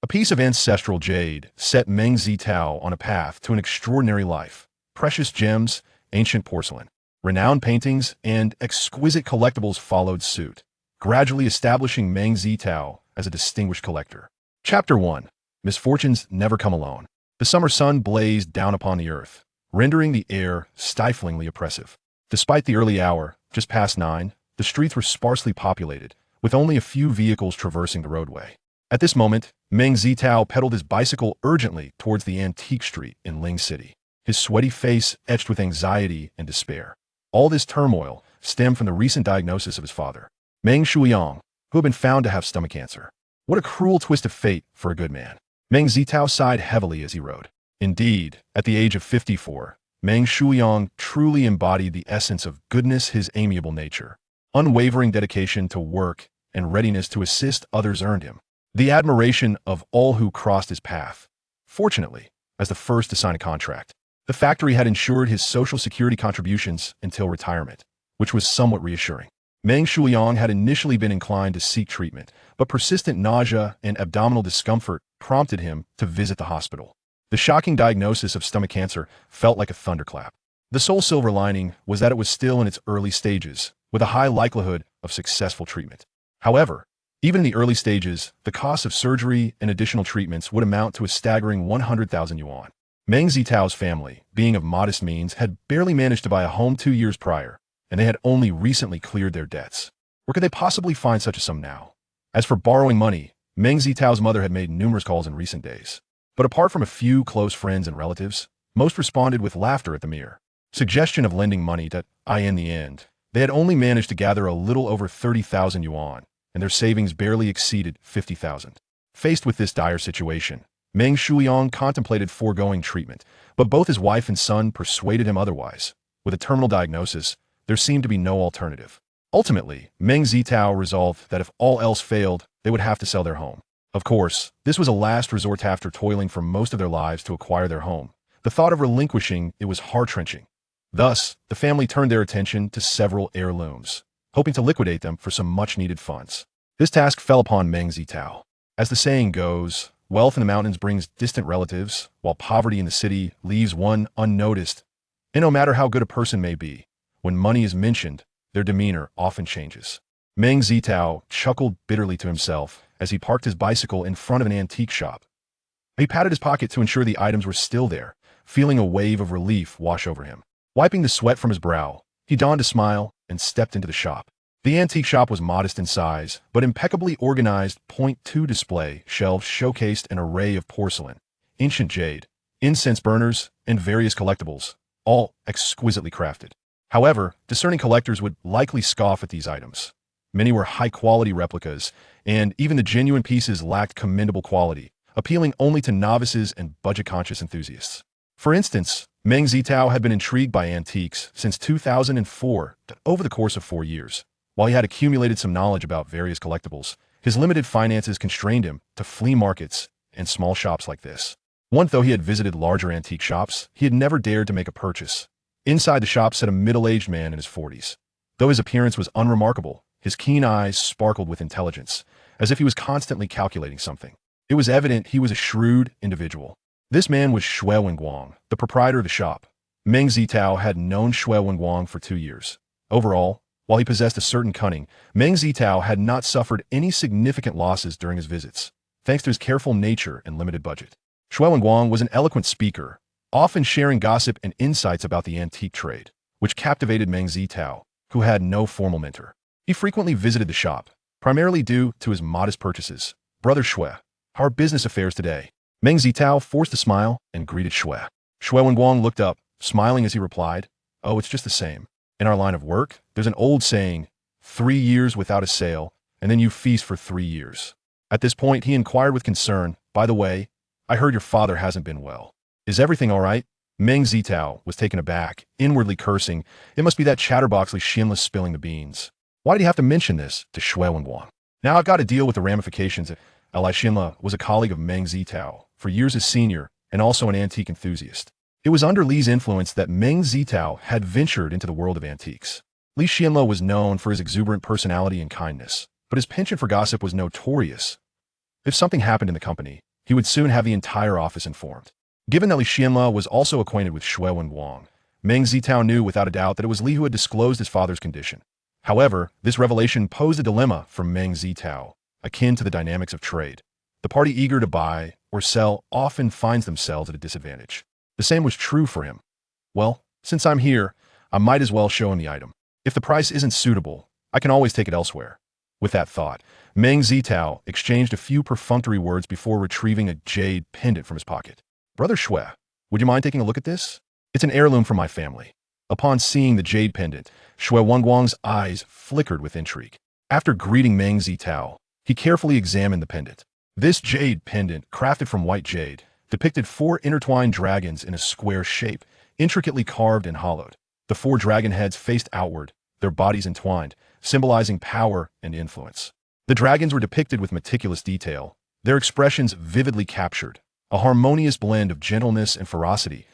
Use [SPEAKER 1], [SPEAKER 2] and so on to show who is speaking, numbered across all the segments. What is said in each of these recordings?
[SPEAKER 1] A piece of ancestral jade set Meng Zitao on a path to an extraordinary life. Precious gems, ancient porcelain, renowned paintings, and exquisite collectibles followed suit, gradually establishing Meng Zitao as a distinguished collector. Chapter 1. Misfortunes never come alone. The summer sun blazed down upon the earth, rendering the air stiflingly oppressive. Despite the early hour, just past 9, the streets were sparsely populated, with only a few vehicles traversing the roadway. At this moment, Meng Zitao pedaled his bicycle urgently towards the antique street in Ling City, his sweaty face etched with anxiety and despair. All this turmoil stemmed from the recent diagnosis of his father, Meng Shuiyang, who had been found to have stomach cancer. What a cruel twist of fate for a good man. Meng Zitao sighed heavily as he rode. Indeed, at the age of 54, Meng Shuiyang truly embodied the essence of goodness, his amiable nature. Unwavering dedication to work and readiness to assist others earned him the admiration of all who crossed his path. Fortunately, as the first to sign a contract, the factory had ensured his social security contributions until retirement, which was somewhat reassuring. Meng Shuiyang had initially been inclined to seek treatment, but persistent nausea and abdominal discomfort prompted him to visit the hospital. The shocking diagnosis of stomach cancer felt like a thunderclap. The sole silver lining was that it was still in its early stages, with a high likelihood of successful treatment. However, even in the early stages, the cost of surgery and additional treatments would amount to a staggering 100,000 yuan. Meng Zitao's family, being of modest means, had barely managed to buy a home 2 years prior, and they had only recently cleared their debts. Where could they possibly find such a sum now? As for borrowing money, Meng Zitao's mother had made numerous calls in recent days. But apart from a few close friends and relatives, most responded with laughter at the mere suggestion of lending money to in the end, they had only managed to gather a little over 30,000 yuan, and their savings barely exceeded 50,000. Faced with this dire situation, Meng Shuiyang contemplated foregoing treatment, but both his wife and son persuaded him otherwise. With a terminal diagnosis, there seemed to be no alternative. Ultimately, Meng Zitao resolved that if all else failed, they would have to sell their home. Of course, this was a last resort after toiling for most of their lives to acquire their home. The thought of relinquishing it was heart-wrenching. Thus, the family turned their attention to several heirlooms, hoping to liquidate them for some much-needed funds. This task fell upon Meng Zitao. As the saying goes, wealth in the mountains brings distant relatives, while poverty in the city leaves one unnoticed. And no matter how good a person may be, when money is mentioned, their demeanor often changes. Meng Zitao chuckled bitterly to himself as he parked his bicycle in front of an antique shop. He patted his pocket to ensure the items were still there, feeling a wave of relief wash over him. Wiping the sweat from his brow, he donned a smile and stepped into the shop. The antique shop was modest in size, but impeccably organized. .2 display shelves showcased an array of porcelain, ancient jade, incense burners, and various collectibles, all exquisitely crafted. However, discerning collectors would likely scoff at these items. Many were high-quality replicas, and even the genuine pieces lacked commendable quality, appealing only to novices and budget-conscious enthusiasts. For instance, Meng Zitao had been intrigued by antiques since 2004, over the course of 4 years. While he had accumulated some knowledge about various collectibles, his limited finances constrained him to flea markets and small shops like this. Once, though he had visited larger antique shops, he had never dared to make a purchase. Inside the shop sat a middle-aged man in his 40s. Though his appearance was unremarkable, his keen eyes sparkled with intelligence, as if he was constantly calculating something. It was evident he was a shrewd individual. This man was Xue Wenguang, the proprietor of the shop. Meng Zitao had known Xue Wenguang for 2 years. Overall, while he possessed a certain cunning, Meng Zitao had not suffered any significant losses during his visits, thanks to his careful nature and limited budget. Xue Wenguang was an eloquent speaker, often sharing gossip and insights about the antique trade, which captivated Meng Zitao, who had no formal mentor. He frequently visited the shop, primarily due to his modest purchases. "Brother Xue, how are business affairs today?" Meng Zitao forced a smile and greeted Xue. Xue Wenguang looked up, smiling as he replied, "Oh, it's just the same. In our line of work, there's an old saying, 3 years without a sale, and then you feast for 3 years." At this point, he inquired with concern, "By the way, I heard your father hasn't been well. Is everything all right?" Meng Zitao was taken aback, inwardly cursing. It must be that chatterbox Li Xianle spilling the beans. Why did he have to mention this to Xue Wenguang? Now I've got to deal with the ramifications. Li Xianle was a colleague of Meng Zitao, for years his senior, and also an antique enthusiast. It was under Li's influence that Meng Zitao had ventured into the world of antiques. Li Xianle was known for his exuberant personality and kindness, but his penchant for gossip was notorious. If something happened in the company, he would soon have the entire office informed. Given that Li Xianle was also acquainted with Shui Wenguang, Meng Zitao knew without a doubt that it was Li who had disclosed his father's condition. However, this revelation posed a dilemma for Meng Zitao, akin to the dynamics of trade. The party eager to buy or sell often finds themselves at a disadvantage. The same was true for him. Well, since I'm here, I might as well show him the item. If the price isn't suitable, I can always take it elsewhere. With that thought, Meng Zitao exchanged a few perfunctory words before retrieving a jade pendant from his pocket. Brother Shui, would you mind taking a look at this? It's an heirloom from my family. Upon seeing the jade pendant, Shui Wenguang's eyes flickered with intrigue. After greeting Meng Zitao, he carefully examined the pendant. This jade pendant, crafted from white jade, depicted 4 intertwined dragons in a square shape, intricately carved and hollowed. The 4 dragon heads faced outward, their bodies entwined, symbolizing power and influence. The dragons were depicted with meticulous detail, their expressions vividly captured, a harmonious blend of gentleness and ferocity.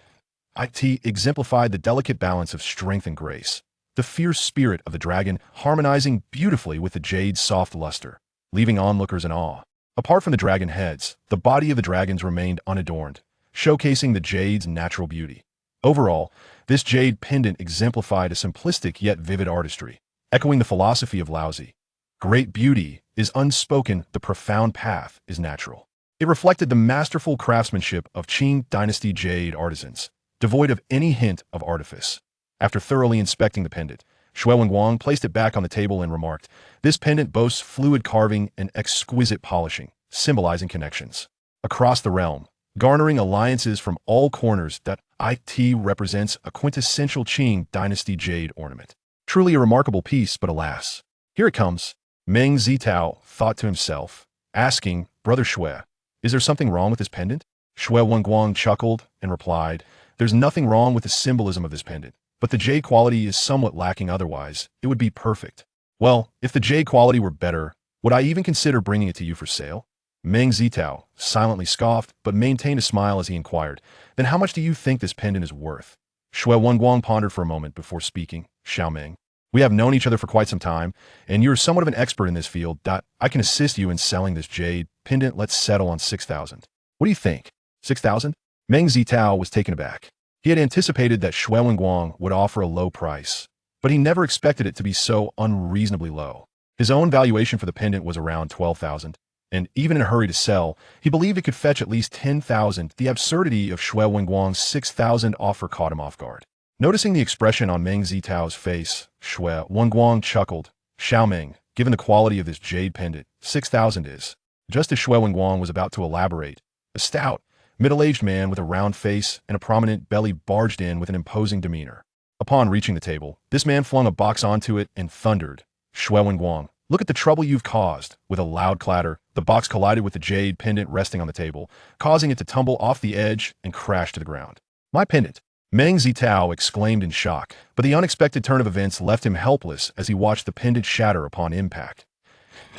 [SPEAKER 1] It exemplified the delicate balance of strength and grace, the fierce spirit of the dragon harmonizing beautifully with the jade's soft luster, leaving onlookers in awe. Apart from the dragon heads, the body of the dragons remained unadorned, showcasing the jade's natural beauty. Overall, this jade pendant exemplified a simplistic yet vivid artistry, echoing the philosophy of Laozi. Great beauty is unspoken, the profound path is natural. It reflected the masterful craftsmanship of Qing dynasty jade artisans, devoid of any hint of artifice. After thoroughly inspecting the pendant, Shui Wenguang placed it back on the table and remarked, "This pendant boasts fluid carving and exquisite polishing, symbolizing connections across the realm, garnering alliances from all corners. That it represents a quintessential Qing dynasty jade ornament. Truly a remarkable piece, but alas, here it comes." Meng Zitao thought to himself, asking, "Brother Shui, is there something wrong with this pendant?" Shui Wenguang chuckled and replied, "There's nothing wrong with the symbolism of this pendant, but the jade quality is somewhat lacking, otherwise it would be perfect." "Well, if the jade quality were better, would I even consider bringing it to you for sale?" Meng Zitao silently scoffed, but maintained a smile as he inquired, "Then how much do you think this pendant is worth?" Shui Wenguang pondered for a moment before speaking. "Xiao Meng, we have known each other for quite some time, and you're somewhat of an expert in this field. I can assist you in selling this jade pendant. Let's settle on 6,000. What do you think? 6,000? Meng Zitao was taken aback. He had anticipated that Shui Wenguang would offer a low price, but he never expected it to be so unreasonably low. His own valuation for the pendant was around 12,000, and even in a hurry to sell, he believed it could fetch at least 10,000. The absurdity of Shui Wenguang's 6,000 offer caught him off guard. Noticing the expression on Meng Zitao's face, Shui Wenguang chuckled. "Xiao Meng, given the quality of this jade pendant, 6,000 is." Just as Shui Wenguang was about to elaborate, a stout, middle-aged man with a round face and a prominent belly barged in with an imposing demeanor. Upon reaching the table, this man flung a box onto it and thundered, "Shui Wenguang, look at the trouble you've caused." With a loud clatter, the box collided with the jade pendant resting on the table, causing it to tumble off the edge and crash to the ground. "My pendant!" Meng Zitao exclaimed in shock, but the unexpected turn of events left him helpless as he watched the pendant shatter upon impact.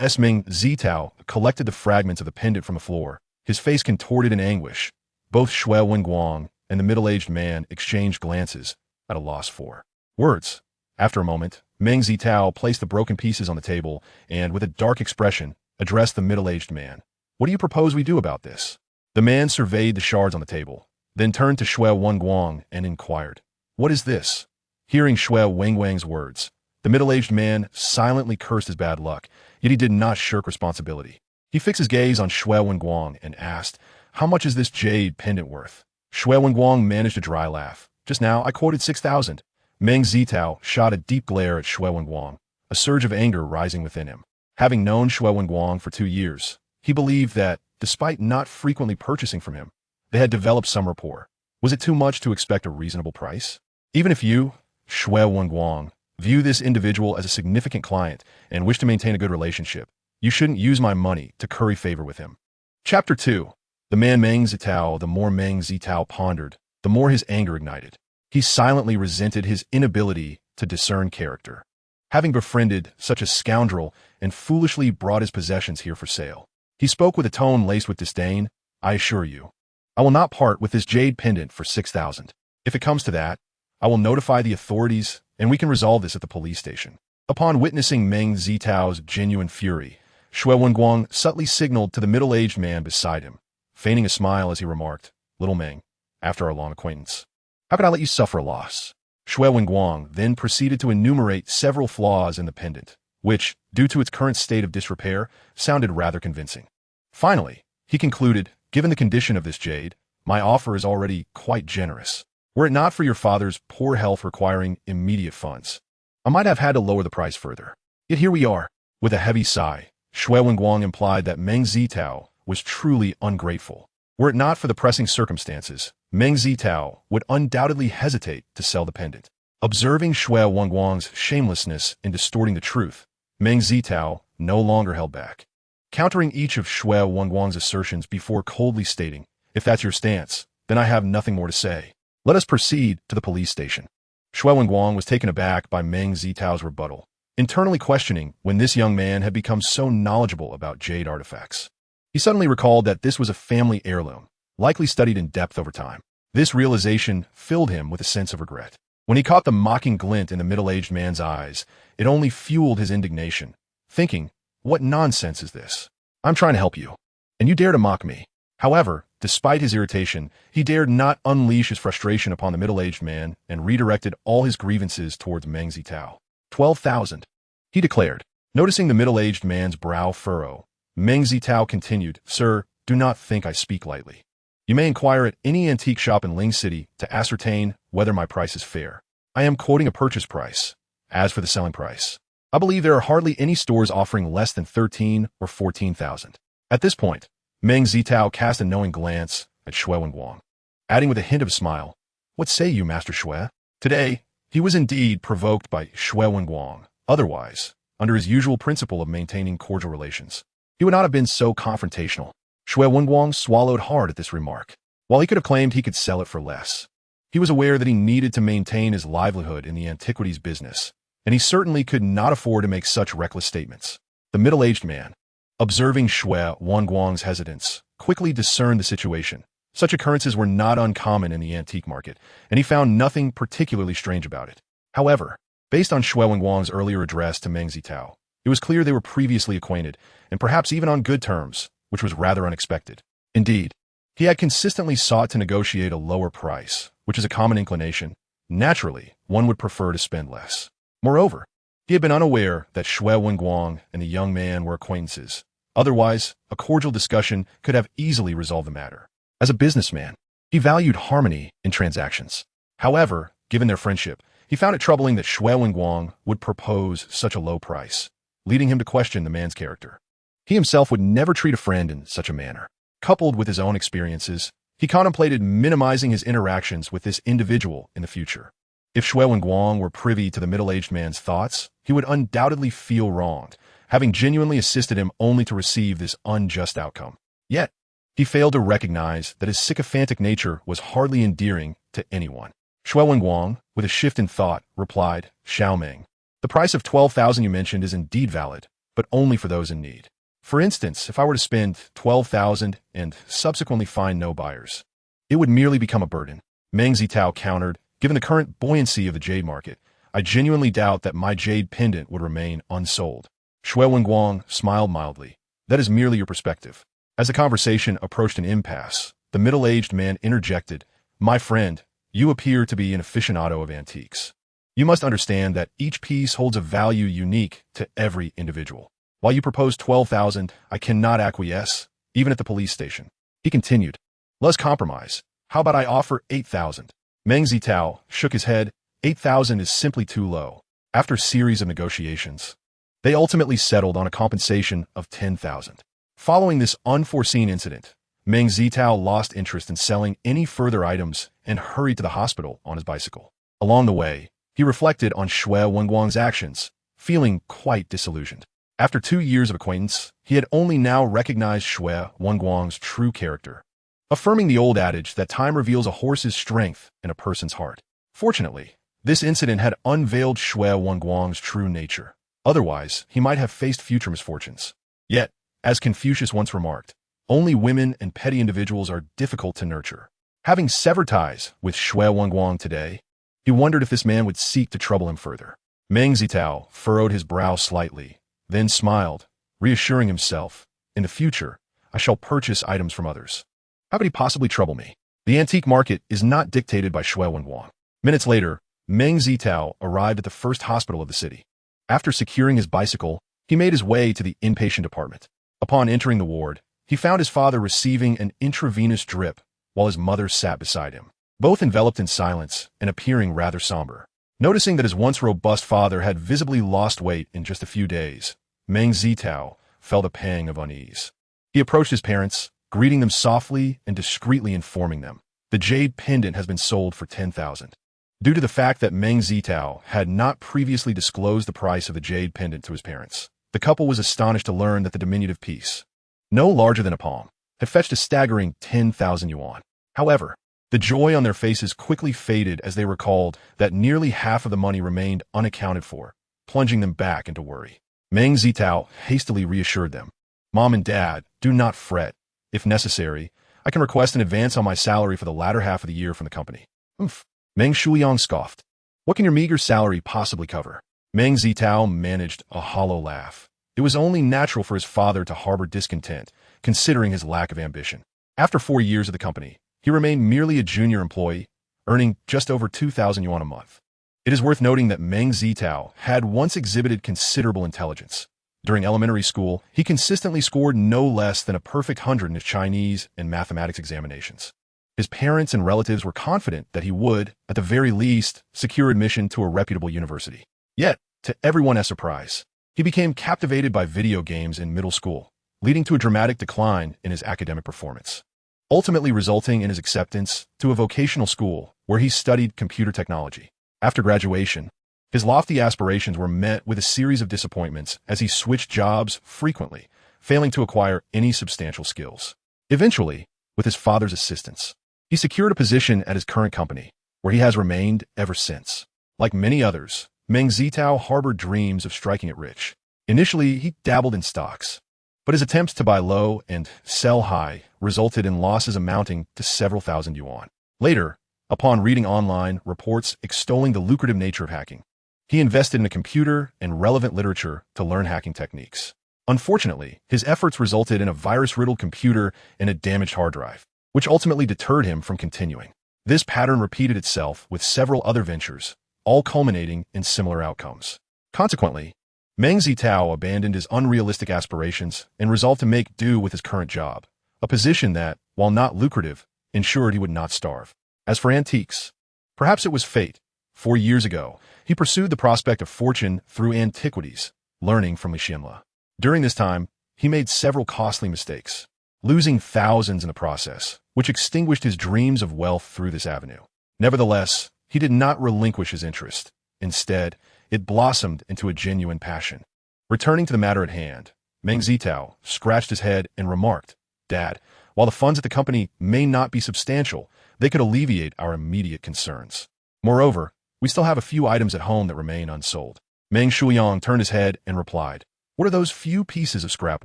[SPEAKER 1] As Meng Zitao collected the fragments of the pendant from the floor, his face contorted in anguish. Both Shui Wenguang and the middle-aged man exchanged glances, at a loss for words. After a moment, Meng Zitao placed the broken pieces on the table and, with a dark expression, addressed the middle-aged man. "What do you propose we do about this?" The man surveyed the shards on the table, then turned to Shui Wenguang and inquired, "What is this?" Hearing Shui Wenguang's words, the middle-aged man silently cursed his bad luck, yet he did not shirk responsibility. He fixed his gaze on Shui Wenguang and asked, "How much is this jade pendant worth?" Shui Wenguang managed a dry laugh. "Just now, I quoted 6,000. Meng Zitao shot a deep glare at Shui Wenguang, a surge of anger rising within him. Having known Shui Wenguang for 2 years, he believed that, despite not frequently purchasing from him, they had developed some rapport. Was it too much to expect a reasonable price? Even if you, Shui Wenguang, view this individual as a significant client and wish to maintain a good relationship, you shouldn't use my money to curry favor with him. Chapter 2. The man Meng Zitao. The more Meng Zitao pondered, the more his anger ignited. He silently resented his inability to discern character. Having befriended such a scoundrel and foolishly brought his possessions here for sale, he spoke with a tone laced with disdain. "I assure you, I will not part with this jade pendant for 6,000. If it comes to that, I will notify the authorities and we can resolve this at the police station." Upon witnessing Meng Zitao's genuine fury, Shui Wenguang subtly signaled to the middle-aged man beside him, feigning a smile as he remarked, "Little Meng, after our long acquaintance, how could I let you suffer a loss?" Shui Wenguang then proceeded to enumerate several flaws in the pendant, which, due to its current state of disrepair, sounded rather convincing. Finally, he concluded, "Given the condition of this jade, my offer is already quite generous. Were it not for your father's poor health requiring immediate funds, I might have had to lower the price further. Yet here we are." With a heavy sigh, Shui Wenguang implied that Meng Zitao was truly ungrateful. Were it not for the pressing circumstances, Meng Zitao would undoubtedly hesitate to sell the pendant. Observing Shui Wenguang's shamelessness in distorting the truth, Meng Zitao no longer held back, countering each of Shui Wenguang's assertions before coldly stating, "If that's your stance, then I have nothing more to say. Let us proceed to the police station." Shui Wenguang was taken aback by Meng Zitao's rebuttal, internally questioning when this young man had become so knowledgeable about jade artifacts. He suddenly recalled that this was a family heirloom, likely studied in depth over time. This realization filled him with a sense of regret. When he caught the mocking glint in the middle-aged man's eyes, it only fueled his indignation, thinking, "What nonsense is this? I'm trying to help you, and you dare to mock me." However, despite his irritation, he dared not unleash his frustration upon the middle-aged man and redirected all his grievances towards Meng Zitao. 12,000, he declared. Noticing the middle-aged man's brow furrow, Meng Zitao continued, "Sir, do not think I speak lightly. You may inquire at any antique shop in Ling City to ascertain whether my price is fair. I am quoting a purchase price. As for the selling price, I believe there are hardly any stores offering less than 13 or 14,000. At this point, Meng Zitao cast a knowing glance at Shui Wenguang, adding with a hint of a smile, "What say you, Master Shui?" Today, he was indeed provoked by Shui Wenguang. Otherwise, under his usual principle of maintaining cordial relations, he would not have been so confrontational. Shui Wenguang swallowed hard at this remark. While he could have claimed he could sell it for less, he was aware that he needed to maintain his livelihood in the antiquities business, and he certainly could not afford to make such reckless statements. The middle-aged man, observing Shui Wenguang's hesitance, quickly discerned the situation. Such occurrences were not uncommon in the antique market, and he found nothing particularly strange about it. However, based on Shui Wenguang's earlier address to Meng Zitao, it was clear they were previously acquainted, and perhaps even on good terms, which was rather unexpected. Indeed, he had consistently sought to negotiate a lower price, which is a common inclination. Naturally, one would prefer to spend less. Moreover, he had been unaware that Shui Wenguang and the young man were acquaintances. Otherwise, a cordial discussion could have easily resolved the matter. As a businessman, he valued harmony in transactions. However, given their friendship, he found it troubling that Shui Wenguang would propose such a low price, leading him to question the man's character. He himself would never treat a friend in such a manner. Coupled with his own experiences, he contemplated minimizing his interactions with this individual in the future. If Shui Wenguang were privy to the middle-aged man's thoughts, he would undoubtedly feel wronged, having genuinely assisted him only to receive this unjust outcome. Yet, he failed to recognize that his sycophantic nature was hardly endearing to anyone. Shui Wenguang, with a shift in thought, replied, "Xiao Meng, the price of 12,000 you mentioned is indeed valid, but only for those in need. For instance, if I were to spend 12,000 and subsequently find no buyers, it would merely become a burden." Meng Zitao countered, "Given the current buoyancy of the jade market, I genuinely doubt that my jade pendant would remain unsold." Shui Wenguang smiled mildly. "That is merely your perspective." As the conversation approached an impasse, the middle-aged man interjected, "My friend, you appear to be an aficionado of antiques. You must understand that each piece holds a value unique to every individual. While you propose 12,000, I cannot acquiesce, even at the police station." He continued, "Let's compromise. How about I offer 8,000? Meng Zitao shook his head. 8,000 is simply too low. After a series of negotiations, they ultimately settled on a compensation of 10,000. Following this unforeseen incident, Meng Zitao lost interest in selling any further items and hurried to the hospital on his bicycle. Along the way, he reflected on Shui Wenguang's actions, feeling quite disillusioned. After 2 years of acquaintance, he had only now recognized Shui Wenguang's true character, affirming the old adage that time reveals a horse's strength in a person's heart. Fortunately, this incident had unveiled Shui Wenguang's true nature. Otherwise, he might have faced future misfortunes. Yet, as Confucius once remarked, only women and petty individuals are difficult to nurture. Having severed ties with Shui Wenguang today, he wondered if this man would seek to trouble him further. Meng Zitao furrowed his brow slightly, then smiled, reassuring himself, "In the future, I shall purchase items from others. How could he possibly trouble me? The antique market is not dictated by Shui Wenguang. Minutes later, Meng Zitao arrived at the first hospital of the city. After securing his bicycle, he made his way to the inpatient department. Upon entering the ward, he found his father receiving an intravenous drip while his mother sat beside him, both enveloped in silence and appearing rather somber. Noticing that his once robust father had visibly lost weight in just a few days, Meng Zitao felt a pang of unease. He approached his parents, greeting them softly and discreetly informing them, "The Jade pendant has been sold for 10,000. Due to the fact that Meng Zitao had not previously disclosed the price of the Jade pendant to his parents, the couple was astonished to learn that the diminutive piece, no larger than a palm, had fetched a staggering 10,000 yuan. However, the joy on their faces quickly faded as they recalled that nearly half of the money remained unaccounted for, plunging them back into worry. Meng Zitao hastily reassured them, "Mom and Dad, do not fret. If necessary, I can request an advance on my salary for the latter half of the year from the company." "Oomph." Meng Shuiyang scoffed. "What can your meager salary possibly cover?" Meng Zitao managed a hollow laugh. It was only natural for his father to harbor discontent, considering his lack of ambition. After 4 years of the company, he remained merely a junior employee, earning just over 2,000 yuan a month. It is worth noting that Meng Zitao had once exhibited considerable intelligence. During elementary school, he consistently scored no less than a perfect 100 in his Chinese and mathematics examinations. His parents and relatives were confident that he would, at the very least, secure admission to a reputable university. Yet, to everyone's surprise, he became captivated by video games in middle school, leading to a dramatic decline in his academic performance, ultimately resulting in his acceptance to a vocational school where he studied computer technology. After graduation, his lofty aspirations were met with a series of disappointments as he switched jobs frequently, failing to acquire any substantial skills. Eventually, with his father's assistance, he secured a position at his current company, where he has remained ever since. Like many others, Meng Zitao harbored dreams of striking it rich. Initially, he dabbled in stocks, but his attempts to buy low and sell high resulted in losses amounting to several thousand yuan. Later, upon reading online reports extolling the lucrative nature of hacking, he invested in a computer and relevant literature to learn hacking techniques. Unfortunately, his efforts resulted in a virus-riddled computer and a damaged hard drive, which ultimately deterred him from continuing. This pattern repeated itself with several other ventures, all culminating in similar outcomes. Consequently, Meng Zitao abandoned his unrealistic aspirations and resolved to make do with his current job, a position that, while not lucrative, ensured he would not starve. As for antiques, perhaps it was fate. 4 years ago, he pursued the prospect of fortune through antiquities, learning from Xianla. During this time, he made several costly mistakes, losing thousands in the process, which extinguished his dreams of wealth through this avenue. Nevertheless, he did not relinquish his interest. Instead, it blossomed into a genuine passion. Returning to the matter at hand, Meng Zitao scratched his head and remarked, "Dad, while the funds at the company may not be substantial, they could alleviate our immediate concerns. Moreover, we still have a few items at home that remain unsold." Meng Shuiyang turned his head and replied, "What are those few pieces of scrap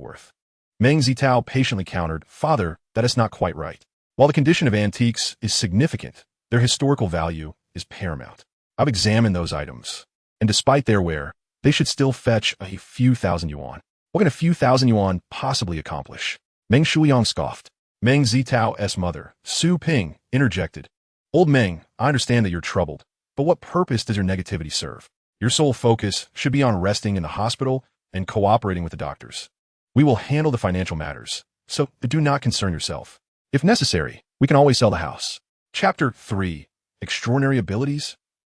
[SPEAKER 1] worth?" Meng Zitao patiently countered, "Father, that is not quite right. While the condition of antiques is significant, their historical value is paramount. I've examined those items, and despite their wear, they should still fetch a few thousand yuan. What can a few thousand yuan possibly accomplish?" Meng Shuiyang scoffed. Meng Zitao's mother, Su Ping, interjected, "Old Meng, I understand that you're troubled, but what purpose does your negativity serve? Your sole focus should be on resting in the hospital and cooperating with the doctors. We will handle the financial matters, so do not concern yourself. If necessary, we can always sell the house." Chapter 3. Extraordinary Abilities.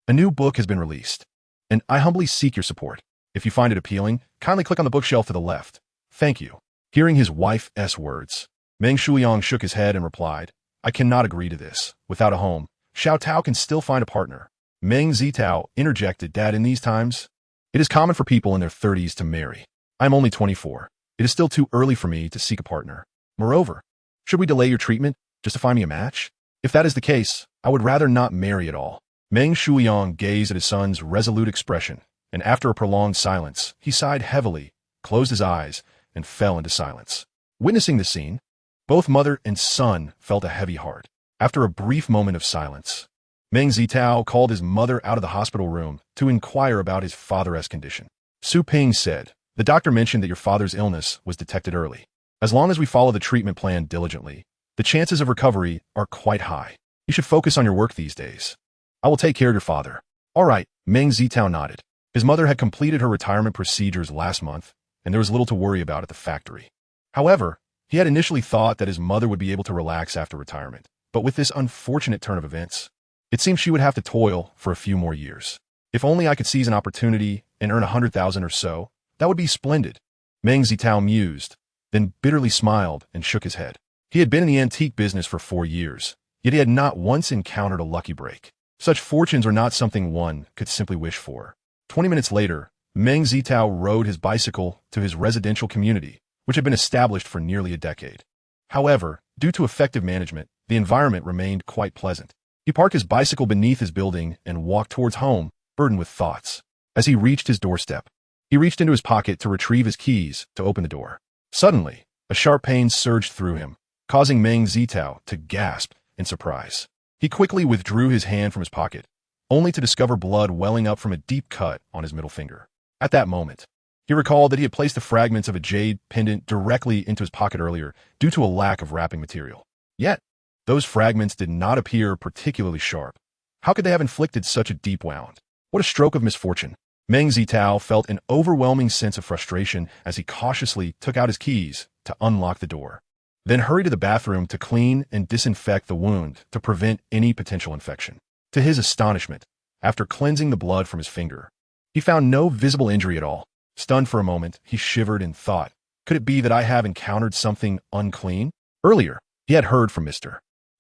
[SPEAKER 1] A new book has been released, and I humbly seek your support. If you find it appealing, kindly click on the bookshelf to the left. Thank you. Hearing his wife's words, Meng Shuiyang shook his head and replied, "I cannot agree to this. Without a home, Xiao Tao can still find a partner." Meng Zitao interjected, "Dad, in these times, it is common for people in their 30s to marry. I'm only 24. It is still too early for me to seek a partner. Moreover, should we delay your treatment just to find me a match? If that is the case, I would rather not marry at all." Meng Shuiyang gazed at his son's resolute expression, and after a prolonged silence, he sighed heavily, closed his eyes, and fell into silence. Witnessing the scene, both mother and son felt a heavy heart. After a brief moment of silence, Meng Zitao called his mother out of the hospital room to inquire about his father's condition. Su Ping said, "The doctor mentioned that your father's illness was detected early. As long as we follow the treatment plan diligently, The chances of recovery are quite high. You should focus on your work these days. I will take care of your father. All right, Meng Zitao nodded. His mother had completed her retirement procedures last month, and there was little to worry about at the factory. However, he had initially thought that his mother would be able to relax after retirement, but with this unfortunate turn of events, it seemed she would have to toil for a few more years. If only I could seize an opportunity and earn 100,000 or so, that would be splendid. Meng Zitao mused, then bitterly smiled and shook his head. He had been in the antique business for 4 years, yet he had not once encountered a lucky break. Such fortunes are not something one could simply wish for. 20 minutes later, Meng Zitao rode his bicycle to his residential community, which had been established for nearly a decade. However, due to effective management, the environment remained quite pleasant. He parked his bicycle beneath his building and walked towards home, burdened with thoughts. As he reached his doorstep, he reached into his pocket to retrieve his keys to open the door. Suddenly, a sharp pain surged through him, causing Meng Zitao to gasp in surprise. He quickly withdrew his hand from his pocket, only to discover blood welling up from a deep cut on his middle finger. At that moment, he recalled that he had placed the fragments of a jade pendant directly into his pocket earlier due to a lack of wrapping material. Yet, those fragments did not appear particularly sharp. How could they have inflicted such a deep wound? What a stroke of misfortune. Meng Zitao felt an overwhelming sense of frustration as he cautiously took out his keys to unlock the door, then hurried to the bathroom to clean and disinfect the wound to prevent any potential infection. To his astonishment, after cleansing the blood from his finger, he found no visible injury at all. Stunned for a moment, he shivered and thought, could it be that I have encountered something unclean? Earlier, he had heard from Mr.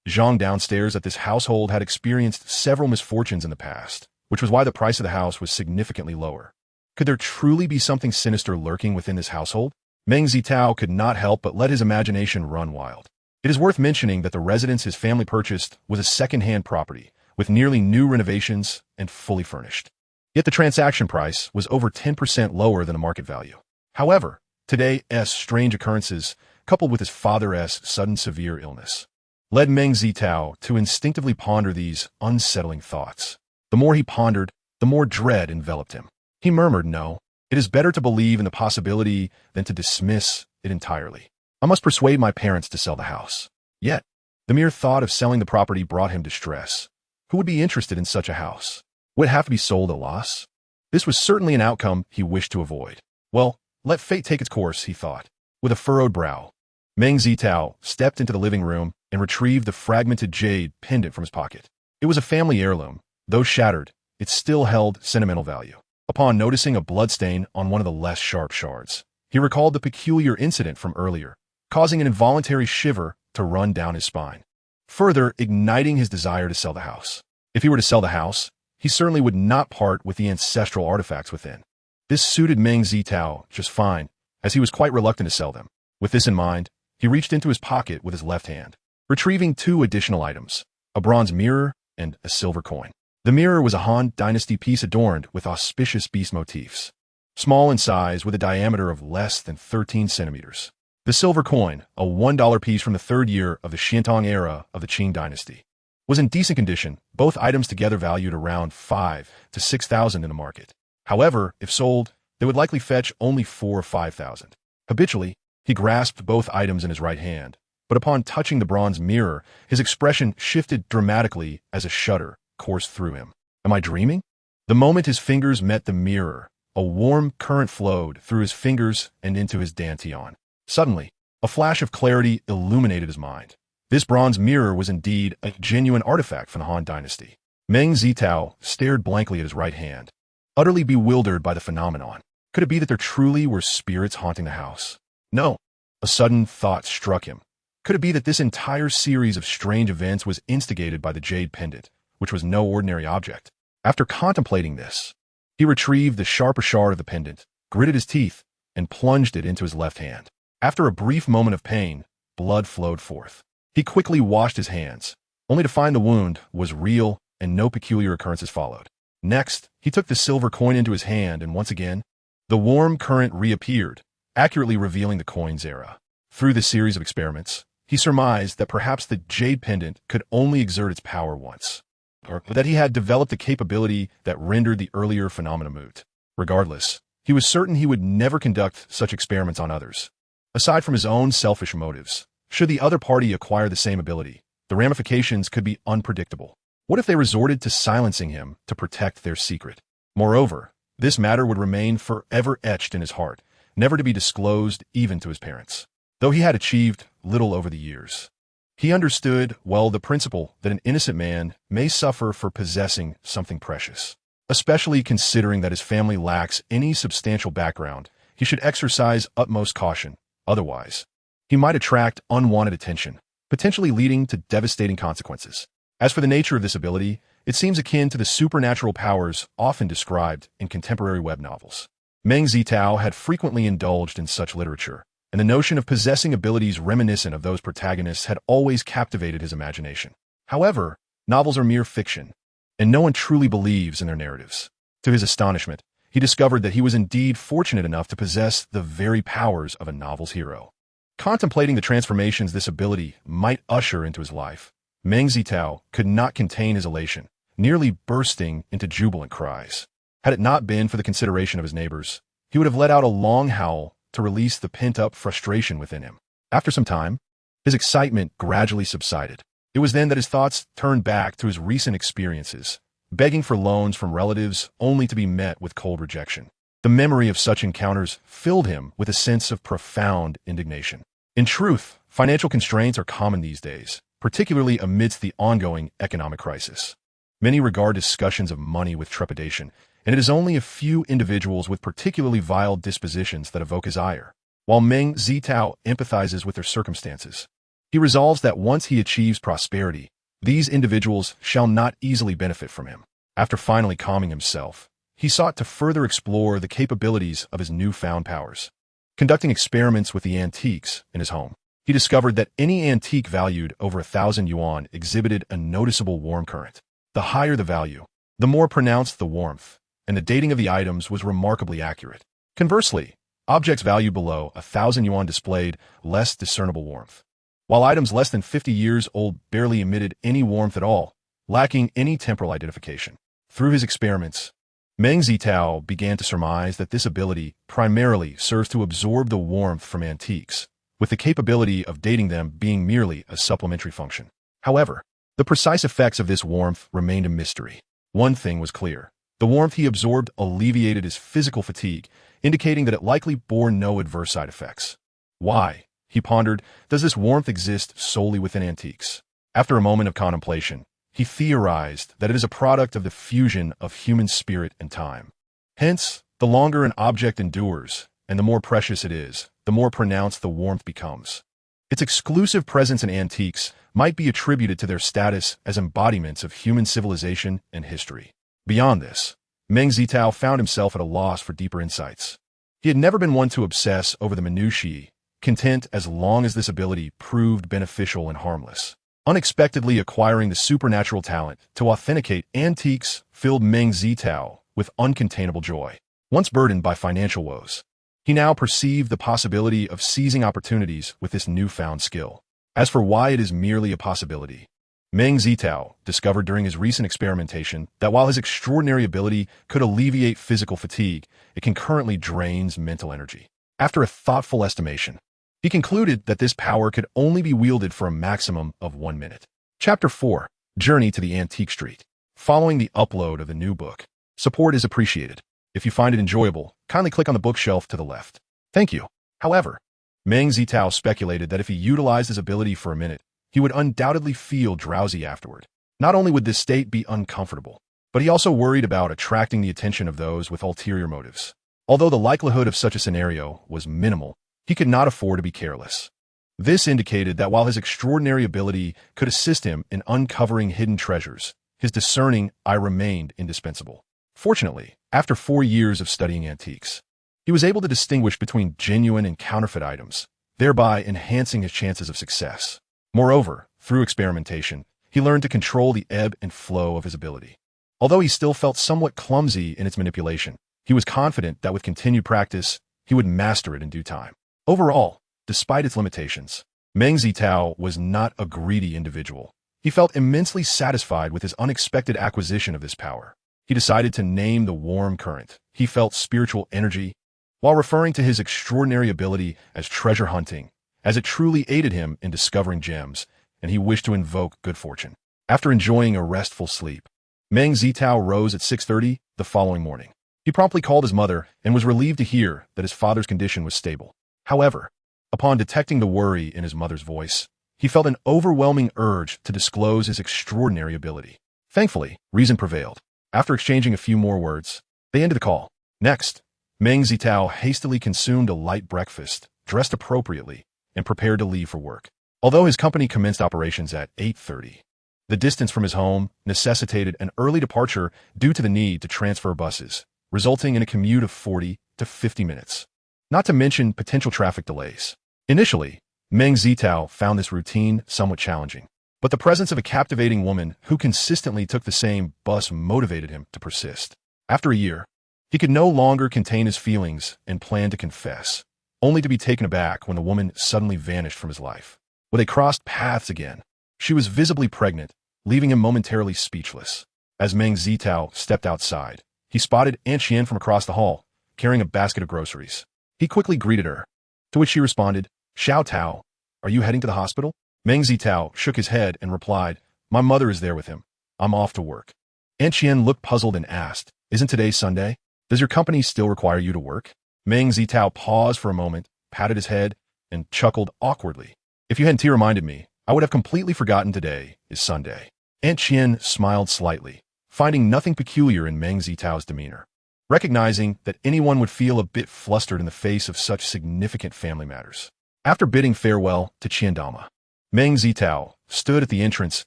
[SPEAKER 1] Zhang downstairs that this household had experienced several misfortunes in the past, which was why the price of the house was significantly lower. Could there truly be something sinister lurking within this household? Meng Zitao could not help but let his imagination run wild. It is worth mentioning that the residence his family purchased was a second-hand property, with nearly new renovations and fully furnished. Yet the transaction price was over 10% lower than the market value. However, today's strange occurrences, coupled with his father's sudden severe illness, led Meng Zitao to instinctively ponder these unsettling thoughts. The more he pondered, the more dread enveloped him. He murmured, no, it is better to believe in the possibility than to dismiss it entirely. I must persuade my parents to sell the house. Yet, the mere thought of selling the property brought him distress. Who would be interested in such a house? Would it have to be sold at a loss? This was certainly an outcome he wished to avoid. Well, let fate take its course, he thought. With a furrowed brow, Meng Zitao stepped into the living room and retrieved the fragmented jade pendant from his pocket. It was a family heirloom. Though shattered, it still held sentimental value. Upon noticing a bloodstain on one of the less sharp shards, he recalled the peculiar incident from earlier, causing an involuntary shiver to run down his spine, further igniting his desire to sell the house. If he were to sell the house, he certainly would not part with the ancestral artifacts within. This suited Meng Zitao just fine, as he was quite reluctant to sell them. With this in mind, he reached into his pocket with his left hand, retrieving 2 additional items, a bronze mirror and a silver coin. The mirror was a Han Dynasty piece adorned with auspicious beast motifs, small in size with a diameter of less than 13 centimeters. The silver coin, a $1 piece from the 3rd year of the Xiantong era of the Qing dynasty, was in decent condition, both items together valued around 5,000 to 6,000 in the market. However, if sold, they would likely fetch only 4,000 or 5,000. Habitually, he grasped both items in his right hand, but upon touching the bronze mirror, his expression shifted dramatically as a shudder coursed through him. Am I dreaming? The moment his fingers met the mirror, a warm current flowed through his fingers and into his dantian. Suddenly, a flash of clarity illuminated his mind. This bronze mirror was indeed a genuine artifact from the Han Dynasty. Meng Zitao stared blankly at his right hand, utterly bewildered by the phenomenon. Could it be that there truly were spirits haunting the house? No. A sudden thought struck him. Could it be that this entire series of strange events was instigated by the jade pendant, which was no ordinary object? After contemplating this, he retrieved the sharper shard of the pendant, gritted his teeth, and plunged it into his left hand. After a brief moment of pain, blood flowed forth. He quickly washed his hands, only to find the wound was real and no peculiar occurrences followed. Next, he took the silver coin into his hand, and once again, the warm current reappeared, accurately revealing the coin's era. Through this series of experiments, he surmised that perhaps the jade pendant could only exert its power once, or that he had developed a capability that rendered the earlier phenomena moot. Regardless, he was certain he would never conduct such experiments on others. Aside from his own selfish motives, Should the other party acquire the same ability, the ramifications could be unpredictable. What if they resorted to silencing him to protect their secret? Moreover, this matter would remain forever etched in his heart, never to be disclosed even to his parents. Though he had achieved little over the years, he understood well the principle that an innocent man may suffer for possessing something precious. Especially considering that his family lacks any substantial background, he should exercise utmost caution. Otherwise, he might attract unwanted attention, potentially leading to devastating consequences. As for the nature of this ability, it seems akin to the supernatural powers often described in contemporary web novels. Meng Zitao had frequently indulged in such literature, and the notion of possessing abilities reminiscent of those protagonists had always captivated his imagination. However, novels are mere fiction, and no one truly believes in their narratives. To his astonishment, he discovered that he was indeed fortunate enough to possess the very powers of a novel's hero. Contemplating the transformations this ability might usher into his life, Meng Zitao could not contain his elation, nearly bursting into jubilant cries. Had it not been for the consideration of his neighbors, he would have let out a long howl to release the pent-up frustration within him. After some time, his excitement gradually subsided. It was then that his thoughts turned back to his recent experiences, begging for loans from relatives only to be met with cold rejection. The memory of such encounters filled him with a sense of profound indignation. In truth, financial constraints are common these days, particularly amidst the ongoing economic crisis. Many regard discussions of money with trepidation, and it is only a few individuals with particularly vile dispositions that evoke his ire. While Meng Zitao empathizes with their circumstances, he resolves that once he achieves prosperity, these individuals shall not easily benefit from him. After finally calming himself, he sought to further explore the capabilities of his newfound powers. Conducting experiments with the antiques in his home, he discovered that any antique valued over 1,000 yuan exhibited a noticeable warm current. The higher the value, the more pronounced the warmth, and the dating of the items was remarkably accurate. Conversely, objects valued below 1,000 yuan displayed less discernible warmth, while items less than 50 years old barely emitted any warmth at all, lacking any temporal identification. Through his experiments, Meng Zitao began to surmise that this ability primarily serves to absorb the warmth from antiques, with the capability of dating them being merely a supplementary function. However, the precise effects of this warmth remained a mystery. One thing was clear. The warmth he absorbed alleviated his physical fatigue, indicating that it likely bore no adverse side effects. Why, he pondered, does this warmth exist solely within antiques? After a moment of contemplation, he theorized that it is a product of the fusion of human spirit and time. Hence, the longer an object endures, and the more precious it is, the more pronounced the warmth becomes. Its exclusive presence in antiques might be attributed to their status as embodiments of human civilization and history. Beyond this, Meng Zitao found himself at a loss for deeper insights. He had never been one to obsess over the minutiae, content as long as this ability proved beneficial and harmless. Unexpectedly acquiring the supernatural talent to authenticate antiques filled Meng Zitao with uncontainable joy. Once burdened by financial woes, he now perceived the possibility of seizing opportunities with this newfound skill. As for why it is merely a possibility, Meng Zitao discovered during his recent experimentation that while his extraordinary ability could alleviate physical fatigue, it concurrently drains mental energy. After a thoughtful estimation, he concluded that this power could only be wielded for a maximum of 1 minute. Chapter 4. Journey to the Antique Street. Following the upload of the new book, support is appreciated. If you find it enjoyable, kindly click on the bookshelf to the left. Thank you. However, Meng Zitao speculated that if he utilized his ability for a minute, he would undoubtedly feel drowsy afterward. Not only would this state be uncomfortable, but he also worried about attracting the attention of those with ulterior motives. Although the likelihood of such a scenario was minimal, he could not afford to be careless. This indicated that while his extraordinary ability could assist him in uncovering hidden treasures, his discerning eye remained indispensable. Fortunately, after 4 years of studying antiques, he was able to distinguish between genuine and counterfeit items, thereby enhancing his chances of success. Moreover, through experimentation, he learned to control the ebb and flow of his ability. Although he still felt somewhat clumsy in its manipulation, he was confident that with continued practice, he would master it in due time. Overall, despite its limitations, Meng Zitao was not a greedy individual. He felt immensely satisfied with his unexpected acquisition of this power. He decided to name the warm current. He felt spiritual energy, while referring to his extraordinary ability as treasure hunting, as it truly aided him in discovering gems, and he wished to invoke good fortune. After enjoying a restful sleep, Meng Zitao rose at 6:30 the following morning. He promptly called his mother and was relieved to hear that his father's condition was stable. However, upon detecting the worry in his mother's voice, he felt an overwhelming urge to disclose his extraordinary ability. Thankfully, reason prevailed. After exchanging a few more words, they ended the call. Next, Meng Zitao hastily consumed a light breakfast, dressed appropriately, and prepared to leave for work. Although his company commenced operations at 8:30, the distance from his home necessitated an early departure due to the need to transfer buses, resulting in a commute of 40 to 50 minutes. Not to mention potential traffic delays. Initially, Meng Zitao found this routine somewhat challenging, but the presence of a captivating woman who consistently took the same bus motivated him to persist. After a year, he could no longer contain his feelings and planned to confess, only to be taken aback when the woman suddenly vanished from his life. When they crossed paths again, she was visibly pregnant, leaving him momentarily speechless. As Meng Zitao stepped outside, he spotted Aunt Qian from across the hall, carrying a basket of groceries. He quickly greeted her, to which she responded, "Xiao Tao, are you heading to the hospital?" Meng Zitao shook his head and replied, "My mother is there with him. I'm off to work." Aunt Qian looked puzzled and asked, "Isn't today Sunday? Does your company still require you to work?" Meng Zitao paused for a moment, patted his head, and chuckled awkwardly. "If you hadn't reminded me, I would have completely forgotten today is Sunday." Aunt Qian smiled slightly, finding nothing peculiar in Meng Zitao's demeanor. Recognizing that anyone would feel a bit flustered in the face of such significant family matters. After bidding farewell to Qiandama, Meng Zitao stood at the entrance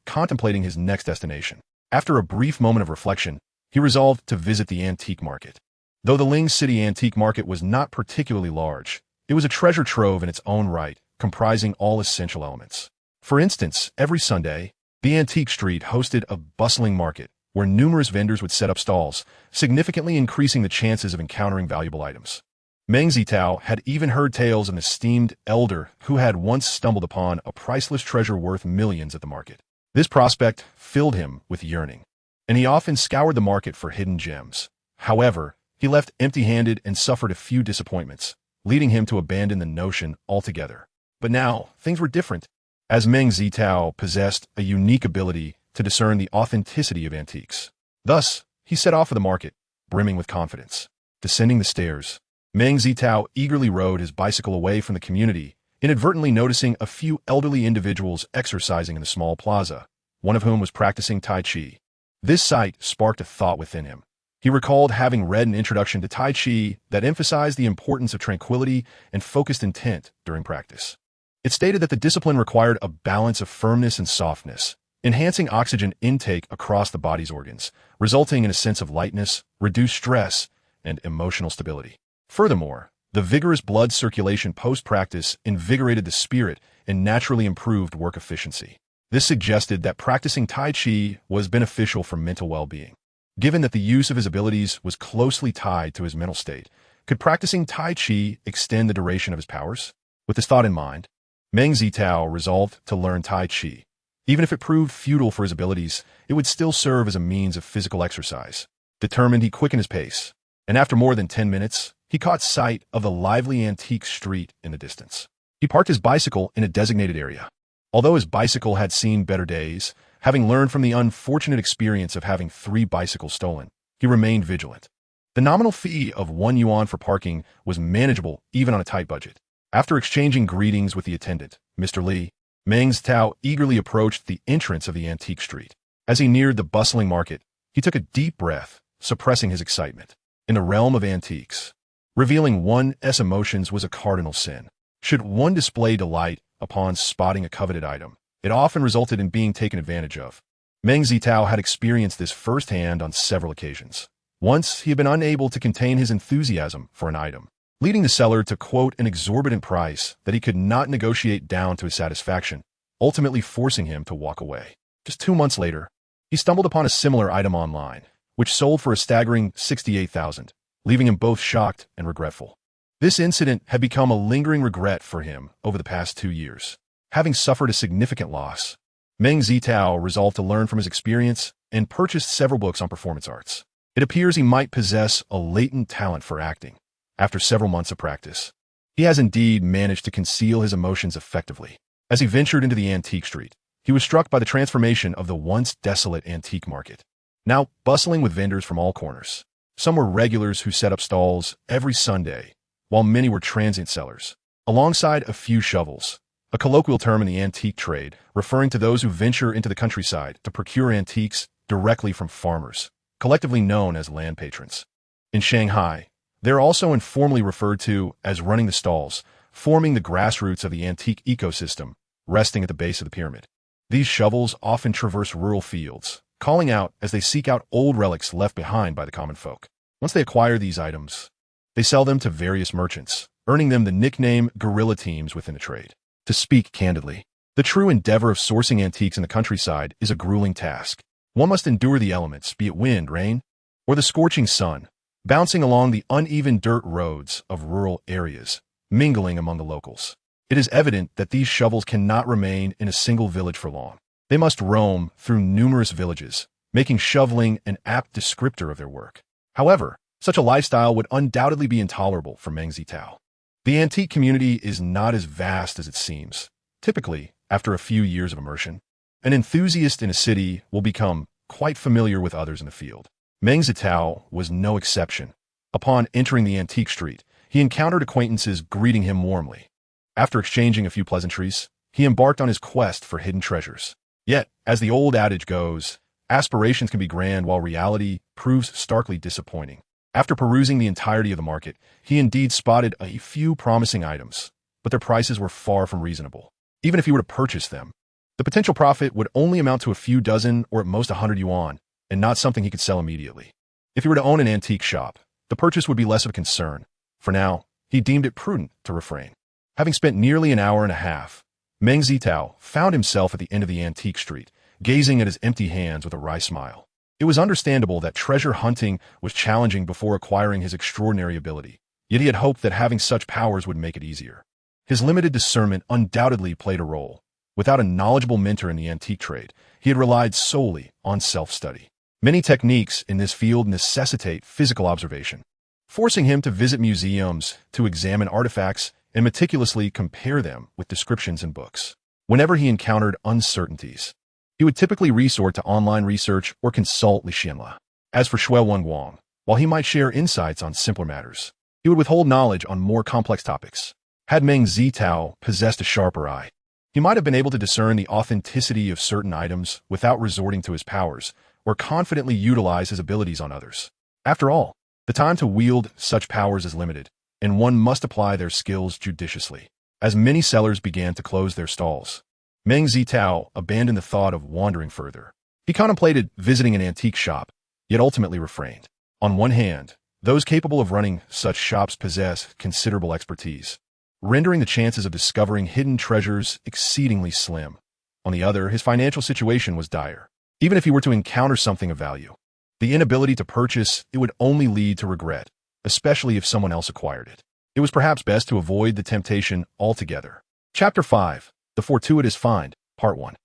[SPEAKER 1] contemplating his next destination. After a brief moment of reflection, he resolved to visit the antique market. Though the Ling City antique market was not particularly large, it was a treasure trove in its own right, comprising all essential elements. For instance, every Sunday, the antique street hosted a bustling market where numerous vendors would set up stalls, significantly increasing the chances of encountering valuable items. Meng Zitao had even heard tales of an esteemed elder who had once stumbled upon a priceless treasure worth millions at the market. This prospect filled him with yearning, and he often scoured the market for hidden gems. However, he left empty-handed and suffered a few disappointments, leading him to abandon the notion altogether. But now, things were different, as Meng Zitao possessed a unique ability to discern the authenticity of antiques. Thus, he set off for the market, brimming with confidence. Descending the stairs, Meng Zitao eagerly rode his bicycle away from the community, inadvertently noticing a few elderly individuals exercising in the small plaza, one of whom was practicing Tai Chi. This sight sparked a thought within him. He recalled having read an introduction to Tai Chi that emphasized the importance of tranquility and focused intent during practice. It stated that the discipline required a balance of firmness and softness, enhancing oxygen intake across the body's organs, resulting in a sense of lightness, reduced stress, and emotional stability. Furthermore, the vigorous blood circulation post-practice invigorated the spirit and naturally improved work efficiency. This suggested that practicing Tai Chi was beneficial for mental well-being. Given that the use of his abilities was closely tied to his mental state, could practicing Tai Chi extend the duration of his powers? With this thought in mind, Meng Zitao resolved to learn Tai Chi. Even if it proved futile for his abilities, it would still serve as a means of physical exercise. Determined, he quickened his pace, and after more than 10 minutes, he caught sight of the lively antique street in the distance. He parked his bicycle in a designated area. Although his bicycle had seen better days, having learned from the unfortunate experience of having 3 bicycles stolen, he remained vigilant. The nominal fee of 1 yuan for parking was manageable even on a tight budget. After exchanging greetings with the attendant, Mr. Li, Meng Zitao eagerly approached the entrance of the antique street. As he neared the bustling market, he took a deep breath, suppressing his excitement. In the realm of antiques, revealing one's emotions was a cardinal sin. Should one display delight upon spotting a coveted item, it often resulted in being taken advantage of. Meng Zitao had experienced this firsthand on several occasions. Once, he had been unable to contain his enthusiasm for an item, leading the seller to quote an exorbitant price that he could not negotiate down to his satisfaction, ultimately forcing him to walk away. Just 2 months later, he stumbled upon a similar item online, which sold for a staggering 68,000, leaving him both shocked and regretful. This incident had become a lingering regret for him over the past 2 years. Having suffered a significant loss, Meng Zitao resolved to learn from his experience and purchased several books on performance arts. It appears he might possess a latent talent for acting. After several months of practice, He has indeed managed to conceal his emotions effectively. As he ventured into the antique street, he was struck by the transformation of the once desolate antique market, now bustling with vendors from all corners. Some were regulars who set up stalls every Sunday, while many were transient sellers, alongside a few shovels, a colloquial term in the antique trade referring to those who venture into the countryside to procure antiques directly from farmers, collectively known as land patrons. In Shanghai, they are also informally referred to as running the stalls, forming the grassroots of the antique ecosystem, resting at the base of the pyramid. These shovels often traverse rural fields, calling out as they seek out old relics left behind by the common folk. Once they acquire these items, they sell them to various merchants, earning them the nickname guerrilla teams within the trade. To speak candidly, the true endeavor of sourcing antiques in the countryside is a grueling task. One must endure the elements, be it wind, rain, or the scorching sun, bouncing along the uneven dirt roads of rural areas, mingling among the locals. It is evident that these shovels cannot remain in a single village for long. They must roam through numerous villages, making shoveling an apt descriptor of their work. However, such a lifestyle would undoubtedly be intolerable for Meng Zitao. The antique community is not as vast as it seems. Typically, after a few years of immersion, an enthusiast in a city will become quite familiar with others in the field. Meng Zitao was no exception. Upon entering the antique street, he encountered acquaintances greeting him warmly. After exchanging a few pleasantries, he embarked on his quest for hidden treasures. Yet, as the old adage goes, aspirations can be grand while reality proves starkly disappointing. After perusing the entirety of the market, he indeed spotted a few promising items, but their prices were far from reasonable. Even if he were to purchase them, the potential profit would only amount to a few dozen or at most 100 yuan, and not something he could sell immediately. If he were to own an antique shop, the purchase would be less of a concern. For now, he deemed it prudent to refrain. Having spent nearly an hour and a half, Meng Zitao found himself at the end of the antique street, gazing at his empty hands with a wry smile. It was understandable that treasure hunting was challenging before acquiring his extraordinary ability, yet he had hoped that having such powers would make it easier. His limited discernment undoubtedly played a role. Without a knowledgeable mentor in the antique trade, he had relied solely on self-study. Many techniques in this field necessitate physical observation, forcing him to visit museums to examine artifacts and meticulously compare them with descriptions in books. Whenever he encountered uncertainties, he would typically resort to online research or consult Li Xianla. As for Shui Wangguang, while he might share insights on simpler matters, he would withhold knowledge on more complex topics. Had Meng Zitao possessed a sharper eye, he might have been able to discern the authenticity of certain items without resorting to his powers, or confidently utilize his abilities on others. After all, the time to wield such powers is limited, and one must apply their skills judiciously. As many sellers began to close their stalls, Meng Zitao abandoned the thought of wandering further. He contemplated visiting an antique shop, yet ultimately refrained. On one hand, those capable of running such shops possess considerable expertise, rendering the chances of discovering hidden treasures exceedingly slim. On the other, his financial situation was dire. Even if he were to encounter something of value, the inability to purchase it would only lead to regret, especially if someone else acquired it. It was perhaps best to avoid the temptation altogether. Chapter 5, The Fortuitous Find, Part 1.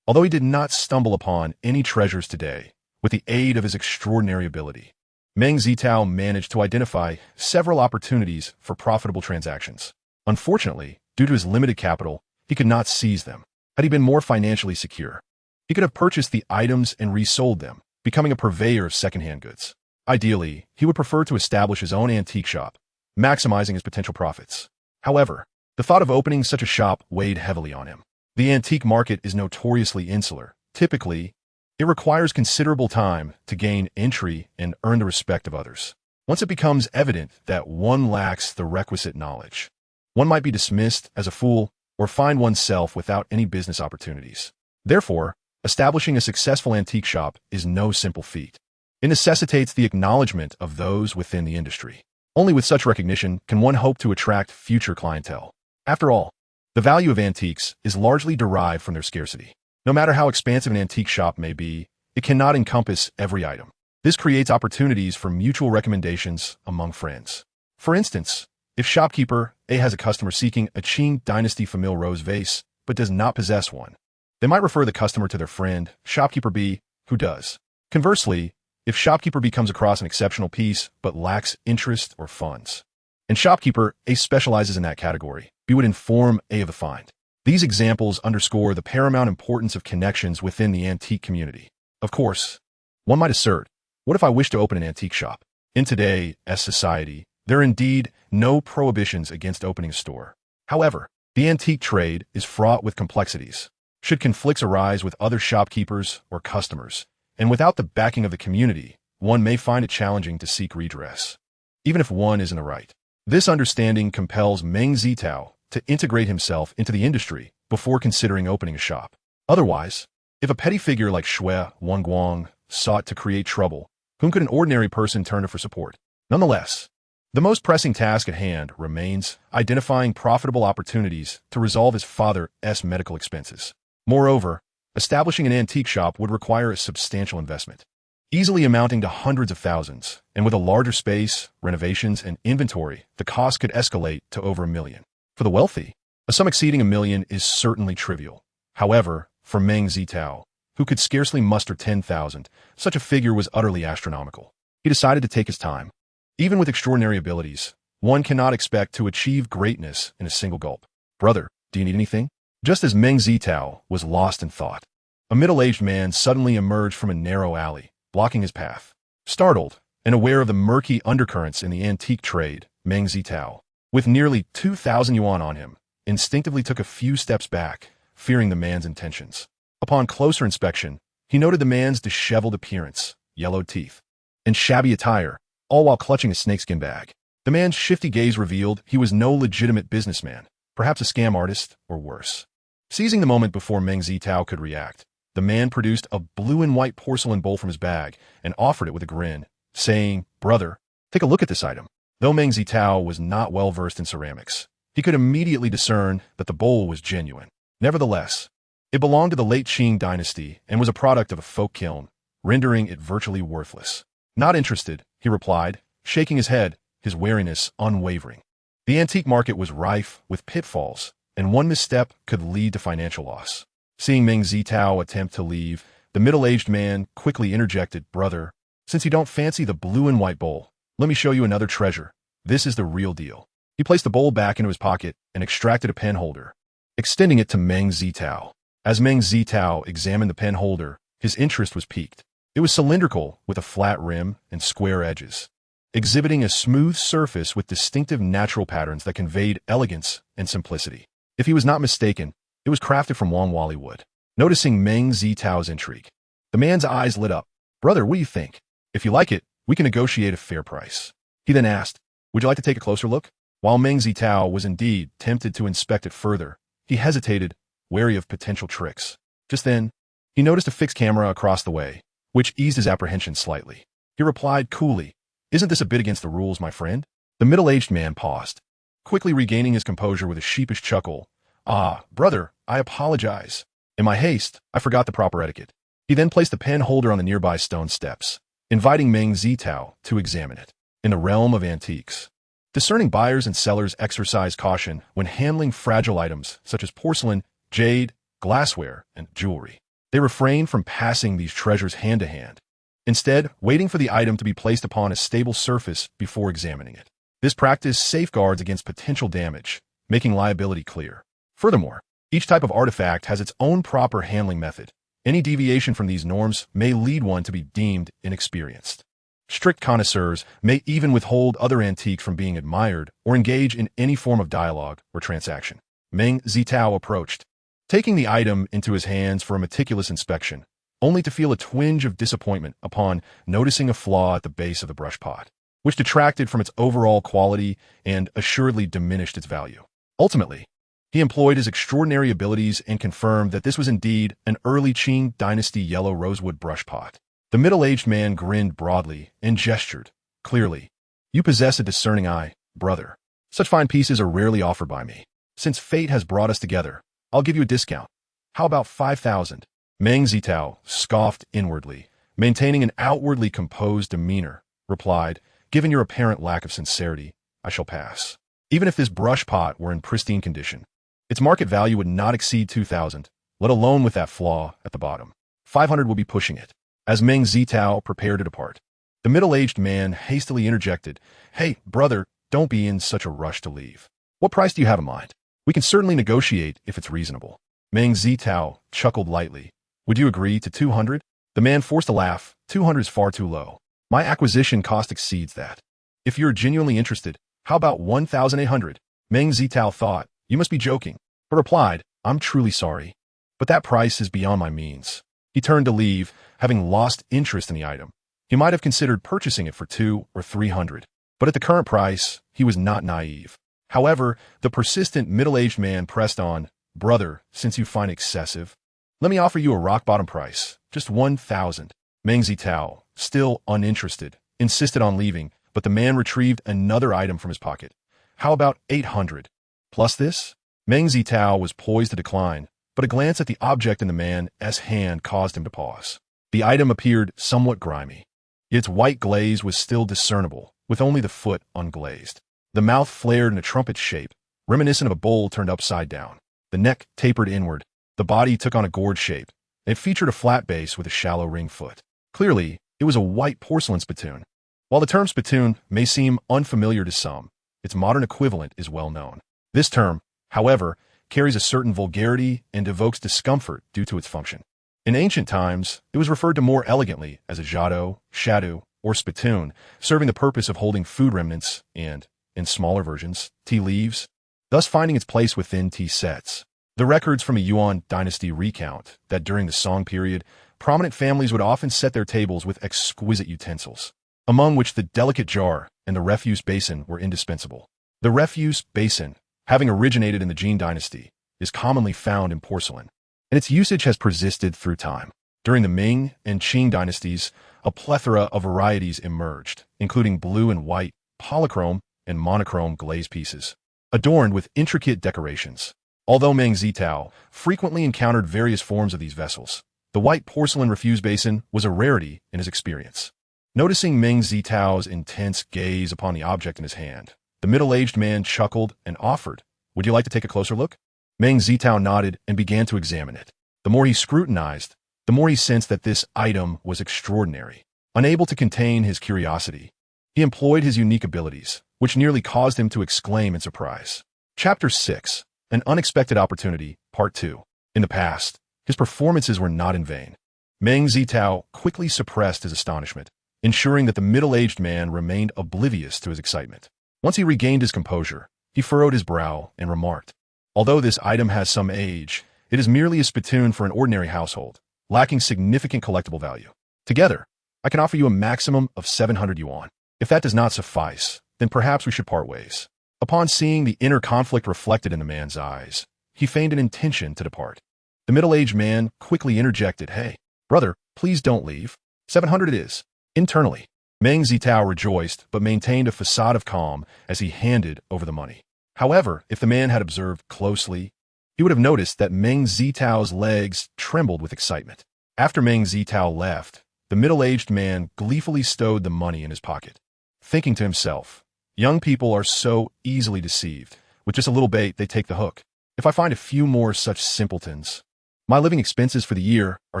[SPEAKER 1] Although he did not stumble upon any treasures today, with the aid of his extraordinary ability, Meng Zitao managed to identify several opportunities for profitable transactions. Unfortunately, due to his limited capital, he could not seize them. Had he been more financially secure, he could have purchased the items and resold them, becoming a purveyor of secondhand goods. Ideally, he would prefer to establish his own antique shop, maximizing his potential profits. However, the thought of opening such a shop weighed heavily on him. The antique market is notoriously insular. Typically, it requires considerable time to gain entry and earn the respect of others. Once it becomes evident that one lacks the requisite knowledge, one might be dismissed as a fool or find oneself without any business opportunities. Therefore, establishing a successful antique shop is no simple feat. It necessitates the acknowledgement of those within the industry. Only with such recognition can one hope to attract future clientele. After all, the value of antiques is largely derived from their scarcity. No matter how expansive an antique shop may be, it cannot encompass every item. This creates opportunities for mutual recommendations among friends. For instance, if shopkeeper A has a customer seeking a Qing dynasty famille rose vase, but does not possess one, they might refer the customer to their friend, shopkeeper B, who does. Conversely, if shopkeeper B comes across an exceptional piece but lacks interest or funds, And shopkeeper A specializes in that category. B would inform A of the find. These examples underscore the paramount importance of connections within the antique community. Of course, one might assert, what if I wish to open an antique shop? In today's society, there are indeed no prohibitions against opening a store. However, the antique trade is fraught with complexities. Should conflicts arise with other shopkeepers or customers, and without the backing of the community, one may find it challenging to seek redress, even if one is in the right. This understanding compels Meng Zitao to integrate himself into the industry before considering opening a shop. Otherwise, if a petty figure like Shui Wangguang sought to create trouble, whom could an ordinary person turn to for support? Nonetheless, the most pressing task at hand remains identifying profitable opportunities to resolve his father's medical expenses. Moreover, establishing an antique shop would require a substantial investment, easily amounting to hundreds of thousands, and with a larger space, renovations, and inventory, the cost could escalate to over $1 million. For the wealthy, a sum exceeding $1 million is certainly trivial. However, for Meng Zitao, who could scarcely muster 10,000, such a figure was utterly astronomical. He decided to take his time. Even with extraordinary abilities, one cannot expect to achieve greatness in a single gulp. Brother, do you need anything? Just as Meng Zitao was lost in thought, a middle-aged man suddenly emerged from a narrow alley, blocking his path. Startled and aware of the murky undercurrents in the antique trade, Meng Zitao, with nearly 2,000 yuan on him, instinctively took a few steps back, fearing the man's intentions. Upon closer inspection, he noted the man's disheveled appearance, yellowed teeth, and shabby attire, all while clutching a snakeskin bag. The man's shifty gaze revealed he was no legitimate businessman, perhaps a scam artist, or worse. Seizing the moment before Meng Zitao could react, the man produced a blue and white porcelain bowl from his bag and offered it with a grin, saying, "Brother, take a look at this item." Though Meng Zitao was not well versed in ceramics, he could immediately discern that the bowl was genuine. Nevertheless, it belonged to the late Qing dynasty and was a product of a folk kiln, rendering it virtually worthless. Not interested, he replied, shaking his head, his wariness unwavering. The antique market was rife with pitfalls, and one misstep could lead to financial loss. Seeing Meng Zitao attempt to leave, the middle-aged man quickly interjected, "Brother, since you don't fancy the blue and white bowl, let me show you another treasure. This is the real deal." He placed the bowl back into his pocket and extracted a pen holder, extending it to Meng Zitao. As Meng Zitao examined the pen holder, his interest was piqued. It was cylindrical with a flat rim and square edges, exhibiting a smooth surface with distinctive natural patterns that conveyed elegance and simplicity. If he was not mistaken, it was crafted from Wangwali wood. Noticing Meng Zitao's intrigue, the man's eyes lit up. "Brother, what do you think? If you like it, we can negotiate a fair price." He then asked, "Would you like to take a closer look?" While Meng Zitao was indeed tempted to inspect it further, he hesitated, wary of potential tricks. Just then, he noticed a fixed camera across the way, which eased his apprehension slightly. He replied coolly, "Isn't this a bit against the rules, my friend?" The middle-aged man paused, quickly regaining his composure with a sheepish chuckle. "Ah, brother, I apologize. In my haste, I forgot the proper etiquette." He then placed the pen holder on the nearby stone steps, inviting Meng Zitao to examine it. In the realm of antiques, discerning buyers and sellers exercise caution when handling fragile items such as porcelain, jade, glassware, and jewelry. They refrain from passing these treasures hand to hand, instead waiting for the item to be placed upon a stable surface before examining it. This practice safeguards against potential damage, making liability clear. Furthermore, each type of artifact has its own proper handling method. Any deviation from these norms may lead one to be deemed inexperienced. Strict connoisseurs may even withhold other antiques from being admired or engage in any form of dialogue or transaction. Meng Zitao approached, taking the item into his hands for a meticulous inspection, only to feel a twinge of disappointment upon noticing a flaw at the base of the brushpot, which detracted from its overall quality and assuredly diminished its value. Ultimately, he employed his extraordinary abilities and confirmed that this was indeed an early Qing dynasty yellow rosewood brushpot. The middle-aged man grinned broadly and gestured, clearly, "You possess a discerning eye, brother. Such fine pieces are rarely offered by me. Since fate has brought us together, I'll give you a discount. How about 5,000? Meng Zitao scoffed inwardly, maintaining an outwardly composed demeanor, replied, "Given your apparent lack of sincerity, I shall pass. Even if this brushpot were in pristine condition, its market value would not exceed 2,000, let alone with that flaw at the bottom. 500 will be pushing it." As Meng Zitao prepared to depart, the middle-aged man hastily interjected, "Hey, brother, don't be in such a rush to leave. What price do you have in mind? We can certainly negotiate if it's reasonable. Meng Zitao chuckled lightly. Would you agree to 200? The man forced a laugh. 200 is far too low. My acquisition cost exceeds that. If you're genuinely interested, how about 1,800? Meng Zitao thought, you must be joking, but replied, I'm truly sorry, but that price is beyond my means. He turned to leave, having lost interest in the item. He might have considered purchasing it for 200 or 300, but at the current price, he was not naive. However, the persistent middle-aged man pressed on, brother, since you find excessive, let me offer you a rock-bottom price, just 1,000. Meng Zitao, still uninterested, insisted on leaving, but the man retrieved another item from his pocket. How about 800? Plus this? Meng Zitao was poised to decline, but a glance at the object in the man's hand caused him to pause. The item appeared somewhat grimy. Its white glaze was still discernible, with only the foot unglazed. The mouth flared in a trumpet shape, reminiscent of a bowl turned upside down. The neck tapered inward. The body took on a gourd shape. It featured a flat base with a shallow ring foot. Clearly, it was a white porcelain spittoon. While the term spittoon may seem unfamiliar to some, its modern equivalent is well known. This term, however, carries a certain vulgarity and evokes discomfort due to its function. In ancient times, it was referred to more elegantly as a jado, shadu, or spittoon, serving the purpose of holding food remnants and, in smaller versions, tea leaves, thus finding its place within tea sets. The records from a Yuan dynasty recount that during the Song period, prominent families would often set their tables with exquisite utensils, among which the delicate jar and the refuse basin were indispensable. The refuse basin, having originated in the Qing dynasty, is commonly found in porcelain, and its usage has persisted through time. During the Ming and Qing dynasties, a plethora of varieties emerged, including blue and white, polychrome, and monochrome glaze pieces, adorned with intricate decorations. Although Meng Zitao frequently encountered various forms of these vessels, the white porcelain refuse basin was a rarity in his experience. Noticing Meng Zitao's intense gaze upon the object in his hand, the middle-aged man chuckled and offered, would you like to take a closer look? Meng Zitao nodded and began to examine it. The more he scrutinized, the more he sensed that this item was extraordinary. Unable to contain his curiosity, he employed his unique abilities, which nearly caused him to exclaim in surprise. Chapter 6. An Unexpected Opportunity, Part 2. In the past, his performances were not in vain. Meng Zitao quickly suppressed his astonishment, ensuring that the middle-aged man remained oblivious to his excitement. Once he regained his composure, he furrowed his brow and remarked, although this item has some age, it is merely a spittoon for an ordinary household, lacking significant collectible value. Together, I can offer you a maximum of 700 yuan. If that does not suffice, then perhaps we should part ways. Upon seeing the inner conflict reflected in the man's eyes, he feigned an intention to depart. The middle-aged man quickly interjected, hey, brother, please don't leave. 700 it is. Internally, Meng Zitao rejoiced but maintained a facade of calm as he handed over the money. However, if the man had observed closely, he would have noticed that Meng Zitao's legs trembled with excitement. After Meng Zitao left, the middle-aged man gleefully stowed the money in his pocket, thinking to himself, young people are so easily deceived. With just a little bait, they take the hook. If I find a few more such simpletons, my living expenses for the year are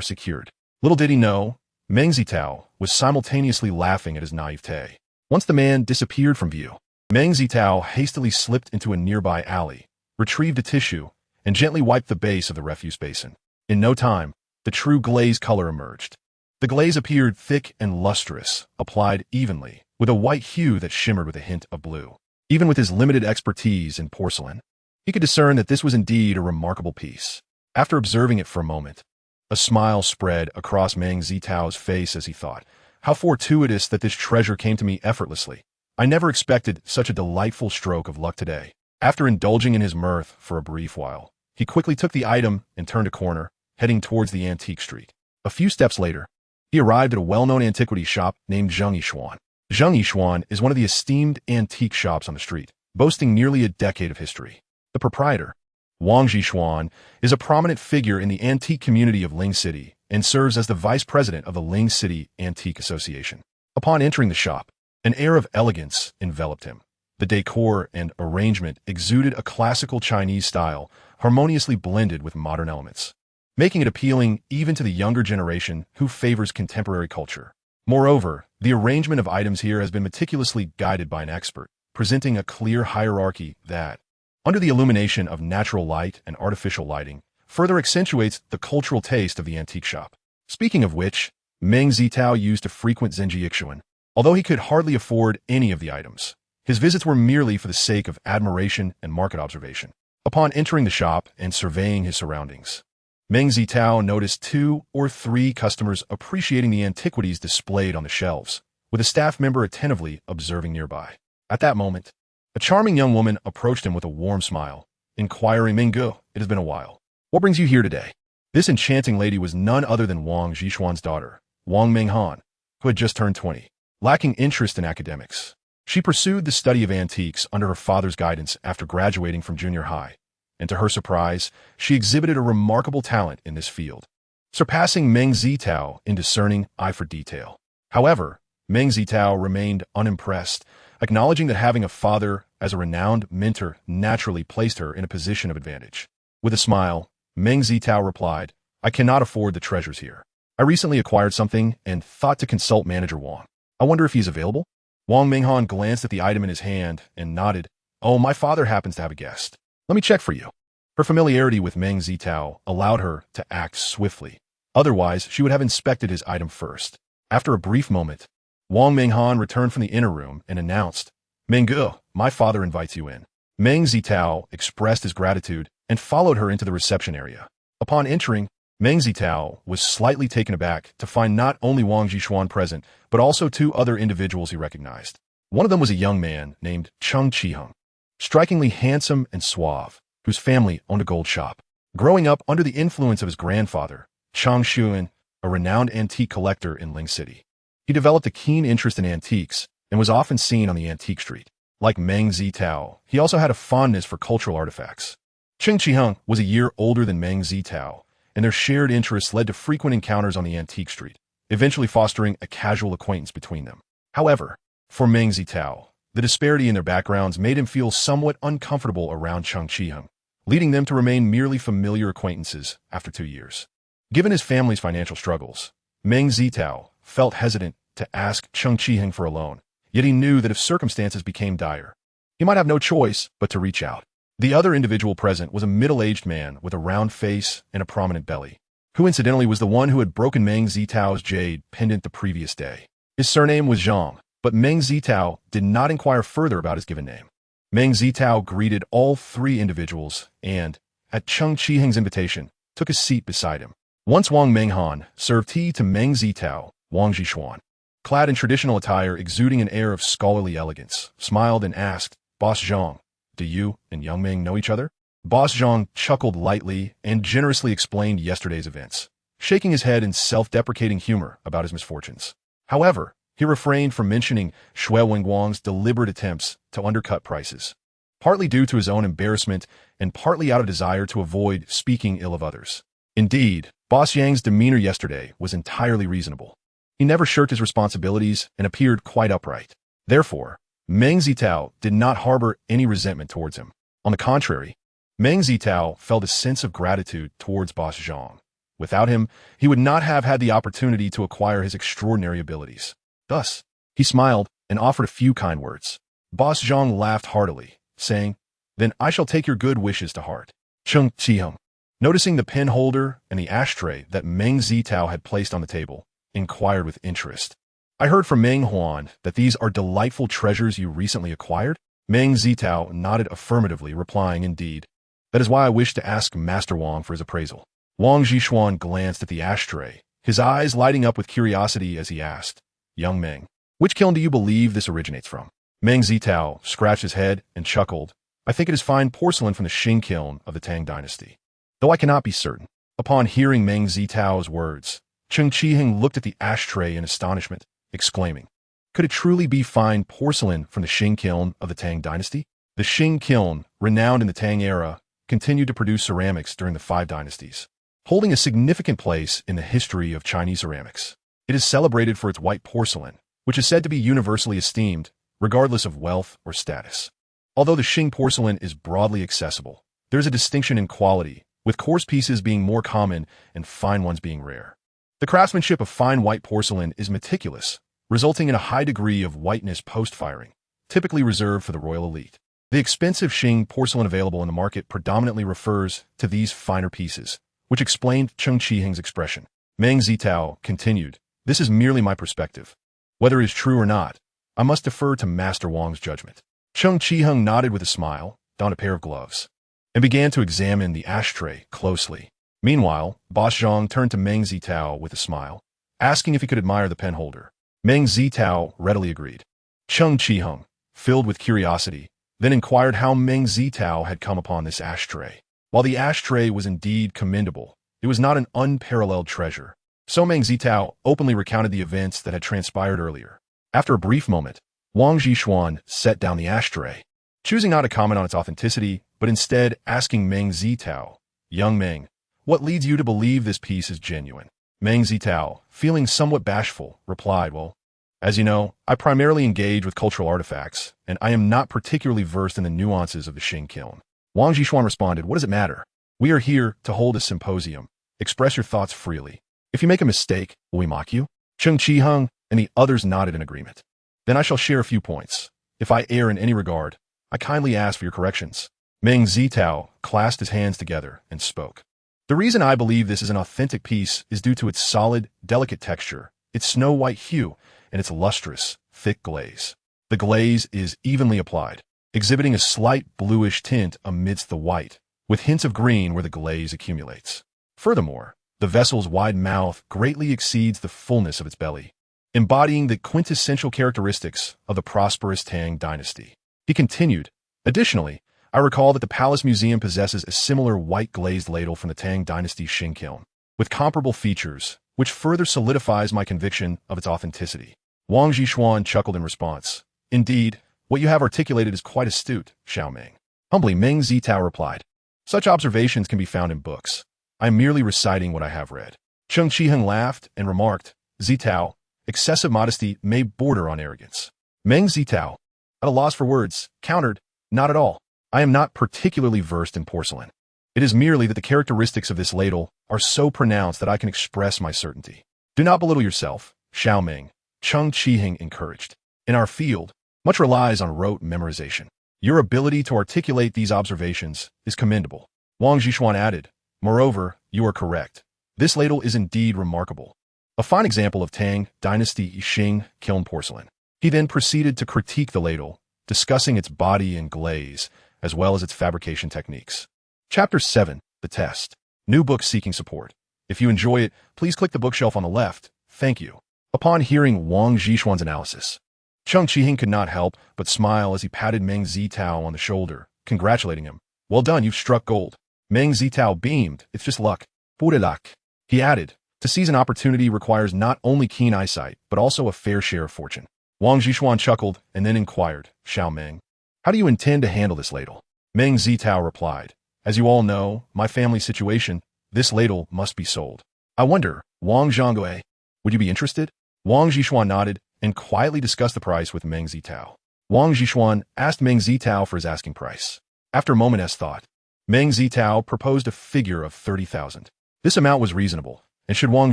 [SPEAKER 1] secured. Little did he know, Meng Zitao was simultaneously laughing at his naivete. Once the man disappeared from view, Meng Zitao hastily slipped into a nearby alley, retrieved a tissue, and gently wiped the base of the refuse basin. In no time, the true glaze color emerged. The glaze appeared thick and lustrous, applied evenly, with a white hue that shimmered with a hint of blue. Even with his limited expertise in porcelain, he could discern that this was indeed a remarkable piece. After observing it for a moment, a smile spread across Meng Zitao's face as he thought, how fortuitous that this treasure came to me effortlessly. I never expected such a delightful stroke of luck today. After indulging in his mirth for a brief while, he quickly took the item and turned a corner, heading towards the antique street. A few steps later, he arrived at a well-known antiquity shop named Zheng Yishuan. Zheng Yishuan is one of the esteemed antique shops on the street, boasting nearly a decade of history. The proprietor, Wang Zhishuan, is a prominent figure in the antique community of Ling City and serves as the vice president of the Ling City Antique Association. Upon entering the shop, an air of elegance enveloped him. The decor and arrangement exuded a classical Chinese style, harmoniously blended with modern elements, making it appealing even to the younger generation who favors contemporary culture. Moreover, the arrangement of items here has been meticulously guided by an expert, presenting a clear hierarchy that, under the illumination of natural light and artificial lighting, further accentuates the cultural taste of the antique shop. Speaking of which, Meng Zitao used to frequent Zhenjiixuan. Although he could hardly afford any of the items, his visits were merely for the sake of admiration and market observation. Upon entering the shop and surveying his surroundings, Meng Zitao noticed 2 or 3 customers appreciating the antiquities displayed on the shelves, with a staff member attentively observing nearby. At that moment, a charming young woman approached him with a warm smile, inquiring, "Menggu, it has been a while. What brings you here today?" This enchanting lady was none other than Wang Zhishuan's daughter, Wang Menghan, who had just turned 20. Lacking interest in academics, she pursued the study of antiques under her father's guidance after graduating from junior high, and to her surprise, she exhibited a remarkable talent in this field, surpassing Meng Zitao in discerning eye for detail. However, Meng Zitao remained unimpressed, acknowledging that having a father as a renowned mentor naturally placed her in a position of advantage. With a smile, Meng Zitao replied, "I cannot afford the treasures here. I recently acquired something and thought to consult Manager Wang. I wonder if he is available?" Wang Menghan glanced at the item in his hand and nodded. "Oh, my father happens to have a guest. Let me check for you." Her familiarity with Meng Zitao allowed her to act swiftly. Otherwise, she would have inspected his item first. After a brief moment, Wang Menghan returned from the inner room and announced, "Menggu, my father invites you in." Meng Zitao expressed his gratitude and followed her into the reception area. Upon entering, Meng Zitao was slightly taken aback to find not only Wang Zhishuan present, but also 2 other individuals he recognized. One of them was a young man named Cheng Qiheng, strikingly handsome and suave, whose family owned a gold shop. Growing up under the influence of his grandfather, Chang Xuan, a renowned antique collector in Ling City, he developed a keen interest in antiques and was often seen on the antique street. Like Meng Zitao, he also had a fondness for cultural artifacts. Cheng Qiheng was a year older than Meng Zitao, and their shared interests led to frequent encounters on the antique street, eventually fostering a casual acquaintance between them. However, for Meng Zitao, the disparity in their backgrounds made him feel somewhat uncomfortable around Cheng Qiheng, leading them to remain merely familiar acquaintances after 2 years. Given his family's financial struggles, Meng Zitao felt hesitant to ask Cheng Qiheng for a loan, yet he knew that if circumstances became dire, he might have no choice but to reach out. The other individual present was a middle-aged man with a round face and a prominent belly, who incidentally was the one who had broken Meng Zitao's Jade pendant the previous day. His surname was Zhang, but Meng Zitao did not inquire further about his given name. Meng Zitao greeted all 3 individuals and, at Cheng Qiheng's invitation, took a seat beside him. Once Wang Menghan served tea to Meng Zitao, Wang Zhishuan, clad in traditional attire exuding an air of scholarly elegance, smiled and asked, "Boss Zhang, do you and young Meng know each other?" Boss Zhang chuckled lightly and generously explained yesterday's events, shaking his head in self-deprecating humor about his misfortunes. However, he refrained from mentioning Shui Wenguang's deliberate attempts to undercut prices, partly due to his own embarrassment and partly out of desire to avoid speaking ill of others. Indeed, Boss Yang's demeanor yesterday was entirely reasonable. He never shirked his responsibilities and appeared quite upright. Therefore, Meng Zitao did not harbor any resentment towards him. On the contrary, Meng Zitao felt a sense of gratitude towards Boss Zhang. Without him, he would not have had the opportunity to acquire his extraordinary abilities. Thus, he smiled and offered a few kind words. Boss Zhang laughed heartily, saying, "Then I shall take your good wishes to heart." Cheng Qiheng, noticing the pen holder and the ashtray that Meng Zitao had placed on the table, inquired with interest, "I heard from Meng Huan that these are delightful treasures you recently acquired?" Meng Zitao nodded affirmatively, replying, "Indeed. That is why I wish to ask Master Wang for his appraisal." Wang Zhishuan glanced at the ashtray, his eyes lighting up with curiosity as he asked, "Young Meng, which kiln do you believe this originates from?" Meng Zitao scratched his head and chuckled, "I think it is fine porcelain from the Qing kiln of the Tang dynasty, though I cannot be certain." Upon hearing Meng Zitao's words, Cheng Qiheng looked at the ashtray in astonishment, exclaiming, "Could it truly be fine porcelain from the Qing kiln of the Tang dynasty?" The Qing kiln, renowned in the Tang era, continued to produce ceramics during the 5 dynasties, holding a significant place in the history of Chinese ceramics. It is celebrated for its white porcelain, which is said to be universally esteemed, regardless of wealth or status. Although the Qing porcelain is broadly accessible, there is a distinction in quality, with coarse pieces being more common and fine ones being rare. The craftsmanship of fine white porcelain is meticulous, resulting in a high degree of whiteness post-firing, typically reserved for the royal elite. The expensive Qing porcelain available in the market predominantly refers to these finer pieces, which explained Cheng Qiheng's expression. Meng Zitao continued, "This is merely my perspective. Whether it is true or not, I must defer to Master Wang's judgment." Cheng Qiheng nodded with a smile, donned a pair of gloves, and began to examine the ashtray closely. Meanwhile, Boss Zhang turned to Meng Zitao with a smile, asking if he could admire the penholder. Meng Zitao readily agreed. Cheng Qiheng, filled with curiosity, then inquired how Meng Zitao had come upon this ashtray. While the ashtray was indeed commendable, it was not an unparalleled treasure. So Meng Zitao openly recounted the events that had transpired earlier. After a brief moment, Wang Zhishuan set down the ashtray, choosing not to comment on its authenticity, but instead asking Meng Zitao, "Young Meng, what leads you to believe this piece is genuine?" Meng Zitao, feeling somewhat bashful, replied, "Well, as you know, I primarily engage with cultural artifacts, and I am not particularly versed in the nuances of the Qing kiln." Wang Zhishuan responded, "What does it matter? We are here to hold a symposium. Express your thoughts freely. If you make a mistake, will we mock you?" Cheng Qiheng and the others nodded in agreement. "Then I shall share a few points. If I err in any regard, I kindly ask for your corrections." Meng Zitao clasped his hands together and spoke. "The reason I believe this is an authentic piece is due to its solid, delicate texture, its snow-white hue, and its lustrous, thick glaze. The glaze is evenly applied, exhibiting a slight bluish tint amidst the white, with hints of green where the glaze accumulates. Furthermore, the vessel's wide mouth greatly exceeds the fullness of its belly, embodying the quintessential characteristics of the prosperous Tang dynasty." He continued, "Additionally, I recall that the Palace Museum possesses a similar white glazed ladle from the Tang Dynasty Qing kiln, with comparable features, which further solidifies my conviction of its authenticity." Wang Zhishuan chuckled in response. "Indeed, what you have articulated is quite astute, Xiao Meng." Humbly, Meng Zitao replied, "Such observations can be found in books. I am merely reciting what I have read." Cheng Qiheng laughed and remarked, "Zitao, excessive modesty may border on arrogance." Meng Zitao, at a loss for words, countered, "Not at all. I am not particularly versed in porcelain. It is merely that the characteristics of this ladle are so pronounced that I can express my certainty." "Do not belittle yourself, Xiao Meng," Cheng Qiheng encouraged. "In our field, much relies on rote memorization. Your ability to articulate these observations is commendable." Wang Zhishuan added, "Moreover, you are correct. This ladle is indeed remarkable. A fine example of Tang Dynasty Qing kiln porcelain." He then proceeded to critique the ladle, discussing its body and glaze, as well as its fabrication techniques. Chapter 7, The Test. New book seeking support. If you enjoy it, please click the bookshelf on the left. Thank you. Upon hearing Wang Zhishuan's analysis, Cheng Qiheng could not help but smile as he patted Meng Zitao on the shoulder, congratulating him. "Well done, you've struck gold." Meng Zitao beamed. "It's just luck. Pure luck." He added, "To seize an opportunity requires not only keen eyesight, but also a fair share of fortune." Wang Zhishuan chuckled and then inquired, "Xiao Meng, how do you intend to handle this ladle?" Meng Zitao replied, "As you all know, my family situation, this ladle must be sold. I wonder, Wang Zhangui, would you be interested?" Wang Zhishuan nodded and quietly discussed the price with Meng Zitao. Wang Zhishuan asked Meng Zitao for his asking price. After a moment's thought, Meng Zitao proposed a figure of 30,000. This amount was reasonable, and should Wang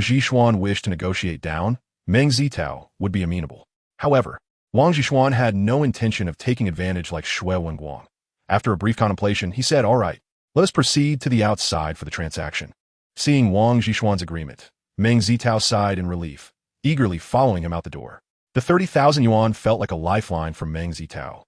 [SPEAKER 1] Zhishuan wish to negotiate down, Meng Zitao would be amenable. However, Wang Zhishuan had no intention of taking advantage like Shui Wenguang. After a brief contemplation, he said, "All right, let us proceed to the outside for the transaction." Seeing Wang Zhishuan's agreement, Meng Zitao sighed in relief, eagerly following him out the door. The 30,000 yuan felt like a lifeline for Meng Zitao,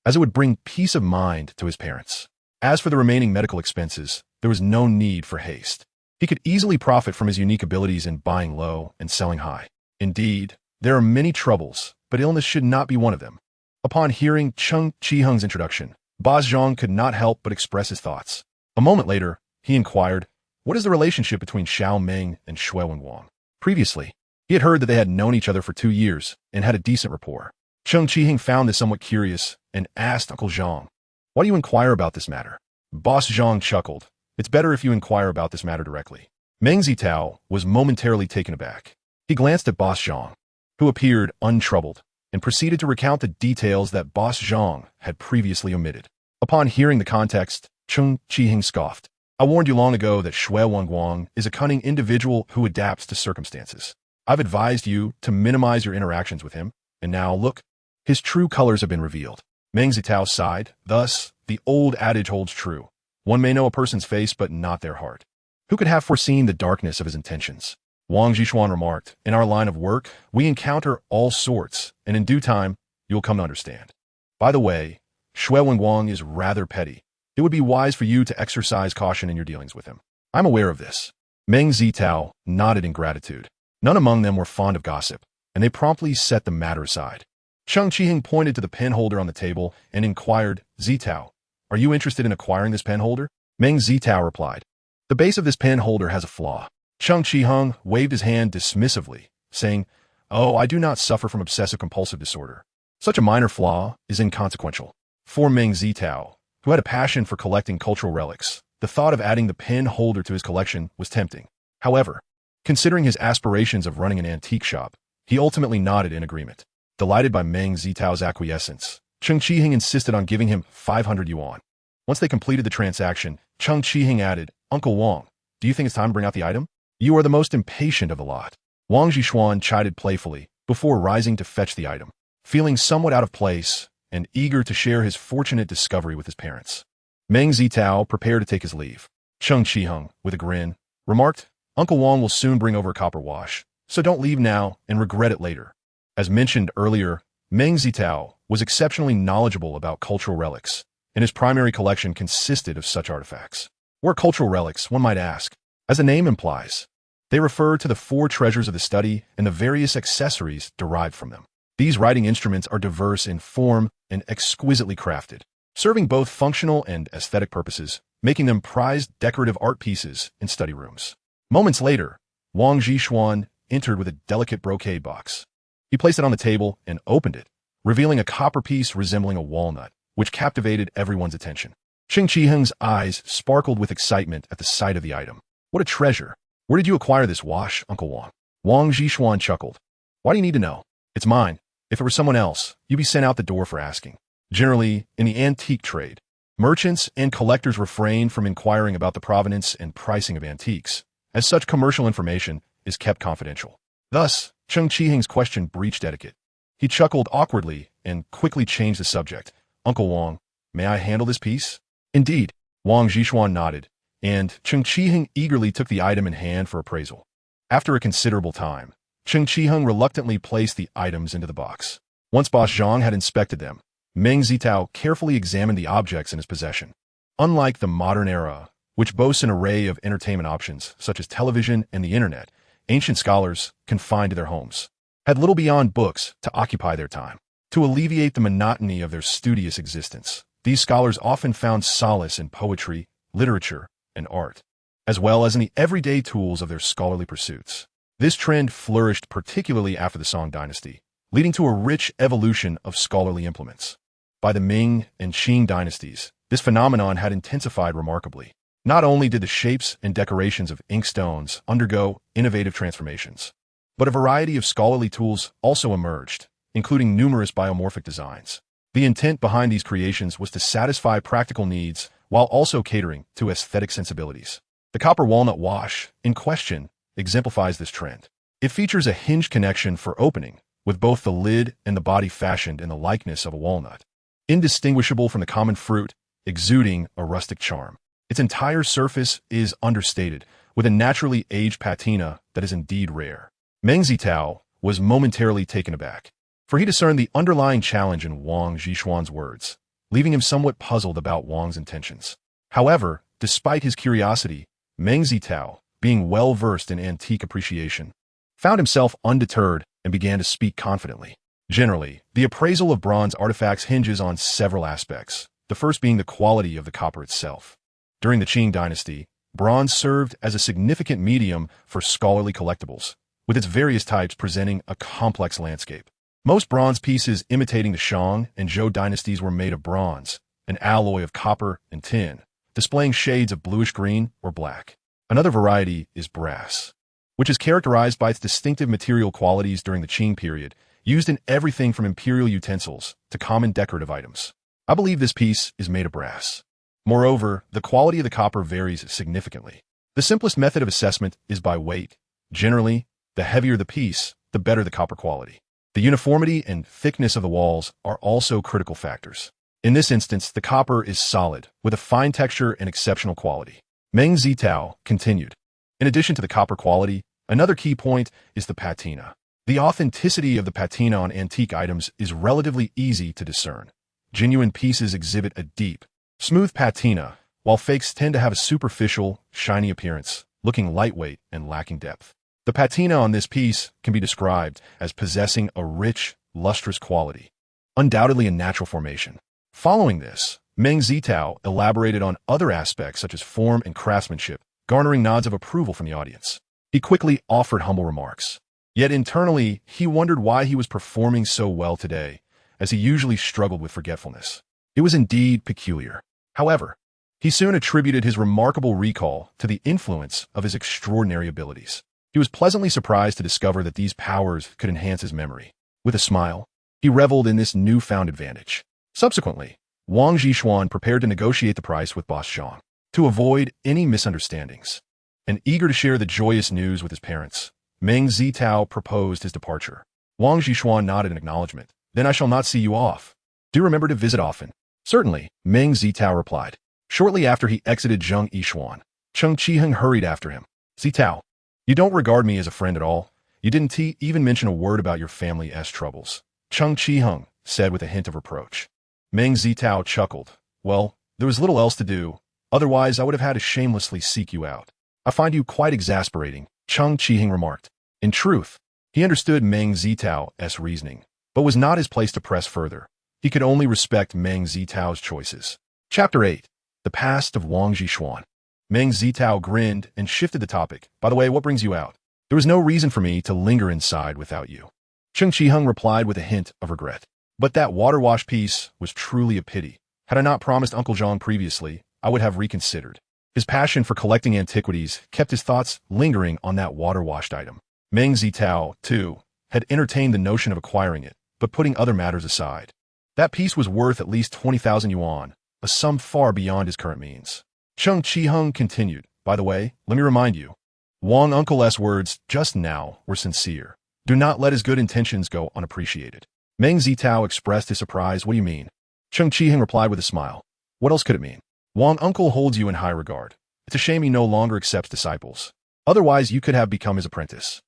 [SPEAKER 1] as it would bring peace of mind to his parents. As for the remaining medical expenses, there was no need for haste. He could easily profit from his unique abilities in buying low and selling high. Indeed, there are many troubles, but illness should not be one of them. Upon hearing Cheng Qiheng's introduction, Boss Zhang could not help but express his thoughts. A moment later, he inquired, "What is the relationship between Xiao Meng and Shui Wenguang?" Previously, he had heard that they had known each other for 2 years and had a decent rapport. Cheng Qiheng found this somewhat curious and asked Uncle Zhang, "Why do you inquire about this matter?" Boss Zhang chuckled, "It's better if you inquire about this matter directly." Meng Zitao was momentarily taken aback. He glanced at Boss Zhang, who appeared untroubled, and proceeded to recount the details that Boss Zhang had previously omitted. Upon hearing the context, Cheng Qiheng scoffed. "I warned you long ago that Shui Wenguang is a cunning individual who adapts to circumstances. I've advised you to minimize your interactions with him, and now look." His true colors have been revealed. Meng Zitao sighed. Thus, the old adage holds true. One may know a person's face, but not their heart. Who could have foreseen the darkness of his intentions? Wang Zhishuan remarked, in our line of work, we encounter all sorts, and in due time, you'll come to understand. By the way, Shui Wenguang is rather petty. It would be wise for you to exercise caution in your dealings with him. I'm aware of this. Meng Zitao nodded in gratitude. None among them were fond of gossip, and they promptly set the matter aside. Cheng Qiheng pointed to the pen holder on the table and inquired, Zitao, are you interested in acquiring this pen holder? Meng Zitao replied, the base of this pen holder has a flaw. Cheng Qiheng waved his hand dismissively, saying, oh, I do not suffer from obsessive-compulsive disorder. Such a minor flaw is inconsequential. For Meng Zitao, who had a passion for collecting cultural relics, the thought of adding the pen holder to his collection was tempting. However, considering his aspirations of running an antique shop, he ultimately nodded in agreement. Delighted by Meng Zitao's acquiescence, Cheng Qiheng insisted on giving him 500 yuan. Once they completed the transaction, Cheng Qiheng added, Uncle Wang, do you think it's time to bring out the item? You are the most impatient of the lot. Wang Zhishuan chided playfully before rising to fetch the item, feeling somewhat out of place and eager to share his fortunate discovery with his parents. Meng Zitao prepared to take his leave. Cheng Qiheng, with a grin, remarked, Uncle Wang will soon bring over a copper wash, so don't leave now and regret it later. As mentioned earlier, Meng Zitao was exceptionally knowledgeable about cultural relics, and his primary collection consisted of such artifacts. What are cultural relics, one might ask? As the name implies, they refer to the four treasures of the study and the various accessories derived from them. These writing instruments are diverse in form and exquisitely crafted, serving both functional and aesthetic purposes, making them prized decorative art pieces in study rooms. Moments later, Wang Zhishuan entered with a delicate brocade box. He placed it on the table and opened it, revealing a copper piece resembling a walnut, which captivated everyone's attention. Cheng Qiheng's eyes sparkled with excitement at the sight of the item. What a treasure! Where did you acquire this wash, Uncle Wang? Wang Zhishuan chuckled. Why do you need to know? It's mine. If it were someone else, you'd be sent out the door for asking. Generally, in the antique trade, merchants and collectors refrain from inquiring about the provenance and pricing of antiques, as such commercial information is kept confidential. Thus, Cheng Qiheng's question breached etiquette. He chuckled awkwardly and quickly changed the subject. Uncle Wang, may I handle this piece? Indeed, Wang Zhishuan nodded, and Cheng Qiheng eagerly took the item in hand for appraisal. After a considerable time, Cheng Qiheng reluctantly placed the items into the box. Once Boss Zhang had inspected them, Meng Zitao carefully examined the objects in his possession. Unlike the modern era, which boasts an array of entertainment options such as television and the internet, ancient scholars, confined to their homes, had little beyond books to occupy their time. To alleviate the monotony of their studious existence, these scholars often found solace in poetry, literature, and art, as well as in the everyday tools of their scholarly pursuits. This trend flourished particularly after the Song dynasty, leading to a rich evolution of scholarly implements. By the Ming and Qing dynasties, this phenomenon had intensified remarkably. Not only did the shapes and decorations of inkstones undergo innovative transformations, but a variety of scholarly tools also emerged, including numerous biomorphic designs. The intent behind these creations was to satisfy practical needs while also catering to aesthetic sensibilities. The copper walnut wash, in question, exemplifies this trend. It features a hinged connection for opening, with both the lid and the body fashioned in the likeness of a walnut, indistinguishable from the common fruit, exuding a rustic charm. Its entire surface is understated, with a naturally aged patina that is indeed rare. Meng Zitao was momentarily taken aback, for he discerned the underlying challenge in Wang Zhishuan's words, leaving him somewhat puzzled about Wang's intentions. However, despite his curiosity, Meng Zitao, being well-versed in antique appreciation, found himself undeterred and began to speak confidently. Generally, the appraisal of bronze artifacts hinges on several aspects, the first being the quality of the copper itself. During the Qing dynasty, bronze served as a significant medium for scholarly collectibles, with its various types presenting a complex landscape. Most bronze pieces imitating the Shang and Zhou dynasties were made of bronze, an alloy of copper and tin, displaying shades of bluish-green or black. Another variety is brass, which is characterized by its distinctive material qualities during the Qing period, used in everything from imperial utensils to common decorative items. I believe this piece is made of brass. Moreover, the quality of the copper varies significantly. The simplest method of assessment is by weight. Generally, the heavier the piece, the better the copper quality. The uniformity and thickness of the walls are also critical factors. In this instance, the copper is solid, with a fine texture and exceptional quality. Meng Zitao continued. In addition to the copper quality, another key point is the patina. The authenticity of the patina on antique items is relatively easy to discern. Genuine pieces exhibit a deep, smooth patina, while fakes tend to have a superficial, shiny appearance, looking lightweight and lacking depth. The patina on this piece can be described as possessing a rich, lustrous quality, undoubtedly a natural formation. Following this, Meng Zitao elaborated on other aspects such as form and craftsmanship, garnering nods of approval from the audience. He quickly offered humble remarks. Yet internally, he wondered why he was performing so well today, as he usually struggled with forgetfulness. It was indeed peculiar. However, he soon attributed his remarkable recall to the influence of his extraordinary abilities. He was pleasantly surprised to discover that these powers could enhance his memory. With a smile, he reveled in this newfound advantage. Subsequently, Wang Zhishuan prepared to negotiate the price with Boss Zhang to avoid any misunderstandings. And eager to share the joyous news with his parents, Meng Zitao proposed his departure. Wang Zhishuan nodded in acknowledgement. Then I shall not see you off. Do remember to visit often. Certainly, Meng Zitao replied. Shortly after he exited Zheng Yishuan, Cheng Qiheng hurried after him. Zitao, you don't regard me as a friend at all. You didn't even mention a word about your family's troubles. Cheng Qiheng said with a hint of reproach. Meng Zitao chuckled. Well, there was little else to do. Otherwise, I would have had to shamelessly seek you out. I find you quite exasperating, Cheng Qiheng remarked. In truth, he understood Meng Zitao's reasoning, but was not his place to press further. He could only respect Meng Zitao's choices. Chapter 8. The Past of Wang Zhishuan. Meng Zitao grinned and shifted the topic. By the way, what brings you out? There was no reason for me to linger inside without you. Cheng Qiheng replied with a hint of regret. But that water wash piece was truly a pity. Had I not promised Uncle Zhang previously, I would have reconsidered. His passion for collecting antiquities kept his thoughts lingering on that water-washed item. Meng Zitao, too, had entertained the notion of acquiring it, but putting other matters aside. That piece was worth at least 20,000 yuan, a sum far beyond his current means. Cheng Qiheng continued. By the way, let me remind you, Wang Uncle's words just now were sincere. Do not let his good intentions go unappreciated. Meng Zitao expressed his surprise. What do you mean? Cheng Qiheng replied with a smile. What else could it mean? Wang Uncle holds you in high regard. It's a shame he no longer accepts disciples. Otherwise, you could have become his apprentice.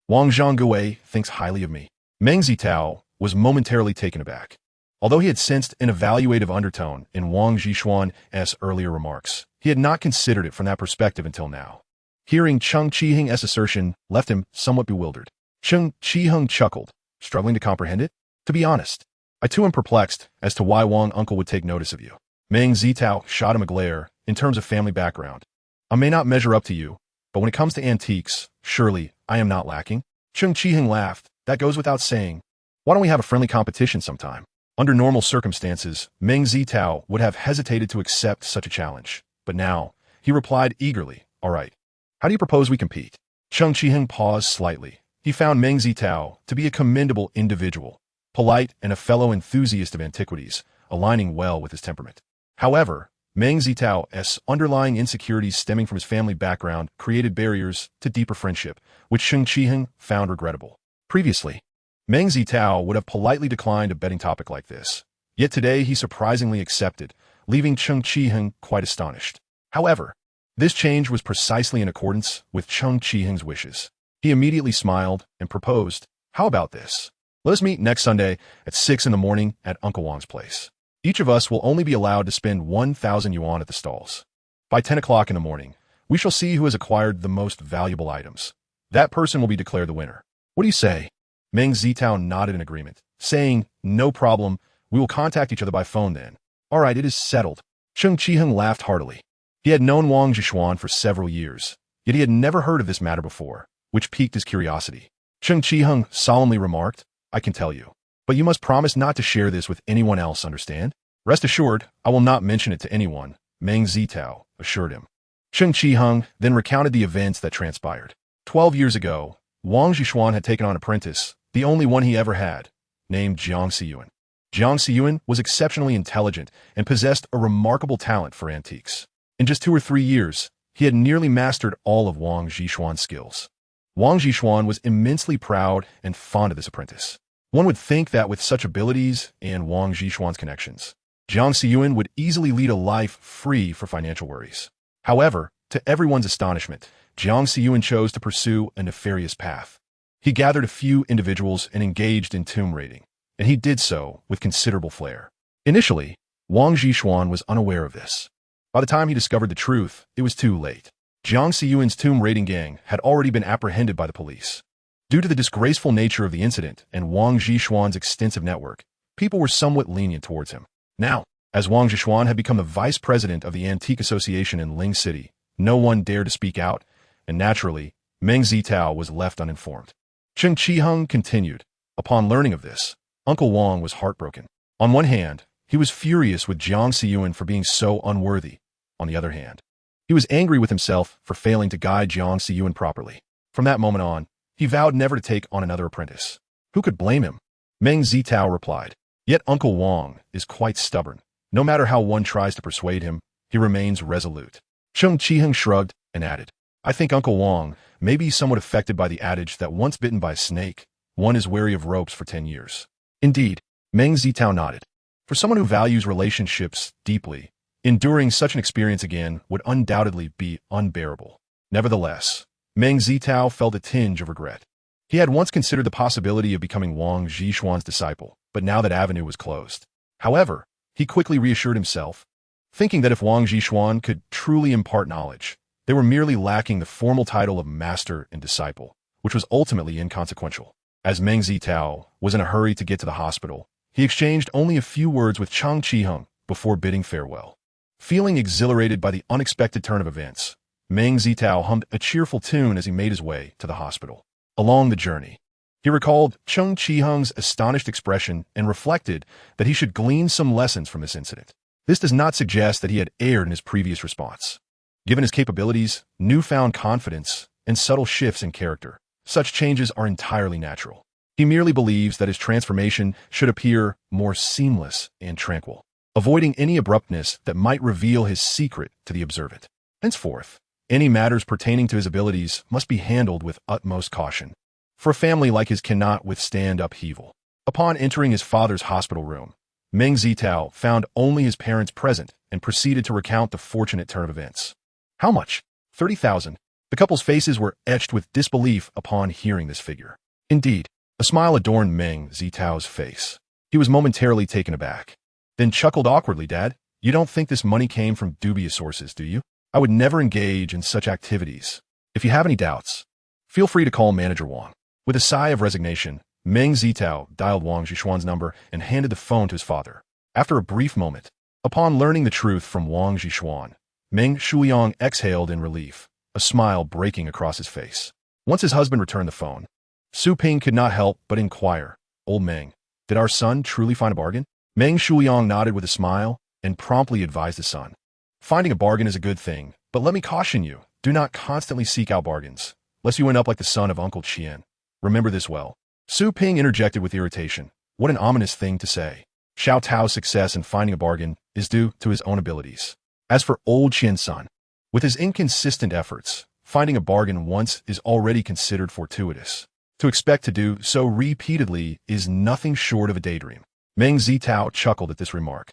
[SPEAKER 1] Wang Zhonggui thinks highly of me. Meng Zitao was momentarily taken aback. Although he had sensed an evaluative undertone in Wang Zhishuan's earlier remarks, he had not considered it from that perspective until now. Hearing Cheng Qiheng's assertion left him somewhat bewildered. Cheng Qiheng chuckled, struggling to comprehend it. To be honest, I too am perplexed as to why Wang Uncle would take notice of you. Meng Zitao shot him a glare in terms of family background. I may not measure up to you, but when it comes to antiques, surely I am not lacking. Cheng Qiheng laughed. That goes without saying. Why don't we have a friendly competition sometime? Under normal circumstances, Meng Zitao would have hesitated to accept such a challenge. But now, he replied eagerly, all right. How do you propose we compete? Cheng Qiheng paused slightly. He found Meng Zitao to be a commendable individual, polite and a fellow enthusiast of antiquities, aligning well with his temperament. However, Meng Zitao's underlying insecurities stemming from his family background created barriers to deeper friendship, which Cheng Qiheng found regrettable. Previously, Meng Zitao would have politely declined a betting topic like this. Yet today he surprisingly accepted, leaving Cheng Qiheng quite astonished. However, this change was precisely in accordance with Cheng Qiheng's wishes. He immediately smiled and proposed, how about this? Let us meet next Sunday at 6 in the morning at Uncle Wang's place. Each of us will only be allowed to spend 1,000 yuan at the stalls. By 10 o'clock in the morning, we shall see who has acquired the most valuable items. That person will be declared the winner. What do you say? Meng Zitao nodded in agreement, saying, no problem, we will contact each other by phone then. All right, it is settled. Cheng Qiheng laughed heartily. He had known Wang Zhishuan for several years, yet he had never heard of this matter before, which piqued his curiosity. Cheng Qiheng solemnly remarked, I can tell you, but you must promise not to share this with anyone else, understand? Rest assured, I will not mention it to anyone, Meng Zitao assured him. Cheng Qiheng then recounted the events that transpired. 12 years ago, Wang Zhishuan had taken on an apprentice, the only one he ever had, named Jiang Xiyuan. Jiang Xiyuan was exceptionally intelligent and possessed a remarkable talent for antiques. In just 2 or 3 years, he had nearly mastered all of Wang Zhishuan's skills. Wang Zhishuan was immensely proud and fond of this apprentice. One would think that with such abilities and Wang Zhishuan's connections, Jiang Xiyuan would easily lead a life free for financial worries. However, to everyone's astonishment, Jiang Xiyuan chose to pursue a nefarious path. He gathered a few individuals and engaged in tomb raiding, and he did so with considerable flair. Initially, Wang Zhishuan was unaware of this. By the time he discovered the truth, it was too late. Jiang Xiyuan's tomb raiding gang had already been apprehended by the police. Due to the disgraceful nature of the incident and Wang Zhishuan's extensive network, people were somewhat lenient towards him. Now, as Wang Zhishuan had become the vice president of the Antique Association in Ling City, no one dared to speak out, and naturally, Meng Zitao was left uninformed. Chen Qiheng continued. Upon learning of this, Uncle Wang was heartbroken. On one hand, he was furious with Jiang Xiyuan for being so unworthy. On the other hand, he was angry with himself for failing to guide Jiang Xiyuan properly. From that moment on, he vowed never to take on another apprentice. Who could blame him? Meng Zitao replied. Yet Uncle Wang is quite stubborn. No matter how one tries to persuade him, he remains resolute. Chen Qiheng shrugged and added, I think Uncle Wang may be somewhat affected by the adage that once bitten by a snake, one is wary of ropes for 10 years. Indeed, Meng Zitao nodded. For someone who values relationships deeply, enduring such an experience again would undoubtedly be unbearable. Nevertheless, Meng Zitao felt a tinge of regret. He had once considered the possibility of becoming Wang Zhishuan's disciple, but now that avenue was closed. However, he quickly reassured himself, thinking that if Wang Zhishuan could truly impart knowledge, they were merely lacking the formal title of master and disciple, which was ultimately inconsequential. As Meng Zitao was in a hurry to get to the hospital, he exchanged only a few words with Jiang Qiheng before bidding farewell. Feeling exhilarated by the unexpected turn of events, Meng Zitao hummed a cheerful tune as he made his way to the hospital. Along the journey, he recalled Jiang Qiheng's astonished expression and reflected that he should glean some lessons from this incident. This does not suggest that he had erred in his previous response. Given his capabilities, newfound confidence, and subtle shifts in character, such changes are entirely natural. He merely believes that his transformation should appear more seamless and tranquil, avoiding any abruptness that might reveal his secret to the observant. Henceforth, any matters pertaining to his abilities must be handled with utmost caution, for a family like his cannot withstand upheaval. Upon entering his father's hospital room, Meng Zitao found only his parents present and proceeded to recount the fortunate turn of events. How much? 30,000. The couple's faces were etched with disbelief upon hearing this figure. Indeed, a smile adorned Meng Zitao's face. He was momentarily taken aback, then chuckled awkwardly. Dad, you don't think this money came from dubious sources, do you? I would never engage in such activities. If you have any doubts, feel free to call Manager Wang. With a sigh of resignation, Meng Zitao dialed Wang Zhishuan's number and handed the phone to his father. After a brief moment, upon learning the truth from Wang Zhishuan, Meng Shuyang exhaled in relief, a smile breaking across his face. Once his husband returned the phone, Su Ping could not help but inquire, Old Meng, did our son truly find a bargain? Meng Shuyang nodded with a smile and promptly advised his son. Finding a bargain is a good thing, but let me caution you, do not constantly seek out bargains, lest you end up like the son of Uncle Qian. Remember this well. Su Ping interjected with irritation. What an ominous thing to say. Xiao Tao's success in finding a bargain is due to his own abilities. As for old Qian's son, with his inconsistent efforts, finding a bargain once is already considered fortuitous. To expect to do so repeatedly is nothing short of a daydream. Meng Zitao chuckled at this remark.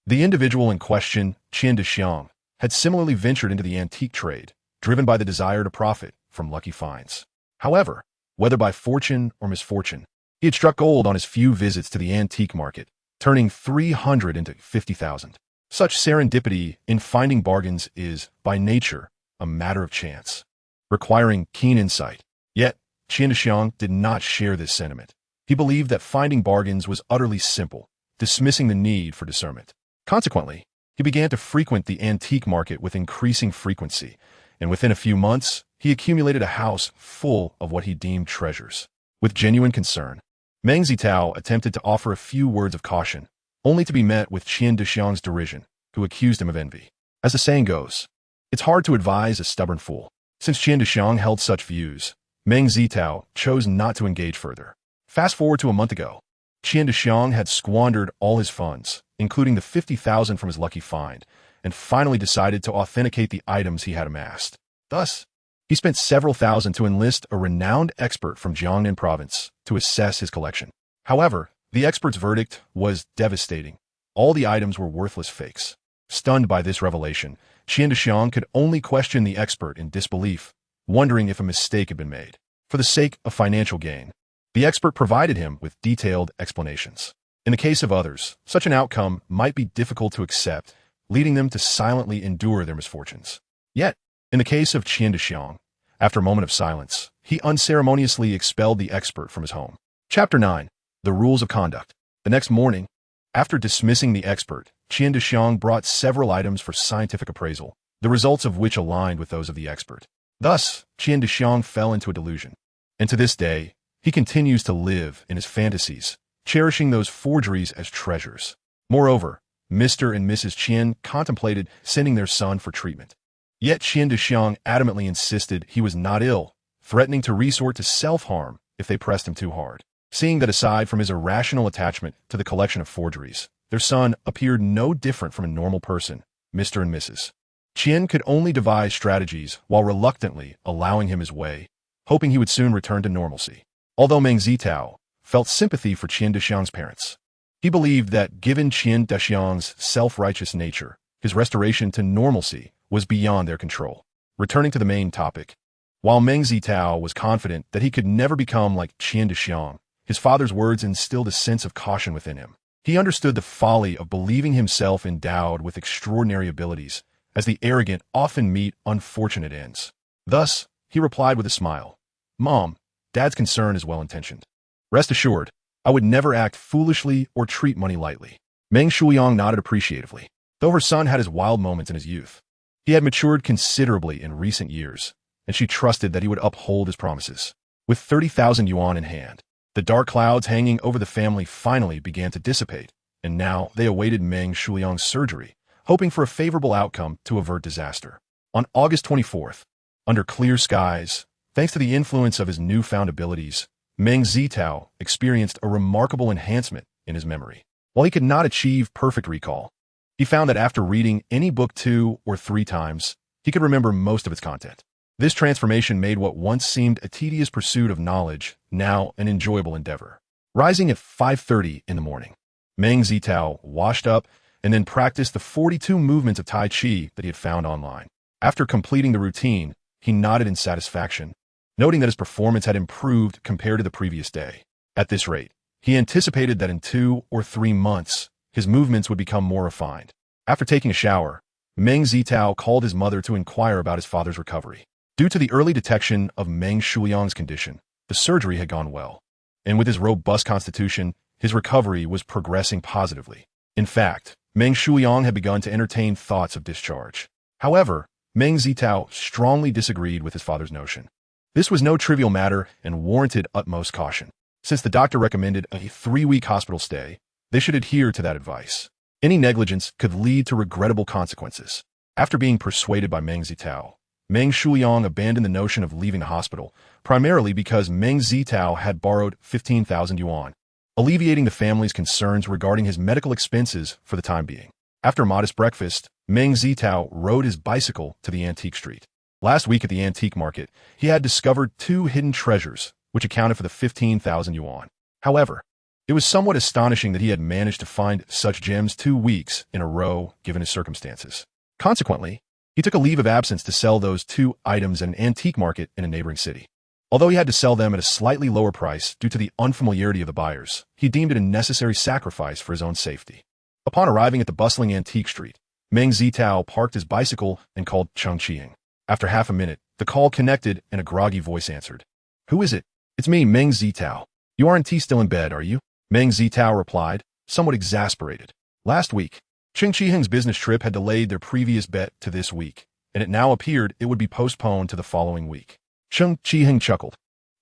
[SPEAKER 1] The individual in question, Qian Dexiang, had similarly ventured into the antique trade, driven by the desire to profit from lucky finds. However, whether by fortune or misfortune, he had struck gold on his few visits to the antique market, turning 300 into 50,000. Such serendipity in finding bargains is, by nature, a matter of chance, requiring keen insight. Yet, Qian Dexiang did not share this sentiment. He believed that finding bargains was utterly simple, dismissing the need for discernment. Consequently, he began to frequent the antique market with increasing frequency, and within a few months, he accumulated a house full of what he deemed treasures. With genuine concern, Meng Zitao attempted to offer a few words of caution, only to be met with Qian Dexiang's derision, who accused him of envy. As the saying goes, it's hard to advise a stubborn fool. Since Qian Dexiang held such views, Meng Zitao chose not to engage further. Fast forward to a month ago, Qian Dexiang had squandered all his funds, including the 50,000 from his lucky find, and finally decided to authenticate the items he had amassed. Thus, he spent several thousand to enlist a renowned expert from Jiangnan province to assess his collection. However, the expert's verdict was devastating. All the items were worthless fakes. Stunned by this revelation, Qian could only question the expert in disbelief, wondering if a mistake had been made. For the sake of financial gain, the expert provided him with detailed explanations. In the case of others, such an outcome might be difficult to accept, leading them to silently endure their misfortunes. Yet, in the case of Qian, after a moment of silence, he unceremoniously expelled the expert from his home. Chapter 9. The Rules of Conduct. The next morning, after dismissing the expert, Qian brought several items for scientific appraisal, the results of which aligned with those of the expert. Thus, Qian fell into a delusion. And to this day, he continues to live in his fantasies, cherishing those forgeries as treasures. Moreover, Mr. and Mrs. Qian contemplated sending their son for treatment. Yet Qian adamantly insisted he was not ill, threatening to resort to self-harm if they pressed him too hard. Seeing that aside from his irrational attachment to the collection of forgeries, their son appeared no different from a normal person, Mr. and Mrs. Qian could only devise strategies while reluctantly allowing him his way, hoping he would soon return to normalcy. Although Meng Zitao felt sympathy for Qian's parents, he believed that given Qian's self-righteous nature, his restoration to normalcy was beyond their control. Returning to the main topic, while Meng Zitao was confident that he could never become like Qian, his father's words instilled a sense of caution within him. He understood the folly of believing himself endowed with extraordinary abilities, as the arrogant often meet unfortunate ends. Thus, he replied with a smile, "Mom, Dad's concern is well-intentioned. Rest assured, I would never act foolishly or treat money lightly." Meng Shuliang nodded appreciatively. Though her son had his wild moments in his youth, he had matured considerably in recent years, and she trusted that he would uphold his promises. With 30,000 yuan in hand, the dark clouds hanging over the family finally began to dissipate, and now they awaited Meng Shuliang's surgery, hoping for a favorable outcome to avert disaster. On August 24th, under clear skies, thanks to the influence of his newfound abilities, Meng Zitao experienced a remarkable enhancement in his memory. While he could not achieve perfect recall, he found that after reading any book 2 or 3 times, he could remember most of its content. This transformation made what once seemed a tedious pursuit of knowledge now an enjoyable endeavor. Rising at 5:30 in the morning, Meng Zitao washed up and then practiced the 42 movements of Tai Chi that he had found online. After completing the routine, he nodded in satisfaction, noting that his performance had improved compared to the previous day. At this rate, he anticipated that in 2 or 3 months, his movements would become more refined. After taking a shower, Meng Zitao called his mother to inquire about his father's recovery. Due to the early detection of Meng Shuliang's condition, the surgery had gone well, and with his robust constitution, his recovery was progressing positively. In fact, Meng Shuliang had begun to entertain thoughts of discharge. However, Meng Zitao strongly disagreed with his father's notion. This was no trivial matter and warranted utmost caution. Since the doctor recommended a 3-week hospital stay, they should adhere to that advice. Any negligence could lead to regrettable consequences. After being persuaded by Meng Zitao, Meng Shuliang abandoned the notion of leaving the hospital, primarily because Meng Zitao had borrowed 15,000 yuan, alleviating the family's concerns regarding his medical expenses for the time being. After a modest breakfast, Meng Zitao rode his bicycle to the antique street. Last week at the antique market, he had discovered 2 hidden treasures, which accounted for the 15,000 yuan. However, it was somewhat astonishing that he had managed to find such gems 2 weeks in a row given his circumstances. Consequently, he took a leave of absence to sell those 2 items at an antique market in a neighboring city. Although he had to sell them at a slightly lower price due to the unfamiliarity of the buyers, he deemed it a necessary sacrifice for his own safety. Upon arriving at the bustling antique street, Meng Zitao parked his bicycle and called Qing. After half a minute, the call connected and a groggy voice answered. "Who is it?" "It's me, Meng Zitao. You aren't still in bed, are you?" Meng Zitao replied, somewhat exasperated. Last week, Qing's business trip had delayed their previous bet to this week, and it now appeared it would be postponed to the following week. Qing chuckled.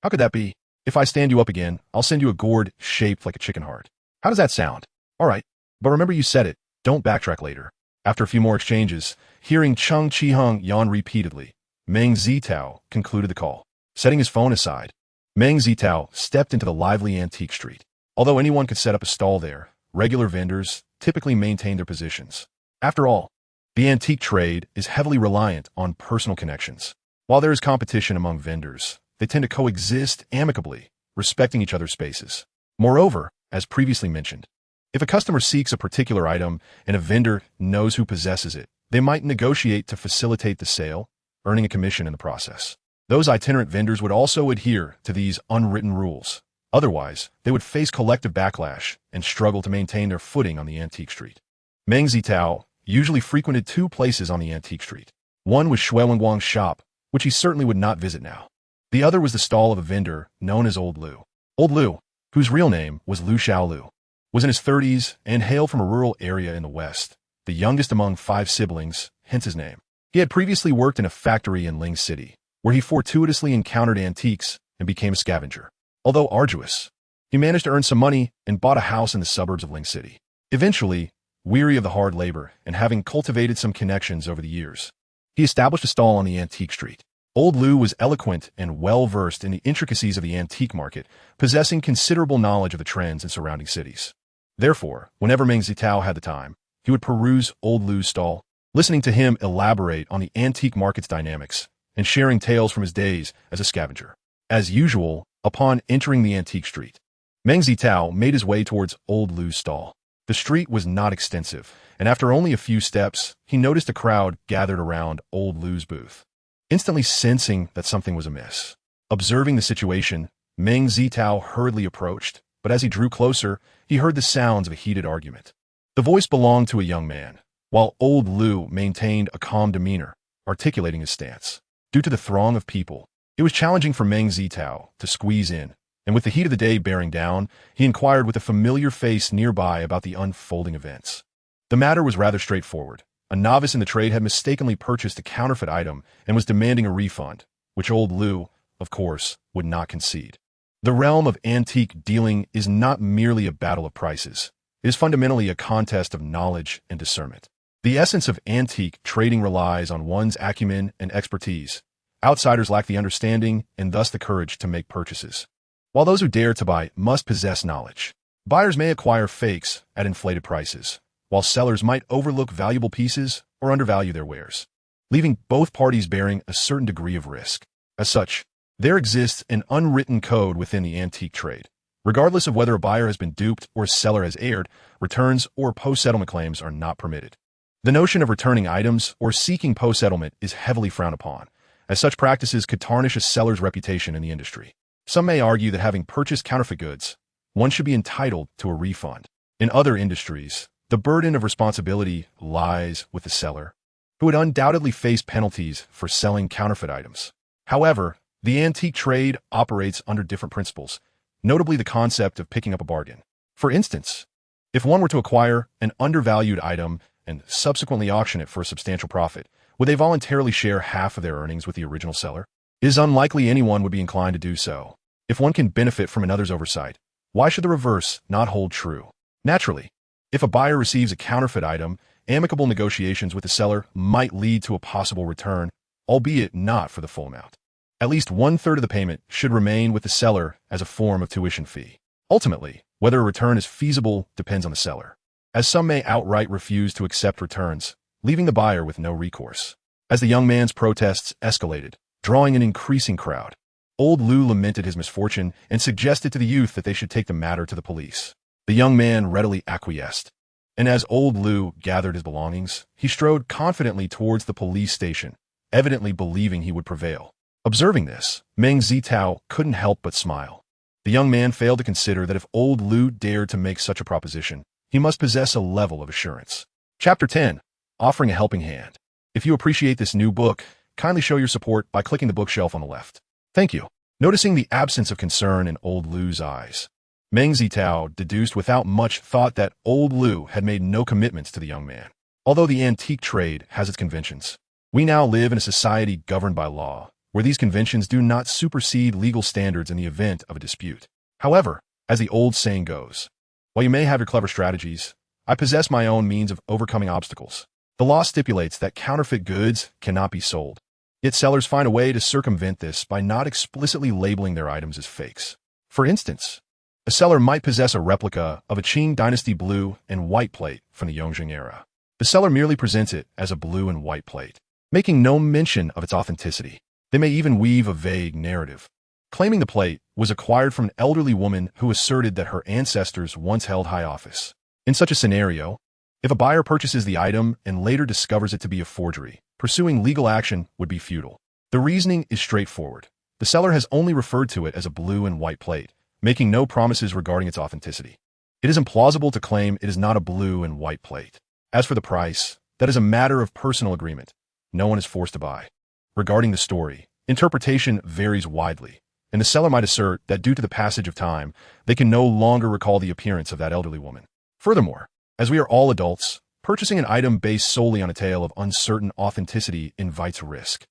[SPEAKER 1] "How could that be? If I stand you up again, I'll send you a gourd shaped like a chicken heart. How does that sound?" "All right, but remember you said it. Don't backtrack later." After a few more exchanges, hearing Qing yawn repeatedly, Meng Zitao concluded the call. Setting his phone aside, Meng Zitao stepped into the lively antique street. Although anyone could set up a stall there, regular vendors typically maintained their positions. After all, the antique trade is heavily reliant on personal connections. While there is competition among vendors, they tend to coexist amicably, respecting each other's spaces. Moreover, as previously mentioned. If a customer seeks a particular item and a vendor knows who possesses it, they might negotiate to facilitate the sale, earning a commission in the process. Those itinerant vendors would also adhere to these unwritten rules. Otherwise, they would face collective backlash and struggle to maintain their footing on the antique street. Meng Zitao usually frequented two places on the antique street. One was Shui Wenguang's shop, which he certainly would not visit now. The other was the stall of a vendor known as Old Lu. Old Lu, whose real name was Lu Xiaolu, was in his 30s and hailed from a rural area in the West, the youngest among 5 siblings, hence his name. He had previously worked in a factory in Ling City, where he fortuitously encountered antiques and became a scavenger. Although arduous, he managed to earn some money and bought a house in the suburbs of Ling City. Eventually, weary of the hard labor and having cultivated some connections over the years, he established a stall on the antique street. Old Lu was eloquent and well-versed in the intricacies of the antique market, possessing considerable knowledge of the trends in surrounding cities. Therefore, whenever Meng Zitao had the time, he would peruse Old Lu's stall, listening to him elaborate on the antique market's dynamics and sharing tales from his days as a scavenger. As usual, upon entering the antique street, Meng Zitao made his way towards Old Lu's stall. The street was not extensive, and after only a few steps, he noticed a crowd gathered around Old Lu's booth. Instantly sensing that something was amiss. Observing the situation, Meng Zitao hurriedly approached, but as he drew closer, he heard the sounds of a heated argument. The voice belonged to a young man, while Old Lu maintained a calm demeanor, articulating his stance. Due to the throng of people, it was challenging for Meng Zitao to squeeze in, and with the heat of the day bearing down, he inquired with a familiar face nearby about the unfolding events. The matter was rather straightforward. A novice in the trade had mistakenly purchased a counterfeit item and was demanding a refund, which Old Lu, of course, would not concede. The realm of antique dealing is not merely a battle of prices. It is fundamentally a contest of knowledge and discernment. The essence of antique trading relies on one's acumen and expertise. Outsiders lack the understanding and thus the courage to make purchases, while those who dare to buy must possess knowledge. Buyers may acquire fakes at inflated prices, while sellers might overlook valuable pieces or undervalue their wares, leaving both parties bearing a certain degree of risk. As such, there exists an unwritten code within the antique trade. Regardless of whether a buyer has been duped or a seller has erred, returns or post-settlement claims are not permitted. The notion of returning items or seeking post-settlement is heavily frowned upon, as such practices could tarnish a seller's reputation in the industry. Some may argue that having purchased counterfeit goods, one should be entitled to a refund. In other industries, the burden of responsibility lies with the seller, who would undoubtedly face penalties for selling counterfeit items. However, the antique trade operates under different principles, notably the concept of picking up a bargain. For instance, if one were to acquire an undervalued item and subsequently auction it for a substantial profit, would they voluntarily share half of their earnings with the original seller? It is unlikely anyone would be inclined to do so. If one can benefit from another's oversight, why should the reverse not hold true? Naturally, if a buyer receives a counterfeit item, amicable negotiations with the seller might lead to a possible return, albeit not for the full amount. At least 1/3 of the payment should remain with the seller as a form of tuition fee. Ultimately, whether a return is feasible depends on the seller, as some may outright refuse to accept returns, leaving the buyer with no recourse. As the young man's protests escalated, drawing an increasing crowd, Old Lu lamented his misfortune and suggested to the youth that they should take the matter to the police. The young man readily acquiesced, and as Old Lu gathered his belongings, he strode confidently towards the police station, evidently believing he would prevail. Observing this, Meng Zitao couldn't help but smile. The young man failed to consider that if Old Lu dared to make such a proposition, he must possess a level of assurance. Chapter 10. Offering a helping hand. If you appreciate this new book, kindly show your support by clicking the bookshelf on the left. Thank you. Noticing the absence of concern in Old Lu's eyes, Meng Zitao deduced without much thought that Old Lu had made no commitments to the young man. Although the antique trade has its conventions, we now live in a society governed by law, where these conventions do not supersede legal standards in the event of a dispute. However, as the old saying goes, while you may have your clever strategies, I possess my own means of overcoming obstacles. The law stipulates that counterfeit goods cannot be sold. Yet sellers find a way to circumvent this by not explicitly labeling their items as fakes. For instance, a seller might possess a replica of a Qing dynasty blue and white plate from the Yongjing era. The seller merely presents it as a blue and white plate, making no mention of its authenticity. They may even weave a vague narrative, claiming the plate was acquired from an elderly woman who asserted that her ancestors once held high office. In such a scenario, if a buyer purchases the item and later discovers it to be a forgery, pursuing legal action would be futile. The reasoning is straightforward. The seller has only referred to it as a blue and white plate, making no promises regarding its authenticity. It is implausible to claim it is not a blue and white plate. As for the price, that is a matter of personal agreement. No one is forced to buy. Regarding the story, interpretation varies widely, and the seller might assert that due to the passage of time, they can no longer recall the appearance of that elderly woman. Furthermore, as we are all adults, purchasing an item based solely on a tale of uncertain authenticity invites risk.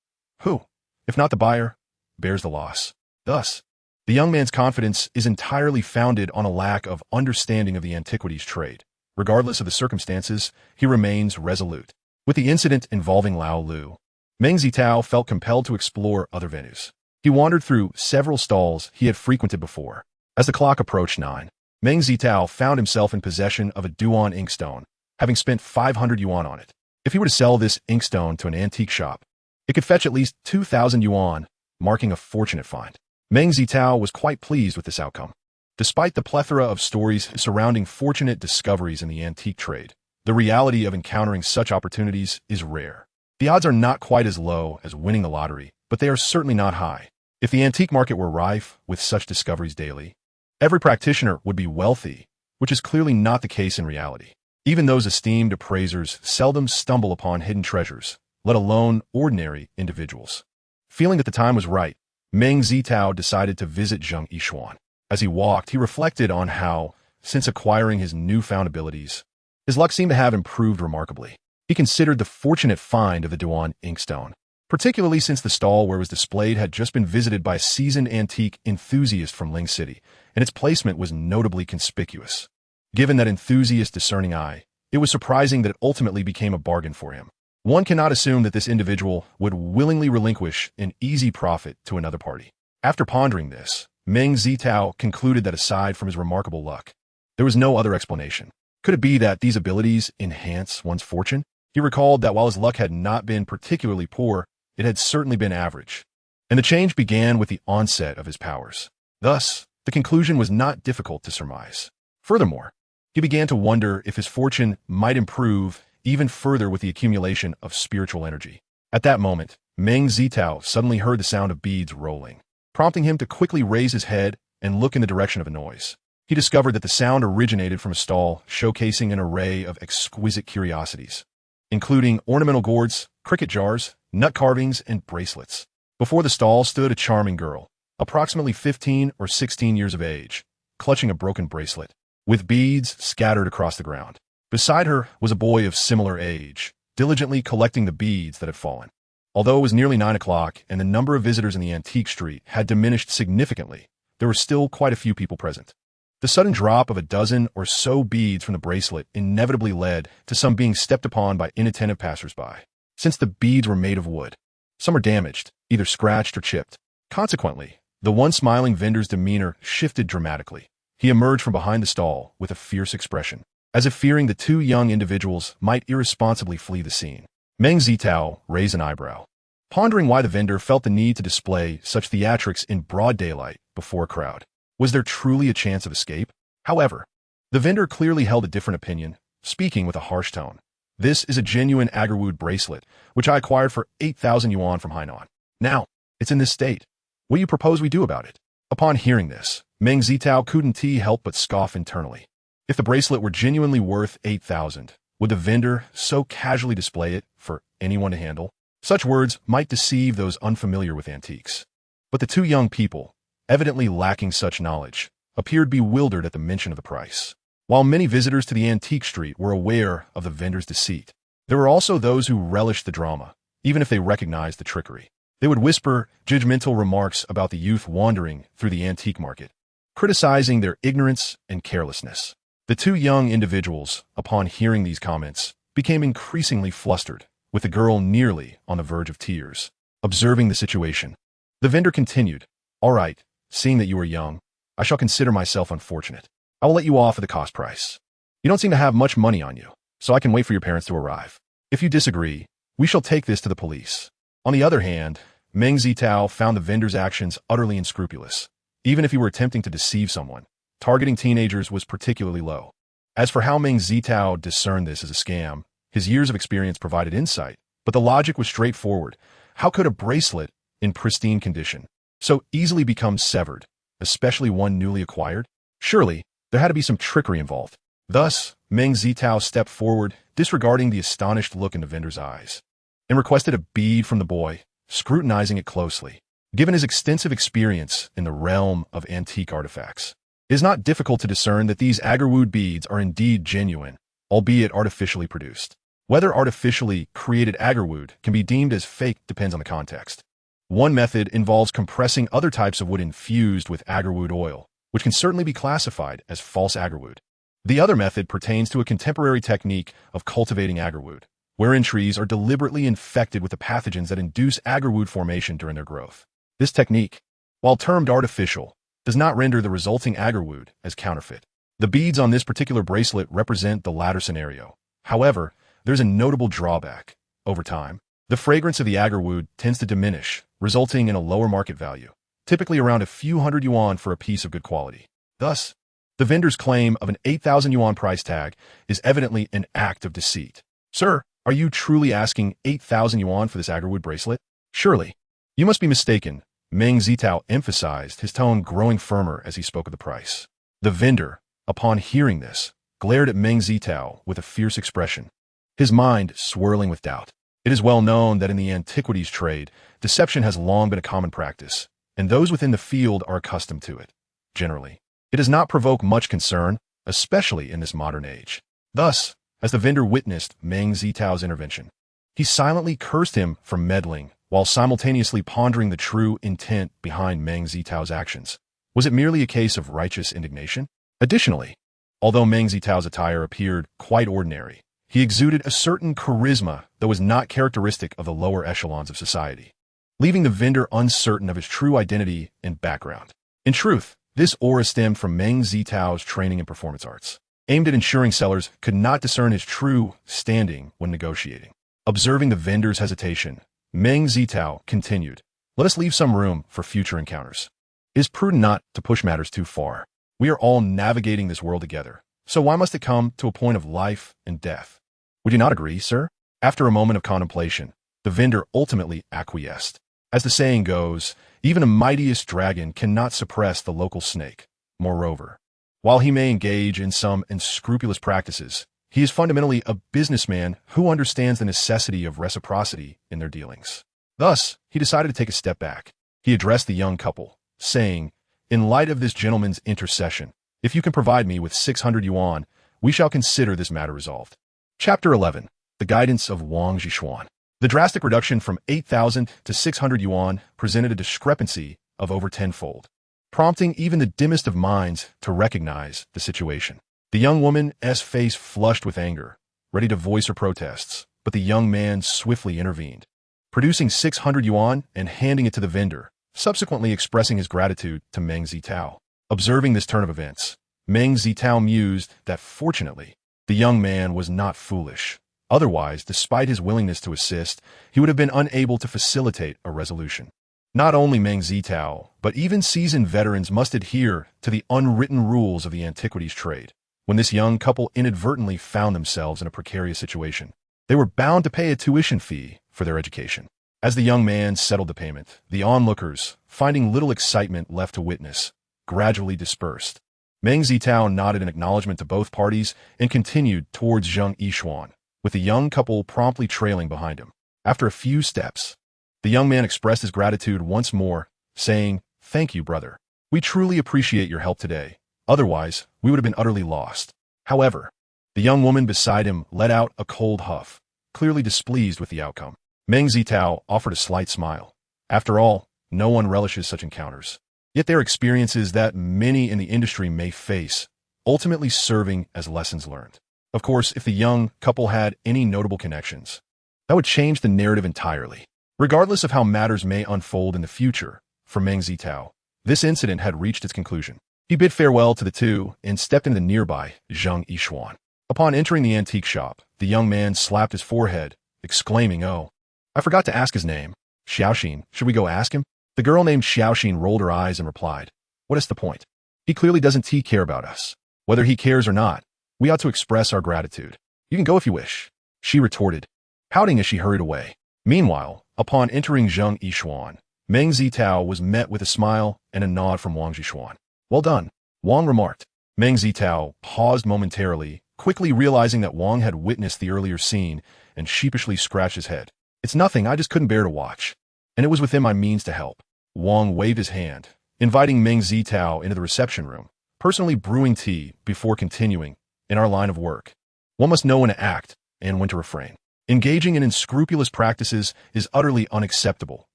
[SPEAKER 1] Who, if not the buyer, bears the loss? Thus, the young man's confidence is entirely founded on a lack of understanding of the antiquities trade. Regardless of the circumstances, he remains resolute. With the incident involving Lao Lu, Meng Zitao felt compelled to explore other venues. He wandered through several stalls he had frequented before. As the clock approached 9, Meng Zitao found himself in possession of a Duan inkstone, having spent 500 yuan on it. If he were to sell this inkstone to an antique shop, it could fetch at least 2,000 yuan, marking a fortunate find. Meng Zitao was quite pleased with this outcome. Despite the plethora of stories surrounding fortunate discoveries in the antique trade, the reality of encountering such opportunities is rare. The odds are not quite as low as winning the lottery, but they are certainly not high. If the antique market were rife with such discoveries daily, every practitioner would be wealthy, which is clearly not the case in reality. Even those esteemed appraisers seldom stumble upon hidden treasures, let alone ordinary individuals. Feeling that the time was right, Meng Zitao decided to visit Zheng Yishuan. As he walked, he reflected on how, since acquiring his newfound abilities, his luck seemed to have improved remarkably. He considered the fortunate find of the Duan inkstone, particularly since the stall where it was displayed had just been visited by a seasoned antique enthusiast from Ling City, and its placement was notably conspicuous. Given that enthusiast's discerning eye, it was surprising that it ultimately became a bargain for him. One cannot assume that this individual would willingly relinquish an easy profit to another party. After pondering this, Meng Zitao concluded that aside from his remarkable luck, there was no other explanation. Could it be that these abilities enhance one's fortune? He recalled that while his luck had not been particularly poor, it had certainly been average, and the change began with the onset of his powers. Thus, the conclusion was not difficult to surmise. Furthermore, he began to wonder if his fortune might improve even further with the accumulation of spiritual energy. At that moment, Meng Zitao suddenly heard the sound of beads rolling, prompting him to quickly raise his head and look in the direction of the noise. He discovered that the sound originated from a stall showcasing an array of exquisite curiosities, including ornamental gourds, cricket jars, nut carvings, and bracelets. Before the stall stood a charming girl, approximately 15 or 16 years of age, clutching a broken bracelet, with beads scattered across the ground. Beside her was a boy of similar age, diligently collecting the beads that had fallen. Although it was nearly 9 o'clock and the number of visitors in the antique street had diminished significantly, there were still quite a few people present. The sudden drop of a dozen or so beads from the bracelet inevitably led to some being stepped upon by inattentive passersby. Since the beads were made of wood, some were damaged, either scratched or chipped. Consequently, the once smiling vendor's demeanor shifted dramatically. He emerged from behind the stall with a fierce expression, as if fearing the two young individuals might irresponsibly flee the scene. Meng Zitao raised an eyebrow, pondering why the vendor felt the need to display such theatrics in broad daylight before a crowd. Was there truly a chance of escape? However, the vendor clearly held a different opinion, speaking with a harsh tone. This is a genuine agarwood bracelet, which I acquired for 8,000 yuan from Hainan. Now, it's in this state. What do you propose we do about it? Upon hearing this, Meng Zitao couldn't help but scoff internally. If the bracelet were genuinely worth 8,000, would the vendor so casually display it for anyone to handle? Such words might deceive those unfamiliar with antiques. But the two young people, evidently lacking such knowledge, appeared bewildered at the mention of the price. While many visitors to the antique street were aware of the vendor's deceit, there were also those who relished the drama, even if they recognized the trickery. They would whisper judgmental remarks about the youth wandering through the antique market, criticizing their ignorance and carelessness. The two young individuals, upon hearing these comments, became increasingly flustered, with the girl nearly on the verge of tears. Observing the situation, the vendor continued, "All right, seeing that you are young, I shall consider myself unfortunate. I will let you off at the cost price. You don't seem to have much money on you, so I can wait for your parents to arrive. If you disagree, we shall take this to the police." On the other hand, Meng Zitao found the vendor's actions utterly unscrupulous. Even if he were attempting to deceive someone, targeting teenagers was particularly low. As for how Meng Zitao discerned this as a scam, his years of experience provided insight, but the logic was straightforward. How could a bracelet, in pristine condition, so easily become severed, especially one newly acquired? Surely, there had to be some trickery involved. Thus, Meng Zitao stepped forward, disregarding the astonished look in the vendor's eyes, and requested a bead from the boy, scrutinizing it closely. Given his extensive experience in the realm of antique artifacts, it is not difficult to discern that these agarwood beads are indeed genuine, albeit artificially produced. Whether artificially created agarwood can be deemed as fake depends on the context. One method involves compressing other types of wood infused with agarwood oil, which can certainly be classified as false agarwood. The other method pertains to a contemporary technique of cultivating agarwood, wherein trees are deliberately infected with the pathogens that induce agarwood formation during their growth. This technique, while termed artificial, does not render the resulting agarwood as counterfeit. The beads on this particular bracelet represent the latter scenario. However, there's a notable drawback. Over time, the fragrance of the agarwood tends to diminish, resulting in a lower market value, typically around a few hundred yuan for a piece of good quality. Thus, the vendor's claim of an 8,000 yuan price tag is evidently an act of deceit. Sir, are you truly asking 8,000 yuan for this agarwood bracelet? Surely. You must be mistaken. Meng Zitao emphasized, his tone growing firmer as he spoke of the price. The vendor, upon hearing this, glared at Meng Zitao with a fierce expression, his mind swirling with doubt. It is well known that in the antiquities trade, deception has long been a common practice, and those within the field are accustomed to it. Generally, it does not provoke much concern, especially in this modern age. Thus, as the vendor witnessed Meng Zitao's intervention, he silently cursed him for meddling, while simultaneously pondering the true intent behind Meng Zitao's actions. Was it merely a case of righteous indignation? Additionally, although Meng Zitao's attire appeared quite ordinary, he exuded a certain charisma that was not characteristic of the lower echelons of society, leaving the vendor uncertain of his true identity and background. In truth, this aura stemmed from Meng Zitao's training in performance arts, aimed at ensuring sellers could not discern his true standing when negotiating. Observing the vendor's hesitation, Meng Zitao continued, "Let us leave some room for future encounters. It is prudent not to push matters too far. We are all navigating this world together, so why must it come to a point of life and death? Would you not agree, sir?" After a moment of contemplation, the vendor ultimately acquiesced. As the saying goes, even a mightiest dragon cannot suppress the local snake. Moreover, while he may engage in some unscrupulous practices, he is fundamentally a businessman who understands the necessity of reciprocity in their dealings. Thus, he decided to take a step back. He addressed the young couple, saying, "In light of this gentleman's intercession, if you can provide me with 600 yuan, we shall consider this matter resolved." Chapter 11. The Guidance of Wang Zhishuan. The drastic reduction from 8,000 to 600 yuan presented a discrepancy of over tenfold, prompting even the dimmest of minds to recognize the situation. The young woman's face flushed with anger, ready to voice her protests, but the young man swiftly intervened, producing 600 yuan and handing it to the vendor, subsequently expressing his gratitude to Meng Zitao. Observing this turn of events, Meng Zitao mused that fortunately, the young man was not foolish. Otherwise, despite his willingness to assist, he would have been unable to facilitate a resolution. Not only Meng Zitao, but even seasoned veterans must adhere to the unwritten rules of the antiquities trade. When this young couple inadvertently found themselves in a precarious situation, they were bound to pay a tuition fee for their education. As the young man settled the payment, the onlookers, finding little excitement left to witness, gradually dispersed. Meng Zitao nodded in acknowledgement to both parties and continued towards Zhang Yishuan, with the young couple promptly trailing behind him. After a few steps, the young man expressed his gratitude once more, saying, "Thank you, brother. We truly appreciate your help today. Otherwise, we would have been utterly lost." However, the young woman beside him let out a cold huff, clearly displeased with the outcome. Meng Zitao offered a slight smile. After all, no one relishes such encounters. Yet they are experiences that many in the industry may face, ultimately serving as lessons learned. Of course, if the young couple had any notable connections, that would change the narrative entirely. Regardless of how matters may unfold in the future, for Meng Zitao, this incident had reached its conclusion. He bid farewell to the two and stepped into the nearby Zhang Yishuan. Upon entering the antique shop, the young man slapped his forehead, exclaiming, "Oh, I forgot to ask his name." Xiaoxin, should we go ask him? The girl named Xiaoxin rolled her eyes and replied, what is the point? He clearly doesn't care about us. Whether he cares or not, we ought to express our gratitude. You can go if you wish, she retorted, pouting as she hurried away. Meanwhile, upon entering Zheng Yishuan, Meng Zitao was met with a smile and a nod from Wang Zhishuan. Well done, Wang remarked. Meng Zitao paused momentarily, quickly realizing that Wang had witnessed the earlier scene, and sheepishly scratched his head. It's nothing, I just couldn't bear to watch. And it was within my means to help. Wang waved his hand, inviting Meng Zitao into the reception room, personally brewing tea before continuing. In our line of work, one must know when to act and when to refrain. Engaging in unscrupulous practices is utterly unacceptable.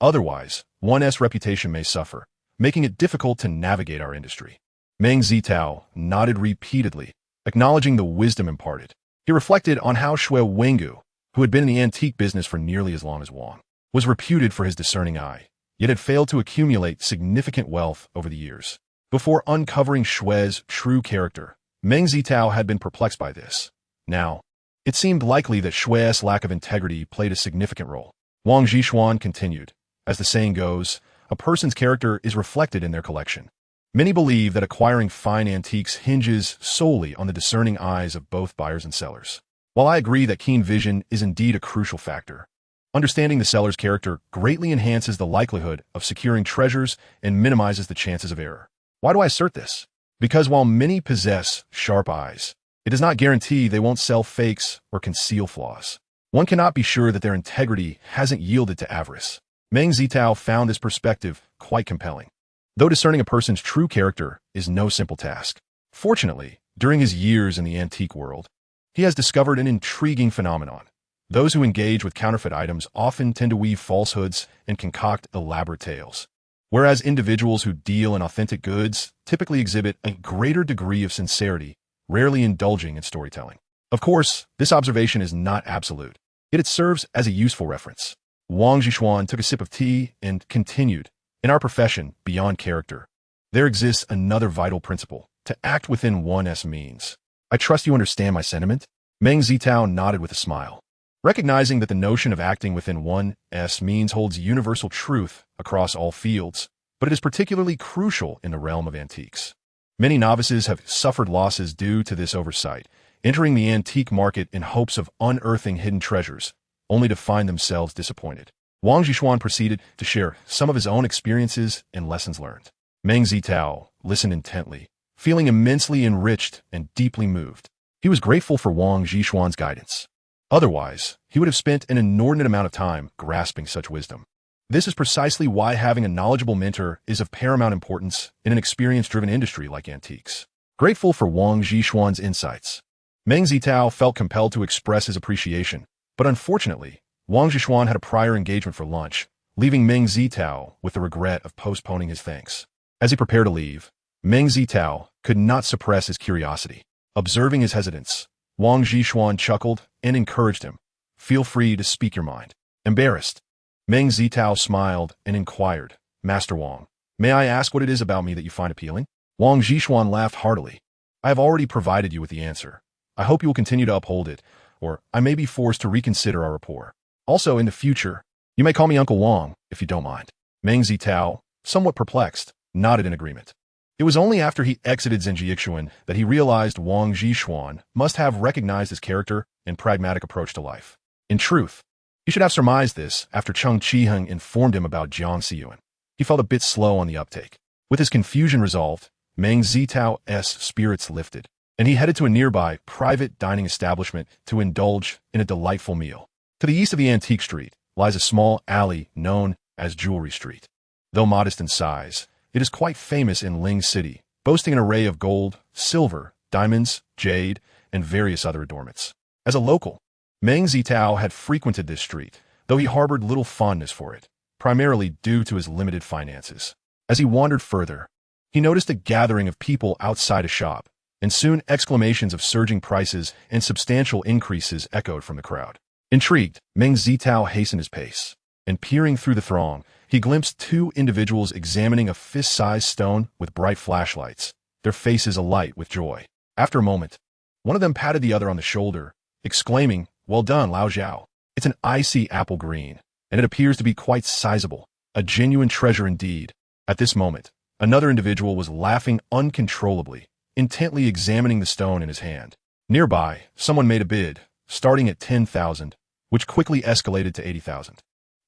[SPEAKER 1] Otherwise, one's reputation may suffer, making it difficult to navigate our industry. Meng Zitao nodded repeatedly, acknowledging the wisdom imparted. He reflected on how Xue Wengu, who had been in the antique business for nearly as long as Wang, was reputed for his discerning eye, yet had failed to accumulate significant wealth over the years. Before uncovering Xue's true character, Meng Zitao had been perplexed by this. Now, it seemed likely that Xue's lack of integrity played a significant role. Wang Zhishuan continued, as the saying goes, a person's character is reflected in their collection. Many believe that acquiring fine antiques hinges solely on the discerning eyes of both buyers and sellers. While I agree that keen vision is indeed a crucial factor, understanding the seller's character greatly enhances the likelihood of securing treasures and minimizes the chances of error. Why do I assert this? Because while many possess sharp eyes, it does not guarantee they won't sell fakes or conceal flaws. One cannot be sure that their integrity hasn't yielded to avarice. Meng Zitao found this perspective quite compelling. Though discerning a person's true character is no simple task, fortunately, during his years in the antique world, he has discovered an intriguing phenomenon. Those who engage with counterfeit items often tend to weave falsehoods and concoct elaborate tales, whereas individuals who deal in authentic goods typically exhibit a greater degree of sincerity, rarely indulging in storytelling. Of course, this observation is not absolute, yet it serves as a useful reference. Wang Zhishuan took a sip of tea and continued, in our profession, beyond character, there exists another vital principle, to act within one's means. I trust you understand my sentiment? Meng Zitao nodded with a smile, recognizing that the notion of acting within one's means holds universal truth across all fields, but it is particularly crucial in the realm of antiques. Many novices have suffered losses due to this oversight, entering the antique market in hopes of unearthing hidden treasures, only to find themselves disappointed. Wang Zhishuan proceeded to share some of his own experiences and lessons learned. Meng Zitao listened intently, feeling immensely enriched and deeply moved. He was grateful for Wang Zhishuan's guidance. Otherwise, he would have spent an inordinate amount of time grasping such wisdom. This is precisely why having a knowledgeable mentor is of paramount importance in an experience-driven industry like antiques. Grateful for Wang Zhishuan's insights, Meng Zitao felt compelled to express his appreciation, but unfortunately, Wang Zhishuan had a prior engagement for lunch, leaving Meng Zitao with the regret of postponing his thanks. As he prepared to leave, Meng Zitao could not suppress his curiosity. Observing his hesitance, Wang Zhishuan chuckled and encouraged him. Feel free to speak your mind. Embarrassed, Meng Zitao smiled and inquired, Master Wang, may I ask what it is about me that you find appealing? Wang Zhishuan laughed heartily. I have already provided you with the answer. I hope you will continue to uphold it, or I may be forced to reconsider our rapport. Also, in the future, you may call me Uncle Wang, if you don't mind. Meng Zitao, somewhat perplexed, nodded in agreement. It was only after he exited Zhenjiaxuan that he realized Wang Zhishuan must have recognized his character and pragmatic approach to life. In truth, he should have surmised this after Cheng Qiheng informed him about Jiang Xiyuan. He felt a bit slow on the uptake. With his confusion resolved, Meng Zitao's spirits lifted, and he headed to a nearby private dining establishment to indulge in a delightful meal. To the east of the antique street lies a small alley known as Jewelry Street. Though modest in size, it is quite famous in Ling City, boasting an array of gold, silver, diamonds, jade, and various other adornments. As a local, Meng Zitao had frequented this street, though he harbored little fondness for it, primarily due to his limited finances. As he wandered further, he noticed a gathering of people outside a shop, and soon exclamations of surging prices and substantial increases echoed from the crowd. Intrigued, Meng Zitao hastened his pace, and peering through the throng, he glimpsed two individuals examining a fist-sized stone with bright flashlights, their faces alight with joy. After a moment, one of them patted the other on the shoulder, exclaiming, Well done, Lao Zhao. It's an icy apple green, and it appears to be quite sizable, a genuine treasure indeed. At this moment, another individual was laughing uncontrollably, intently examining the stone in his hand. Nearby, someone made a bid, starting at 10,000, which quickly escalated to 80,000.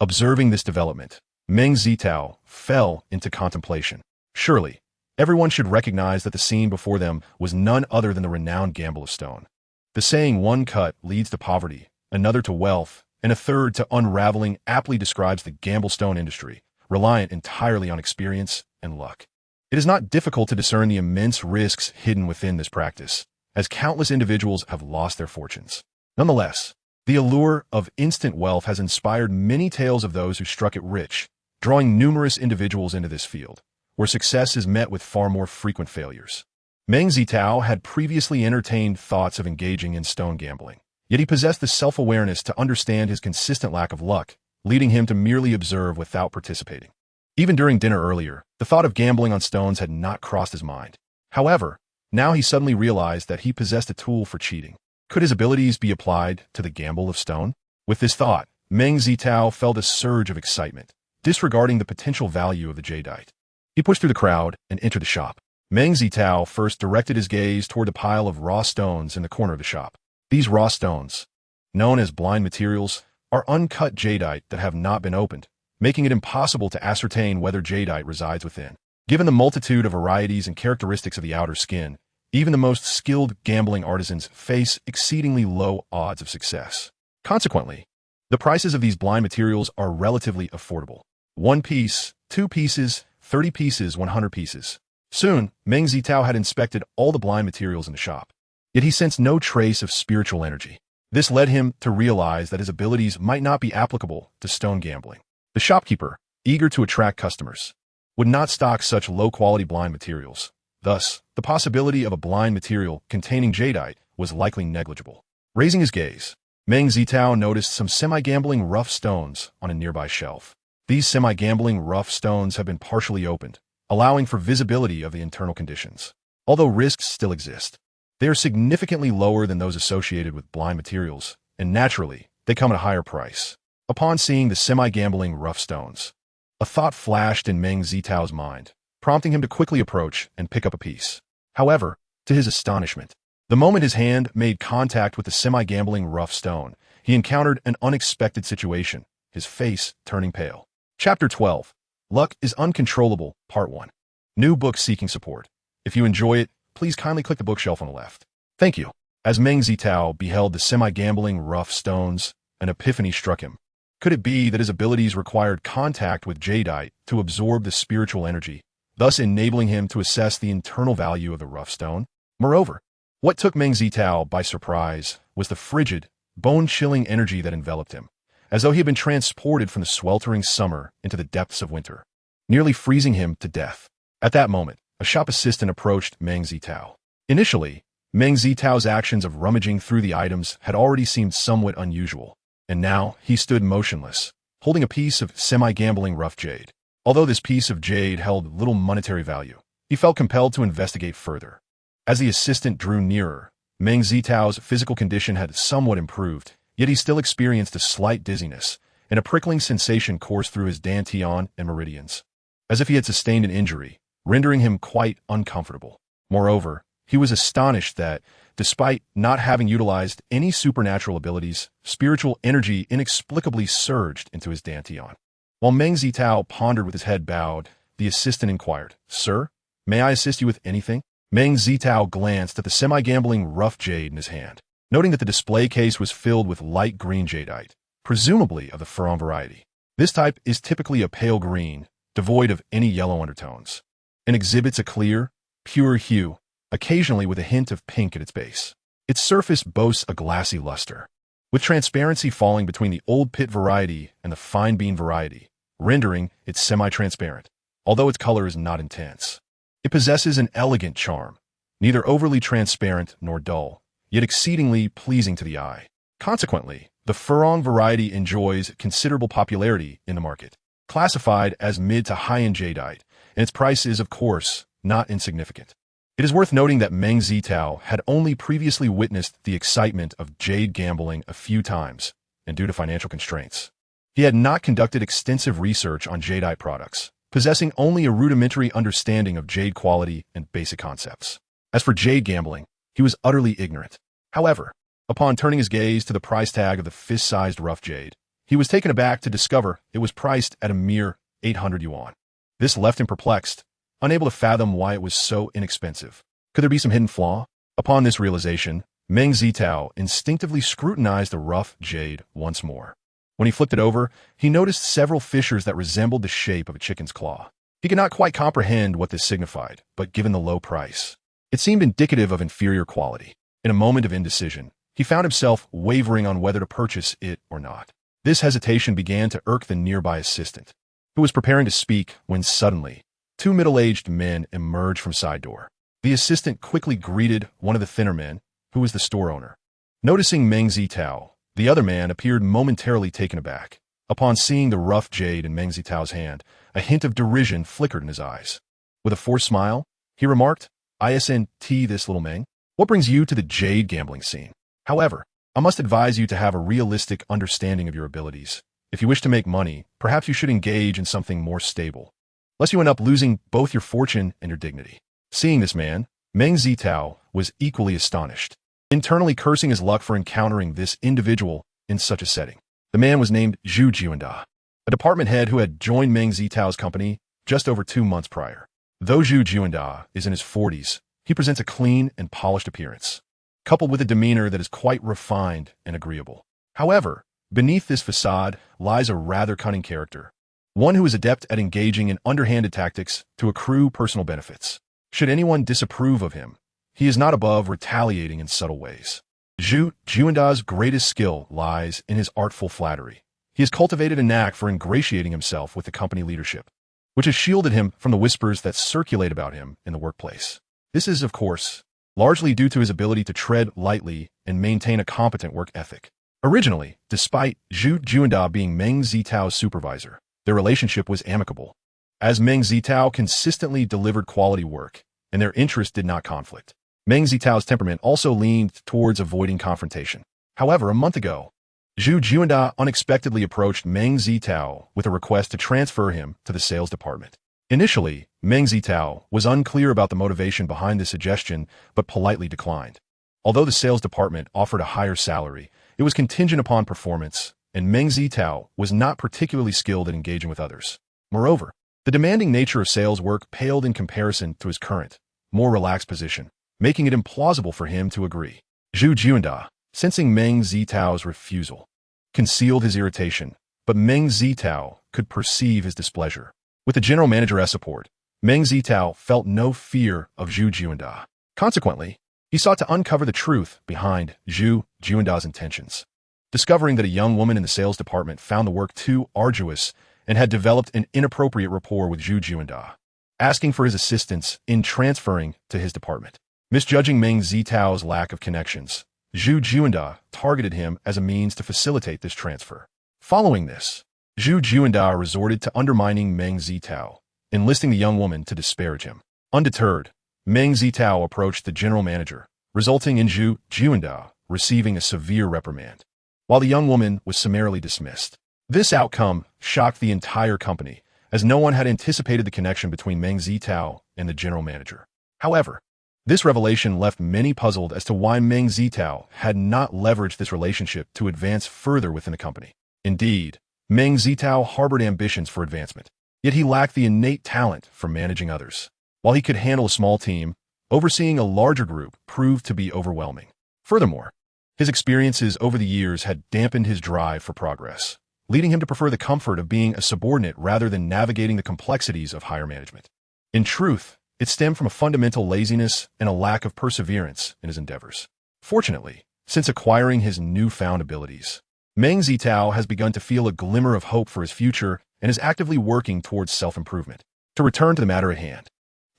[SPEAKER 1] Observing this development, Meng Zitao fell into contemplation. Surely, everyone should recognize that the scene before them was none other than the renowned gamble of stone. The saying one cut leads to poverty, another to wealth, and a third to unraveling aptly describes the gamble stone industry, reliant entirely on experience and luck. It is not difficult to discern the immense risks hidden within this practice, as countless individuals have lost their fortunes. Nonetheless, the allure of instant wealth has inspired many tales of those who struck it rich, drawing numerous individuals into this field, where success is met with far more frequent failures. Meng Zitao had previously entertained thoughts of engaging in stone gambling, yet he possessed the self-awareness to understand his consistent lack of luck, leading him to merely observe without participating. Even during dinner earlier, the thought of gambling on stones had not crossed his mind. However, now he suddenly realized that he possessed a tool for cheating. Could his abilities be applied to the gamble of stone? With this thought, Meng Zitao felt a surge of excitement, disregarding the potential value of the jadeite. He pushed through the crowd and entered the shop. Meng Zitao first directed his gaze toward the pile of raw stones in the corner of the shop. These raw stones, known as blind materials, are uncut jadeite that have not been opened, making it impossible to ascertain whether jadeite resides within. Given the multitude of varieties and characteristics of the outer skin, even the most skilled gambling artisans face exceedingly low odds of success. Consequently, the prices of these blind materials are relatively affordable. 1 piece, 2 pieces, 30 pieces, 100 pieces. Soon, Meng Zitao had inspected all the blind materials in the shop. Yet he sensed no trace of spiritual energy. This led him to realize that his abilities might not be applicable to stone gambling. The shopkeeper, eager to attract customers, would not stock such low-quality blind materials. Thus, the possibility of a blind material containing jadeite was likely negligible. Raising his gaze, Meng Zitao noticed some semi-gambling rough stones on a nearby shelf. These semi-gambling rough stones have been partially opened, allowing for visibility of the internal conditions. Although risks still exist, they are significantly lower than those associated with blind materials, and naturally, they come at a higher price. Upon seeing the semi-gambling rough stones, a thought flashed in Meng Zitao's mind, prompting him to quickly approach and pick up a piece. However, to his astonishment, the moment his hand made contact with the semi-gambling rough stone, he encountered an unexpected situation, his face turning pale. Chapter 12. Luck is Uncontrollable, Part 1. New book seeking support. If you enjoy it, please kindly click the bookshelf on the left. Thank you. As Meng Zitao beheld the semi-gambling rough stones, an epiphany struck him. Could it be that his abilities required contact with jadeite to absorb the spiritual energy, thus enabling him to assess the internal value of the rough stone? Moreover, what took Meng Zitao by surprise was the frigid, bone-chilling energy that enveloped him, as though he had been transported from the sweltering summer into the depths of winter, nearly freezing him to death. At that moment, a shop assistant approached Meng Zitao. Initially, Meng Zitao's actions of rummaging through the items had already seemed somewhat unusual, and now he stood motionless, holding a piece of semi-gambling rough jade. Although this piece of jade held little monetary value, he felt compelled to investigate further. As the assistant drew nearer, Meng Zitao's physical condition had somewhat improved, yet he still experienced a slight dizziness, and a prickling sensation coursed through his dantian and meridians, as if he had sustained an injury, rendering him quite uncomfortable. Moreover, he was astonished that, despite not having utilized any supernatural abilities, spiritual energy inexplicably surged into his dantian. While Meng Zitao pondered with his head bowed, the assistant inquired, "Sir, may I assist you with anything?" Meng Zitao glanced at the semi-gambling rough jade in his hand, noting that the display case was filled with light green jadeite, presumably of the Furong variety. This type is typically a pale green, devoid of any yellow undertones, and exhibits a clear, pure hue, occasionally with a hint of pink at its base. Its surface boasts a glassy luster, with transparency falling between the old pit variety and the fine bean variety, rendering it semi-transparent, although its color is not intense. It possesses an elegant charm, neither overly transparent nor dull, yet exceedingly pleasing to the eye. Consequently, the Furong variety enjoys considerable popularity in the market, classified as mid to high-end jadeite, and its price is, of course, not insignificant. It is worth noting that Meng Zitao had only previously witnessed the excitement of jade gambling a few times, and due to financial constraints, He had not conducted extensive research on jadeite products, possessing only a rudimentary understanding of jade quality and basic concepts. As for jade gambling, he was utterly ignorant. However, upon turning his gaze to the price tag of the fist-sized rough jade, he was taken aback to discover it was priced at a mere 800 yuan. This left him perplexed, unable to fathom why it was so inexpensive. Could there be some hidden flaw? Upon this realization, Meng Zitao instinctively scrutinized the rough jade once more. When he flipped it over, he noticed several fissures that resembled the shape of a chicken's claw. He could not quite comprehend what this signified, but given the low price, it seemed indicative of inferior quality. In a moment of indecision, he found himself wavering on whether to purchase it or not. This hesitation began to irk the nearby assistant, who was preparing to speak when suddenly, two middle-aged men emerged from side door. The assistant quickly greeted one of the thinner men, who was the store owner. Noticing Meng Zitao, the other man appeared momentarily taken aback. Upon seeing the rough jade in Meng Zitao's hand, a hint of derision flickered in his eyes. With a forced smile, he remarked, "ISNT this little Meng? What brings you to the jade gambling scene? However, I must advise you to have a realistic understanding of your abilities. If you wish to make money, perhaps you should engage in something more stable, lest you end up losing both your fortune and your dignity." Seeing this man, Meng Zitao was equally astonished, internally cursing his luck for encountering this individual in such a setting. The man was named Zhu Jianda, a department head who had joined Meng Zitao's company just over 2 months prior. Though Zhu Jianda is in his 40s, he presents a clean and polished appearance, coupled with a demeanor that is quite refined and agreeable. However, beneath this facade lies a rather cunning character, one who is adept at engaging in underhanded tactics to accrue personal benefits. Should anyone disapprove of him, he is not above retaliating in subtle ways. Zhu Jianda's greatest skill lies in his artful flattery. He has cultivated a knack for ingratiating himself with the company leadership, which has shielded him from the whispers that circulate about him in the workplace. This is, of course, largely due to his ability to tread lightly and maintain a competent work ethic. Originally, despite Zhu Jianda being Meng Zitao's supervisor, their relationship was amicable, as Meng Zitao consistently delivered quality work, and their interests did not conflict. Meng Zitao's temperament also leaned towards avoiding confrontation. However, a month ago, Zhu Jianda unexpectedly approached Meng Zitao with a request to transfer him to the sales department. Initially, Meng Zitao was unclear about the motivation behind this suggestion, but politely declined. Although the sales department offered a higher salary, it was contingent upon performance, and Meng Zitao was not particularly skilled at engaging with others. Moreover, the demanding nature of sales work paled in comparison to his current, more relaxed position, making it implausible for him to agree. Zhu Jianda, sensing Meng Zitao's refusal, concealed his irritation, but Meng Zitao could perceive his displeasure. With the general manager as support, Meng Zitao felt no fear of Zhu Jianda. Consequently, he sought to uncover the truth behind Zhu Jianda's intentions. Discovering that a young woman in the sales department found the work too arduous and had developed an inappropriate rapport with Zhu Jianda, asking for his assistance in transferring to his department. Misjudging Meng Zitao's lack of connections, Zhu Jianda targeted him as a means to facilitate this transfer. Following this, Zhu Jianda resorted to undermining Meng Zitao, enlisting the young woman to disparage him. Undeterred, Meng Zitao approached the general manager, resulting in Zhu Jianda receiving a severe reprimand, while the young woman was summarily dismissed. This outcome shocked the entire company, as no one had anticipated the connection between Meng Zitao and the general manager. However, this revelation left many puzzled as to why Meng Zitao had not leveraged this relationship to advance further within the company. Indeed, Meng Zitao harbored ambitions for advancement, yet he lacked the innate talent for managing others. While he could handle a small team, overseeing a larger group proved to be overwhelming. Furthermore, his experiences over the years had dampened his drive for progress, leading him to prefer the comfort of being a subordinate rather than navigating the complexities of higher management. In truth, it stemmed from a fundamental laziness and a lack of perseverance in his endeavors. Fortunately, since acquiring his newfound abilities, Meng Zitao has begun to feel a glimmer of hope for his future and is actively working towards self-improvement. To return to the matter at hand,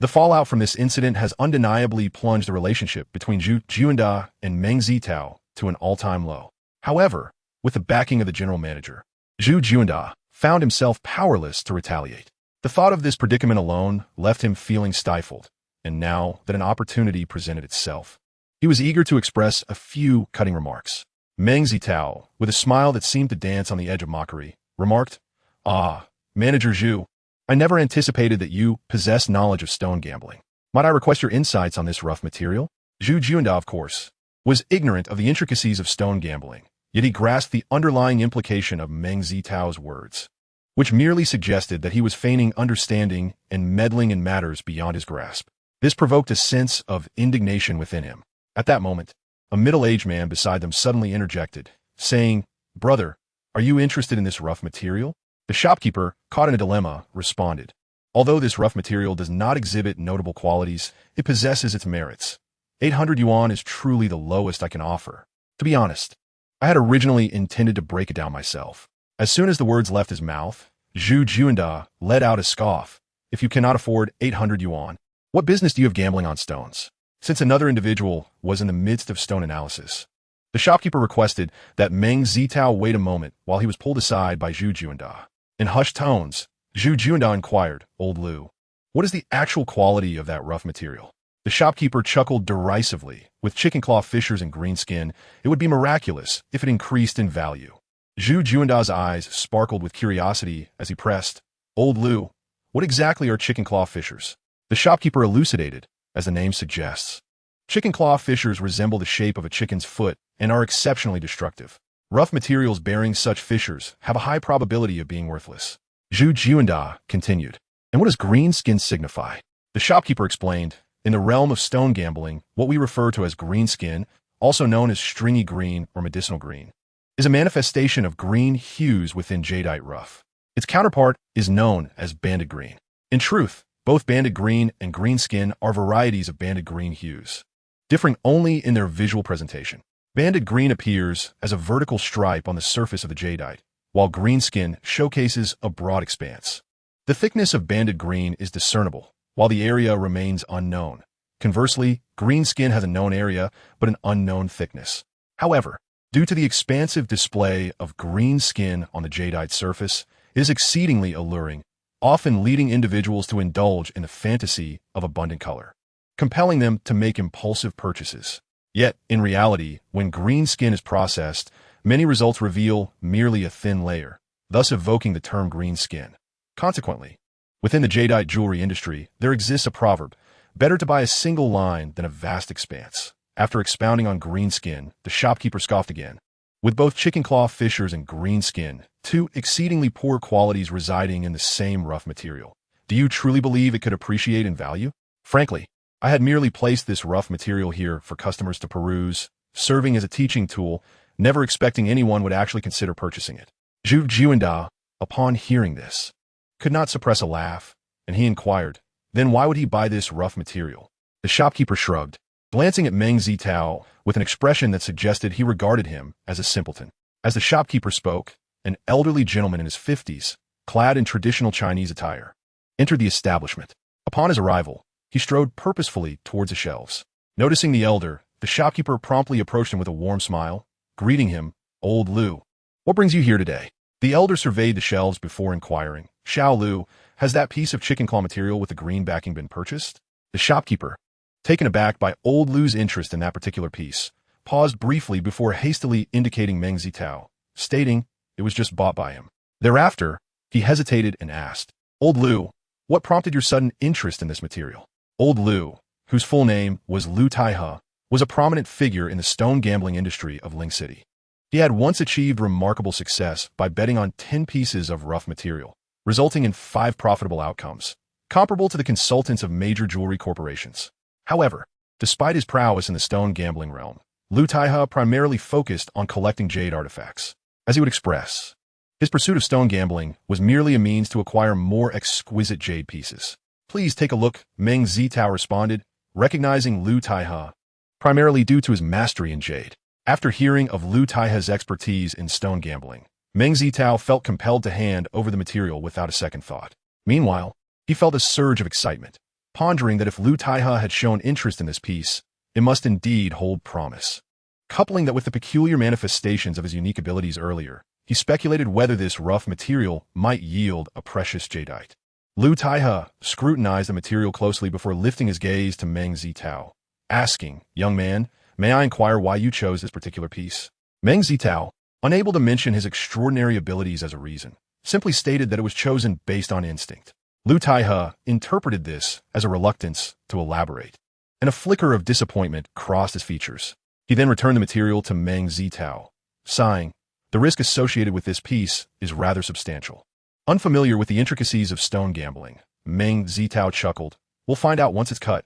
[SPEAKER 1] the fallout from this incident has undeniably plunged the relationship between Zhu Jianda and Meng Zitao to an all-time low. However, with the backing of the general manager, Zhu Jianda found himself powerless to retaliate. The thought of this predicament alone left him feeling stifled, and now that an opportunity presented itself, he was eager to express a few cutting remarks. Meng Zitao, with a smile that seemed to dance on the edge of mockery, remarked. Ah, Manager Zhu, I never anticipated that you possess knowledge of stone gambling. Might I request your insights on this rough material? Zhu Juanda, of course, was ignorant of the intricacies of stone gambling, yet he grasped the underlying implication of Meng Zitao's words, which merely suggested that he was feigning understanding and meddling in matters beyond his grasp. This provoked a sense of indignation within him. At that moment, a middle-aged man beside them suddenly interjected, saying, "Brother, are you interested in this rough material?" The shopkeeper, caught in a dilemma, responded, "Although this rough material does not exhibit notable qualities, it possesses its merits. 800 yuan is truly the lowest I can offer. To be honest, I had originally intended to break it down myself." As soon as the words left his mouth, Zhu Juanda let out a scoff. "If you cannot afford 800 yuan, what business do you have gambling on stones?" Since another individual was in the midst of stone analysis, the shopkeeper requested that Meng Zitao wait a moment while he was pulled aside by Zhu Juanda. In hushed tones, Zhu Juanda inquired, "Old Lu, what is the actual quality of that rough material?" The shopkeeper chuckled derisively. "With chicken claw fissures and green skin, it would be miraculous if it increased in value." Zhu Juanda's eyes sparkled with curiosity as he pressed, "Old Lu, what exactly are chicken claw fissures?" The shopkeeper elucidated, as the name suggests. Chicken claw fissures resemble the shape of a chicken's foot and are exceptionally destructive. Rough materials bearing such fissures have a high probability of being worthless. Zhu Juanda continued, "And what does green skin signify?" The shopkeeper explained, "In the realm of stone gambling, what we refer to as green skin, also known as stringy green or medicinal green, is a manifestation of green hues within jadeite rough. Its counterpart is known as banded green. In truth, both banded green and green skin are varieties of banded green hues, differing only in their visual presentation. Banded green appears as a vertical stripe on the surface of the jadeite, while green skin showcases a broad expanse. The thickness of banded green is discernible, while the area remains unknown. Conversely, green skin has a known area but an unknown thickness. However, due to the expansive display of green skin on the jadeite surface, it is exceedingly alluring, often leading individuals to indulge in the fantasy of abundant color, compelling them to make impulsive purchases. Yet, in reality, when green skin is processed, many results reveal merely a thin layer, thus evoking the term green skin. Consequently, within the jadeite jewelry industry, there exists a proverb, "Better to buy a single line than a vast expanse." After expounding on green skin, the shopkeeper scoffed again. "With both chicken claw fissures and green skin, two exceedingly poor qualities residing in the same rough material, do you truly believe it could appreciate in value? Frankly, I had merely placed this rough material here for customers to peruse, serving as a teaching tool, never expecting anyone would actually consider purchasing it." Zhu Juanda, upon hearing this, could not suppress a laugh, and he inquired, "Then why would he buy this rough material?" The shopkeeper shrugged, glancing at Meng Zitao with an expression that suggested he regarded him as a simpleton. As the shopkeeper spoke, an elderly gentleman in his 50s, clad in traditional Chinese attire, entered the establishment. Upon his arrival, he strode purposefully towards the shelves. Noticing the elder, the shopkeeper promptly approached him with a warm smile, greeting him, "Old Lu, what brings you here today?" The elder surveyed the shelves before inquiring, "Xiao Lu, has that piece of chicken claw material with the green backing been purchased?" The shopkeeper, taken aback by Old Lu's interest in that particular piece, paused briefly before hastily indicating Meng Zitao, stating it was just bought by him. Thereafter, he hesitated and asked, "Old Lu, what prompted your sudden interest in this material?" Old Lu, whose full name was Lu Taihe, was a prominent figure in the stone gambling industry of Ling City. He had once achieved remarkable success by betting on 10 pieces of rough material, resulting in 5 profitable outcomes, comparable to the consultants of major jewelry corporations. However, despite his prowess in the stone gambling realm, Lu Taihe primarily focused on collecting jade artifacts. As he would express, his pursuit of stone gambling was merely a means to acquire more exquisite jade pieces. "Please take a look," Meng Zitao responded, recognizing Lu Taihe, primarily due to his mastery in jade. After hearing of Lu Taihe's expertise in stone gambling, Meng Zitao felt compelled to hand over the material without a second thought. Meanwhile, he felt a surge of excitement, pondering that if Lu Taihe had shown interest in this piece, it must indeed hold promise. Coupling that with the peculiar manifestations of his unique abilities earlier, he speculated whether this rough material might yield a precious jadeite. Lu Taihe scrutinized the material closely before lifting his gaze to Meng Zitao, asking, "Young man, may I inquire why you chose this particular piece?" Meng Zitao, unable to mention his extraordinary abilities as a reason, simply stated that it was chosen based on instinct. Lu Taihe interpreted this as a reluctance to elaborate, and a flicker of disappointment crossed his features. He then returned the material to Meng Zitao, sighing, "The risk associated with this piece is rather substantial." Unfamiliar with the intricacies of stone gambling, Meng Zitao chuckled, "We'll find out once it's cut,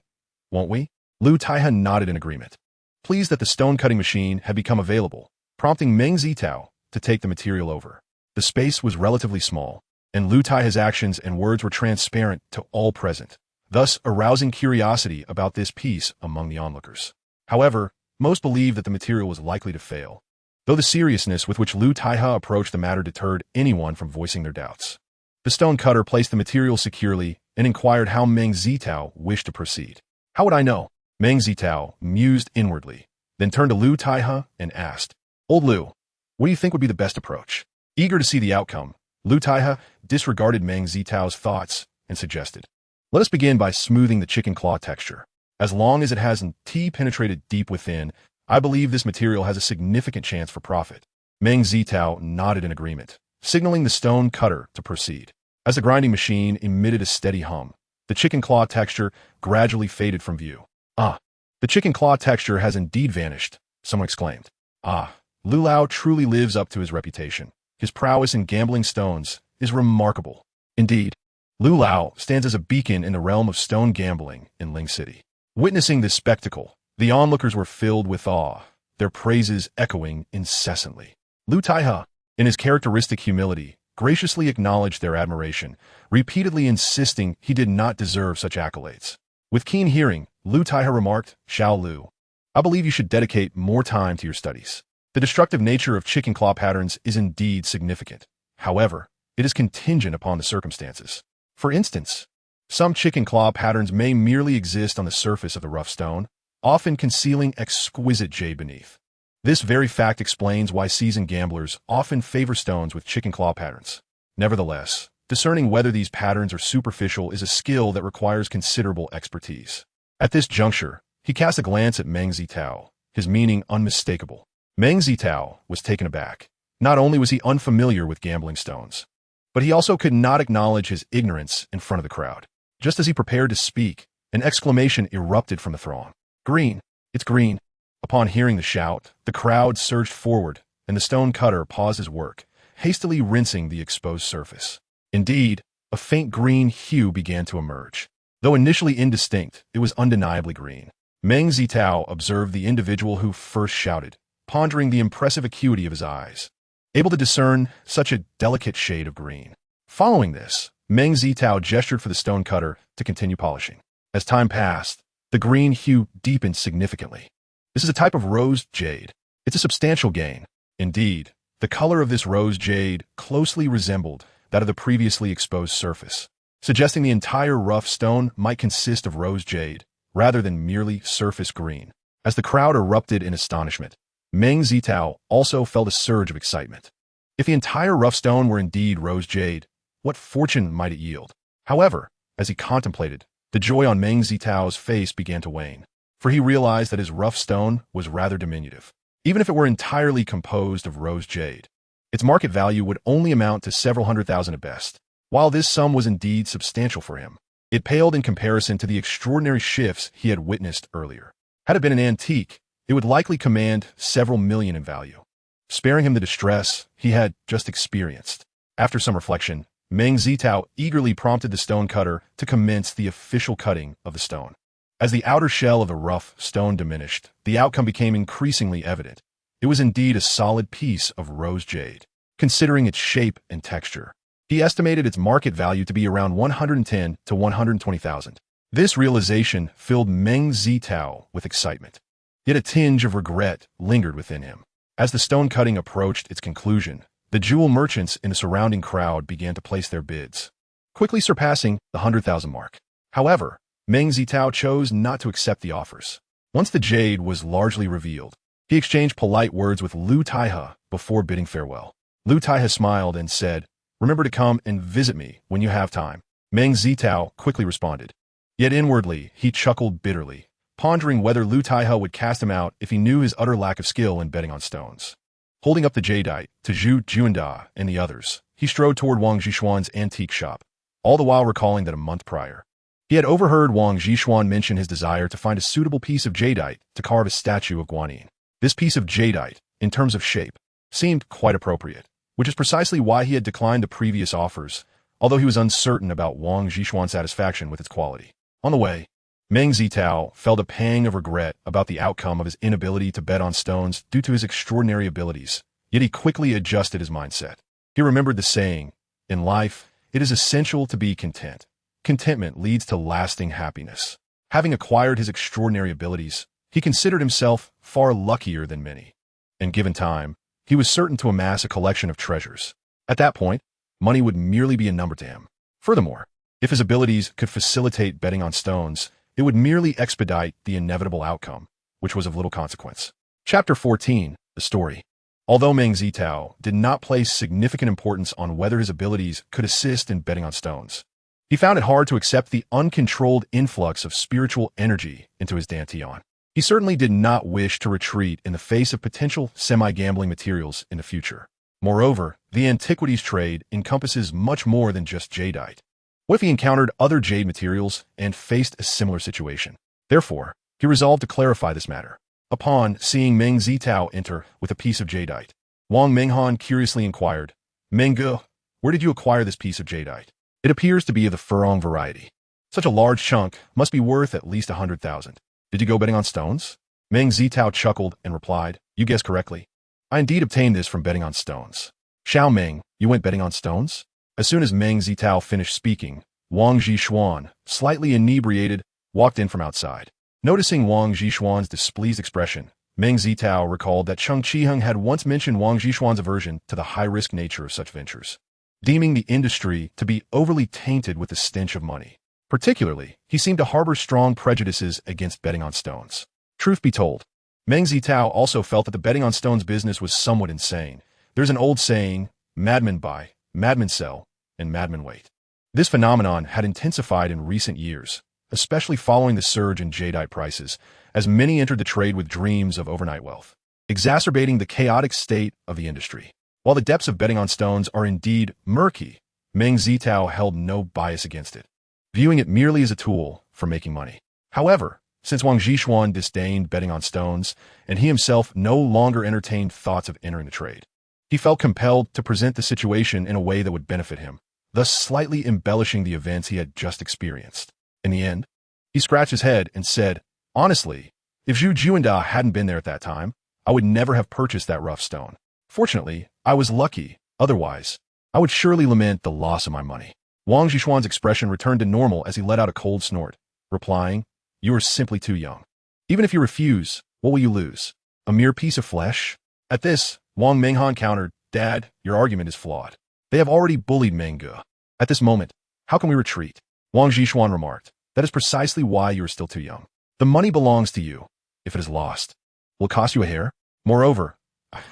[SPEAKER 1] won't we?" Lu Taihe nodded in agreement, pleased that the stone-cutting machine had become available, prompting Meng Zitao to take the material over. The space was relatively small, and Lu Taihe's actions and words were transparent to all present, thus arousing curiosity about this piece among the onlookers. However, most believed that the material was likely to fail, though the seriousness with which Lu Taihe approached the matter deterred anyone from voicing their doubts. The stone cutter placed the material securely and inquired how Meng Zitao wished to proceed. "How would I know?" Meng Zitao mused inwardly, then turned to Lu Taihe and asked, "Old Lu, what do you think would be the best approach?" Eager to see the outcome, Lu Taihe disregarded Meng Zitao's thoughts and suggested, "Let us begin by smoothing the chicken claw texture. As long as it hasn't penetrated deep within, I believe this material has a significant chance for profit." Meng Zitao nodded in agreement, signaling the stone cutter to proceed. As the grinding machine emitted a steady hum, the chicken claw texture gradually faded from view. "Ah, the chicken claw texture has indeed vanished," someone exclaimed. "Ah, Lu Lao truly lives up to his reputation. His prowess in gambling stones is remarkable. Indeed, Lu Lao stands as a beacon in the realm of stone gambling in Ling City." Witnessing this spectacle, the onlookers were filled with awe, their praises echoing incessantly. Lu Taihe, in his characteristic humility, graciously acknowledged their admiration, repeatedly insisting he did not deserve such accolades. With keen hearing, Lu Taihe remarked, "Xiao Lu, I believe you should dedicate more time to your studies. The destructive nature of chicken claw patterns is indeed significant. However, it is contingent upon the circumstances. For instance, some chicken claw patterns may merely exist on the surface of the rough stone, often concealing exquisite jade beneath. This very fact explains why seasoned gamblers often favor stones with chicken claw patterns. Nevertheless, discerning whether these patterns are superficial is a skill that requires considerable expertise." At this juncture, he cast a glance at Meng Zitao, his meaning unmistakable. Meng Zitao was taken aback. Not only was he unfamiliar with gambling stones, but he also could not acknowledge his ignorance in front of the crowd. Just as he prepared to speak, an exclamation erupted from the throng. "Green! It's green!" Upon hearing the shout, the crowd surged forward, and the stone cutter paused his work, hastily rinsing the exposed surface. Indeed, a faint green hue began to emerge. Though initially indistinct, it was undeniably green. Meng Zitao observed the individual who first shouted, pondering the impressive acuity of his eyes, able to discern such a delicate shade of green. Following this, Meng Zitao gestured for the stone cutter to continue polishing. As time passed, the green hue deepened significantly. "This is a type of rose jade. It's a substantial gain." Indeed, the color of this rose jade closely resembled that of the previously exposed surface, suggesting the entire rough stone might consist of rose jade, rather than merely surface green. As the crowd erupted in astonishment, Meng Zitao also felt a surge of excitement. If the entire rough stone were indeed rose jade, what fortune might it yield? However, as he contemplated, the joy on Meng Zitao's face began to wane, for he realized that his rough stone was rather diminutive. Even if it were entirely composed of rose jade, its market value would only amount to several $100,000 at best. While this sum was indeed substantial for him, it paled in comparison to the extraordinary shifts he had witnessed earlier. Had it been an antique, it would likely command several million in value, sparing him the distress he had just experienced. After some reflection, Meng Zitao eagerly prompted the stone cutter to commence the official cutting of the stone. As the outer shell of the rough stone diminished, the outcome became increasingly evident. It was indeed a solid piece of rose jade. Considering its shape and texture, he estimated its market value to be around 110 to 120,000. This realization filled Meng Zitao with excitement. Yet a tinge of regret lingered within him. As the stone cutting approached its conclusion, the jewel merchants in the surrounding crowd began to place their bids, quickly surpassing the 100,000 mark. However, Meng Zitao chose not to accept the offers. Once the jade was largely revealed, he exchanged polite words with Lu Taihe before bidding farewell. Lu Taihe smiled and said, "Remember to come and visit me when you have time." Meng Zitao quickly responded. Yet inwardly, he chuckled bitterly, pondering whether Lu Taihe would cast him out if he knew his utter lack of skill in betting on stones. Holding up the jadeite to Zhu Juanda and the others, he strode toward Wang Zhishuan's antique shop, all the while recalling that a month prior, he had overheard Wang Zhishuan mention his desire to find a suitable piece of jadeite to carve a statue of Guanyin. This piece of jadeite, in terms of shape, seemed quite appropriate, which is precisely why he had declined the previous offers, although he was uncertain about Wang Zhishuan's satisfaction with its quality. On the way, Meng Zitao felt a pang of regret about the outcome of his inability to bet on stones due to his extraordinary abilities, yet he quickly adjusted his mindset. He remembered the saying, "In life, it is essential to be content. Contentment leads to lasting happiness." Having acquired his extraordinary abilities, he considered himself far luckier than many. And given time, he was certain to amass a collection of treasures. At that point, money would merely be a number to him. Furthermore, if his abilities could facilitate betting on stones, it would merely expedite the inevitable outcome, which was of little consequence. Chapter 14, The Story. Although Meng Zitao did not place significant importance on whether his abilities could assist in betting on stones, he found it hard to accept the uncontrolled influx of spiritual energy into his dantian. He certainly did not wish to retreat in the face of potential semi-gambling materials in the future. Moreover, the antiquities trade encompasses much more than just jadeite. What if he encountered other jade materials and faced a similar situation? Therefore, he resolved to clarify this matter. Upon seeing Meng Zitao enter with a piece of jadeite, Wang Menghan curiously inquired, "Mengge, where did you acquire this piece of jadeite? It appears to be of the furong variety. Such a large chunk must be worth at least 100,000. Did you go betting on stones?" Meng Zitao chuckled and replied, "You guessed correctly. I indeed obtained this from betting on stones." "Xiao Meng, you went betting on stones?" As soon as Meng Zitao finished speaking, Wang Zhishuan, slightly inebriated, walked in from outside. Noticing Wang Zhishuan's displeased expression, Meng Zitao recalled that Cheng Qiheng had once mentioned Wang Zhishuan's aversion to the high-risk nature of such ventures, deeming the industry to be overly tainted with the stench of money. Particularly, he seemed to harbor strong prejudices against betting on stones. Truth be told, Meng Zitao also felt that the betting on stones business was somewhat insane. There's an old saying, "Madmen buy, madmen sell, and madmen wait." This phenomenon had intensified in recent years, especially following the surge in jadeite prices, as many entered the trade with dreams of overnight wealth, exacerbating the chaotic state of the industry. While the depths of betting on stones are indeed murky, Meng Zitao held no bias against it, viewing it merely as a tool for making money. However, since Wang Zhishuan disdained betting on stones, and he himself no longer entertained thoughts of entering the trade, he felt compelled to present the situation in a way that would benefit him, thus slightly embellishing the events he had just experienced. In the end, he scratched his head and said, "Honestly, if Zhu Juanda hadn't been there at that time, I would never have purchased that rough stone. Fortunately, I was lucky. Otherwise, I would surely lament the loss of my money." Wang Zhishuan's expression returned to normal as he let out a cold snort, replying, "You are simply too young. Even if you refuse, what will you lose? A mere piece of flesh?" At this, Wang Menghan countered, "Dad, your argument is flawed. They have already bullied Mengge. At this moment, how can we retreat?" Wang Zhishuan remarked, "That is precisely why you are still too young. The money belongs to you. If it is lost, will it cost you a hair? Moreover,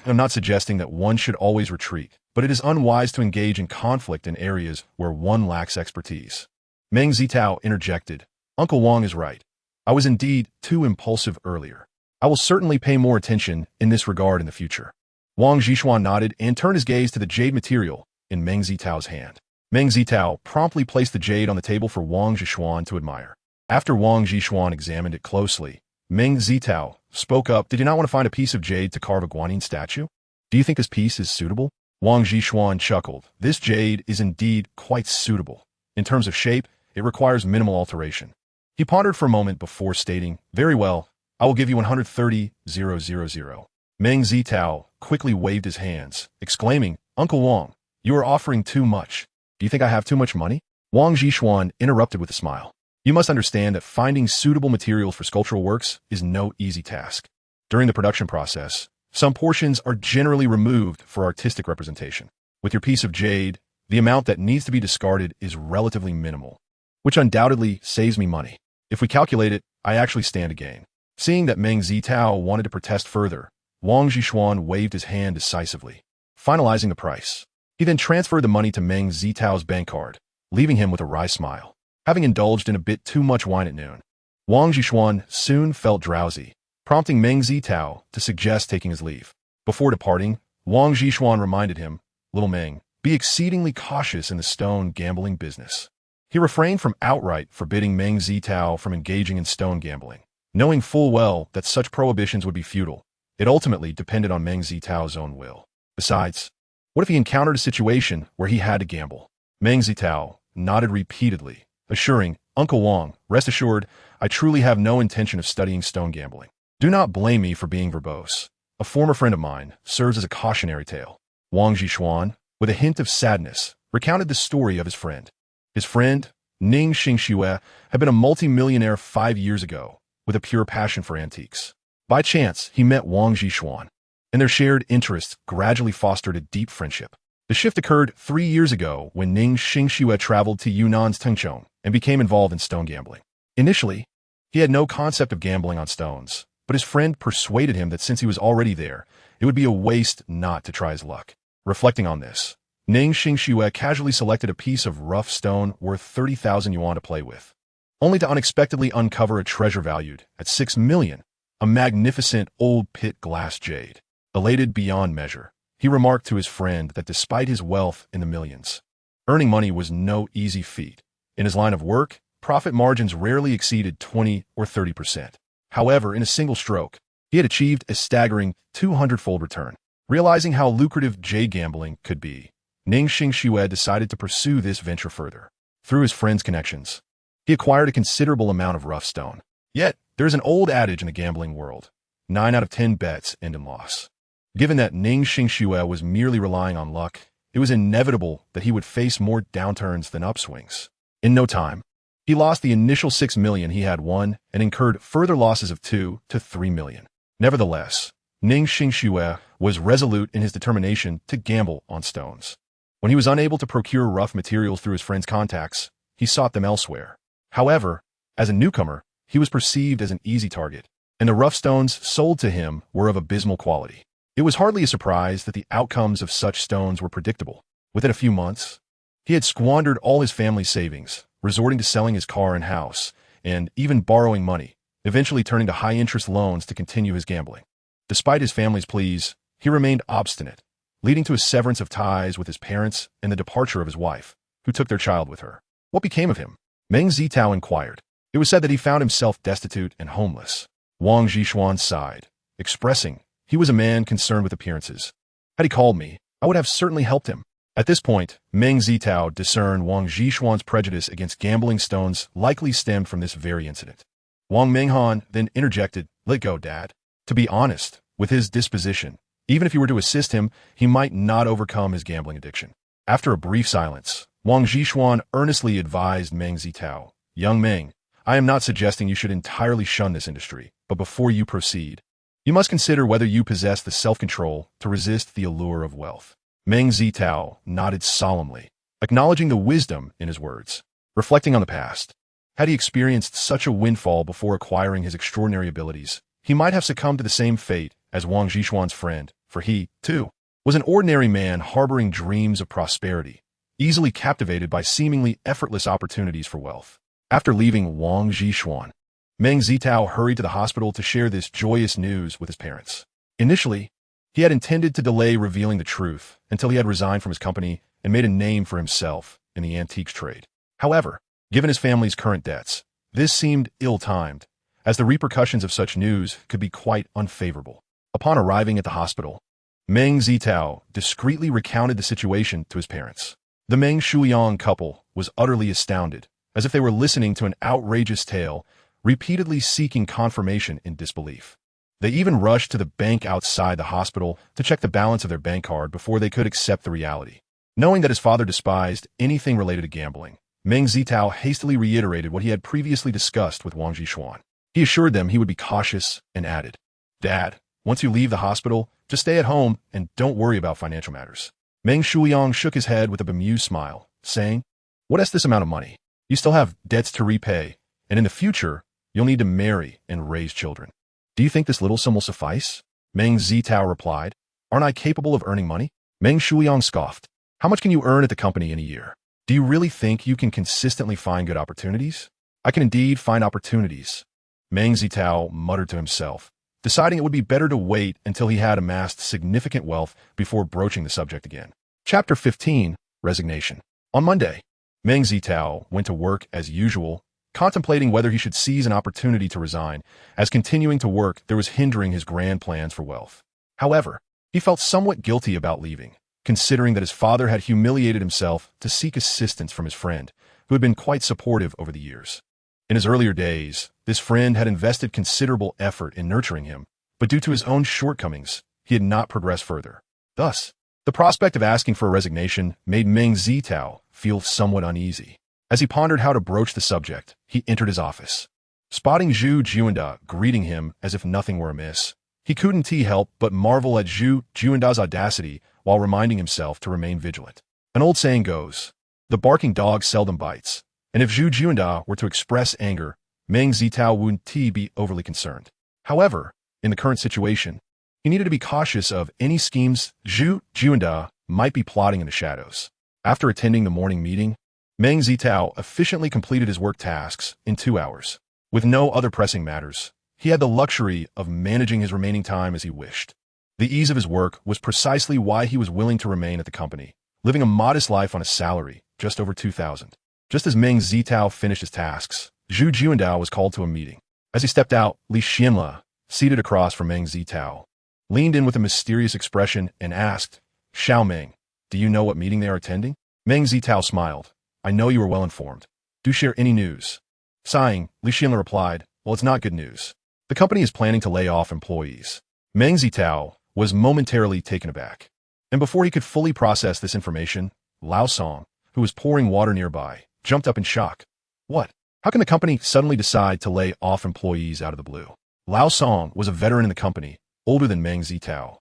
[SPEAKER 1] I'm not suggesting that one should always retreat, but it is unwise to engage in conflict in areas where one lacks expertise." Meng Zitao interjected, "Uncle Wang is right. I was indeed too impulsive earlier. I will certainly pay more attention in this regard in the future." Wang Zhishuan nodded and turned his gaze to the jade material in Meng Zitao's hand. Meng Zitao promptly placed the jade on the table for Wang Zhishuan to admire. After Wang Zhishuan examined it closely, Meng Zitao spoke up, "Did you not want to find a piece of jade to carve a Guanyin statue? Do you think this piece is suitable?" Wang Zhishuan chuckled. "This jade is indeed quite suitable. In terms of shape, it requires minimal alteration." He pondered for a moment before stating, "Very well, I will give you 130,000. Meng Zitao quickly waved his hands, exclaiming, "Uncle Wang, you are offering too much. Do you think I have too much money?" Wang Zhishuan interrupted with a smile. "You must understand that finding suitable materials for sculptural works is no easy task. During the production process, some portions are generally removed for artistic representation. With your piece of jade, the amount that needs to be discarded is relatively minimal, which undoubtedly saves me money. If we calculate it, I actually stand to gain." Seeing that Meng Zitao wanted to protest further, Wang Zhishuan waved his hand decisively, finalizing the price. He then transferred the money to Meng Zitao's bank card, leaving him with a wry smile. Having indulged in a bit too much wine at noon, Wang Zhishuan soon felt drowsy, prompting Meng Zitao to suggest taking his leave. Before departing, Wang Zhishuan reminded him, "Little Meng, be exceedingly cautious in the stone gambling business." He refrained from outright forbidding Meng Zitao from engaging in stone gambling, knowing full well that such prohibitions would be futile. It ultimately depended on Meng Zitao's own will. Besides, what if he encountered a situation where he had to gamble? Meng Zitao nodded repeatedly, assuring, "Uncle Wang, rest assured, I truly have no intention of studying stone gambling. Do not blame me for being verbose. A former friend of mine serves as a cautionary tale." Wang Zhishuan, with a hint of sadness, recounted the story of his friend. His friend, Ning Xingxue, had been a multi-millionaire 5 years ago, with a pure passion for antiques. By chance, he met Wang Zhishuan, and their shared interests gradually fostered a deep friendship. The shift occurred 3 years ago when Ning Xingxue traveled to Yunnan's Tengchong and became involved in stone gambling. Initially, he had no concept of gambling on stones, but his friend persuaded him that since he was already there, it would be a waste not to try his luck. Reflecting on this, Ning Xingxue casually selected a piece of rough stone worth 30,000 yuan to play with, only to unexpectedly uncover a treasure valued at 6 million, a magnificent old pit glass jade. Elated beyond measure, he remarked to his friend that despite his wealth in the millions, earning money was no easy feat. In his line of work, profit margins rarely exceeded 20 or 30%. However, in a single stroke, he had achieved a staggering 200-fold return. Realizing how lucrative jade gambling could be, Ning Xingxue decided to pursue this venture further. Through his friend's connections, he acquired a considerable amount of rough stone. Yet, there is an old adage in the gambling world: 9 out of 10 bets end in loss. Given that Ning Xingxue was merely relying on luck, it was inevitable that he would face more downturns than upswings. In no time, he lost the initial 6 million he had won and incurred further losses of 2 to 3 million. Nevertheless, Ning Xingxue was resolute in his determination to gamble on stones. When he was unable to procure rough materials through his friend's contacts, he sought them elsewhere. However, as a newcomer, he was perceived as an easy target, and the rough stones sold to him were of abysmal quality. It was hardly a surprise that the outcomes of such stones were predictable. Within a few months, he had squandered all his family's savings, resorting to selling his car and house, and even borrowing money, eventually turning to high-interest loans to continue his gambling. Despite his family's pleas, he remained obstinate, leading to a severance of ties with his parents and the departure of his wife, who took their child with her. What became of him? Meng Zitao inquired. It was said that he found himself destitute and homeless. Wang Zhishuan sighed, expressing he was a man concerned with appearances. Had he called me, I would have certainly helped him. At this point, Meng Zitao discerned Wang Zhishuan's prejudice against gambling stones likely stemmed from this very incident. Wang Menghan then interjected, "Let go, Dad." To be honest, with his disposition, even if he were to assist him, he might not overcome his gambling addiction. After a brief silence, Wang Zhishuan earnestly advised Meng Zitao, "Young Meng, I am not suggesting you should entirely shun this industry, but before you proceed, you must consider whether you possess the self-control to resist the allure of wealth." Meng Zitao nodded solemnly, acknowledging the wisdom in his words. Reflecting on the past, had he experienced such a windfall before acquiring his extraordinary abilities, he might have succumbed to the same fate as Wang Zhishuan's friend, for he, too, was an ordinary man harboring dreams of prosperity, easily captivated by seemingly effortless opportunities for wealth. After leaving Wang Zhishuan, Meng Zitao hurried to the hospital to share this joyous news with his parents. Initially, he had intended to delay revealing the truth until he had resigned from his company and made a name for himself in the antiques trade. However, given his family's current debts, this seemed ill-timed, as the repercussions of such news could be quite unfavorable. Upon arriving at the hospital, Meng Zitao discreetly recounted the situation to his parents. The Meng Shuyang couple was utterly astounded, as if they were listening to an outrageous tale, repeatedly seeking confirmation in disbelief. They even rushed to the bank outside the hospital to check the balance of their bank card before they could accept the reality. Knowing that his father despised anything related to gambling, Meng Zitao hastily reiterated what he had previously discussed with Wang Zhishuan. He assured them he would be cautious and added, "Dad, once you leave the hospital, just stay at home and don't worry about financial matters." Meng Shuyang shook his head with a bemused smile, saying, "What is this amount of money? You still have debts to repay, and in the future, you'll need to marry and raise children. Do you think this little sum will suffice?" Meng Zitao replied, "Aren't I capable of earning money?" Meng Shuyang scoffed. "How much can you earn at the company in a year? Do you really think you can consistently find good opportunities?" "I can indeed find opportunities," Meng Zitao muttered to himself, deciding it would be better to wait until he had amassed significant wealth before broaching the subject again. Chapter 15. Resignation. On Monday, Meng Zitao went to work as usual, contemplating whether he should seize an opportunity to resign, as continuing to work there was hindering his grand plans for wealth. However, he felt somewhat guilty about leaving, considering that his father had humiliated himself to seek assistance from his friend, who had been quite supportive over the years. In his earlier days, this friend had invested considerable effort in nurturing him, but due to his own shortcomings, he had not progressed further. Thus, the prospect of asking for a resignation made Meng Zitao feel somewhat uneasy. As he pondered how to broach the subject, he entered his office. Spotting Zhu Juanda greeting him as if nothing were amiss, he couldn't help but marvel at Zhu Juanda's audacity while reminding himself to remain vigilant. An old saying goes, "The barking dog seldom bites," and if Zhu Juanda were to express anger, Meng Zitao wouldn't be overly concerned. However, in the current situation, he needed to be cautious of any schemes Zhu Juanda might be plotting in the shadows. After attending the morning meeting, Meng Zitao efficiently completed his work tasks in 2 hours. With no other pressing matters, he had the luxury of managing his remaining time as he wished. The ease of his work was precisely why he was willing to remain at the company, living a modest life on a salary just over 2,000. Just as Meng Zitao finished his tasks, Zhu Juanda was called to a meeting. As he stepped out, Li Xianle, seated across from Meng Zitao, leaned in with a mysterious expression and asked, "Xiao Meng, do you know what meeting they are attending?" Meng Zitao smiled. "I know you are well informed. Do share any news." Sighing, Li Xianle replied, "Well, it's not good news. The company is planning to lay off employees." Meng Zitao was momentarily taken aback. And before he could fully process this information, Lao Song, who was pouring water nearby, jumped up in shock. "What? How can the company suddenly decide to lay off employees out of the blue?" Lao Song was a veteran in the company, older than Meng Zitao.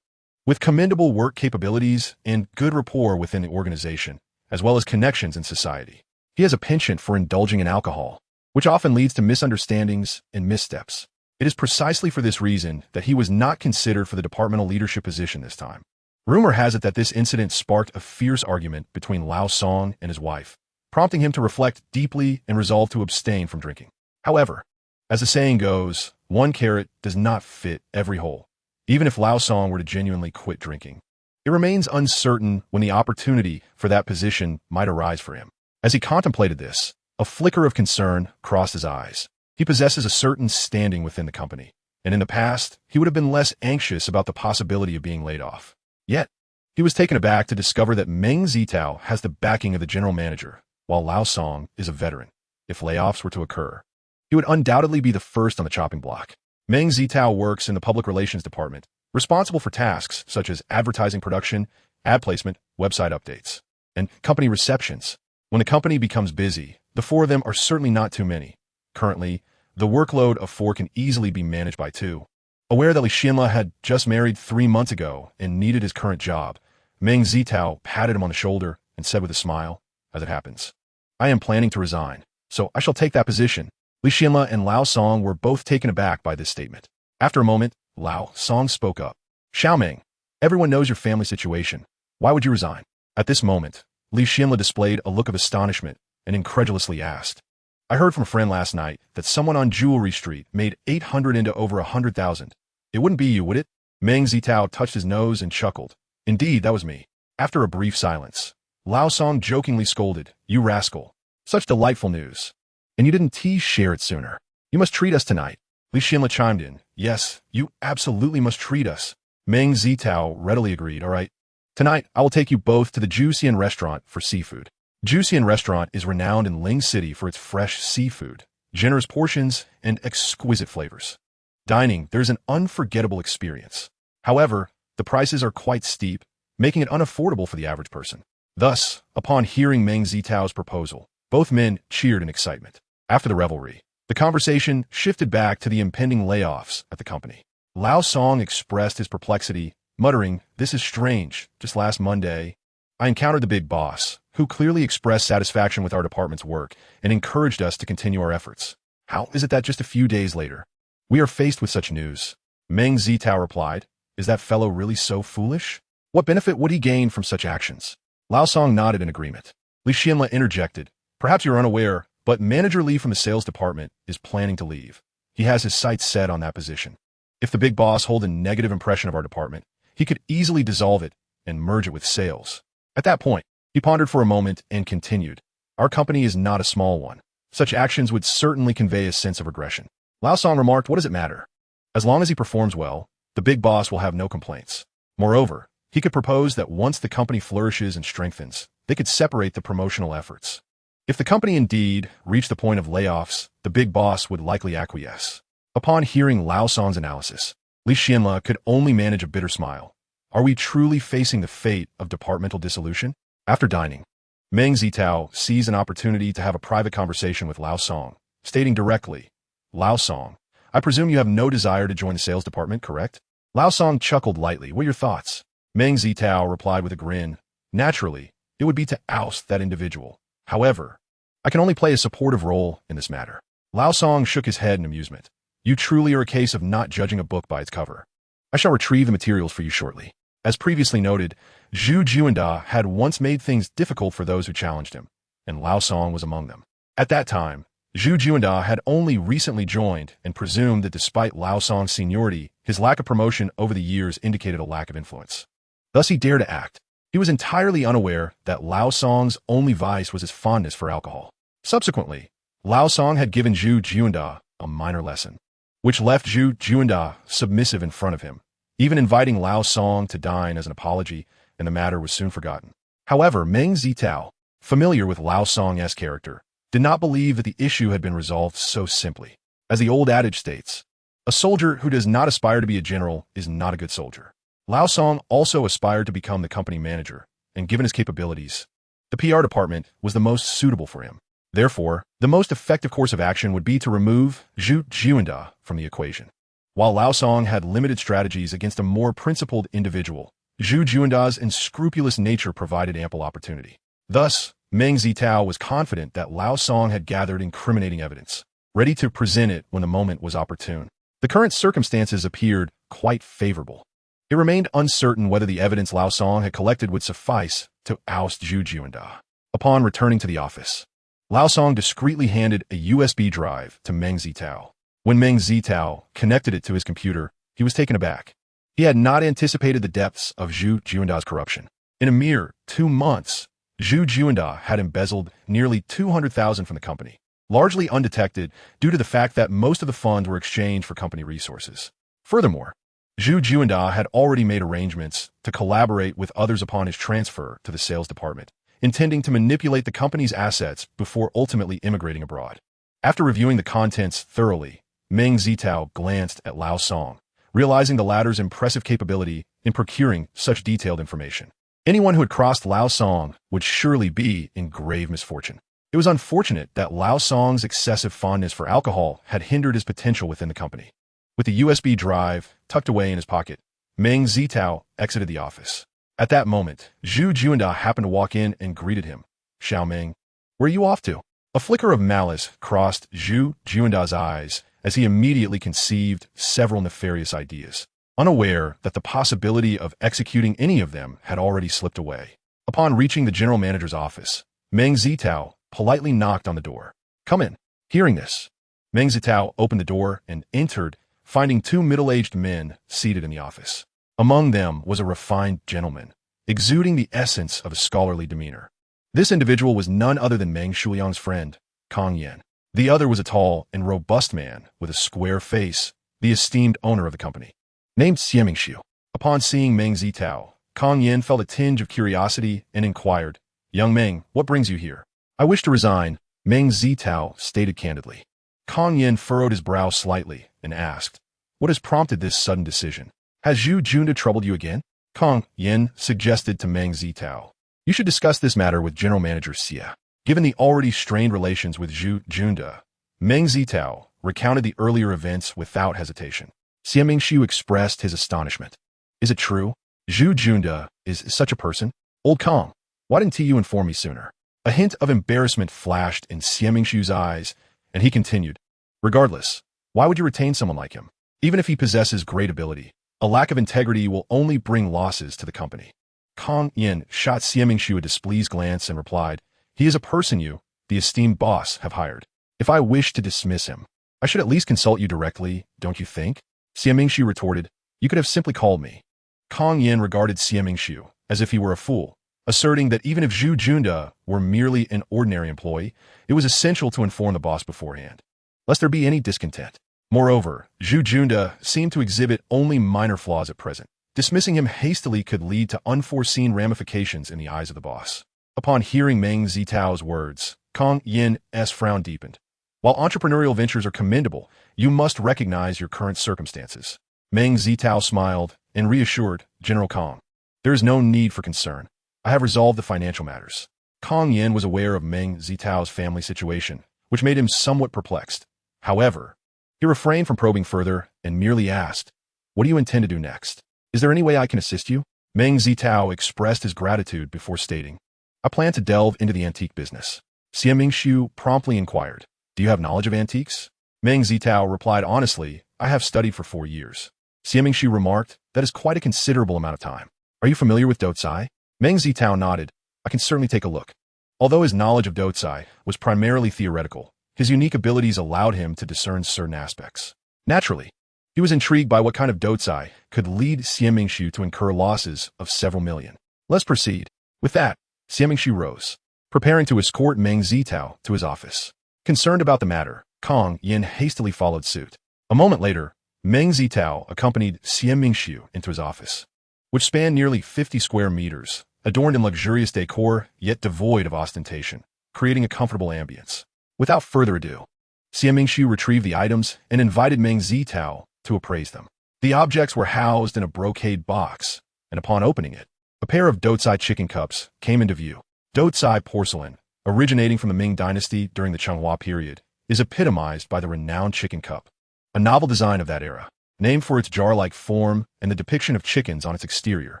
[SPEAKER 1] With commendable work capabilities and good rapport within the organization, as well as connections in society, he has a penchant for indulging in alcohol, which often leads to misunderstandings and missteps. It is precisely for this reason that he was not considered for the departmental leadership position this time. Rumor has it that this incident sparked a fierce argument between Lao Song and his wife, prompting him to reflect deeply and resolve to abstain from drinking. However, as the saying goes, one carrot does not fit every hole. Even if Lao Song were to genuinely quit drinking, it remains uncertain when the opportunity for that position might arise for him. As he contemplated this, a flicker of concern crossed his eyes. He possesses a certain standing within the company, and in the past, he would have been less anxious about the possibility of being laid off. Yet, he was taken aback to discover that Meng Zitao has the backing of the general manager, while Lao Song is a veteran. If layoffs were to occur, he would undoubtedly be the first on the chopping block. Meng Zitao works in the public relations department, responsible for tasks such as advertising production, ad placement, website updates, and company receptions. When the company becomes busy, the 4 of them are certainly not too many. Currently, the workload of 4 can easily be managed by 2. Aware that Li Xianle had just married 3 months ago and needed his current job, Meng Zitao patted him on the shoulder and said with a smile, "As it happens, I am planning to resign, so I shall take that position." Li Xianle and Lao Song were both taken aback by this statement. After a moment, Lao Song spoke up. "Xiao Meng, everyone knows your family situation. Why would you resign?" At this moment, Li Xianle displayed a look of astonishment and incredulously asked, "I heard from a friend last night that someone on Jewelry Street made 800 into over 100,000. It wouldn't be you, would it?" Meng Zitao touched his nose and chuckled. "Indeed, that was me." After a brief silence, Lao Song jokingly scolded, "You rascal. Such delightful news. And you didn't share it sooner. You must treat us tonight." Li Xianle chimed in, "Yes, you absolutely must treat us." Meng Zitao readily agreed, "All right. Tonight, I will take you both to the Juician restaurant for seafood." Juician restaurant is renowned in Ling City for its fresh seafood, generous portions, and exquisite flavors. Dining, there is an unforgettable experience. However, the prices are quite steep, making it unaffordable for the average person. Thus, upon hearing Meng Zitao's proposal, both men cheered in excitement. After the revelry, the conversation shifted back to the impending layoffs at the company. Lao Song expressed his perplexity, muttering, "This is strange. Just last Monday, I encountered the big boss, who clearly expressed satisfaction with our department's work and encouraged us to continue our efforts. How is it that just a few days later, we are faced with such news?" Meng Zitao replied, "Is that fellow really so foolish? What benefit would he gain from such actions?" Lao Song nodded in agreement. Li Xianle interjected, "Perhaps you're unaware, but Manager Li from the sales department is planning to leave. He has his sights set on that position." If the big boss hold a negative impression of our department, he could easily dissolve it and merge it with sales. At that point, he pondered for a moment and continued, our company is not a small one. Such actions would certainly convey a sense of regression. Lao Song remarked, what does it matter? As long as he performs well, the big boss will have no complaints. Moreover, he could propose that once the company flourishes and strengthens, they could separate the promotional efforts. If the company indeed reached the point of layoffs, the big boss would likely acquiesce. Upon hearing Lao Song's analysis, Li Xianle could only manage a bitter smile. Are we truly facing the fate of departmental dissolution? After dining, Meng Zitao seized an opportunity to have a private conversation with Lao Song, stating directly, Lao Song, I presume you have no desire to join the sales department, correct? Lao Song chuckled lightly. What are your thoughts? Meng Zitao replied with a grin. Naturally, it would be to oust that individual. However, I can only play a supportive role in this matter. Lao Song shook his head in amusement. You truly are a case of not judging a book by its cover. I shall retrieve the materials for you shortly. As previously noted, Zhu Juanda had once made things difficult for those who challenged him, and Lao Song was among them. At that time, Zhu Juanda had only recently joined and presumed that despite Lao Song's seniority, his lack of promotion over the years indicated a lack of influence. Thus he dared to act. He was entirely unaware that Lao Song's only vice was his fondness for alcohol. Subsequently, Lao Song had given Zhu Juanda a minor lesson, which left Zhu Juanda submissive in front of him, even inviting Lao Song to dine as an apology, and the matter was soon forgotten. However, Meng Zitao, familiar with Lao Song's character, did not believe that the issue had been resolved so simply. As the old adage states, a soldier who does not aspire to be a general is not a good soldier. Lao Song also aspired to become the company manager, and given his capabilities, the PR department was the most suitable for him. Therefore, the most effective course of action would be to remove Zhu Juanda from the equation. While Lao Song had limited strategies against a more principled individual, Zhu Juanda's unscrupulous nature provided ample opportunity. Thus, Meng Zitao was confident that Lao Song had gathered incriminating evidence, ready to present it when the moment was opportune. The current circumstances appeared quite favorable. It remained uncertain whether the evidence Lao Song had collected would suffice to oust Zhu Juanda. Upon returning to the office, Lao Song discreetly handed a USB drive to Meng Zitao. When Meng Zitao connected it to his computer, he was taken aback. He had not anticipated the depths of Zhu Juanda's corruption. In a mere 2 months, Zhu Juanda had embezzled nearly 200,000 from the company, largely undetected due to the fact that most of the funds were exchanged for company resources. Furthermore, Zhu Juanda had already made arrangements to collaborate with others upon his transfer to the sales department, intending to manipulate the company's assets before ultimately immigrating abroad. After reviewing the contents thoroughly, Meng Zitao glanced at Lao Song, realizing the latter's impressive capability in procuring such detailed information. Anyone who had crossed Lao Song would surely be in grave misfortune. It was unfortunate that Lao Song's excessive fondness for alcohol had hindered his potential within the company. With the USB drive tucked away in his pocket, Meng Zitao exited the office. At that moment, Zhu Juanda happened to walk in and greeted him. Xiao Meng, where are you off to? A flicker of malice crossed Zhu Juanda's eyes as he immediately conceived several nefarious ideas, unaware that the possibility of executing any of them had already slipped away. Upon reaching the general manager's office, Meng Zitao politely knocked on the door. Come in. Hearing this, Meng Zitao opened the door and entered, finding 2 middle-aged men seated in the office. Among them was a refined gentleman, exuding the essence of a scholarly demeanor. This individual was none other than Meng Shuliang's friend, Kang Yan. The other was a tall and robust man with a square face, the esteemed owner of the company, named Xiemingshu. Upon seeing Meng Zitao, Kang Yan felt a tinge of curiosity and inquired, Young Meng, what brings you here? I wish to resign, Meng Zitao stated candidly. Kang Yan furrowed his brow slightly and asked, What has prompted this sudden decision? Has Zhu Juanda troubled you again? Kang Yan suggested to Meng Zitao. You should discuss this matter with General Manager Xia. Given the already strained relations with Zhu Juanda, Meng Zitao recounted the earlier events without hesitation. Xiemingshu expressed his astonishment. Is it true? Zhu Juanda is such a person? Old Kang, why didn't you inform me sooner? A hint of embarrassment flashed in Xiemingshu's eyes, and he continued. Regardless, why would you retain someone like him? Even if he possesses great ability, a lack of integrity will only bring losses to the company. Kang Yan shot Xiemingshu a displeased glance and replied, He is a person you, the esteemed boss, have hired. If I wish to dismiss him, I should at least consult you directly, don't you think? Xie Mingxiu retorted, "You could have simply called me." Kang Yin regarded Xie Mingxiu as if he were a fool, asserting that even if Zhu Junda were merely an ordinary employee, it was essential to inform the boss beforehand, lest there be any discontent. Moreover, Zhu Junda seemed to exhibit only minor flaws at present. Dismissing him hastily could lead to unforeseen ramifications in the eyes of the boss. Upon hearing Meng Zitao's words, Kang Yin's frown deepened. While entrepreneurial ventures are commendable, you must recognize your current circumstances. Meng Zitao smiled and reassured General Kang. There is no need for concern. I have resolved the financial matters. Kang Yin was aware of Meng Zitao's family situation, which made him somewhat perplexed. However, he refrained from probing further and merely asked, "What do you intend to do next? Is there any way I can assist you?" Meng Zitao expressed his gratitude before stating, "I plan to delve into the antique business." Xie Mingxiu promptly inquired, "Do you have knowledge of antiques?" Meng Zitao replied honestly, "I have studied for 4 years." Xie Mingxiu remarked, "That is quite a considerable amount of time. Are you familiar with Dotsai?" Meng Zitao nodded, "I can certainly take a look." Although his knowledge of Dotsai was primarily theoretical, his unique abilities allowed him to discern certain aspects. Naturally, he was intrigued by what kind of Dotsai could lead Xie Mingxiu to incur losses of several million. "Let's proceed." With that, Xie Mingxiu rose, preparing to escort Meng Zitao to his office. Concerned about the matter, Kang Yin hastily followed suit. A moment later, Meng Zitao accompanied Xie Mingxiu into his office, which spanned nearly 50 square meters, adorned in luxurious decor, yet devoid of ostentation, creating a comfortable ambience. Without further ado, Xie Mingxiu retrieved the items and invited Meng Zitao to appraise them. The objects were housed in a brocade box, and upon opening it, a pair of Dotsai chicken cups came into view. Dotsai porcelain, originating from the Ming dynasty during the Changhua period, is epitomized by the renowned chicken cup, a novel design of that era, named for its jar-like form and the depiction of chickens on its exterior.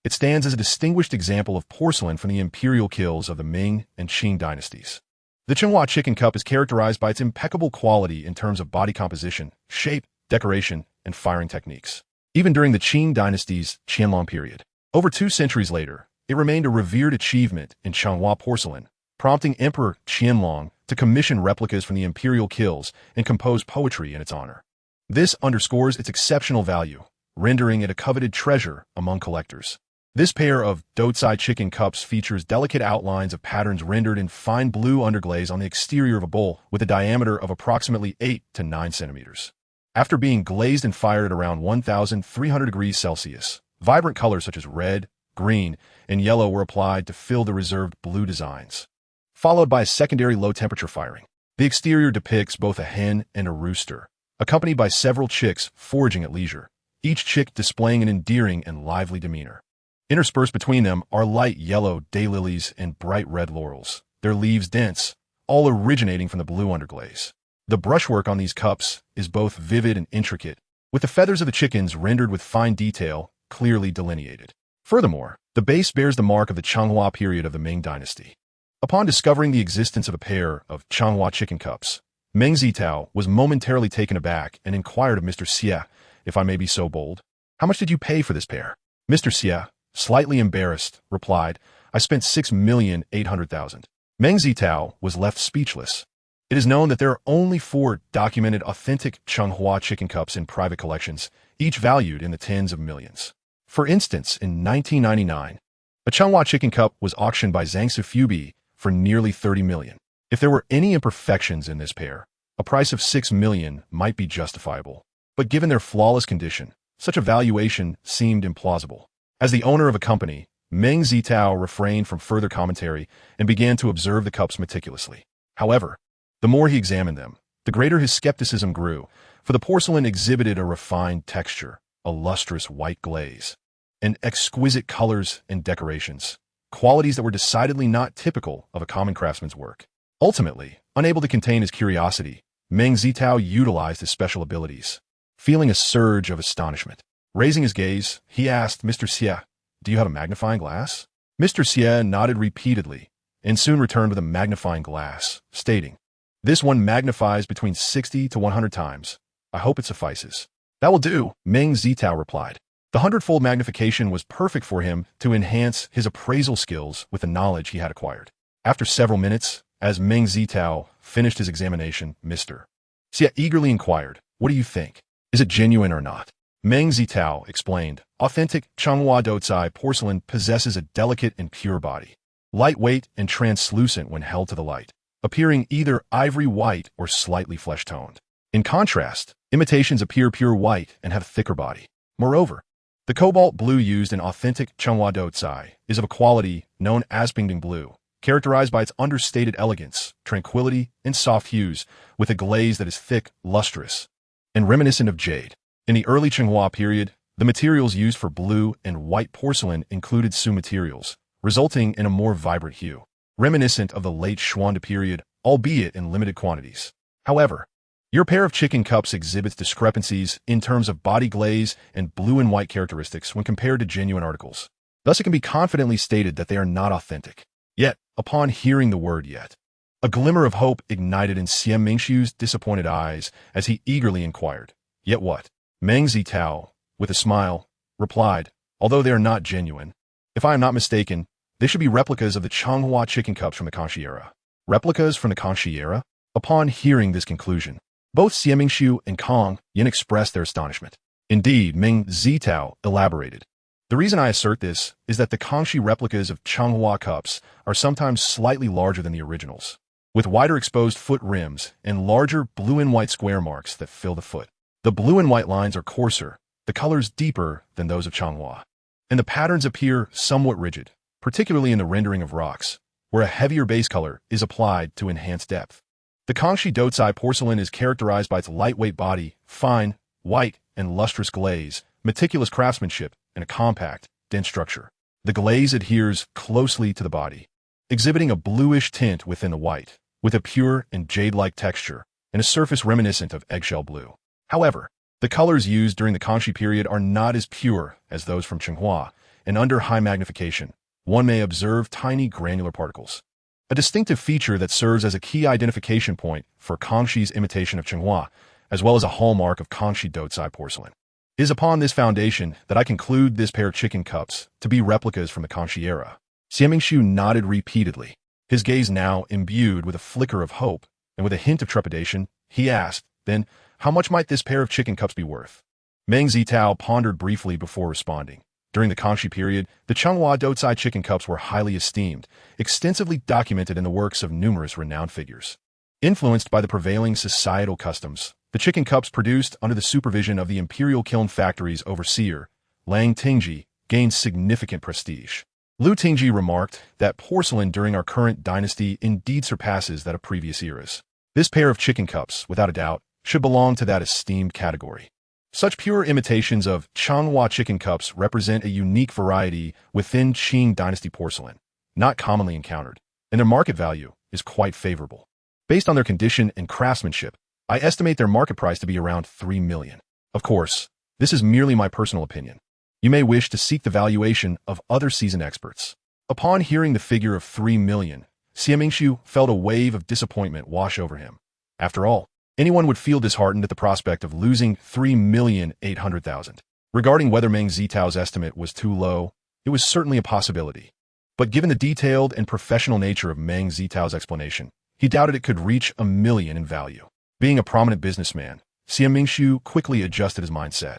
[SPEAKER 1] It stands as a distinguished example of porcelain from the imperial kilns of the Ming and Qing dynasties. The Changhua chicken cup is characterized by its impeccable quality in terms of body composition, shape, decoration, and firing techniques. Even during the Qing dynasty's Qianlong period, over 2 centuries later, it remained a revered achievement in Changhua porcelain, prompting Emperor Qianlong to commission replicas from the imperial kilns and compose poetry in its honor. This underscores its exceptional value, rendering it a coveted treasure among collectors. This pair of Dotsai chicken cups features delicate outlines of patterns rendered in fine blue underglaze on the exterior of a bowl with a diameter of approximately 8 to 9 centimeters. After being glazed and fired at around 1,300 degrees Celsius, vibrant colors such as red, green, and yellow were applied to fill the reserved blue designs, followed by a secondary low-temperature firing. The exterior depicts both a hen and a rooster, accompanied by several chicks foraging at leisure, each chick displaying an endearing and lively demeanor. Interspersed between them are light yellow daylilies and bright red laurels, their leaves dense, all originating from the blue underglaze. The brushwork on these cups is both vivid and intricate, with the feathers of the chickens rendered with fine detail clearly delineated. Furthermore, the base bears the mark of the Changhua period of the Ming dynasty. Upon discovering the existence of a pair of Changhua chicken cups, Meng Zitao was momentarily taken aback and inquired of Mr. Xie, "If I may be so bold, how much did you pay for this pair?" Mr. Xie, slightly embarrassed, replied, "I spent 6,800,000. Meng Zitao was left speechless. It is known that there are only 4 documented authentic Changhua chicken cups in private collections, each valued in the tens of millions. For instance, in 1999, a Changhua chicken cup was auctioned by Zhang Sifubi for nearly 30 million. If there were any imperfections in this pair, a price of 6 million might be justifiable. But given their flawless condition, such a valuation seemed implausible." As the owner of a company, Meng Zitao refrained from further commentary and began to observe the cups meticulously. However, the more he examined them, the greater his skepticism grew, for the porcelain exhibited a refined texture, a lustrous white glaze, and exquisite colors and decorations, qualities that were decidedly not typical of a common craftsman's work. Ultimately, unable to contain his curiosity, Meng Zitao utilized his special abilities. Feeling a surge of astonishment, raising his gaze, he asked Mr. Xie, "Do you have a magnifying glass?" Mr. Xie nodded repeatedly and soon returned with a magnifying glass, stating, "This one magnifies between 60 to 100 times. I hope it suffices." "That will do," Meng Zitao replied. The 100-fold magnification was perfect for him to enhance his appraisal skills with the knowledge he had acquired. After several minutes, as Meng Zitao finished his examination, Mr. Xie eagerly inquired, "What do you think?" Is it genuine or not? Meng Zitao explained, authentic Changhua Doucai porcelain possesses a delicate and pure body, lightweight and translucent when held to the light, appearing either ivory white or slightly flesh-toned. In contrast, imitations appear pure white and have a thicker body. Moreover, the cobalt blue used in authentic Changhua Doucai is of a quality known as Pingding blue, characterized by its understated elegance, tranquility, and soft hues, with a glaze that is thick, lustrous, and reminiscent of jade. In the early Qinghua period, the materials used for blue and white porcelain included Su materials, resulting in a more vibrant hue, reminiscent of the late Xuande period, albeit in limited quantities. However, your pair of chicken cups exhibits discrepancies in terms of body glaze and blue and white characteristics when compared to genuine articles. Thus, it can be confidently stated that they are not authentic. Yet, upon hearing the word yet, a glimmer of hope ignited in Xian Mingshu's disappointed eyes as he eagerly inquired, "Yet what?" Meng Zitao, with a smile, replied, "Although they are not genuine, if I am not mistaken, they should be replicas of the Changhua chicken cups from the Kangxi era." Replicas from the Kangxi era? Upon hearing this conclusion, both Xian Mingshu and Kang Yin expressed their astonishment. Indeed, Meng Zitao elaborated, "The reason I assert this is that the Kangxi replicas of Changhua cups are sometimes slightly larger than the originals, with wider exposed foot rims and larger blue and white square marks that fill the foot. The blue and white lines are coarser, the colors deeper than those of Changhua, and the patterns appear somewhat rigid, particularly in the rendering of rocks, where a heavier base color is applied to enhance depth. The Kangxi Doucai porcelain is characterized by its lightweight body, fine, white, and lustrous glaze, meticulous craftsmanship, and a compact, dense structure. The glaze adheres closely to the body, exhibiting a bluish tint within the white, with a pure and jade-like texture, and a surface reminiscent of eggshell blue. However, the colors used during the Kangxi period are not as pure as those from Qinghua, and under high magnification, one may observe tiny granular particles. A distinctive feature that serves as a key identification point for Kangxi's imitation of Qinghua, as well as a hallmark of Kangxi Doucai porcelain. It is upon this foundation that I conclude this pair of chicken cups to be replicas from the Kangxi era." Xian Mingshu nodded repeatedly, his gaze now imbued with a flicker of hope, and with a hint of trepidation, he asked, "Then, how much might this pair of chicken cups be worth?" Meng Zitao pondered briefly before responding. During the Kangxi period, the Changhua Doucai chicken cups were highly esteemed, extensively documented in the works of numerous renowned figures. Influenced by the prevailing societal customs, the chicken cups produced under the supervision of the imperial kiln factory's overseer, Lang Tingji, gained significant prestige. Lu Tingji remarked that porcelain during our current dynasty indeed surpasses that of previous eras. This pair of chicken cups, without a doubt, should belong to that esteemed category. Such pure imitations of Changhua chicken cups represent a unique variety within Qing dynasty porcelain, not commonly encountered, and their market value is quite favorable. Based on their condition and craftsmanship, I estimate their market price to be around 3 million. Of course, this is merely my personal opinion. You may wish to seek the valuation of other seasoned experts. Upon hearing the figure of 3 million, Xian Mingshu felt a wave of disappointment wash over him. After all, anyone would feel disheartened at the prospect of losing 3,800,000. Regarding whether Meng Zitao's estimate was too low, it was certainly a possibility. But given the detailed and professional nature of Meng Zitao's explanation, he doubted it could reach 1 million in value. Being a prominent businessman, Xian Mingshu quickly adjusted his mindset.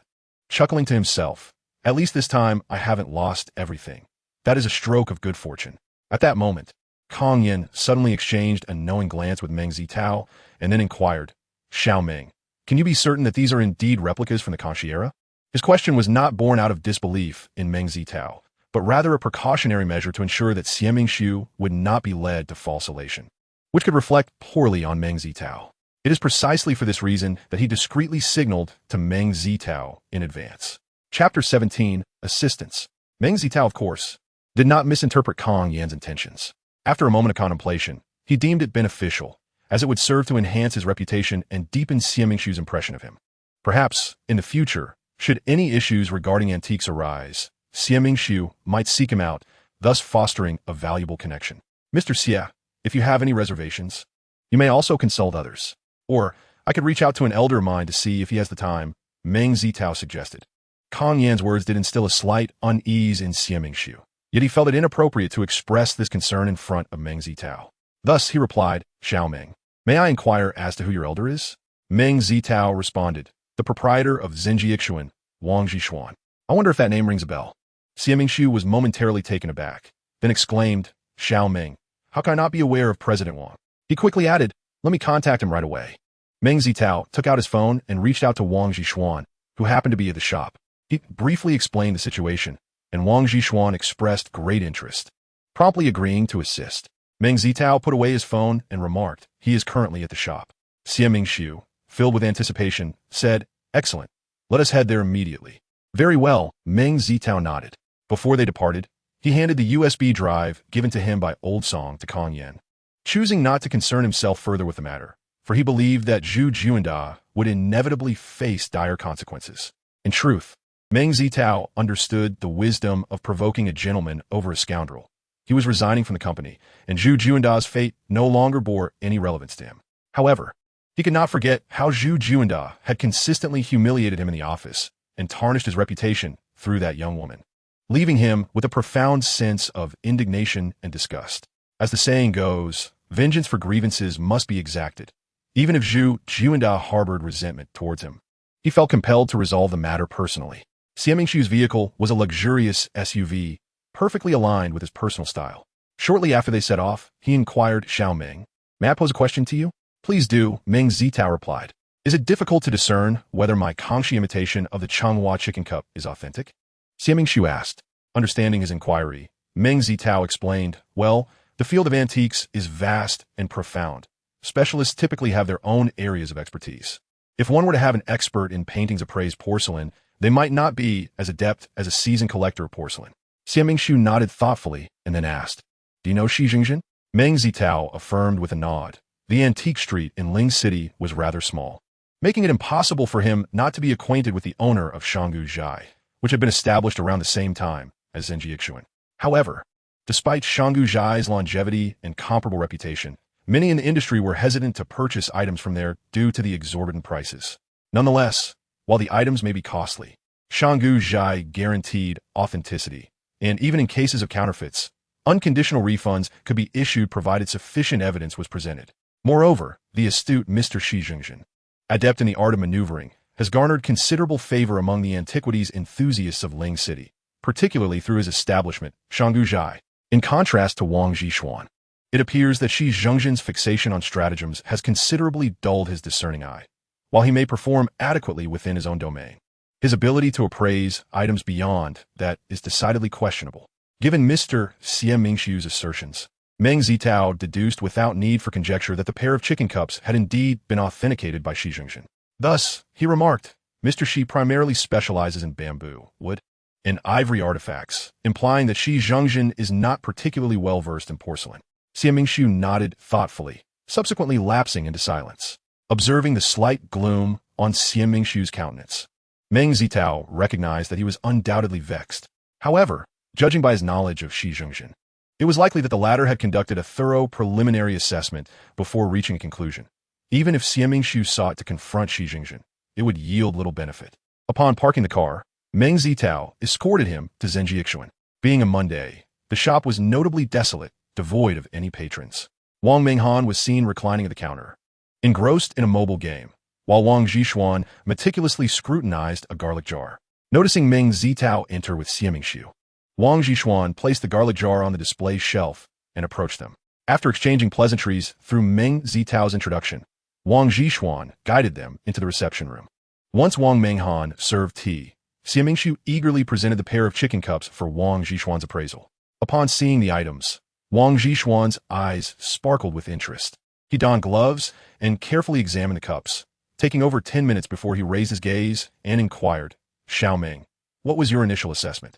[SPEAKER 1] Chuckling to himself, "At least this time I haven't lost everything. That is a stroke of good fortune." At that moment, Kang Yin suddenly exchanged a knowing glance with Meng Zitao and then inquired, "Xiao Meng, can you be certain that these are indeed replicas from the Kangxi era?" His question was not born out of disbelief in Meng Zitao, but rather a precautionary measure to ensure that Xian Mingshu would not be led to false elation, which could reflect poorly on Meng Zitao. It is precisely for this reason that he discreetly signaled to Meng Zitao in advance. Chapter 17, Assistance. Meng Zitao, of course, did not misinterpret Kang Yan's intentions. After a moment of contemplation, he deemed it beneficial, as it would serve to enhance his reputation and deepen Xian Mingshu's impression of him. Perhaps, in the future, should any issues regarding antiques arise, Xian Mingshu might seek him out, thus fostering a valuable connection. "Mr. Xia, if you have any reservations, you may also consult others. Or, I could reach out to an elder of mine to see if he has the time," Meng Zitao suggested. Kang Yan's words did instill a slight unease in Xian Mingshu, yet he felt it inappropriate to express this concern in front of Meng Zitao. Thus he replied, "Xiao Meng, may I inquire as to who your elder is?" Meng Zitao responded, the proprietor of Zhenjiaxuan, Wang Zhishuan. I wonder if that name rings a bell. Xie Mingxiu was momentarily taken aback, then exclaimed, Xiao Ming, how can I not be aware of President Wang? He quickly added, let me contact him right away. Meng Zitao took out his phone and reached out to Wang Zhishuan, who happened to be at the shop. He briefly explained the situation, and Wang Zhishuan expressed great interest, promptly agreeing to assist. Meng Zitao put away his phone and remarked, he is currently at the shop. Xie Mingxiu, filled with anticipation, said, excellent. Let us head there immediately. Very well, Meng Zitao nodded. Before they departed, he handed the USB drive given to him by Old Song to Kong Yan, choosing not to concern himself further with the matter, for he believed that Zhu Juanda would inevitably face dire consequences. In truth, Meng Zitao understood the wisdom of provoking a gentleman over a scoundrel. He was resigning from the company, and Zhu Juanda's fate no longer bore any relevance to him. However, he could not forget how Zhu Juanda had consistently humiliated him in the office and tarnished his reputation through that young woman, leaving him with a profound sense of indignation and disgust. As the saying goes, vengeance for grievances must be exacted. Even if Zhu Juanda harbored resentment towards him, he felt compelled to resolve the matter personally. Xie Mingxiu's vehicle was a luxurious SUV, perfectly aligned with his personal style. Shortly after they set off, he inquired Xiao Ming, may I pose a question to you? Please do, Meng Zitao replied. Is it difficult to discern whether my Kangxi imitation of the Changhua chicken cup is authentic? Xie Mingxiu asked. Understanding his inquiry, Meng Zitao explained, well, the field of antiques is vast and profound. Specialists typically have their own areas of expertise. If one were to have an expert in paintings of praised porcelain, they might not be as adept as a seasoned collector of porcelain. Xie Mingxiu nodded thoughtfully and then asked, do you know Shi Jingjin? Meng Zitao affirmed with a nod. The antique street in Ling City was rather small, making it impossible for him not to be acquainted with the owner of Shanggu Zhai, which had been established around the same time as Zhenjiaxuan. However, despite Shanggu Zhai's longevity and comparable reputation, many in the industry were hesitant to purchase items from there due to the exorbitant prices. Nonetheless, while the items may be costly, Shanggu Zhai guaranteed authenticity, and even in cases of counterfeits, unconditional refunds could be issued provided sufficient evidence was presented. Moreover, the astute Mr. Shi Jingjin, adept in the art of maneuvering, has garnered considerable favor among the antiquities enthusiasts of Ling City, particularly through his establishment, Shanggu Zhai. In contrast to Wang Zhishuan, it appears that Shi Jingjin's fixation on stratagems has considerably dulled his discerning eye. While he may perform adequately within his own domain, his ability to appraise items beyond that is decidedly questionable. Given Mr. Xie Mingxiu's assertions, Meng Zitao deduced without need for conjecture that the pair of chicken cups had indeed been authenticated by Shi Jingjin. Thus, he remarked, Mr. Shi primarily specializes in bamboo, wood, and ivory artifacts, implying that Shi Jingjin is not particularly well-versed in porcelain. Xie Mingxiu nodded thoughtfully, subsequently lapsing into silence, observing the slight gloom on Xie Mingxiu's countenance. Meng Zitao recognized that he was undoubtedly vexed. However, judging by his knowledge of Shi Jingjin, it was likely that the latter had conducted a thorough preliminary assessment before reaching a conclusion. Even if Xie Mingxiu sought to confront Shi Jingjin, it would yield little benefit. Upon parking the car, Meng Zitao escorted him to Zhenjiaxuan. Being a Monday, the shop was notably desolate, devoid of any patrons. Wang Minghan was seen reclining at the counter, engrossed in a mobile game, while Wang Zhishuan meticulously scrutinized a garlic jar. Noticing Meng Zitao enter with Xie Mingxiu, Wang Zhishuan placed the garlic jar on the display shelf and approached them. After exchanging pleasantries through Meng Zitao's introduction, Wang Zhishuan guided them into the reception room. Once Wang Minghan served tea, Xie Mingxiu eagerly presented the pair of chicken cups for Wang Zhishuan's appraisal. Upon seeing the items, Wang Zhishuan's eyes sparkled with interest. He donned gloves and carefully examined the cups, taking over 10 minutes before he raised his gaze and inquired, Xiao Ming, what was your initial assessment?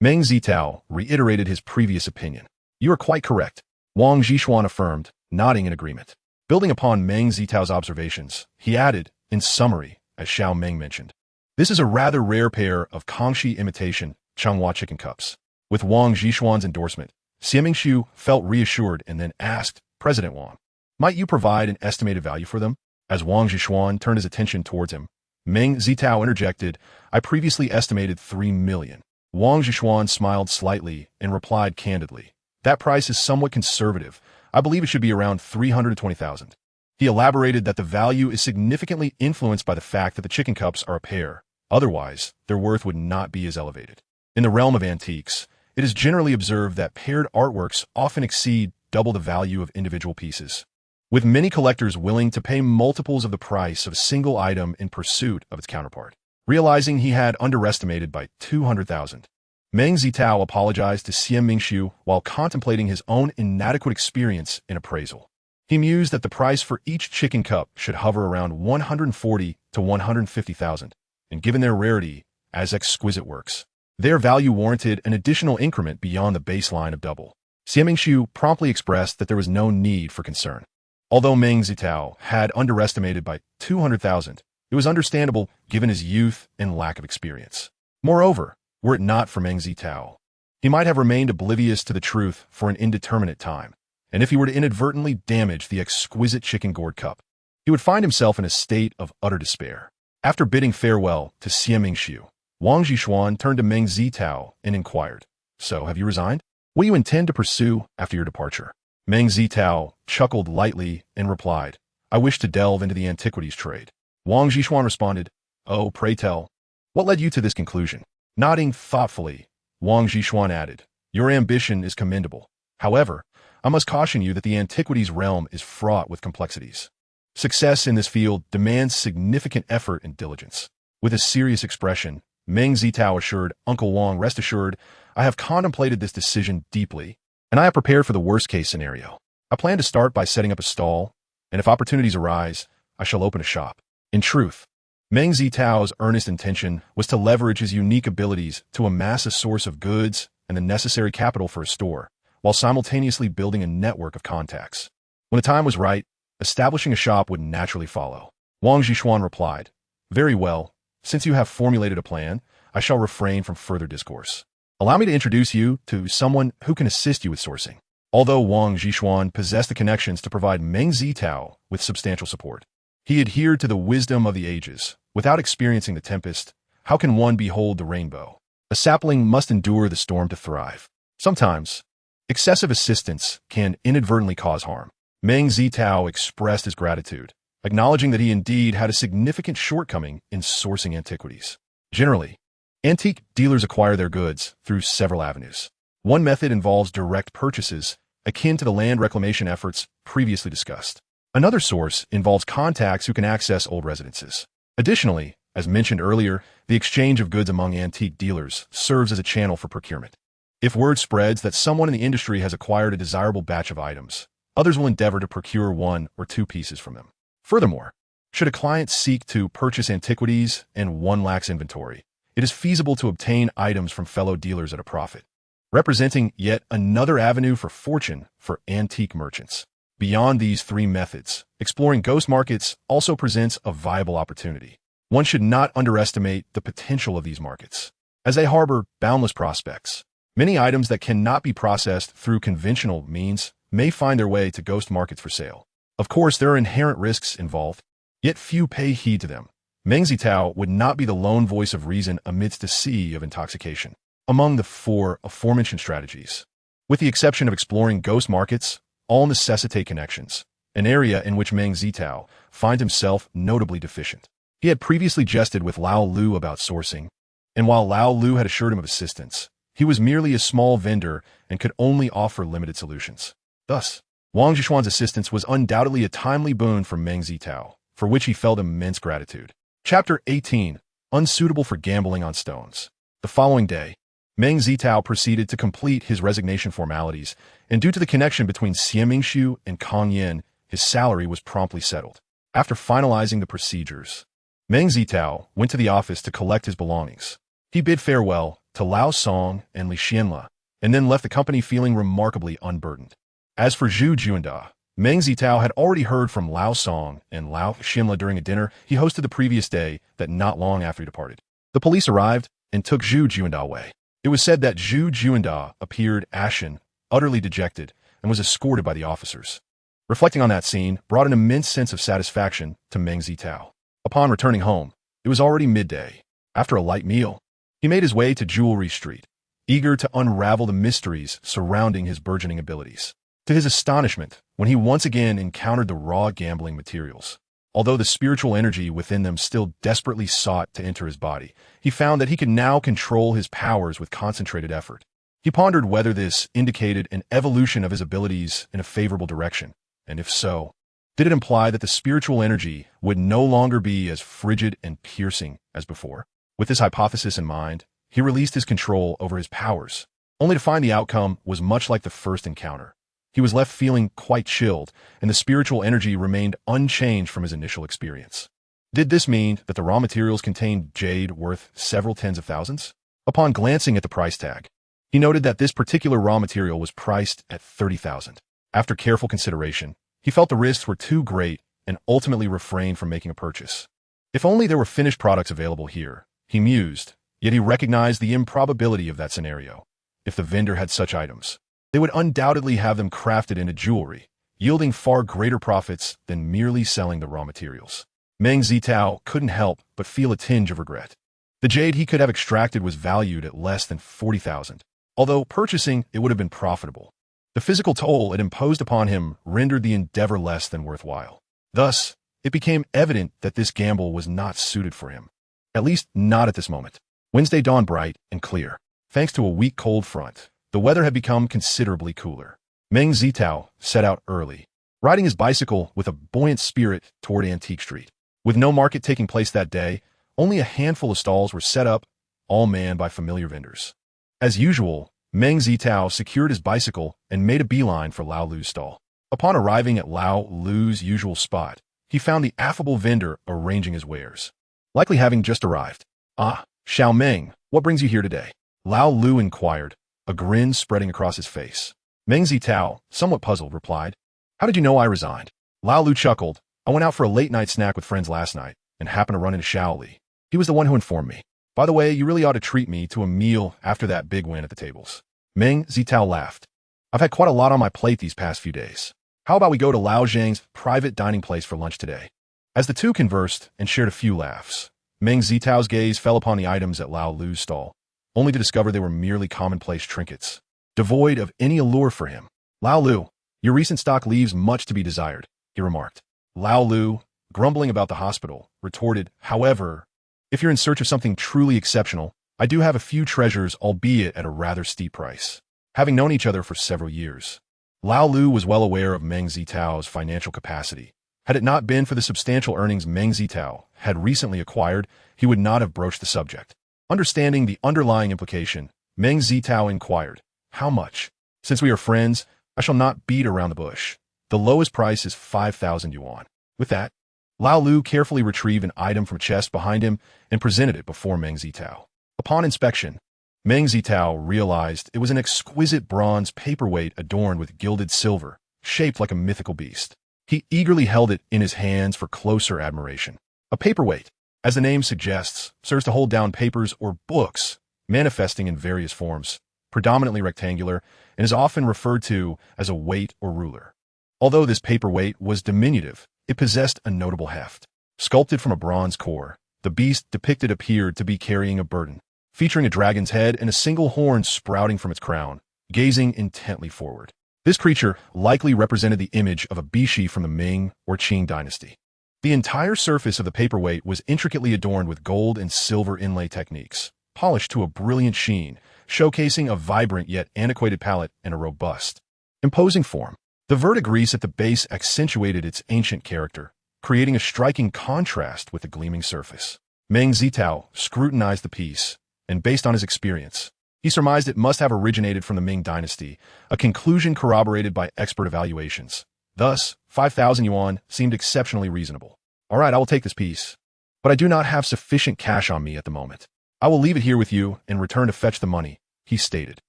[SPEAKER 1] Meng Zitao reiterated his previous opinion. You are quite correct, Wang Zhishuan affirmed, nodding in agreement. Building upon Meng Zitao's observations, he added, in summary, as Xiao Ming mentioned, this is a rather rare pair of Kangxi imitation Changhua chicken cups. With Wang Zhishuan's endorsement, Xie Mingxiu felt reassured and then asked, President Wang, might you provide an estimated value for them? As Wang Zhishuan turned his attention towards him, Meng Zitao interjected, I previously estimated 3 million. Wang Zhishuan smiled slightly and replied candidly, that price is somewhat conservative. I believe it should be around 320,000. He elaborated that the value is significantly influenced by the fact that the chicken cups are a pair. Otherwise, their worth would not be as elevated. In the realm of antiques, it is generally observed that paired artworks often exceed double the value of individual pieces, with many collectors willing to pay multiples of the price of a single item in pursuit of its counterpart. Realizing he had underestimated by 200,000, Meng Zitao apologized to Xian Mingxiu while contemplating his own inadequate experience in appraisal. He mused that the price for each chicken cup should hover around 140 to 150,000, and given their rarity as exquisite works, their value warranted an additional increment beyond the baseline of double. Xian Mingxiu promptly expressed that there was no need for concern. Although Meng Zitao had underestimated by 200,000, it was understandable given his youth and lack of experience. Moreover, were it not for Meng Zitao, he might have remained oblivious to the truth for an indeterminate time, and if he were to inadvertently damage the exquisite chicken gourd cup, he would find himself in a state of utter despair. After bidding farewell to Xian Mingxiu, Wang Zhishuan turned to Meng Zitao and inquired, "So, have you resigned? What do you intend to pursue after your departure?" Meng Zitao chuckled lightly and replied, "I wish to delve into the antiquities trade." Wang Zhishuan responded, "Oh, pray tell, what led you to this conclusion?" Nodding thoughtfully, Wang Zhishuan added, "Your ambition is commendable. However, I must caution you that the antiquities realm is fraught with complexities. Success in this field demands significant effort and diligence." With a serious expression, Meng Zitao assured Uncle Wang, "Rest assured, I have contemplated this decision deeply, and I have prepared for the worst-case scenario. I plan to start by setting up a stall, and if opportunities arise, I shall open a shop." In truth, Meng Zitao's earnest intention was to leverage his unique abilities to amass a source of goods and the necessary capital for a store, while simultaneously building a network of contacts. When the time was right, establishing a shop would naturally follow. Wang Zhishuan replied, "Very well. Since you have formulated a plan, I shall refrain from further discourse. Allow me to introduce you to someone who can assist you with sourcing." Although Wang Zhishuan possessed the connections to provide Meng Zitao with substantial support, he adhered to the wisdom of the ages. Without experiencing the tempest, how can one behold the rainbow? A sapling must endure the storm to thrive. Sometimes, excessive assistance can inadvertently cause harm. Meng Zitao expressed his gratitude, acknowledging that he indeed had a significant shortcoming in sourcing antiquities. Generally, antique dealers acquire their goods through several avenues. One method involves direct purchases, akin to the land reclamation efforts previously discussed. Another source involves contacts who can access old residences. Additionally, as mentioned earlier, the exchange of goods among antique dealers serves as a channel for procurement. If word spreads that someone in the industry has acquired a desirable batch of items, others will endeavor to procure one or two pieces from them. Furthermore, should a client seek to purchase antiquities and one lacks inventory, it is feasible to obtain items from fellow dealers at a profit, representing yet another avenue for fortune for antique merchants. Beyond these three methods, exploring ghost markets also presents a viable opportunity. One should not underestimate the potential of these markets, as they harbor boundless prospects. Many items that cannot be processed through conventional means may find their way to ghost markets for sale. Of course, there are inherent risks involved, yet few pay heed to them. Meng Zitao would not be the lone voice of reason amidst a sea of intoxication. Among the four aforementioned strategies, with the exception of exploring ghost markets, all necessitate connections, an area in which Meng Zitao finds himself notably deficient. He had previously jested with Lao Lu about sourcing, and while Lao Lu had assured him of assistance, he was merely a small vendor and could only offer limited solutions. Thus, Wang Zhishuan's assistance was undoubtedly a timely boon for Meng Zitao, for which he felt immense gratitude. Chapter 18. Unsuitable for Gambling on Stones. The following day, Meng Zitao proceeded to complete his resignation formalities, and due to the connection between Xian Mingxiu and Kang Yin, his salary was promptly settled. After finalizing the procedures, Meng Zitao went to the office to collect his belongings. He bid farewell to Lao Song and Li Xianla, and then left the company feeling remarkably unburdened. As for Zhu Juanda, Meng Zitao had already heard from Lao Song and Lao Xianla during a dinner he hosted the previous day that not long after he departed. The police arrived and took Zhu Juanda away. It was said that Zhu Juanda appeared ashen, utterly dejected, and was escorted by the officers. Reflecting on that scene brought an immense sense of satisfaction to Meng Zitao. Upon returning home, it was already midday. After a light meal, he made his way to Jewelry Street, eager to unravel the mysteries surrounding his burgeoning abilities. To his astonishment, when he once again encountered the raw gambling materials, although the spiritual energy within them still desperately sought to enter his body, he found that he could now control his powers with concentrated effort. He pondered whether this indicated an evolution of his abilities in a favorable direction, and if so, did it imply that the spiritual energy would no longer be as frigid and piercing as before? With this hypothesis in mind, he released his control over his powers, only to find the outcome was much like the first encounter. He was left feeling quite chilled, and the spiritual energy remained unchanged from his initial experience. Did this mean that the raw materials contained jade worth several tens of thousands? Upon glancing at the price tag, he noted that this particular raw material was priced at 30,000. After careful consideration, he felt the risks were too great and ultimately refrained from making a purchase. If only there were finished products available here, he mused, yet he recognized the improbability of that scenario. If the vendor had such items, they would undoubtedly have them crafted into jewelry, yielding far greater profits than merely selling the raw materials. Meng Zitao couldn't help but feel a tinge of regret. The jade he could have extracted was valued at less than 40,000. Although purchasing it would have been profitable, the physical toll it imposed upon him rendered the endeavor less than worthwhile. Thus, it became evident that this gamble was not suited for him. At least not at this moment. Wednesday dawned bright and clear. Thanks to a weak cold front, the weather had become considerably cooler. Meng Zitao set out early, riding his bicycle with a buoyant spirit toward Antique Street. With no market taking place that day, only a handful of stalls were set up, all manned by familiar vendors. As usual, Meng Zitao secured his bicycle and made a beeline for Lao Lu's stall. Upon arriving at Lao Lu's usual spot, he found the affable vendor arranging his wares. Likely having just arrived. "Ah, Xiao Meng, what brings you here today?" Lao Lu inquired, a grin spreading across his face. Meng Zitao, somewhat puzzled, replied, "How did you know I resigned?" Lao Lu chuckled, "I went out for a late-night snack with friends last night and happened to run into Xiao Li. He was the one who informed me. By the way, you really ought to treat me to a meal after that big win at the tables." Meng Zitao laughed. "I've had quite a lot on my plate these past few days. How about we go to Lao Zhang's private dining place for lunch today?" As the two conversed and shared a few laughs, Meng Zitao's gaze fell upon the items at Lao Lu's stall, only to discover they were merely commonplace trinkets, devoid of any allure for him. "Lao Lu, your recent stock leaves much to be desired," he remarked. Lao Lu, grumbling about the hospital, retorted, "However, if you're in search of something truly exceptional, I do have a few treasures, albeit at a rather steep price." Having known each other for several years, Lao Lu was well aware of Meng Zitao's financial capacity. Had it not been for the substantial earnings Meng Zitao had recently acquired, he would not have broached the subject. Understanding the underlying implication, Meng Zitao inquired, "How much? Since we are friends, I shall not beat around the bush. The lowest price is 5,000 yuan. With that, Lao Lu carefully retrieved an item from a chest behind him and presented it before Meng Zitao. Upon inspection, Meng Zitao realized it was an exquisite bronze paperweight adorned with gilded silver, shaped like a mythical beast. He eagerly held it in his hands for closer admiration. A paperweight, as the name suggests, serves to hold down papers or books, manifesting in various forms, predominantly rectangular, and is often referred to as a weight or ruler. Although this paperweight was diminutive, it possessed a notable heft. Sculpted from a bronze core, the beast depicted appeared to be carrying a burden, featuring a dragon's head and a single horn sprouting from its crown, gazing intently forward. This creature likely represented the image of a bishi from the Ming or Qing dynasty. The entire surface of the paperweight was intricately adorned with gold and silver inlay techniques, polished to a brilliant sheen, showcasing a vibrant yet antiquated palette and a robust, imposing form. The verdigris at the base accentuated its ancient character, creating a striking contrast with the gleaming surface. Meng Zitao scrutinized the piece, and based on his experience, he surmised it must have originated from the Ming dynasty, a conclusion corroborated by expert evaluations. Thus, 5,000 yuan seemed exceptionally reasonable. "All right, I will take this piece, but I do not have sufficient cash on me at the moment. I will leave it here with you and return to fetch the money," he stated.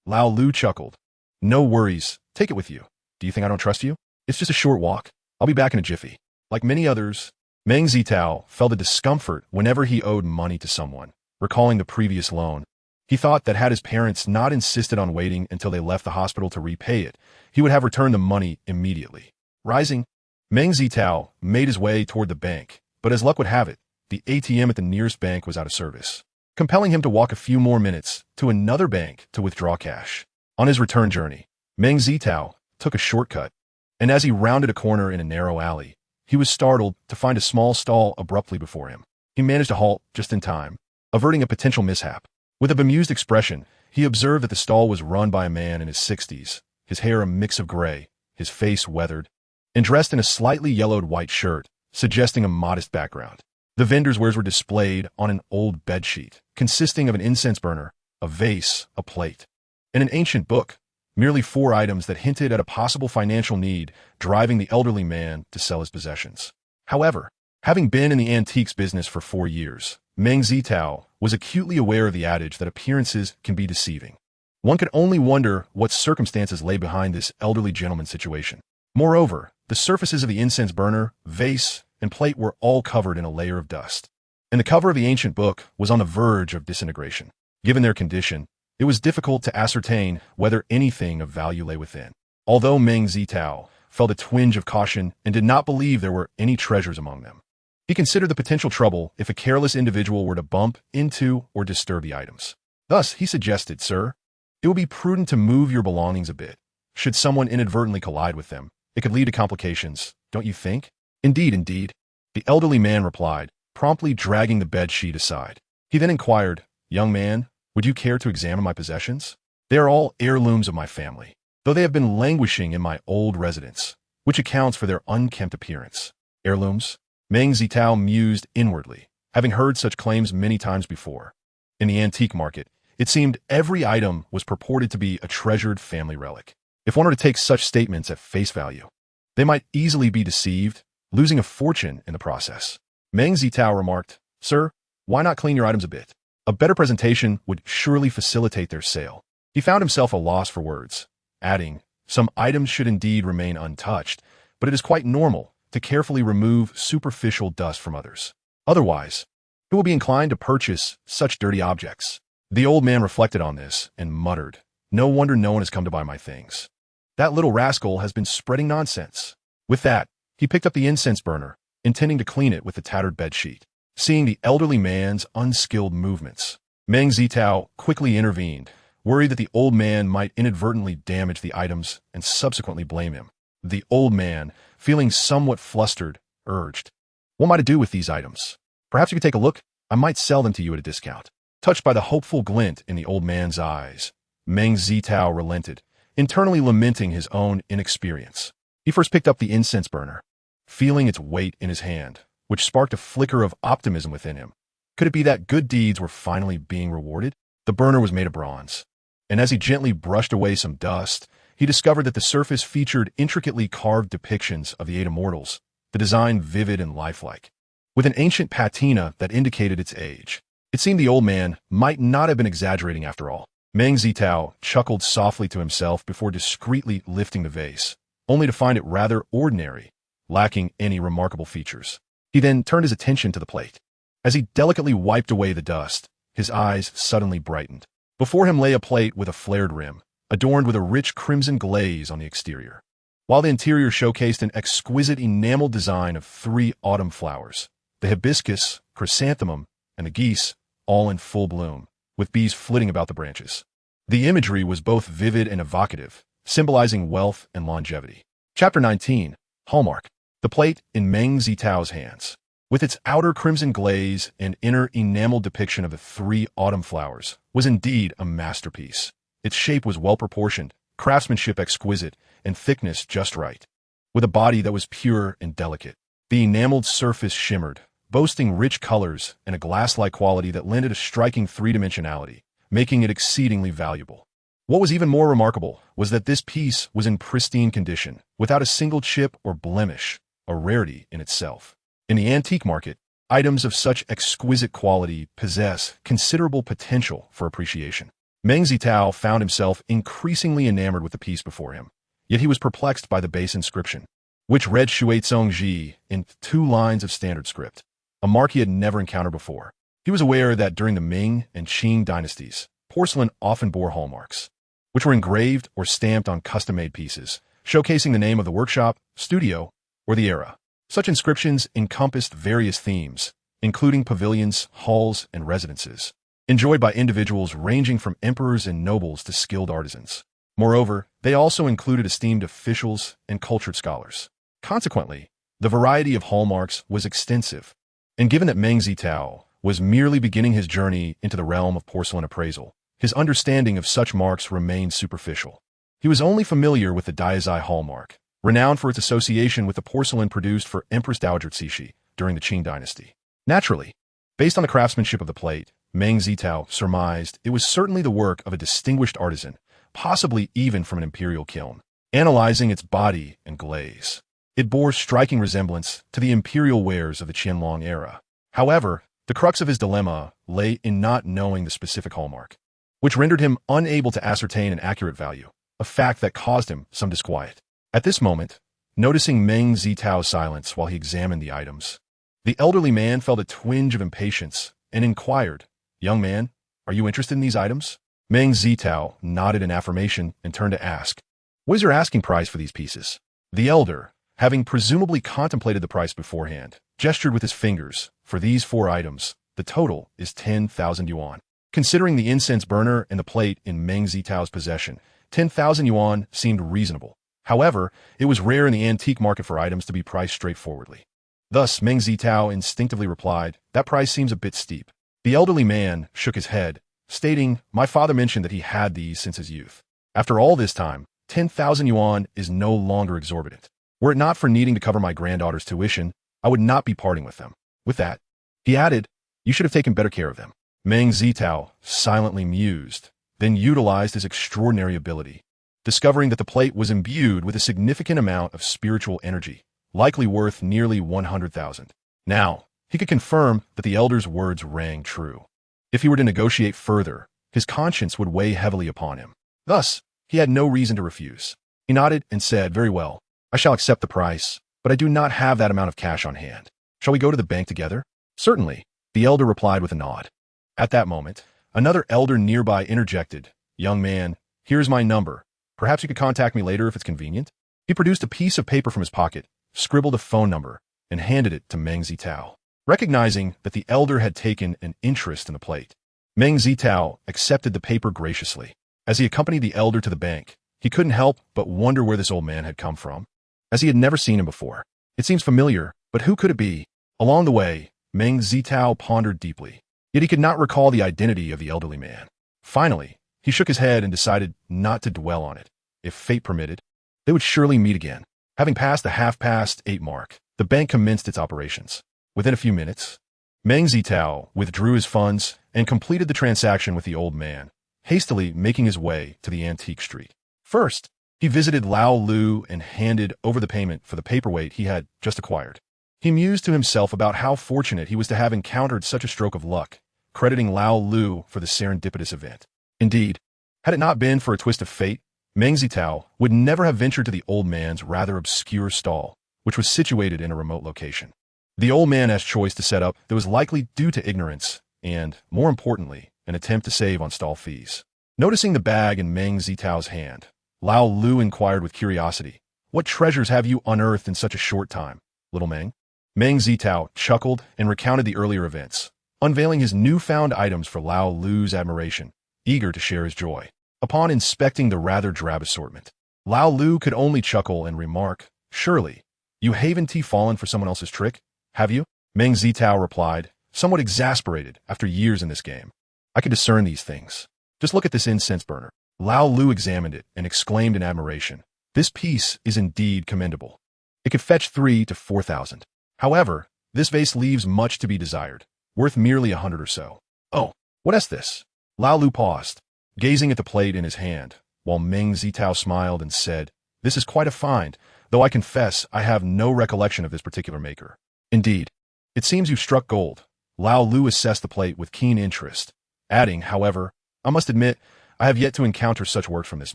[SPEAKER 1] Lao Lu chuckled. "No worries, take it with you. Do you think I don't trust you? It's just a short walk. I'll be back in a jiffy." Like many others, Meng Zitao felt a discomfort whenever he owed money to someone, recalling the previous loan. He thought that had his parents not insisted on waiting until they left the hospital to repay it, he would have returned the money immediately. Rising, Meng Zitao made his way toward the bank, but as luck would have it, the ATM at the nearest bank was out of service, compelling him to walk a few more minutes to another bank to withdraw cash. On his return journey, Meng Zitao took a shortcut, and as he rounded a corner in a narrow alley, he was startled to find a small stall abruptly before him. He managed to halt just in time, averting a potential mishap. With a bemused expression, he observed that the stall was run by a man in his 60s, his hair a mix of gray, his face weathered, and dressed in a slightly yellowed white shirt, suggesting a modest background. The vendor's wares were displayed on an old bedsheet, consisting of an incense burner, a vase, a plate, and an ancient book, merely 4 items that hinted at a possible financial need driving the elderly man to sell his possessions. However, having been in the antiques business for 4 years, Meng Zitao was acutely aware of the adage that appearances can be deceiving. One could only wonder what circumstances lay behind this elderly gentleman's situation. Moreover, the surfaces of the incense burner, vase, and plate were all covered in a layer of dust, and the cover of the ancient book was on the verge of disintegration. Given their condition, it was difficult to ascertain whether anything of value lay within. Although Meng Zitao felt a twinge of caution and did not believe there were any treasures among them, he considered the potential trouble if a careless individual were to bump into or disturb the items. Thus, he suggested, "Sir, it would be prudent to move your belongings a bit. Should someone inadvertently collide with them, it could lead to complications, don't you think?" Indeed, the elderly man replied, promptly dragging the bedsheet aside. He then inquired, "Young man, would you care to examine my possessions? They are all heirlooms of my family, though they have been languishing in my old residence, which accounts for their unkempt appearance." Heirlooms? Meng Zitao mused inwardly, having heard such claims many times before. In the antique market, it seemed every item was purported to be a treasured family relic. If one were to take such statements at face value, they might easily be deceived, losing a fortune in the process. Meng Zitao remarked, "Sir, why not clean your items a bit? A better presentation would surely facilitate their sale." He found himself at a loss for words, adding, "Some items should indeed remain untouched, but it is quite normal to carefully remove superficial dust from others. Otherwise, who will be inclined to purchase such dirty objects?" The old man reflected on this and muttered, "No wonder no one has come to buy my things. That little rascal has been spreading nonsense." With that, he picked up the incense burner, intending to clean it with the tattered bedsheet. Seeing the elderly man's unskilled movements, Meng Zitao quickly intervened, worried that the old man might inadvertently damage the items and subsequently blame him. The old man, feeling somewhat flustered, urged, "What am I to do with these items? Perhaps you could take a look. I might sell them to you at a discount." Touched by the hopeful glint in the old man's eyes, Meng Zitao relented, internally lamenting his own inexperience. He first picked up the incense burner, feeling its weight in his hand, which sparked a flicker of optimism within him. Could it be that good deeds were finally being rewarded? The burner was made of bronze, and as he gently brushed away some dust, he discovered that the surface featured intricately carved depictions of the 8 immortals, the design vivid and lifelike, with an ancient patina that indicated its age. It seemed the old man might not have been exaggerating after all. Meng Zitao chuckled softly to himself before discreetly lifting the vase, only to find it rather ordinary, lacking any remarkable features. He then turned his attention to the plate. As he delicately wiped away the dust, his eyes suddenly brightened. Before him lay a plate with a flared rim, adorned with a rich crimson glaze on the exterior, while the interior showcased an exquisite enameled design of 3 autumn flowers, the hibiscus, chrysanthemum, and the geese, all in full bloom, with bees flitting about the branches. The imagery was both vivid and evocative, symbolizing wealth and longevity. Chapter 19, Hallmark. The plate in Meng Zitao's hands, with its outer crimson glaze and inner enameled depiction of the 3 autumn flowers, was indeed a masterpiece. Its shape was well-proportioned, craftsmanship exquisite, and thickness just right, with a body that was pure and delicate. The enameled surface shimmered, boasting rich colors and a glass-like quality that lent it a striking 3-dimensionality, making it exceedingly valuable. What was even more remarkable was that this piece was in pristine condition, without a single chip or blemish, a rarity in itself. In the antique market, items of such exquisite quality possess considerable potential for appreciation. Meng Zitao found himself increasingly enamored with the piece before him, yet he was perplexed by the base inscription, which read Shuizong Ji in 2 lines of standard script, a mark he had never encountered before. He was aware that during the Ming and Qing dynasties, porcelain often bore hallmarks, which were engraved or stamped on custom-made pieces, showcasing the name of the workshop, studio, or the era. Such inscriptions encompassed various themes, including pavilions, halls, and residences, enjoyed by individuals ranging from emperors and nobles to skilled artisans. Moreover, they also included esteemed officials and cultured scholars. Consequently, the variety of hallmarks was extensive. And given that Meng Zitao was merely beginning his journey into the realm of porcelain appraisal, his understanding of such marks remained superficial. He was only familiar with the Daizai hallmark, renowned for its association with the porcelain produced for Empress Dowager Cixi during the Qing dynasty. Naturally, based on the craftsmanship of the plate, Meng Zitao surmised it was certainly the work of a distinguished artisan, possibly even from an imperial kiln. Analyzing its body and glaze, it bore striking resemblance to the imperial wares of the Qianlong era. However, the crux of his dilemma lay in not knowing the specific hallmark, which rendered him unable to ascertain an accurate value, a fact that caused him some disquiet. At this moment, noticing Meng Zitao's silence while he examined the items, the elderly man felt a twinge of impatience and inquired, "Young man, are you interested in these items?" Meng Zitao nodded in affirmation and turned to ask, "What is your asking price for these pieces?" The elder, having presumably contemplated the price beforehand, gestured with his fingers. "For these 4 items, the total is 10,000 yuan. Considering the incense burner and the plate in Meng Zitao's possession, 10,000 yuan seemed reasonable. However, it was rare in the antique market for items to be priced straightforwardly. Thus, Meng Zitao instinctively replied, "That price seems a bit steep." The elderly man shook his head, stating, "My father mentioned that he had these since his youth. After all this time, 10,000 yuan is no longer exorbitant. Were it not for needing to cover my granddaughter's tuition, I would not be parting with them." With that, he added, "You should have taken better care of them." Meng Zitao silently mused, then utilized his extraordinary ability, discovering that the plate was imbued with a significant amount of spiritual energy, likely worth nearly 100,000. Now, he could confirm that the elder's words rang true. If he were to negotiate further, his conscience would weigh heavily upon him. Thus, he had no reason to refuse. He nodded and said, "Very well, I shall accept the price, but I do not have that amount of cash on hand. Shall we go to the bank together?" "Certainly," the elder replied with a nod. At that moment, another elder nearby interjected, "Young man, here's my number. Perhaps you could contact me later if it's convenient." He produced a piece of paper from his pocket, scribbled a phone number, and handed it to Meng Zitao. Recognizing that the elder had taken an interest in the plate, Meng Zitao accepted the paper graciously. As he accompanied the elder to the bank, he couldn't help but wonder where this old man had come from, as he had never seen him before. It seems familiar, but who could it be? Along the way, Meng Zitao pondered deeply, yet he could not recall the identity of the elderly man. Finally, he shook his head and decided not to dwell on it. If fate permitted, they would surely meet again. Having passed the 8:30 mark, the bank commenced its operations. Within a few minutes, Meng Zitao withdrew his funds and completed the transaction with the old man, hastily making his way to the antique street. First, he visited Lao Lu and handed over the payment for the paperweight he had just acquired. He mused to himself about how fortunate he was to have encountered such a stroke of luck, crediting Lao Lu for the serendipitous event. Indeed, had it not been for a twist of fate, Meng Zitao would never have ventured to the old man's rather obscure stall, which was situated in a remote location. The old man asked choice to set up that was likely due to ignorance and, more importantly, an attempt to save on stall fees. Noticing the bag in Meng Zitao's hand, Lao Lu inquired with curiosity, "What treasures have you unearthed in such a short time, little Meng?" Meng Zitao chuckled and recounted the earlier events, unveiling his newfound items for Lao Lu's admiration, eager to share his joy. Upon inspecting the rather drab assortment, Lao Lu could only chuckle and remark, "Surely, you haven't fallen for someone else's trick, have you?" Meng Zitao replied, somewhat exasperated after years in this game. "I can discern these things. Just look at this incense burner." Lao Lu examined it and exclaimed in admiration, "This piece is indeed commendable. It could fetch 3 to 4,000. However, this vase leaves much to be desired, worth merely 100 or so." "Oh, what is this?" Lao Lu paused, gazing at the plate in his hand, while Meng Zitao smiled and said, "This is quite a find, though I confess I have no recollection of this particular maker." "Indeed, it seems you've struck gold." Lao Lu assessed the plate with keen interest, adding, "However, I must admit, I have yet to encounter such work from this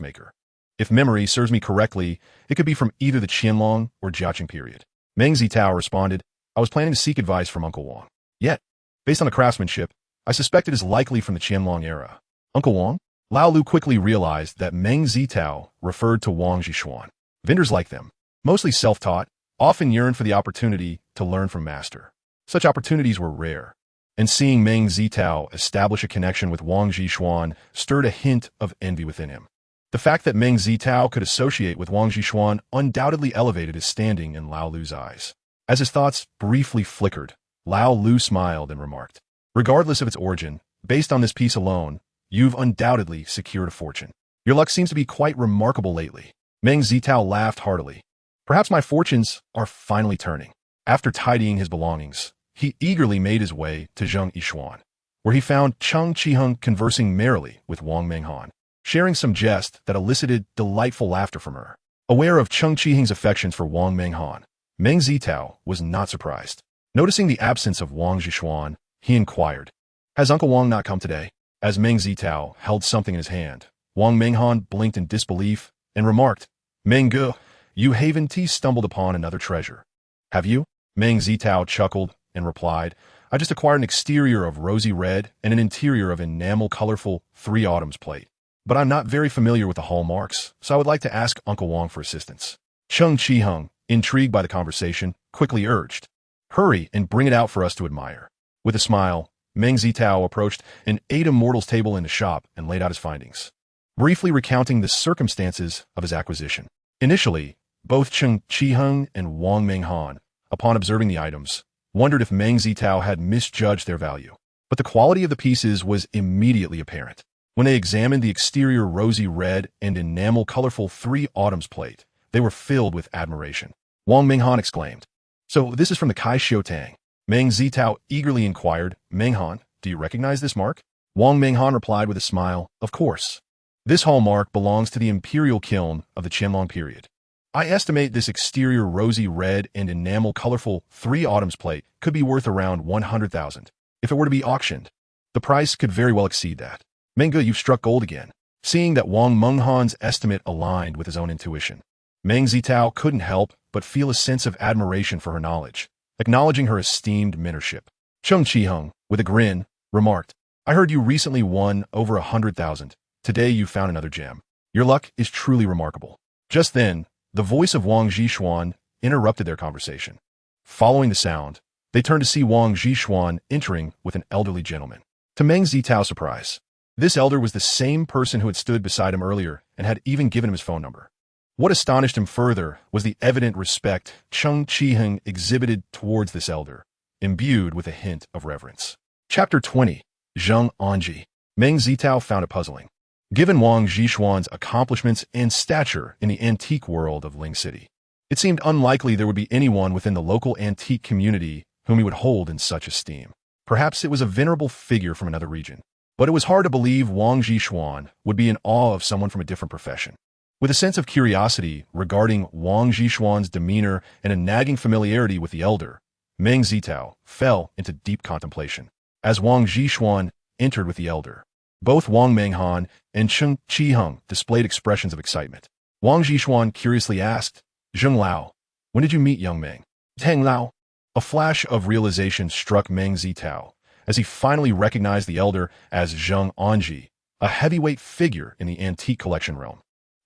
[SPEAKER 1] maker. If memory serves me correctly, it could be from either the Qianlong or Jiaqing period." Meng Zitao responded, "I was planning to seek advice from Uncle Wang. Yet, based on the craftsmanship, I suspect it is likely from the Qianlong era." "Uncle Wang?" Lao Lu quickly realized that Meng Zitao referred to Wang Zhishuan. Vendors like them, mostly self-taught, often yearn for the opportunity to learn from master. Such opportunities were rare, and seeing Meng Zitao establish a connection with Wang Zhishuan stirred a hint of envy within him. The fact that Meng Zitao could associate with Wang Zhishuan undoubtedly elevated his standing in Lao Lu's eyes. As his thoughts briefly flickered, Lao Lu smiled and remarked, "Regardless of its origin, based on this piece alone, you've undoubtedly secured a fortune. Your luck seems to be quite remarkable lately." Meng Zitao laughed heartily. "Perhaps my fortunes are finally turning." After tidying his belongings, he eagerly made his way to Zheng Yishuan, where he found Cheng Qiheng conversing merrily with Wang Menghan, sharing some jest that elicited delightful laughter from her. Aware of Cheng Qiheng's affections for Wang Menghan, Meng Zitao was not surprised. Noticing the absence of Wang Zhishuan, he inquired, "Has Uncle Wang not come today?" As Meng Zitao held something in his hand, Wang Menghan blinked in disbelief and remarked, "Meng Ge, you haven't stumbled upon another treasure, have you?" Meng Zitao chuckled and replied, "I just acquired an exterior of rosy red and an interior of enamel colorful 3 autumns plate. But I'm not very familiar with the hallmarks, so I would like to ask Uncle Wang for assistance." Cheng Qiheng, intrigued by the conversation, quickly urged, "Hurry and bring it out for us to admire." With a smile, Meng Zitao approached an 8 immortals table in the shop and laid out his findings, briefly recounting the circumstances of his acquisition. Initially, both Cheng Qiheng and Wang Menghan, upon observing the items, wondered if Meng Zitao had misjudged their value. But the quality of the pieces was immediately apparent. When they examined the exterior rosy red and enamel colorful 3 autumns plate, they were filled with admiration. Wang Menghan exclaimed, "So this is from the Kai Xiu Tang?" Meng Zitao eagerly inquired, "Menghan, do you recognize this mark?" Wang Menghan replied with a smile, "Of course. This hallmark belongs to the imperial kiln of the Qianlong period. I estimate this exterior rosy red and enamel colorful 3 autumns plate could be worth around 100,000. If it were to be auctioned, the price could very well exceed that." "Mengge, you've struck gold again." Seeing that Wang Menghan's estimate aligned with his own intuition, Meng Zitao couldn't help but feel a sense of admiration for her knowledge, acknowledging her esteemed mentorship. Cheng Qiheng, with a grin, remarked, "I heard you recently won over 100,000. Today you found another gem. Your luck is truly remarkable." Just then, the voice of Wang Zhishuan interrupted their conversation. Following the sound, they turned to see Wang Zhishuan entering with an elderly gentleman. To Meng Zitao's surprise, this elder was the same person who had stood beside him earlier and had even given him his phone number. What astonished him further was the evident respect Cheng Qiheng exhibited towards this elder, imbued with a hint of reverence. Chapter 20. Zheng Anji. Meng Zitao found it puzzling. Given Wang Zhishuan's accomplishments and stature in the antique world of Ling City, it seemed unlikely there would be anyone within the local antique community whom he would hold in such esteem. Perhaps it was a venerable figure from another region, but it was hard to believe Wang Zhishuan would be in awe of someone from a different profession. With a sense of curiosity regarding Wang Zhishuan's demeanor and a nagging familiarity with the elder, Meng Zitao fell into deep contemplation. As Wang Zhishuan entered with the elder, both Wang Menghan and Cheng Qiheng displayed expressions of excitement. Wang Zhishuan curiously asked, "Zheng Lao, when did you meet young Meng?" "Tang Lao." A flash of realization struck Meng Zitao as he finally recognized the elder as Zheng Anji, a heavyweight figure in the antique collection realm.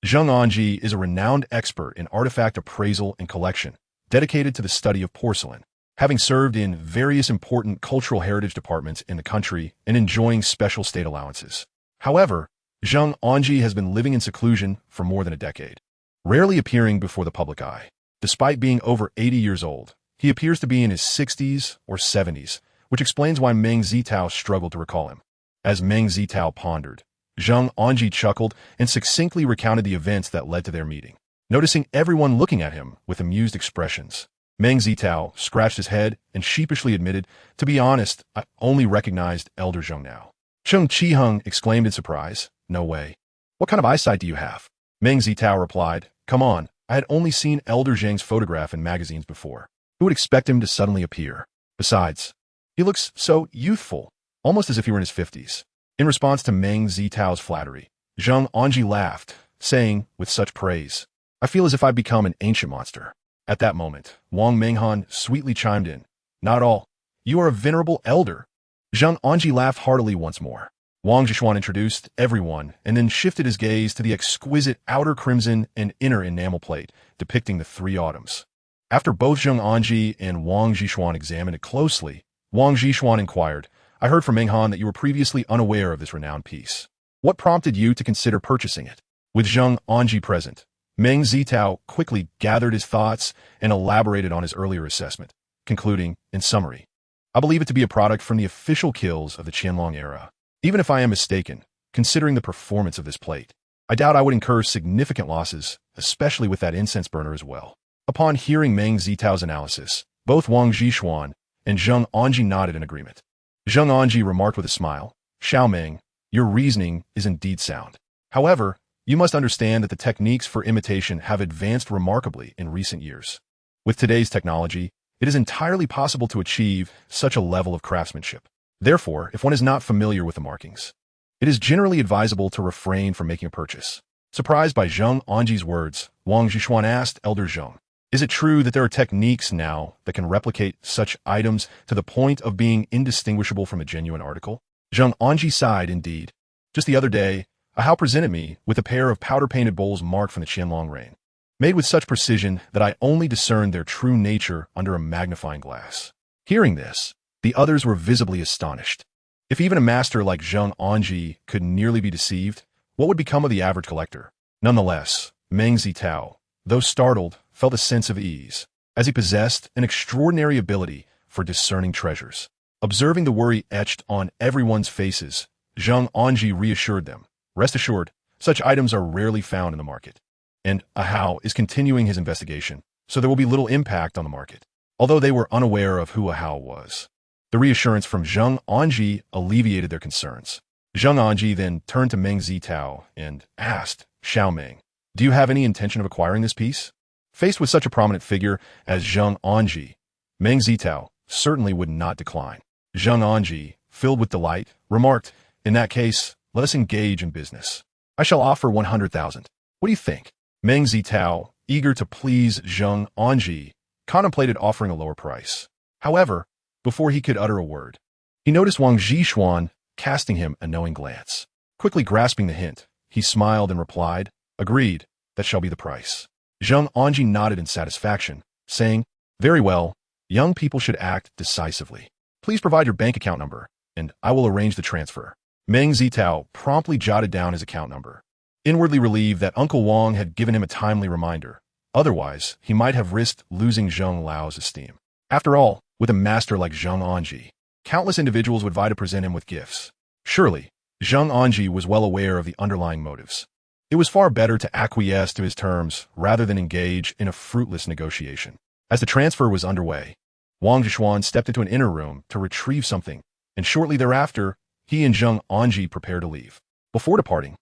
[SPEAKER 1] Zheng Anji is a renowned expert in artifact appraisal and collection, dedicated to the study of porcelain, having served in various important cultural heritage departments in the country and enjoying special state allowances. However, Zheng Anji has been living in seclusion for more than a decade, rarely appearing before the public eye. Despite being over 80 years old, he appears to be in his 60s or 70s, which explains why Meng Zitao struggled to recall him. As Meng Zitao pondered, Zheng Anji chuckled and succinctly recounted the events that led to their meeting. Noticing everyone looking at him with amused expressions, Meng Zitao scratched his head and sheepishly admitted, "To be honest, I only recognized Elder Zheng now." Cheng Qiheng exclaimed in surprise, "No way. What kind of eyesight do you have?" Meng Zitao replied, "Come on, I had only seen Elder Zheng's photograph in magazines before. Who would expect him to suddenly appear? Besides, he looks so youthful, almost as if he were in his 50s. In response to Meng Zitao's flattery, Zheng Anji laughed, saying with such praise, "I feel as if I've become an ancient monster." At that moment, Wang Menghan sweetly chimed in, "Not at all. You are a venerable elder." Zheng Anji laughed heartily once more. Wang Zhishuan introduced everyone and then shifted his gaze to the exquisite outer crimson and inner enamel plate depicting the 3 autumns. After both Zheng Anji and Wang Zhishuan examined it closely, Wang Zhishuan inquired, "I heard from Menghan that you were previously unaware of this renowned piece. What prompted you to consider purchasing it?" With Zheng Anji present, Meng Zitao quickly gathered his thoughts and elaborated on his earlier assessment, concluding, in summary, I believe it to be a product from the official kills of the Qianlong era. Even if I am mistaken, considering the performance of this plate, I doubt I would incur significant losses, especially with that incense burner as well. Upon hearing Meng Zitao's analysis, both Wang Zhishuan and Zheng Anji nodded in agreement. Zheng Anji remarked with a smile, Xiao Meng, your reasoning is indeed sound. However, you must understand that the techniques for imitation have advanced remarkably in recent years. With today's technology, it is entirely possible to achieve such a level of craftsmanship. Therefore, if one is not familiar with the markings, it is generally advisable to refrain from making a purchase. Surprised by Zheng Anji's words, Wang Zhishuan asked Elder Zheng, is it true that there are techniques now that can replicate such items to the point of being indistinguishable from a genuine article? Zheng Anji sighed indeed. Just the other day, a Hao presented me with a pair of powder-painted bowls marked from the Qianlong reign, made with such precision that I only discerned their true nature under a magnifying glass. Hearing this, the others were visibly astonished. If even a master like Zheng Anji could nearly be deceived, what would become of the average collector? Nonetheless, Meng Zitao, though startled, felt a sense of ease, as he possessed an extraordinary ability for discerning treasures. Observing the worry etched on everyone's faces, Zheng Anji reassured them. Rest assured, such items are rarely found in the market. And Ahau is continuing his investigation, so there will be little impact on the market, although they were unaware of who Ahau was. The reassurance from Zheng Anji alleviated their concerns. Zheng Anji then turned to Meng Zitao and asked, Xiao Meng, do you have any intention of acquiring this piece? Faced with such a prominent figure as Zheng Anji, Meng Zitao certainly would not decline. Zheng Anji, filled with delight, remarked, in that case, let us engage in business. I shall offer 100,000. What do you think? Meng Zitao, eager to please Zheng Anji, contemplated offering a lower price. However, before he could utter a word, he noticed Wang Zhishuan casting him a knowing glance. Quickly grasping the hint, he smiled and replied, agreed, that shall be the price. Zheng Anji nodded in satisfaction, saying, very well, young people should act decisively. Please provide your bank account number, and I will arrange the transfer. Meng Zitao promptly jotted down his account number, inwardly relieved that Uncle Wang had given him a timely reminder. Otherwise, he might have risked losing Zheng Lao's esteem. After all, with a master like Zheng Anji, countless individuals would vie to present him with gifts. Surely, Zheng Anji was well aware of the underlying motives. It was far better to acquiesce to his terms rather than engage in a fruitless negotiation. As the transfer was underway, Wang Zhishuan stepped into an inner room to retrieve something, and shortly thereafter, he and Zheng Anji prepared to leave. Before departing,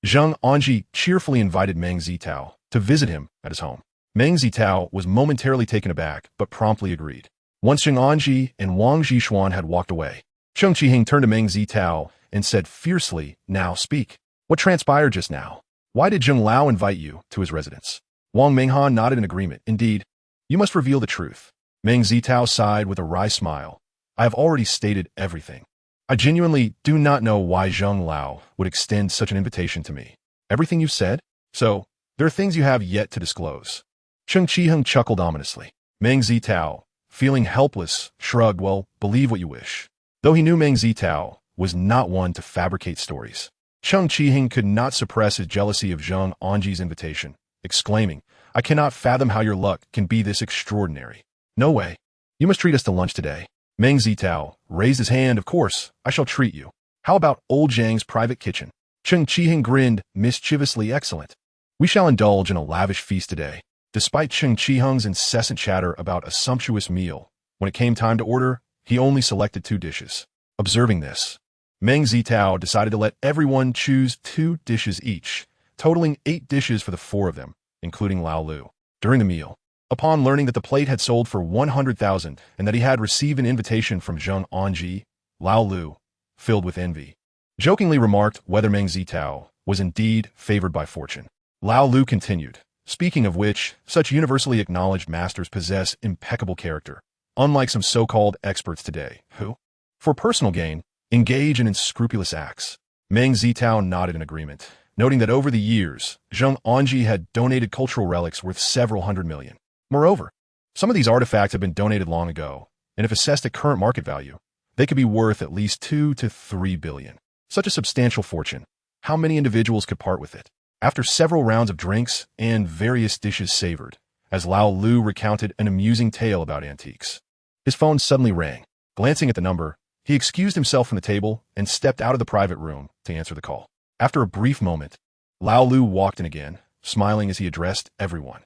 [SPEAKER 1] Zheng Anji cheerfully invited Meng Zitao to visit him at his home. Meng Zitao was momentarily taken aback, but promptly agreed. Once Zheng Anji and Wang Zhishuan had walked away, Cheng Qiheng turned to Meng Zitao and said fiercely, now speak. What transpired just now? Why did Zheng Lao invite you to his residence? Wang Menghan nodded in agreement. Indeed, you must reveal the truth. Meng Zitao sighed with a wry smile. I have already stated everything. I genuinely do not know why Zheng Lao would extend such an invitation to me. Everything you've said? So, there are things you have yet to disclose. Cheng Qiheng chuckled ominously. Meng Zitao, feeling helpless, shrugged, well, believe what you wish. Though he knew Meng Zitao was not one to fabricate stories, Cheng Qiheng could not suppress his jealousy of Zheng Anji's invitation, exclaiming, I cannot fathom how your luck can be this extraordinary. No way. You must treat us to lunch today. Meng Zitao raised his hand. Of course, I shall treat you. How about old Zhang's private kitchen? Cheng Qiheng grinned mischievously. Excellent. We shall indulge in a lavish feast today. Despite Cheng Qiheng's incessant chatter about a sumptuous meal, when it came time to order, he only selected 2 dishes. Observing this, Meng Zitao decided to let everyone choose 2 dishes each, totaling 8 dishes for the 4 of them, including Lao Lu. During the meal, upon learning that the plate had sold for 100,000 and that he had received an invitation from Zheng Anji, Lao Lu, filled with envy, jokingly remarked whether Meng Zitao was indeed favored by fortune. Lao Lu continued, speaking of which, such universally acknowledged masters possess impeccable character, unlike some so-called experts today, who, for personal gain, engage in unscrupulous acts. Meng Zitao nodded in agreement, noting that over the years, Zheng Anji had donated cultural relics worth several hundred million. Moreover, some of these artifacts have been donated long ago, and if assessed at current market value, they could be worth at least 2 to 3 billion. Such a substantial fortune. How many individuals could part with it? After several rounds of drinks and various dishes savored, as Lao Lu recounted an amusing tale about antiques. His phone suddenly rang. Glancing at the number, he excused himself from the table and stepped out of the private room to answer the call. After a brief moment, Lao Lu walked in again, smiling as he addressed everyone.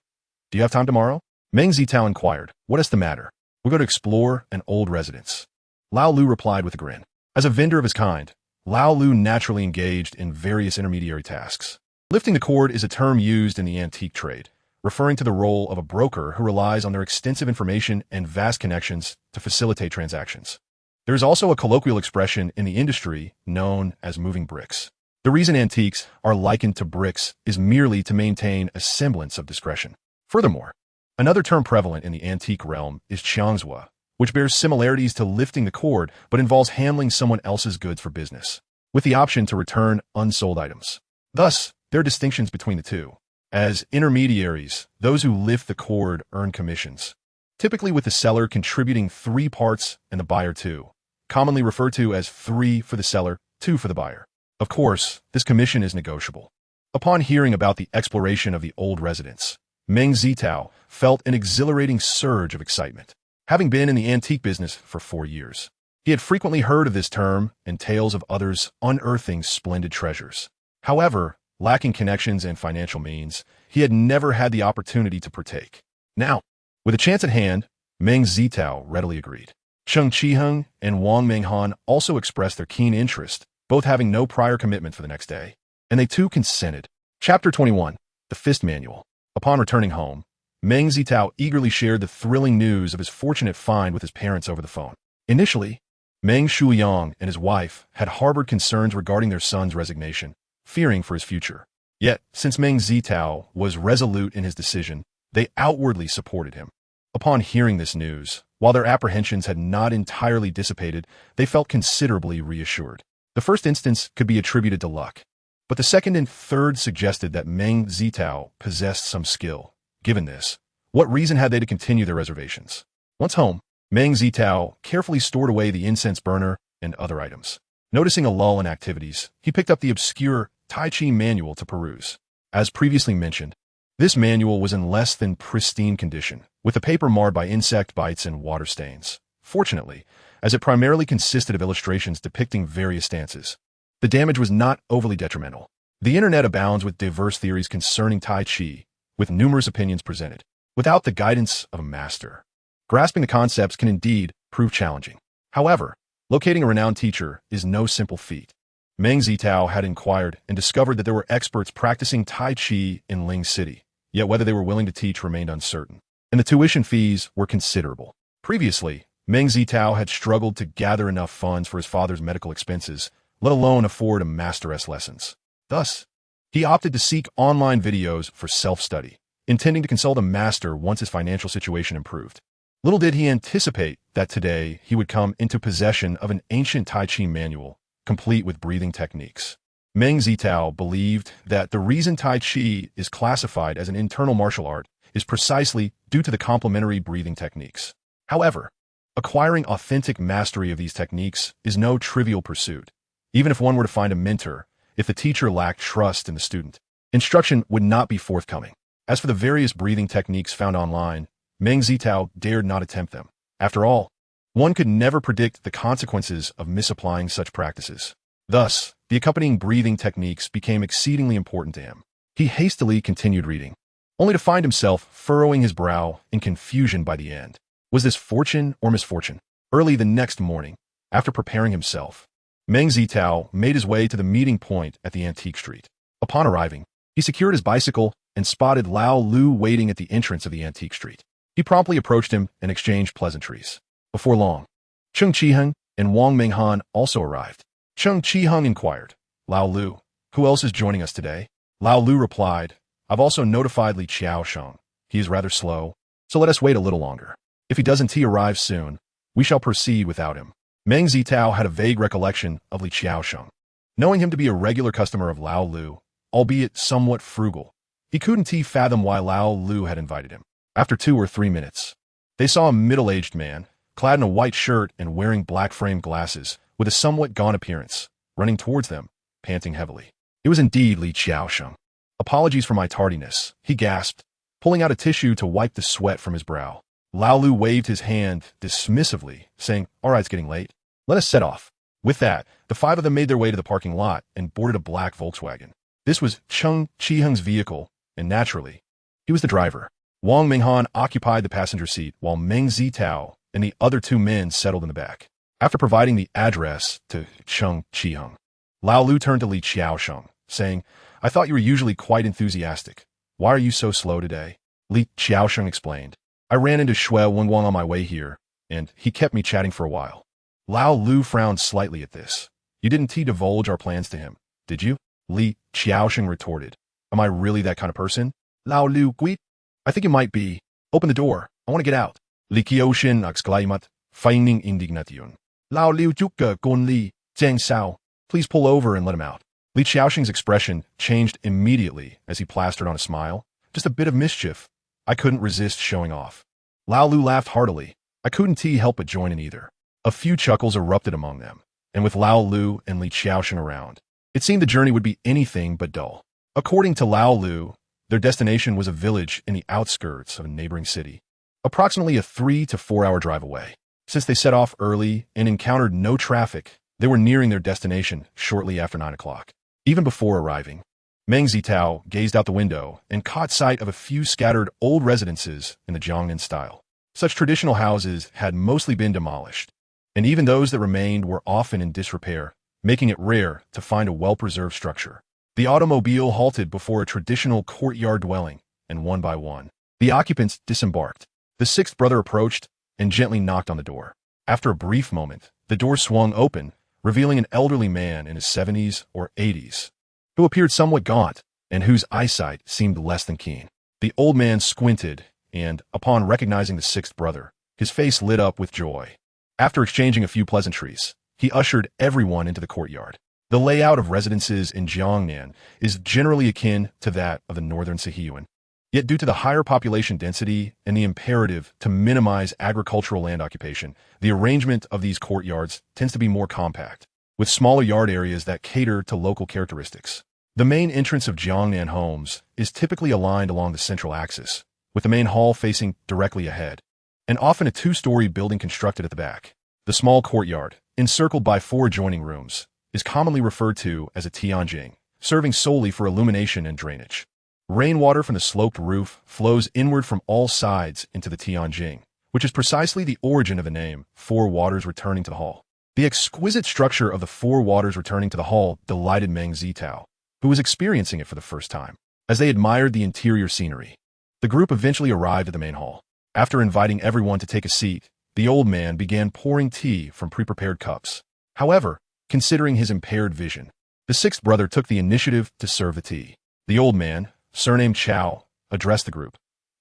[SPEAKER 1] "Do you have time tomorrow?" Meng Zitao inquired. "What is the matter?" "We're going to explore an old residence." Lao Lu replied with a grin. As a vendor of his kind, Lao Lu naturally engaged in various intermediary tasks. Lifting the cord is a term used in the antique trade, referring to the role of a broker who relies on their extensive information and vast connections to facilitate transactions. There is also a colloquial expression in the industry known as moving bricks. The reason antiques are likened to bricks is merely to maintain a semblance of discretion. Furthermore, another term prevalent in the antique realm is qiangzhua, which bears similarities to lifting the cord but involves handling someone else's goods for business, with the option to return unsold items. Thus, there are distinctions between the two. As intermediaries, those who lift the cord earn commissions, typically with the seller contributing 3 parts and the buyer 2, commonly referred to as 3 for the seller, 2 for the buyer. Of course, this commission is negotiable. Upon hearing about the exploration of the old residence, Meng Zitao felt an exhilarating surge of excitement. Having been in the antique business for 4 years, he had frequently heard of this term and tales of others unearthing splendid treasures. However, lacking connections and financial means, he had never had the opportunity to partake. Now, with a chance at hand, Meng Zitao readily agreed. Cheng Qiheng and Wang Menghan also expressed their keen interest, both having no prior commitment for the next day, and they too consented. Chapter 21. The Fist Manual. Upon returning home, Meng Zitao eagerly shared the thrilling news of his fortunate find with his parents over the phone. Initially, Meng Shuyang and his wife had harbored concerns regarding their son's resignation, fearing for his future. Yet, since Meng Zitao was resolute in his decision, they outwardly supported him. Upon hearing this news, while their apprehensions had not entirely dissipated, they felt considerably reassured. The first instance could be attributed to luck, but the second and third suggested that Meng Zitao possessed some skill. Given this, what reason had they to continue their reservations? Once home, Meng Zitao carefully stored away the incense burner and other items. Noticing a lull in activities, he picked up the obscure Tai Chi manual to peruse. As previously mentioned, this manual was in less than pristine condition, with the paper marred by insect bites and water stains. Fortunately, as it primarily consisted of illustrations depicting various stances, the damage was not overly detrimental. The internet abounds with diverse theories concerning Tai Chi, with numerous opinions presented. Without the guidance of a master, grasping the concepts can indeed prove challenging. However, locating a renowned teacher is no simple feat. Meng Zitao had inquired and discovered that there were experts practicing Tai Chi in Ling City, yet whether they were willing to teach remained uncertain, and the tuition fees were considerable. Previously, Meng Zitao had struggled to gather enough funds for his father's medical expenses, let alone afford a masteress lessons. Thus, he opted to seek online videos for self-study, intending to consult a master once his financial situation improved. Little did he anticipate that today he would come into possession of an ancient Tai Chi manual, complete with breathing techniques. Meng Zitao believed that the reason Tai Chi is classified as an internal martial art is precisely due to the complementary breathing techniques. However, acquiring authentic mastery of these techniques is no trivial pursuit. Even if one were to find a mentor, if the teacher lacked trust in the student, instruction would not be forthcoming. As for the various breathing techniques found online, Meng Zitao dared not attempt them. After all, one could never predict the consequences of misapplying such practices. Thus, the accompanying breathing techniques became exceedingly important to him. He hastily continued reading, only to find himself furrowing his brow in confusion by the end. Was this fortune or misfortune? Early the next morning, after preparing himself, Meng Zitao made his way to the meeting point at the antique street. Upon arriving, he secured his bicycle and spotted Lao Lu waiting at the entrance of the antique street. He promptly approached him and exchanged pleasantries. Before long, Cheng Qiheng and Wang Menghan also arrived. Cheng Qiheng inquired, "Lao Lu, who else is joining us today?" Lao Lu replied, "I've also notified Li Qiaosheng. He is rather slow, so let us wait a little longer. If he doesn't arrive soon, we shall proceed without him." Meng Zitao had a vague recollection of Li Qiaosheng. Knowing him to be a regular customer of Lao Lu, albeit somewhat frugal, he couldn't fathom why Lao Lu had invited him. After 2 or 3 minutes, they saw a middle-aged man, clad in a white shirt and wearing black-framed glasses, with a somewhat gaunt appearance, running towards them, panting heavily. It was indeed Li Qiaosheng. Apologies for my tardiness, he gasped, pulling out a tissue to wipe the sweat from his brow. Lao Lu waved his hand dismissively, saying, "All right, it's getting late. Let us set off." With that, the five of them made their way to the parking lot and boarded a black Volkswagen. This was Cheng Qiheng's vehicle, and naturally, he was the driver. Wang Minghan occupied the passenger seat, while Meng Zitao and the other two men settled in the back. After providing the address to Cheng Qiheng, Lao Lu turned to Li Qiaosheng, saying, "I thought you were usually quite enthusiastic. Why are you so slow today?" Li Qiaosheng explained, "I ran into Shui Wenguang on my way here, and he kept me chatting for a while." Lao Lu frowned slightly at this. "You didn't divulge our plans to him, did you?" Li Qiaosheng retorted. "Am I really that kind of person?" Lao Lu quit. "I think you might be. Open the door. I want to get out." Li Qiaosheng exclaimed, feigning indignation. "Lao Liu Zhuge Gun Li, Zhang Sao. Please pull over and let him out." Li Qiaosheng's expression changed immediately as he plastered on a smile. "Just a bit of mischief. I couldn't resist showing off." Lao Lu laughed heartily. I couldn't help but join in either. A few chuckles erupted among them, and with Lao Lu and Li Qiaosheng around, it seemed the journey would be anything but dull. According to Lao Lu, their destination was a village in the outskirts of a neighboring city, approximately a 3 to 4 hour drive away. Since they set off early and encountered no traffic, they were nearing their destination shortly after 9 o'clock. Even before arriving, Meng Zitao gazed out the window and caught sight of a few scattered old residences in the Jiangnan style. Such traditional houses had mostly been demolished, and even those that remained were often in disrepair, making it rare to find a well-preserved structure. The automobile halted before a traditional courtyard dwelling, and one by one, the occupants disembarked. The sixth brother approached and gently knocked on the door. After a brief moment, the door swung open, revealing an elderly man in his 70s or 80s, who appeared somewhat gaunt and whose eyesight seemed less than keen. The old man squinted, and, upon recognizing the sixth brother, his face lit up with joy. After exchanging a few pleasantries, he ushered everyone into the courtyard. The layout of residences in Jiangnan is generally akin to that of the northern Sihuan. Yet due to the higher population density and the imperative to minimize agricultural land occupation, the arrangement of these courtyards tends to be more compact, with smaller yard areas that cater to local characteristics. The main entrance of Jiangnan homes is typically aligned along the central axis, with the main hall facing directly ahead, and often a 2-story building constructed at the back. The small courtyard, encircled by 4 adjoining rooms, is commonly referred to as a tianjing, serving solely for illumination and drainage. Rainwater from the sloped roof flows inward from all sides into the tianjing, which is precisely the origin of the name, 4 waters returning to the hall. The exquisite structure of the 4 waters returning to the hall delighted Meng Zitao, who was experiencing it for the first time. As they admired the interior scenery, the group eventually arrived at the main hall. After inviting everyone to take a seat, the old man began pouring tea from pre-prepared cups. However, considering his impaired vision, the sixth brother took the initiative to serve the tea. The old man, surnamed Chao, addressed the group.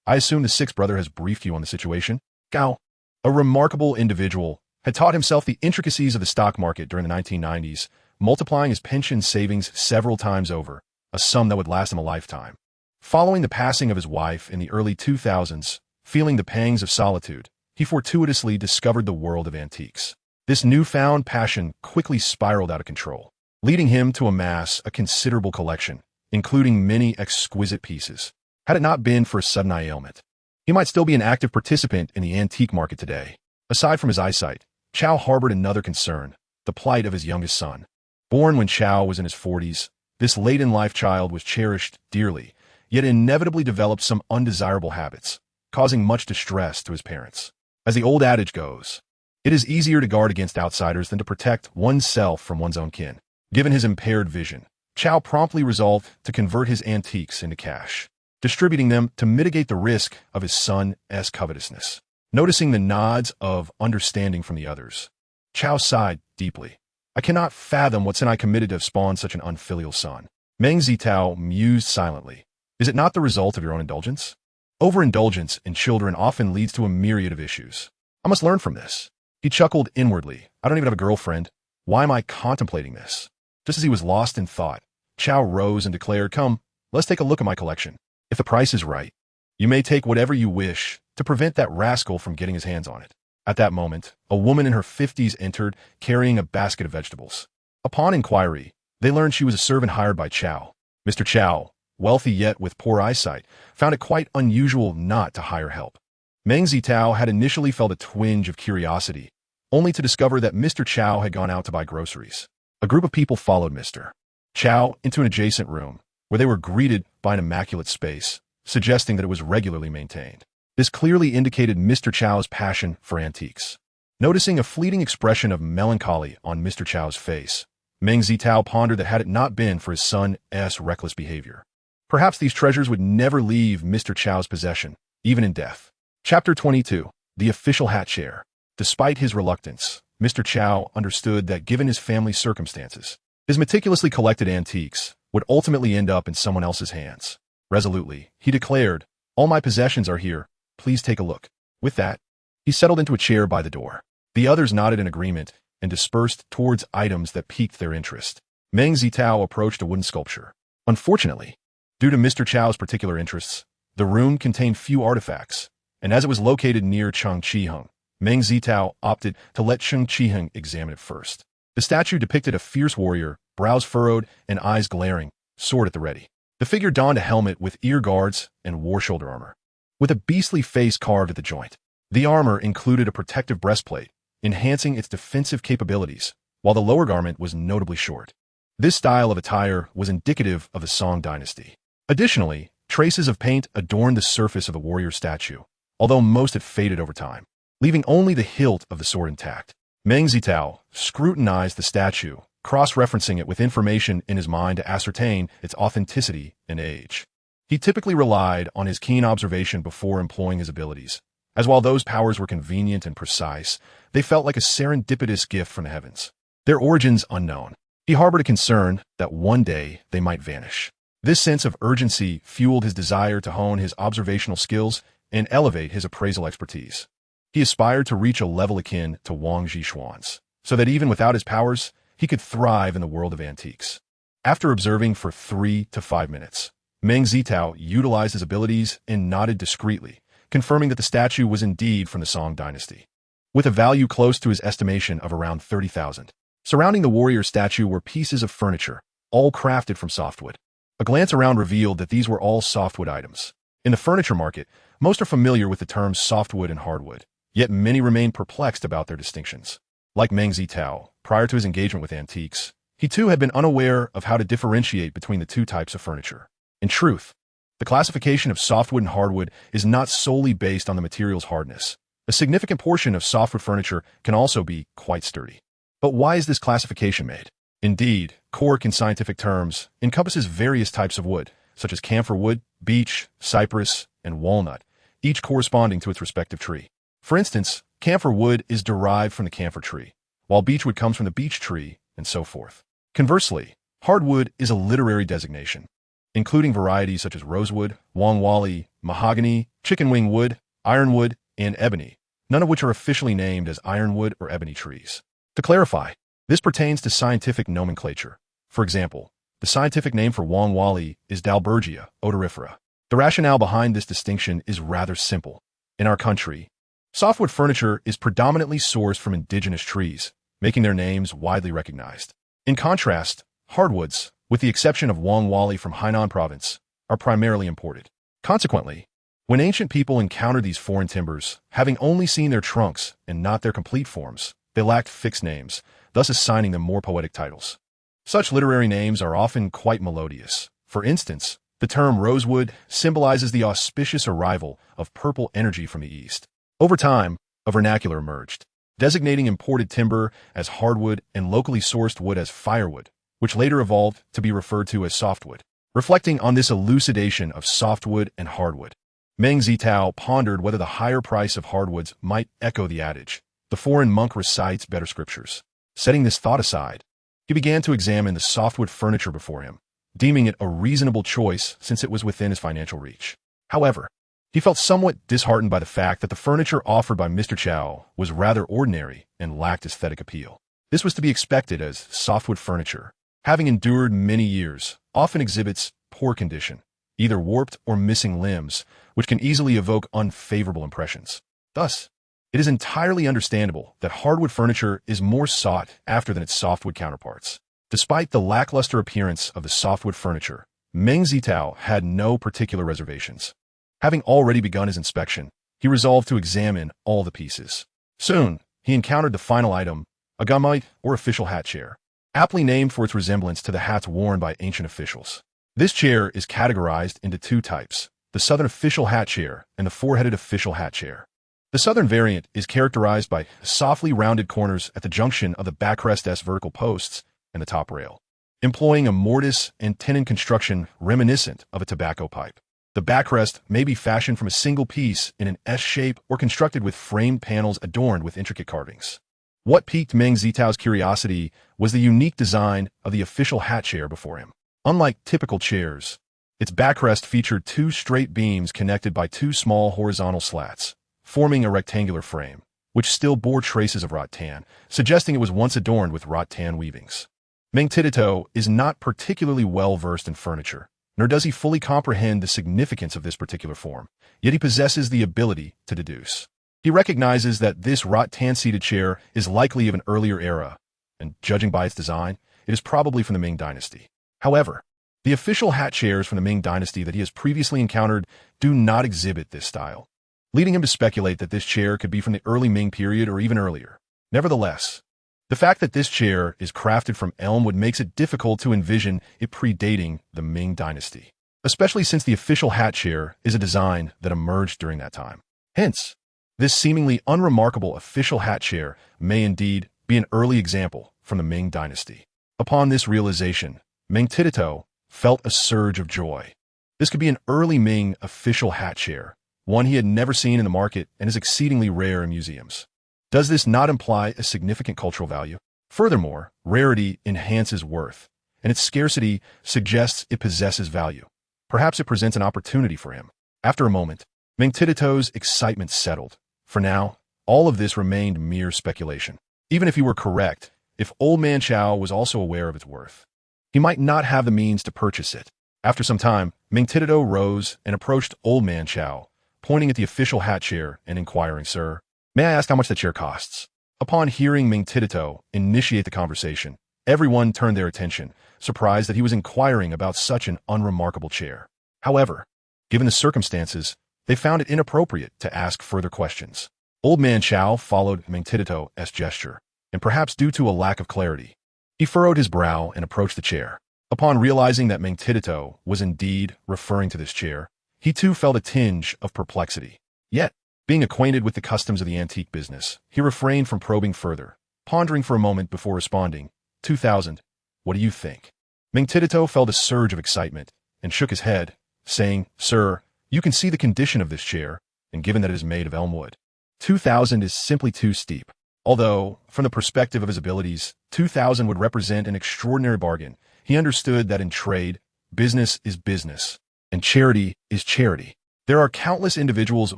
[SPEAKER 1] "I assume the sixth brother has briefed you on the situation?" Gao, a remarkable individual, had taught himself the intricacies of the stock market during the 1990s, multiplying his pension savings several times over, a sum that would last him a lifetime. Following the passing of his wife in the early 2000s, feeling the pangs of solitude, he fortuitously discovered the world of antiques. This newfound passion quickly spiraled out of control, leading him to amass a considerable collection, including many exquisite pieces. Had it not been for a sudden eye ailment, he might still be an active participant in the antique market today. Aside from his eyesight, Chao harbored another concern, the plight of his youngest son. Born when Chao was in his 40s, this late-in-life child was cherished dearly, yet inevitably developed some undesirable habits, causing much distress to his parents. As the old adage goes, it is easier to guard against outsiders than to protect oneself from one's own kin. Given his impaired vision, Chao promptly resolved to convert his antiques into cash, distributing them to mitigate the risk of his son's covetousness. Noticing the nods of understanding from the others, Chao sighed deeply. "I cannot fathom what sin I committed to have spawned such an unfilial son." Meng Zitao mused silently. "Is it not the result of your own indulgence? Overindulgence in children often leads to a myriad of issues. I must learn from this." He chuckled inwardly. "I don't even have a girlfriend. Why am I contemplating this?" Just as he was lost in thought, Chao rose and declared, "Come, let's take a look at my collection. If the price is right, you may take whatever you wish to prevent that rascal from getting his hands on it." At that moment, a woman in her 50s entered, carrying a basket of vegetables. Upon inquiry, they learned she was a servant hired by Chao. "Mr. Chao, wealthy yet with poor eyesight, found it quite unusual not to hire help. Meng Zitao had initially felt a twinge of curiosity, only to discover that Mr. Chow had gone out to buy groceries. A group of people followed Mr. Chow into an adjacent room, where they were greeted by an immaculate space, suggesting that it was regularly maintained. This clearly indicated Mr. Chow's passion for antiques. Noticing a fleeting expression of melancholy on Mr. Chow's face, Meng Zitao pondered that had it not been for his son's reckless behavior, perhaps these treasures would never leave Mr. Chow's possession, even in death. Chapter 22. The Official Hat Chair. Despite his reluctance, Mr. Chow understood that given his family's circumstances, his meticulously collected antiques would ultimately end up in someone else's hands. Resolutely, he declared, "All my possessions are here. Please take a look." With that, he settled into a chair by the door. The others nodded in agreement and dispersed towards items that piqued their interest. Meng Zitao approached a wooden sculpture. Unfortunately, due to Mr. Chow's particular interests, the room contained few artifacts, and as it was located near Cheng Qiheng, Meng Zitao opted to let Cheng Qiheng examine it first. The statue depicted a fierce warrior, brows furrowed and eyes glaring, sword at the ready. The figure donned a helmet with ear guards and wore shoulder armor, with a beastly face carved at the joint. The armor included a protective breastplate, enhancing its defensive capabilities, while the lower garment was notably short. This style of attire was indicative of the Song dynasty. Additionally, traces of paint adorned the surface of the warrior statue, although most had faded over time, leaving only the hilt of the sword intact. Meng Zitao scrutinized the statue, cross-referencing it with information in his mind to ascertain its authenticity and age. He typically relied on his keen observation before employing his abilities, as while those powers were convenient and precise, they felt like a serendipitous gift from the heavens. Their origins unknown, he harbored a concern that one day they might vanish. This sense of urgency fueled his desire to hone his observational skills and elevate his appraisal expertise. He aspired to reach a level akin to Wang Zhishuan's, so that even without his powers, he could thrive in the world of antiques. After observing for 3 to 5 minutes, Meng Zitao utilized his abilities and nodded discreetly, confirming that the statue was indeed from the Song dynasty, with a value close to his estimation of around 30,000. Surrounding the warrior statue were pieces of furniture, all crafted from softwood. A glance around revealed that these were all softwood items. In the furniture market, most are familiar with the terms softwood and hardwood, yet many remain perplexed about their distinctions. Like Meng Zitao, prior to his engagement with antiques, he too had been unaware of how to differentiate between the two types of furniture. In truth, the classification of softwood and hardwood is not solely based on the material's hardness. A significant portion of softwood furniture can also be quite sturdy. But why is this classification made? Indeed, cork in scientific terms encompasses various types of wood, such as camphor wood, beech, cypress, and walnut, each corresponding to its respective tree. For instance, camphor wood is derived from the camphor tree, while beechwood comes from the beech tree, and so forth. Conversely, hardwood is a literary designation, including varieties such as rosewood, wongwali, mahogany, chicken wing wood, ironwood, and ebony, none of which are officially named as ironwood or ebony trees. To clarify, this pertains to scientific nomenclature. For example, the scientific name for wongwali is Dalbergia odorifera. The rationale behind this distinction is rather simple. In our country, softwood furniture is predominantly sourced from indigenous trees, making their names widely recognized. In contrast, hardwoods, with the exception of wongwali from Hainan province, are primarily imported. Consequently, when ancient people encountered these foreign timbers, having only seen their trunks and not their complete forms, they lacked fixed names, thus assigning them more poetic titles. Such literary names are often quite melodious. For instance, the term rosewood symbolizes the auspicious arrival of purple energy from the east. Over time, a vernacular emerged, designating imported timber as hardwood and locally sourced wood as firewood, which later evolved to be referred to as softwood. Reflecting on this elucidation of softwood and hardwood, Meng Zitao pondered whether the higher price of hardwoods might echo the adage, "The foreign monk recites better scriptures." Setting this thought aside, he began to examine the softwood furniture before him, deeming it a reasonable choice since it was within his financial reach. However, he felt somewhat disheartened by the fact that the furniture offered by Mr. Chow was rather ordinary and lacked aesthetic appeal. This was to be expected, as softwood furniture, having endured many years, often exhibits poor condition, either warped or missing limbs, which can easily evoke unfavorable impressions. Thus, it is entirely understandable that hardwood furniture is more sought after than its softwood counterparts. Despite the lackluster appearance of the softwood furniture, Meng Zitao had no particular reservations. Having already begun his inspection, he resolved to examine all the pieces. Soon, he encountered the final item, a gamite or official hat chair, aptly named for its resemblance to the hats worn by ancient officials. This chair is categorized into two types, the southern official hat chair and the four-headed official hat chair. The southern variant is characterized by softly rounded corners at the junction of the backrest vertical posts and the top rail, employing a mortise and tenon construction reminiscent of a tobacco pipe. The backrest may be fashioned from a single piece in an S shape or constructed with framed panels adorned with intricate carvings. What piqued Meng Zitao's curiosity was the unique design of the official hat chair before him. Unlike typical chairs, its backrest featured two straight beams connected by two small horizontal slats, forming a rectangular frame, which still bore traces of rattan, suggesting it was once adorned with rattan weavings. Meng Zitao is not particularly well versed in furniture, nor does he fully comprehend the significance of this particular form, yet he possesses the ability to deduce. He recognizes that this rattan-seated chair is likely of an earlier era, and judging by its design, it is probably from the Ming dynasty. However, the official hat chairs from the Ming dynasty that he has previously encountered do not exhibit this style, leading him to speculate that this chair could be from the early Ming period or even earlier. Nevertheless, the fact that this chair is crafted from elmwood makes it difficult to envision it predating the Ming dynasty, especially since the official hat chair is a design that emerged during that time. Hence, this seemingly unremarkable official hat chair may indeed be an early example from the Ming dynasty. Upon this realization, Meng Zitao felt a surge of joy. This could be an early Ming official hat chair, one he had never seen in the market and is exceedingly rare in museums. Does this not imply a significant cultural value? Furthermore, rarity enhances worth, and its scarcity suggests it possesses value. Perhaps it presents an opportunity for him. After a moment, Meng Zitao's excitement settled. For now, all of this remained mere speculation. Even if he were correct, if Old Man Chao was also aware of its worth, he might not have the means to purchase it. After some time, Meng Zitao rose and approached Old Man Chao, pointing at the official hat chair and inquiring, "Sir, may I ask how much the chair costs?" Upon hearing Meng Zitao initiate the conversation, everyone turned their attention, surprised that he was inquiring about such an unremarkable chair. However, given the circumstances, they found it inappropriate to ask further questions. Old Man Chao followed Meng Zitao's gesture, and perhaps due to a lack of clarity, he furrowed his brow and approached the chair. Upon realizing that Meng Zitao was indeed referring to this chair, he too felt a tinge of perplexity. Yet, being acquainted with the customs of the antique business, he refrained from probing further, pondering for a moment before responding, 2,000, what do you think? Meng Zitao felt a surge of excitement and shook his head, saying, "Sir, you can see the condition of this chair, and given that it is made of elm wood, 2,000 is simply too steep." Although, from the perspective of his abilities, 2,000 would represent an extraordinary bargain, he understood that in trade, business is business, and charity is charity. There are countless individuals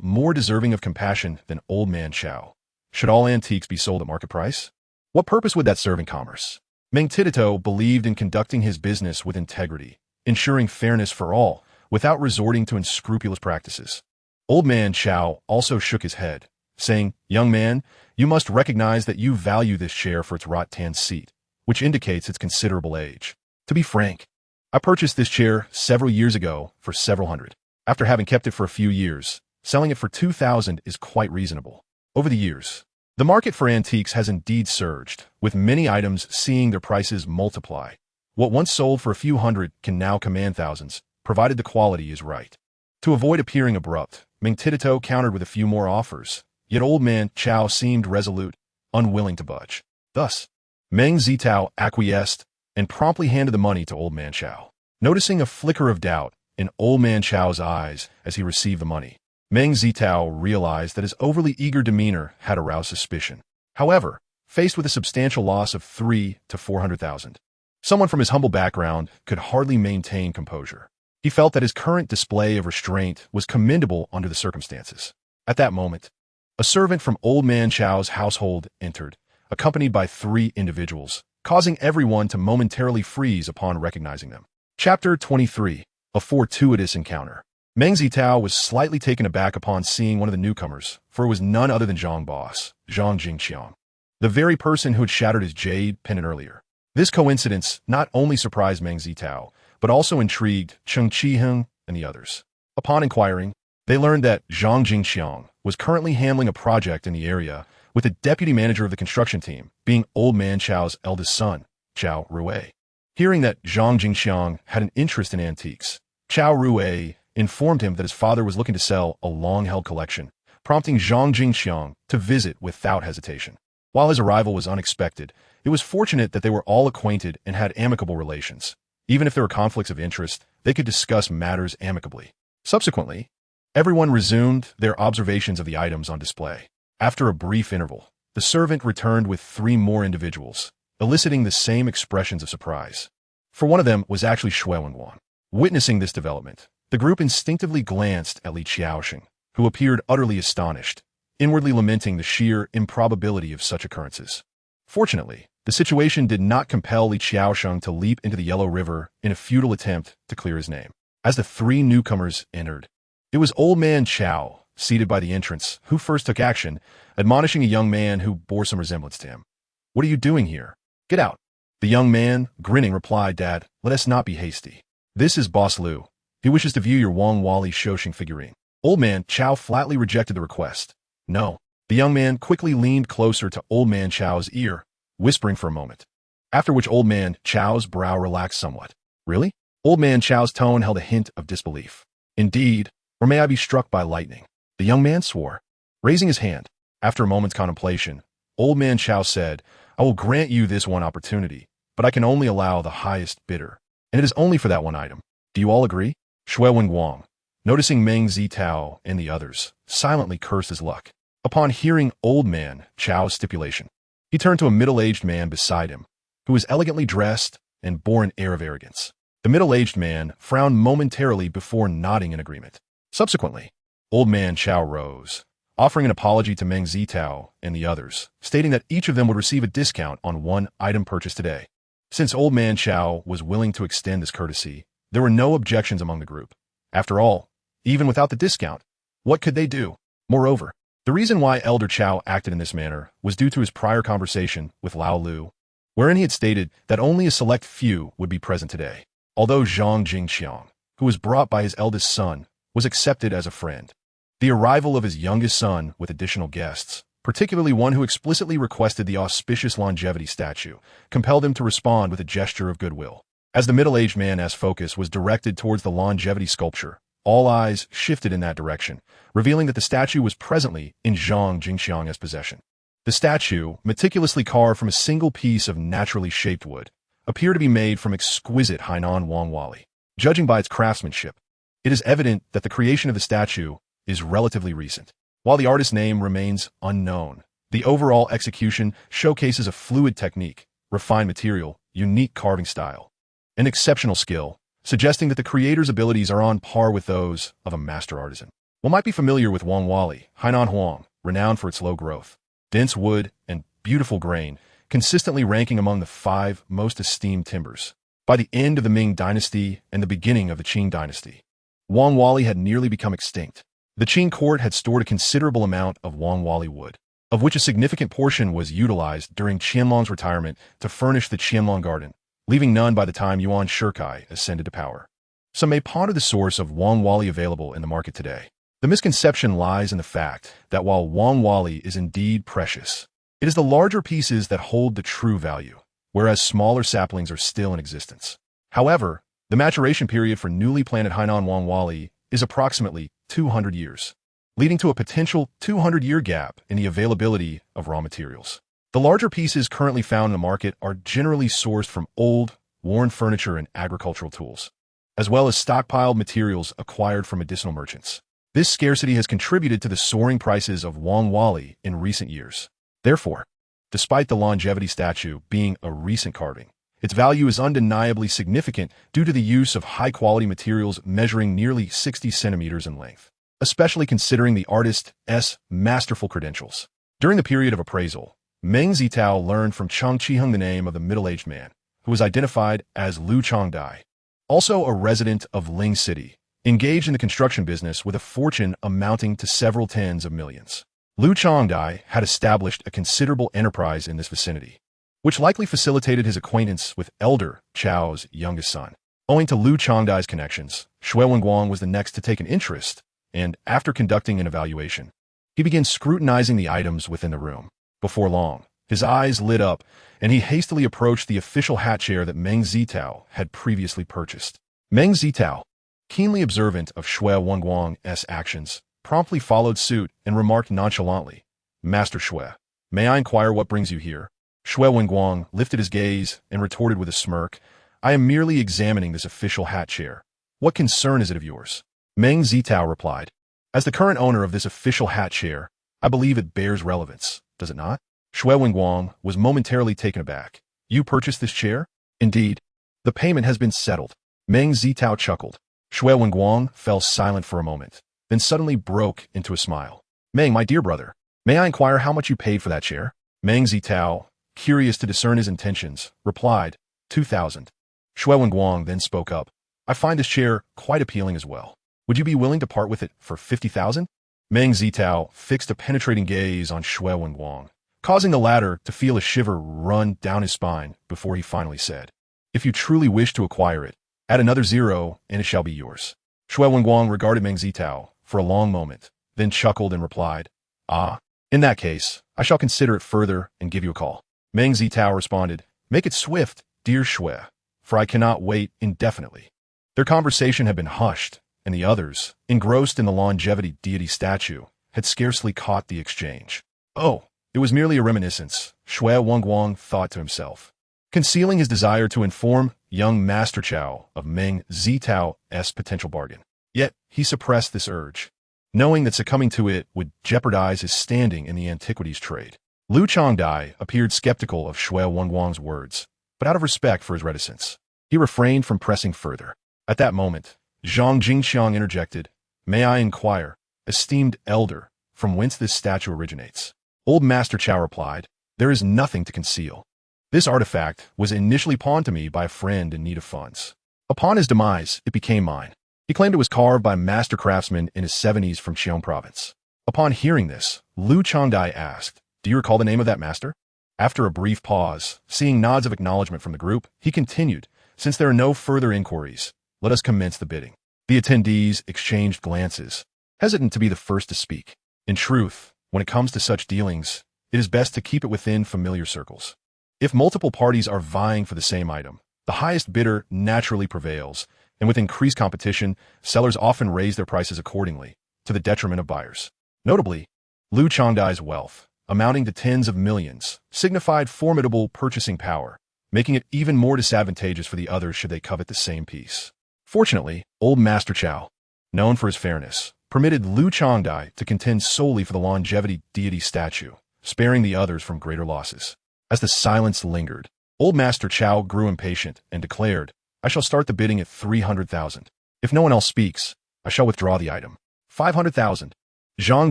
[SPEAKER 1] more deserving of compassion than Old Man Chao. Should all antiques be sold at market price? What purpose would that serve in commerce? Meng Zitao believed in conducting his business with integrity, ensuring fairness for all, without resorting to unscrupulous practices. Old Man Chao also shook his head, saying, "Young man, you must recognize that you value this chair for its rattan seat, which indicates its considerable age. To be frank, I purchased this chair several years ago for several hundred. After having kept it for a few years, selling it for 2,000 is quite reasonable." Over the years, the market for antiques has indeed surged, with many items seeing their prices multiply. What once sold for a few hundred can now command thousands, provided the quality is right. To avoid appearing abrupt, Meng Zitao countered with a few more offers, yet Old Man Chao seemed resolute, unwilling to budge. Thus, Meng Zitao acquiesced and promptly handed the money to Old Man Chao. Noticing a flicker of doubt in Old Man Chao's eyes as he received the money, Meng Zitao realized that his overly eager demeanor had aroused suspicion. However, faced with a substantial loss of 300 to 400,000, someone from his humble background could hardly maintain composure. He felt that his current display of restraint was commendable under the circumstances. At that moment, a servant from Old Man Chao's household entered, accompanied by 3 individuals, causing everyone to momentarily freeze upon recognizing them. Chapter 23. A Fortuitous Encounter. Meng Zitao was slightly taken aback upon seeing one of the newcomers, for it was none other than Zhang Boss, Zhang Jingqiang, the very person who had shattered his Jade pendant earlier. This coincidence not only surprised Meng Zitao, but also intrigued Qing Qiheng and the others. Upon inquiring, they learned that Zhang Jingxiang was currently handling a project in the area, with the deputy manager of the construction team being Old Man Chao's eldest son, Chao Rui. Hearing that Zhang Jingxiang had an interest in antiques, Chao Rui informed him that his father was looking to sell a long-held collection, prompting Zhang Jingxiang to visit without hesitation. While his arrival was unexpected, it was fortunate that they were all acquainted and had amicable relations. Even if there were conflicts of interest, they could discuss matters amicably. Subsequently, everyone resumed their observations of the items on display. After a brief interval, the servant returned with 3 more individuals, eliciting the same expressions of surprise. For one of them was actually Shui Wenguang. Witnessing this development, the group instinctively glanced at Li Qiaoxing, who appeared utterly astonished, inwardly lamenting the sheer improbability of such occurrences. Fortunately, the situation did not compel Li Qiaoxing to leap into the Yellow River in a futile attempt to clear his name. As the 3 newcomers entered, it was Old Man Chao, seated by the entrance, who first took action, admonishing a young man who bore some resemblance to him. "What are you doing here? Get out." The young man, grinning, replied, "Dad, let us not be hasty. This is Boss Liu. He wishes to view your Wang Wali Shoxing figurine." Old Man Chao flatly rejected the request. "No." The young man quickly leaned closer to Old Man Chao's ear, whispering for a moment, after which Old Man Chao's brow relaxed somewhat. "Really?" Old Man Chao's tone held a hint of disbelief. "Indeed, or may I be struck by lightning?" The young man swore, raising his hand. After a moment's contemplation, Old Man Chao said, "I will grant you this one opportunity, but I can only allow the highest bidder, and it is only for that one item. Do you all agree?" Shui Wenguang, noticing Meng Zitao and the others, silently cursed his luck. Upon hearing Old Man Chao's stipulation, he turned to a middle-aged man beside him, who was elegantly dressed and bore an air of arrogance. The middle-aged man frowned momentarily before nodding in agreement. Subsequently, Old Man Chao rose, offering an apology to Meng Zitao and the others, stating that each of them would receive a discount on one item purchased today. Since Old Man Chao was willing to extend this courtesy, there were no objections among the group. After all, even without the discount, what could they do? Moreover, the reason why Elder Chao acted in this manner was due to his prior conversation with Lao Lu, wherein he had stated that only a select few would be present today. Although Zhang Jingxiang, who was brought by his eldest son, was accepted as a friend, the arrival of his youngest son with additional guests, particularly one who explicitly requested the auspicious longevity statue, compelled him to respond with a gesture of goodwill. As the middle-aged man's focus was directed towards the longevity sculpture, all eyes shifted in that direction, revealing that the statue was presently in Zhang Jingxiang's possession. The statue, meticulously carved from a single piece of naturally shaped wood, appeared to be made from exquisite Hainan Wang Wali. Judging by its craftsmanship, it is evident that the creation of the statue is relatively recent. While the artist's name remains unknown, the overall execution showcases a fluid technique, refined material, unique carving style, and exceptional skill, suggesting that the creator's abilities are on par with those of a master artisan. One might be familiar with Wang Wali, Hainan Huang, renowned for its low growth, dense wood, and beautiful grain, consistently ranking among the 5 most esteemed timbers. By the end of the Ming dynasty and the beginning of the Qing dynasty, Wang Wali had nearly become extinct. The Qing court had stored a considerable amount of Wang Wali wood, of which a significant portion was utilized during Qianlong's retirement to furnish the Qianlong garden, leaving none by the time Yuan Shikai ascended to power. Some may ponder the source of Wang Wali available in the market today. The misconception lies in the fact that while Wang Wali is indeed precious, it is the larger pieces that hold the true value, whereas smaller saplings are still in existence. However, the maturation period for newly planted Hainan Wang Wali is approximately 200 years, leading to a potential 200-year gap in the availability of raw materials. The larger pieces currently found in the market are generally sourced from old, worn furniture and agricultural tools, as well as stockpiled materials acquired from medicinal merchants. This scarcity has contributed to the soaring prices of Wang Wali in recent years. Therefore, despite the longevity statue being a recent carving, its value is undeniably significant due to the use of high-quality materials measuring nearly 60 centimeters in length, especially considering the artist's masterful credentials. During the period of appraisal, Meng Zitao learned from Chang Qiheng the name of the middle-aged man, who was identified as Liu Changdai, also a resident of Ling City, engaged in the construction business with a fortune amounting to several tens of millions. Liu Changdai had established a considerable enterprise in this vicinity, which likely facilitated his acquaintance with Elder Chao's youngest son. Owing to Liu Changdai's connections, Xue Wenguang was the next to take an interest, and after conducting an evaluation, he began scrutinizing the items within the room. Before long, his eyes lit up, and he hastily approached the official hat chair that Meng Zitao had previously purchased. Meng Zitao, keenly observant of Xue Wenguang's actions, promptly followed suit and remarked nonchalantly, "Master Xue, may I inquire what brings you here?" Xue Wenguang lifted his gaze and retorted with a smirk, "I am merely examining this official hat chair. What concern is it of yours?" Meng Zitao replied, "As the current owner of this official hat chair, I believe it bears relevance, does it not?" Xue Wenguang was momentarily taken aback. "You purchased this chair?" "Indeed. The payment has been settled." Meng Zitao chuckled. Xue Wenguang fell silent for a moment, then suddenly broke into a smile. "Meng, my dear brother, may I inquire how much you paid for that chair?" Meng Zitao, curious to discern his intentions, replied, 2,000. Xue Wenguang then spoke up. "I find this chair quite appealing as well. Would you be willing to part with it for 50,000? Meng Zitao fixed a penetrating gaze on Xue Wenguang, causing the latter to feel a shiver run down his spine before he finally said, "If you truly wish to acquire it, add another 0 and it shall be yours." Xue Wenguang regarded Meng Zitao for a long moment, then chuckled and replied, "Ah, in that case, I shall consider it further and give you a call." Meng Zitao responded, "Make it swift, dear Xue, for I cannot wait indefinitely." Their conversation had been hushed, and the others, engrossed in the longevity deity statue, had scarcely caught the exchange. Oh, it was merely a reminiscence, Xue Wenguang thought to himself, concealing his desire to inform young Master Chow of Meng Zitao's potential bargain. Yet he suppressed this urge, knowing that succumbing to it would jeopardize his standing in the antiquities trade. Liu Changdai appeared skeptical of Xue Wenguang's words, but out of respect for his reticence, he refrained from pressing further. At that moment, Zhang Jingxiang interjected, "May I inquire, esteemed elder, from whence this statue originates?" Old Master Chow replied, "There is nothing to conceal. This artifact was initially pawned to me by a friend in need of funds. Upon his demise, it became mine. He claimed it was carved by a master craftsman in his 70s from Qiong province." Upon hearing this, Liu Changdai asked, "Do you recall the name of that master?" After a brief pause, seeing nods of acknowledgement from the group, he continued, "Since there are no further inquiries, let us commence the bidding." The attendees exchanged glances, hesitant to be the first to speak. In truth, when it comes to such dealings, it is best to keep it within familiar circles. If multiple parties are vying for the same item, the highest bidder naturally prevails, and with increased competition, sellers often raise their prices accordingly, to the detriment of buyers. Notably, Liu Changdai's wealth, amounting to tens of millions, signified formidable purchasing power, making it even more disadvantageous for the others should they covet the same piece. Fortunately, old Master Chow, known for his fairness, permitted Liu Changdai to contend solely for the longevity deity statue, sparing the others from greater losses. As the silence lingered, old Master Chow grew impatient and declared, "I shall start the bidding at 300,000. If no one else speaks, I shall withdraw the item." 500,000. Zhang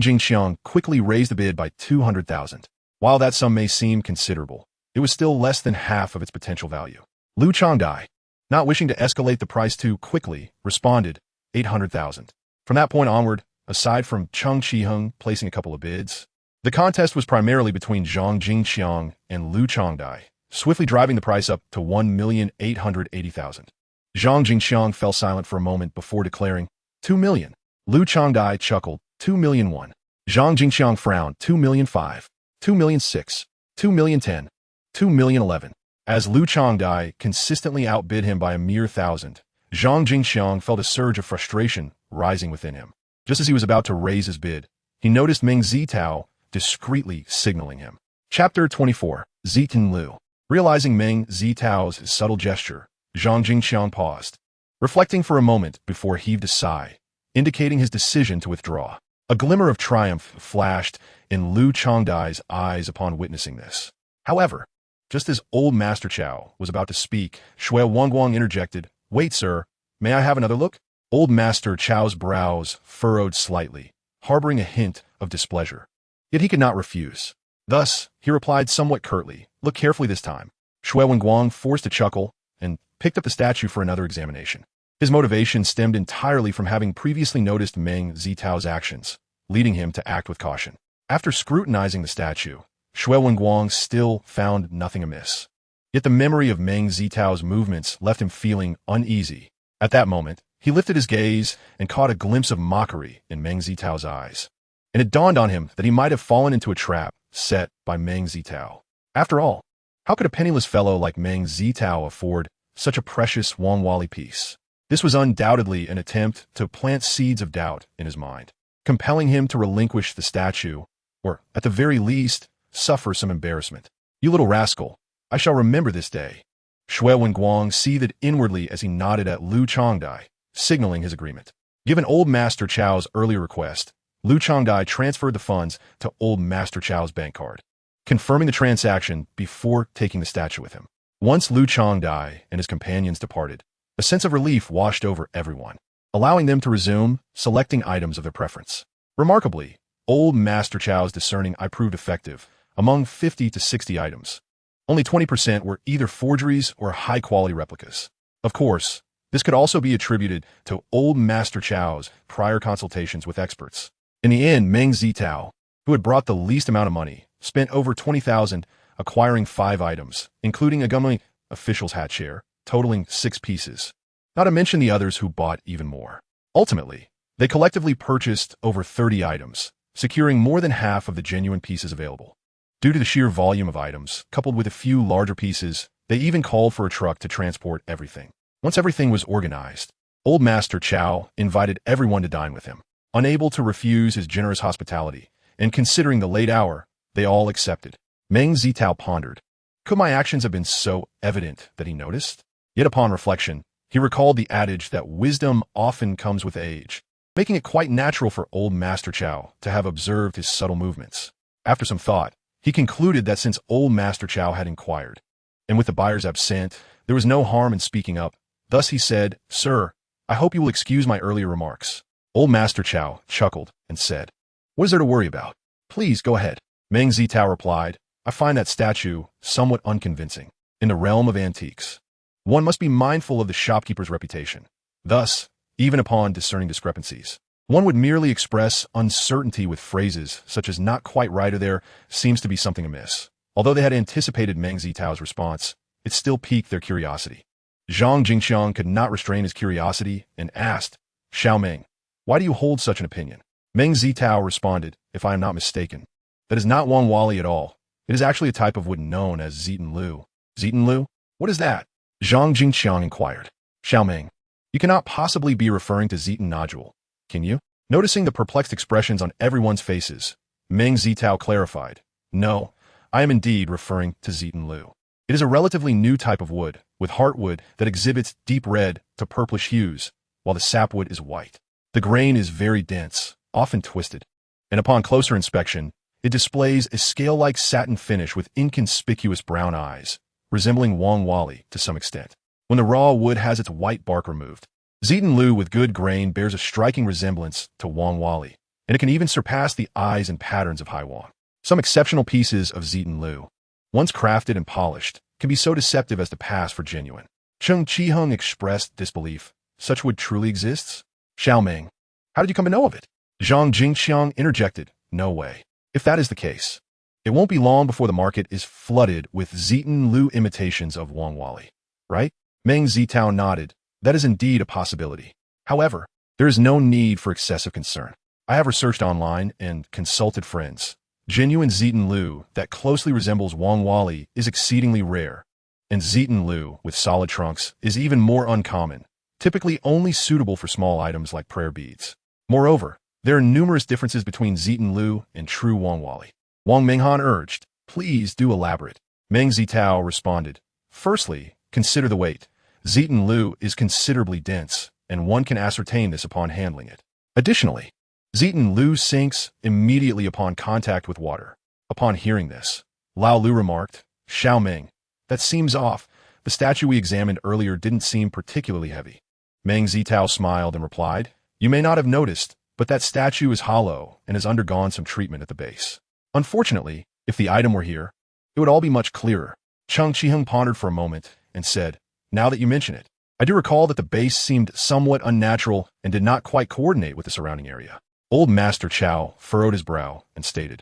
[SPEAKER 1] Jingxiang quickly raised the bid by 200,000. While that sum may seem considerable, it was still less than half of its potential value. Liu Changdai, not wishing to escalate the price too quickly, responded, 800,000. From that point onward, aside from Cheng Qiheng placing a couple of bids, the contest was primarily between Zhang Jingxiang and Liu Changdai, swiftly driving the price up to 1,880,000. Zhang Jingxiang fell silent for a moment before declaring, 2 million. Liu Changdai chuckled, 2,000,001. Zhang Jingxiang frowned, 2,000,005. 2,000,006. 2,000,010. 2,000,011. As Liu Changdai consistently outbid him by a mere 1,000, Zhang Jingxiang felt a surge of frustration rising within him. Just as he was about to raise his bid, he noticed Meng Zitao discreetly signaling him. Chapter 24. Zitin Liu. Realizing Meng Zitao's subtle gesture, Zhang Jingxiang paused, reflecting for a moment before he heaved a sigh, indicating his decision to withdraw. A glimmer of triumph flashed in Liu Changdai's eyes upon witnessing this. However, just as old Master Chow was about to speak, Xue Wenguang interjected, "Wait, sir, may I have another look?" Old Master Chow's brows furrowed slightly, harboring a hint of displeasure. Yet he could not refuse. Thus, he replied somewhat curtly, "Look carefully this time." Xue Wenguang forced a chuckle and picked up the statue for another examination. His motivation stemmed entirely from having previously noticed Meng Zitao's actions, leading him to act with caution. After scrutinizing the statue, Xue Wenguang still found nothing amiss. Yet the memory of Meng Zitao's movements left him feeling uneasy. At that moment, he lifted his gaze and caught a glimpse of mockery in Meng Zitao's eyes. And it dawned on him that he might have fallen into a trap set by Meng Zitao. After all, how could a penniless fellow like Meng Zitao afford such a precious Wangwali piece? This was undoubtedly an attempt to plant seeds of doubt in his mind, compelling him to relinquish the statue, or, at the very least, suffer some embarrassment. You little rascal, I shall remember this day. Shui Wenguang seethed inwardly as he nodded at Lu Changdai, signaling his agreement. Given Old Master Chao's earlier request, Lu Changdai transferred the funds to Old Master Chao's bank card, confirming the transaction before taking the statue with him. Once Lu Changdai and his companions departed, a sense of relief washed over everyone, allowing them to resume selecting items of their preference. Remarkably, Old Master Chao's discerning eye proved effective among 50 to 60 items. Only 20% were either forgeries or high-quality replicas. Of course, this could also be attributed to Old Master Chao's prior consultations with experts. In the end, Meng Zitao, who had brought the least amount of money, spent over 20,000 acquiring 5 items, including a Gummi official's hat share, totaling 6 pieces. Not to mention the others who bought even more. Ultimately, they collectively purchased over 30 items, securing more than half of the genuine pieces available. Due to the sheer volume of items, coupled with a few larger pieces, they even called for a truck to transport everything. Once everything was organized, Old Master Chao invited everyone to dine with him. Unable to refuse his generous hospitality, and considering the late hour, they all accepted. Meng Zitao pondered. Could my actions have been so evident that he noticed? Yet upon reflection, he recalled the adage that wisdom often comes with age, making it quite natural for Old Master Chao to have observed his subtle movements. After some thought, he concluded that since Old Master Chao had inquired, and with the buyers absent, there was no harm in speaking up. Thus he said, "Sir, I hope you will excuse my earlier remarks." Old Master Chao chuckled and said, "What is there to worry about? Please go ahead." Meng Zitao replied, "I find that statue somewhat unconvincing. In the realm of antiques, one must be mindful of the shopkeeper's reputation. Thus, even upon discerning discrepancies, one would merely express uncertainty with phrases such as not quite right or there seems to be something amiss." Although they had anticipated Meng Zitao's response, it still piqued their curiosity. Zhang Jingxiang could not restrain his curiosity and asked, "Xiao Meng, why do you hold such an opinion?" Meng Zitao responded, "If I am not mistaken, that is not Wangwali at all. It is actually a type of wood known as Zitan Lu." "Zitan Lu? What is that?" Zhang Jingxiang inquired. "Xiao Meng, you cannot possibly be referring to Zitan nodule, can you?" Noticing the perplexed expressions on everyone's faces, Meng Zitao clarified, "No, I am indeed referring to Zitan Lu. It is a relatively new type of wood, with heartwood that exhibits deep red to purplish hues, while the sapwood is white. The grain is very dense, often twisted, and upon closer inspection, it displays a scale-like satin finish with inconspicuous brown eyes, resembling Wangwali to some extent. When the raw wood has its white bark removed, Zitan Lu with good grain bears a striking resemblance to Wangwali, and it can even surpass the eyes and patterns of Haiwan. Some exceptional pieces of Zitan Lu, once crafted and polished, can be so deceptive as to pass for genuine." Cheng Qiheng expressed disbelief. "Such wood truly exists?" "Xiao Meng, how did you come to know of it?" Zhang Jingxiang interjected, "No way. If that is the case, it won't be long before the market is flooded with Zitan Lu imitations of Wangwali, right?" Meng Zitao nodded. "That is indeed a possibility. However, there is no need for excessive concern. I have researched online and consulted friends. Genuine Zitan Lu that closely resembles Wangwali is exceedingly rare, and Zitan Lu with solid trunks is even more uncommon, typically only suitable for small items like prayer beads. Moreover, there are numerous differences between Zitan Lu and true Wangwali." Wang Minghan urged, "Please do elaborate." Meng Zitao responded, "Firstly, consider the weight. Zitan Lu is considerably dense, and one can ascertain this upon handling it. Additionally, Zitan Lu sinks immediately upon contact with water." Upon hearing this, Lao Lu remarked, "Xiao Meng, that seems off. The statue we examined earlier didn't seem particularly heavy." Meng Zitao smiled and replied, "You may not have noticed, but that statue is hollow and has undergone some treatment at the base. Unfortunately, if the item were here, it would all be much clearer." Cheng Qiheng pondered for a moment and said, "Now that you mention it, I do recall that the base seemed somewhat unnatural and did not quite coordinate with the surrounding area." Old Master Chao furrowed his brow and stated,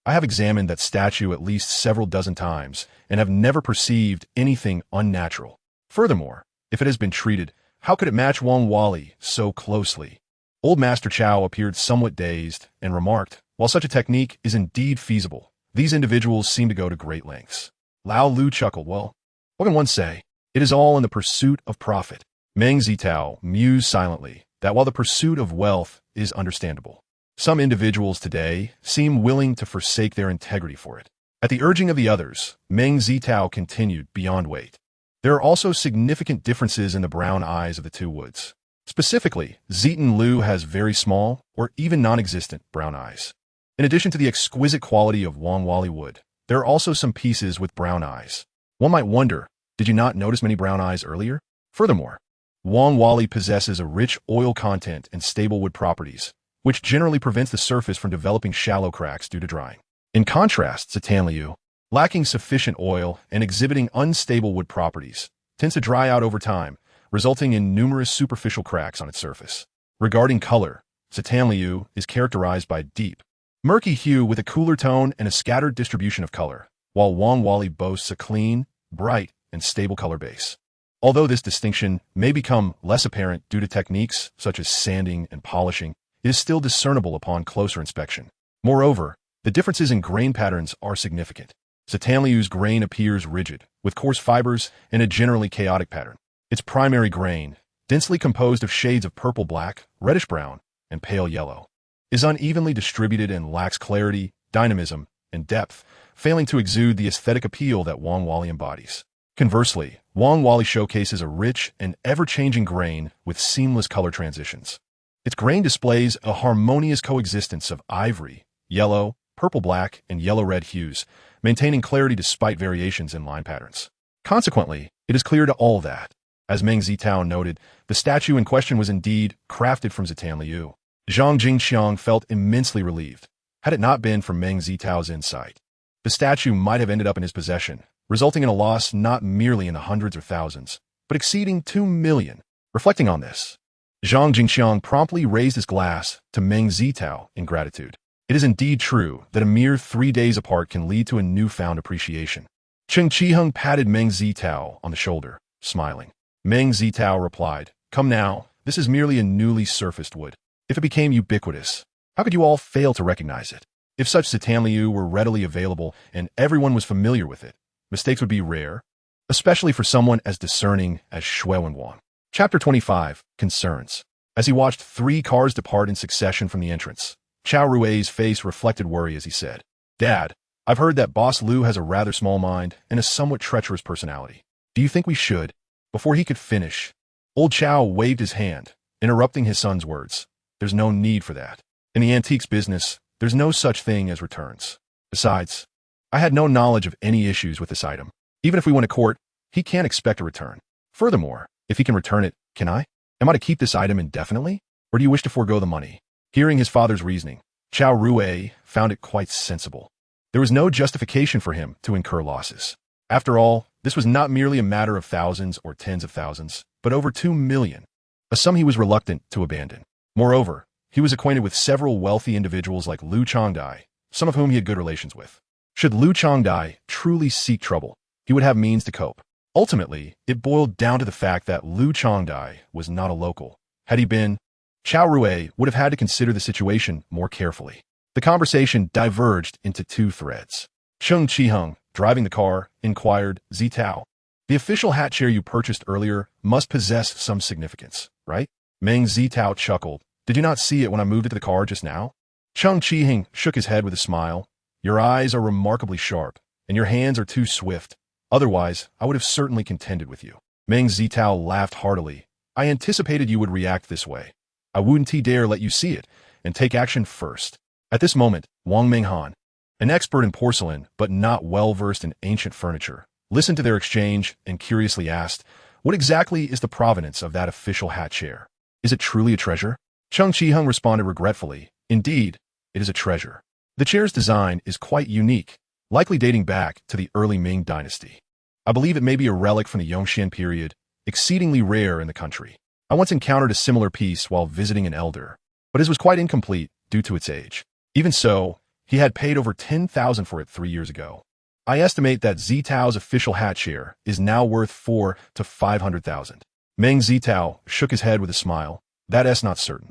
[SPEAKER 1] I have examined that statue at least several dozen times and have never perceived anything unnatural. Furthermore, if it has been treated, how could it match Wang Wali so closely? Old Master Chow appeared somewhat dazed and remarked, while such a technique is indeed feasible, these individuals seem to go to great lengths. Lao Lu chuckled, well, what can one say? It is all in the pursuit of profit. Meng Zitao mused silently that while the pursuit of wealth is understandable, some individuals today seem willing to forsake their integrity for it. At the urging of the others, Meng Zitao continued beyond weight. There are also significant differences in the brown eyes of the two woods. Specifically, Zitan Lu has very small, or even non-existent, brown eyes. In addition to the exquisite quality of Wang Wali wood, there are also some pieces with brown eyes. One might wonder, did you not notice many brown eyes earlier? Furthermore, Wang Wali possesses a rich oil content and stable wood properties, which generally prevents the surface from developing shallow cracks due to drying. In contrast, Zitan Liu, lacking sufficient oil and exhibiting unstable wood properties, tends to dry out over time, resulting in numerous superficial cracks on its surface. Regarding color, Zitan Liu is characterized by deep, murky hue with a cooler tone and a scattered distribution of color, while Wang Wali boasts a clean, bright, and stable color base. Although this distinction may become less apparent due to techniques such as sanding and polishing, it is still discernible upon closer inspection. Moreover, the differences in grain patterns are significant. Zitan Liu's grain appears rigid, with coarse fibers and a generally chaotic pattern. Its primary grain, densely composed of shades of purple-black, reddish-brown, and pale yellow, is unevenly distributed and lacks clarity, dynamism, and depth, failing to exude the aesthetic appeal that Wang Wali embodies. Conversely, Wang Wali showcases a rich and ever-changing grain with seamless color transitions. Its grain displays a harmonious coexistence of ivory, yellow, purple-black, and yellow-red hues, maintaining clarity despite variations in line patterns. Consequently, it is clear to all that, as Meng Zitao noted, the statue in question was indeed crafted from Zitan Liu. Zhang Jingxiang felt immensely relieved. Had it not been for Meng Zitao's insight, the statue might have ended up in his possession, resulting in a loss not merely in the hundreds or thousands, but exceeding 2 million. Reflecting on this, Zhang Jingxiang promptly raised his glass to Meng Zitao in gratitude. It is indeed true that a mere 3 days apart can lead to a newfound appreciation. Chen Qiheng patted Meng Zitao on the shoulder, smiling. Meng Zitao replied, come now, this is merely a newly surfaced wood. If it became ubiquitous, how could you all fail to recognize it? If such Zitan Liu were readily available and everyone was familiar with it, mistakes would be rare, especially for someone as discerning as Shui Wenwang. Chapter 25, Concerns. As he watched 3 cars depart in succession from the entrance, Chao Rui's face reflected worry as he said, Dad, I've heard that Boss Liu has a rather small mind and a somewhat treacherous personality. Do you think we should? Before he could finish, old Chao waved his hand, interrupting his son's words. There's no need for that. In the antiques business, there's no such thing as returns. Besides, I had no knowledge of any issues with this item. Even if we went to court, he can't expect a return. Furthermore, if he can return it, can I? Am I to keep this item indefinitely? Or do you wish to forego the money? Hearing his father's reasoning, Chao Rui found it quite sensible. There was no justification for him to incur losses. After all, this was not merely a matter of thousands or tens of thousands, but over 2 million, a sum he was reluctant to abandon. Moreover, he was acquainted with several wealthy individuals like Liu Changdai, some of whom he had good relations with. Should Liu Changdai truly seek trouble, he would have means to cope. Ultimately, it boiled down to the fact that Liu Changdai was not a local. Had he been, Chao Rui would have had to consider the situation more carefully. The conversation diverged into 2 threads. Cheng Qiheng, driving the car, inquired, Zitao, the official hat chair you purchased earlier must possess some significance, right? Meng Zitao chuckled. Did you not see it when I moved it to the car just now? Cheng Qiheng shook his head with a smile. Your eyes are remarkably sharp, and your hands are too swift. Otherwise, I would have certainly contended with you. Meng Zitao laughed heartily. I anticipated you would react this way. I wouldn't dare let you see it, and take action first. At this moment, Wang Minghan, an expert in porcelain but not well-versed in ancient furniture, listened to their exchange and curiously asked, what exactly is the provenance of that official hat chair? Is it truly a treasure? Cheng Qiheng responded regretfully, indeed, it is a treasure. The chair's design is quite unique, likely dating back to the early Ming dynasty. I believe it may be a relic from the Yongxian period, exceedingly rare in the country. I once encountered a similar piece while visiting an elder, but it was quite incomplete due to its age. Even so, He had paid over 10,000 for it 3 years ago. I estimate that Zitao's official hat share is now worth 4 to 500,000. Meng Zitao shook his head with a smile. That's not certain.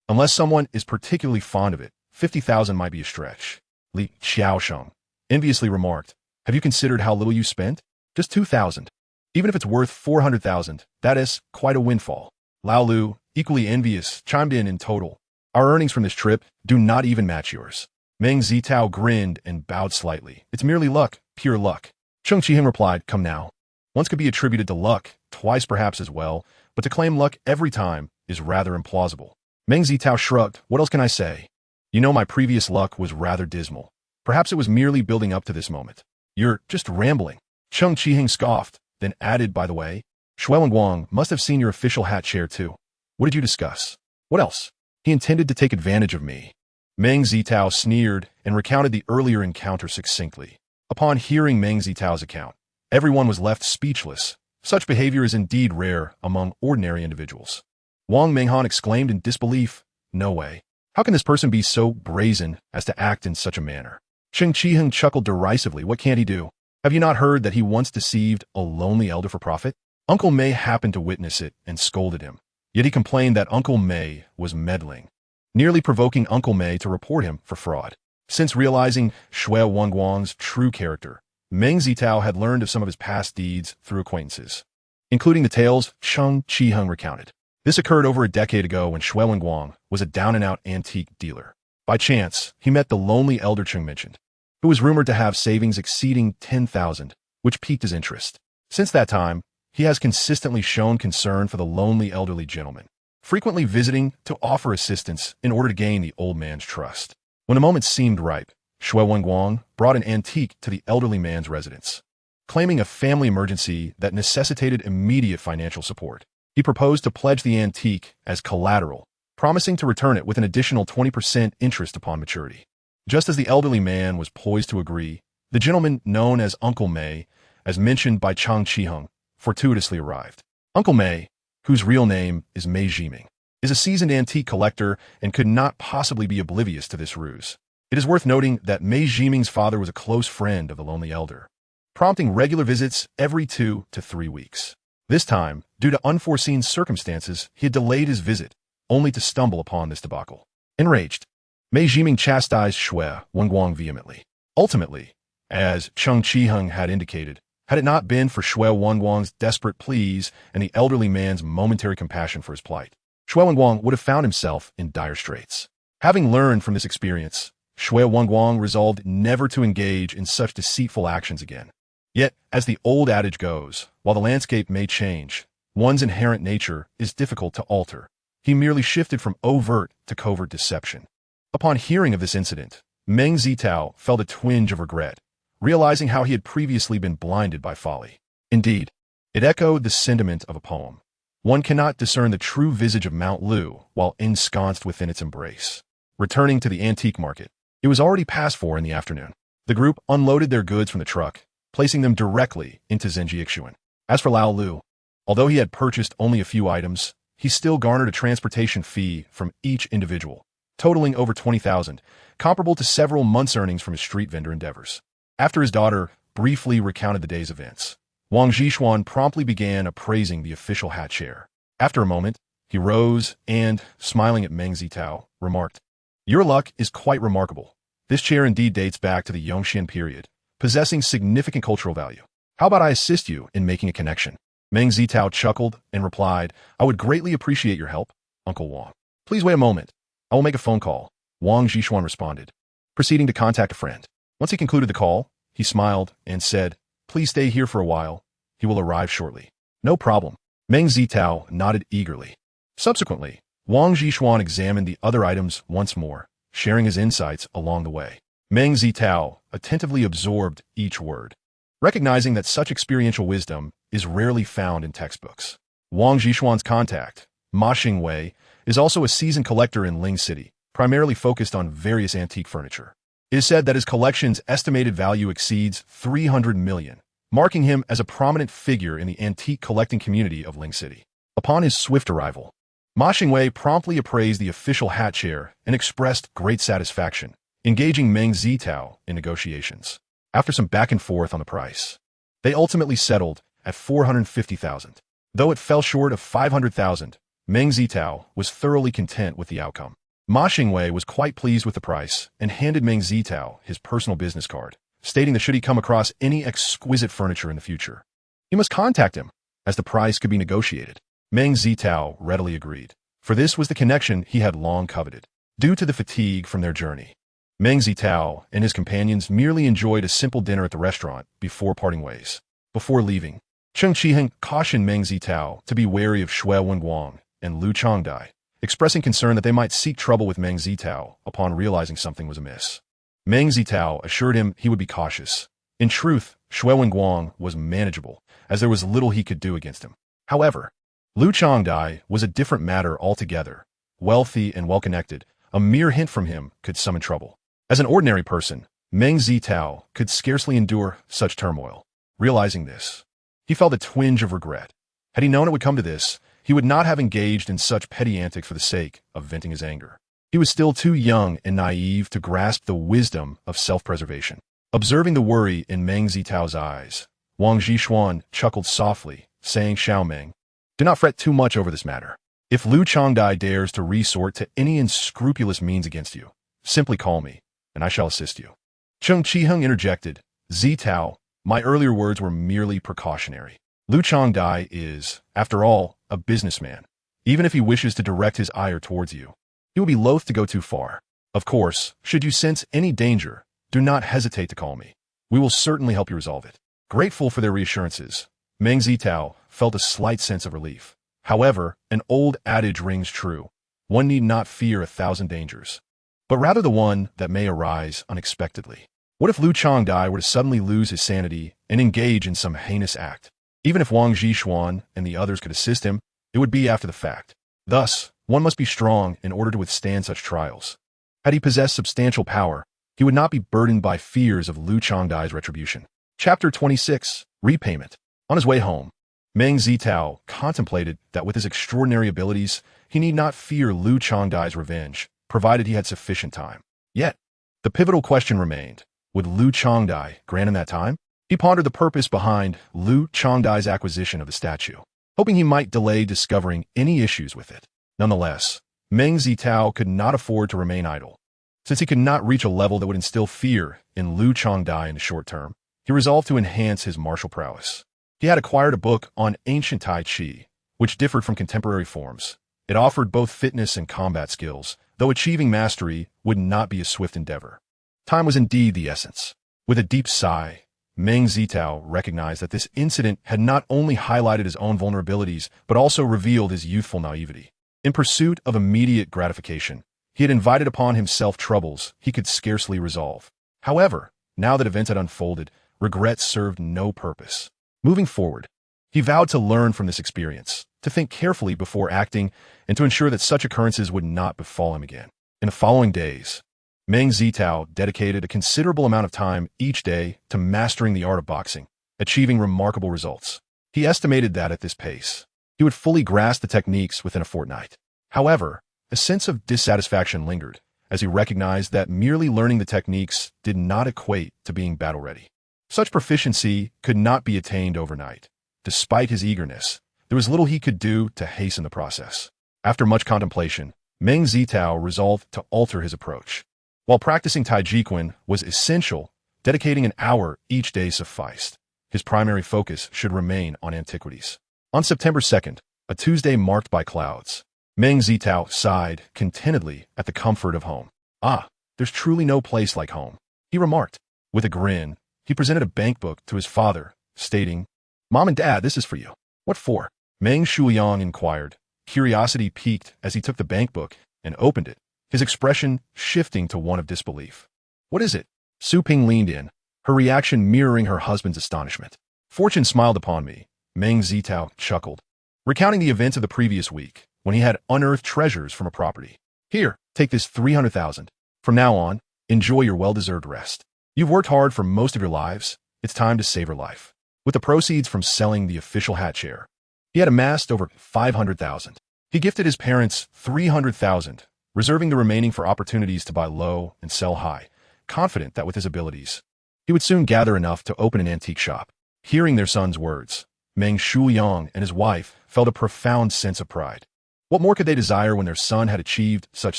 [SPEAKER 1] Unless someone is particularly fond of it, 50,000 might be a stretch. Li Xiaosheng enviously remarked, have you considered how little you spent? Just 2,000. Even if it's worth 400,000, that is quite a windfall. Lao Lu, equally envious, chimed in total. Our earnings from this trip do not even match yours. Meng Zitao grinned and bowed slightly. It's merely luck, pure luck. Cheng Qiheng replied, come now. Once could be attributed to luck, twice perhaps as well, but to claim luck every time is rather implausible. Meng Zitao shrugged, what else can I say? You know, my previous luck was rather dismal. Perhaps it was merely building up to this moment. You're just rambling. Cheng Qiheng scoffed, then added, by the way, Shui Wenguang must have seen your official hat share too. What did you discuss? What else? He intended to take advantage of me. Meng Zitao sneered and recounted the earlier encounter succinctly. Upon hearing Meng Zitao's account, everyone was left speechless. Such behavior is indeed rare among ordinary individuals. Wang Menghan exclaimed in disbelief, no way. How can this person be so brazen as to act in such a manner? Cheng Qiheng chuckled derisively. What can't he do? Have you not heard that he once deceived a lonely elder for profit? Uncle Mei happened to witness it and scolded him. Yet he complained that Uncle Mei was meddling, nearly provoking Uncle Mei to report him for fraud. Since realizing Shui Wenguang's true character, Meng Zitao had learned of some of his past deeds through acquaintances, including the tales Cheng Qiheng recounted. This occurred over a decade ago when Shui Wenguang was a down-and-out antique dealer. By chance, he met the lonely elder Cheng mentioned, who was rumored to have savings exceeding 10,000, which piqued his interest. Since that time, he has consistently shown concern for the lonely elderly gentleman, frequently visiting to offer assistance in order to gain the old man's trust. When the moment seemed ripe, Shui Wenguang brought an antique to the elderly man's residence. Claiming a family emergency that necessitated immediate financial support, he proposed to pledge the antique as collateral, promising to return it with an additional 20% interest upon maturity. Just as the elderly man was poised to agree, the gentleman known as Uncle Mei, as mentioned by Cheng Qiheng, fortuitously arrived. Uncle Mei, whose real name is Mei Ziming, is a seasoned antique collector and could not possibly be oblivious to this ruse. It is worth noting that Mei Ziming's father was a close friend of the lonely elder, prompting regular visits every 2 to 3 weeks. This time, due to unforeseen circumstances, he had delayed his visit, only to stumble upon this debacle. Enraged, Mei Ziming chastised Shui Wenguang vehemently. Ultimately, as Cheng Qiheng had indicated, had it not been for Shui Wenguang's desperate pleas and the elderly man's momentary compassion for his plight, Shui Wenguang would have found himself in dire straits. Having learned from this experience, Shui Wenguang resolved never to engage in such deceitful actions again. Yet, as the old adage goes, while the landscape may change, one's inherent nature is difficult to alter. He merely shifted from overt to covert deception. Upon hearing of this incident, Meng Zitao felt a twinge of regret, realizing how he had previously been blinded by folly. Indeed, it echoed the sentiment of a poem. One cannot discern the true visage of Mount Lu while ensconced within its embrace. Returning to the antique market, it was already past 4 in the afternoon. The group unloaded their goods from the truck, placing them directly into Zhenjiaxuan. As for Lao Lu, although he had purchased only a few items, he still garnered a transportation fee from each individual, totaling over 20,000, comparable to several months' earnings from his street vendor endeavors. After his daughter briefly recounted the day's events, Wang Zhishuan promptly began appraising the official hat share. After a moment, he rose and, smiling at Meng Zitao, remarked, your luck is quite remarkable. This chair indeed dates back to the Yongxian period, possessing significant cultural value. How about I assist you in making a connection? Meng Zitao chuckled and replied, I would greatly appreciate your help, Uncle Wang. Please wait a moment. I will make a phone call, Wang Zhishuan responded, proceeding to contact a friend. Once he concluded the call, he smiled and said, please stay here for a while. He will arrive shortly. No problem. Meng Zitao nodded eagerly. Subsequently, Wang Zhishuan examined the other items once more, sharing his insights along the way. Meng Zitao attentively absorbed each word, recognizing that such experiential wisdom is rarely found in textbooks. Wang Zhishuan's contact, Ma Xingwei, is also a seasoned collector in Ling City, primarily focused on various antique furniture. It is said that his collection's estimated value exceeds 300 million, marking him as a prominent figure in the antique collecting community of Ling City. Upon his swift arrival, Ma Xingwei promptly appraised the official hat share and expressed great satisfaction, engaging Meng Zitao in negotiations. After some back and forth on the price, they ultimately settled at 450,000. Though it fell short of 500,000, Meng Zitao was thoroughly content with the outcome. Ma Xingwei was quite pleased with the price and handed Meng Zitao his personal business card, stating that should he come across any exquisite furniture in the future, he must contact him, as the price could be negotiated. Meng Zitao readily agreed, for this was the connection he had long coveted. Due to the fatigue from their journey, Meng Zitao and his companions merely enjoyed a simple dinner at the restaurant before parting ways. Before leaving, Chen Qiheng cautioned Meng Zitao to be wary of Shui Wenguang and Lu Changdai, expressing concern that they might seek trouble with Meng Zitao upon realizing something was amiss. Meng Zitao assured him he would be cautious. In truth, Shui Wenguang was manageable, as there was little he could do against him. However, Lu Changdai was a different matter altogether. Wealthy and well-connected, a mere hint from him could summon trouble. As an ordinary person, Meng Zitao could scarcely endure such turmoil. Realizing this, he felt a twinge of regret. Had he known it would come to this, he would not have engaged in such petty antics for the sake of venting his anger. He was still too young and naive to grasp the wisdom of self-preservation. Observing the worry in Meng Zitao's eyes, Wang Zhishuan chuckled softly, saying, "Xiao Meng, do not fret too much over this matter. If Lu Changdai dares to resort to any unscrupulous means against you, simply call me, and I shall assist you." Chen Qiheng interjected, "Zitao, my earlier words were merely precautionary. Lu Changdai is, after all, a businessman. Even if he wishes to direct his ire towards you, he will be loath to go too far. Of course, should you sense any danger, do not hesitate to call me. We will certainly help you resolve it." Grateful for their reassurances, Meng Zitao felt a slight sense of relief. However, an old adage rings true. One need not fear 1,000 dangers, but rather the one that may arise unexpectedly. What if Lu Changdai were to suddenly lose his sanity and engage in some heinous act? Even if Wang Zhishuan and the others could assist him, it would be after the fact. Thus, one must be strong in order to withstand such trials. Had he possessed substantial power, he would not be burdened by fears of Lu Changdai's retribution. Chapter 26. Repayment. On his way home, Meng Zitao contemplated that with his extraordinary abilities, he need not fear Lu Changdai's revenge, provided he had sufficient time. Yet, the pivotal question remained, would Lu Changdai grant him that time? He pondered the purpose behind Lu Changdai's acquisition of the statue, hoping he might delay discovering any issues with it. Nonetheless, Meng Zitao could not afford to remain idle. Since he could not reach a level that would instill fear in Lu Changdai in the short term, he resolved to enhance his martial prowess. He had acquired a book on ancient Tai Chi, which differed from contemporary forms. It offered both fitness and combat skills, though achieving mastery would not be a swift endeavor. Time was indeed the essence. With a deep sigh, Meng Zitao recognized that this incident had not only highlighted his own vulnerabilities, but also revealed his youthful naivety. In pursuit of immediate gratification, he had invited upon himself troubles he could scarcely resolve. However, now that events had unfolded, regret served no purpose. Moving forward, he vowed to learn from this experience, to think carefully before acting, and to ensure that such occurrences would not befall him again. In the following days, Meng Zitao dedicated a considerable amount of time each day to mastering the art of boxing, achieving remarkable results. He estimated that at this pace, he would fully grasp the techniques within a fortnight. However, a sense of dissatisfaction lingered, as he recognized that merely learning the techniques did not equate to being battle-ready. Such proficiency could not be attained overnight. Despite his eagerness, there was little he could do to hasten the process. After much contemplation, Meng Zitao resolved to alter his approach. While practicing Taijiquan was essential, dedicating an hour each day sufficed. His primary focus should remain on antiquities. On September 2nd, a Tuesday marked by clouds, Meng Zitao sighed contentedly at the comfort of home. "Ah, there's truly no place like home," he remarked. With a grin, he presented a bankbook to his father, stating, "Mom and Dad, this is for you." "What for?" Meng Shuliang inquired, curiosity piqued as he took the bankbook and opened it, his expression shifting to one of disbelief. "What is it?" Su Ping leaned in, her reaction mirroring her husband's astonishment. "Fortune smiled upon me," Meng Zitao chuckled, recounting the events of the previous week, when he had unearthed treasures from a property. "Here, take this 300,000. From now on, enjoy your well-deserved rest. You've worked hard for most of your lives. It's time to savor life." With the proceeds from selling the official hat chair, he had amassed over 500,000. He gifted his parents 300,000, reserving the remaining for opportunities to buy low and sell high, confident that with his abilities, he would soon gather enough to open an antique shop. Hearing their son's words, Meng Zitao and his wife felt a profound sense of pride. What more could they desire when their son had achieved such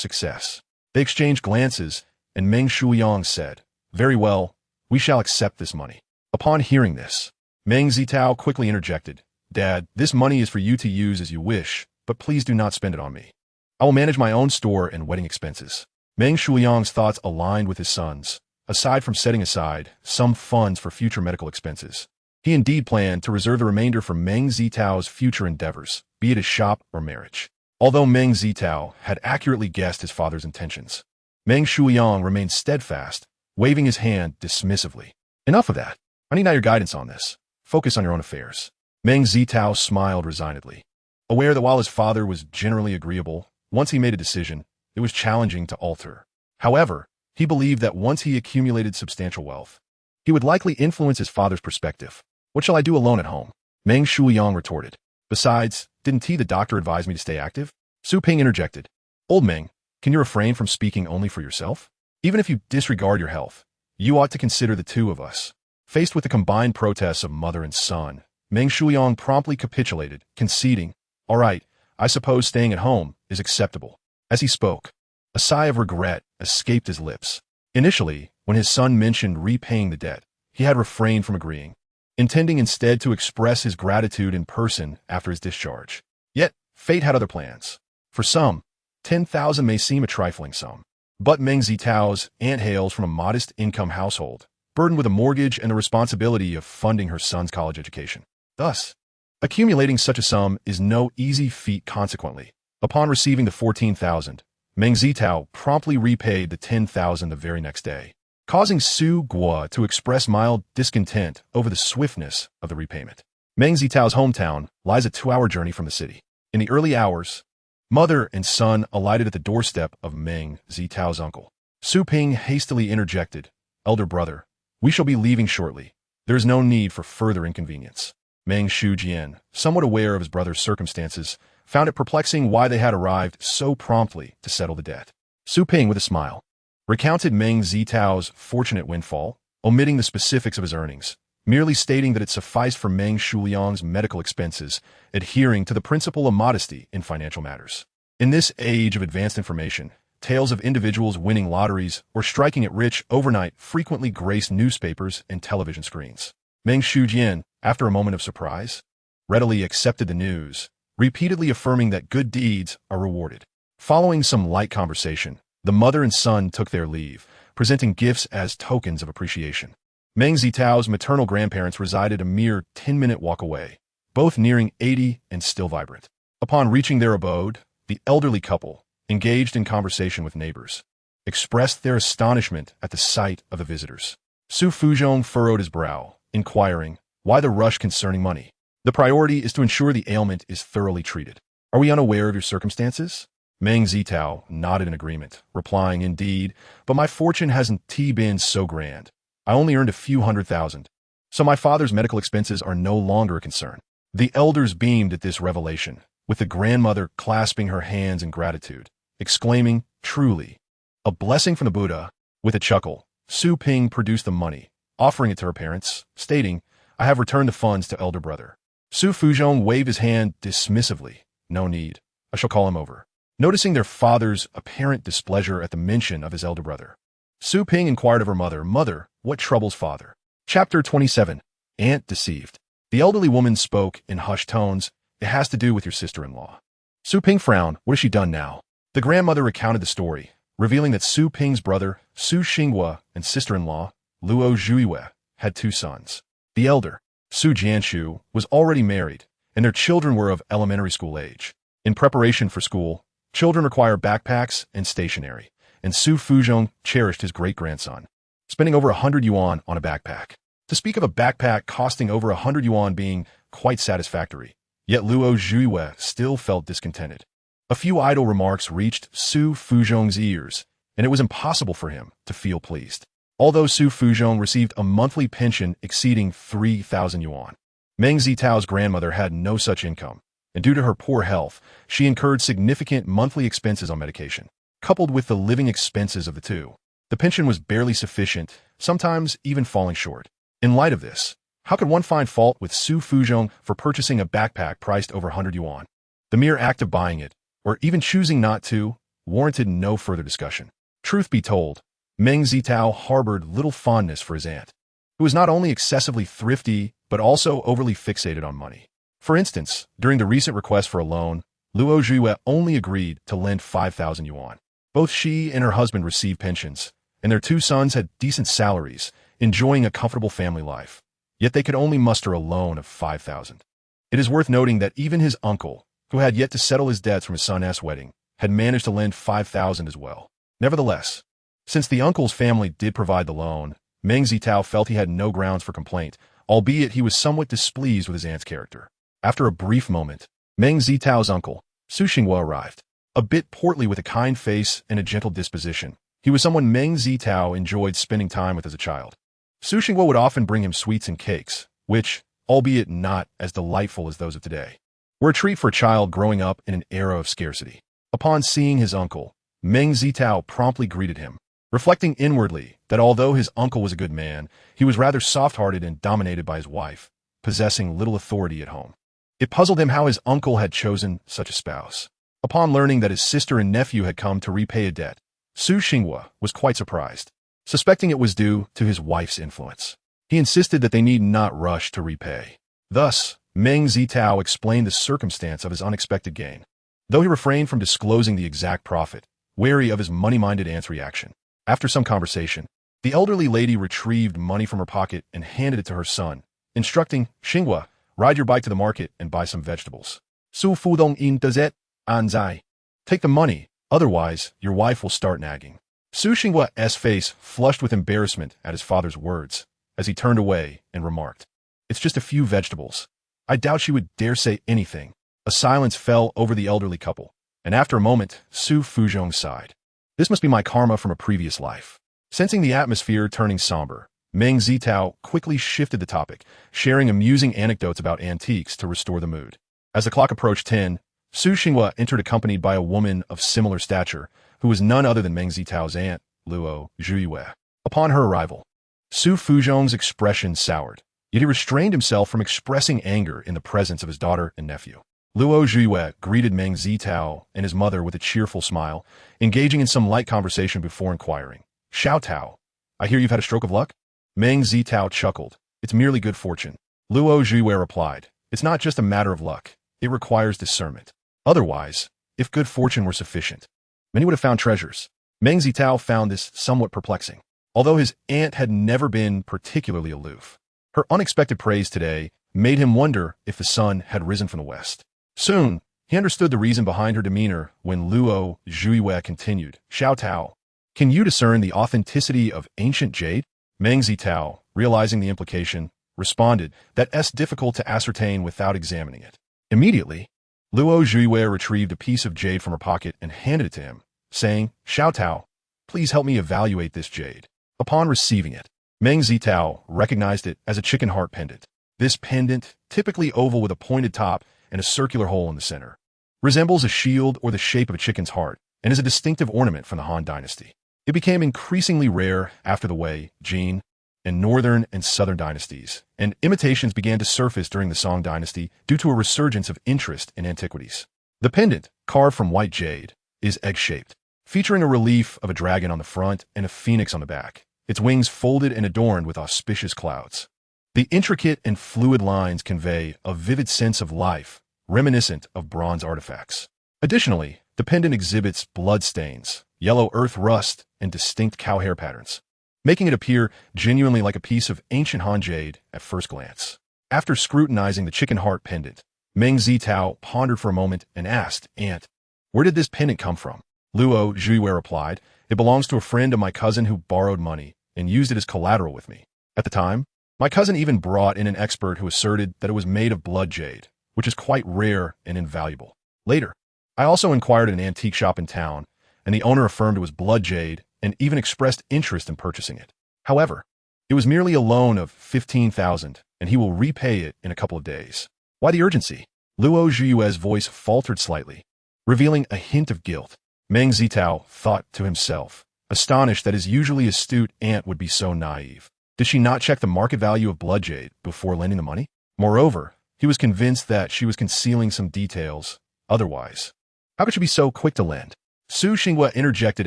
[SPEAKER 1] success? They exchanged glances, and Meng Zitao said, "Very well, we shall accept this money." Upon hearing this, Meng Zitao quickly interjected, "Dad, this money is for you to use as you wish, but please do not spend it on me. I will manage my own store and wedding expenses." Meng Zitao's thoughts aligned with his son's. Aside from setting aside some funds for future medical expenses, he indeed planned to reserve the remainder for Meng Zitao's future endeavors, be it his shop or marriage. Although Meng Zitao had accurately guessed his father's intentions, Meng Zitao remained steadfast, waving his hand dismissively. "Enough of that. I need not your guidance on this. Focus on your own affairs." Meng Zitao smiled resignedly, aware that while his father was generally agreeable, once he made a decision, it was challenging to alter. However, he believed that once he accumulated substantial wealth, he would likely influence his father's perspective. "What shall I do alone at home?" Meng Zitao retorted. "Besides, didn't the doctor advise me to stay active?" Su Ping interjected. "Old Meng, can you refrain from speaking only for yourself? Even if you disregard your health, you ought to consider the two of us." Faced with the combined protests of mother and son, Meng Zitao promptly capitulated, conceding, "All right, I suppose staying at home is acceptable." As he spoke, a sigh of regret escaped his lips. Initially, when his son mentioned repaying the debt, he had refrained from agreeing, intending instead to express his gratitude in person after his discharge. Yet, fate had other plans. For some, 10,000 may seem a trifling sum. But Meng Zitao's aunt hails from a modest income household, burdened with a mortgage and the responsibility of funding her son's college education. Thus, accumulating such a sum is no easy feat. Consequently, upon receiving the 14,000, Meng Zitao promptly repaid the 10,000 the very next day, causing Su Guo to express mild discontent over the swiftness of the repayment. Meng Zitao's hometown lies a 2-hour journey from the city. In the early hours, mother and son alighted at the doorstep of Meng Zitao's uncle. Su Ping hastily interjected, "Elder brother, we shall be leaving shortly. There is no need for further inconvenience." Meng Zitao, somewhat aware of his brother's circumstances, found it perplexing why they had arrived so promptly to settle the debt. Su Ping, with a smile, recounted Meng Zitao's fortunate windfall, omitting the specifics of his earnings, merely stating that it sufficed for Meng Zitao's medical expenses, adhering to the principle of modesty in financial matters. In this age of advanced information, tales of individuals winning lotteries or striking it rich overnight frequently grace newspapers and television screens. Meng Zitao, after a moment of surprise, readily accepted the news, repeatedly affirming that good deeds are rewarded. Following some light conversation, the mother and son took their leave, presenting gifts as tokens of appreciation. Meng Zitao's maternal grandparents resided a mere 10-minute walk away, both nearing 80 and still vibrant. Upon reaching their abode, the elderly couple, engaged in conversation with neighbors, expressed their astonishment at the sight of the visitors. Su Fuzhong furrowed his brow, inquiring, "Why the rush concerning money?" "The priority is to ensure the ailment is thoroughly treated. Are we unaware of your circumstances?" Meng Zitao nodded in agreement, replying, "Indeed, but my fortune hasn't been so grand. I only earned a few 100,000. So my father's medical expenses are no longer a concern." The elders beamed at this revelation, with the grandmother clasping her hands in gratitude, exclaiming, "Truly, a blessing from the Buddha." With a chuckle, Su Ping produced the money, offering it to her parents, stating, "I have returned the funds to elder brother." Su Fuzhong waved his hand dismissively. "No need. I shall call him over." Noticing their father's apparent displeasure at the mention of his elder brother, Su Ping inquired of her mother, "Mother, what troubles father?" Chapter 27. Aunt Deceived. The elderly woman spoke in hushed tones, "It has to do with your sister-in-law." Su Ping frowned. "What has she done now?" The grandmother recounted the story, revealing that Su Ping's brother, Su Xinghua, and sister-in-law, Luo Zhuiwe, had 2 sons. The elder, Su Jianshu, was already married, and their children were of elementary school age. In preparation for school, children require backpacks and stationery, and Su Fuzhong cherished his great-grandson, spending over 100 yuan on a backpack. To speak of a backpack costing over 100 yuan being quite satisfactory, yet Luo Zhuiwe still felt discontented. A few idle remarks reached Su Fuzhong's ears, and it was impossible for him to feel pleased. Although Su Fuzhong received a monthly pension exceeding 3,000 yuan, Meng Zitao's grandmother had no such income, and due to her poor health, she incurred significant monthly expenses on medication. Coupled with the living expenses of the two, The pension was barely sufficient, sometimes even falling short. In light of this, how could one find fault with Su Fuzhong for purchasing a backpack priced over 100 yuan? The mere act of buying it, or even choosing not to, warranted no further discussion. Truth be told, Meng Zitao harbored little fondness for his aunt, who was not only excessively thrifty, but also overly fixated on money. For instance, during the recent request for a loan, Luo Zhuye only agreed to lend 5,000 yuan. Both she and her husband received pensions, and their two sons had decent salaries, enjoying a comfortable family life. Yet they could only muster a loan of 5,000. It is worth noting that even his uncle, who had yet to settle his debts from his son's wedding, had managed to lend 5,000 as well. Nevertheless, since the uncle's family did provide the loan, Meng Zitao felt he had no grounds for complaint, albeit he was somewhat displeased with his aunt's character. After a brief moment, Meng Zitao's uncle, Su Xinghua, arrived. A bit portly with a kind face and a gentle disposition, he was someone Meng Zitao enjoyed spending time with as a child. Su Xinghua would often bring him sweets and cakes, which, albeit not as delightful as those of today, were a treat for a child growing up in an era of scarcity. Upon seeing his uncle, Meng Zitao promptly greeted him, reflecting inwardly that although his uncle was a good man, he was rather soft-hearted and dominated by his wife, possessing little authority at home. It puzzled him how his uncle had chosen such a spouse. Upon learning that his sister and nephew had come to repay a debt, Su Xinghua was quite surprised, suspecting it was due to his wife's influence. He insisted that they need not rush to repay. Thus, Meng Zitao explained the circumstance of his unexpected gain, though he refrained from disclosing the exact profit, wary of his money-minded aunt's reaction. After some conversation, the elderly lady retrieved money from her pocket and handed it to her son, instructing, "Xinghua, ride your bike to the market and buy some vegetables. Su Fudong in dezet, anzai. Take the money, otherwise your wife will start nagging." Su Xinghua's face flushed with embarrassment at his father's words, as he turned away and remarked, "It's just a few vegetables." I doubt she would dare say anything. A silence fell over the elderly couple, and after a moment, Su Fuzhong sighed. "This must be my karma from a previous life." Sensing the atmosphere turning somber, Meng Zitao quickly shifted the topic, sharing amusing anecdotes about antiques to restore the mood. As the clock approached 10, Su Xinghua entered accompanied by a woman of similar stature, who was none other than Meng Zitao's aunt, Luo Zhuye. Upon her arrival, Su Fuzhong's expression soured, yet he restrained himself from expressing anger in the presence of his daughter and nephew. Luo Zhuye greeted Meng Zitao and his mother with a cheerful smile, engaging in some light conversation before inquiring, "Xiao Tao, I hear you've had a stroke of luck?" Meng Zitao chuckled, "It's merely good fortune." Luo Zhuye replied, "It's not just a matter of luck, it requires discernment. Otherwise, if good fortune were sufficient, many would have found treasures." Meng Zitao found this somewhat perplexing, although his aunt had never been particularly aloof. Her unexpected praise today made him wonder if the sun had risen from the west. Soon, he understood the reason behind her demeanor when Luo Zhuye continued, "Xiao Tao, can you discern the authenticity of ancient jade?" Meng Zitao, realizing the implication, responded, "That's difficult to ascertain without examining it." Immediately, Luo Zhuye retrieved a piece of jade from her pocket and handed it to him, saying, "Xiao Tao, please help me evaluate this jade." Upon receiving it, Meng Zitao recognized it as a chicken heart pendant. This pendant, typically oval with a pointed top and a circular hole in the center, resembles a shield or the shape of a chicken's heart and is a distinctive ornament from the Han Dynasty. It became increasingly rare after the Wei, Qing, and Northern and Southern dynasties, and imitations began to surface during the Song Dynasty due to a resurgence of interest in antiquities. The pendant, carved from white jade, is egg-shaped, featuring a relief of a dragon on the front and a phoenix on the back, its wings folded and adorned with auspicious clouds. The intricate and fluid lines convey a vivid sense of life, reminiscent of bronze artifacts. Additionally, the pendant exhibits blood stains, yellow earth rust, and distinct cow hair patterns, making it appear genuinely like a piece of ancient Han jade at first glance. After scrutinizing the chicken heart pendant, Meng Zitao pondered for a moment and asked, "Aunt, where did this pendant come from?" Luo Zhuye replied, "It belongs to a friend of my cousin who borrowed money and used it as collateral with me. At the time, my cousin even brought in an expert who asserted that it was made of blood jade, which is quite rare and invaluable. Later, I also inquired at an antique shop in town, and the owner affirmed it was blood jade and even expressed interest in purchasing it. However, it was merely a loan of 15,000, and he will repay it in a couple of days." "Why the urgency?" Luo Zhuye's voice faltered slightly, revealing a hint of guilt. Meng Zitao thought to himself, astonished that his usually astute aunt would be so naive. Did she not check the market value of blood jade before lending the money? Moreover, he was convinced that she was concealing some details. Otherwise, how could she be so quick to lend? Su Xinghua interjected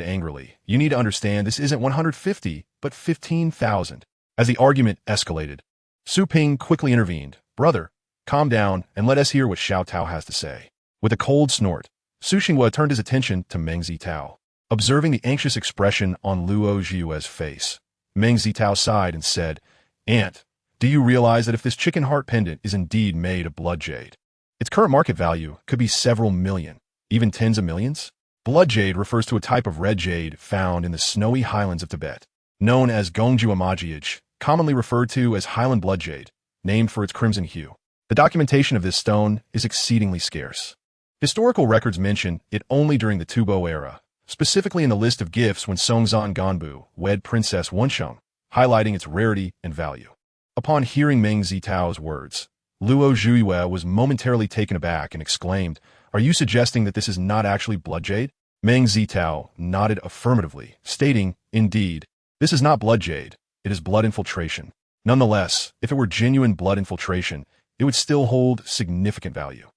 [SPEAKER 1] angrily. You need to understand this isn't 150, but 15,000. As the argument escalated, Su Ping quickly intervened. Brother, calm down and let us hear what Xiao Tao has to say. With a cold snort, Su Xinghua turned his attention to Meng Zitao. Observing the anxious expression on Luo Zhiyue's face, Meng Zitao sighed and said, Aunt, do you realize that if this chicken heart pendant is indeed made of blood jade, its current market value could be several million, even tens of millions? Blood jade refers to a type of red jade found in the snowy highlands of Tibet, known as Gongju Amajiage, commonly referred to as Highland blood jade, named for its crimson hue. The documentation of this stone is exceedingly scarce. Historical records mention it only during the Tubo era, specifically in the list of gifts when Songzan Ganbu wed Princess Wensheng, highlighting its rarity and value. Upon hearing Meng Zitao's words, Luo Zhiyue was momentarily taken aback and exclaimed, Are you suggesting that this is not actually blood jade? Meng Zitao nodded affirmatively, stating, Indeed, this is not blood jade, it is blood infiltration. Nonetheless, if it were genuine blood infiltration, it would still hold significant value.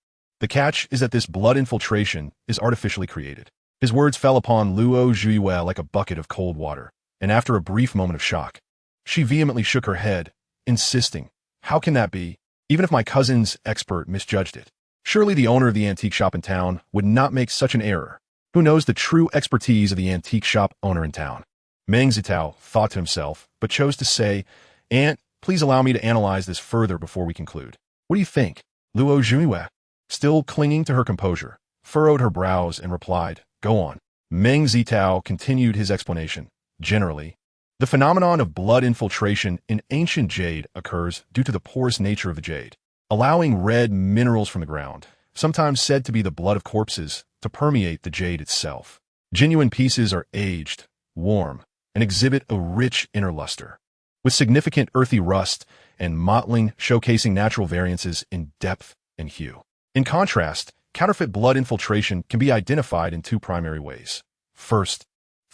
[SPEAKER 1] The catch is that this blood infiltration is artificially created. His words fell upon Luo Zhiyue like a bucket of cold water, and after a brief moment of shock, she vehemently shook her head, insisting, How can that be? Even if my cousin's expert misjudged it, surely the owner of the antique shop in town would not make such an error. Who knows the true expertise of the antique shop owner in town? Meng Zitao thought to himself, but chose to say, Aunt, please allow me to analyze this further before we conclude. What do you think? Luo Zhiyue, still clinging to her composure, furrowed her brows and replied, Go on. Meng Zitao continued his explanation. Generally, the phenomenon of blood infiltration in ancient jade occurs due to the porous nature of the jade, allowing red minerals from the ground, sometimes said to be the blood of corpses, to permeate the jade itself. Genuine pieces are aged, warm, and exhibit a rich inner luster, with significant earthy rust and mottling showcasing natural variances in depth and hue. In contrast, counterfeit blood infiltration can be identified in two primary ways. First,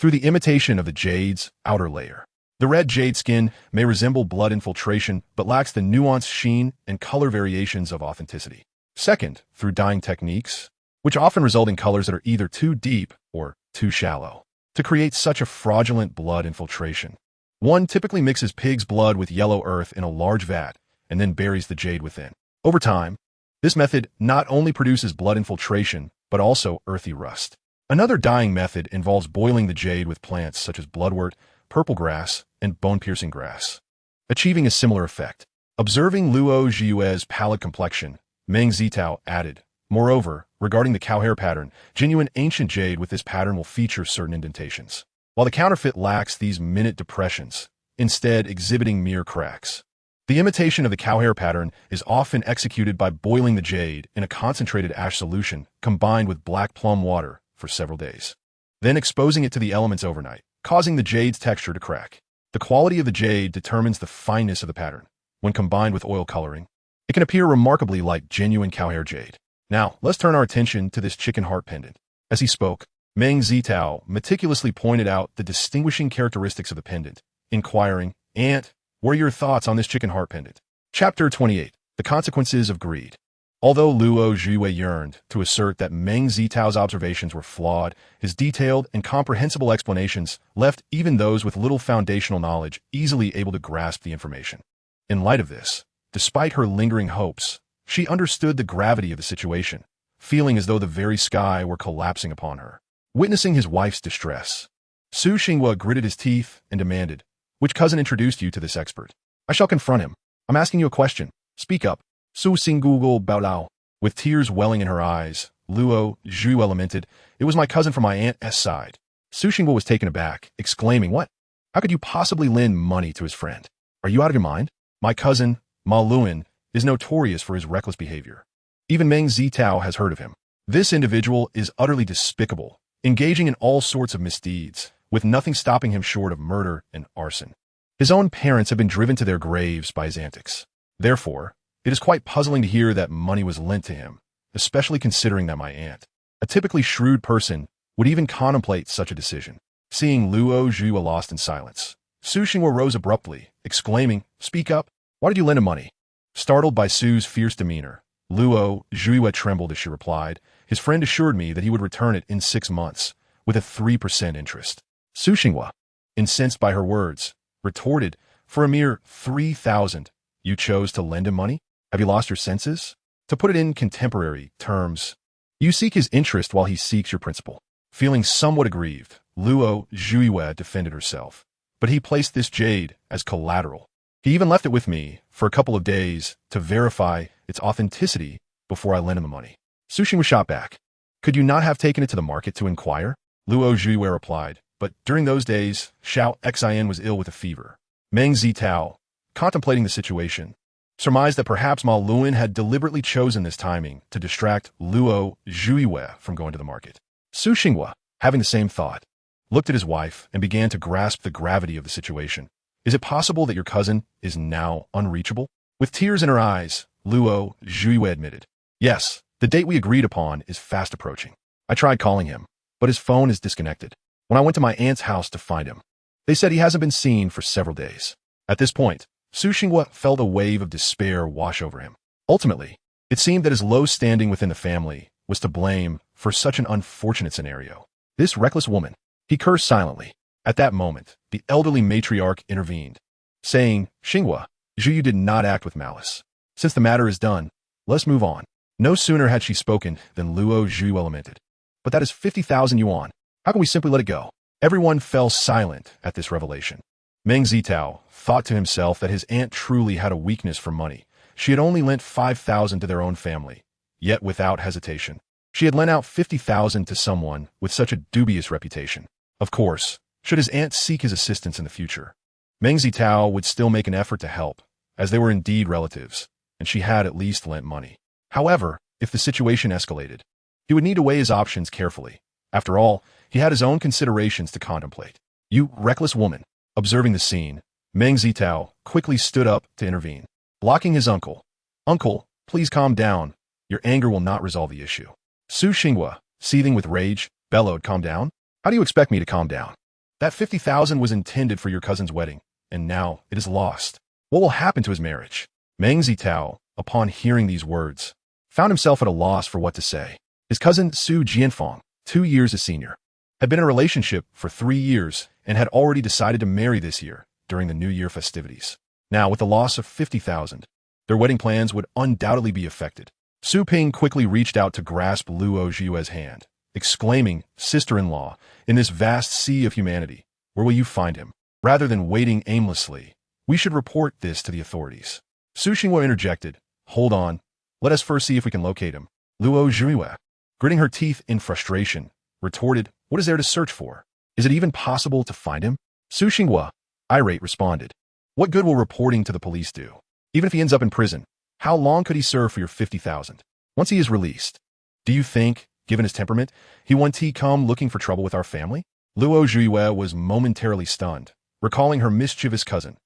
[SPEAKER 1] through the imitation of the jade's outer layer. The red jade skin may resemble blood infiltration but lacks the nuanced sheen and color variations of authenticity. Second, through dyeing techniques, which often result in colors that are either too deep or too shallow to create such a fraudulent blood infiltration. One typically mixes pig's blood with yellow earth in a large vat and then buries the jade within. Over time, this method not only produces blood infiltration, but also earthy rust. Another dyeing method involves boiling the jade with plants such as bloodwort, purple grass, and bone-piercing grass, achieving a similar effect. Observing Luo Zhiyue's pallid complexion, Meng Zitao added, Moreover, regarding the cow hair pattern, genuine ancient jade with this pattern will feature certain indentations, while the counterfeit lacks these minute depressions, instead exhibiting mere cracks. The imitation of the cow hair pattern is often executed by boiling the jade in a concentrated ash solution combined with black plum water for several days, then exposing it to the elements overnight, causing the jade's texture to crack. The quality of the jade determines the fineness of the pattern. When combined with oil coloring, it can appear remarkably like genuine cow hair jade. Now, let's turn our attention to this chicken heart pendant. As he spoke, Meng Zitao meticulously pointed out the distinguishing characteristics of the pendant, inquiring, Aunt, what are your thoughts on this chicken heart pendant? Chapter 28. The Consequences of Greed. Although Luo Zhiyue yearned to assert that Meng Zitao's observations were flawed, his detailed and comprehensible explanations left even those with little foundational knowledge easily able to grasp the information. In light of this, despite her lingering hopes, she understood the gravity of the situation, feeling as though the very sky were collapsing upon her. Witnessing his wife's distress, Su Xinghua gritted his teeth and demanded, Which cousin introduced you to this expert? I shall confront him. I'm asking you a question. Speak up. Su Xinggugul Baolao. With tears welling in her eyes, Luo Zhiyue lamented, It was my cousin from my aunt's side. Su Xinghua was taken aback, exclaiming, What? How could you possibly lend money to his friend? Are you out of your mind? My cousin, Ma Luan, is notorious for his reckless behavior. Even Meng Zitao has heard of him. This individual is utterly despicable, engaging in all sorts of misdeeds, with nothing stopping him short of murder and arson. His own parents have been driven to their graves by his antics. Therefore, it is quite puzzling to hear that money was lent to him, especially considering that my aunt, a typically shrewd person, would even contemplate such a decision. Seeing Luo Zhuihua lost in silence, Su Xinghua rose abruptly, exclaiming, "Speak up! Why did you lend him money?" Startled by Su's fierce demeanor, Luo Zhuihua trembled as she replied, "His friend assured me that he would return it in 6 months, with a 3% interest." Su Xinghua, incensed by her words, retorted, "For a mere 3,000, you chose to lend him money? Have you lost your senses? To put it in contemporary terms, you seek his interest while he seeks your principal." Feeling somewhat aggrieved, Luo Zhuihua defended herself, but he placed this jade as collateral. He even left it with me for a couple of days to verify its authenticity before I lent him the money. Su Xinghua shot back. "Could you not have taken it to the market to inquire?" Luo Zhuihua replied, "But during those days, Xiao Xin was ill with a fever." Meng Zitao, contemplating the situation, surmised that perhaps Ma Luan had deliberately chosen this timing to distract Luo Zhuihua from going to the market. Su Xinghua, having the same thought, looked at his wife and began to grasp the gravity of the situation. "Is it possible that your cousin is now unreachable?" With tears in her eyes, Luo Zhuihua admitted, "Yes, the date we agreed upon is fast approaching. I tried calling him, but his phone is disconnected. When I went to my aunt's house to find him, they said he hasn't been seen for several days." At this point, Su Xinghua felt a wave of despair wash over him. Ultimately, it seemed that his low standing within the family was to blame for such an unfortunate scenario. This reckless woman, he cursed silently. At that moment, the elderly matriarch intervened, saying, "Xinghua, Zhuyu did not act with malice. Since the matter is done, let's move on." No sooner had she spoken than Luo Zhuihua lamented, "But that is 50,000 yuan. How can we simply let it go?" Everyone fell silent at this revelation. Meng Zitao thought to himself that his aunt truly had a weakness for money. She had only lent 5,000 to their own family, yet without hesitation. She had lent out 50,000 to someone with such a dubious reputation. Of course, should his aunt seek his assistance in the future, Meng Zitao would still make an effort to help, as they were indeed relatives, and she had at least lent money. However, if the situation escalated, he would need to weigh his options carefully. After all, he had his own considerations to contemplate. "You reckless woman." Observing the scene, Meng Zitao quickly stood up to intervene, blocking his uncle. "Uncle, please calm down. Your anger will not resolve the issue." Su Xinghua, seething with rage, bellowed, "Calm down? How do you expect me to calm down? That 50,000 was intended for your cousin's wedding, and now it is lost. What will happen to his marriage?" Meng Zitao, upon hearing these words, found himself at a loss for what to say. His cousin Su Jianfang, 2 years his senior, had been in a relationship for 3 years and had already decided to marry this year during the New Year festivities. Now, with the loss of 50,000, their wedding plans would undoubtedly be affected. Su Ping quickly reached out to grasp Luo Zhuihua's hand, exclaiming, "Sister-in-law, in this vast sea of humanity, where will you find him? Rather than waiting aimlessly, we should report this to the authorities." Su Xinghua interjected, "Hold on, let us first see if we can locate him." Luo Zhuihua, gritting her teeth in frustration, retorted, "What is there to search for? Is it even possible to find him?" Su Xinghua, irate, responded, "What good will reporting to the police do? Even if he ends up in prison, how long could he serve for your 50,000? Once he is released, do you think, given his temperament, he won't come looking for trouble with our family?" Luo Zhuihua was momentarily stunned, recalling her mischievous cousin.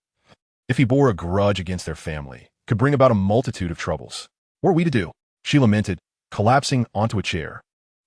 [SPEAKER 1] If he bore a grudge against their family, could bring about a multitude of troubles. What are we to do? She lamented, collapsing onto a chair,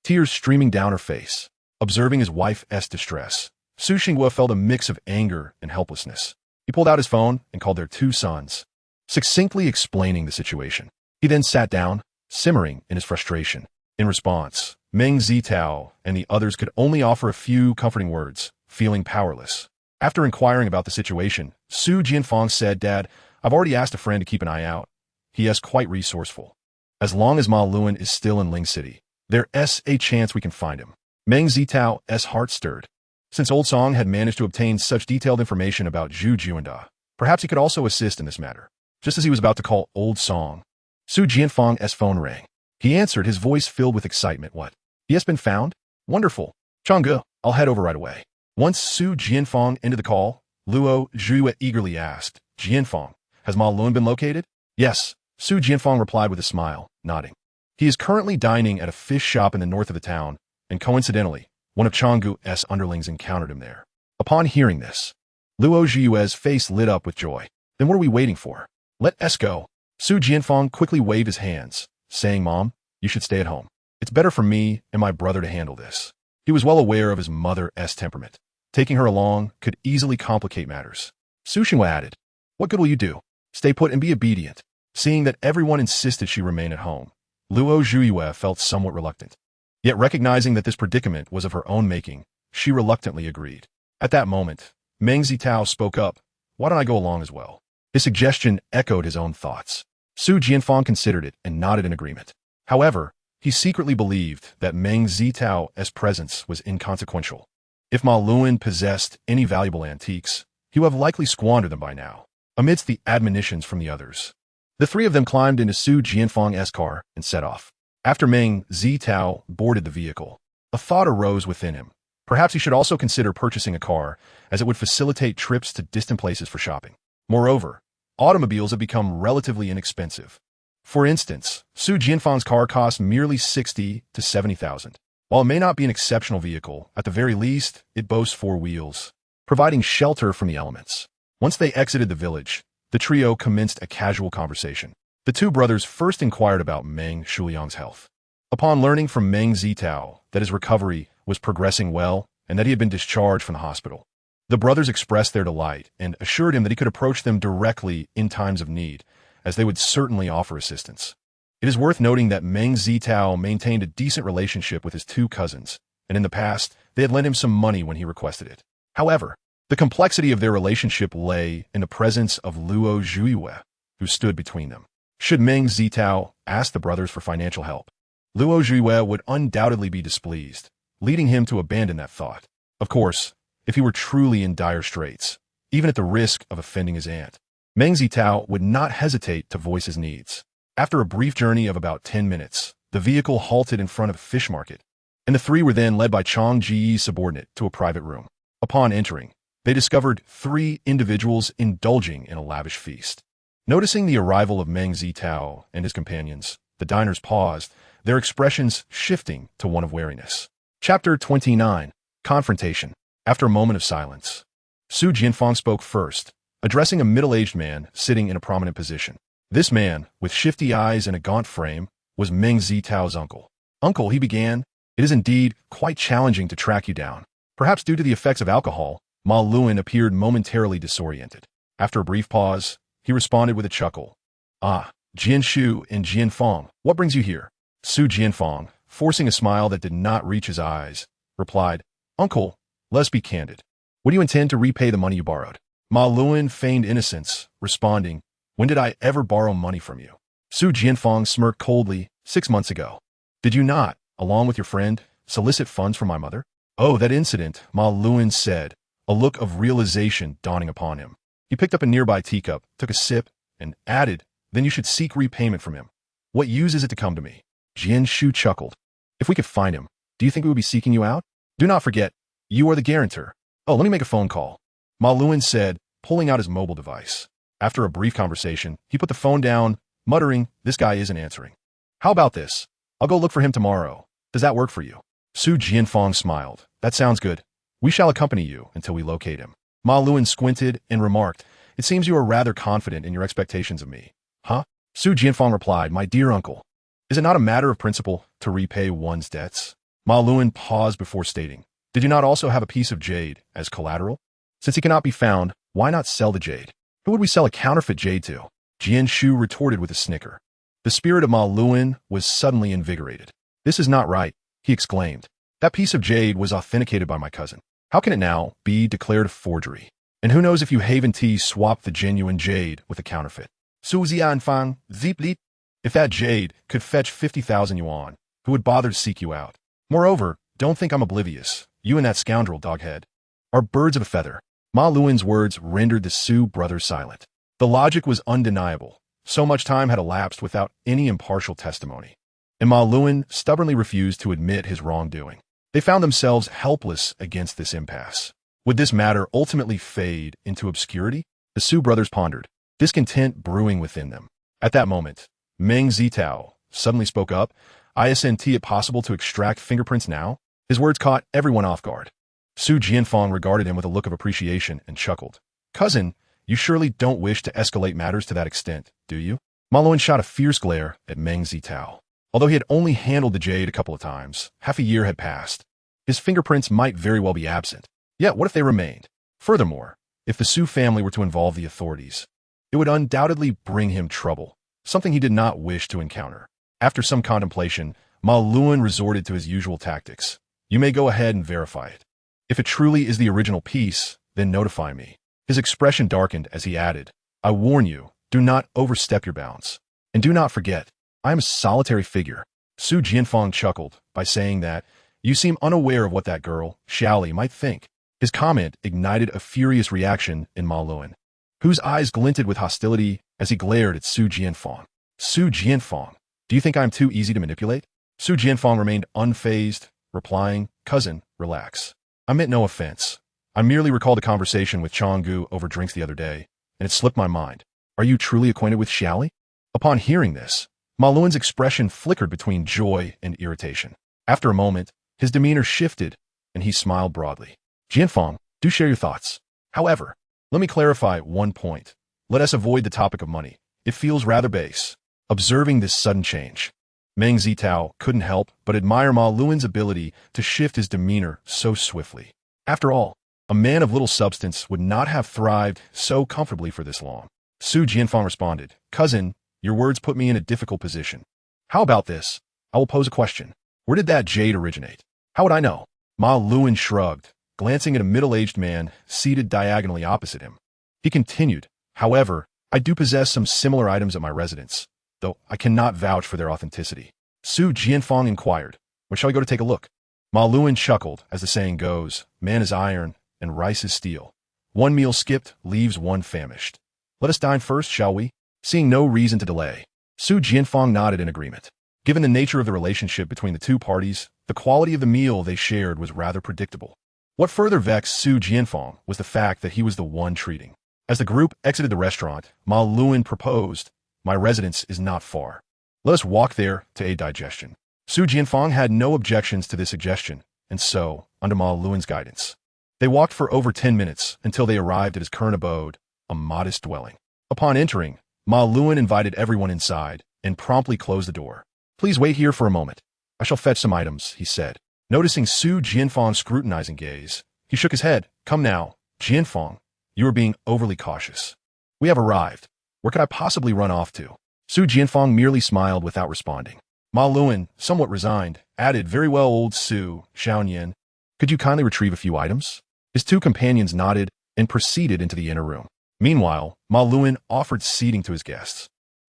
[SPEAKER 1] tears streaming down her face. Observing his wife's distress, Su Xinghua felt a mix of anger and helplessness. He pulled out his phone and called their 2 sons, succinctly explaining the situation. He then sat down, simmering in his frustration. In response, Meng Zitao and the others could only offer a few comforting words, feeling powerless. After inquiring about the situation, Su Jianfang said, "Dad, I've already asked a friend to keep an eye out. He is quite resourceful. As long as Ma Luan is still in Ling City, there's a chance we can find him." Meng Zitao's heart stirred. Since Old Song had managed to obtain such detailed information about Zhu Juanda, perhaps he could also assist in this matter. Just as he was about to call Old Song, Su Jianfang's phone rang. He answered, his voice filled with excitement. "What? He has been found? Wonderful. Changge, I'll head over right away." Once Su Jianfang ended the call, Luo Zhuihua eagerly asked, "Jianfang, has Ma Luan been located?" "Yes," Su Jianfang replied with a smile, nodding. "He is currently dining at a fish shop in the north of the town, and coincidentally, one of Changgu's underlings encountered him there." Upon hearing this, Luo Zhuihua's face lit up with joy. "Then what are we waiting for? Let us go." Su Jianfang quickly waved his hands, saying, "Mom, you should stay at home. It's better for me and my brother to handle this." He was well aware of his mother's temperament. Taking her along could easily complicate matters. Su Xinghua added, "What good will you do? Stay put and be obedient." Seeing that everyone insisted she remain at home, Luo Zhuiyue felt somewhat reluctant. Yet recognizing that this predicament was of her own making, she reluctantly agreed. At that moment, Meng Zitao spoke up, "Why don't I go along as well?" His suggestion echoed his own thoughts. Su Jianfang considered it and nodded in agreement. However, he secretly believed that Meng Zitao's presence was inconsequential. If Ma Luan possessed any valuable antiques, he would have likely squandered them by now. Amidst the admonitions from the others, the three of them climbed into Su Jianfang's car and set off. After Meng Zitao boarded the vehicle, a thought arose within him. Perhaps he should also consider purchasing a car, as it would facilitate trips to distant places for shopping. Moreover, automobiles have become relatively inexpensive. For instance, Su Jianfang's car cost merely 60 to 70,000. While it may not be an exceptional vehicle, at the very least, it boasts 4 wheels, providing shelter from the elements. Once they exited the village, the trio commenced a casual conversation. The two brothers first inquired about Meng Shuliang's health. Upon learning from Meng Zitao that his recovery was progressing well and that he had been discharged from the hospital, the brothers expressed their delight and assured him that he could approach them directly in times of need, as they would certainly offer assistance. It is worth noting that Meng Zitao maintained a decent relationship with his 2 cousins, and in the past, they had lent him some money when he requested it. However, the complexity of their relationship lay in the presence of Luo Zhuiyue, who stood between them. Should Meng Zitao ask the brothers for financial help, Luo Zhuiyue would undoubtedly be displeased, leading him to abandon that thought. Of course, if he were truly in dire straits, even at the risk of offending his aunt, Meng Zitao would not hesitate to voice his needs. After a brief journey of about 10 minutes, the vehicle halted in front of a fish market, and the three were then led by Chang Ji's subordinate to a private room. Upon entering, they discovered 3 individuals indulging in a lavish feast. Noticing the arrival of Meng Zitao and his companions, the diners paused, their expressions shifting to one of wariness. Chapter 29. Confrontation. After a moment of silence, Su Jianfang spoke first, addressing a middle-aged man sitting in a prominent position. This man, with shifty eyes and a gaunt frame, was Meng Zitao's uncle. "Uncle," he began, "it is indeed quite challenging to track you down." Perhaps due to the effects of alcohol, Ma Luan appeared momentarily disoriented. After a brief pause, he responded with a chuckle. "Ah, Jianshu and Jianfang, what brings you here?" Su Jianfang, forcing a smile that did not reach his eyes, replied, "Uncle, let's be candid. What do you intend to repay the money you borrowed?" Ma Luan feigned innocence, responding, "When did I ever borrow money from you?" Su Jianfang smirked coldly. 6 months ago. "Did you not, along with your friend, solicit funds from my mother?" "Oh, that incident," Ma Luan said, a look of realization dawning upon him. He picked up a nearby teacup, took a sip, and added, "Then you should seek repayment from him. What use is it to come to me?" Jianshu chuckled. "If we could find him, do you think we would be seeking you out? Do not forget, you are the guarantor." "Oh, let me make a phone call," Ma Luan said, pulling out his mobile device. After a brief conversation, he put the phone down, muttering, "This guy isn't answering. How about this? I'll go look for him tomorrow. Does that work for you?" Su Jianfang smiled. "That sounds good. We shall accompany you until we locate him." Ma Luan squinted and remarked, "It seems you are rather confident in your expectations of me." "Huh?" Su Jianfang replied, "My dear uncle, is it not a matter of principle to repay one's debts?" Ma Luan paused before stating, "Did you not also have a piece of jade as collateral? Since he cannot be found, why not sell the jade?" "Who would we sell a counterfeit jade to?" Jianshu retorted with a snicker. The spirit of Ma Luan was suddenly invigorated. "This is not right," he exclaimed. "That piece of jade was authenticated by my cousin. How can it now be declared a forgery? And who knows if you Haven Tea swapped the genuine jade with a counterfeit?" Su Jianfang, Ziplit. "If that jade could fetch 50,000 yuan, who would bother to seek you out? Moreover, don't think I'm oblivious. You and that scoundrel, Doghead, are birds of a feather." Ma Luan's words rendered the Su brothers silent. The logic was undeniable. So much time had elapsed without any impartial testimony, and Ma Luan stubbornly refused to admit his wrongdoing. They found themselves helpless against this impasse. Would this matter ultimately fade into obscurity? The Su brothers pondered, discontent brewing within them. At that moment, Meng Zitao suddenly spoke up. "Isn't it possible to extract fingerprints now?" His words caught everyone off guard. Su Jianfang regarded him with a look of appreciation and chuckled. "Cousin, you surely don't wish to escalate matters to that extent, do you?" Ma Luan shot a fierce glare at Meng Zitao. Although he had only handled the jade a couple of times, half a year had passed. His fingerprints might very well be absent. Yet what if they remained? Furthermore, if the Su family were to involve the authorities, it would undoubtedly bring him trouble, something he did not wish to encounter. After some contemplation, Ma Luan resorted to his usual tactics. You may go ahead and verify it. If it truly is the original piece, then notify me. His expression darkened as he added, I warn you, do not overstep your bounds. And do not forget, I am a solitary figure. Su Jianfang chuckled by saying that, you seem unaware of what that girl, Xiaoli, might think. His comment ignited a furious reaction in Ma Luan, whose eyes glinted with hostility as he glared at Su Jianfang. Su Jianfang, do you think I am too easy to manipulate? Su Jianfang remained unfazed, replying, Cousin, relax. I meant no offense. I merely recalled a conversation with Changgu over drinks the other day, and it slipped my mind. Are you truly acquainted with Xiaoli? Upon hearing this, Ma Luan's expression flickered between joy and irritation. After a moment, his demeanor shifted, and he smiled broadly. Jianfang, do share your thoughts. However, let me clarify one point. Let us avoid the topic of money. It feels rather base. Observing this sudden change, Meng Zitao couldn't help but admire Ma Luan's ability to shift his demeanor so swiftly. After all, a man of little substance would not have thrived so comfortably for this long. Su Jianfang responded, Cousin, your words put me in a difficult position. How about this? I will pose a question. Where did that jade originate? How would I know? Ma Luan shrugged, glancing at a middle-aged man seated diagonally opposite him. He continued, However, I do possess some similar items at my residence, though I cannot vouch for their authenticity. Su Jianfang inquired, When shall we go to take a look? Ma Luan chuckled, as the saying goes, man is iron, and rice is steel. One meal skipped leaves one famished. Let us dine first, shall we? Seeing no reason to delay, Su Jianfang nodded in agreement. Given the nature of the relationship between the two parties, the quality of the meal they shared was rather predictable. What further vexed Su Jianfang was the fact that he was the one treating. As the group exited the restaurant, Ma Luan proposed, My residence is not far. Let us walk there to aid digestion. Su Jianfang had no objections to this suggestion, and so, under Ma Luan's guidance, they walked for over 10 minutes until they arrived at his current abode, a modest dwelling. Upon entering, Ma Luan invited everyone inside and promptly closed the door. Please wait here for a moment. I shall fetch some items, he said. Noticing Su Jianfang's scrutinizing gaze, he shook his head. Come now, Jianfang, you are being overly cautious. We have arrived. Where could I possibly run off to? Su Jianfang merely smiled without responding. Ma Luan, somewhat resigned, added, Very well, old Su, Xiaonian. Could you kindly retrieve a few items? His two companions nodded and proceeded into the inner room. Meanwhile, Ma Luan offered seating to his guests,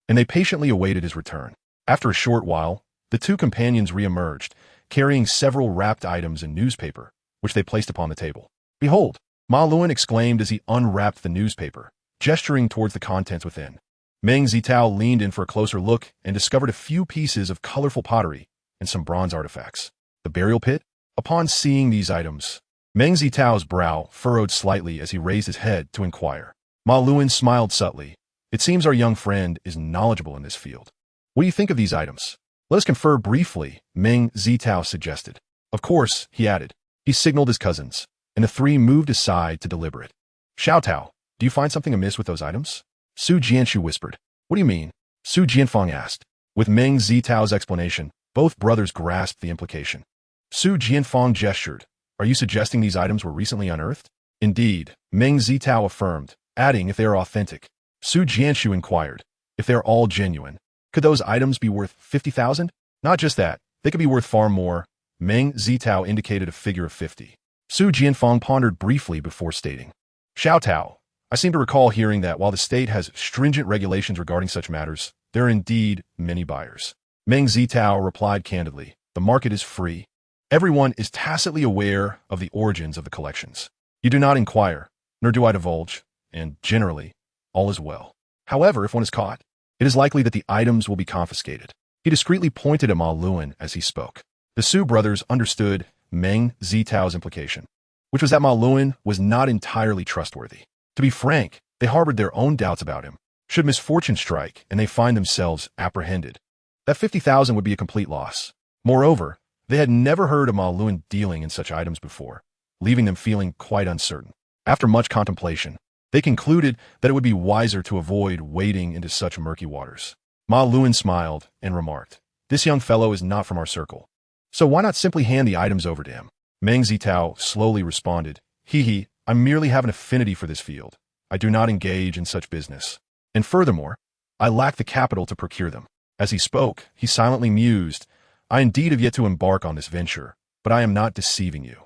[SPEAKER 1] and they patiently awaited his return. After a short while, the two companions re-emerged, carrying several wrapped items in newspaper, which they placed upon the table. Behold, Ma Luan exclaimed as he unwrapped the newspaper, gesturing towards the contents within. Meng Zitao leaned in for a closer look and discovered a few pieces of colorful pottery and some bronze artifacts. The burial pit? Upon seeing these items, Meng Zitao's brow furrowed slightly as he raised his head to inquire. Ma Luan smiled subtly. It seems our young friend is knowledgeable in this field. What do you think of these items? Let us confer briefly, Meng Zitao suggested. Of course, he added. He signaled his cousins, and the three moved aside to deliberate. Xiaotao, do you find something amiss with those items? Su Jianshu whispered. What do you mean? Su Jianfang asked. With Meng Zitao's explanation, both brothers grasped the implication. Su Jianfang gestured. Are you suggesting these items were recently unearthed? Indeed, Meng Zitao affirmed, adding if they are authentic. Su Jianshu inquired. If they are all genuine, could those items be worth 50,000? Not just that, they could be worth far more. Meng Zitao indicated a figure of 50. Su Jianfang pondered briefly before stating. Xiaotao, I seem to recall hearing that while the state has stringent regulations regarding such matters, there are indeed many buyers. Meng Zitao replied candidly, the market is free. Everyone is tacitly aware of the origins of the collections. You do not inquire, nor do I divulge, and generally, all is well. However, if one is caught, it is likely that the items will be confiscated. He discreetly pointed at Ma Luan as he spoke. The Su brothers understood Meng Zitao's implication, which was that Ma Luan was not entirely trustworthy. To be frank, they harbored their own doubts about him. Should misfortune strike and they find themselves apprehended, that 50,000 would be a complete loss. Moreover, they had never heard of Ma Luan dealing in such items before, leaving them feeling quite uncertain. After much contemplation, they concluded that it would be wiser to avoid wading into such murky waters. Ma Luan smiled and remarked, This young fellow is not from our circle, so why not simply hand the items over to him? Meng Zitao slowly responded, Hee, I merely have an affinity for this field. I do not engage in such business. And furthermore, I lack the capital to procure them. As he spoke, he silently mused, I indeed have yet to embark on this venture, but I am not deceiving you.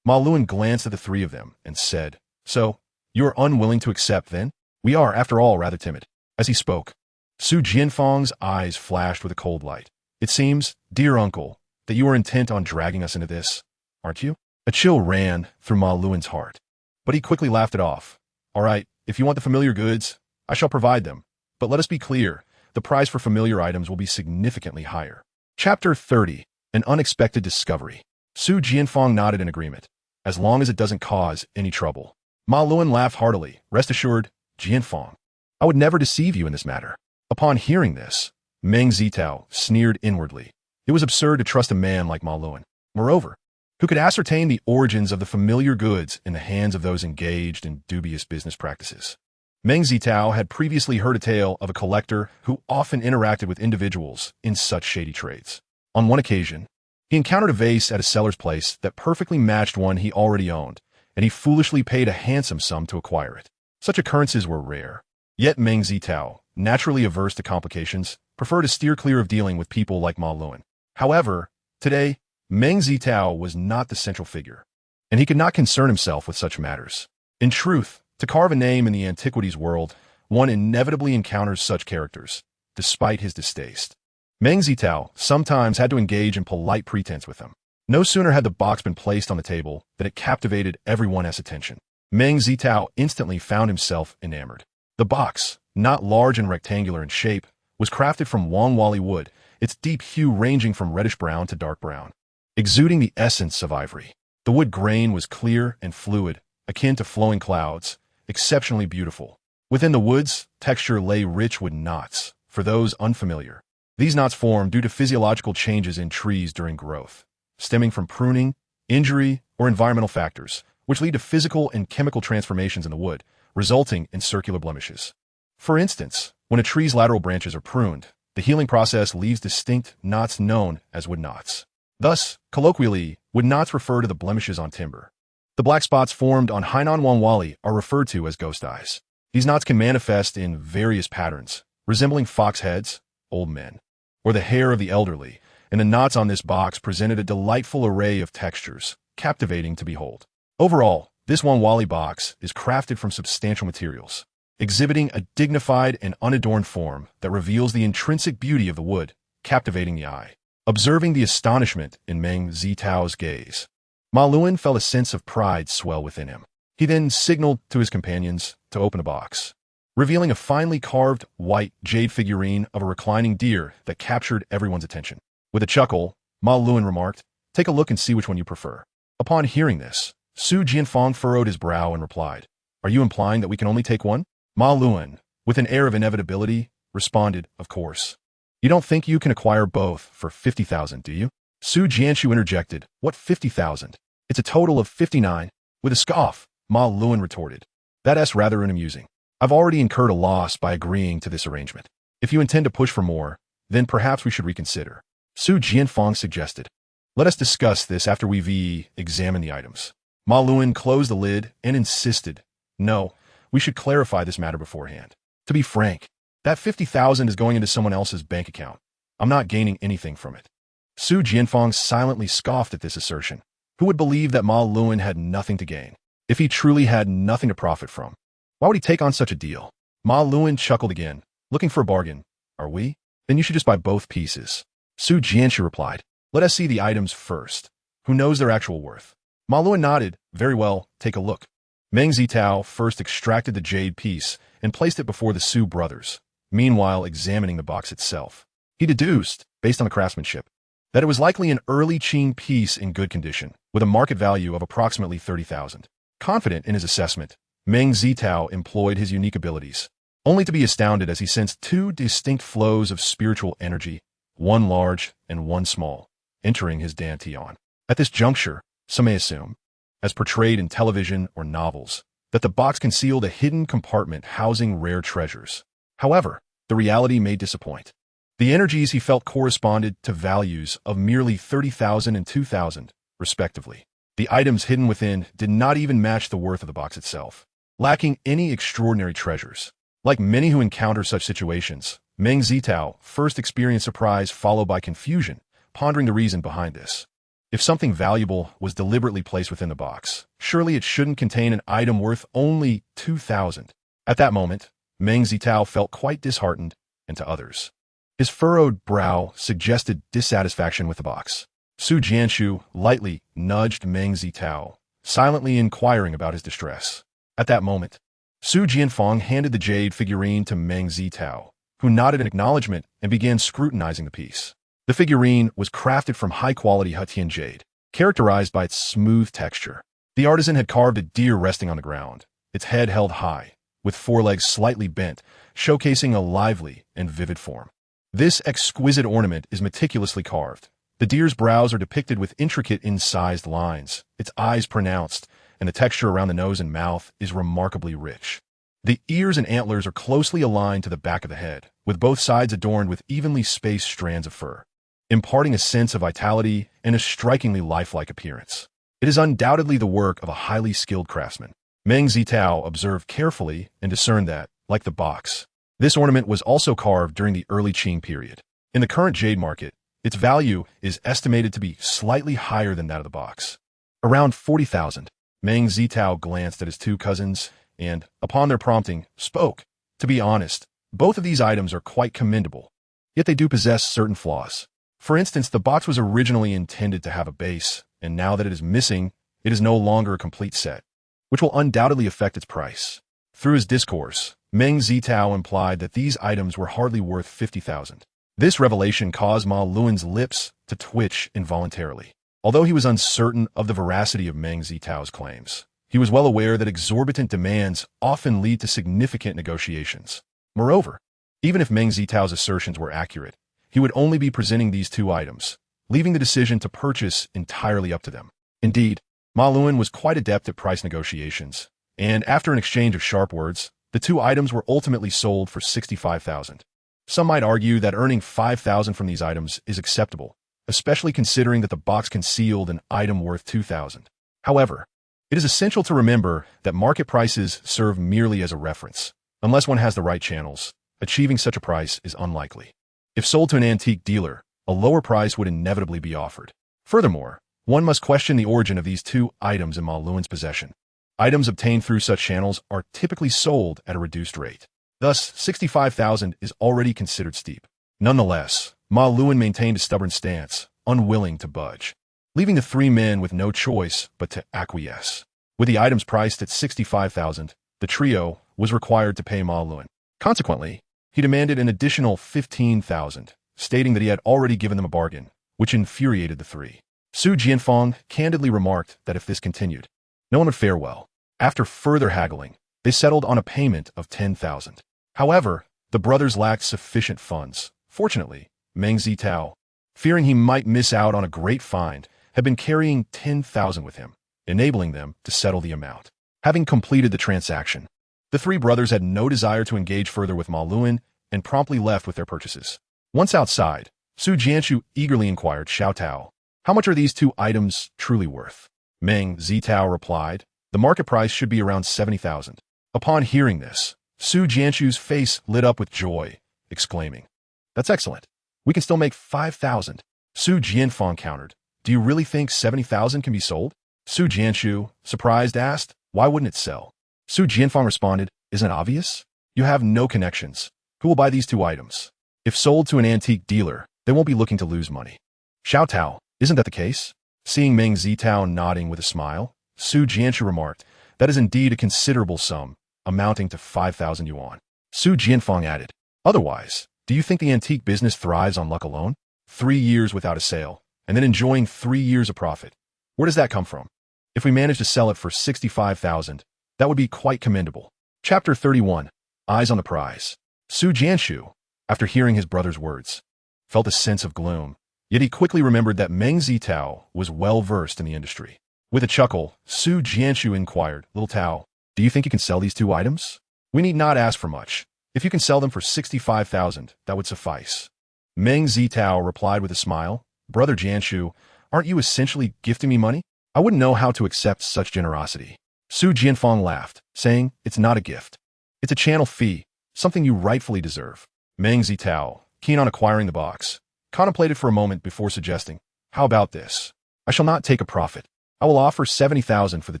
[SPEAKER 1] Ma Luan glanced at the three of them and said, So, you are unwilling to accept then? We are, after all, rather timid. As he spoke, Su Jianfang's eyes flashed with a cold light. It seems, dear uncle, that you are intent on dragging us into this, aren't you? A chill ran through Ma Luan's heart, but he quickly laughed it off. All right, if you want the familiar goods, I shall provide them. But let us be clear, the price for familiar items will be significantly higher. Chapter 30, An Unexpected Discovery. Su Jianfang nodded in agreement. As long as it doesn't cause any trouble. Ma Luan laughed heartily. Rest assured, Jianfang, I would never deceive you in this matter. Upon hearing this, Meng Zitao sneered inwardly. It was absurd to trust a man like Ma Luan. Moreover, who could ascertain the origins of the familiar goods in the hands of those engaged in dubious business practices. Meng Zitao had previously heard a tale of a collector who often interacted with individuals in such shady trades. On one occasion, he encountered a vase at a seller's place that perfectly matched one he already owned, and he foolishly paid a handsome sum to acquire it. Such occurrences were rare. Yet Meng Zitao, naturally averse to complications, preferred to steer clear of dealing with people like Ma Luan. However, today, Meng Zitao was not the central figure, and he could not concern himself with such matters. In truth, to carve a name in the antiquities world, one inevitably encounters such characters, despite his distaste. Meng Zitao sometimes had to engage in polite pretense with them. No sooner had the box been placed on the table than it captivated everyone's attention. Meng Zitao instantly found himself enamored. The box, not large and rectangular in shape, was crafted from Wangwali wood, its deep hue ranging from reddish-brown to dark brown, exuding the essence of ivory. The wood grain was clear and fluid, akin to flowing clouds, exceptionally beautiful. Within the wood's texture lay rich wood knots, for those unfamiliar. These knots form due to physiological changes in trees during growth, stemming from pruning, injury, or environmental factors, which lead to physical and chemical transformations in the wood, resulting in circular blemishes. For instance, when a tree's lateral branches are pruned, the healing process leaves distinct knots known as wood knots. Thus, colloquially, wood knots refer to the blemishes on timber. The black spots formed on Hainan Wangwali are referred to as ghost eyes. These knots can manifest in various patterns, resembling fox heads, old men, or the hair of the elderly, and the knots on this box presented a delightful array of textures, captivating to behold. Overall, this Wangwali box is crafted from substantial materials, exhibiting a dignified and unadorned form that reveals the intrinsic beauty of the wood, captivating the eye. Observing the astonishment in Meng Zitao's gaze, Ma Luan felt a sense of pride swell within him. He then signaled to his companions to open the box, revealing a finely carved white jade figurine of a reclining deer that captured everyone's attention. With a chuckle, Ma Luan remarked, "Take a look and see which one you prefer." Upon hearing this, Su Jianfang furrowed his brow and replied, "Are you implying that we can only take one?" Ma Luan, with an air of inevitability, responded, "Of course. You don't think you can acquire both for 50,000, do you?" Su Jianshu interjected, "What 50,000? It's a total of 59. With a scoff, Ma Luan retorted, "That's rather amusing. I've already incurred a loss by agreeing to this arrangement. If you intend to push for more, then perhaps we should reconsider." Su Jianfang suggested, "Let us discuss this after we've examined the items." Ma Luan closed the lid and insisted, "No, we should clarify this matter beforehand. To be frank, that 50,000 is going into someone else's bank account. I'm not gaining anything from it." Su Jianfang silently scoffed at this assertion. Who would believe that Ma Luan had nothing to gain? If he truly had nothing to profit from, why would he take on such a deal? Ma Luan chuckled again, looking for a bargain. "Are we? Then you should just buy both pieces." Su Jianshu replied, "Let us see the items first. Who knows their actual worth?" Ma Luan nodded. "Very well, take a look." Meng Zitao first extracted the jade piece and placed it before the Su brothers, meanwhile examining the box itself. He deduced, based on the craftsmanship, that it was likely an early Qing piece in good condition, with a market value of approximately 30,000. Confident in his assessment, Meng Zitao employed his unique abilities, only to be astounded as he sensed two distinct flows of spiritual energy, one large and one small, entering his dantian. At this juncture, some may assume, as portrayed in television or novels, that the box concealed a hidden compartment housing rare treasures. However, the reality may disappoint. The energies he felt corresponded to values of merely 30,000 and 2,000, respectively. The items hidden within did not even match the worth of the box itself, lacking any extraordinary treasures. Like many who encounter such situations, Meng Zitao first experienced surprise followed by confusion, pondering the reason behind this. If something valuable was deliberately placed within the box, surely it shouldn't contain an item worth only 2,000. At that moment, Meng Zitao felt quite disheartened, and to others, his furrowed brow suggested dissatisfaction with the box. Su Jianshu lightly nudged Meng Zitao, silently inquiring about his distress. At that moment, Su Jianfang handed the jade figurine to Meng Zitao, who nodded in acknowledgement and began scrutinizing the piece. The figurine was crafted from high-quality Hetian jade, characterized by its smooth texture. The artisan had carved a deer resting on the ground, its head held high, with forelegs slightly bent, showcasing a lively and vivid form. This exquisite ornament is meticulously carved. The deer's brows are depicted with intricate incised lines, its eyes pronounced, and the texture around the nose and mouth is remarkably rich. The ears and antlers are closely aligned to the back of the head, with both sides adorned with evenly spaced strands of fur, imparting a sense of vitality and a strikingly lifelike appearance. It is undoubtedly the work of a highly skilled craftsman. Meng Zitao observed carefully and discerned that, like the box, this ornament was also carved during the early Qing period. In the current jade market, its value is estimated to be slightly higher than that of the box, around 40,000. Meng Zitao glanced at his two cousins and, upon their prompting, spoke. To be honest, both of these items are quite commendable, yet they do possess certain flaws. For instance, the box was originally intended to have a base, and now that it is missing, it is no longer a complete set, which will undoubtedly affect its price. Through his discourse, Meng Zitao implied that these items were hardly worth 50,000. This revelation caused Ma Luan's lips to twitch involuntarily. Although he was uncertain of the veracity of Meng Zitao's claims, he was well aware that exorbitant demands often lead to significant negotiations. Moreover, even if Meng Zitao's assertions were accurate, he would only be presenting these two items, leaving the decision to purchase entirely up to them. Indeed, Ma Luan was quite adept at price negotiations, and after an exchange of sharp words, the two items were ultimately sold for 65,000. Some might argue that earning 5,000 from these items is acceptable, especially considering that the box concealed an item worth 2,000. However, it is essential to remember that market prices serve merely as a reference. Unless one has the right channels, achieving such a price is unlikely. If sold to an antique dealer, a lower price would inevitably be offered. Furthermore, one must question the origin of these two items in Ma Luan's possession. Items obtained through such channels are typically sold at a reduced rate. Thus, 65,000 is already considered steep. Nonetheless, Ma Luan maintained a stubborn stance, unwilling to budge, leaving the three men with no choice but to acquiesce. With the items priced at 65,000, the trio was required to pay Ma Luan. Consequently, he demanded an additional 15,000, stating that he had already given them a bargain, which infuriated the three. Su Jianfang candidly remarked that if this continued, no one would fare well. After further haggling, they settled on a payment of 10,000. However, the brothers lacked sufficient funds. Fortunately, Meng Zitao, fearing he might miss out on a great find, had been carrying 10,000 with him, enabling them to settle the amount. Having completed the transaction, the three brothers had no desire to engage further with Ma Luan and promptly left with their purchases. Once outside, Su Jianshu eagerly inquired Xiao Tao, "How much are these two items truly worth?" Meng Zitao replied, "The market price should be around 70,000. Upon hearing this, Su Jianshu's face lit up with joy, exclaiming, "That's excellent. We can still make 5,000. Su Jianfang countered, "Do you really think 70,000 can be sold?" Su Jianshu, surprised, asked, "Why wouldn't it sell?" Su Jianfang responded, "Isn't it obvious? You have no connections. Who will buy these two items? If sold to an antique dealer, they won't be looking to lose money." Xiao Tao, "Isn't that the case?" Seeing Meng Zitao nodding with a smile, Su Jianshu remarked, "That is indeed a considerable sum, amounting to 5,000 yuan. Su Jianfang added, "Otherwise, do you think the antique business thrives on luck alone? 3 years without a sale, and then enjoying 3 years of profit. Where does that come from? If we manage to sell it for 65,000, that would be quite commendable." Chapter 31. Eyes on the Prize. Su Jianshu, after hearing his brother's words, felt a sense of gloom, yet he quickly remembered that Meng Zitao was well versed in the industry. With a chuckle, Su Jianshu inquired, "Little Tao, do you think you can sell these two items? We need not ask for much. If you can sell them for 65,000, that would suffice." Meng Zitao replied with a smile, "Brother Jianshu, aren't you essentially gifting me money? I wouldn't know how to accept such generosity. Su Jianfang laughed, saying, "It's not a gift. It's a channel fee, something you rightfully deserve." Meng Zitao, keen on acquiring the box, contemplated for a moment before suggesting, "How about this? I shall not take a profit. I will offer 70,000 for the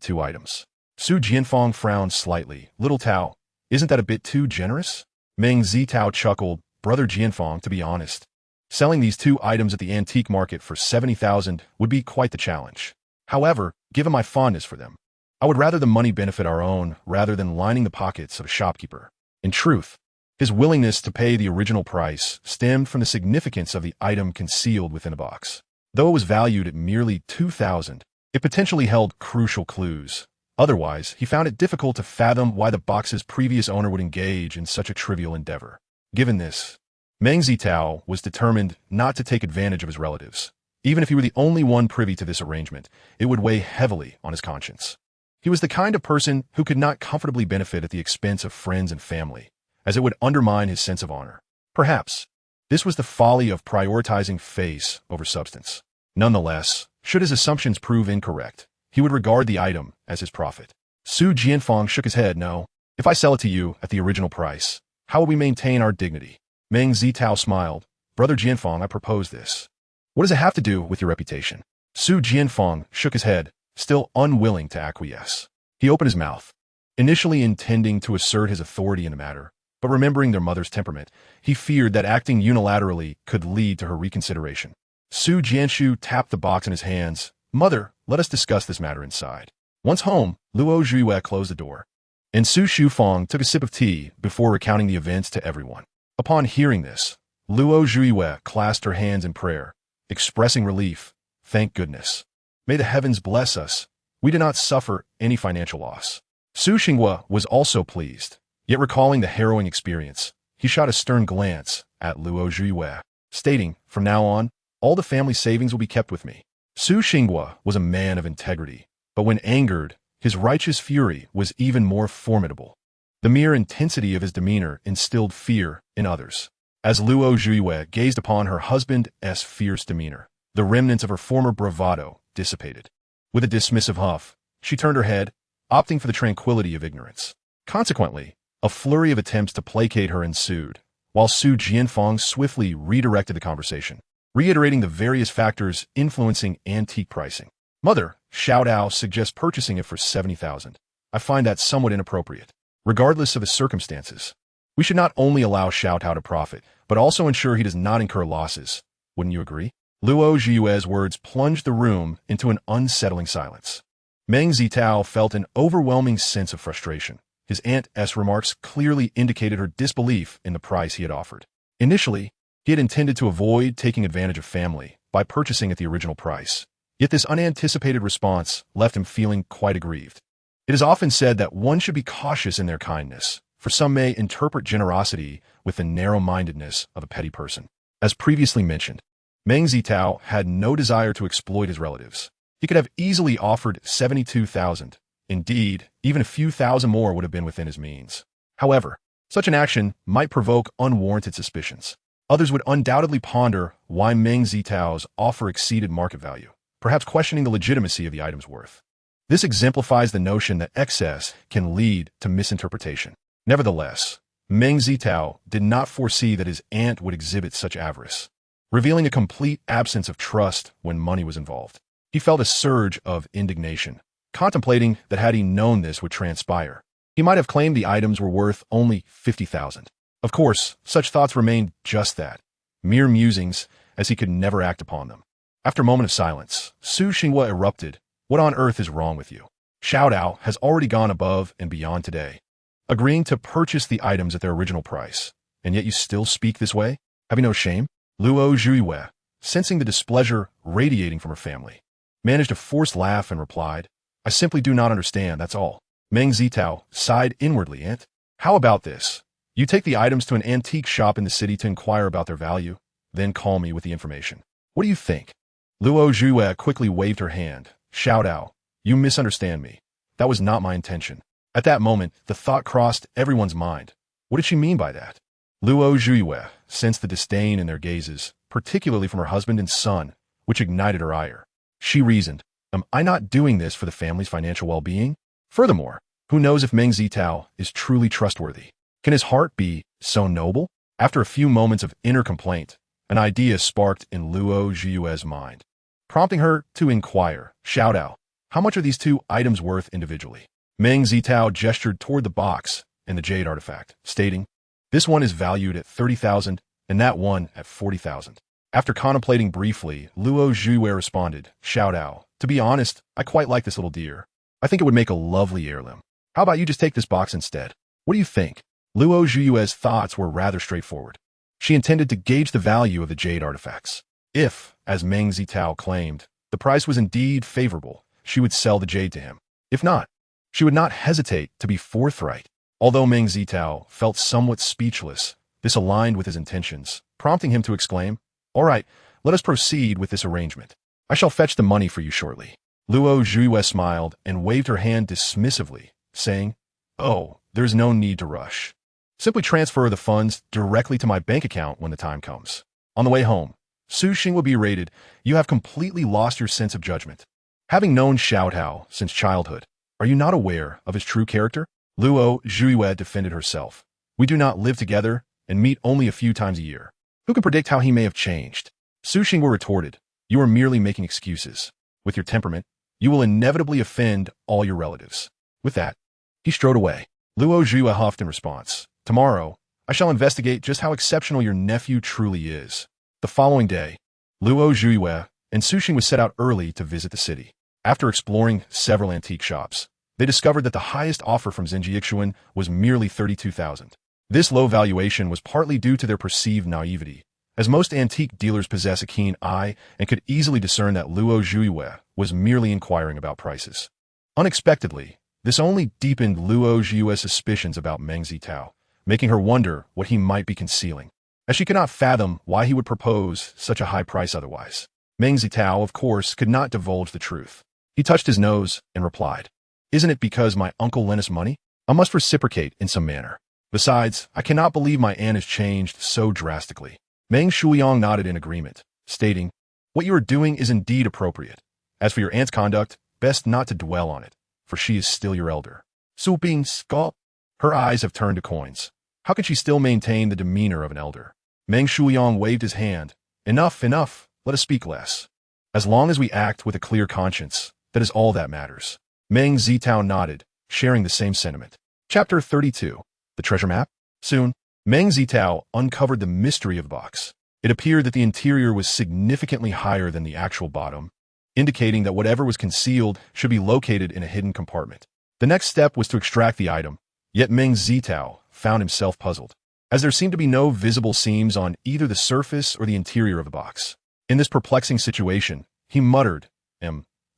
[SPEAKER 1] 2 items." Su Jianfang frowned slightly. "Little Tao, isn't that a bit too generous?" Meng Zitao chuckled. "Brother Jianfang, to be honest, selling these 2 items at the antique market for 70,000 would be quite the challenge. However, given my fondness for them, I would rather the money benefit our own rather than lining the pockets of a shopkeeper." In truth, his willingness to pay the original price stemmed from the significance of the item concealed within the box. Though it was valued at merely 2,000, it potentially held crucial clues. Otherwise, he found it difficult to fathom why the box's previous owner would engage in such a trivial endeavor. Given this, Meng Zitao was determined not to take advantage of his relatives. Even if he were the only one privy to this arrangement, it would weigh heavily on his conscience. He was the kind of person who could not comfortably benefit at the expense of friends and family, as it would undermine his sense of honor. Perhaps this was the folly of prioritizing face over substance. Nonetheless, should his assumptions prove incorrect, he would regard the item as his profit. Su Jianfang shook his head. "No. If I sell it to you at the original price, how will we maintain our dignity?" Meng Zitao smiled. "Brother Jianfang, I propose this. What does it have to do with your reputation?" Su Jianfang shook his head, still unwilling to acquiesce. He opened his mouth, initially intending to assert his authority in the matter, but remembering their mother's temperament, he feared that acting unilaterally could lead to her reconsideration. Su Jianshu tapped the box in his hands. "Mother, let us discuss this matter inside." Once home, Luo Zhuiyue closed the door, and Su Shufang took a sip of tea before recounting the events to everyone. Upon hearing this, Luo Zhuiyue clasped her hands in prayer, expressing relief. "Thank goodness. May the heavens bless us. We did not suffer any financial loss." Su Xinghua was also pleased, yet recalling the harrowing experience, he shot a stern glance at Luo Zhuiyue, stating, "From now on, all the family savings will be kept with me." Su Xinghua was a man of integrity, but when angered, his righteous fury was even more formidable. The mere intensity of his demeanor instilled fear in others. As Luo Zhuiyue gazed upon her husband's fierce demeanor, the remnants of her former bravado dissipated. With a dismissive huff, she turned her head, opting for the tranquility of ignorance. Consequently, a flurry of attempts to placate her ensued, while Su Jianfang swiftly redirected the conversation, reiterating the various factors influencing antique pricing. "Mother, Xiao Dao suggests purchasing it for 70,000. I find that somewhat inappropriate. Regardless of the circumstances, we should not only allow Xiao Dao to profit, but also ensure he does not incur losses. Wouldn't you agree?" Luo Zhuiyue's words plunged the room into an unsettling silence. Meng Zitao felt an overwhelming sense of frustration. His aunt's remarks clearly indicated her disbelief in the price he had offered. Initially, he had intended to avoid taking advantage of family by purchasing at the original price. Yet this unanticipated response left him feeling quite aggrieved. It is often said that one should be cautious in their kindness, for some may interpret generosity with the narrow-mindedness of a petty person. As previously mentioned, Meng Zitao had no desire to exploit his relatives. He could have easily offered 72,000. Indeed, even a few thousand more would have been within his means. However, such an action might provoke unwarranted suspicions. Others would undoubtedly ponder why Meng Zitao's offer exceeded market value, perhaps questioning the legitimacy of the item's worth. This exemplifies the notion that excess can lead to misinterpretation. Nevertheless, Meng Zitao did not foresee that his aunt would exhibit such avarice, revealing a complete absence of trust when money was involved. He felt a surge of indignation, contemplating that had he known this would transpire, he might have claimed the items were worth only 50,000. Of course, such thoughts remained just that, mere musings, as he could never act upon them. After a moment of silence, Su Xinghua erupted. "What on earth is wrong with you? Xiao Dao has already gone above and beyond today, agreeing to purchase the items at their original price, and yet you still speak this way? Have you no shame?" Luo Zhuiyue, sensing the displeasure radiating from her family, managed a forced laugh and replied, "I simply do not understand, that's all." Meng Zitao sighed inwardly. "Aunt, how about this? You take the items to an antique shop in the city to inquire about their value, then call me with the information. What do you think?" Luo Zhuiyue quickly waved her hand. "Xiao Dao, you misunderstand me. That was not my intention." At that moment, the thought crossed everyone's mind. What did she mean by that? Luo Zhuiyue sensed the disdain in their gazes, particularly from her husband and son, which ignited her ire. She reasoned, Am I not doing this for the family's financial well-being? Furthermore, who knows if Meng Zitao is truly trustworthy? Can his heart be so noble? After a few moments of inner complaint, an idea sparked in Luo Zhiyue's mind, prompting her to inquire, shout out, how much are these two items worth individually? Meng Zitao gestured toward the box and the jade artifact, stating, this one is valued at 30,000 and that one at 40,000. After contemplating briefly, Luo Zhiyue responded, shout out, to be honest, I quite like this little deer. I think it would make a lovely heirloom. How about you just take this box instead? What do you think? Luo Zhiyue's thoughts were rather straightforward. She intended to gauge the value of the jade artifacts. If, as Meng Zitao claimed, the price was indeed favorable, she would sell the jade to him. If not, she would not hesitate to be forthright. Although Meng Zitao felt somewhat speechless, this aligned with his intentions, prompting him to exclaim, all right, let us proceed with this arrangement. I shall fetch the money for you shortly. Luo Zhiyue smiled and waved her hand dismissively, saying, oh, there's no need to rush. Simply transfer the funds directly to my bank account when the time comes. On the way home, Su Xing will be rated, you have completely lost your sense of judgment. Having known Xiao Hao since childhood, are you not aware of his true character? Luo Zhiyue defended herself. We do not live together and meet only a few times a year. Who can predict how he may have changed? Su Xing retorted, you are merely making excuses. With your temperament, you will inevitably offend all your relatives. With that, he strode away. Luo Zhiyue huffed in response, tomorrow, I shall investigate just how exceptional your nephew truly is. The following day, Luo Zhiyue and Su Xing set out early to visit the city. After exploring several antique shops, they discovered that the highest offer from Xinjiixuan was merely 32,000. This low valuation was partly due to their perceived naivety, as most antique dealers possess a keen eye and could easily discern that Luo Zhiyue was merely inquiring about prices. Unexpectedly, this only deepened Luo Zhiyue's suspicions about Meng Zitao, making her wonder what he might be concealing, as she could not fathom why he would propose such a high price otherwise. Meng Zitao, of course, could not divulge the truth. He touched his nose and replied, isn't it because my uncle lent us money? I must reciprocate in some manner. Besides, I cannot believe my aunt has changed so drastically. Meng Shuliang nodded in agreement, stating, what you are doing is indeed appropriate. As for your aunt's conduct, best not to dwell on it, for she is still your elder. Su Bing scoffed. Her eyes have turned to coins. How can she still maintain the demeanor of an elder? Meng Shuliang waved his hand. Enough, enough, let us speak less. As long as we act with a clear conscience, that is all that matters. Meng Zitao nodded, sharing the same sentiment. Chapter 32. The Treasure Map? Soon, Meng Zitao uncovered the mystery of the box. It appeared that the interior was significantly higher than the actual bottom, indicating that whatever was concealed should be located in a hidden compartment. The next step was to extract the item, yet Meng Zitao found himself puzzled, as there seemed to be no visible seams on either the surface or the interior of the box. In this perplexing situation, he muttered,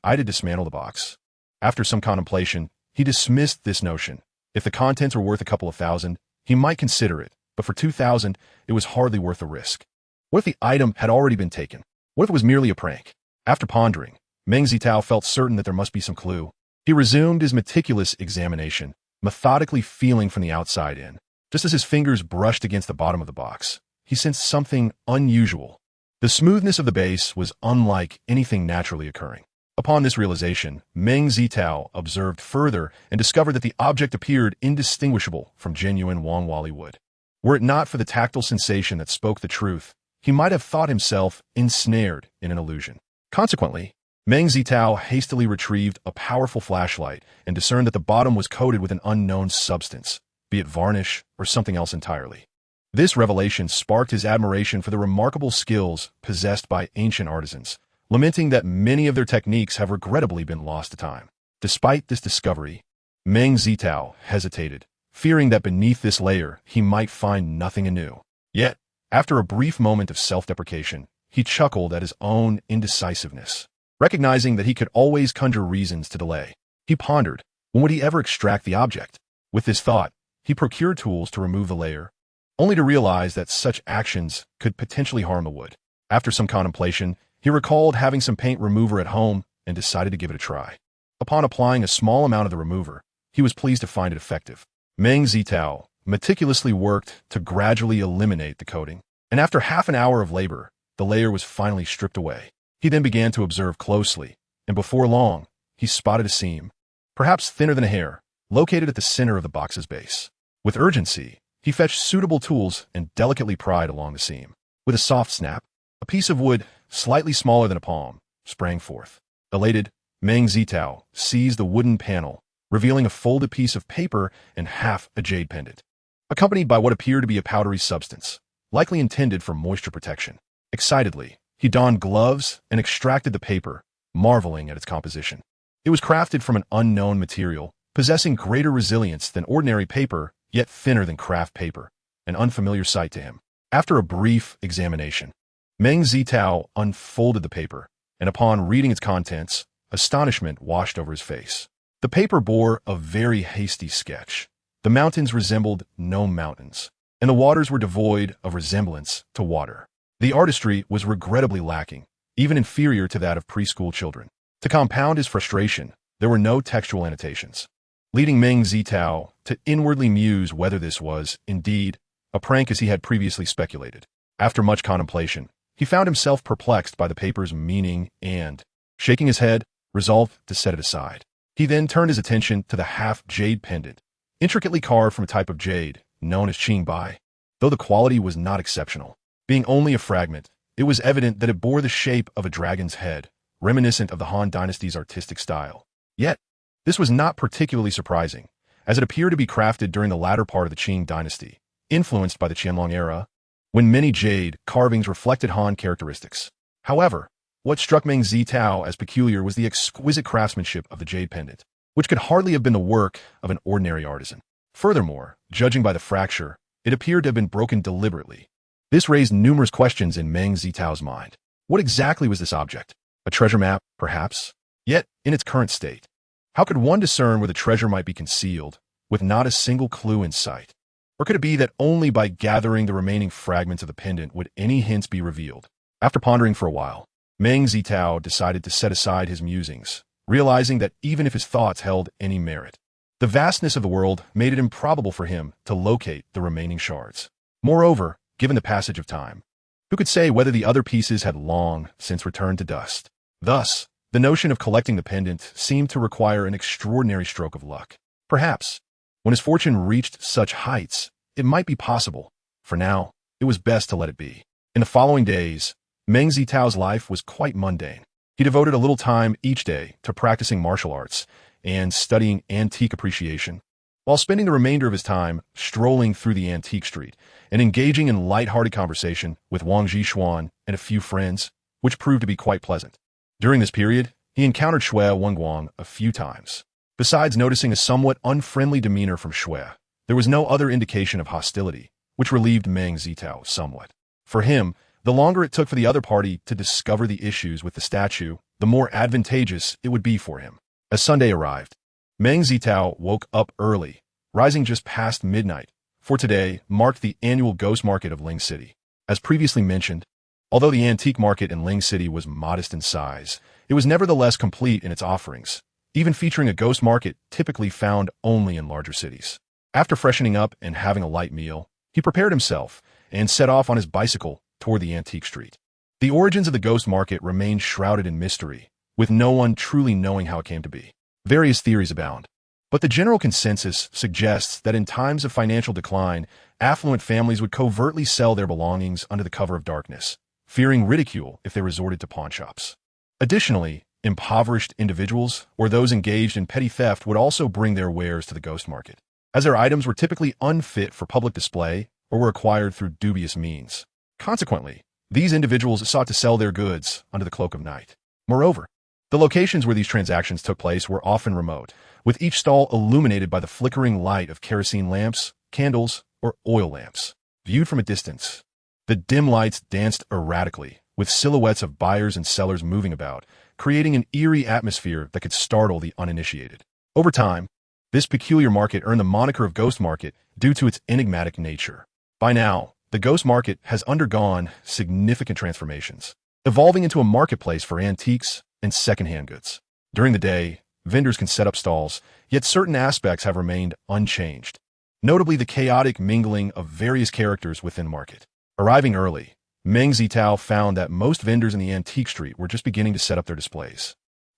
[SPEAKER 1] I to dismantle the box. After some contemplation, he dismissed this notion. If the contents were worth a couple of thousand, he might consider it, but for 2,000, it was hardly worth the risk. What if the item had already been taken? What if it was merely a prank? After pondering, Meng Zitao felt certain that there must be some clue. He resumed his meticulous examination, methodically feeling from the outside in. Just as his fingers brushed against the bottom of the box, he sensed something unusual. The smoothness of the base was unlike anything naturally occurring. Upon this realization, Meng Zitao observed further and discovered that the object appeared indistinguishable from genuine Wangwali wood. Were it not for the tactile sensation that spoke the truth, he might have thought himself ensnared in an illusion. Consequently, Meng Zitao hastily retrieved a powerful flashlight and discerned that the bottom was coated with an unknown substance, be it varnish or something else entirely. This revelation sparked his admiration for the remarkable skills possessed by ancient artisans, lamenting that many of their techniques have regrettably been lost to time. Despite this discovery, Meng Zitao hesitated, fearing that beneath this layer he might find nothing anew. Yet, after a brief moment of self-deprecation, he chuckled at his own indecisiveness. Recognizing that he could always conjure reasons to delay, he pondered, when would he ever extract the object? With this thought, he procured tools to remove the layer, only to realize that such actions could potentially harm the wood. After some contemplation, he recalled having some paint remover at home and decided to give it a try. Upon applying a small amount of the remover, he was pleased to find it effective. Meng Zitao meticulously worked to gradually eliminate the coating, and after half an hour of labor, the layer was finally stripped away. He then began to observe closely, and before long, he spotted a seam, perhaps thinner than a hair, located at the center of the box's base. With urgency, he fetched suitable tools and delicately pried along the seam. With a soft snap, a piece of wood, slightly smaller than a palm, sprang forth. Elated, Meng Zitao seized the wooden panel, revealing a folded piece of paper and half a jade pendant, accompanied by what appeared to be a powdery substance, likely intended for moisture protection. Excitedly, he donned gloves and extracted the paper, marveling at its composition. It was crafted from an unknown material, possessing greater resilience than ordinary paper, yet thinner than craft paper, an unfamiliar sight to him. After a brief examination, Meng Zitao unfolded the paper, and upon reading its contents, astonishment washed over his face. The paper bore a very hasty sketch. The mountains resembled no mountains, and the waters were devoid of resemblance to water. The artistry was regrettably lacking, even inferior to that of preschool children. To compound his frustration, there were no textual annotations, leading Meng Zitao to inwardly muse whether this was, indeed, a prank as he had previously speculated. After much contemplation, he found himself perplexed by the paper's meaning and, shaking his head, resolved to set it aside. He then turned his attention to the half-jade pendant, intricately carved from a type of jade known as Qing, though the quality was not exceptional. Being only a fragment, it was evident that it bore the shape of a dragon's head, reminiscent of the Han dynasty's artistic style. Yet, this was not particularly surprising, as it appeared to be crafted during the latter part of the Qing dynasty, influenced by the Qianlong era, when many jade carvings reflected Han characteristics. However, what struck Meng Zitao as peculiar was the exquisite craftsmanship of the jade pendant, which could hardly have been the work of an ordinary artisan. Furthermore, judging by the fracture, it appeared to have been broken deliberately. This raised numerous questions in Meng Zitao's mind. What exactly was this object? A treasure map, perhaps? Yet, in its current state, how could one discern where the treasure might be concealed, with not a single clue in sight? Or could it be that only by gathering the remaining fragments of the pendant would any hints be revealed? After pondering for a while, Meng Zitao decided to set aside his musings, realizing that even if his thoughts held any merit, the vastness of the world made it improbable for him to locate the remaining shards. Moreover, given the passage of time, who could say whether the other pieces had long since returned to dust? Thus, the notion of collecting the pendant seemed to require an extraordinary stroke of luck. Perhaps, when his fortune reached such heights, it might be possible. For now, it was best to let it be. In the following days, Meng Zitao's life was quite mundane. He devoted a little time each day to practicing martial arts and studying antique appreciation, while spending the remainder of his time strolling through the antique street and engaging in light-hearted conversation with Wang Jixuan and a few friends, which proved to be quite pleasant. During this period, he encountered Shui Wenguang a few times. Besides noticing a somewhat unfriendly demeanor from Shui, there was no other indication of hostility, which relieved Meng Zitao somewhat. For him, the longer it took for the other party to discover the issues with the statue, the more advantageous it would be for him. As Sunday arrived, Meng Zitao woke up early, rising just past midnight, for today marked the annual ghost market of Ling City. As previously mentioned, although the antique market in Ling City was modest in size, it was nevertheless complete in its offerings, even featuring a ghost market typically found only in larger cities. After freshening up and having a light meal, he prepared himself and set off on his bicycle toward the antique street. The origins of the ghost market remained shrouded in mystery, with no one truly knowing how it came to be. Various theories abound, but the general consensus suggests that in times of financial decline, affluent families would covertly sell their belongings under the cover of darkness, fearing ridicule if they resorted to pawnshops. Additionally, impoverished individuals or those engaged in petty theft would also bring their wares to the ghost market, as their items were typically unfit for public display or were acquired through dubious means. Consequently, these individuals sought to sell their goods under the cloak of night. Moreover, the locations where these transactions took place were often remote, with each stall illuminated by the flickering light of kerosene lamps, candles, or oil lamps. Viewed from a distance, the dim lights danced erratically, with silhouettes of buyers and sellers moving about, creating an eerie atmosphere that could startle the uninitiated. Over time, this peculiar market earned the moniker of Ghost Market due to its enigmatic nature. By now, the Ghost Market has undergone significant transformations, evolving into a marketplace for antiques and secondhand goods. During the day, vendors can set up stalls, yet certain aspects have remained unchanged, notably the chaotic mingling of various characters within the market. Arriving early, Meng Zitao found that most vendors in the antique street were just beginning to set up their displays.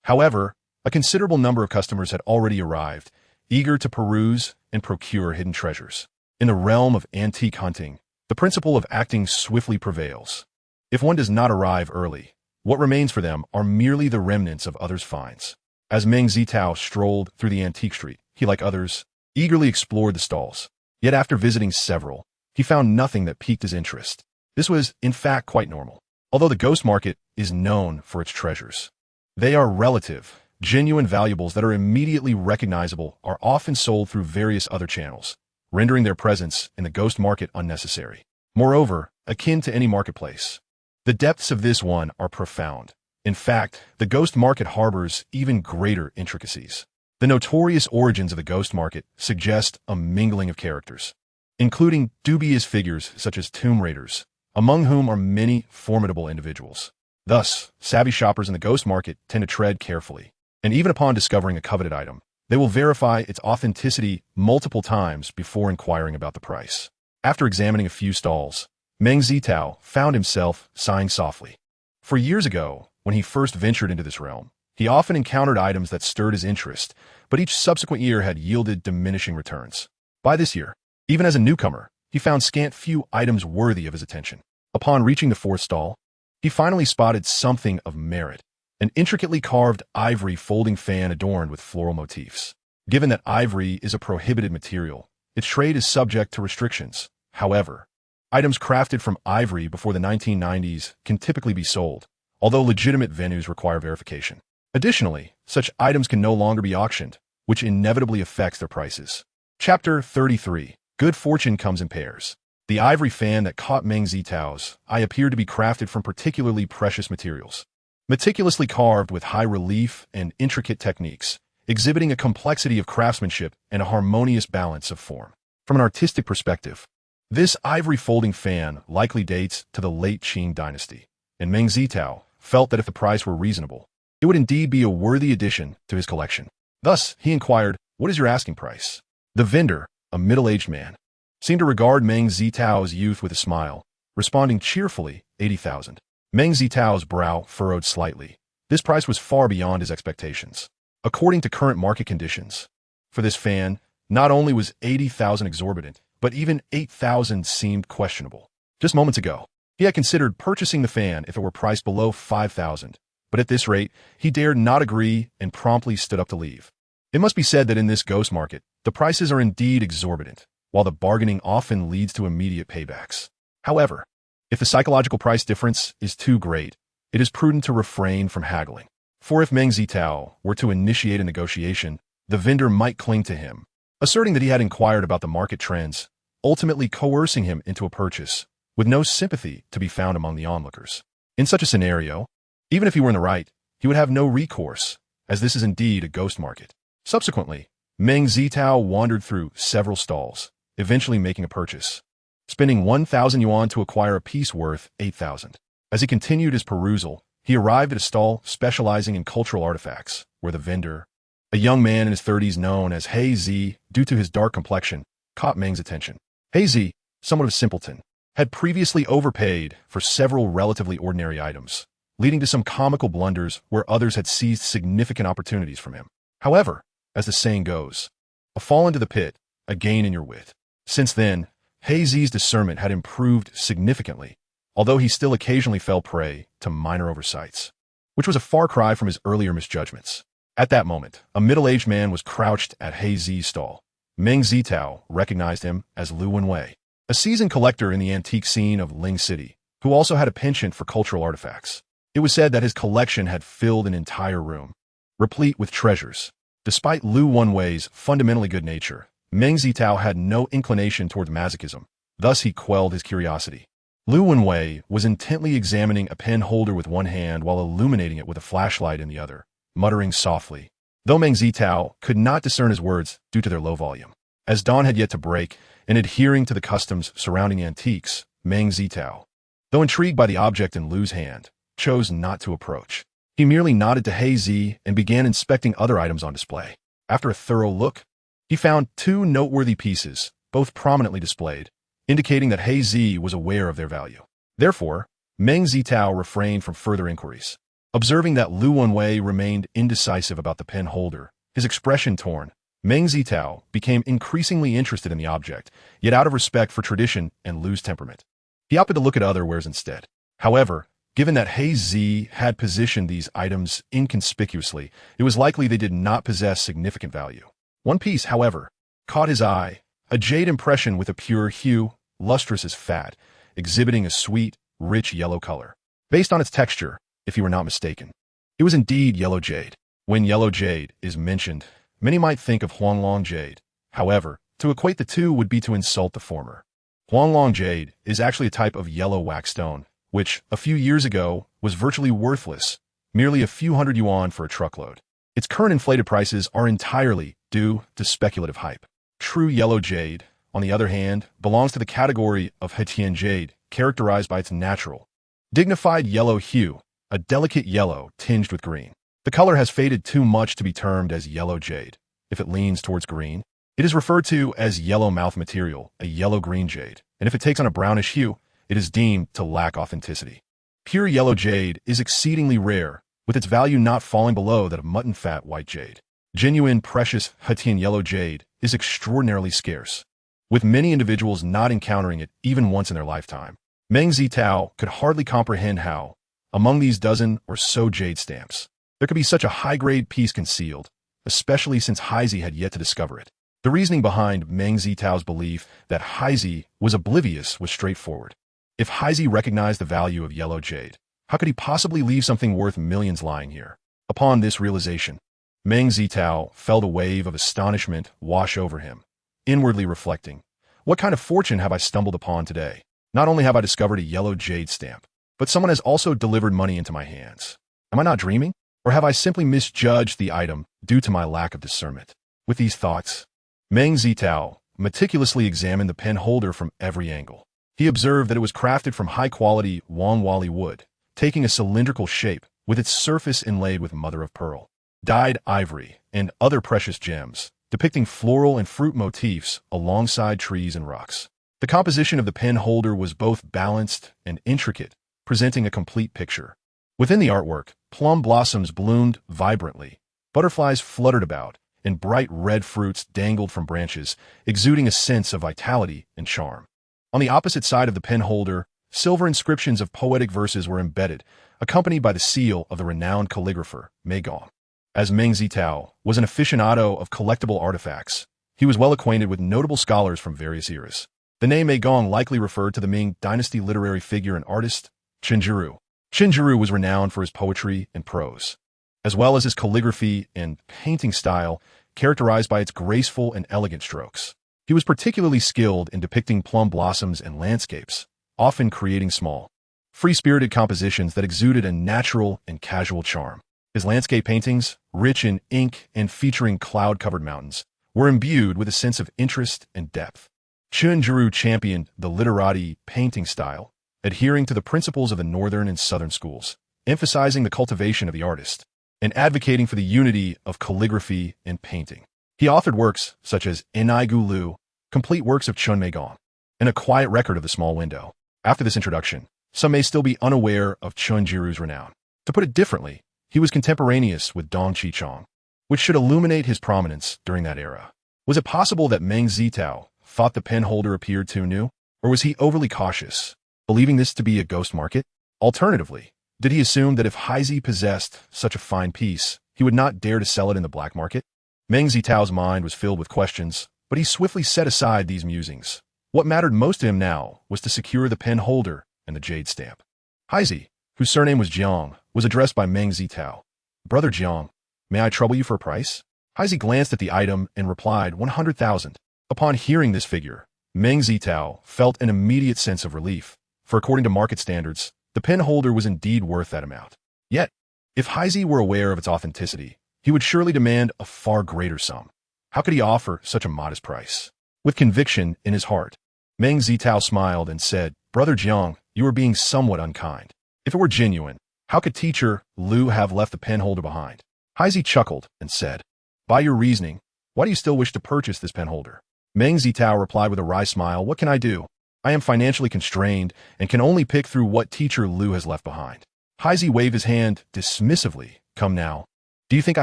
[SPEAKER 1] However, a considerable number of customers had already arrived, eager to peruse and procure hidden treasures. In the realm of antique hunting, the principle of acting swiftly prevails. If one does not arrive early, what remains for them are merely the remnants of others' finds. As Meng Zitao strolled through the antique street, he, like others, eagerly explored the stalls. Yet after visiting several, he found nothing that piqued his interest. This was, in fact, quite normal. Although the ghost market is known for its treasures, they are relative, genuine valuables that are immediately recognizable are often sold through various other channels, rendering their presence in the ghost market unnecessary. Moreover, akin to any marketplace, the depths of this one are profound. In fact, the ghost market harbors even greater intricacies. The notorious origins of the ghost market suggest a mingling of characters, including dubious figures such as tomb raiders, among whom are many formidable individuals. Thus, savvy shoppers in the ghost market tend to tread carefully, and even upon discovering a coveted item, they will verify its authenticity multiple times before inquiring about the price. After examining a few stalls, Meng Zitao found himself sighing softly. For years ago, when he first ventured into this realm, he often encountered items that stirred his interest, but each subsequent year had yielded diminishing returns. By this year, even as a newcomer, he found scant few items worthy of his attention. Upon reaching the fourth stall, he finally spotted something of merit, an intricately carved ivory folding fan adorned with floral motifs. Given that ivory is a prohibited material, its trade is subject to restrictions. However, items crafted from ivory before the 1990s can typically be sold, although legitimate venues require verification. Additionally, such items can no longer be auctioned, which inevitably affects their prices. Chapter 33. Good fortune comes in pairs. The ivory fan that caught Meng Zitao's eye appeared to be crafted from particularly precious materials, meticulously carved with high relief and intricate techniques, exhibiting a complexity of craftsmanship and a harmonious balance of form. From an artistic perspective, this ivory folding fan likely dates to the late Qing dynasty, and Meng Zitao felt that if the price were reasonable, it would indeed be a worthy addition to his collection. Thus, he inquired, "What is your asking price?" The vendor, a middle-aged man, seemed to regard Meng Zitao's youth with a smile, responding cheerfully, 80,000. Meng Zitao's brow furrowed slightly. This price was far beyond his expectations. According to current market conditions, for this fan, not only was 80,000 exorbitant, but even 8,000 seemed questionable. Just moments ago, he had considered purchasing the fan if it were priced below 5,000, but at this rate, he dared not agree and promptly stood up to leave. It must be said that in this ghost market, the prices are indeed exorbitant, while the bargaining often leads to immediate paybacks. However, if the psychological price difference is too great, it is prudent to refrain from haggling. For if Meng Zitao were to initiate a negotiation, the vendor might cling to him, asserting that he had inquired about the market trends, ultimately coercing him into a purchase, with no sympathy to be found among the onlookers. In such a scenario, even if he were in the right, he would have no recourse, as this is indeed a ghost market. Subsequently, Meng Zitao wandered through several stalls, eventually making a purchase, spending 1,000 yuan to acquire a piece worth 8,000. As he continued his perusal, he arrived at a stall specializing in cultural artifacts, where the vendor, a young man in his 30s known as He Zi due to his dark complexion, caught Meng's attention. He Zi, somewhat of a simpleton, had previously overpaid for several relatively ordinary items, leading to some comical blunders where others had seized significant opportunities from him. However, as the saying goes, a fall into the pit, a gain in your wit. Since then, He Zi's discernment had improved significantly, although he still occasionally fell prey to minor oversights, which was a far cry from his earlier misjudgments. At that moment, a middle-aged man was crouched at He Zi's stall. Meng Zitao recognized him as Lu Wenwei, a seasoned collector in the antique scene of Ling City, who also had a penchant for cultural artifacts. It was said that his collection had filled an entire room, replete with treasures. Despite Lu Wenwei's fundamentally good nature, Meng Zitao had no inclination towards masochism, thus he quelled his curiosity. Lu Wenwei was intently examining a pen holder with one hand while illuminating it with a flashlight in the other, muttering softly, though Meng Zitao could not discern his words due to their low volume. As dawn had yet to break, and adhering to the customs surrounding antiques, Meng Zitao, though intrigued by the object in Lu's hand, chose not to approach. He merely nodded to He Zi and began inspecting other items on display. After a thorough look, he found two noteworthy pieces, both prominently displayed, indicating that He Zi was aware of their value. Therefore, Meng Zitao refrained from further inquiries. Observing that Lu Wenwei remained indecisive about the pen holder, his expression torn, Meng Zitao became increasingly interested in the object, yet out of respect for tradition and Lu's temperament. He opted to look at other wares instead. However, given that He Zi had positioned these items inconspicuously, it was likely they did not possess significant value. One piece, however, caught his eye, a jade impression with a pure hue, lustrous as fat, exhibiting a sweet, rich yellow color. Based on its texture, if you were not mistaken, it was indeed yellow jade. When yellow jade is mentioned, many might think of Huanglong jade. However, to equate the two would be to insult the former. Huanglong jade is actually a type of yellow wax stone, which, a few years ago, was virtually worthless, merely a few hundred yuan for a truckload. Its current inflated prices are entirely due to speculative hype. True yellow jade, on the other hand, belongs to the category of Hetian jade, characterized by its natural, dignified yellow hue, a delicate yellow tinged with green. The color has faded too much to be termed as yellow jade. If it leans towards green, it is referred to as yellow mouth material, a yellow-green jade, and if it takes on a brownish hue, it is deemed to lack authenticity. Pure yellow jade is exceedingly rare, with its value not falling below that of mutton-fat white jade. Genuine, precious Hetian yellow jade is extraordinarily scarce, with many individuals not encountering it even once in their lifetime. Meng Zitao could hardly comprehend how, among these dozen or so jade stamps, there could be such a high-grade piece concealed, especially since He Zi had yet to discover it. The reasoning behind Meng Zitao's belief that He Zi was oblivious was straightforward. If He Zi recognized the value of yellow jade, how could he possibly leave something worth millions lying here? Upon this realization, Meng Zitao felt a wave of astonishment wash over him, inwardly reflecting, what kind of fortune have I stumbled upon today? Not only have I discovered a yellow jade stamp, but someone has also delivered money into my hands. Am I not dreaming? Or have I simply misjudged the item due to my lack of discernment? With these thoughts, Meng Zitao meticulously examined the pen holder from every angle. He observed that it was crafted from high-quality Wangwali wood, taking a cylindrical shape with its surface inlaid with mother-of-pearl, dyed ivory, and other precious gems, depicting floral and fruit motifs alongside trees and rocks. The composition of the pen holder was both balanced and intricate, presenting a complete picture. Within the artwork, plum blossoms bloomed vibrantly, butterflies fluttered about, and bright red fruits dangled from branches, exuding a sense of vitality and charm. On the opposite side of the pen holder, silver inscriptions of poetic verses were embedded, accompanied by the seal of the renowned calligrapher, Mei Gong. As Meng Zitao was an aficionado of collectible artifacts, he was well acquainted with notable scholars from various eras. The name Mei Gong likely referred to the Ming dynasty literary figure and artist, Qin Zhiru. Qin Zhiru was renowned for his poetry and prose, as well as his calligraphy and painting style, characterized by its graceful and elegant strokes. He was particularly skilled in depicting plum blossoms and landscapes, often creating small, free-spirited compositions that exuded a natural and casual charm. His landscape paintings, rich in ink and featuring cloud-covered mountains, were imbued with a sense of interest and depth. Qin Zhiru championed the literati painting style, adhering to the principles of the northern and southern schools, emphasizing the cultivation of the artist, and advocating for the unity of calligraphy and painting. He authored works such as Enai Gu Lu, complete works of Chun Mei Gong, and A Quiet Record of the Small Window. After this introduction, some may still be unaware of Qin Zhiru's renown. To put it differently, he was contemporaneous with Dong Qichong, which should illuminate his prominence during that era. Was it possible that Meng Zitao thought the pen holder appeared too new, or was he overly cautious, believing this to be a ghost market? Alternatively, did he assume that if He Zi possessed such a fine piece, he would not dare to sell it in the black market? Meng Zitao's mind was filled with questions, but he swiftly set aside these musings. What mattered most to him now was to secure the pen holder and the jade stamp. He Zi, whose surname was Jiang, was addressed by Meng Zitao. Brother Jiang, may I trouble you for a price? He Zi glanced at the item and replied 100,000. Upon hearing this figure, Meng Zitao felt an immediate sense of relief, for according to market standards, the pen holder was indeed worth that amount. Yet, if He Zi were aware of its authenticity, he would surely demand a far greater sum. How could he offer such a modest price? With conviction in his heart, Meng Zitao smiled and said, Brother Jiang, you are being somewhat unkind. If it were genuine, how could teacher Lu have left the pen holder behind? He Zi chuckled and said, By your reasoning, why do you still wish to purchase this pen holder? Meng Zitao replied with a wry smile, What can I do? I am financially constrained and can only pick through what teacher Lu has left behind. Heisey waved his hand dismissively. Come now. Do you think I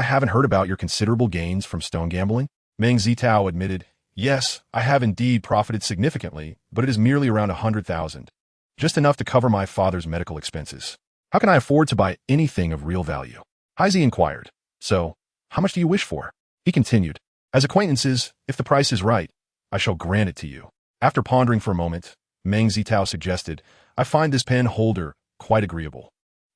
[SPEAKER 1] haven't heard about your considerable gains from stone gambling? Meng Zitao admitted, yes, I have indeed profited significantly, but it is merely around 100,000. Just enough to cover my father's medical expenses. How can I afford to buy anything of real value? Heisey inquired. So, how much do you wish for? He continued. As acquaintances, if the price is right, I shall grant it to you. After pondering for a moment, Meng Zitao suggested, I find this pen holder quite agreeable.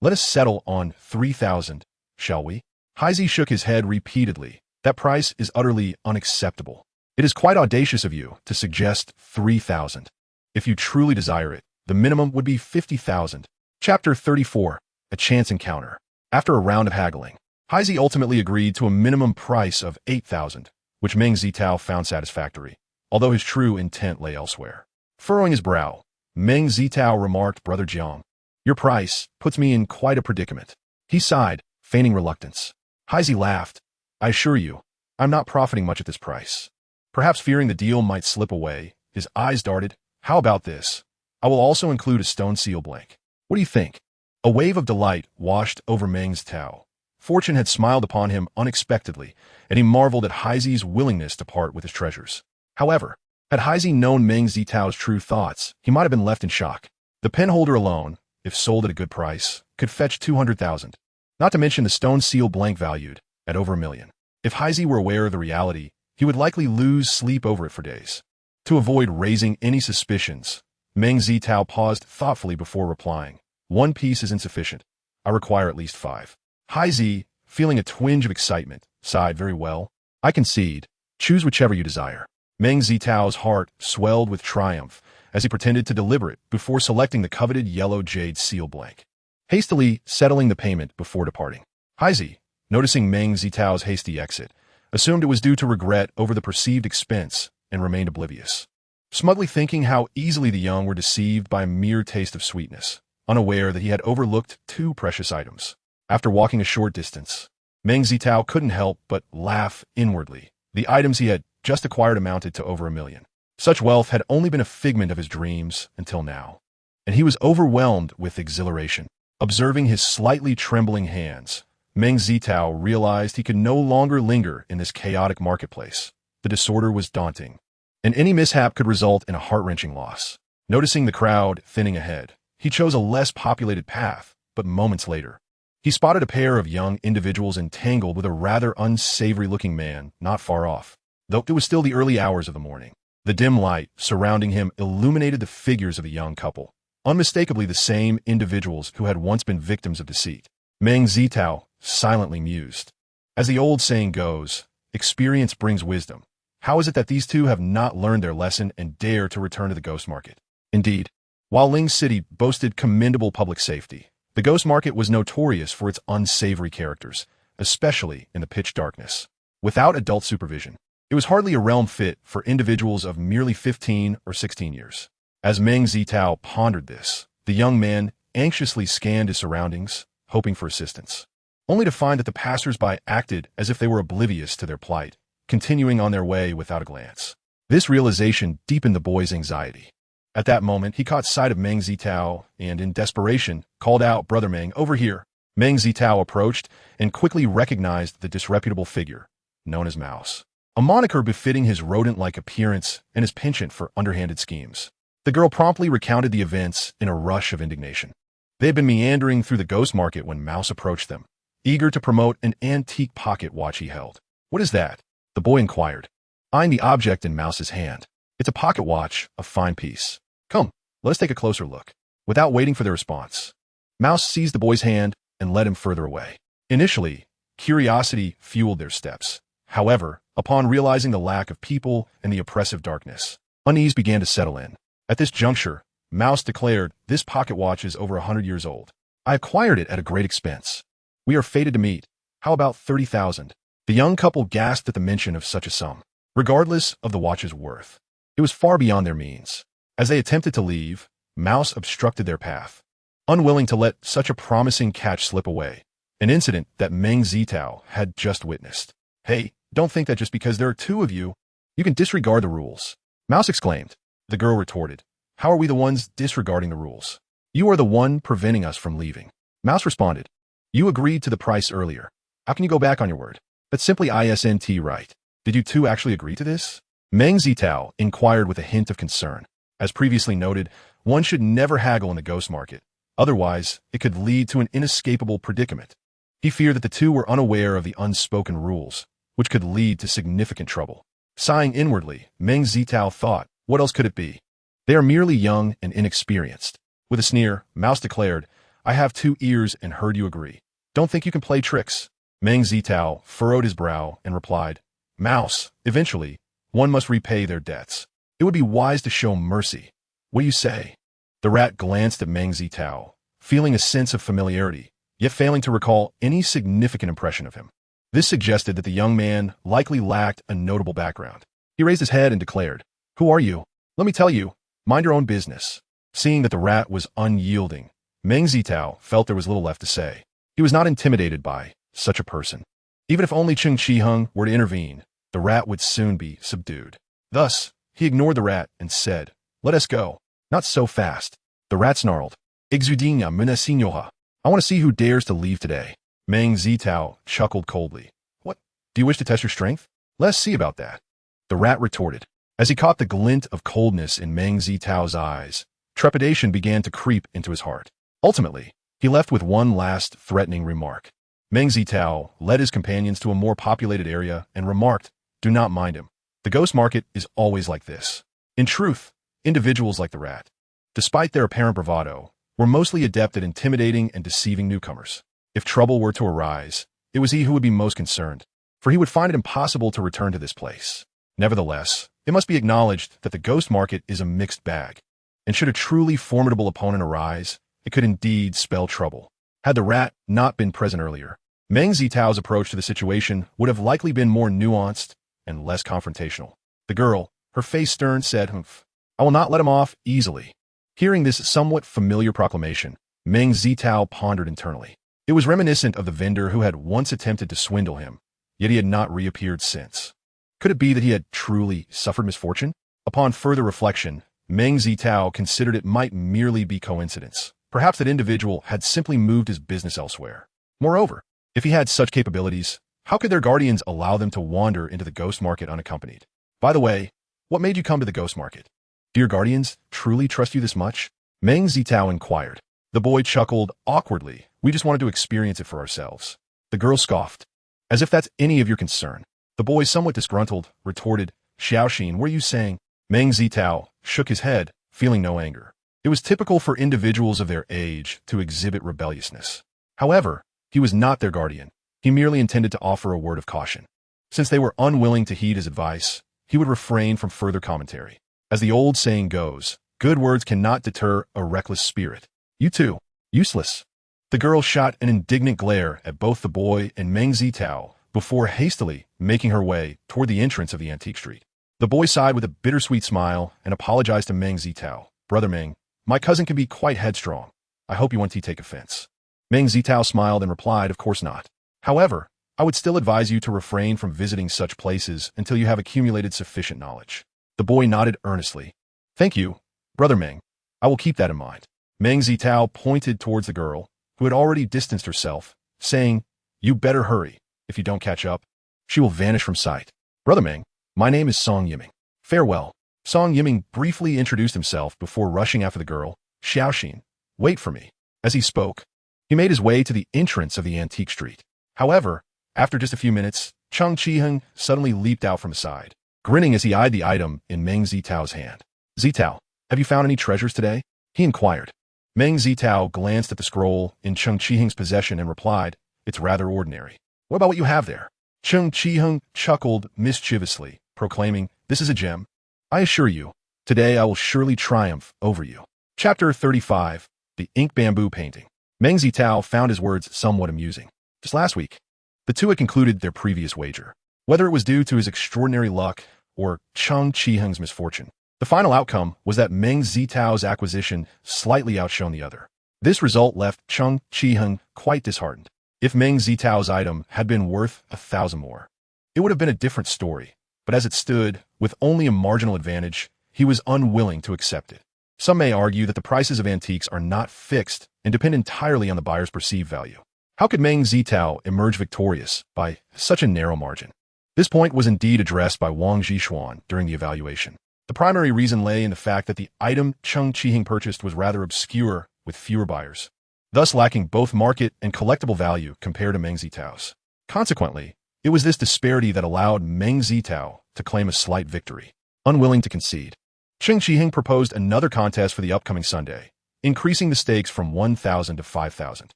[SPEAKER 1] Let us settle on 3,000, shall we? Heisey shook his head repeatedly. That price is utterly unacceptable. It is quite audacious of you to suggest 3,000. If you truly desire it, the minimum would be 50,000. Chapter 34. A Chance Encounter. After a round of haggling, Heisey ultimately agreed to a minimum price of 8,000, which Meng Zitao found satisfactory, although his true intent lay elsewhere. Furrowing his brow, Meng Zitao remarked, Brother Jiang, your price puts me in quite a predicament. He sighed, feigning reluctance. Heisey laughed. I assure you, I'm not profiting much at this price. Perhaps fearing the deal might slip away, his eyes darted. How about this? I will also include a stone seal blank. What do you think? A wave of delight washed over Meng Zitao. Fortune had smiled upon him unexpectedly, and he marveled at Heisey's willingness to part with his treasures. However, had Heisey known Meng Zitao's true thoughts, he might have been left in shock. The penholder alone, if sold at a good price, could fetch 200,000. Not to mention the stone seal blank valued at over 1 million. If Heisey were aware of the reality, he would likely lose sleep over it for days. To avoid raising any suspicions, Meng Zitao paused thoughtfully before replying. 1 piece is insufficient. I require at least 5. Heisey, feeling a twinge of excitement, sighed. Very well. I concede. Choose whichever you desire. Meng Zitao's heart swelled with triumph as he pretended to deliberate before selecting the coveted yellow jade seal blank, hastily settling the payment before departing. Heisey, noticing Meng Zitao's hasty exit, assumed it was due to regret over the perceived expense and remained oblivious, smugly thinking how easily the young were deceived by a mere taste of sweetness, unaware that he had overlooked 2 precious items. After walking a short distance, Meng Zitao couldn't help but laugh inwardly. The items he had just acquired amounted to over 1 million. Such wealth had only been a figment of his dreams until now, and he was overwhelmed with exhilaration. Observing his slightly trembling hands, Meng Zitao realized he could no longer linger in this chaotic marketplace. The disorder was daunting, and any mishap could result in a heart-wrenching loss. Noticing the crowd thinning ahead, he chose a less populated path, but moments later, he spotted a pair of young individuals entangled with a rather unsavory-looking man not far off. Though it was still the early hours of the morning, the dim light surrounding him illuminated the figures of a young couple, unmistakably the same individuals who had once been victims of deceit. Meng Zitao silently mused. As the old saying goes, experience brings wisdom. How is it that these two have not learned their lesson and dare to return to the ghost market? Indeed, while Ling City boasted commendable public safety, the ghost market was notorious for its unsavory characters, especially in the pitch darkness. Without adult supervision, it was hardly a realm fit for individuals of merely 15 or 16 years. As Meng Zitao pondered this, the young man anxiously scanned his surroundings, hoping for assistance, only to find that the passers-by acted as if they were oblivious to their plight, continuing on their way without a glance. This realization deepened the boy's anxiety. At that moment, he caught sight of Meng Zitao and, in desperation, called out, Brother Meng, over here. Meng Zitao approached and quickly recognized the disreputable figure, known as Mouse, a moniker befitting his rodent-like appearance and his penchant for underhanded schemes. The girl promptly recounted the events in a rush of indignation. They had been meandering through the ghost market when Mouse approached them, eager to promote an antique pocket watch he held. What is that? The boy inquired, eyeing the object in Mouse's hand. It's a pocket watch, a fine piece. Come, let us take a closer look. Without waiting for their response, Mouse seized the boy's hand and led him further away. Initially, curiosity fueled their steps. However, upon realizing the lack of people and the oppressive darkness, unease began to settle in. At this juncture, Mouse declared, This pocket watch is over 100 years old. I acquired it at a great expense. We are fated to meet. How about 30,000? The young couple gasped at the mention of such a sum. Regardless of the watch's worth, it was far beyond their means. As they attempted to leave, Mouse obstructed their path, unwilling to let such a promising catch slip away, an incident that Meng Zitao had just witnessed. Hey, don't think that just because there are 2 of you, you can disregard the rules, Mouse exclaimed. The girl retorted, How are we the ones disregarding the rules? You are the one preventing us from leaving. Mouse responded, "You agreed to the price earlier. How can you go back on your word? That's simply isn't right. Did you two actually agree to this?" Meng Zitao inquired with a hint of concern. As previously noted, one should never haggle in the ghost market. Otherwise, it could lead to an inescapable predicament. He feared that the two were unaware of the unspoken rules, which could lead to significant trouble. Sighing inwardly, Meng Zitao thought, what else could it be? They are merely young and inexperienced. With a sneer, Mouse declared, "I have 2 ears and heard you agree. Don't think you can play tricks." Meng Zitao furrowed his brow and replied, "Mouse, eventually, one must repay their debts. It would be wise to show mercy. What do you say?" The rat glanced at Meng Zitao, feeling a sense of familiarity, yet failing to recall any significant impression of him. This suggested that the young man likely lacked a notable background. He raised his head and declared, "Who are you? Let me tell you, mind your own business." Seeing that the rat was unyielding, Meng Zitao felt there was little left to say. He was not intimidated by such a person. Even if only Qing Qiheng were to intervene, the rat would soon be subdued. Thus, he ignored the rat and said, "Let us go." "Not so fast." The rat snarled, "Exudinia Munesinyoha. I want to see who dares to leave today." Meng Zitao chuckled coldly. "What? Do you wish to test your strength? Let us see about that." The rat retorted. As he caught the glint of coldness in Meng Zitao's eyes, trepidation began to creep into his heart. Ultimately, he left with one last threatening remark. Meng Zitao led his companions to a more populated area and remarked, "Do not mind him. The ghost market is always like this." In truth, individuals like the rat, despite their apparent bravado, were mostly adept at intimidating and deceiving newcomers. If trouble were to arise, it was he who would be most concerned, for he would find it impossible to return to this place. Nevertheless, it must be acknowledged that the ghost market is a mixed bag, and should a truly formidable opponent arise, it could indeed spell trouble. Had the rat not been present earlier, Meng Zitao's approach to the situation would have likely been more nuanced and less confrontational. The girl, her face stern, said, "Humph. I will not let him off easily." Hearing this somewhat familiar proclamation, Meng Zitao pondered internally. It was reminiscent of the vendor who had once attempted to swindle him, yet he had not reappeared since. Could it be that he had truly suffered misfortune? Upon further reflection, Meng Zitao considered it might merely be coincidence. Perhaps that individual had simply moved his business elsewhere. Moreover, if he had such capabilities, how could their guardians allow them to wander into the ghost market unaccompanied? By the way, what made you come to the ghost market? Do your guardians truly trust you this much? Meng Zitao inquired. The boy chuckled awkwardly. "We just wanted to experience it for ourselves." The girl scoffed. "As if that's any of your concern." The boy, somewhat disgruntled, retorted, "Xiaoxin, were you saying?" Meng Zitao shook his head, feeling no anger. It was typical for individuals of their age to exhibit rebelliousness. However, he was not their guardian. He merely intended to offer a word of caution. Since they were unwilling to heed his advice, he would refrain from further commentary. As the old saying goes, good words cannot deter a reckless spirit. "You too. Useless." The girl shot an indignant glare at both the boy and Meng Zitao before hastily making her way toward the entrance of the antique street. The boy sighed with a bittersweet smile and apologized to Meng Zitao. "Brother Meng, my cousin can be quite headstrong. I hope you won't take offense." Meng Zitao smiled and replied, "Of course not. However, I would still advise you to refrain from visiting such places until you have accumulated sufficient knowledge." The boy nodded earnestly. "Thank you, Brother Meng. I will keep that in mind." Meng Zitao pointed towards the girl, who had already distanced herself, saying, "You better hurry. If you don't catch up, she will vanish from sight." "Brother Meng, my name is Song Yiming. Farewell." Song Yiming briefly introduced himself before rushing after the girl. "Xiaoxin, wait for me." As he spoke, he made his way to the entrance of the antique street. However, after just a few minutes, Qing Qiheng suddenly leaped out from his side, grinning as he eyed the item in Meng Zitao's hand. "Zitao, have you found any treasures today?" he inquired. Meng Zitao glanced at the scroll in Qing Qiheng's possession and replied, "It's rather ordinary." "What about what you have there?" Qing Qiheng chuckled mischievously, proclaiming, "This is a gem. I assure you, today I will surely triumph over you." Chapter 35, The Ink Bamboo Painting. Meng Zitao found his words somewhat amusing. Just last week, the two had concluded their previous wager. Whether it was due to his extraordinary luck or Qing Qiheng's misfortune, the final outcome was that Meng Zitao's acquisition slightly outshone the other. This result left Qing Qiheng quite disheartened. If Meng Zitao's item had been worth 1,000 more, it would have been a different story, but as it stood, with only a marginal advantage, he was unwilling to accept it. Some may argue that the prices of antiques are not fixed and depend entirely on the buyer's perceived value. How could Meng Zitao emerge victorious by such a narrow margin? This point was indeed addressed by Wang Zhishuan during the evaluation. The primary reason lay in the fact that the item Chen Qiheng purchased was rather obscure with fewer buyers, thus lacking both market and collectible value compared to Meng Zitao's. Consequently, it was this disparity that allowed Meng Zitao to claim a slight victory. Unwilling to concede, Chen Qiheng proposed another contest for the upcoming Sunday, increasing the stakes from 1,000 to 5,000.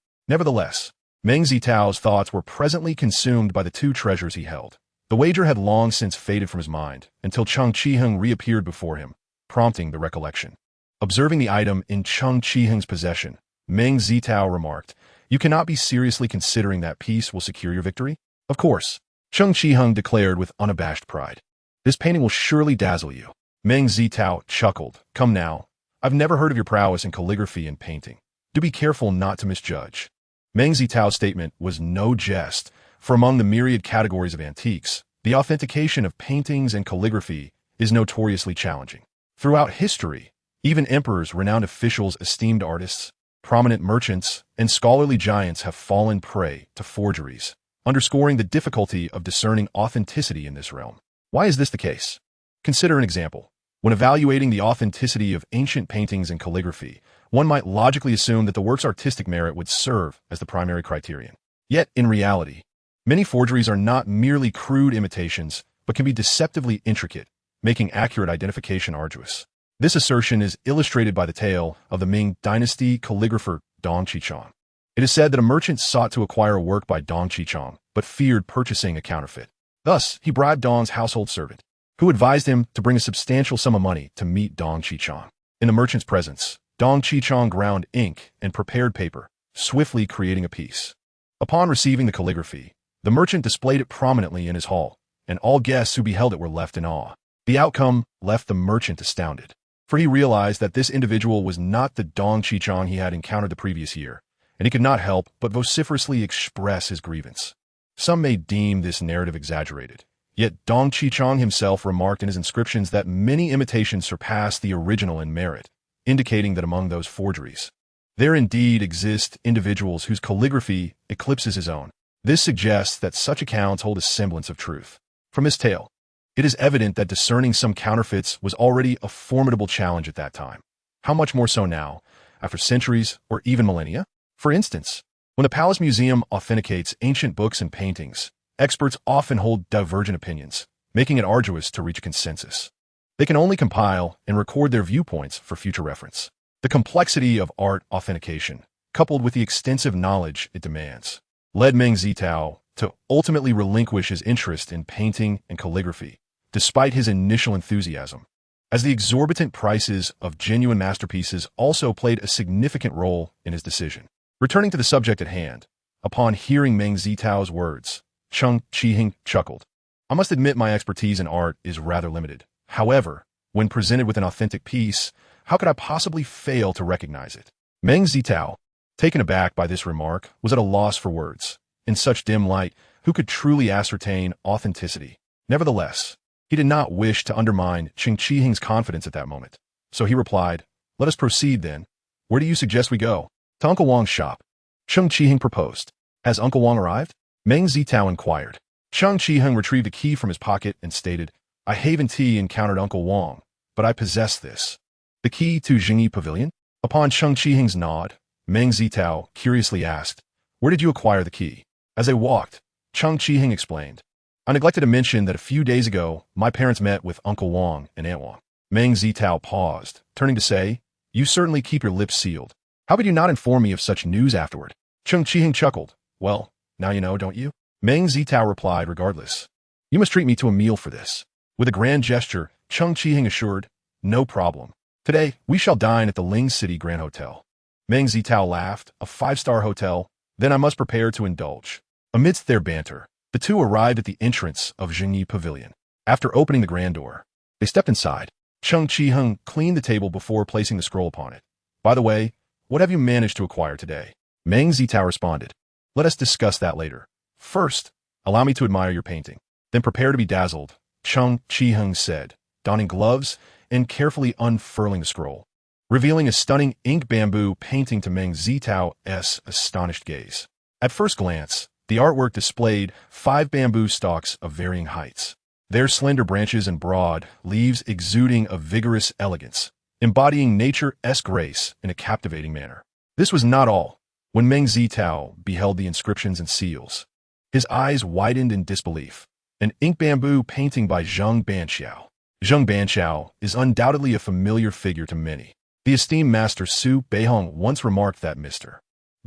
[SPEAKER 1] Nevertheless, Meng Zitao's thoughts were presently consumed by the two treasures he held. The wager had long since faded from his mind until Chen Qiheng reappeared before him, prompting the recollection. Observing the item in Chen Qiheng's possession, Meng Zitao remarked, "You cannot be seriously considering that piece will secure your victory?" "Of course," Chen Qiheng declared with unabashed pride. "This painting will surely dazzle you." Meng Zitao chuckled. "Come now, I've never heard of your prowess in calligraphy and painting. Do be careful not to misjudge." Meng Zitao's statement was no jest, for among the myriad categories of antiques, the authentication of paintings and calligraphy is notoriously challenging. Throughout history, even emperors, renowned officials, esteemed artists, prominent merchants, and scholarly giants have fallen prey to forgeries, underscoring the difficulty of discerning authenticity in this realm. Why is this the case? Consider an example. When evaluating the authenticity of ancient paintings and calligraphy, one might logically assume that the work's artistic merit would serve as the primary criterion. Yet, in reality, many forgeries are not merely crude imitations, but can be deceptively intricate, making accurate identification arduous. This assertion is illustrated by the tale of the Ming dynasty calligrapher Dong Qichong. It is said that a merchant sought to acquire a work by Dong Qichong, but feared purchasing a counterfeit. Thus, he bribed Dong's household servant, who advised him to bring a substantial sum of money to meet Dong Qichong. In the merchant's presence, Dong Qichong ground ink and prepared paper, swiftly creating a piece. Upon receiving the calligraphy, the merchant displayed it prominently in his hall, and all guests who beheld it were left in awe. The outcome left the merchant astounded, for he realized that this individual was not the Dong Qichong he had encountered the previous year, and he could not help but vociferously express his grievance. Some may deem this narrative exaggerated, yet Dong Qichong himself remarked in his inscriptions that many imitations surpass the original in merit, indicating that among those forgeries, there indeed exist individuals whose calligraphy eclipses his own. This suggests that such accounts hold a semblance of truth. From this tale, it is evident that discerning some counterfeits was already a formidable challenge at that time. How much more so now, after centuries or even millennia? For instance, when the Palace Museum authenticates ancient books and paintings, experts often hold divergent opinions, making it arduous to reach a consensus. They can only compile and record their viewpoints for future reference. The complexity of art authentication, coupled with the extensive knowledge it demands, led Meng Zitao to ultimately relinquish his interest in painting and calligraphy, despite his initial enthusiasm, as the exorbitant prices of genuine masterpieces also played a significant role in his decision. Returning to the subject at hand, upon hearing Meng Zitao's words, Chen Qiheng chuckled. "I must admit my expertise in art is rather limited. However, when presented with an authentic piece, how could I possibly fail to recognize it?" Meng Zitao, taken aback by this remark, was at a loss for words. In such dim light, who could truly ascertain authenticity? Nevertheless, he did not wish to undermine Chen Qiheng's confidence at that moment. So he replied, "Let us proceed then. Where do you suggest we go?" "To Uncle Wang's shop," Chen Qiheng proposed. "Has Uncle Wang arrived?" Meng Zitao inquired. Chen Qiheng retrieved a key from his pocket and stated, "I haven't encountered Uncle Wang, but I possess this. The key to Jingyi Pavilion?" Upon Chen Qiheng's nod, Meng Zitao curiously asked, "Where did you acquire the key?" As they walked, Chen Qiheng explained, "I neglected to mention that a few days ago, my parents met with Uncle Wang and Aunt Wang." Meng Zitao paused, turning to say, "You certainly keep your lips sealed. How could you not inform me of such news afterward?" Chen Qiheng chuckled. "Well, now you know, don't you?" Meng Zitao replied regardless. "You must treat me to a meal for this." With a grand gesture, Chen Qiheng assured, "No problem. Today, we shall dine at the Ling City Grand Hotel." Meng Zitao laughed. "A five-star hotel? Then I must prepare to indulge." Amidst their banter, the two arrived at the entrance of Jingyi Pavilion. After opening the grand door, they stepped inside. Chen Qiheng cleaned the table before placing the scroll upon it. "By the way, what have you managed to acquire today?" Meng Zitao responded, "Let us discuss that later. First, allow me to admire your painting. Then prepare to be dazzled," Chen Qiheng said, donning gloves and carefully unfurling the scroll. revealing a stunning ink bamboo painting to Meng Zitao's astonished gaze. At first glance, the artwork displayed 5 bamboo stalks of varying heights, their slender branches and broad leaves exuding a vigorous elegance, embodying nature's grace in a captivating manner. This was not all. When Meng Zitao beheld the inscriptions and seals, his eyes widened in disbelief. An ink bamboo painting by Zheng Banqiao. Zheng Banqiao is undoubtedly a familiar figure to many. The esteemed master Su Beihong once remarked that Mr.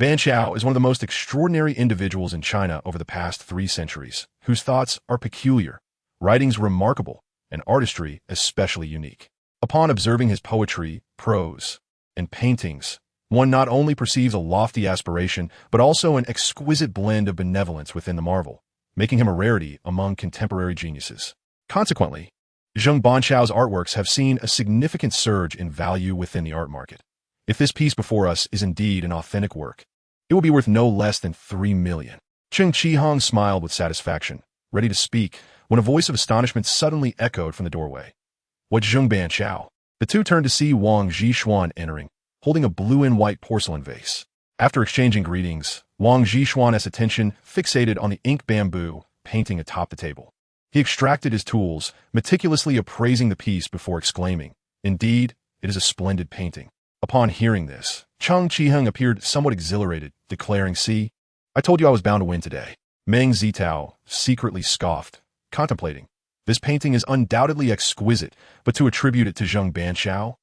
[SPEAKER 1] Banqiao is one of the most extraordinary individuals in China over the past 3 centuries, whose thoughts are peculiar, writings remarkable, and artistry especially unique. Upon observing his poetry, prose, and paintings, one not only perceives a lofty aspiration, but also an exquisite blend of benevolence within the marvel, making him a rarity among contemporary geniuses. Consequently, Zheng Banqiao's artworks have seen a significant surge in value within the art market. If this piece before us is indeed an authentic work, it will be worth no less than 3 million. Chen Qihong smiled with satisfaction, ready to speak, when a voice of astonishment suddenly echoed from the doorway. What Zheng Banqiao? The two turned to see Wang Zhishuan entering, holding a blue and white porcelain vase. After exchanging greetings, Wang Zhishuan's attention fixated on the ink bamboo painting atop the table. He extracted his tools, meticulously appraising the piece before exclaiming, "Indeed, it is a splendid painting." Upon hearing this, Cheng Qiheng appeared somewhat exhilarated, declaring, "See, I told you I was bound to win today." Meng Zitao secretly scoffed, contemplating, "This painting is undoubtedly exquisite, but to attribute it to Zheng Banqiao?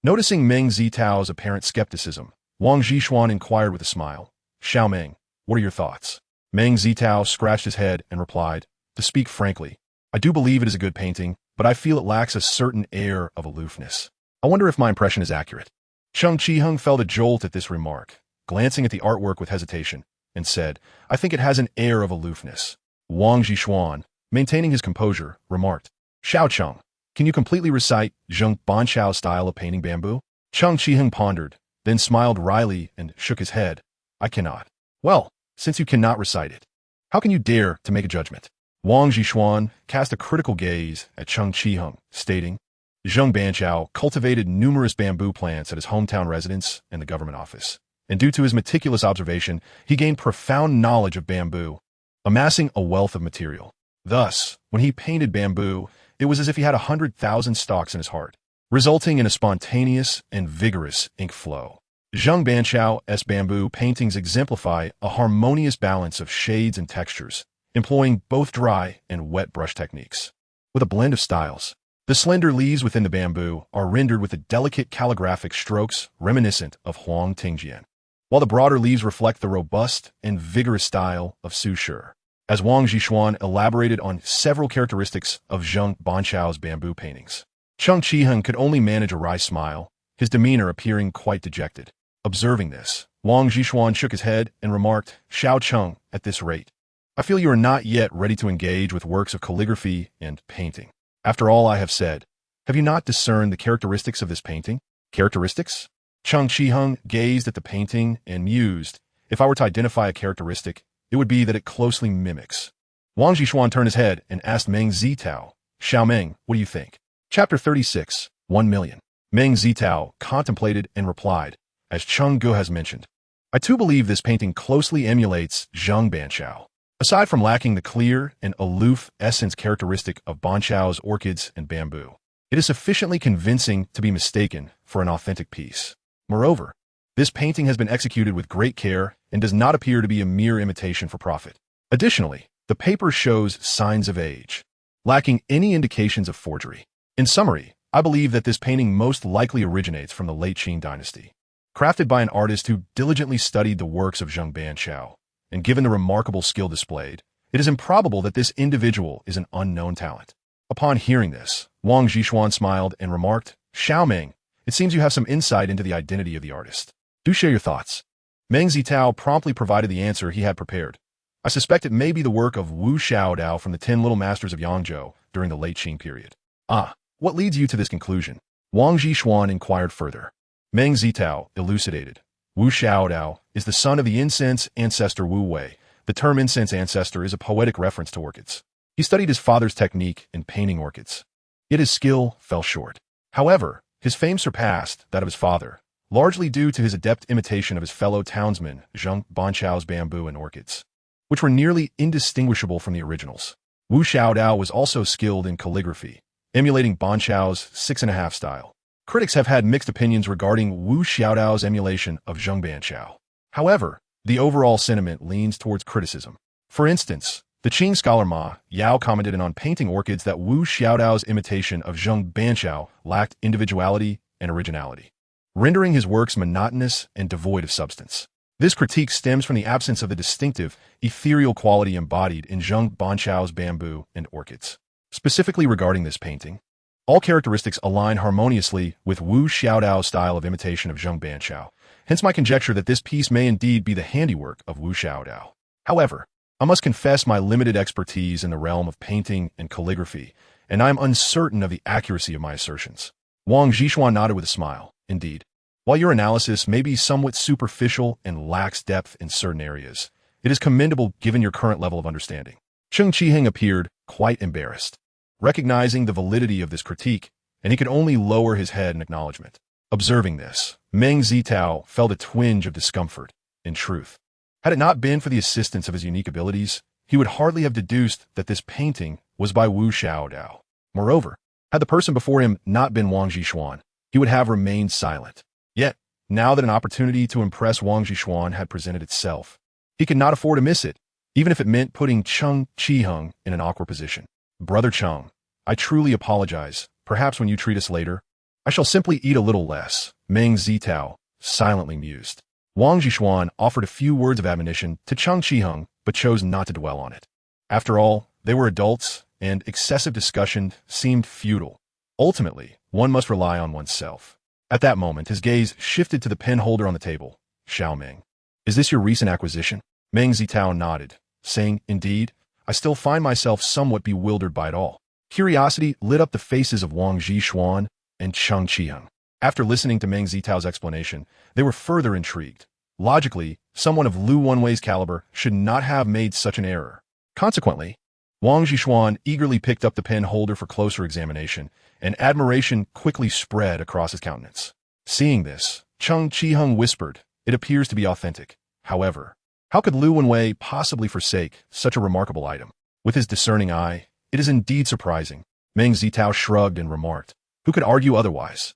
[SPEAKER 1] Noticing Meng Zitao's apparent skepticism, Wang Zhishuan inquired with a smile, "Xiao Meng, what are your thoughts?" Meng Zitao scratched his head and replied, "To speak frankly, I do believe it is a good painting, but I feel it lacks a certain air of aloofness. I wonder if my impression is accurate." Cheng Qiheng felt a jolt at this remark, glancing at the artwork with hesitation, and said, "I think it has an air of aloofness." Wang Zhishuan, maintaining his composure, remarked, "Xiao Cheng, can you completely recite Zheng Banqiao's style of painting bamboo?" Cheng Qiheng pondered, then smiled wryly and shook his head. "I cannot." "Well, since you cannot recite it, how can you dare to make a judgment?" Wang Zhishuan cast a critical gaze at Cheng Qiheng, stating, "Zheng Banqiao cultivated numerous bamboo plants at his hometown residence and the government office, and due to his meticulous observation, he gained profound knowledge of bamboo, amassing a wealth of material. Thus, when he painted bamboo, it was as if he had 100,000 stalks in his heart, resulting in a spontaneous and vigorous ink flow. Zheng Banqiao's bamboo paintings exemplify a harmonious balance of shades and textures, employing both dry and wet brush techniques. With a blend of styles, the slender leaves within the bamboo are rendered with the delicate calligraphic strokes reminiscent of Huang Tingjian, while the broader leaves reflect the robust and vigorous style of Su Shi. As Wang Zhishuan elaborated on several characteristics of Zheng Banqiao's bamboo paintings, Cheng Qiheng could only manage a wry smile, his demeanor appearing quite dejected. Observing this, Wang Zhishuan shook his head and remarked, "Xiao Cheng, at this rate, I feel you are not yet ready to engage with works of calligraphy and painting. After all I have said, have you not discerned the characteristics of this painting?" "Characteristics?" Cheng Qiheng gazed at the painting and mused, "If I were to identify a characteristic, it would be that it closely mimics." Wang Zhishuan turned his head and asked Meng Zitao, "Xiao Meng, what do you think?" Chapter 36, 1 million. Meng Zitao contemplated and replied, "As Cheng Gu has mentioned, I too believe this painting closely emulates Zheng Banqiao. Aside from lacking the clear and aloof essence characteristic of Banqiao's orchids and bamboo, it is sufficiently convincing to be mistaken for an authentic piece. Moreover, this painting has been executed with great care and does not appear to be a mere imitation for profit. Additionally, the paper shows signs of age, lacking any indications of forgery. In summary, I believe that this painting most likely originates from the late Qing dynasty, crafted by an artist who diligently studied the works of Zheng Banqiao, and given the remarkable skill displayed, it is improbable that this individual is an unknown talent." Upon hearing this, Wang Zhishuan smiled and remarked, "Xiao Meng, it seems you have some insight into the identity of the artist. Do share your thoughts." Meng Zitao promptly provided the answer he had prepared. "I suspect it may be the work of Wu Xiaodao from the 10 Little Masters of Yangzhou during the late Qing period." "Ah, what leads you to this conclusion?" Wang Zhishuan inquired further. Meng Zitao elucidated, "Wu Xiaodao is the son of the incense ancestor Wu Wei. The term incense ancestor is a poetic reference to orchids. He studied his father's technique in painting orchids, yet his skill fell short. However, His fame surpassed that of his father, largely due to his adept imitation of his fellow townsman Zheng Banchao's bamboo and orchids, which were nearly indistinguishable from the originals. Wu Xiaodao was also skilled in calligraphy, emulating Banchao's 6.5 style. Critics have had mixed opinions regarding Wu Xiaodao's emulation of Zheng Banchao. However, the overall sentiment leans towards criticism. For instance, the Qing scholar Ma Yao commented on painting orchids that Wu Xiaodao's imitation of Zheng Banchao lacked individuality and originality, rendering his works monotonous and devoid of substance. This critique stems from the absence of the distinctive, ethereal quality embodied in Zheng Banchao's bamboo and orchids. Specifically regarding this painting, all characteristics align harmoniously with Wu Xiaodao's style of imitation of Zheng Banchao, hence my conjecture that this piece may indeed be the handiwork of Wu Xiaodao. However, I must confess my limited expertise in the realm of painting and calligraphy, and I am uncertain of the accuracy of my assertions. Wang Zhishuan nodded with a smile. Indeed, while your analysis may be somewhat superficial and lacks depth in certain areas, it is commendable given your current level of understanding. Cheng Qiheng appeared quite embarrassed, recognizing the validity of this critique, and he could only lower his head in acknowledgement. Observing this, Meng Zitao felt a twinge of discomfort. In truth, had it not been for the assistance of his unique abilities, he would hardly have deduced that this painting was by Wu Xiaodao. Moreover, had the person before him not been Wang Zhishuan, he would have remained silent. Yet, now that an opportunity to impress Wang Zhishuan had presented itself, he could not afford to miss it, even if it meant putting Cheng Qiheng in an awkward position. Brother Cheng, I truly apologize. Perhaps when you treat us later, I shall simply eat a little less. Meng Zitao silently mused. Wang Zhishuan offered a few words of admonition to Cheng Qiheng, but chose not to dwell on it. After all, they were adults, and excessive discussion seemed futile. Ultimately, one must rely on oneself. At that moment, his gaze shifted to the pen holder on the table. Xiao Meng, is this your recent acquisition? Meng Zitao nodded, saying, Indeed, I still find myself somewhat bewildered by it all. Curiosity lit up the faces of Wang Zhishuan and Cheng Qiheng. After listening to Meng Zitao's explanation, they were further intrigued. Logically, someone of Lu Wenwei's caliber should not have made such an error. Consequently, Wang Zhishuan eagerly picked up the pen holder for closer examination, and admiration quickly spread across his countenance. Seeing this, Cheng Qiheng whispered, It appears to be authentic. However, how could Lu Wenwei possibly forsake such a remarkable item? With his discerning eye, it is indeed surprising. Meng Zitao shrugged and remarked, Who could argue otherwise?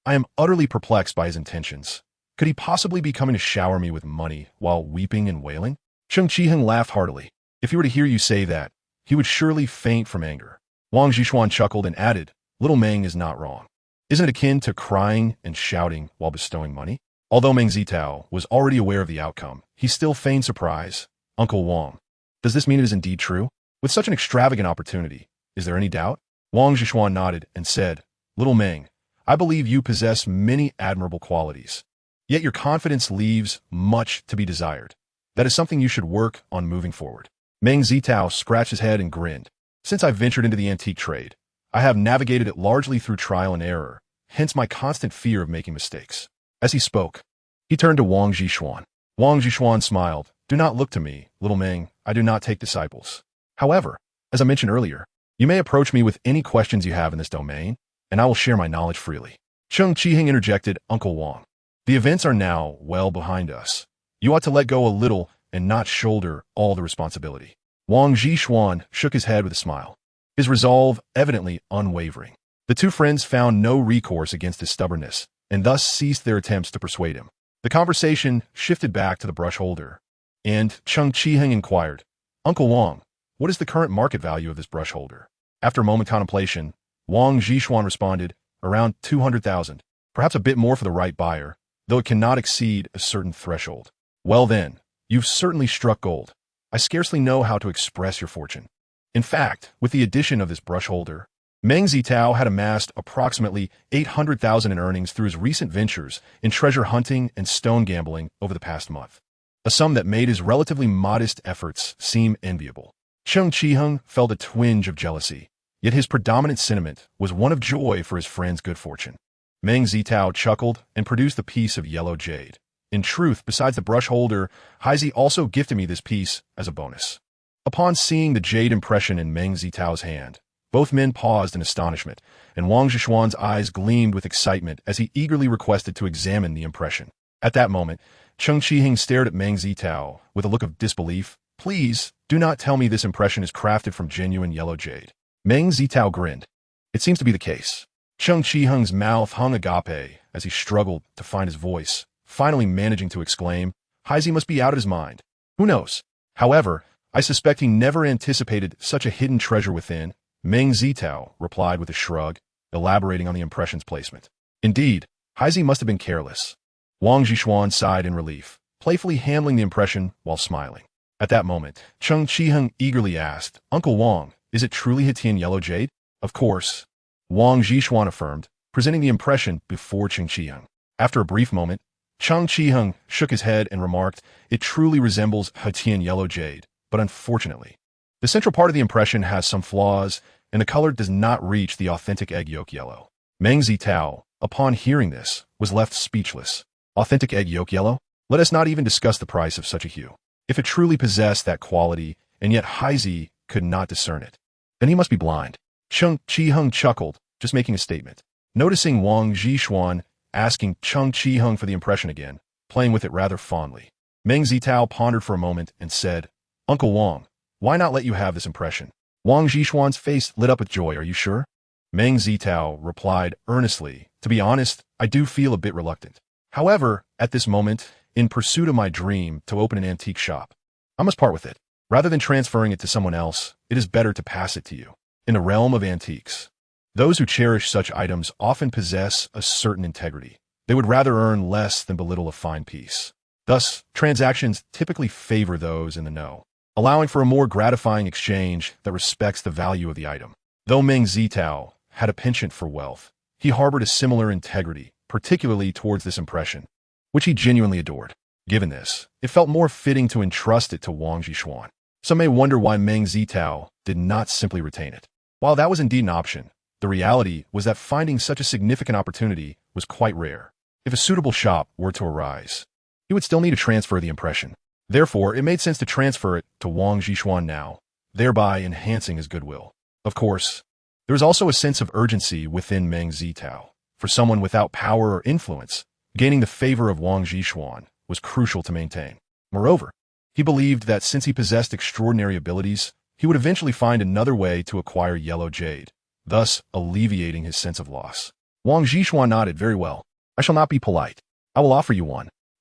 [SPEAKER 1] I am utterly perplexed by his intentions. Could he possibly be coming to shower me with money while weeping and wailing? Cheng Qiheng laughed heartily. If he were to hear you say that, he would surely faint from anger. Wang Zhishuan chuckled and added, Little Meng is not wrong. Isn't it akin to crying and shouting while bestowing money? Although Meng Zitao was already aware of the outcome, he still feigned surprise. Uncle Wang, does this mean it is indeed true? With such an extravagant opportunity, is there any doubt? Wang Zhishuan nodded and said, Little Meng, I believe you possess many admirable qualities. Yet your confidence leaves much to be desired. That is something you should work on moving forward. Meng Zitao scratched his head and grinned. Since I ventured into the antique trade, I have navigated it largely through trial and error, hence my constant fear of making mistakes. As he spoke, he turned to Wang Zhishuan. Wang Zhishuan smiled. Do not look to me, Little Meng, I do not take disciples. However, as I mentioned earlier, you may approach me with any questions you have in this domain, and I will share my knowledge freely. Cheng Qiheng interjected, Uncle Wang, the events are now well behind us. You ought to let go a little and not shoulder all the responsibility. Wang Zhishuan shook his head with a smile, his resolve evidently unwavering. The two friends found no recourse against his stubbornness, and thus ceased their attempts to persuade him. The conversation shifted back to the brush holder, and Cheng Qiheng inquired, Uncle Wang, what is the current market value of this brush holder? After a moment contemplation, Wang Zhishuan responded, around 200,000, perhaps a bit more for the right buyer, though it cannot exceed a certain threshold. Well then, you've certainly struck gold. I scarcely know how to express your fortune. In fact, with the addition of this brush holder, Meng Zitao had amassed approximately 800,000 in earnings through his recent ventures in treasure hunting and stone gambling over the past month, a sum that made his relatively modest efforts seem enviable. Cheng Qiheng felt a twinge of jealousy, yet his predominant sentiment was one of joy for his friend's good fortune. Meng Zitao chuckled and produced a piece of yellow jade. In truth, besides the brush holder, Haizi also gifted me this piece as a bonus. Upon seeing the jade impression in Meng Zitao's hand, Both men paused in astonishment, and Wang Zhishuan's eyes gleamed with excitement as he eagerly requested to examine the impression. At that moment, Cheng Qiheng stared at Meng Zitao with a look of disbelief. "Please, do not tell me this impression is crafted from genuine yellow jade." Meng Zitao grinned. "It seems to be the case." Cheng Qiheng's mouth hung agape as he struggled to find his voice, finally managing to exclaim, "Heisey must be out of his mind. Who knows? However, I suspect he never anticipated such a hidden treasure within." Meng Zitao replied with a shrug, elaborating on the impression's placement. "Indeed, Heisey must have been careless." Wang Zhishuan sighed in relief, playfully handling the impression while smiling. At that moment, Cheng Qiheng eagerly asked, "Uncle Wang, is it truly Hitian yellow jade?" "Of course," Wang Zhishuan affirmed, presenting the impression before Cheng Qiheng. After a brief moment, Cheng Qiheng shook his head and remarked, "It truly resembles Hitian yellow jade, but unfortunately, the central part of the impression has some flaws, and the color does not reach the authentic egg yolk yellow." Meng Zitao, upon hearing this, was left speechless. Authentic egg yolk yellow? Let us not even discuss the price of such a hue. If it truly possessed that quality, and yet Heisey could not discern it, then he must be blind. Cheng Qiheng chuckled, just making a statement. Noticing Wang Zhishuan asking Cheng Qiheng for the impression again, playing with it rather fondly, Meng Zitao pondered for a moment and said, "Uncle Wang, why not let you have this impression?" Wang Zhishuan's face lit up with joy. "Are you sure?" Meng Zitao replied earnestly, "To be honest, I do feel a bit reluctant. However, at this moment, in pursuit of my dream to open an antique shop, I must part with it. Rather than transferring it to someone else, it is better to pass it to you." In the realm of antiques, those who cherish such items often possess a certain integrity. They would rather earn less than belittle a fine piece. Thus, transactions typically favor those in the know, allowing for a more gratifying exchange that respects the value of the item. Though Meng Zitao had a penchant for wealth, he harbored a similar integrity, particularly towards this impression, which he genuinely adored. Given this, it felt more fitting to entrust it to Wang Zhishuan. Some may wonder why Meng Zitao did not simply retain it. While that was indeed an option, the reality was that finding such a significant opportunity was quite rare. If a suitable shop were to arise, he would still need to transfer the impression. Therefore, it made sense to transfer it to Wang Zhishuan now, thereby enhancing his goodwill. Of course, there was also a sense of urgency within Meng Zitao. For someone without power or influence, gaining the favor of Wang Zhishuan was crucial to maintain. Moreover, he believed that since he possessed extraordinary abilities, he would eventually find another way to acquire yellow jade, thus alleviating his sense of loss. Wang Zhishuan nodded. "Very well. I shall not be polite. I will offer you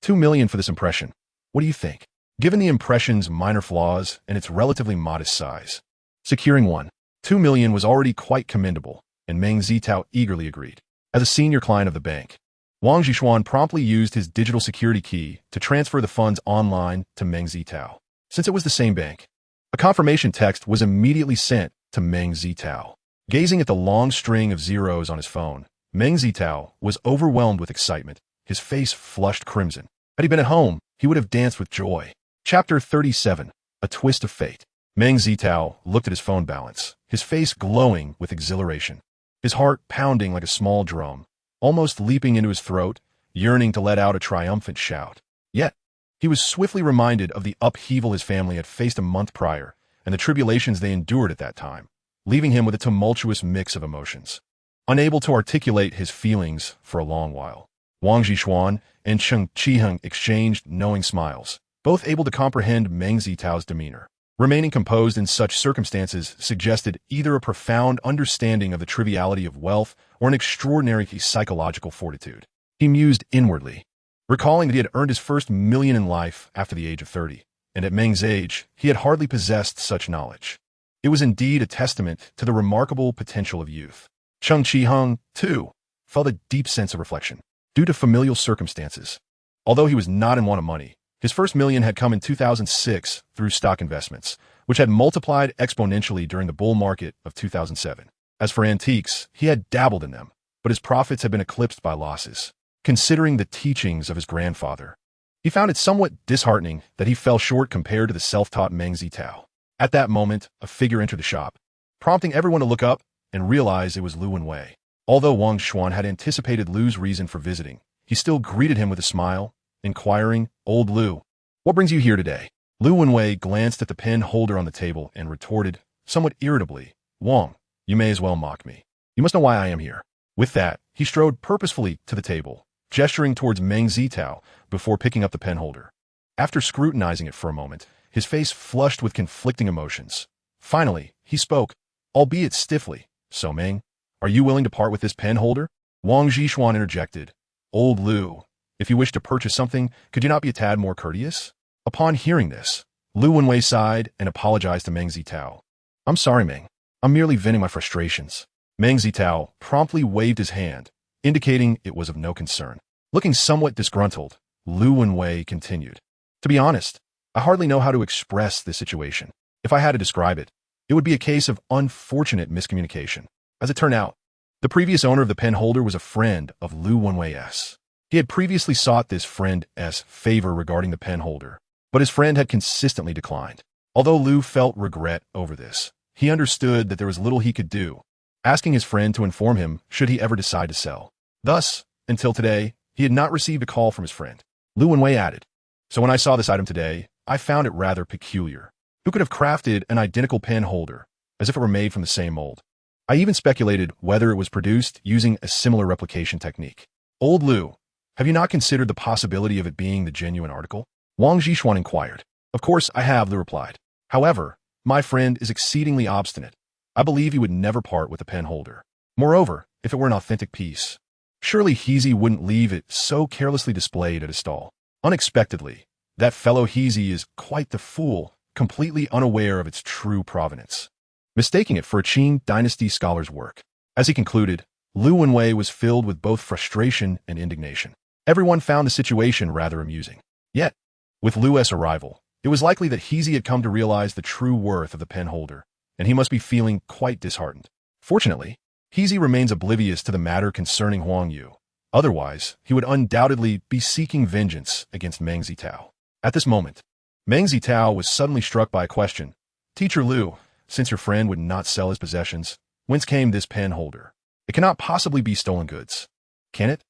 [SPEAKER 1] 2 million for this impression. What do you think?" Given the impression's minor flaws and its relatively modest size, securing 2 million was already quite commendable, and Meng Zitao eagerly agreed. As a senior client of the bank, Wang Zhishuan promptly used his digital security key to transfer the funds online to Meng Zitao. Since it was the same bank, a confirmation text was immediately sent to Meng Zitao. Gazing at the long string of zeros on his phone, Meng Zitao was overwhelmed with excitement. His face flushed crimson. Had he been at home, he would have danced with joy. Chapter 37, A Twist of Fate. Meng Zitao looked at his phone balance, his face glowing with exhilaration, his heart pounding like a small drum, almost leaping into his throat, yearning to let out a triumphant shout. Yet, he was swiftly reminded of the upheaval his family had faced a month prior and the tribulations they endured at that time, leaving him with a tumultuous mix of emotions. Unable to articulate his feelings for a long while, Wang Zhishuan and Cheng Qiheng exchanged knowing smiles, both able to comprehend Meng Zitao's demeanor. Remaining composed in such circumstances suggested either a profound understanding of the triviality of wealth or an extraordinary psychological fortitude. He mused inwardly, recalling that he had earned his first million in life after the age of 30, and at Meng's age, he had hardly possessed such knowledge. It was indeed a testament to the remarkable potential of youth. Cheng Qiheng, too, felt a deep sense of reflection, due to familial circumstances. Although he was not in want of money, his first million had come in 2006 through stock investments, which had multiplied exponentially during the bull market of 2007. As for antiques, he had dabbled in them, but his profits had been eclipsed by losses. Considering the teachings of his grandfather, he found it somewhat disheartening that he fell short compared to the self-taught Meng Zitao. At that moment, a figure entered the shop, prompting everyone to look up and realize it was Lu Wenwei. Although Wang Zhishuan had anticipated Lu's reason for visiting, he still greeted him with a smile, inquiring, "Old Lu, what brings you here today?" Lu Wenwei glanced at the pen holder on the table and retorted, somewhat irritably, "Wang, You may as well mock me. You must know why I am here. With that, he strode purposefully to the table, gesturing towards Meng Zitao before picking up the pen holder. After scrutinizing it for a moment, his face flushed with conflicting emotions. Finally, he spoke, albeit stiffly. So Meng, are you willing to part with this pen holder? Wang Zhishuan interjected. Old Lu, if you wish to purchase something, could you not be a tad more courteous? Upon hearing this, Lu Wenwei sighed and apologized to Meng Zitao. I'm sorry, Meng. I'm merely venting my frustrations. Meng Zitao promptly waved his hand, indicating it was of no concern. Looking somewhat disgruntled, Lu Wenwei continued. To be honest, I hardly know how to express this situation. If I had to describe it, it would be a case of unfortunate miscommunication. As it turned out, the previous owner of the pen holder was a friend of Lu Wenwei's. He had previously sought this friend's favor regarding the pen holder, but his friend had consistently declined. Although Lu felt regret over this, he understood that there was little he could do, asking his friend to inform him should he ever decide to sell. Thus, until today, he had not received a call from his friend. Lu Wenwei added, so when I saw this item today, I found it rather peculiar. Who could have crafted an identical pen holder, as if it were made from the same mold? I even speculated whether it was produced using a similar replication technique. Old Lu, have you not considered the possibility of it being the genuine article? Wang Zhishuan inquired. Of course I have, Lu replied. However, my friend is exceedingly obstinate. I believe he would never part with a pen holder. Moreover, if it were an authentic piece, surely Heezy wouldn't leave it so carelessly displayed at his stall. Unexpectedly, that fellow Heezy is quite the fool, completely unaware of its true provenance, mistaking it for a Qing dynasty scholar's work. As he concluded, Lu Wenwei was filled with both frustration and indignation. Everyone found the situation rather amusing. Yet, with Lu's arrival, it was likely that Heezy had come to realize the true worth of the pen holder, and he must be feeling quite disheartened. Fortunately, Heezy remains oblivious to the matter concerning Huang Yu. Otherwise, he would undoubtedly be seeking vengeance against Meng Zitao. At this moment, Meng Zitao was suddenly struck by a question. Teacher Lu, since your friend would not sell his possessions, whence came this pen holder? It cannot possibly be stolen goods. Can it?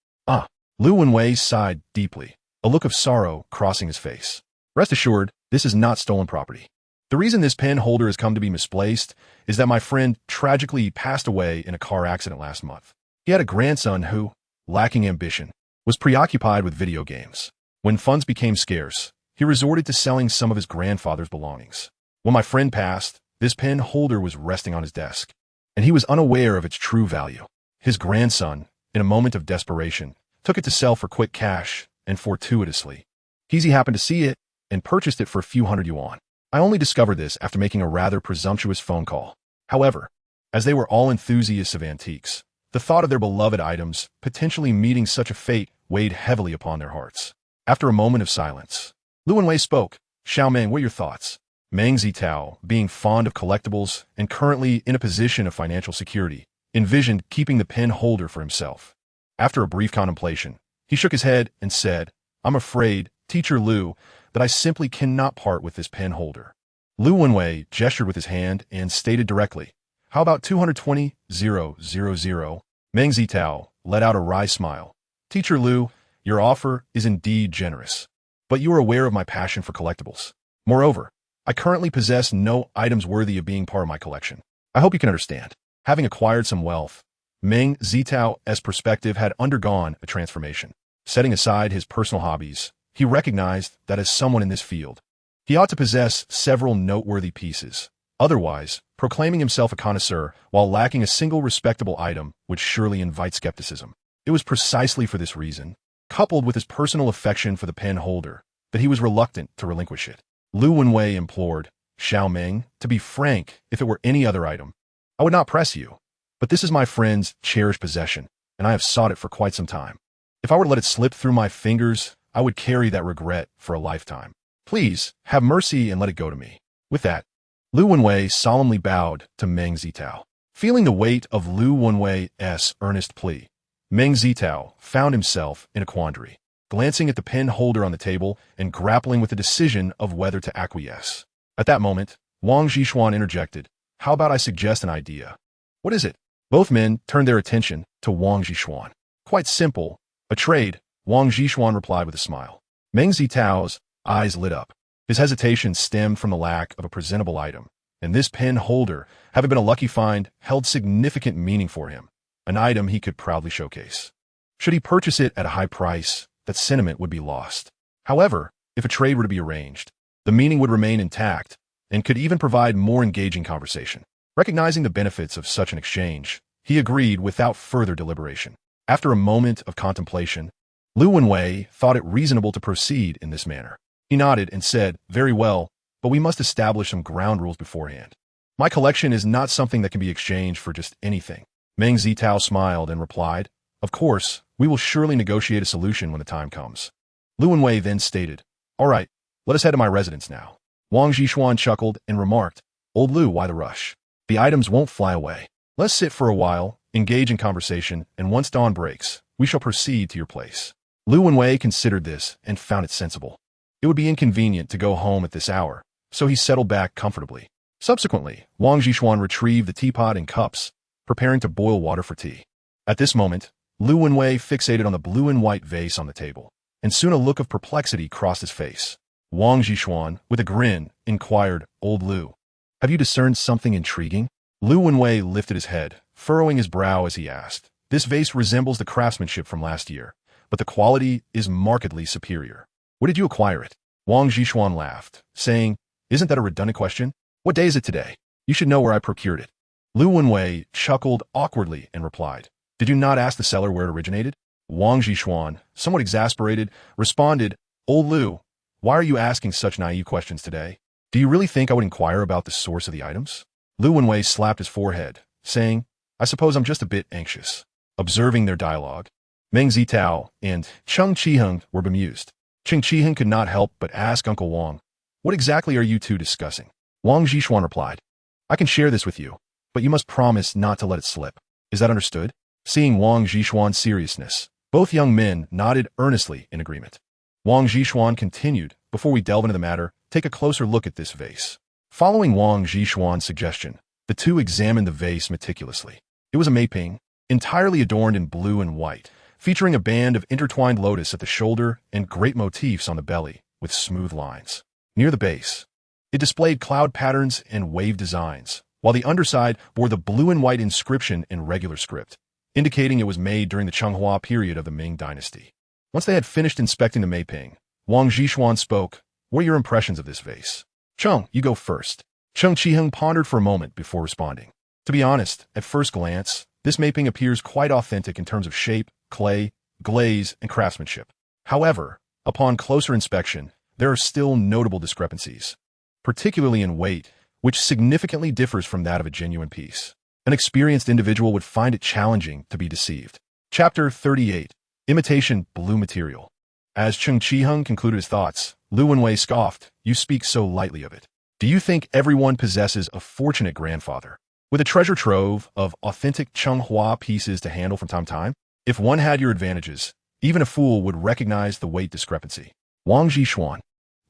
[SPEAKER 1] Lu Wenwei sighed deeply, a look of sorrow crossing his face. Rest assured, this is not stolen property. The reason this pen holder has come to be misplaced is that my friend tragically passed away in a car accident last month. He had a grandson who, lacking ambition, was preoccupied with video games. When funds became scarce, he resorted to selling some of his grandfather's belongings. When my friend passed, this pen holder was resting on his desk, and he was unaware of its true value. His grandson, in a moment of desperation, took it to sell for quick cash, and fortuitously, Heezy happened to see it and purchased it for a few hundred yuan. I only discovered this after making a rather presumptuous phone call. However, as they were all enthusiasts of antiques, the thought of their beloved items potentially meeting such a fate weighed heavily upon their hearts. After a moment of silence, Lu Wenwei spoke. Xiao Meng, what are your thoughts? Meng Zitao, being fond of collectibles and currently in a position of financial security, envisioned keeping the pen holder for himself. After a brief contemplation, he shook his head and said, I'm afraid, Teacher Lu, that I simply cannot part with this pen holder. Lu Wenwei gestured with his hand and stated directly, how about 220,000? Meng Zitao let out a wry smile. Teacher Lu, your offer is indeed generous, but you are aware of my passion for collectibles. Moreover, I currently possess no items worthy of being part of my collection. I hope you can understand. Having acquired some wealth, Meng Zitao's perspective had undergone a transformation. Setting aside his personal hobbies, he recognized that as someone in this field, he ought to possess several noteworthy pieces. Otherwise, proclaiming himself a connoisseur while lacking a single respectable item would surely invite skepticism. It was precisely for this reason, coupled with his personal affection for the pen holder, that he was reluctant to relinquish it. Lu Wenwei implored, Xiao Meng, to be frank, if it were any other item, I would not press you, but this is my friend's cherished possession, and I have sought it for quite some time. If I were to let it slip through my fingers, I would carry that regret for a lifetime. Please, have mercy and let it go to me. With that, Lu Wenwei solemnly bowed to Meng Zitao. Feeling the weight of Lu Wenwei's earnest plea, Meng Zitao found himself in a quandary, glancing at the pen holder on the table and grappling with the decision of whether to acquiesce. At that moment, Wang Zhishuan interjected, How about I suggest an idea? What is it? Both men turned their attention to Wang Zhishuan. Quite simple. A trade, Wang Zhishuan replied with a smile. Meng Zitao's eyes lit up. His hesitation stemmed from the lack of a presentable item, and this pen holder, having been a lucky find, held significant meaning for him, an item he could proudly showcase. Should he purchase it at a high price, that sentiment would be lost. However, if a trade were to be arranged, the meaning would remain intact and could even provide more engaging conversation. Recognizing the benefits of such an exchange, he agreed without further deliberation. After a moment of contemplation, Lu Wenwei thought it reasonable to proceed in this manner. He nodded and said, "Very well, but we must establish some ground rules beforehand. My collection is not something that can be exchanged for just anything." Meng Zitao smiled and replied, "Of course, we will surely negotiate a solution when the time comes." Lu Wenwei then stated, "All right, let us head to my residence now." Wang Zhishuan chuckled and remarked, "Old Lu, why the rush? The items won't fly away. Let's sit for a while, engage in conversation, and once dawn breaks, we shall proceed to your place." Lu Wenwei considered this and found it sensible. It would be inconvenient to go home at this hour, so he settled back comfortably. Subsequently, Wang Zhishuan retrieved the teapot and cups, preparing to boil water for tea. At this moment, Lu Wenwei fixated on the blue and white vase on the table, and soon a look of perplexity crossed his face. Wang Zhishuan, with a grin, inquired, "Old Lu, have you discerned something intriguing?" Lu Wenwei lifted his head, furrowing his brow as he asked, "This vase resembles the craftsmanship from last year, but the quality is markedly superior. Where did you acquire it?" Wang Zhishuan laughed, saying, "Isn't that a redundant question? What day is it today? You should know where I procured it." Lu Wenwei chuckled awkwardly and replied, "Did you not ask the seller where it originated?" Wang Zhishuan, somewhat exasperated, responded, "Old Lu, why are you asking such naive questions today? Do you really think I would inquire about the source of the items?" Lu Wenwei slapped his forehead, saying, "I suppose I'm just a bit anxious." Observing their dialogue, Meng Zitao and Cheng Qiheng were bemused. Cheng Qiheng could not help but ask Uncle Wang, "What exactly are you two discussing?" Wang Zhishuan replied, "I can share this with you, but you must promise not to let it slip. Is that understood?" Seeing Wang Zhishuan's seriousness, both young men nodded earnestly in agreement. Wang Zhishuan continued, "Before we delve into the matter, take a closer look at this vase." Following Wang Zhishuan's suggestion, the two examined the vase meticulously. It was a Meiping, entirely adorned in blue and white, featuring a band of intertwined lotus at the shoulder and great motifs on the belly, with smooth lines. Near the base, it displayed cloud patterns and wave designs, while the underside bore the blue and white inscription in regular script, indicating it was made during the Changhua period of the Ming dynasty. Once they had finished inspecting the Meiping, Wang Zhishuan spoke, "What are your impressions of this vase?" "Cheng, you go first." Cheng Qiheng pondered for a moment before responding. "To be honest, at first glance, this Meiping appears quite authentic in terms of shape, clay, glaze, and craftsmanship. However, upon closer inspection, there are still notable discrepancies, particularly in weight, which significantly differs from that of a genuine piece. An experienced individual would find it challenging to be deceived." Chapter 38. Imitation Blue Material. As Cheng Qiheng concluded his thoughts, Lu Wenwei scoffed, "You speak so lightly of it. Do you think everyone possesses a fortunate grandfather, with a treasure trove of authentic Changhua pieces to handle from time to time? If one had your advantages, even a fool would recognize the weight discrepancy." Wang Zhishuan,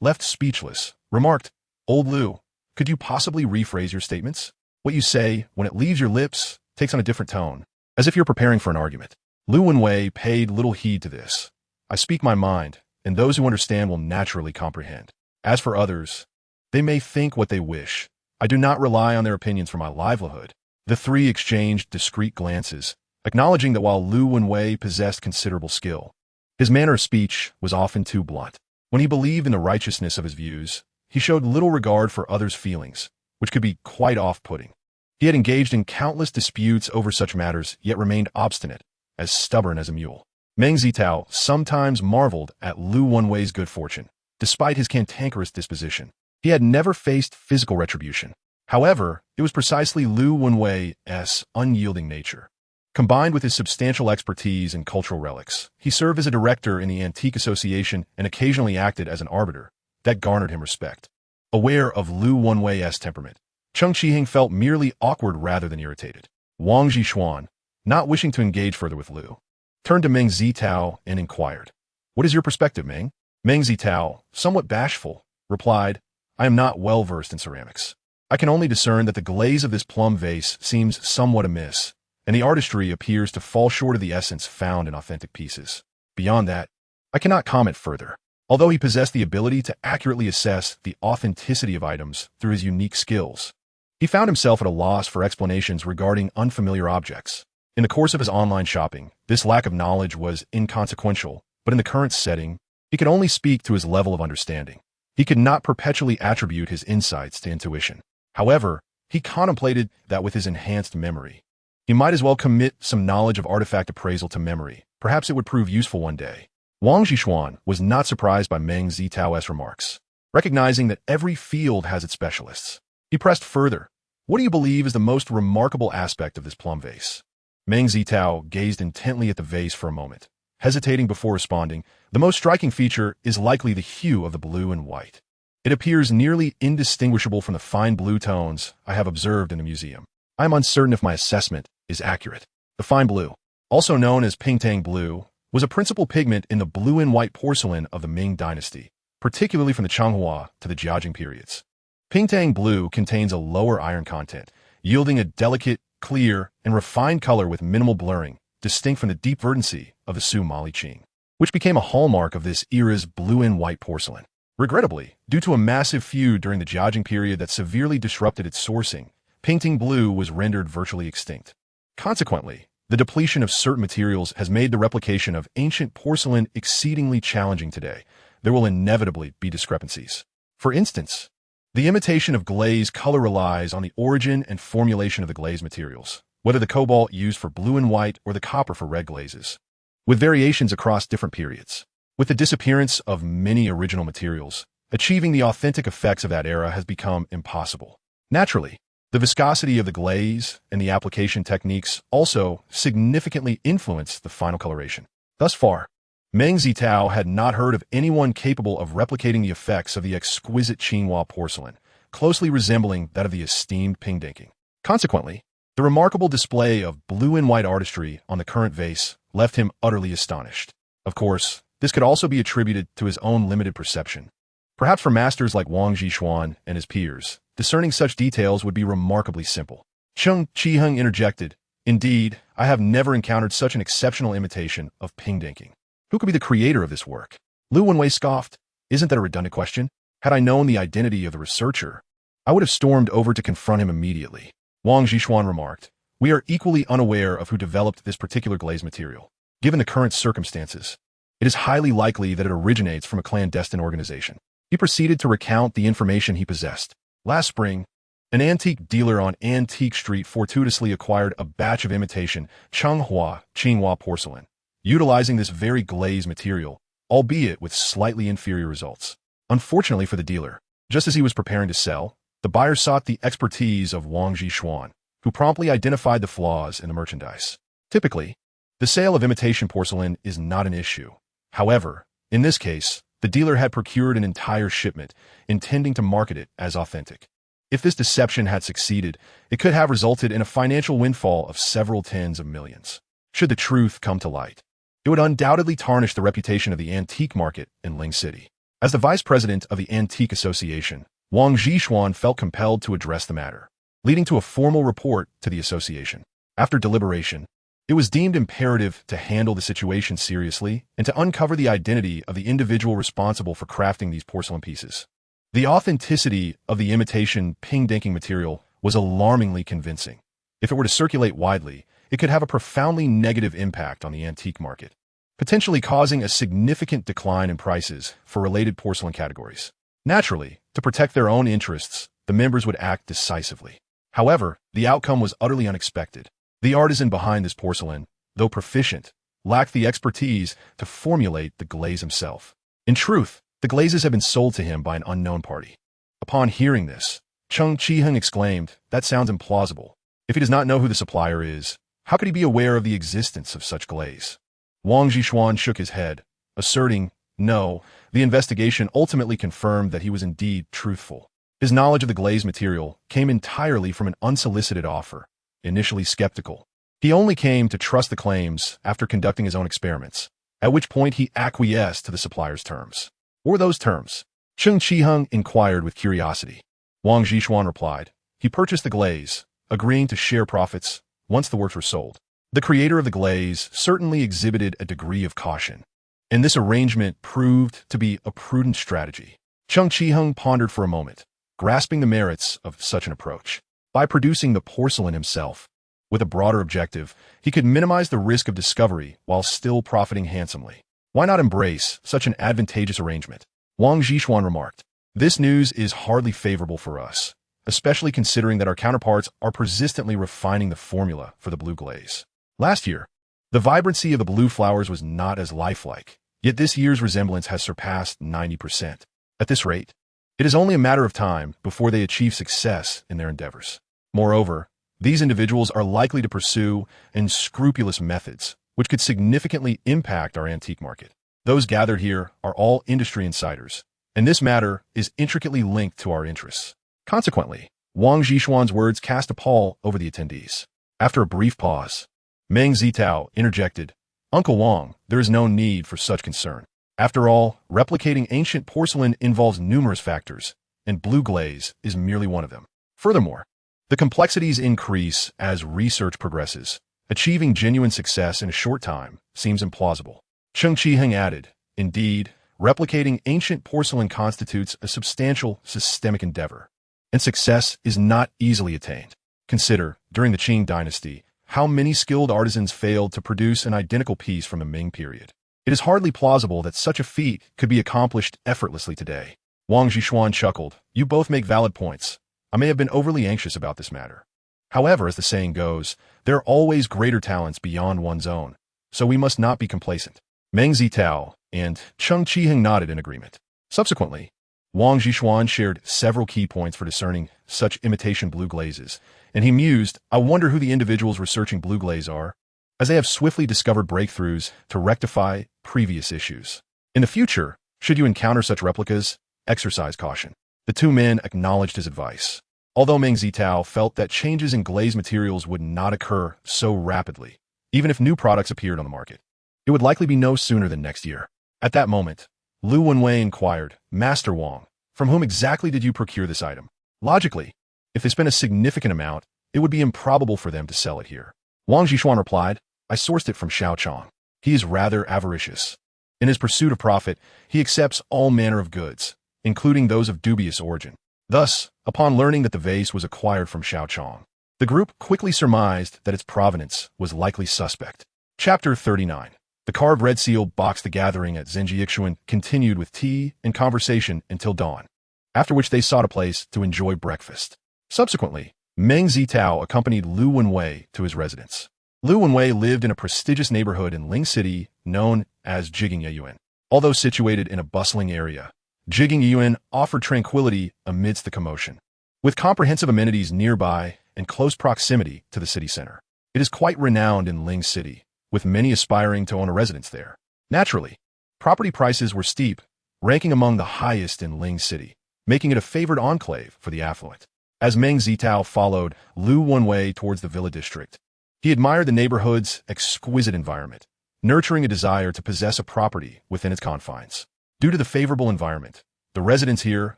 [SPEAKER 1] left speechless, remarked, "Old Lu, could you possibly rephrase your statements? What you say, when it leaves your lips, takes on a different tone, as if you're preparing for an argument." Lu Wenwei paid little heed to this. "I speak my mind, and those who understand will naturally comprehend. As for others, they may think what they wish. I do not rely on their opinions for my livelihood." The three exchanged discreet glances, acknowledging that while Lu Wenwei possessed considerable skill, his manner of speech was often too blunt. When he believed in the righteousness of his views, he showed little regard for others' feelings, which could be quite off-putting. He had engaged in countless disputes over such matters, yet remained obstinate, as stubborn as a mule. Meng Zitao sometimes marveled at Lu Wenwei's good fortune. Despite his cantankerous disposition, he had never faced physical retribution. However, it was precisely Lu Wenwei's unyielding nature, combined with his substantial expertise in cultural relics. He served as a director in the Antique Association and occasionally acted as an arbiter, that garnered him respect. Aware of Lu Wenwei's temperament, Cheng Qiheng felt merely awkward rather than irritated. Wang Zhishuan, not wishing to engage further with Lu, turned to Meng Zitao and inquired, "What is your perspective, Meng?" Meng Zitao, somewhat bashful, replied, "I am not well versed in ceramics. I can only discern that the glaze of this plum vase seems somewhat amiss, and the artistry appears to fall short of the essence found in authentic pieces. Beyond that, I cannot comment further." Although he possessed the ability to accurately assess the authenticity of items through his unique skills, He found himself at a loss for explanations regarding unfamiliar objects. In the course of his online shopping, this lack of knowledge was inconsequential, but in the current setting, he could only speak to his level of understanding. He could not perpetually attribute his insights to intuition. However, he contemplated that with his enhanced memory, he might as well commit some knowledge of artifact appraisal to memory. Perhaps it would prove useful one day. Wang Zixuan was not surprised by Meng Zitao's remarks. Recognizing that every field has its specialists, he pressed further. What do you believe is the most remarkable aspect of this plum vase? Meng Zitao gazed intently at the vase for a moment, hesitating before responding. The most striking feature is likely the hue of the blue and white. It appears nearly indistinguishable from the fine blue tones I have observed in the museum. I am uncertain if my assessment is accurate. The fine blue, also known as pingtang blue, was a principal pigment in the blue and white porcelain of the Ming dynasty, particularly from the Changhua to the Jiajing periods. Pingtang blue contains a lower iron content, yielding a delicate, clear, and refined color with minimal blurring, distinct from the deep verdancy of the Su-Mali Qing, which became a hallmark of this era's blue and white porcelain. Regrettably, due to a massive feud during the Jiajing period that severely disrupted its sourcing, pingtang blue was rendered virtually extinct. Consequently, the depletion of certain materials has made the replication of ancient porcelain exceedingly challenging today. There will inevitably be discrepancies. For instance, the imitation of glaze color relies on the origin and formulation of the glaze materials, whether the cobalt used for blue and white or the copper for red glazes, with variations across different periods. With the disappearance of many original materials, achieving the authentic effects of that era has become impossible. Naturally, the viscosity of the glaze and the application techniques also significantly influence the final coloration. Thus far, Meng Zitao had not heard of anyone capable of replicating the effects of the exquisite Qinghua porcelain, closely resembling that of the esteemed pingdanking. Consequently, the remarkable display of blue and white artistry on the current vase left him utterly astonished. Of course, this could also be attributed to his own limited perception. Perhaps for masters like Wang Zixuan and his peers, discerning such details would be remarkably simple. Cheng Qiheng interjected, "Indeed, I have never encountered such an exceptional imitation of pingdanking. Who could be the creator of this work?" Lu Wenwei scoffed. "Isn't that a redundant question? Had I known the identity of the researcher, I would have stormed over to confront him immediately." Wang Zixuan remarked, "We are equally unaware of who developed this particular glaze material. Given the current circumstances, it is highly likely that it originates from a clandestine organization." He proceeded to recount the information he possessed. Last spring, an antique dealer on Antique Street fortuitously acquired a batch of imitation Qinghua porcelain, utilizing this very glaze material, albeit with slightly inferior results. Unfortunately for the dealer, just as he was preparing to sell, the buyer sought the expertise of Wang Zixuan, who promptly identified the flaws in the merchandise. Typically, the sale of imitation porcelain is not an issue. However, in this case, the dealer had procured an entire shipment, intending to market it as authentic. If this deception had succeeded, it could have resulted in a financial windfall of several tens of millions. Should the truth come to light, it would undoubtedly tarnish the reputation of the antique market in Ling City. As the vice president of the Antique Association, Wang Zixuan felt compelled to address the matter, leading to a formal report to the association. After deliberation, it was deemed imperative to handle the situation seriously and to uncover the identity of the individual responsible for crafting these porcelain pieces. The authenticity of the imitation pingdanking material was alarmingly convincing. If it were to circulate widely, it could have a profoundly negative impact on the antique market, potentially causing a significant decline in prices for related porcelain categories. Naturally, to protect their own interests, the members would act decisively. However, the outcome was utterly unexpected. The artisan behind this porcelain, though proficient, lacked the expertise to formulate the glaze himself. In truth, the glazes had been sold to him by an unknown party. Upon hearing this, Cheng Qiheng exclaimed, "That sounds implausible. If he does not know who the supplier is, how could he be aware of the existence of such glaze?" Wang Zixuan shook his head, asserting, "No, the investigation ultimately confirmed that he was indeed truthful. His knowledge of the glaze material came entirely from an unsolicited offer. Initially skeptical, he only came to trust the claims after conducting his own experiments, at which point he acquiesced to the supplier's terms." "Or those terms?" Cheng Qiheng inquired with curiosity. Wang Zixuan replied, "He purchased the glaze, agreeing to share profits once the works were sold." The creator of the glaze certainly exhibited a degree of caution, and this arrangement proved to be a prudent strategy. Cheng Qiheng pondered for a moment, grasping the merits of such an approach. by producing the porcelain himself. With a broader objective, he could minimize the risk of discovery while still profiting handsomely. Why not embrace such an advantageous arrangement? Wang Zhishuan remarked. This news is hardly favorable for us, especially considering that our counterparts are persistently refining the formula for the blue glaze. Last year, the vibrancy of the blue flowers was not as lifelike, yet this year's resemblance has surpassed 90%. At this rate, it is only a matter of time before they achieve success in their endeavors. Moreover, these individuals are likely to pursue unscrupulous methods, which could significantly impact our antique market. Those gathered here are all industry insiders, and this matter is intricately linked to our interests. Consequently, Wang Zhishuan's words cast a pall over the attendees. After a brief pause, Meng Zitao interjected, "Uncle Wang, there is no need for such concern. After all, replicating ancient porcelain involves numerous factors, and blue glaze is merely one of them. Furthermore, the complexities increase as research progresses. Achieving genuine success in a short time seems implausible." Cheng Qiheng added, "Indeed, replicating ancient porcelain constitutes a substantial systemic endeavor, and success is not easily attained. Consider, during the Qing dynasty, how many skilled artisans failed to produce an identical piece from the Ming period. It is hardly plausible that such a feat could be accomplished effortlessly today." Wang Zhishuan chuckled. "You both make valid points. I may have been overly anxious about this matter. However, as the saying goes, there are always greater talents beyond one's own, so we must not be complacent." Meng Zitao and Cheng Qiheng nodded in agreement. Subsequently, Wang Zhishuan shared several key points for discerning such imitation blue glazes, and he mused, "I wonder who the individuals researching blue glaze are, as they have swiftly discovered breakthroughs to rectify previous issues. In the future, should you encounter such replicas, exercise caution." The two men acknowledged his advice. Although Meng Zitao felt that changes in glaze materials would not occur so rapidly, even if new products appeared on the market, it would likely be no sooner than next year. At that moment, Lu Wenwei inquired, "Master Wang, from whom exactly did you procure this item?" Logically, if they spent a significant amount, it would be improbable for them to sell it here. Wang Zhishuan replied, "I sourced it from Xiao Chong. He is rather avaricious. In his pursuit of profit, he accepts all manner of goods, including those of dubious origin. Thus, upon learning that the vase was acquired from Xiao Chong, the group quickly surmised that its provenance was likely suspect." Chapter 39. The carved red seal box. The gathering at Zhenjiixuan continued with tea and conversation until dawn, after which they sought a place to enjoy breakfast. Subsequently, Meng Zitao accompanied Lu Wenwei to his residence. Lu Wenwei lived in a prestigious neighborhood in Ling City known as Jigingyuan. Although situated in a bustling area, Jigingyuan offered tranquility amidst the commotion. With comprehensive amenities nearby and close proximity to the city center, it is quite renowned in Ling City, with many aspiring to own a residence there. Naturally, property prices were steep, ranking among the highest in Ling City, making it a favored enclave for the affluent. As Meng Zitao followed Lu Wenwei towards the villa district, he admired the neighborhood's exquisite environment, nurturing a desire to possess a property within its confines. Due to the favorable environment, the residents here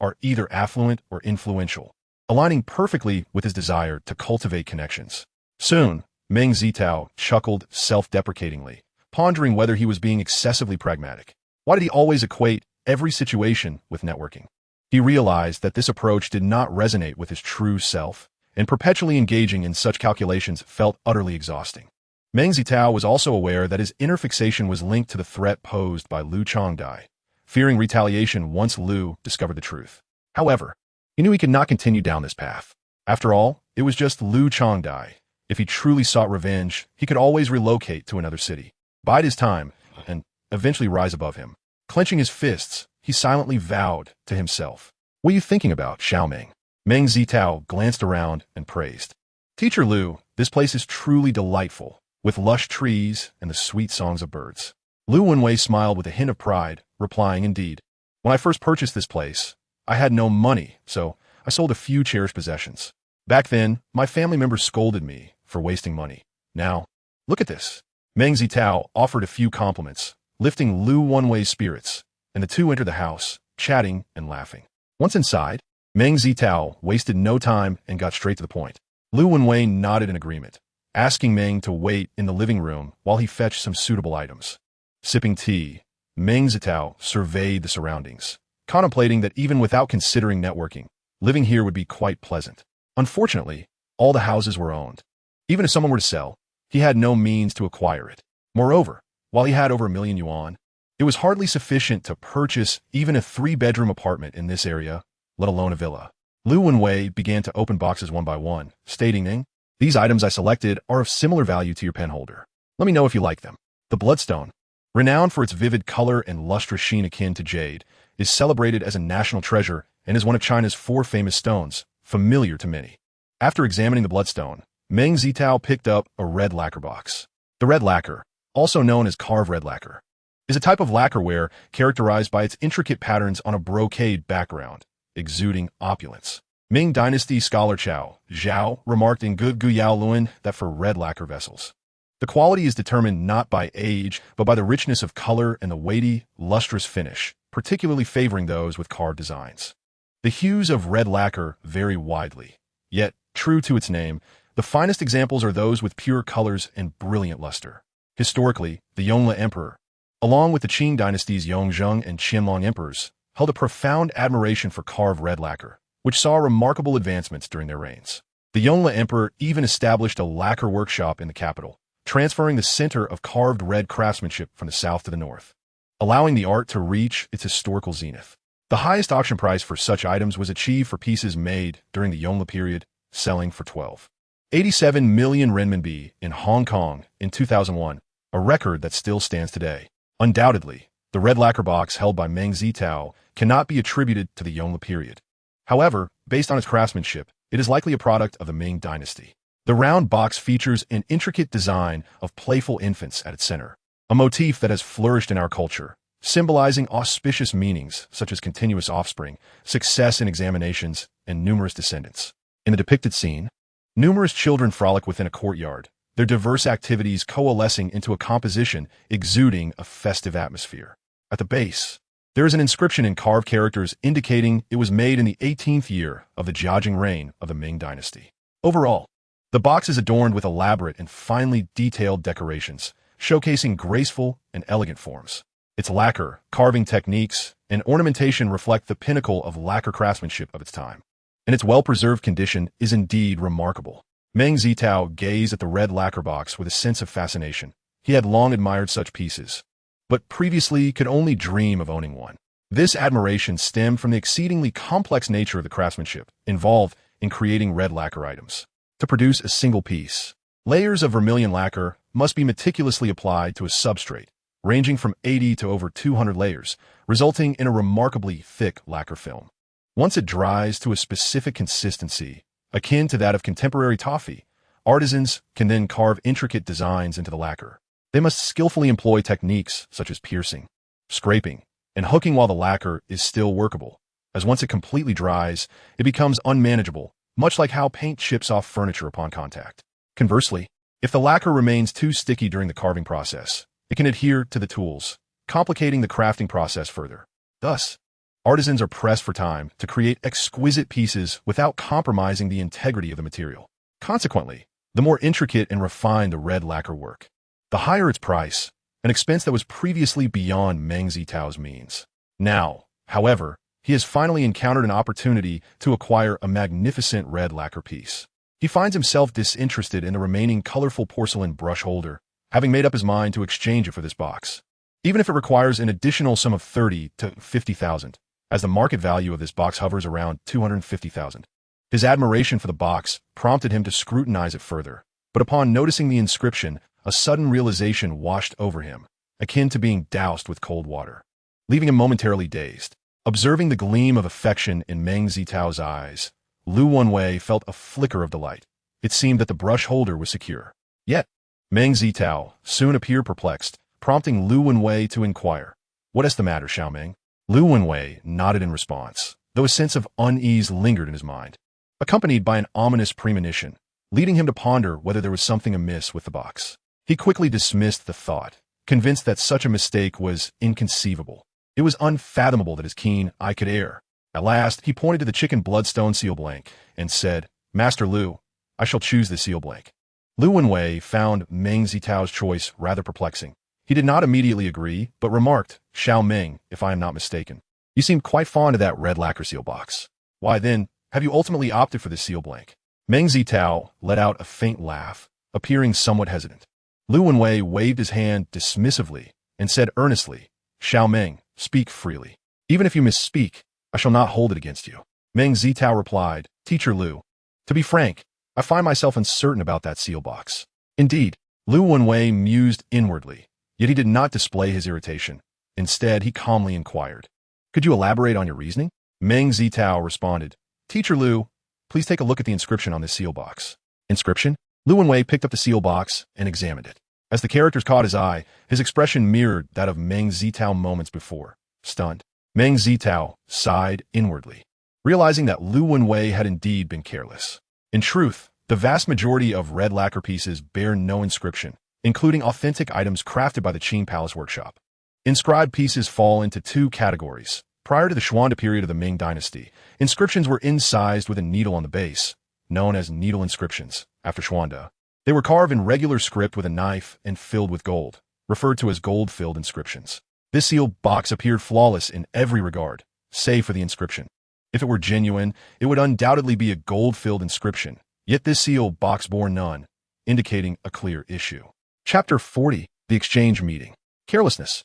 [SPEAKER 1] are either affluent or influential, aligning perfectly with his desire to cultivate connections. Soon, Meng Zitao chuckled self-deprecatingly, pondering whether he was being excessively pragmatic. Why did he always equate every situation with networking? He realized that this approach did not resonate with his true self, and perpetually engaging in such calculations felt utterly exhausting. Meng Zitao was also aware that his inner fixation was linked to the threat posed by Lu Changdai, fearing retaliation once Lu discovered the truth. However, he knew he could not continue down this path. After all, it was just Lu Changdai. If he truly sought revenge, he could always relocate to another city, bide his time, and eventually rise above him. Clenching his fists, he silently vowed to himself, "What are you thinking about, Xiaoming?" Meng Zitao glanced around and praised, "Teacher Lu, this place is truly delightful, with lush trees and the sweet songs of birds." Lu Wenwei smiled with a hint of pride, replying, "Indeed. When I first purchased this place, I had no money, so I sold a few cherished possessions. Back then, my family members scolded me for wasting money. Now, look at this." Meng Zitao offered a few compliments, lifting Lu Wenwei's spirits, and the two entered the house, chatting and laughing. Once inside, Meng Zitao wasted no time and got straight to the point. Lu Wenwei nodded in agreement, asking Meng to wait in the living room while he fetched some suitable items. Sipping tea, Meng Zitao surveyed the surroundings, contemplating that even without considering networking, living here would be quite pleasant. Unfortunately, All the houses were owned. Even if someone were to sell, he had no means to acquire it. Moreover, while he had over 1 million yuan, it was hardly sufficient to purchase even a 3-bedroom apartment in this area, let alone a villa. Lu Wenwei began to open boxes one by one, stating, "These items I selected are of similar value to your penholder. Let me know if you like them." The bloodstone, renowned for its vivid color and lustrous sheen akin to jade, is celebrated as a national treasure and is one of China's 4 famous stones, familiar to many. After examining the bloodstone, Meng Zitao picked up a red lacquer box. The red lacquer, also known as carved red lacquer, is a type of lacquerware characterized by its intricate patterns on a brocade background, exuding opulence. Ming Dynasty scholar Zhao remarked in Good Guyao Luan that for red lacquer vessels, the quality is determined not by age, but by the richness of color and the weighty, lustrous finish, particularly favoring those with carved designs. The hues of red lacquer vary widely, yet, true to its name, the finest examples are those with pure colors and brilliant luster. Historically, the Yongle Emperor, along with the Qing dynasty's Yongzheng and Qianlong emperors, held a profound admiration for carved red lacquer, which saw remarkable advancements during their reigns. The Yongle Emperor even established a lacquer workshop in the capital, transferring the center of carved red craftsmanship from the south to the north, allowing the art to reach its historical zenith. The highest auction price for such items was achieved for pieces made during the Yongle period, selling for 12.87 million renminbi in Hong Kong in 2001, a record that still stands today. Undoubtedly, the red lacquer box held by Meng Zitao cannot be attributed to the Yongle period. However, based on its craftsmanship, it is likely a product of the Ming dynasty. The round box features an intricate design of playful infants at its center, a motif that has flourished in our culture, symbolizing auspicious meanings such as continuous offspring, success in examinations, and numerous descendants. In the depicted scene, numerous children frolic within a courtyard, their diverse activities coalescing into a composition exuding a festive atmosphere. At the base, there is an inscription in carved characters indicating it was made in the 18th year of the Jiajing reign of the Ming dynasty. Overall, the box is adorned with elaborate and finely detailed decorations, showcasing graceful and elegant forms. Its lacquer, carving techniques, and ornamentation reflect the pinnacle of lacquer craftsmanship of its time, and its well-preserved condition is indeed remarkable. Meng Zitao gazed at the red lacquer box with a sense of fascination. He had long admired such pieces, but previously could only dream of owning one. This admiration stemmed from the exceedingly complex nature of the craftsmanship involved in creating red lacquer items. To produce a single piece, layers of vermilion lacquer must be meticulously applied to a substrate, ranging from 80 to over 200 layers, resulting in a remarkably thick lacquer film. Once it dries to a specific consistency, akin to that of contemporary toffee, artisans can then carve intricate designs into the lacquer. They must skillfully employ techniques such as piercing, scraping, and hooking while the lacquer is still workable, as once it completely dries, it becomes unmanageable, much like how paint chips off furniture upon contact. Conversely, if the lacquer remains too sticky during the carving process, it can adhere to the tools, complicating the crafting process further. Thus, artisans are pressed for time to create exquisite pieces without compromising the integrity of the material. Consequently, the more intricate and refined the red lacquer work, the higher its price, an expense that was previously beyond Meng Zitao's means. Now, however, he has finally encountered an opportunity to acquire a magnificent red lacquer piece. He finds himself disinterested in the remaining colorful porcelain brush holder, having made up his mind to exchange it for this box, even if it requires an additional sum of 30 to 50,000, as the market value of this box hovers around 250,000. His admiration for the box prompted him to scrutinize it further, but upon noticing the inscription, a sudden realization washed over him, akin to being doused with cold water, leaving him momentarily dazed. Observing the gleam of affection in Meng Zitao's eyes, Lu Wenwei felt a flicker of delight. It seemed that the brush holder was secure. Yet, Meng Zitao soon appeared perplexed, prompting Lu Wenwei to inquire, "What is the matter, Xiaoming?" Lu Wenwei nodded in response, though a sense of unease lingered in his mind, accompanied by an ominous premonition, leading him to ponder whether there was something amiss with the box. He quickly dismissed the thought, convinced that such a mistake was inconceivable. It was unfathomable that his keen eye could err. At last, he pointed to the chicken bloodstone seal blank and said, "Master Lu, I shall choose the seal blank." Lu Wenwei found Meng Zitao's choice rather perplexing. He did not immediately agree, but remarked, "Xiao Ming, if I am not mistaken, you seem quite fond of that red lacquer seal box. Why then, have you ultimately opted for the seal blank?" Meng Zitao let out a faint laugh, appearing somewhat hesitant. Lu Wenwei waved his hand dismissively and said earnestly, Xiao Meng, speak freely. Even if you misspeak, I shall not hold it against you. Meng Zitao replied, Teacher Lu, to be frank, I find myself uncertain about that seal box. Indeed, Lu Wenwei mused inwardly, yet he did not display his irritation. Instead, he calmly inquired, Could you elaborate on your reasoning? Meng Zitao responded, Teacher Lu, please take a look at the inscription on this seal box. Inscription? Lu Wenwei picked up the seal box and examined it. As the characters caught his eye, his expression mirrored that of Meng Zitao moments before. Stunned, Meng Zitao sighed inwardly, realizing that Lu Wenwei had indeed been careless. In truth, the vast majority of red lacquer pieces bear no inscription, including authentic items crafted by the Qing Palace Workshop. Inscribed pieces fall into two categories. Prior to the Xuande period of the Ming dynasty, inscriptions were incised with a needle on the base, known as needle inscriptions, after Xuande. They were carved in regular script with a knife and filled with gold, referred to as gold-filled inscriptions. This seal box appeared flawless in every regard, save for the inscription. If it were genuine, it would undoubtedly be a gold-filled inscription, yet this seal box bore none, indicating a clear issue. Chapter 40, The Exchange Meeting. Carelessness.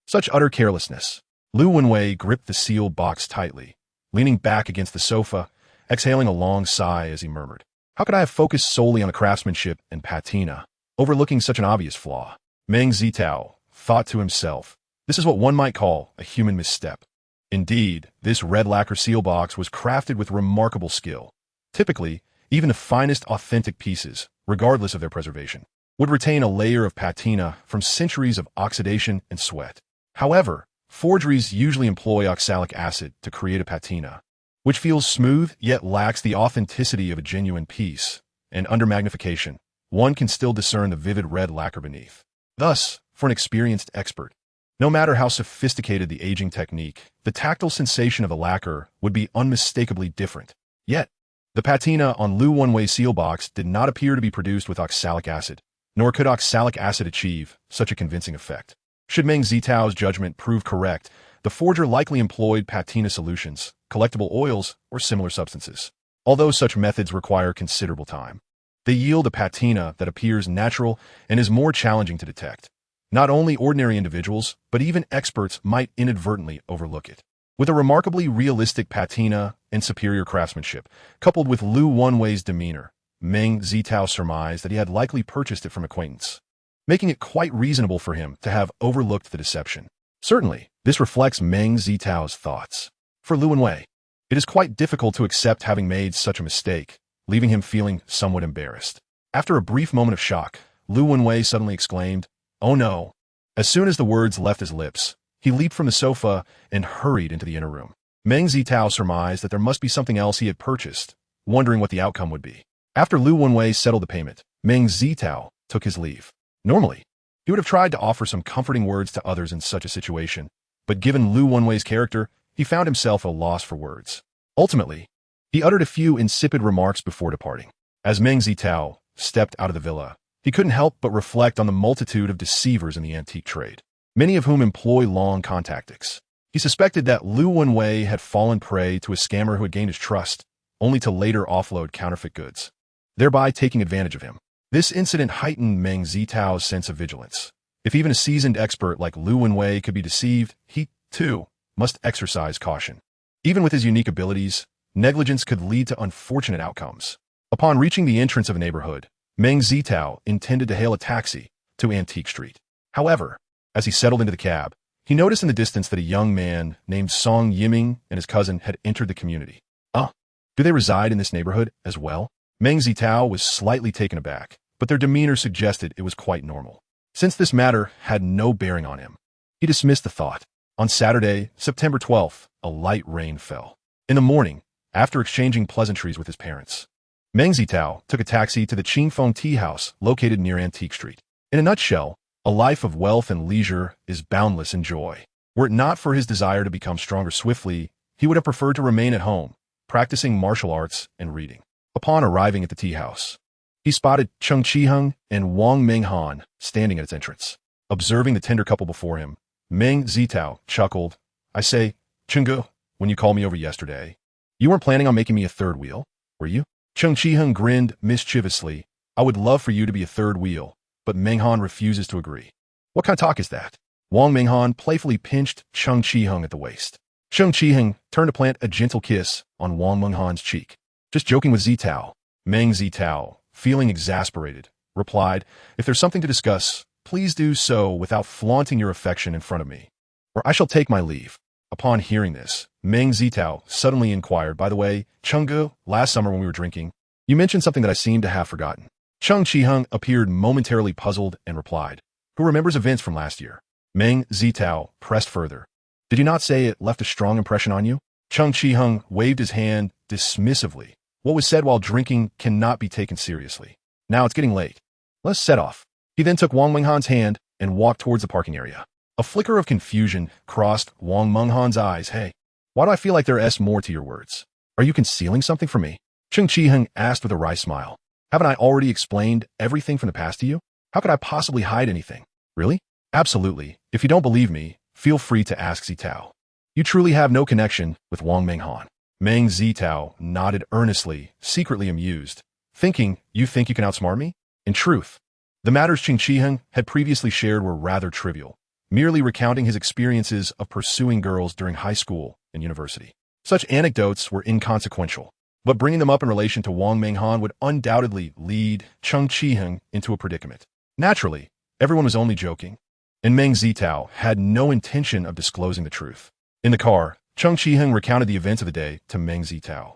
[SPEAKER 1] Such utter carelessness. Lu Wenwei gripped the seal box tightly, leaning back against the sofa, exhaling a long sigh as he murmured, How could I have focused solely on the craftsmanship and patina, overlooking such an obvious flaw? Meng Zitao thought to himself, This is what one might call a human misstep. Indeed, this red lacquer seal box was crafted with remarkable skill. Typically, even the finest authentic pieces, regardless of their preservation, would retain a layer of patina from centuries of oxidation and sweat. However, forgeries usually employ oxalic acid to create a patina, which feels smooth yet lacks the authenticity of a genuine piece, and under magnification, one can still discern the vivid red lacquer beneath. Thus, for an experienced expert, no matter how sophisticated the aging technique, the tactile sensation of the lacquer would be unmistakably different. Yet, the patina on Lu Wenwei's seal box did not appear to be produced with oxalic acid, nor could oxalic acid achieve such a convincing effect. Should Meng Zitao's judgment prove correct, the forger likely employed patina solutions, collectible oils, or similar substances. Although such methods require considerable time, they yield a patina that appears natural and is more challenging to detect. Not only ordinary individuals, but even experts might inadvertently overlook it. With a remarkably realistic patina and superior craftsmanship, coupled with Lu Wenwei's demeanor, Meng Zitao surmised that he had likely purchased it from acquaintance, making it quite reasonable for him to have overlooked the deception. Certainly, this reflects Meng Zitao's thoughts. For Lu Wenwei, it is quite difficult to accept having made such a mistake, leaving him feeling somewhat embarrassed. After a brief moment of shock, Lu Wenwei suddenly exclaimed, Oh no! As soon as the words left his lips, he leaped from the sofa and hurried into the inner room. Meng Zitao surmised that there must be something else he had purchased, wondering what the outcome would be. After Lu Wenwei settled the payment, Meng Zitao took his leave. Normally, he would have tried to offer some comforting words to others in such a situation, but given Lu Wenwei's character, he found himself at a loss for words. Ultimately, he uttered a few insipid remarks before departing. As Meng Zitao stepped out of the villa, he couldn't help but reflect on the multitude of deceivers in the antique trade, many of whom employ long con tactics. He suspected that Lu Wenwei had fallen prey to a scammer who had gained his trust, only to later offload counterfeit goods, thereby taking advantage of him. This incident heightened Meng Zitao's sense of vigilance. If even a seasoned expert like Lu Wenwei could be deceived, he, too, must exercise caution. Even with his unique abilities, negligence could lead to unfortunate outcomes. Upon reaching the entrance of a neighborhood, Meng Zitao intended to hail a taxi to Antique Street. However, as he settled into the cab, he noticed in the distance that a young man named Song Yiming and his cousin had entered the community. Do they reside in this neighborhood as well? Meng Zitao was slightly taken aback, but their demeanor suggested it was quite normal. Since this matter had no bearing on him, he dismissed the thought. On Saturday, September 12th, a light rain fell. In the morning, after exchanging pleasantries with his parents, Meng Zitao took a taxi to the Qing Tea House located near Antique Street. In a nutshell, a life of wealth and leisure is boundless in joy. Were it not for his desire to become stronger swiftly, he would have preferred to remain at home, practicing martial arts and reading. Upon arriving at the tea house, he spotted Cheng Qiheng and Wang Minghan standing at its entrance. Observing the tender couple before him, Meng Zitao chuckled. I say, Chenggu, when you called me over yesterday, you weren't planning on making me a third wheel, were you? Cheng Qiheng grinned mischievously. I would love for you to be a third wheel, but Meng Han refuses to agree. What kind of talk is that? Wang Menghan playfully pinched Cheng Qiheng at the waist. Cheng Qiheng turned to plant a gentle kiss on Wang Menghan's cheek. Just joking with Zitao. Meng Zitao, feeling exasperated, replied, if there's something to discuss, please do so without flaunting your affection in front of me, or I shall take my leave. Upon hearing this, Meng Zitao suddenly inquired, by the way, Chenggu, last summer when we were drinking, you mentioned something that I seem to have forgotten. Cheng Qiheng appeared momentarily puzzled and replied, who remembers events from last year? Meng Zitao pressed further. Did you not say it left a strong impression on you? Cheng Qiheng waved his hand dismissively. What was said while drinking cannot be taken seriously. Now it's getting late. Let's set off. He then took Wang Menghan's hand and walked towards the parking area. A flicker of confusion crossed Wang Menghan's eyes. Hey, why do I feel like there is more to your words? Are you concealing something from me? Cheng Qiheng asked with a wry smile. Haven't I already explained everything from the past to you? How could I possibly hide anything? Really? Absolutely. If you don't believe me, feel free to ask Zitao. You truly have no connection with Wang Menghan. Meng Zitao nodded earnestly, secretly amused, thinking, you think you can outsmart me? In truth, the matters Cheng Qiheng had previously shared were rather trivial, merely recounting his experiences of pursuing girls during high school and university. Such anecdotes were inconsequential, but bringing them up in relation to Wang Menghan would undoubtedly lead Cheng Qiheng into a predicament. Naturally, everyone was only joking, and Meng Zitao had no intention of disclosing the truth. In the car, Cheng Qiheng recounted the events of the day to Meng Zitao.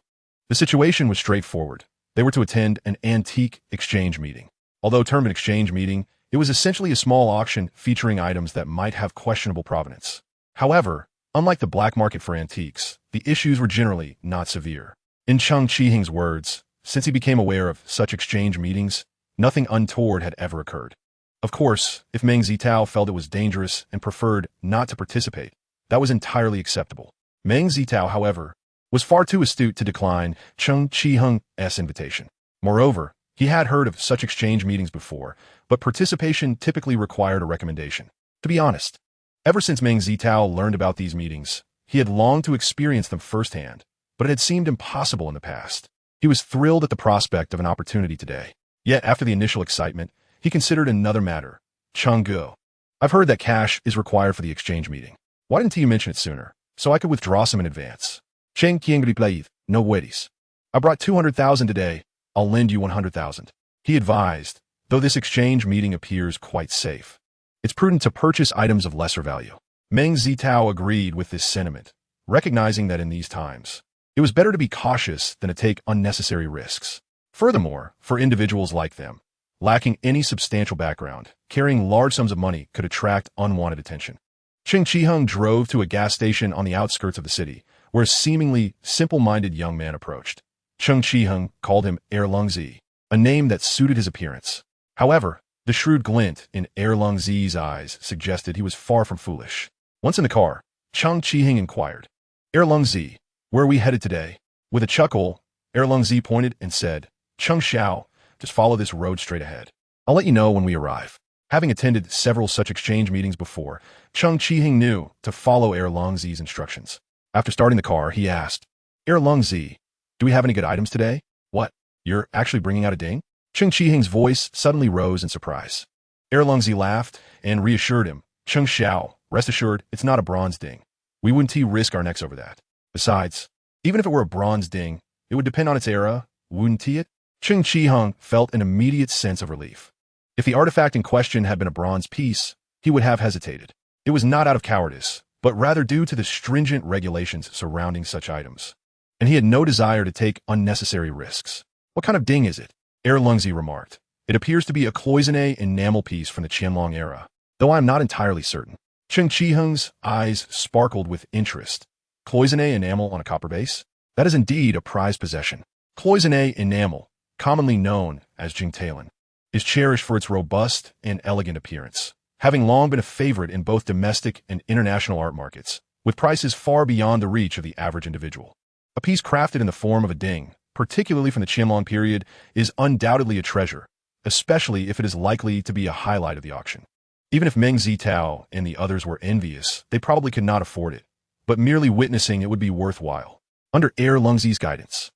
[SPEAKER 1] The situation was straightforward. They were to attend an antique exchange meeting. Although termed an exchange meeting, it was essentially a small auction featuring items that might have questionable provenance. However, unlike the black market for antiques, the issues were generally not severe. In Cheng Qiheng's words, since he became aware of such exchange meetings, nothing untoward had ever occurred. Of course, if Meng Zitao felt it was dangerous and preferred not to participate, that was entirely acceptable. Meng Zitao, however, was far too astute to decline Cheng Qiheng's invitation. Moreover, he had heard of such exchange meetings before, but participation typically required a recommendation. To be honest, ever since Meng Zitao learned about these meetings, he had longed to experience them firsthand, but it had seemed impossible in the past. He was thrilled at the prospect of an opportunity today. Yet, after the initial excitement, he considered another matter. Chenggu. I've heard that cash is required for the exchange meeting. Why didn't you mention it sooner, so I could withdraw some in advance? Cheng Qiheng replied, no worries. I brought 200,000 today. I'll lend you 100,000. He advised, though this exchange meeting appears quite safe. It's prudent to purchase items of lesser value. Meng Zitao agreed with this sentiment, recognizing that in these times, it was better to be cautious than to take unnecessary risks. Furthermore, for individuals like them, lacking any substantial background, carrying large sums of money could attract unwanted attention. Cheng Qiheng drove to a gas station on the outskirts of the city, where a seemingly simple-minded young man approached. Cheng Qiheng called him Erlongzi, a name that suited his appearance. However, the shrewd glint in Erlongzi's eyes suggested he was far from foolish. Once in the car, Cheng Qiheng inquired, Erlongzi, where are we headed today? With a chuckle, Erlongzi pointed and said, Cheng Xiao, just follow this road straight ahead. I'll let you know when we arrive. Having attended several such exchange meetings before, Cheng Qiheng knew to follow Erlongzi's instructions. After starting the car, he asked, Erlongzi, do we have any good items today? What? You're actually bringing out a ding? Cheng Qiheng's voice suddenly rose in surprise. Erlongzi laughed and reassured him, Cheng Xiao, rest assured, it's not a bronze ding. We wouldn't risk our necks over that. Besides, even if it were a bronze ding, it would depend on its era, wouldn't it? Cheng Qiheng felt an immediate sense of relief. If the artifact in question had been a bronze piece, he would have hesitated. It was not out of cowardice, but rather due to the stringent regulations surrounding such items. And he had no desire to take unnecessary risks. What kind of ding is it? Erlongzi remarked. It appears to be a cloisonné enamel piece from the Qianlong era, though I am not entirely certain. Cheng Qiheng's eyes sparkled with interest. Cloisonné enamel on a copper base? That is indeed a prized possession. Cloisonné enamel, commonly known as Jingtalin, is cherished for its robust and elegant appearance, having long been a favorite in both domestic and international art markets, with prices far beyond the reach of the average individual. A piece crafted in the form of a ding, particularly from the Qianlong period, is undoubtedly a treasure, especially if it is likely to be a highlight of the auction. Even if Meng Zitao and the others were envious, they probably could not afford it, but merely witnessing it would be worthwhile. Under Erlongzi's guidance,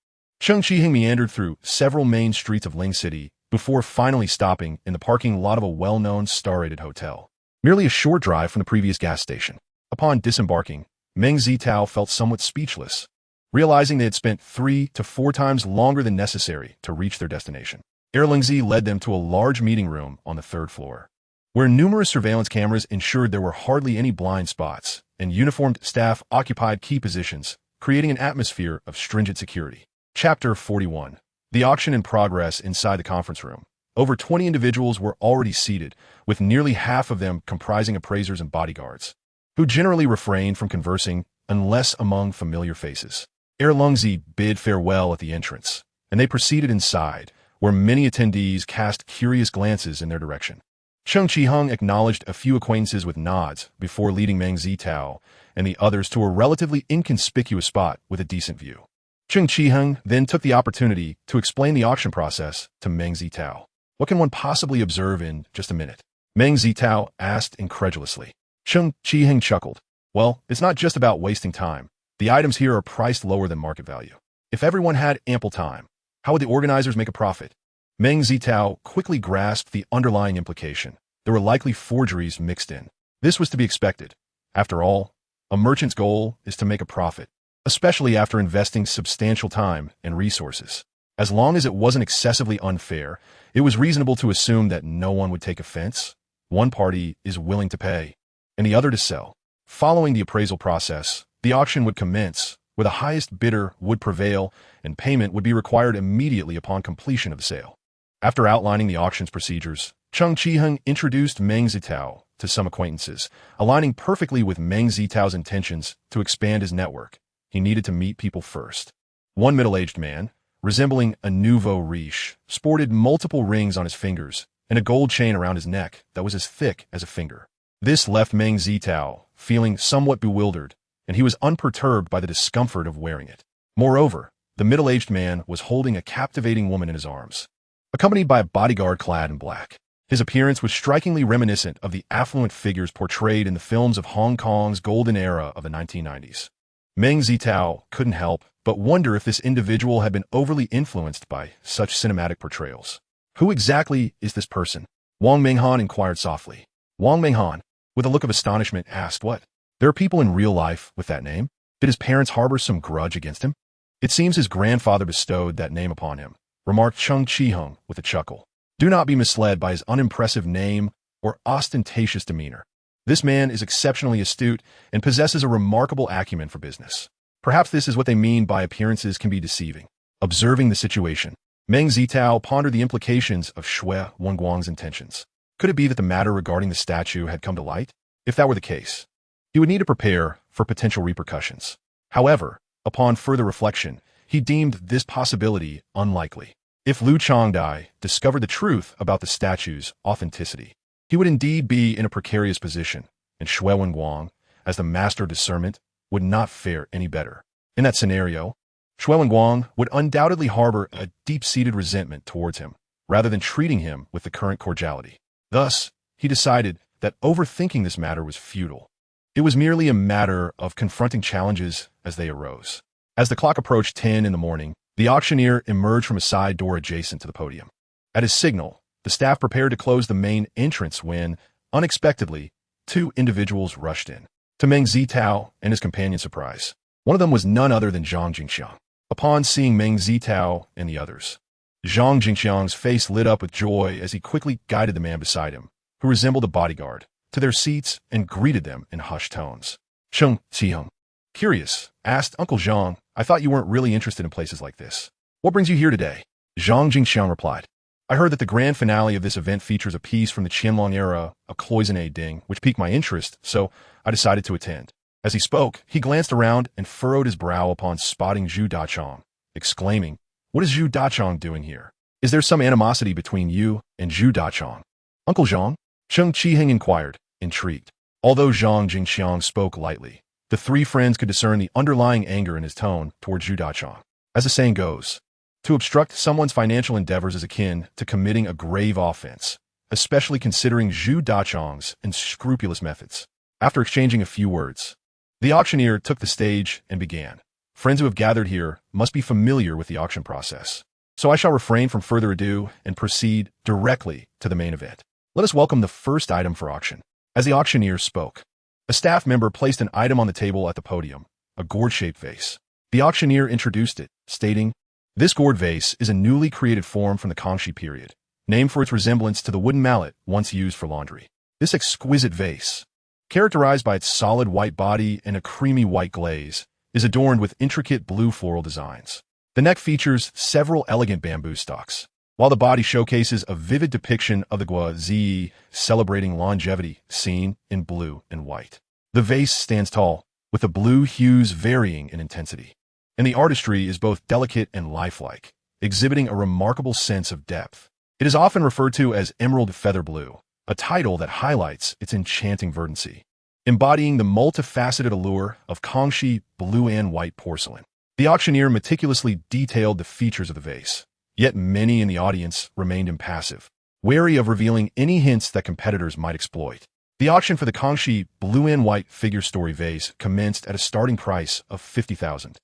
[SPEAKER 1] Cheng Qiheng meandered through several main streets of Ling City before finally stopping in the parking lot of a well-known star-rated hotel, merely a short drive from the previous gas station. Upon disembarking, Meng Zitao felt somewhat speechless, realizing they had spent 3 to 4 times longer than necessary to reach their destination. Lingzi led them to a large meeting room on the 3rd floor, where numerous surveillance cameras ensured there were hardly any blind spots, and uniformed staff occupied key positions, creating an atmosphere of stringent security. Chapter 41. The auction in progress inside the conference room. Over 20 individuals were already seated, with nearly half of them comprising appraisers and bodyguards, who generally refrained from conversing unless among familiar faces. Lingzi bid farewell at the entrance, and they proceeded inside, where many attendees cast curious glances in their direction. Cheng Qiheng acknowledged a few acquaintances with nods before leading Meng Zitao and the others to a relatively inconspicuous spot with a decent view. Cheng Qiheng then took the opportunity to explain the auction process to Meng Zitao. What can one possibly observe in just a minute? Meng Zitao asked incredulously. Cheng Qiheng chuckled. Well, it's not just about wasting time. The items here are priced lower than market value. If everyone had ample time, how would the organizers make a profit? Meng Zitao quickly grasped the underlying implication. There were likely forgeries mixed in. This was to be expected. After all, a merchant's goal is to make a profit, especially after investing substantial time and resources. As long as it wasn't excessively unfair, it was reasonable to assume that no one would take offense. One party is willing to pay, and the other to sell. Following the appraisal process, the auction would commence, where the highest bidder would prevail, and payment would be required immediately upon completion of the sale. After outlining the auction's procedures, Cheng Qiheng introduced Meng Zitao to some acquaintances, aligning perfectly with Meng Zitao's intentions to expand his network. He needed to meet people first. One middle-aged man, resembling a nouveau riche, sported multiple rings on his fingers and a gold chain around his neck that was as thick as a finger. This left Meng Zitao feeling somewhat bewildered, and he was unperturbed by the discomfort of wearing it. Moreover, the middle-aged man was holding a captivating woman in his arms, accompanied by a bodyguard clad in black. His appearance was strikingly reminiscent of the affluent figures portrayed in the films of Hong Kong's golden era of the 1990s. Meng Zitao couldn't help but wonder if this individual had been overly influenced by such cinematic portrayals. Who exactly is this person? Wang Menghan inquired softly. Wang Menghan, with a look of astonishment, asked, What? There are people in real life with that name? Did his parents harbor some grudge against him? It seems his grandfather bestowed that name upon him, remarked Cheng Qiheng with a chuckle. Do not be misled by his unimpressive name or ostentatious demeanor. This man is exceptionally astute and possesses a remarkable acumen for business. Perhaps this is what they mean by appearances can be deceiving. Observing the situation, Meng Zitao pondered the implications of Xue Wenguang's intentions. Could it be that the matter regarding the statue had come to light? If that were the case, he would need to prepare for potential repercussions. However, upon further reflection, he deemed this possibility unlikely. If Lu Changdai discovered the truth about the statue's authenticity, he would indeed be in a precarious position, and Xue Wenguang, as the master of discernment, would not fare any better. In that scenario, Xue Wenguang would undoubtedly harbor a deep-seated resentment towards him, rather than treating him with the current cordiality. Thus, he decided that overthinking this matter was futile. It was merely a matter of confronting challenges as they arose. As the clock approached 10 in the morning, the auctioneer emerged from a side door adjacent to the podium. At his signal, the staff prepared to close the main entrance when, unexpectedly, 2 individuals rushed in. To Meng Zitao and his companion's surprise, one of them was none other than Zhang Jingxiang. Upon seeing Meng Zitao and the others, Zhang Jingxiang's face lit up with joy as he quickly guided the man beside him, who resembled a bodyguard, to their seats and greeted them in hushed tones. Cheng Qiheng. Curious, asked Uncle Zhang, I thought you weren't really interested in places like this. What brings you here today? Zhang Jingxiang replied. I heard that the grand finale of this event features a piece from the Qianlong era, a cloisonné ding, which piqued my interest, so I decided to attend. As he spoke, he glanced around and furrowed his brow upon spotting Zhu Dachong, exclaiming, What is Zhu Dachong doing here? Is there some animosity between you and Zhu Dachong? Uncle Zhang? Cheng Qiheng inquired, intrigued. Although Zhang Jingxiang spoke lightly, the 3 friends could discern the underlying anger in his tone toward Zhu Dachong. As the saying goes, to obstruct someone's financial endeavors is akin to committing a grave offense, especially considering Zhu Dachong's unscrupulous methods. After exchanging a few words, the auctioneer took the stage and began. Friends who have gathered here must be familiar with the auction process. So I shall refrain from further ado and proceed directly to the main event. Let us welcome the first item for auction. As the auctioneer spoke, a staff member placed an item on the table at the podium, a gourd-shaped vase. The auctioneer introduced it, stating, "This gourd vase is a newly created form from the Qing period, named for its resemblance to the wooden mallet once used for laundry. This exquisite vase, characterized by its solid white body and a creamy white glaze, is adorned with intricate blue floral designs. The neck features several elegant bamboo stalks, while the body showcases a vivid depiction of the Guazi celebrating longevity seen in blue and white. The vase stands tall, with the blue hues varying in intensity, and the artistry is both delicate and lifelike, exhibiting a remarkable sense of depth. It is often referred to as emerald feather blue, a title that highlights its enchanting verdancy, embodying the multifaceted allure of Qing blue and white porcelain. The auctioneer meticulously detailed the features of the vase, yet many in the audience remained impassive, wary of revealing any hints that competitors might exploit. The auction for the Qing blue and white figure story vase commenced at a starting price of 50,000.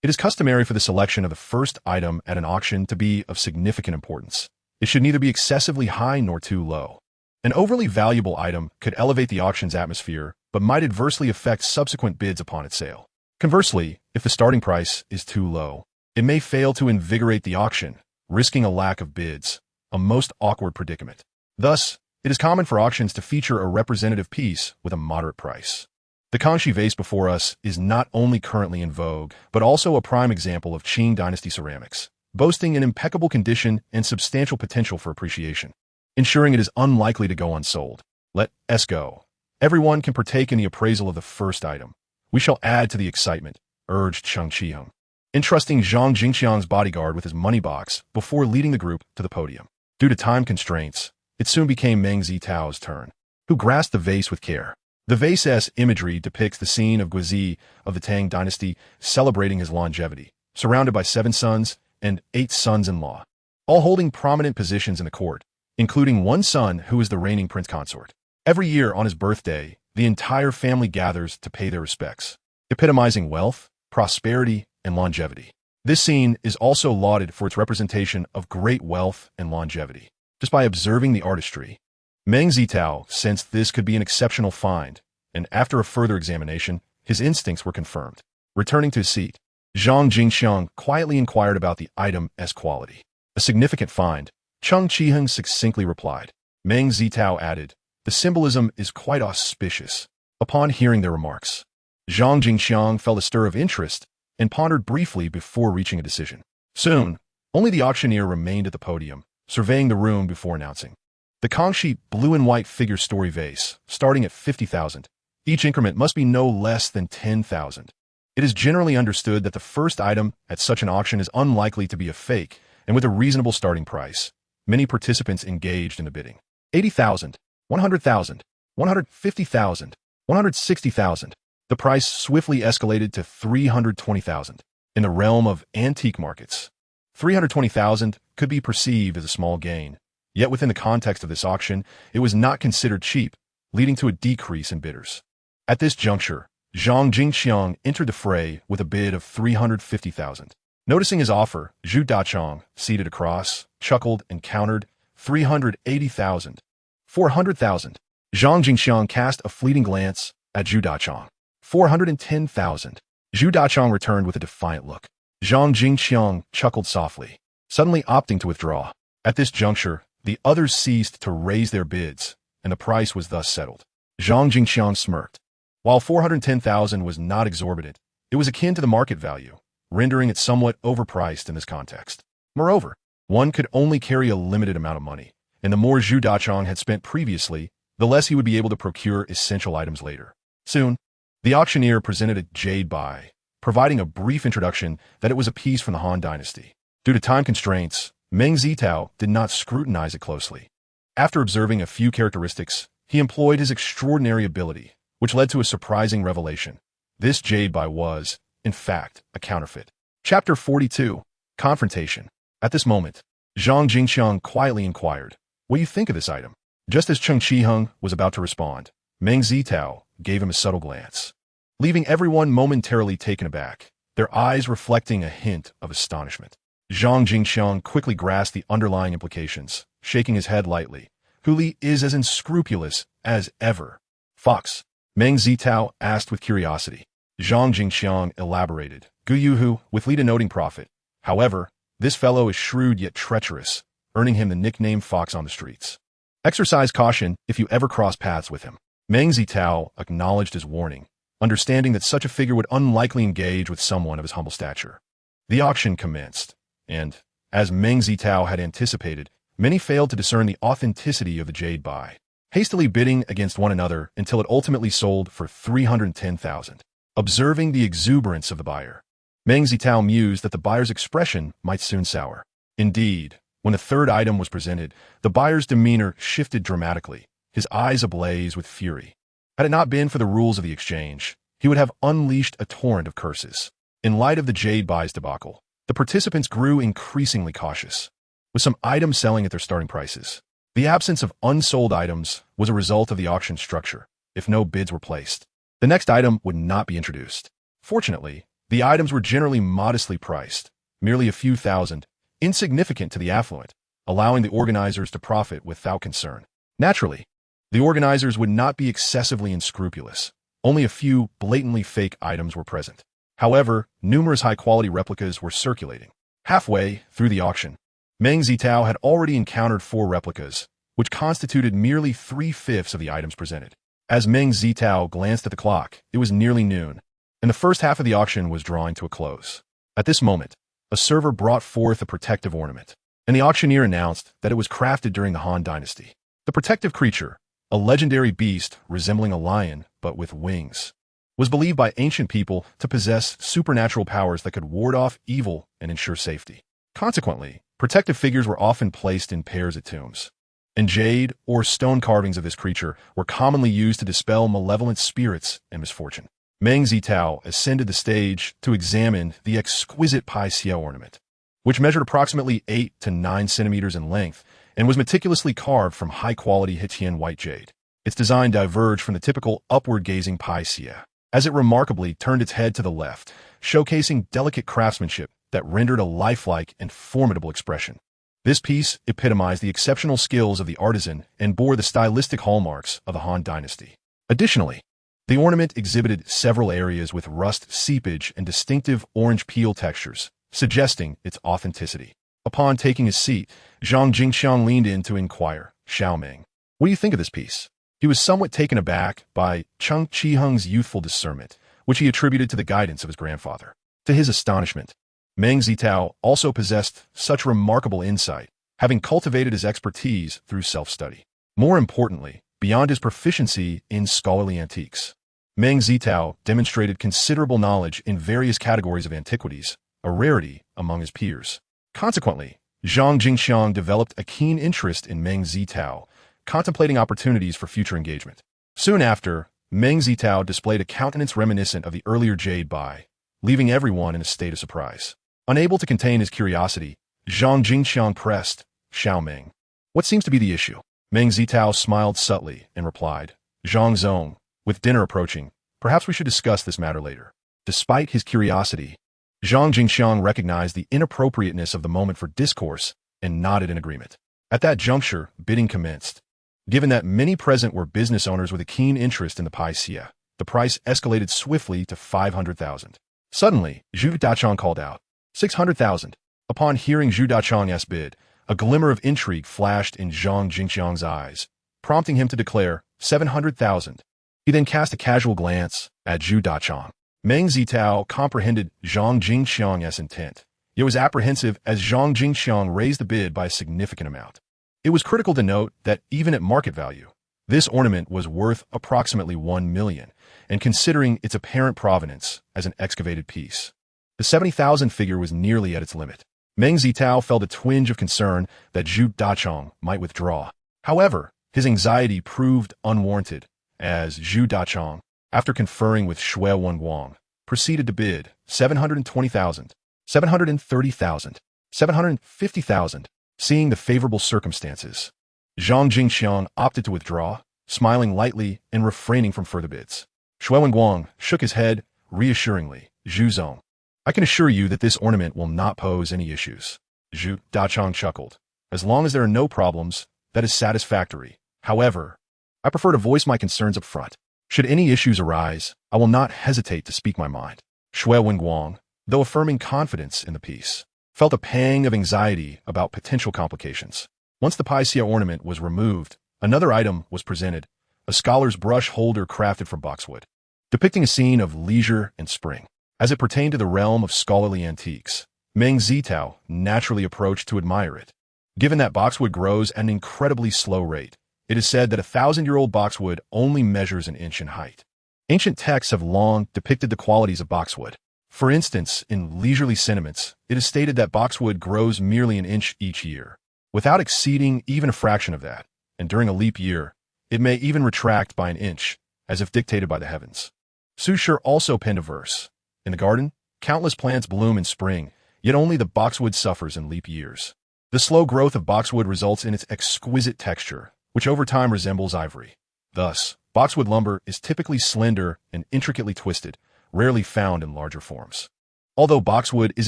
[SPEAKER 1] It is customary for the selection of the first item at an auction to be of significant importance. It should neither be excessively high nor too low. An overly valuable item could elevate the auction's atmosphere, but might adversely affect subsequent bids upon its sale. Conversely, if the starting price is too low, it may fail to invigorate the auction, risking a lack of bids, a most awkward predicament. Thus, it is common for auctions to feature a representative piece with a moderate price. The Qing vase before us is not only currently in vogue, but also a prime example of Qing dynasty ceramics, boasting an impeccable condition and substantial potential for appreciation, ensuring it is unlikely to go unsold. Let us go. Everyone can partake in the appraisal of the first item. We shall add to the excitement, urged Cheng Qiheng, entrusting Zhang Jingxiang's bodyguard with his money box before leading the group to the podium. Due to time constraints, it soon became Meng Zitao's turn, who grasped the vase with care. The vase's imagery depicts the scene of Guizi of the Tang dynasty celebrating his longevity, surrounded by 7 sons and 8 sons-in-law, all holding prominent positions in the court, including one son who is the reigning prince consort. Every year on his birthday, the entire family gathers to pay their respects, epitomizing wealth, prosperity, and longevity. This scene is also lauded for its representation of great wealth and longevity. Just by observing the artistry, Meng Zitao sensed this could be an exceptional find, and after a further examination, his instincts were confirmed. Returning to his seat, Zhang Jingxiang quietly inquired about the item's quality. A significant find, Cheng Qiheng succinctly replied. Meng Zitao added, "The symbolism is quite auspicious." Upon hearing their remarks, Zhang Jingxiang felt a stir of interest and pondered briefly before reaching a decision. Soon, only the auctioneer remained at the podium, surveying the room before announcing, "The Qing blue and white figure story vase, starting at 50,000. Each increment must be no less than 10,000. It is generally understood that the first item at such an auction is unlikely to be a fake, and with a reasonable starting price, many participants engaged in the bidding. 80,000. 100,000, 150,000, 160,000. The price swiftly escalated to 320,000. In the realm of antique markets, 320,000 could be perceived as a small gain, yet within the context of this auction, it was not considered cheap, leading to a decrease in bidders. At this juncture, Zhang Jingxiang entered the fray with a bid of 350,000. Noticing his offer, Zhu Dachong, seated across, chuckled and countered, 380,000. 400,000. Zhang Jingxiang cast a fleeting glance at Zhu Dachong. 410,000. Zhu Dachong returned with a defiant look. Zhang Jingxiang chuckled softly, suddenly opting to withdraw. At this juncture, the others ceased to raise their bids, and the price was thus settled. Zhang Jingxiang smirked. While 410,000 was not exorbitant, it was akin to the market value, rendering it somewhat overpriced in this context. Moreover, one could only carry a limited amount of money, and the more Zhu Dachong had spent previously, the less he would be able to procure essential items later. Soon, the auctioneer presented a Jade buy, providing a brief introduction that it was a piece from the Han dynasty. Due to time constraints, Meng Zitao did not scrutinize it closely. After observing a few characteristics, he employed his extraordinary ability, which led to a surprising revelation. This Jade buy was, in fact, a counterfeit. Chapter 42. Confrontation. At this moment, Zhang Jingxiang quietly inquired, "What do you think of this item?" Just as Cheng Qiheng was about to respond, Meng Zitao gave him a subtle glance, leaving everyone momentarily taken aback. their eyes reflecting a hint of astonishment. Zhang Jingxiang quickly grasped the underlying implications, shaking his head lightly. Hu Li is as unscrupulous as ever. Fox, Meng Zitao asked with curiosity. Zhang Jingxiang elaborated. Gu Yuhu, with Li denoting profit. However, this fellow is shrewd yet treacherous, earning him the nickname Fox on the streets. Exercise caution if you ever cross paths with him. Meng Zitao acknowledged his warning, understanding that such a figure would unlikely engage with someone of his humble stature. The auction commenced, and, as Meng Zitao had anticipated, many failed to discern the authenticity of the Jade buy, hastily bidding against one another until it ultimately sold for 310,000. Observing the exuberance of the buyer, Meng Zitao mused that the buyer's expression might soon sour. Indeed, when the third item was presented, the buyer's demeanor shifted dramatically, his eyes ablaze with fury. Had it not been for the rules of the exchange, he would have unleashed a torrent of curses. In light of the Jade buy's debacle, the participants grew increasingly cautious, with some items selling at their starting prices. The absence of unsold items was a result of the auction structure. If no bids were placed, the next item would not be introduced. Fortunately, the items were generally modestly priced, merely a few thousand, insignificant to the affluent, allowing the organizers to profit without concern. Naturally, the organizers would not be excessively unscrupulous. Only a few blatantly fake items were present. However, numerous high-quality replicas were circulating. Halfway through the auction, Meng Zitao had already encountered 4 replicas, which constituted merely 3/5 of the items presented. As Meng Zitao glanced at the clock, it was nearly noon, and the first half of the auction was drawing to a close. At this moment, a server brought forth a protective ornament, and the auctioneer announced that it was crafted during the Han Dynasty. The protective creature, a legendary beast resembling a lion but with wings, was believed by ancient people to possess supernatural powers that could ward off evil and ensure safety. Consequently, protective figures were often placed in pairs at tombs, and jade or stone carvings of this creature were commonly used to dispel malevolent spirits and misfortune. Meng Zitao ascended the stage to examine the exquisite Pai Xia ornament, which measured approximately 8 to 9 centimeters in length and was meticulously carved from high-quality Hetian white jade. Its design diverged from the typical upward-gazing Pai Xia, as it remarkably turned its head to the left, showcasing delicate craftsmanship that rendered a lifelike and formidable expression. This piece epitomized the exceptional skills of the artisan and bore the stylistic hallmarks of the Han Dynasty. Additionally, the ornament exhibited several areas with rust seepage and distinctive orange peel textures, suggesting its authenticity. Upon taking his seat, Zhang Jingxiang leaned in to inquire, "Xiao Meng, what do you think of this piece?" He was somewhat taken aback by Cheng Qiheng's youthful discernment, which he attributed to the guidance of his grandfather. To his astonishment, Meng Zitao also possessed such remarkable insight, having cultivated his expertise through self-study. More importantly, beyond his proficiency in scholarly antiques, Meng Zitao demonstrated considerable knowledge in various categories of antiquities, a rarity among his peers. Consequently, Zhang Jingxiang developed a keen interest in Meng Zitao, contemplating opportunities for future engagement. Soon after, Meng Zitao displayed a countenance reminiscent of the earlier Jade buy, leaving everyone in a state of surprise. Unable to contain his curiosity, Zhang Jingxiang pressed, "Xiao Meng, what seems to be the issue?" Meng Zitao smiled subtly and replied, "Zhang Zong, with dinner approaching, perhaps we should discuss this matter later." Despite his curiosity, Zhang Jingxiang recognized the inappropriateness of the moment for discourse and nodded in agreement. At that juncture, bidding commenced. Given that many present were business owners with a keen interest in the Pai Xia, the price escalated swiftly to 500,000. Suddenly, Zhu Dachong called out, 600,000. Upon hearing Zhu Dachong's bid, a glimmer of intrigue flashed in Zhang Jingxiang's eyes, prompting him to declare 700,000. He then cast a casual glance at Zhu Dachong. Meng Zitao comprehended Zhang Jingxiang's intent, yet was apprehensive as Zhang Jingxiang raised the bid by a significant amount. It was critical to note that even at market value, this ornament was worth approximately 1 million, and considering its apparent provenance as an excavated piece, the 70,000 figure was nearly at its limit. Meng Zitao felt a twinge of concern that Zhu Dachong might withdraw. However, his anxiety proved unwarranted, as Zhu Dachong, after conferring with Shui Wenguang, proceeded to bid 720,000, 730,000, 750,000. Seeing the favorable circumstances, Zhang Jingxiang opted to withdraw, smiling lightly and refraining from further bids. Shui Wenguang shook his head reassuringly. "Zhu Zong, I can assure you that this ornament will not pose any issues. Zhu Dachong chuckled. As long as there are no problems, that is satisfactory. However, I prefer to voice my concerns up front. Should any issues arise, I will not hesitate to speak my mind. Shui Wenguang, though affirming confidence in the piece, felt a pang of anxiety about potential complications. Once the Paixia ornament was removed, another item was presented, a scholar's brush holder crafted from boxwood, depicting a scene of leisure and spring. As it pertained to the realm of scholarly antiques, Meng Zitao naturally approached to admire it. Given that boxwood grows at an incredibly slow rate, it is said that 1,000-year-old boxwood only measures an inch in height. Ancient texts have long depicted the qualities of boxwood. For instance, in leisurely sentiments, it is stated that boxwood grows merely an inch each year, without exceeding even a fraction of that, and during a leap year, it may even retract by an inch, as if dictated by the heavens. Su Shi also penned a verse. In the garden, countless plants bloom in spring, yet only the boxwood suffers in leap years. The slow growth of boxwood results in its exquisite texture, which over time resembles ivory. Thus, boxwood lumber is typically slender and intricately twisted, rarely found in larger forms. Although boxwood is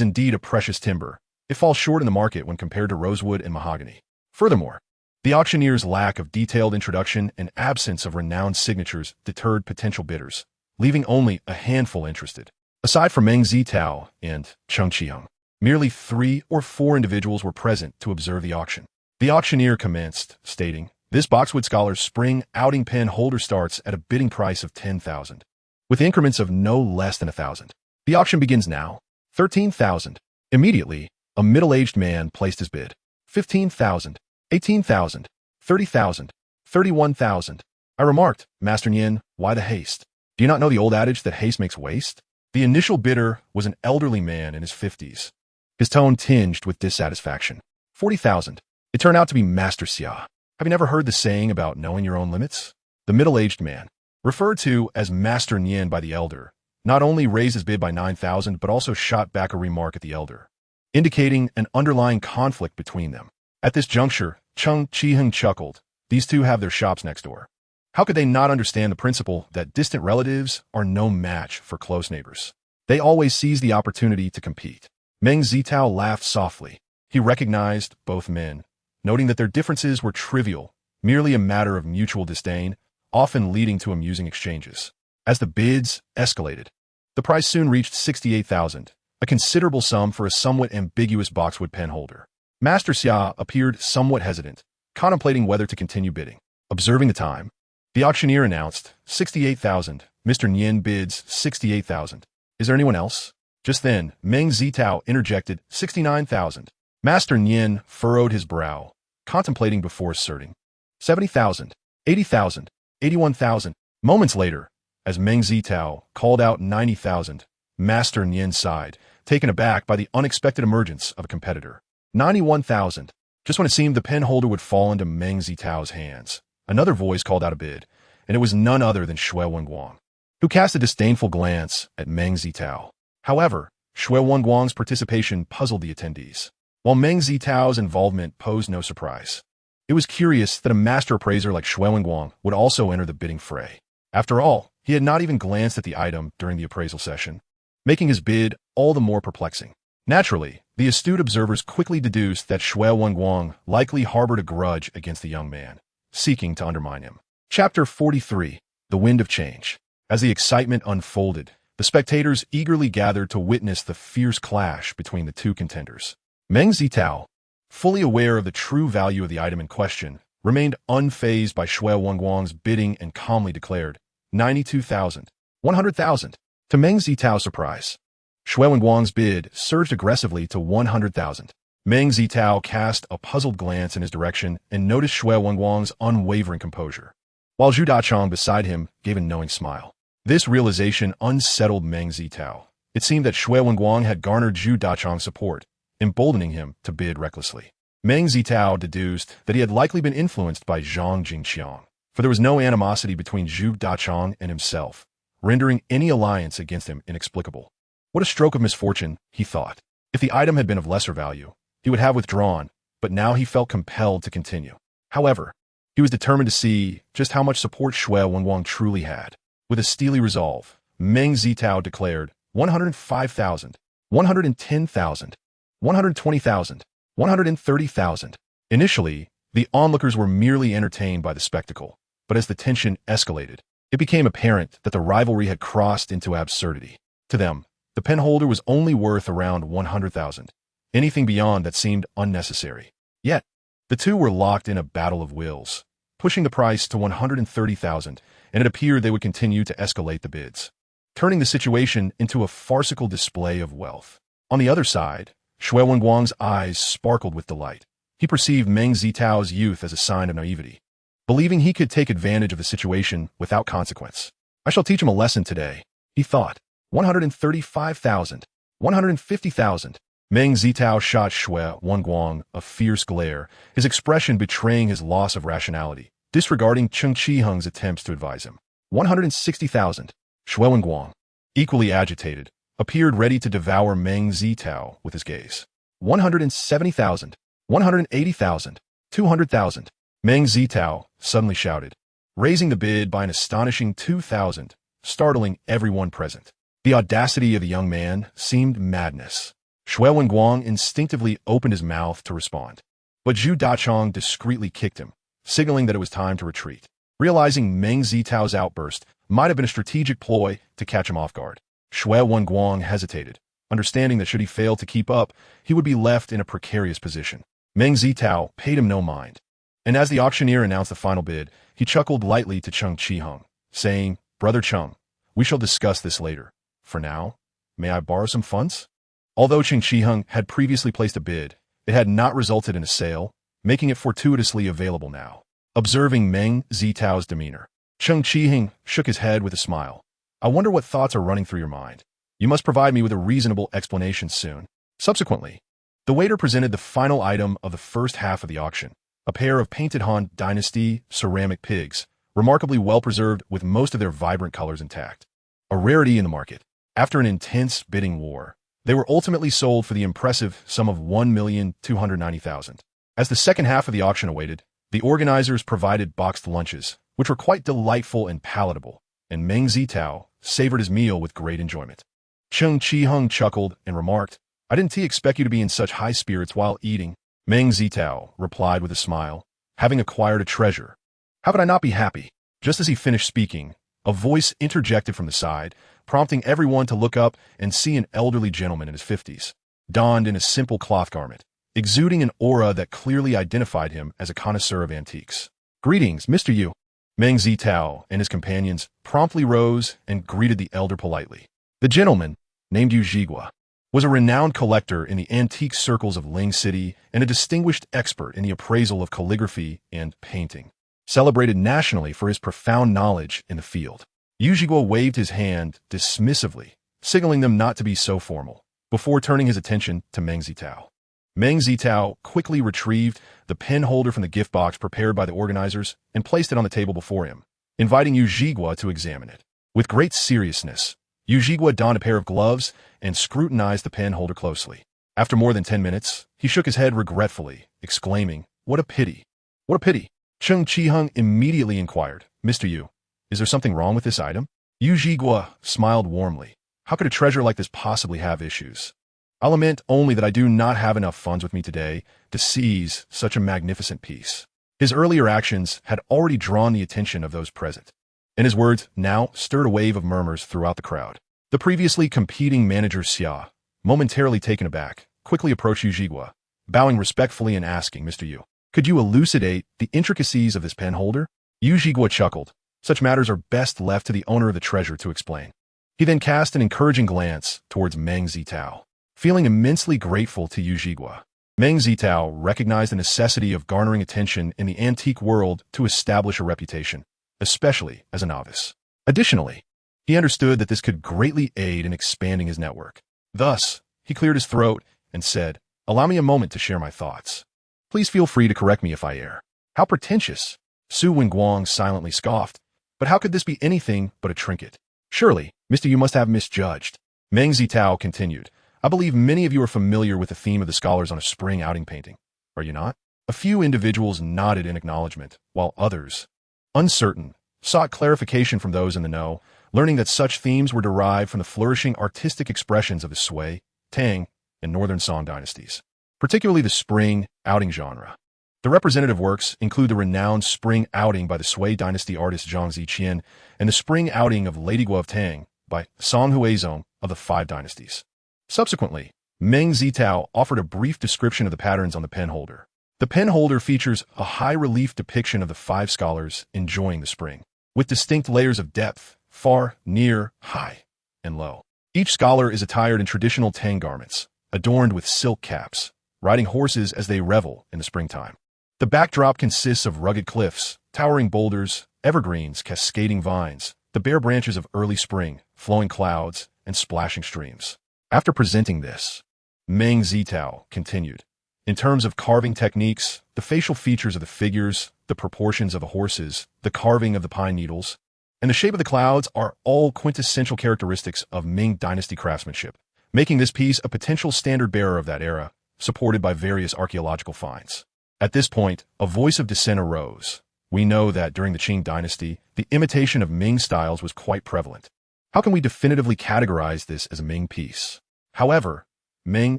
[SPEAKER 1] indeed a precious timber, it falls short in the market when compared to rosewood and mahogany. Furthermore, the auctioneer's lack of detailed introduction and absence of renowned signatures deterred potential bidders, leaving only a handful interested. Aside from Meng Zitao and Cheng Qiang, merely 3 or 4 individuals were present to observe the auction. The auctioneer commenced, stating, "This boxwood scholar's spring outing pen holder starts at a bidding price of 10,000, with increments of no less than 1,000. The auction begins now. 13,000. Immediately, a middle-aged man placed his bid. 15,000. 18,000. 30,000. 31,000. I remarked, Master Nian, why the haste? Do you not know the old adage that haste makes waste? The initial bidder was an elderly man in his 50s. His tone tinged with dissatisfaction. 40,000. It turned out to be Master Xia. Have you never heard the saying about knowing your own limits? The middle-aged man, referred to as Master Nian by the elder, not only raised his bid by 9,000 but also shot back a remark at the elder, indicating an underlying conflict between them. At this juncture, Cheng Qiheng chuckled. These two have their shops next door. How could they not understand the principle that distant relatives are no match for close neighbors? They always seize the opportunity to compete. Meng Zitao laughed softly. He recognized both men, noting that their differences were trivial, merely a matter of mutual disdain, often leading to amusing exchanges. As the bids escalated, the price soon reached 68,000, a considerable sum for a somewhat ambiguous boxwood pen holder. Master Xia appeared somewhat hesitant, contemplating whether to continue bidding. Observing the time, the auctioneer announced, 68,000. Mr. Nian bids 68,000. Is there anyone else? Just then, Meng Zitao interjected, 69,000. Master Nian furrowed his brow, contemplating before asserting, 70,000, 80,000, 81,000. Moments later, as Meng Zitao called out 90,000, Master Nian sighed, taken aback by the unexpected emergence of a competitor. 91,000. Just when it seemed the pen holder would fall into Meng Zitao's hands, another voice called out a bid, and it was none other than Shui Wenguang, who cast a disdainful glance at Meng Zitao. However, Shui Wenguang's participation puzzled the attendees, while Meng Zitao's involvement posed no surprise. It was curious that a master appraiser like Shui Wenguang would also enter the bidding fray. After all, he had not even glanced at the item during the appraisal session, making his bid all the more perplexing. Naturally, the astute observers quickly deduced that Shui Wenguang likely harbored a grudge against the young man, seeking to undermine him. Chapter 43. The Wind of Change. As the excitement unfolded, the spectators eagerly gathered to witness the fierce clash between the two contenders. Meng Zitao, fully aware of the true value of the item in question, remained unfazed by Shui Wenguang's bidding and calmly declared, 92,000, 100,000. To Meng Zitao's surprise, Shui Wenguang's bid surged aggressively to 100,000. Meng Zitao cast a puzzled glance in his direction and noticed Shui Wenguang's unwavering composure, while Zhu Dachong beside him gave a knowing smile. This realization unsettled Meng Zitao. It seemed that Shui Wenguang had garnered Zhu Dachong's support, emboldening him to bid recklessly. Meng Zitao deduced that he had likely been influenced by Zhang Jingqiang, for there was no animosity between Zhu Dachong and himself, rendering any alliance against him inexplicable. What a stroke of misfortune, he thought. If the item had been of lesser value, he would have withdrawn, but now he felt compelled to continue. However, he was determined to see just how much support Shui Wenguang truly had. With a steely resolve, Meng Zitao declared 105,000. 110,000, 120,000, 130,000. Initially, the onlookers were merely entertained by the spectacle, but as the tension escalated, it became apparent that the rivalry had crossed into absurdity. To them, the penholder was only worth around 100,000. Anything beyond that seemed unnecessary. Yet, the two were locked in a battle of wills, pushing the price to 130,000, and it appeared they would continue to escalate the bids, turning the situation into a farcical display of wealth. On the other side, Shui Wenguang's eyes sparkled with delight. He perceived Meng Zitao's youth as a sign of naivety, believing he could take advantage of the situation without consequence. I shall teach him a lesson today, he thought. 135,000, 150,000. Meng Zitao shot Shui Wenguang a fierce glare, his expression betraying his loss of rationality, disregarding Qing Qiheng's attempts to advise him. 160,000. Shui Wenguang, equally agitated, appeared ready to devour Meng Zitao with his gaze. 170,000, 180,000, 200,000. Meng Zitao suddenly shouted, raising the bid by an astonishing 2,000, startling everyone present. The audacity of the young man seemed madness. Shui Wenguang instinctively opened his mouth to respond, but Zhu Dachong discreetly kicked him, signaling that it was time to retreat. Realizing Meng Zitao's outburst might have been a strategic ploy to catch him off guard, Shui Wenguang hesitated, understanding that should he fail to keep up, he would be left in a precarious position. Meng Zitao paid him no mind, and as the auctioneer announced the final bid, he chuckled lightly to Qing Qiheng, saying, "Brother Qing, we shall discuss this later. For now, may I borrow some funds?" Although Qing Qiheng had previously placed a bid, it had not resulted in a sale, making it fortuitously available now. Observing Meng Zitao's demeanor, Qing Qiheng shook his head with a smile. "I wonder what thoughts are running through your mind. You must provide me with a reasonable explanation soon." Subsequently, the waiter presented the final item of the first half of the auction, a pair of painted Han Dynasty ceramic pigs, remarkably well preserved with most of their vibrant colors intact. A rarity in the market. After an intense bidding war, they were ultimately sold for the impressive sum of 1,290,000. As the second half of the auction awaited, the organizers provided boxed lunches, which were quite delightful and palatable, and Meng Zitao savored his meal with great enjoyment. Qing Qiheng chuckled and remarked, "I didn't expect you to be in such high spirits while eating." Meng Zitao replied with a smile, "Having acquired a treasure, how could I not be happy?" Just as he finished speaking, a voice interjected from the side, prompting everyone to look up and see an elderly gentleman in his 50s, donned in a simple cloth garment, exuding an aura that clearly identified him as a connoisseur of antiques. "Greetings, Mr. Yu." Meng Zitao and his companions promptly rose and greeted the elder politely. The gentleman, named Yu Zhigua, was a renowned collector in the antique circles of Ling City and a distinguished expert in the appraisal of calligraphy and painting, celebrated nationally for his profound knowledge in the field. Yu Zhigua waved his hand dismissively, signaling them not to be so formal, before turning his attention to Meng Zitao. Meng Zitao quickly retrieved the pen holder from the gift box prepared by the organizers and placed it on the table before him, inviting Yu Zhigua to examine it. With great seriousness, Yu Zhigua donned a pair of gloves and scrutinized the pen holder closely. After more than 10 minutes, he shook his head regretfully, exclaiming, "What a pity! What a pity!" Qing Qiheng immediately inquired, "Mr. Yu, is there something wrong with this item?" Yu Zhigua smiled warmly. "How could a treasure like this possibly have issues? I lament only that I do not have enough funds with me today to seize such a magnificent piece." His earlier actions had already drawn the attention of those present, and his words now stirred a wave of murmurs throughout the crowd. The previously competing manager Xia, momentarily taken aback, quickly approached Yu Zhigua, bowing respectfully and asking, "Mr. Yu, could you elucidate the intricacies of this pen holder?" Yu Zhigua chuckled. "Such matters are best left to the owner of the treasure to explain." He then cast an encouraging glance towards Meng Zitao. Feeling immensely grateful to Yu Zhigua, Meng Zitao recognized the necessity of garnering attention in the antique world to establish a reputation, especially as a novice. Additionally, he understood that this could greatly aid in expanding his network. Thus, he cleared his throat and said, "Allow me a moment to share my thoughts. Please feel free to correct me if I err." "How pretentious!" Su Wenguang silently scoffed. "But how could this be anything but a trinket? Surely, Mr. Yu must have misjudged." Meng Zitao continued, "I believe many of you are familiar with the theme of the scholars on a spring outing painting. Are you not?" A few individuals nodded in acknowledgement, while others, uncertain, sought clarification from those in the know, learning that such themes were derived from the flourishing artistic expressions of the Sui Tang, and Northern Song dynasties, particularly the spring outing genre. The representative works include the renowned Spring Outing by the Sui dynasty artist Zhang Ziqian and the Spring Outing of Lady Guo of Tang by Song Huizong of the Five Dynasties. Subsequently, Meng Zitao offered a brief description of the patterns on the pen holder. The pen holder features a high-relief depiction of the five scholars enjoying the spring, with distinct layers of depth, far, near, high, and low. Each scholar is attired in traditional Tang garments, adorned with silk caps, riding horses as they revel in the springtime. The backdrop consists of rugged cliffs, towering boulders, evergreens, cascading vines, the bare branches of early spring, flowing clouds, and splashing streams. After presenting this, Meng Zitao continued. In terms of carving techniques, the facial features of the figures, the proportions of the horses, the carving of the pine needles, and the shape of the clouds are all quintessential characteristics of Ming dynasty craftsmanship, making this piece a potential standard-bearer of that era, supported by various archaeological finds. At this point, a voice of dissent arose. We know that during the Qing dynasty, the imitation of Ming styles was quite prevalent. How can we definitively categorize this as a Ming piece? However, Meng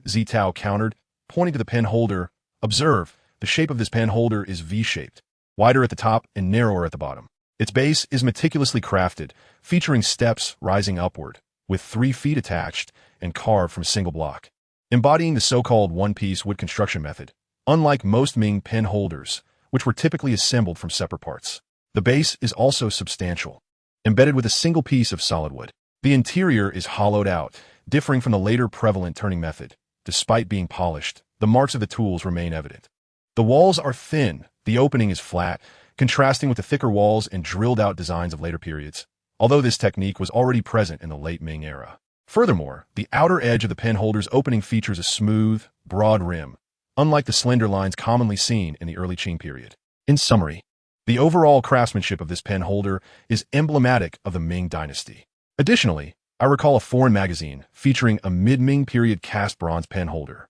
[SPEAKER 1] Zitao countered, pointing to the pen holder. Observe, the shape of this pen holder is V-shaped, wider at the top and narrower at the bottom. Its base is meticulously crafted, featuring steps rising upward, with 3 feet attached and carved from a single block, embodying the so-called one-piece wood construction method. Unlike most Ming pen holders, which were typically assembled from separate parts, the base is also substantial, embedded with a single piece of solid wood. The interior is hollowed out, differing from the later prevalent turning method. Despite being polished, the marks of the tools remain evident. The walls are thin, the opening is flat, contrasting with the thicker walls and drilled-out designs of later periods, although this technique was already present in the late Ming era. Furthermore, the outer edge of the pen holder's opening features a smooth, broad rim, unlike the slender lines commonly seen in the early Qing period. In summary, the overall craftsmanship of this pen holder is emblematic of the Ming dynasty. Additionally, I recall a foreign magazine featuring a mid-Ming period cast bronze pen holder,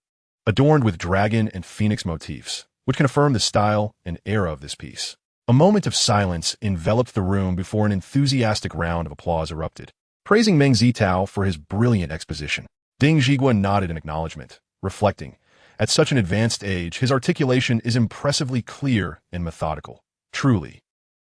[SPEAKER 1] adorned with dragon and phoenix motifs, which can affirm the style and era of this piece. A moment of silence enveloped the room before an enthusiastic round of applause erupted, praising Meng Zitao for his brilliant exposition. Ding Zhiguan nodded in acknowledgement, reflecting, at such an advanced age, his articulation is impressively clear and methodical. Truly,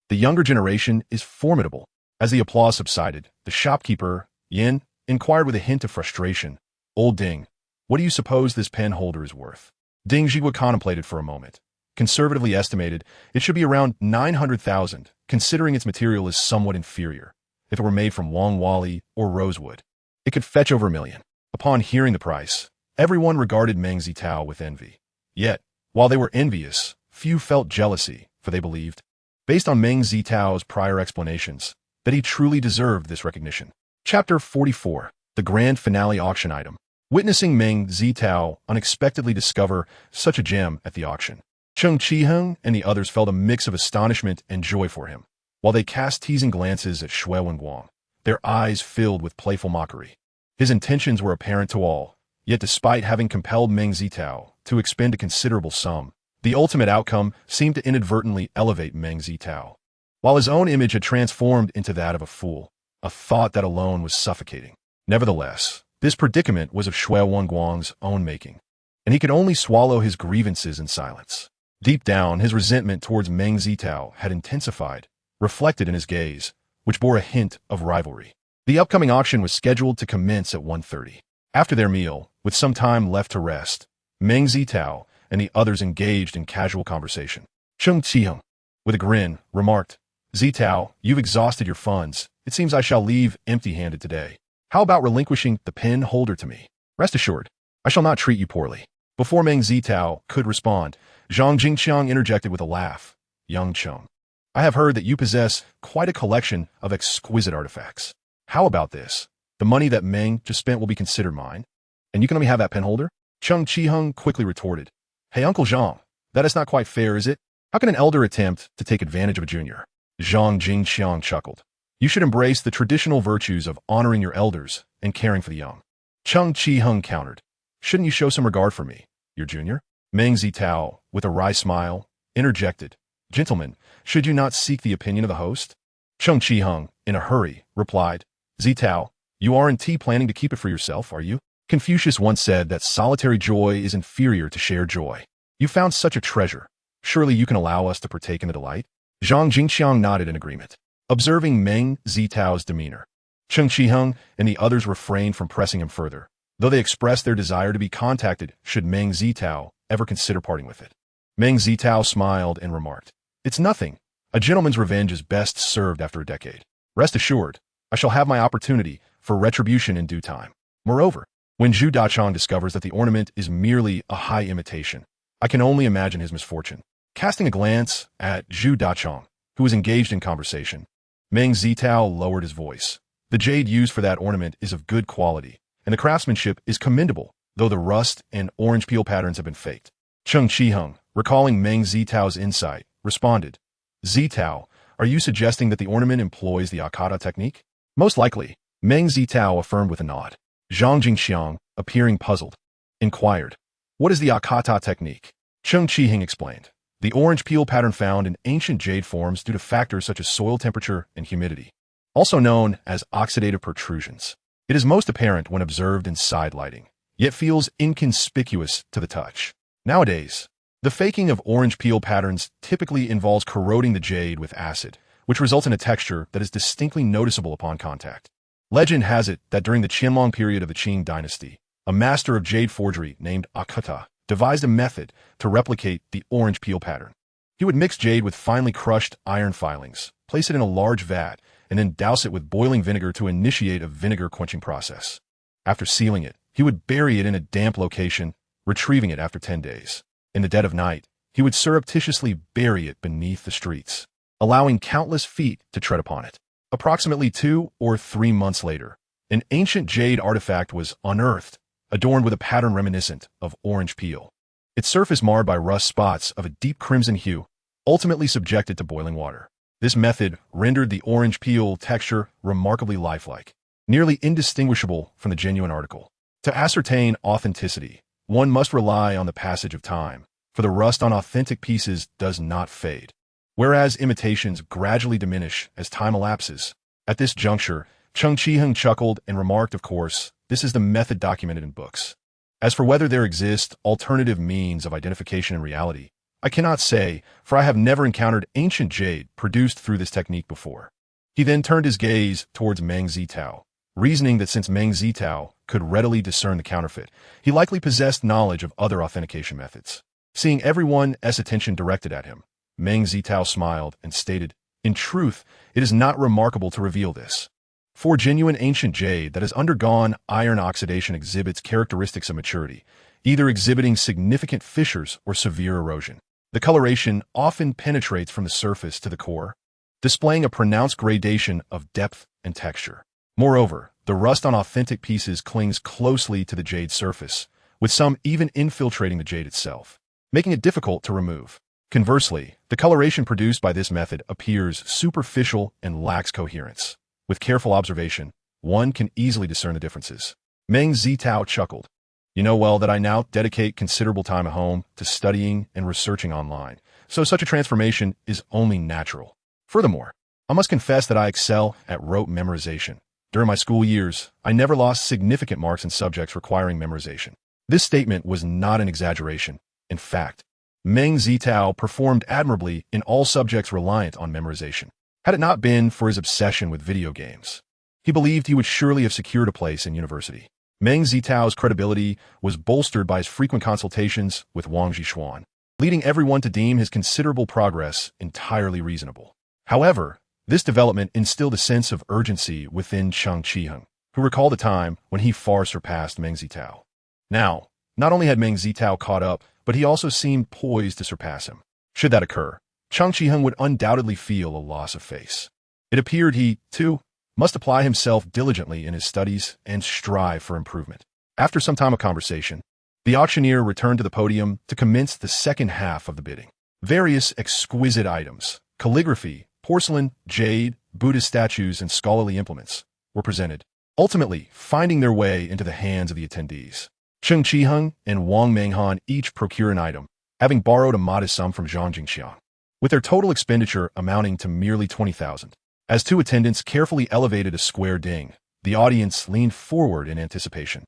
[SPEAKER 1] the younger generation is formidable. As the applause subsided, the shopkeeper, Yin, inquired with a hint of frustration, "Old Ding, what do you suppose this pen holder is worth?" Ding Zhiguan contemplated for a moment. Conservatively estimated, it should be around 900,000, considering its material is somewhat inferior. If it were made from Wang Wali or rosewood, it could fetch over $1 million. Upon hearing the price, everyone regarded Meng Zitao with envy. Yet, while they were envious, few felt jealousy, for they believed, based on Meng Zitao's prior explanations, that he truly deserved this recognition. Chapter 44. The Grand Finale Auction Item. Witnessing Meng Zitao unexpectedly discover such a gem at the auction, Cheng Qiheng and the others felt a mix of astonishment and joy for him. While they cast teasing glances at Shui Wenguang, their eyes filled with playful mockery. His intentions were apparent to all, yet despite having compelled Meng Zitao to expend a considerable sum, the ultimate outcome seemed to inadvertently elevate Meng Zitao, while his own image had transformed into that of a fool, a thought that alone was suffocating. Nevertheless, this predicament was of Shui Wenguang's own making, and he could only swallow his grievances in silence. Deep down, his resentment towards Meng Zitao had intensified, reflected in his gaze, which bore a hint of rivalry. The upcoming auction was scheduled to commence at 1:30. After their meal, with some time left to rest, Meng Zitao and the others engaged in casual conversation. Cheng Qiheng, with a grin, remarked, "Zitao, you've exhausted your funds. It seems I shall leave empty-handed today. How about relinquishing the pen holder to me? Rest assured, I shall not treat you poorly." Before Meng Zitao could respond, Zhang Jingqiang interjected with a laugh. "Young Cheng, I have heard that you possess quite a collection of exquisite artifacts. How about this? The money that Meng just spent will be considered mine, and you can let me have that pen holder?" Cheng Qiheng quickly retorted, "Hey, Uncle Zhang, that is not quite fair, is it? How can an elder attempt to take advantage of a junior?" Zhang Jingqiang chuckled. "You should embrace the traditional virtues of honoring your elders and caring for the young." Cheng Qiheng countered, "Shouldn't you show some regard for me, your junior?" Meng Zitao, with a wry smile, interjected, "Gentlemen, should you not seek the opinion of the host?" Cheng Qiheng, in a hurry, replied, "Zitao, you aren't planning to keep it for yourself, are you?" Confucius once said that solitary joy is inferior to shared joy. You found such a treasure. Surely you can allow us to partake in the delight? Zhang Jingqiang nodded in agreement, observing Meng Zitao's demeanor. Cheng Qiheng and the others refrained from pressing him further, though they expressed their desire to be contacted should Meng Zitao ever consider parting with it. Meng Zitao smiled and remarked, "It's nothing. A gentleman's revenge is best served after a decade. Rest assured, I shall have my opportunity for retribution in due time." Moreover, when Zhu Dachang discovers that the ornament is merely a high imitation, I can only imagine his misfortune. Casting a glance at Zhu Dachang, who was engaged in conversation, Meng Zitao lowered his voice. "The jade used for that ornament is of good quality, and the craftsmanship is commendable, though the rust and orange peel patterns have been faked." Cheng Qiheng, recalling Meng Zitao's insight, responded, "Zitao, are you suggesting that the ornament employs the Akata technique?" "Most likely," Meng Zitao affirmed with a nod. Zhang Jingxiang, appearing puzzled, inquired, "What is the Akata technique?" Cheng Qiheng explained, "The orange peel pattern found in ancient jade forms due to factors such as soil temperature and humidity, also known as oxidative protrusions. It is most apparent when observed in side lighting, yet feels inconspicuous to the touch. Nowadays, the faking of orange peel patterns typically involves corroding the jade with acid, which results in a texture that is distinctly noticeable upon contact. Legend has it that during the Qianlong period of the Qing dynasty, a master of jade forgery named Akata devised a method to replicate the orange peel pattern. He would mix jade with finely crushed iron filings, place it in a large vat, and then douse it with boiling vinegar to initiate a vinegar quenching process. After sealing it, he would bury it in a damp location, retrieving it after 10 days. In the dead of night, he would surreptitiously bury it beneath the streets, allowing countless feet to tread upon it. Approximately 2 or 3 months later, an ancient jade artifact was unearthed, adorned with a pattern reminiscent of orange peel. Its surface marred by rust spots of a deep crimson hue, ultimately subjected to boiling water. This method rendered the orange peel texture remarkably lifelike, nearly indistinguishable from the genuine article. To ascertain authenticity, one must rely on the passage of time, for the rust on authentic pieces does not fade, whereas imitations gradually diminish as time elapses. At this juncture, Cheng Qiheng chuckled and remarked, "Of course, this is the method documented in books. As for whether there exist alternative means of identification in reality, I cannot say, for I have never encountered ancient jade produced through this technique before." He then turned his gaze towards Meng Zitao, reasoning that since Meng Zitao could readily discern the counterfeit, he likely possessed knowledge of other authentication methods. Seeing everyone's attention directed at him, Meng Zitao smiled and stated, "In truth, it is not remarkable to reveal this. For genuine ancient jade that has undergone iron oxidation exhibits characteristics of maturity, either exhibiting significant fissures or severe erosion. The coloration often penetrates from the surface to the core, displaying a pronounced gradation of depth and texture. Moreover, the rust on authentic pieces clings closely to the jade surface, with some even infiltrating the jade itself, making it difficult to remove. Conversely, the coloration produced by this method appears superficial and lacks coherence. With careful observation, one can easily discern the differences." Meng Zitao chuckled. "You know well that I now dedicate considerable time at home to studying and researching online, so such a transformation is only natural. Furthermore, I must confess that I excel at rote memorization. During my school years, I never lost significant marks in subjects requiring memorization." This statement was not an exaggeration. In fact, Meng Zitao performed admirably in all subjects reliant on memorization. Had it not been for his obsession with video games, he believed he would surely have secured a place in university. Meng Zitao's credibility was bolstered by his frequent consultations with Wang Zhishuan, leading everyone to deem his considerable progress entirely reasonable. However, this development instilled a sense of urgency within Cheng Qiheng, who recalled a time when he far surpassed Meng Zitao. Now, not only had Meng Zitao caught up, but he also seemed poised to surpass him. Should that occur, Cheng Qiheng would undoubtedly feel a loss of face. It appeared he, too, must apply himself diligently in his studies and strive for improvement. After some time of conversation, the auctioneer returned to the podium to commence the second half of the bidding. Various exquisite items, calligraphy, porcelain, jade, Buddhist statues, and scholarly implements were presented, ultimately finding their way into the hands of the attendees. Cheng Qiheng and Wang Menghan each procured an item, having borrowed a modest sum from Zhang Jingxiang, with their total expenditure amounting to merely 20,000. As two attendants carefully elevated a square ding, the audience leaned forward in anticipation.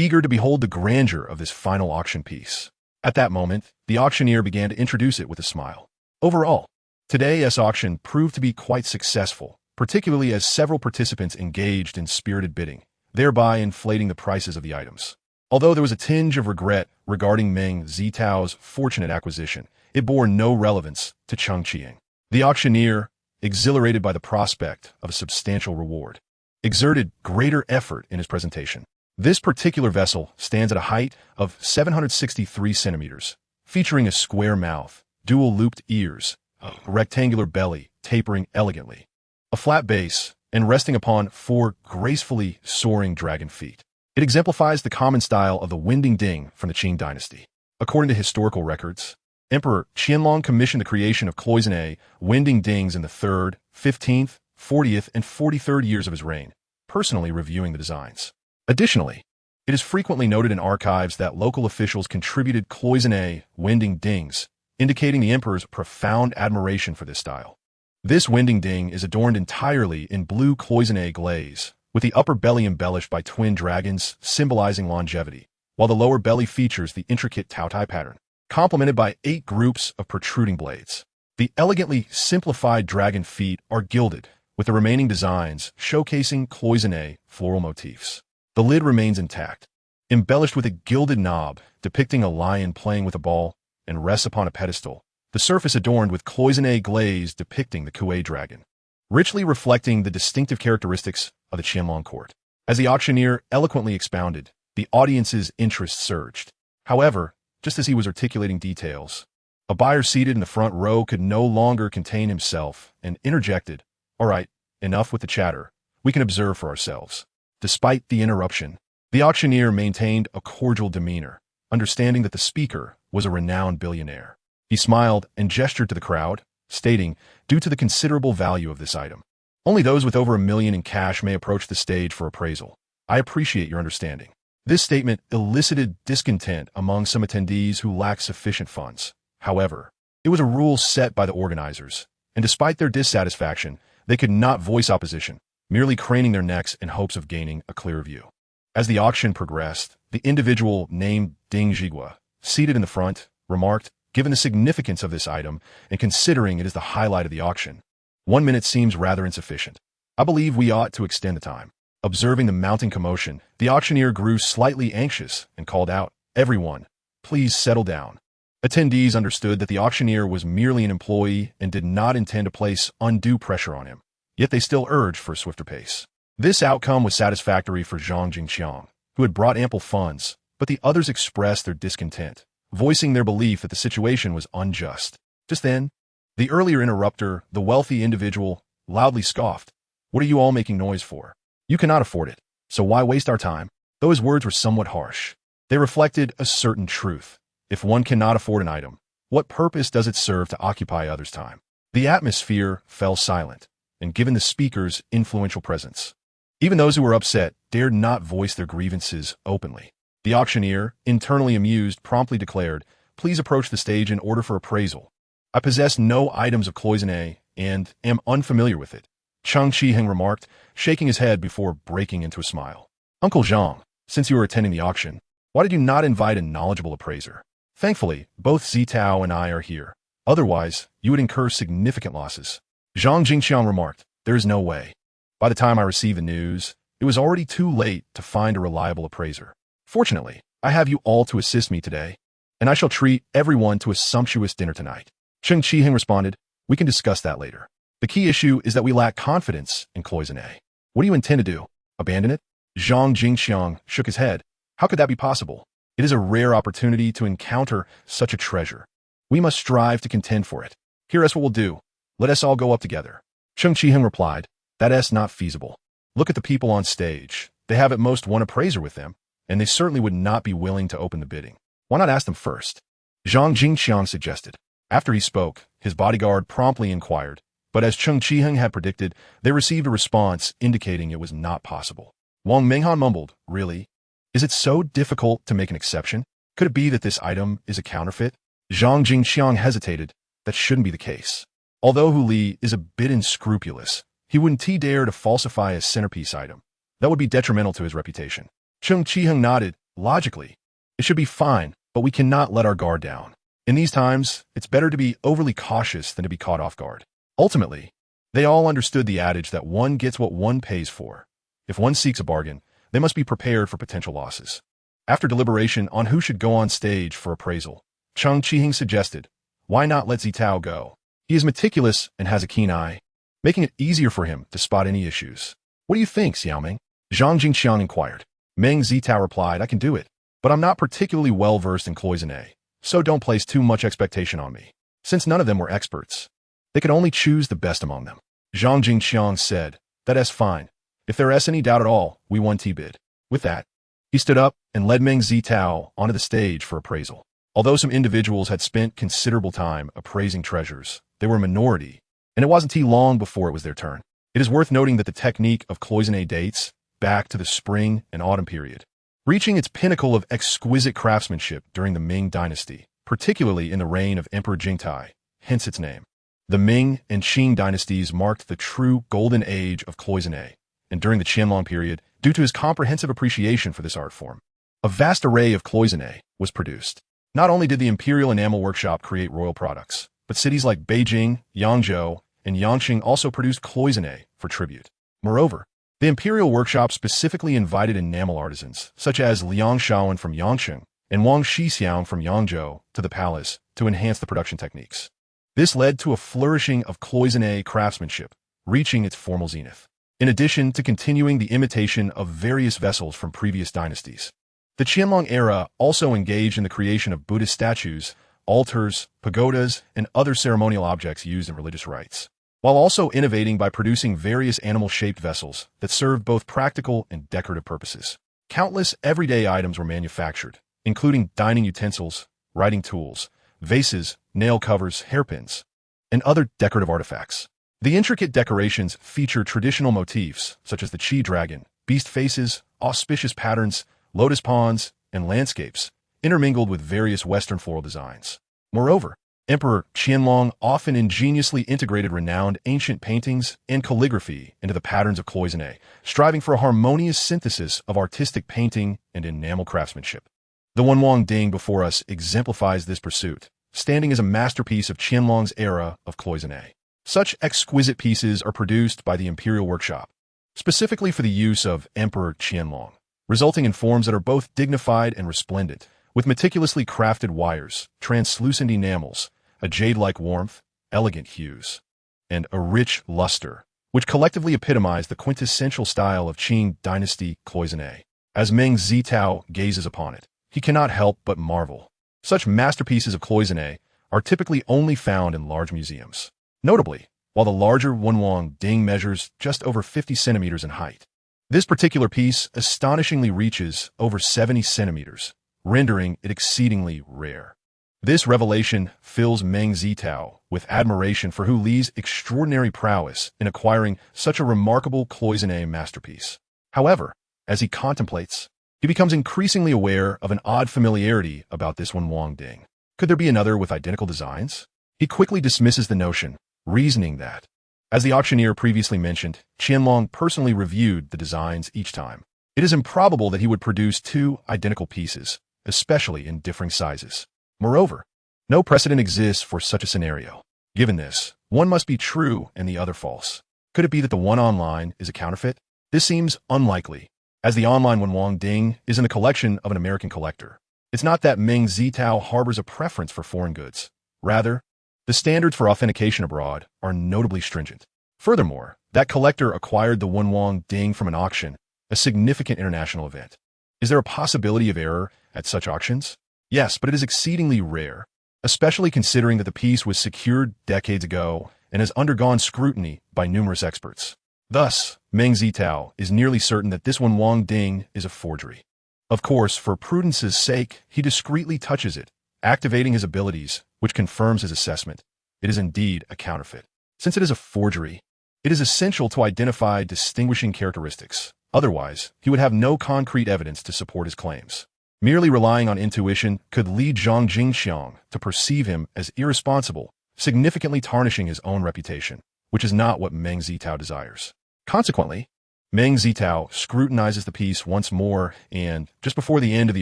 [SPEAKER 1] eager to behold the grandeur of this final auction piece. At that moment, the auctioneer began to introduce it with a smile. Overall, today's auction proved to be quite successful, particularly as several participants engaged in spirited bidding, thereby inflating the prices of the items. Although there was a tinge of regret regarding Meng Zitao's fortunate acquisition, it bore no relevance to Qing. The auctioneer, exhilarated by the prospect of a substantial reward, exerted greater effort in his presentation. This particular vessel stands at a height of 763 centimeters, featuring a square mouth, dual-looped ears, a rectangular belly tapering elegantly, a flat base, and resting upon 4 gracefully soaring dragon feet. It exemplifies the common style of the Winding Ding from the Qing dynasty. According to historical records, Emperor Qianlong commissioned the creation of cloisonné Winding Dings in the 3rd, 15th, 40th, and 43rd years of his reign, personally reviewing the designs. Additionally, it is frequently noted in archives that local officials contributed cloisonné Winding Dings, indicating the emperor's profound admiration for this style. This Winding Ding is adorned entirely in blue cloisonné glaze, with the upper belly embellished by twin dragons symbolizing longevity, while the lower belly features the intricate Taotai pattern, complemented by 8 groups of protruding blades. The elegantly simplified dragon feet are gilded, with the remaining designs showcasing cloisonné floral motifs. The lid remains intact, embellished with a gilded knob depicting a lion playing with a ball, and rests upon a pedestal, the surface adorned with cloisonné glaze depicting the Kuei dragon, richly reflecting the distinctive characteristics of the Qianlong court. As the auctioneer eloquently expounded, the audience's interest surged. However, just as he was articulating details, a buyer seated in the front row could no longer contain himself and interjected, "All right, enough with the chatter. We can observe for ourselves." Despite the interruption, the auctioneer maintained a cordial demeanor, understanding that the speaker was a renowned billionaire. He smiled and gestured to the crowd, stating, "Due to the considerable value of this item, only those with over $1 million in cash may approach the stage for appraisal. I appreciate your understanding." This statement elicited discontent among some attendees who lacked sufficient funds. However, it was a rule set by the organizers, and despite their dissatisfaction, they could not voice opposition, merely craning their necks in hopes of gaining a clearer view. As the auction progressed, the individual named Ding Zhigua, seated in the front, remarked, "Given the significance of this item, and considering it is the highlight of the auction, 1 minute seems rather insufficient. I believe we ought to extend the time." Observing the mounting commotion, the auctioneer grew slightly anxious and called out, "Everyone, please settle down." Attendees understood that the auctioneer was merely an employee and did not intend to place undue pressure on him, yet they still urged for a swifter pace. This outcome was satisfactory for Zhang Jingqiang, who had brought ample funds, but the others expressed their discontent, voicing their belief that the situation was unjust. Just then, the earlier interrupter, the wealthy individual, loudly scoffed, "What are you all making noise for? You cannot afford it, so why waste our time?" Though his words were somewhat harsh, they reflected a certain truth. If one cannot afford an item, what purpose does it serve to occupy others' time? The atmosphere fell silent, and given the speaker's influential presence, even those who were upset dared not voice their grievances openly. The auctioneer, internally amused, promptly declared, "Please approach the stage in order for appraisal. I possess no items of cloisonné and am unfamiliar with it." Cheng Qiheng remarked, shaking his head before breaking into a smile. "Uncle Zhang, since you were attending the auction, why did you not invite a knowledgeable appraiser? Thankfully, both Zitao and I are here. Otherwise, you would incur significant losses." Zhang Jingqiang remarked, "There is no way. By the time I received the news, it was already too late to find a reliable appraiser. Fortunately, I have you all to assist me today, and I shall treat everyone to a sumptuous dinner tonight." Cheng Qiheng responded, "We can discuss that later. The key issue is that we lack confidence in cloisonné. What do you intend to do? Abandon it?" Zhang Jingqiang shook his head. "How could that be possible? It is a rare opportunity to encounter such a treasure. We must strive to contend for it. Here is what we'll do. Let us all go up together." Cheng Qiheng replied, "That is not feasible. Look at the people on stage. They have at most one appraiser with them, and they certainly would not be willing to open the bidding. Why not ask them first?" Zhang Jingqiang suggested. After he spoke, his bodyguard promptly inquired, but as Cheng Qiheng had predicted, they received a response indicating it was not possible. Wang Menghan mumbled, "Really? Is it so difficult to make an exception? Could it be that this item is a counterfeit?" Zhang Jingqiang hesitated. That shouldn't be the case. Although Hu Li is a bit unscrupulous, he wouldn't dare to falsify a centerpiece item. That would be detrimental to his reputation. Cheng Qiheng nodded, Logically, it should be fine, but we cannot let our guard down. In these times, it's better to be overly cautious than to be caught off guard. Ultimately, they all understood the adage that one gets what one pays for. If one seeks a bargain, they must be prepared for potential losses. After deliberation on who should go on stage for appraisal, Cheng Qihing suggested, why not let Zitao go? He is meticulous and has a keen eye, making it easier for him to spot any issues. What do you think, Xiaoming? Zhang Jingxiang inquired. Meng Zitao replied, I can do it, but I'm not particularly well-versed in cloisonne, so don't place too much expectation on me. Since none of them were experts, they could only choose the best among them. Zhang Jingxiang said, that is fine. If there is any doubt at all, we won T-bid. With that, he stood up and led Meng Zitao onto the stage for appraisal. Although some individuals had spent considerable time appraising treasures, they were a minority, and it wasn't too long before it was their turn. It is worth noting that the technique of cloisonne dates back to the spring and autumn period, reaching its pinnacle of exquisite craftsmanship during the Ming dynasty, particularly in the reign of Emperor Jingtai, hence its name. The Ming and Qing dynasties marked the true golden age of cloisonne, and during the Qianlong period, due to his comprehensive appreciation for this art form, a vast array of cloisonne was produced. Not only did the Imperial Enamel Workshop create royal products, but cities like Beijing, Yangzhou, and Yangqing also produced cloisonne for tribute. Moreover, the Imperial Workshop specifically invited enamel artisans, such as Liang Shaoan from Yangqing and Wang Shixiang from Yangzhou, to the palace to enhance the production techniques. This led to a flourishing of cloisonne craftsmanship, reaching its formal zenith. In addition to continuing the imitation of various vessels from previous dynasties, the Qianlong era also engaged in the creation of Buddhist statues, altars, pagodas, and other ceremonial objects used in religious rites, while also innovating by producing various animal-shaped vessels that served both practical and decorative purposes. Countless everyday items were manufactured, including dining utensils, writing tools, vases, nail covers, hairpins, and other decorative artifacts. The intricate decorations feature traditional motifs such as the Qi dragon, beast faces, auspicious patterns, lotus ponds, and landscapes, intermingled with various Western floral designs. Moreover, Emperor Qianlong often ingeniously integrated renowned ancient paintings and calligraphy into the patterns of cloisonne, striving for a harmonious synthesis of artistic painting and enamel craftsmanship. The Wenwang Ding before us exemplifies this pursuit, standing as a masterpiece of Qianlong's era of cloisonne. Such exquisite pieces are produced by the Imperial Workshop, specifically for the use of Emperor Qianlong, resulting in forms that are both dignified and resplendent, with meticulously crafted wires, translucent enamels, a jade-like warmth, elegant hues, and a rich luster, which collectively epitomize the quintessential style of Qing dynasty cloisonne. As Meng Zitao gazes upon it, he cannot help but marvel. Such masterpieces of cloisonne are typically only found in large museums. Notably, while the larger Wenwang Ding measures just over 50 centimeters in height, this particular piece astonishingly reaches over 70 centimeters, rendering it exceedingly rare. This revelation fills Meng Zitao with admiration for Hu Li's extraordinary prowess in acquiring such a remarkable cloisonne masterpiece. However, as he contemplates, he becomes increasingly aware of an odd familiarity about this Wenwang Ding. Could there be another with identical designs? He quickly dismisses the notion, reasoning that, as the auctioneer previously mentioned, Qianlong personally reviewed the designs each time. It is improbable that he would produce two identical pieces, especially in differing sizes. Moreover, no precedent exists for such a scenario. Given this, one must be true and the other false. Could it be that the one online is a counterfeit? This seems unlikely, as the online Wenwang Ding is in the collection of an American collector. It's not that Meng Zitao harbors a preference for foreign goods. Rather, the standards for authentication abroad are notably stringent. Furthermore, that collector acquired the Wenwang Ding from an auction, a significant international event. Is there a possibility of error at such auctions? Yes, but it is exceedingly rare, especially considering that the piece was secured decades ago and has undergone scrutiny by numerous experts. Thus, Meng Zitao is nearly certain that this Wenwang Ding is a forgery. Of course, for prudence's sake, he discreetly touches it, activating his abilities, which confirms his assessment. It is indeed a counterfeit. Since it is a forgery, it is essential to identify distinguishing characteristics. Otherwise, he would have no concrete evidence to support his claims. Merely relying on intuition could lead Zhang Jingxiang to perceive him as irresponsible, significantly tarnishing his own reputation, which is not what Meng Zitao desires. Consequently, Meng Zitao scrutinizes the piece once more and, just before the end of the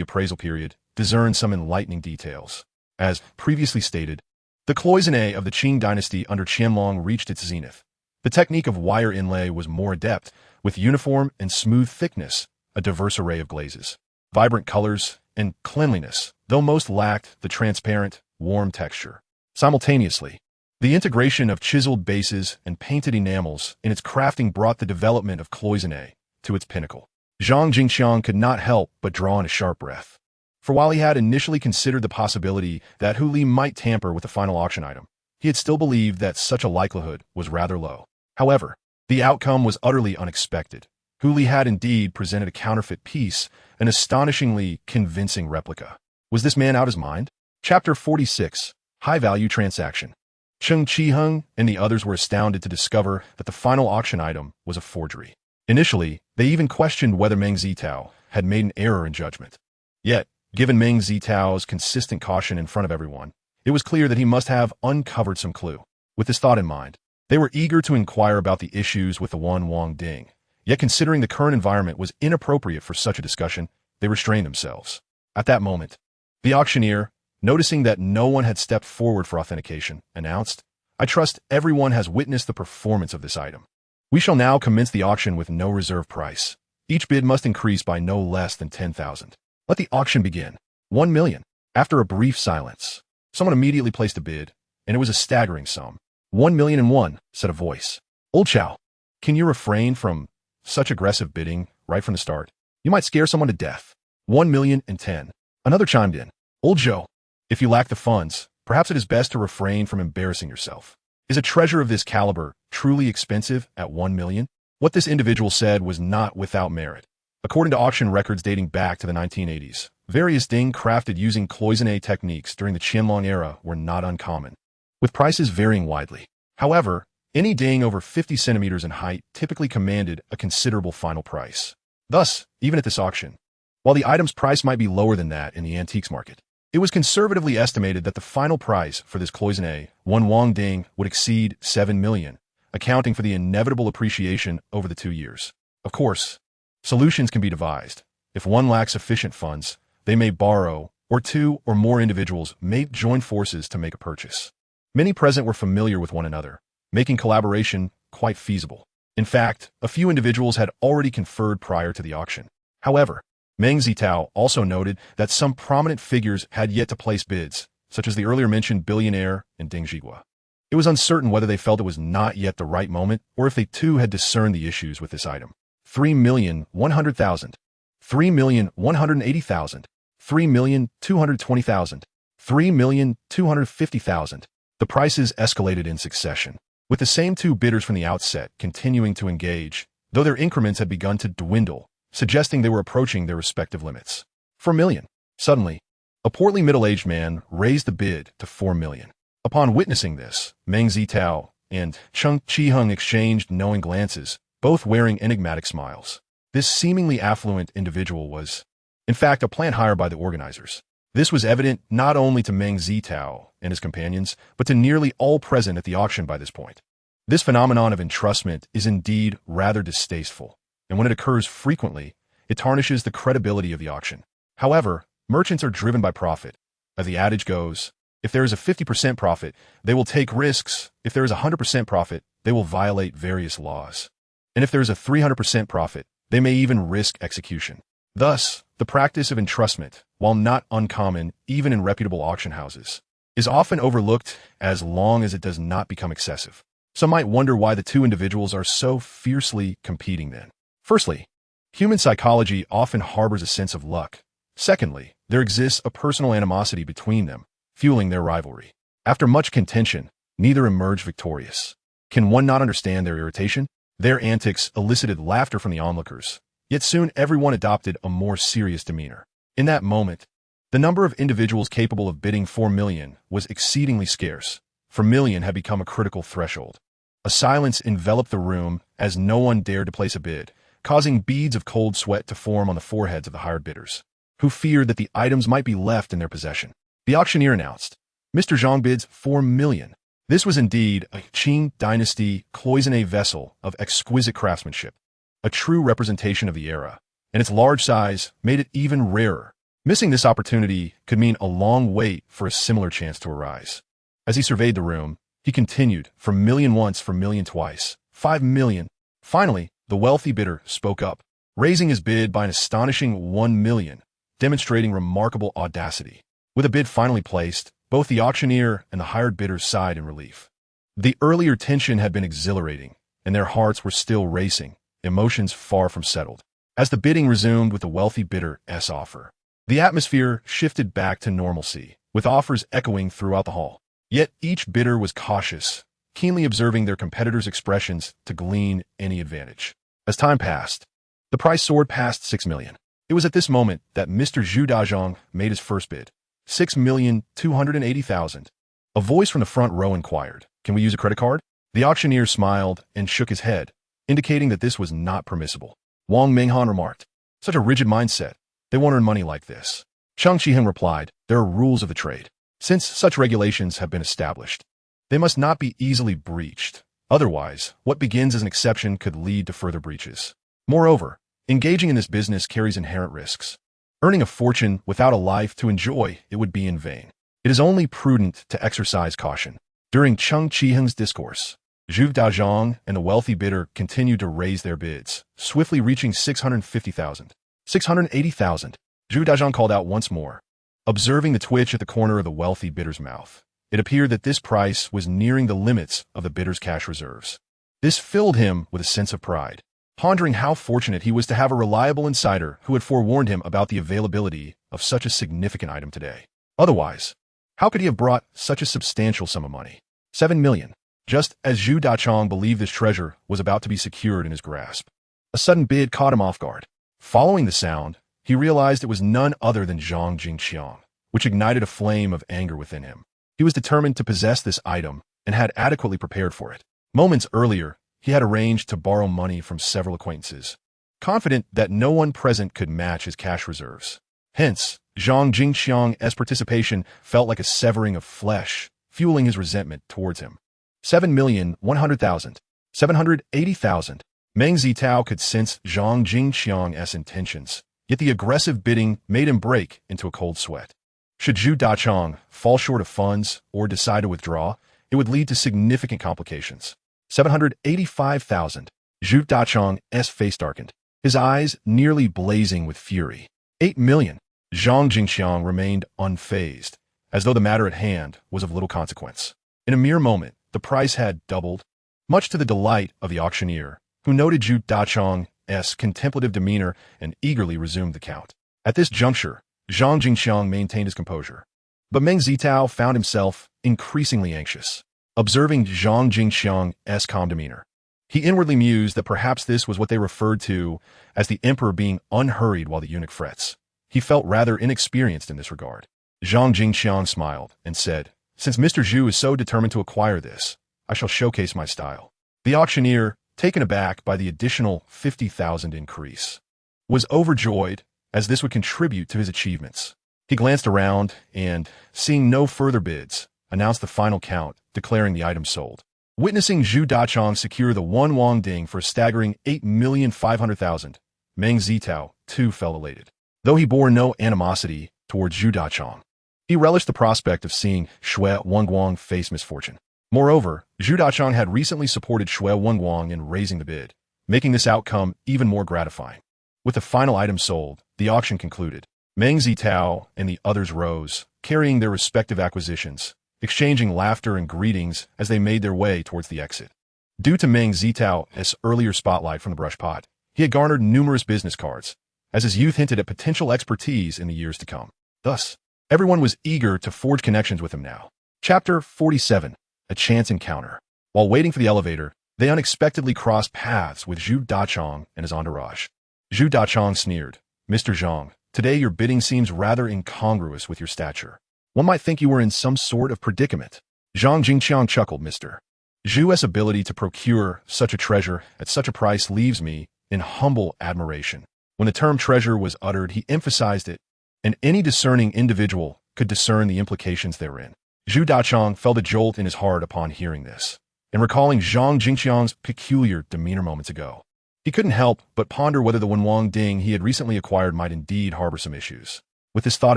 [SPEAKER 1] appraisal period, discerns some enlightening details. As previously stated, the cloisonne of the Qing dynasty under Qianlong reached its zenith. The technique of wire inlay was more adept, with uniform and smooth thickness, a diverse array of glazes, vibrant colors, and cleanliness, though most lacked the transparent, warm texture. Simultaneously, the integration of chiseled bases and painted enamels in its crafting brought the development of cloisonne to its pinnacle. Zhang Jingqiang could not help but draw in a sharp breath. For while he had initially considered the possibility that Hu Li might tamper with the final auction item, he had still believed that such a likelihood was rather low. However, the outcome was utterly unexpected. Hu Li had indeed presented a counterfeit piece, an astonishingly convincing replica. Was this man out his mind? Chapter 46, High-Value Transaction. Chen Qiheng and the others were astounded to discover that the final auction item was a forgery. Initially, they even questioned whether Meng Zitao had made an error in judgment. Yet, given Meng Zitao's consistent caution in front of everyone, it was clear that he must have uncovered some clue. With this thought in mind, they were eager to inquire about the issues with the Wan Wang Ding. Yet considering the current environment was inappropriate for such a discussion, they restrained themselves. At that moment, the auctioneer, noticing that no one had stepped forward for authentication, announced, "I trust everyone has witnessed the performance of this item. We shall now commence the auction with no reserve price. Each bid must increase by no less than 10,000. Let the auction begin. 1 million. After a brief silence, someone immediately placed a bid, and it was a staggering sum. 1,000,001, said a voice. Old Chow, can you refrain from such aggressive bidding right from the start? You might scare someone to death. 1,010,000. Another chimed in. Old Joe, if you lack the funds, perhaps it is best to refrain from embarrassing yourself. Is a treasure of this caliber truly expensive at 1 million? What this individual said was not without merit. According to auction records dating back to the 1980s, various ding crafted using cloisonne techniques during the Qianlong era were not uncommon, with prices varying widely. However, any ding over 50 centimeters in height typically commanded a considerable final price. Thus, even at this auction, while the item's price might be lower than that in the antiques market, it was conservatively estimated that the final price for this cloisonne, one Wang Ding, would exceed 7 million, accounting for the inevitable appreciation over the 2 years. Of course, solutions can be devised. If one lacks sufficient funds, they may borrow, or two or more individuals may join forces to make a purchase. Many present were familiar with one another, making collaboration quite feasible. In fact, a few individuals had already conferred prior to the auction. However, Meng Zitao also noted that some prominent figures had yet to place bids, such as the earlier mentioned billionaire and Ding Zhigua. It was uncertain whether they felt it was not yet the right moment or if they too had discerned the issues with this item. 3,100,000, 3,180,000, 3,220,000, 3,250,000. The prices escalated in succession, with the same two bidders from the outset continuing to engage, though their increments had begun to dwindle, suggesting they were approaching their respective limits. 4 million. Suddenly, a portly middle-aged man raised the bid to 4 million. Upon witnessing this, Meng Zitao and Chen Qiheng exchanged knowing glances, both wearing enigmatic smiles. This seemingly affluent individual was, in fact, a plant hire by the organizers. This was evident not only to Meng Zitao and his companions, but to nearly all present at the auction by this point. This phenomenon of entrustment is indeed rather distasteful, and when it occurs frequently, it tarnishes the credibility of the auction. However, merchants are driven by profit. As the adage goes, if there is a 50% profit, they will take risks. If there is a 100% profit, they will violate various laws. And if there is a 300% profit, they may even risk execution. Thus, the practice of entrustment, while not uncommon even in reputable auction houses, is often overlooked as long as it does not become excessive. Some might wonder why the two individuals are so fiercely competing then. Firstly, human psychology often harbors a sense of luck. Secondly, there exists a personal animosity between them, fueling their rivalry. After much contention, neither emerged victorious. Can one not understand their irritation? Their antics elicited laughter from the onlookers, yet soon everyone adopted a more serious demeanor. In that moment, the number of individuals capable of bidding 4 million was exceedingly scarce. 4 million had become a critical threshold. A silence enveloped the room as no one dared to place a bid, causing beads of cold sweat to form on the foreheads of the hired bidders, who feared that the items might be left in their possession. The auctioneer announced, "Mr. Zhang bids 4 million. This was indeed a Qing dynasty cloisonne vessel of exquisite craftsmanship. a true representation of the era, and its large size made it even rarer. Missing this opportunity could mean a long wait for a similar chance to arise. As he surveyed the room, he continued, for million once, for million twice, 5 million. Finally, the wealthy bidder spoke up, raising his bid by an astonishing 1 million, demonstrating remarkable audacity. With a bid finally placed, both the auctioneer and the hired bidder sighed in relief. The earlier tension had been exhilarating, and their hearts were still racing, emotions far from settled. As the bidding resumed with the wealthy bidder's offer, the atmosphere shifted back to normalcy, with offers echoing throughout the hall. Yet each bidder was cautious, keenly observing their competitors' expressions to glean any advantage. As time passed, the price soared past 6 million. It was at this moment that Mr. Zhu Dazhong made his first bid, 6,280,000. A voice from the front row inquired, "Can we use a credit card?" The auctioneer smiled and shook his head, indicating that this was not permissible. Wang Minghan remarked, "Such a rigid mindset. They won't earn money like this." Chang Qiheng replied, "There are rules of the trade. Since such regulations have been established, they must not be easily breached. Otherwise, what begins as an exception could lead to further breaches. Moreover, engaging in this business carries inherent risks. Earning a fortune without a life to enjoy it would be in vain. It is only prudent to exercise caution." During Chang Qiheng's discourse, Zhu Dazhong and the wealthy bidder continued to raise their bids, swiftly reaching 650,000. 680,000. Zhu Dazhong called out once more, observing the twitch at the corner of the wealthy bidder's mouth. It appeared that this price was nearing the limits of the bidder's cash reserves. This filled him with a sense of pride, pondering how fortunate he was to have a reliable insider who had forewarned him about the availability of such a significant item today. Otherwise, how could he have brought such a substantial sum of money? 7 million. Just as Zhu Dachong believed this treasure was about to be secured in his grasp, a sudden bid caught him off guard. Following the sound, he realized it was none other than Zhang Jingqiang, which ignited a flame of anger within him. He was determined to possess this item and had adequately prepared for it. Moments earlier, he had arranged to borrow money from several acquaintances, confident that no one present could match his cash reserves. Hence, Zhang Jingqiang's participation felt like a severing of flesh, fueling his resentment towards him. 7,100,000. 780,000. Meng Zitao could sense Zhang Jingqiang's intentions, yet the aggressive bidding made him break into a cold sweat. Should Zhu Dachong fall short of funds or decide to withdraw, it would lead to significant complications. 785,000. Zhu Dachong's face darkened, his eyes nearly blazing with fury. 8 million. Zhang Jingqiang remained unfazed, as though the matter at hand was of little consequence. In a mere moment, the price had doubled, much to the delight of the auctioneer, who noted Zhu Dachong's contemplative demeanor and eagerly resumed the count. At this juncture, Zhang Jingqiang maintained his composure, but Meng Zitao found himself increasingly anxious, observing Zhang Jingqiang's calm demeanor. He inwardly mused that perhaps this was what they referred to as the emperor being unhurried while the eunuch frets. He felt rather inexperienced in this regard. Zhang Jingqiang smiled and said, "Since Mr. Zhu is so determined to acquire this, I shall showcase my style." The auctioneer, taken aback by the additional 50,000 increase, was overjoyed, as this would contribute to his achievements. He glanced around and, seeing no further bids, announced the final count, declaring the item sold. Witnessing Zhu Dachong secure the one Wang Ding for a staggering 8,500,000, Meng Zitao, too, felt elated. Though he bore no animosity towards Zhu Dachong, he relished the prospect of seeing Shui Wenguang face misfortune. Moreover, Zhu Dachong had recently supported Shui Wenguang in raising the bid, making this outcome even more gratifying. With the final item sold, the auction concluded. Meng Zitao and the others rose, carrying their respective acquisitions, exchanging laughter and greetings as they made their way towards the exit. Due to Meng Zitao's earlier spotlight from the brush pot, he had garnered numerous business cards, as his youth hinted at potential expertise in the years to come. Thus, everyone was eager to forge connections with him now. Chapter 47. A Chance Encounter. While waiting for the elevator, they unexpectedly crossed paths with Zhu Dachong and his entourage. Zhu Dachong sneered, "Mr. Zhang, today your bidding seems rather incongruous with your stature. One might think you were in some sort of predicament." Zhang Jingqiang chuckled, "Mr. Zhu's ability to procure such a treasure at such a price leaves me in humble admiration." When the term treasure was uttered, he emphasized it, and any discerning individual could discern the implications therein. Zhu Dachong felt a jolt in his heart upon hearing this, and recalling Zhang Jingqiang's peculiar demeanor moments ago. He couldn't help but ponder whether the Wenwang Ding he had recently acquired might indeed harbor some issues. With this thought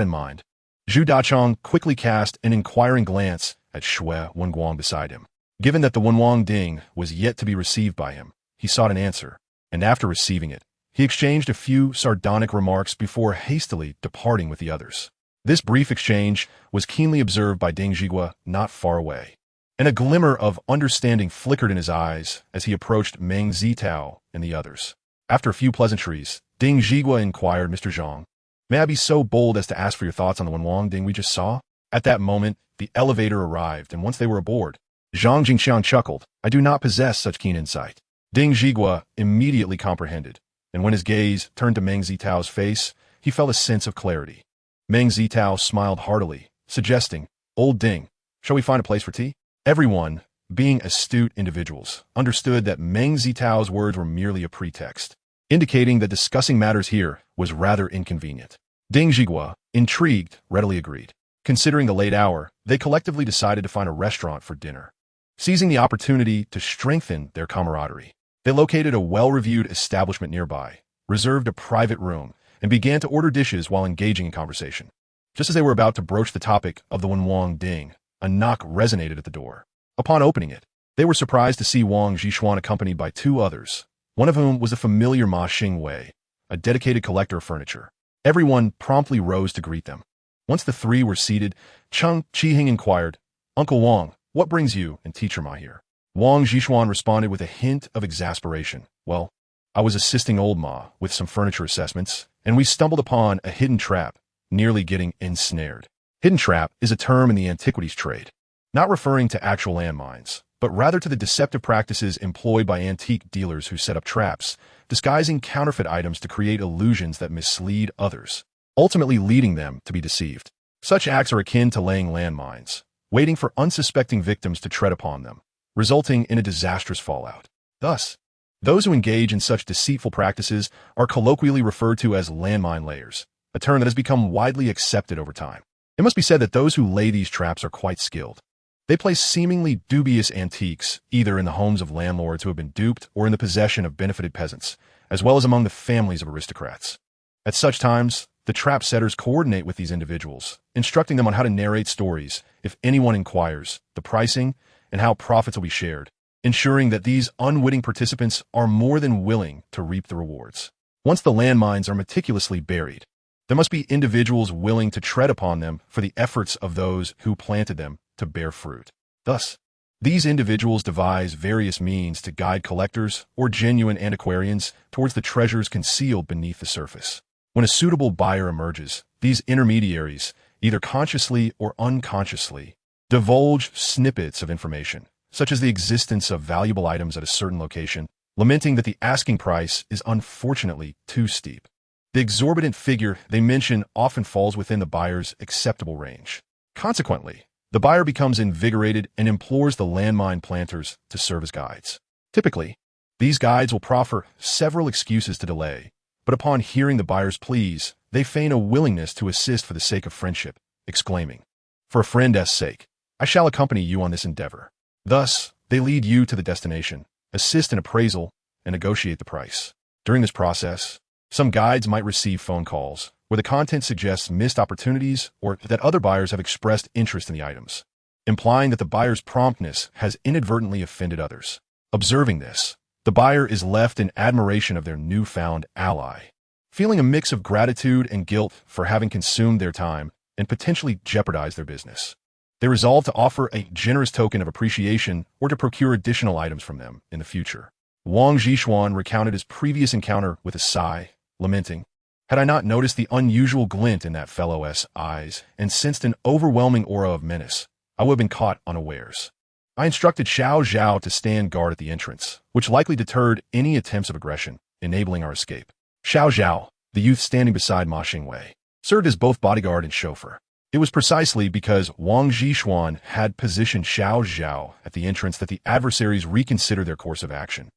[SPEAKER 1] in mind, Zhu Dachong quickly cast an inquiring glance at Shui Wenguang beside him. Given that the Wenwang Ding was yet to be received by him, he sought an answer, and after receiving it, he exchanged a few sardonic remarks before hastily departing with the others. This brief exchange was keenly observed by Ding Zhigua not far away, and a glimmer of understanding flickered in his eyes as he approached Meng Zitao and the others. After a few pleasantries, Ding Zhigua inquired, "Mr. Zhang, may I be so bold as to ask for your thoughts on the Wenwang Ding we just saw?" At that moment, the elevator arrived, and once they were aboard, Zhang Jingxiang chuckled. "I do not possess such keen insight." Ding Zhigua immediately comprehended, and when his gaze turned to Meng Zitao's face, he felt a sense of clarity. Meng Zitao smiled heartily, suggesting, "Old Ding, shall we find a place for tea?" Everyone, being astute individuals, understood that Meng Zitao's words were merely a pretext, indicating that discussing matters here was rather inconvenient. Ding Zhigua, intrigued, readily agreed. Considering the late hour, they collectively decided to find a restaurant for dinner. Seizing the opportunity to strengthen their camaraderie, they located a well-reviewed establishment nearby, reserved a private room, and began to order dishes while engaging in conversation. Just as they were about to broach the topic of the Wenwang Ding, a knock resonated at the door. Upon opening it, they were surprised to see Wang Zhishuan accompanied by two others, one of whom was the familiar Ma Xingwei, a dedicated collector of furniture. Everyone promptly rose to greet them. Once the three were seated, Cheng Qihing inquired, "Uncle Wang, what brings you and Teacher Ma here?" Wang Zhishuan responded with a hint of exasperation. "Well, I was assisting old Ma with some furniture assessments, and we stumbled upon a hidden trap, nearly getting ensnared." Hidden trap is a term in the antiquities trade, not referring to actual landmines, but rather to the deceptive practices employed by antique dealers who set up traps, disguising counterfeit items to create illusions that mislead others, ultimately leading them to be deceived. Such acts are akin to laying landmines, waiting for unsuspecting victims to tread upon them, resulting in a disastrous fallout. Thus, those who engage in such deceitful practices are colloquially referred to as landmine layers, a term that has become widely accepted over time. It must be said that those who lay these traps are quite skilled. They place seemingly dubious antiques either in the homes of landlords who have been duped or in the possession of benefited peasants, as well as among the families of aristocrats. At such times, the trap setters coordinate with these individuals, instructing them on how to narrate stories if anyone inquires, the pricing, and how profits will be shared, ensuring that these unwitting participants are more than willing to reap the rewards. Once the landmines are meticulously buried, there must be individuals willing to tread upon them for the efforts of those who planted them to bear fruit. Thus, these individuals devise various means to guide collectors or genuine antiquarians towards the treasures concealed beneath the surface. When a suitable buyer emerges, these intermediaries, either consciously or unconsciously, divulge snippets of information, such as the existence of valuable items at a certain location, lamenting that the asking price is unfortunately too steep. The exorbitant figure they mention often falls within the buyer's acceptable range. Consequently, the buyer becomes invigorated and implores the landmine planters to serve as guides. Typically, these guides will proffer several excuses to delay, but upon hearing the buyer's pleas, they feign a willingness to assist for the sake of friendship, exclaiming, "For a friend's sake, I shall accompany you on this endeavor." Thus, they lead you to the destination, assist in appraisal, and negotiate the price. During this process, some guides might receive phone calls where the content suggests missed opportunities or that other buyers have expressed interest in the items, implying that the buyer's promptness has inadvertently offended others. Observing this, the buyer is left in admiration of their newfound ally, feeling a mix of gratitude and guilt for having consumed their time and potentially jeopardized their business. They resolve to offer a generous token of appreciation or to procure additional items from them in the future. Wang Zhishuan recounted his previous encounter with a sigh, lamenting, "Had I not noticed the unusual glint in that fellow's eyes and sensed an overwhelming aura of menace, I would have been caught unawares." I instructed Xiao Zhao to stand guard at the entrance, which likely deterred any attempts of aggression, enabling our escape. Xiao Zhao, the youth standing beside Ma Xingwei, served as both bodyguard and chauffeur. It was precisely because Wang Zhishuan had positioned Xiao Zhao at the entrance that the adversaries reconsidered their course of action,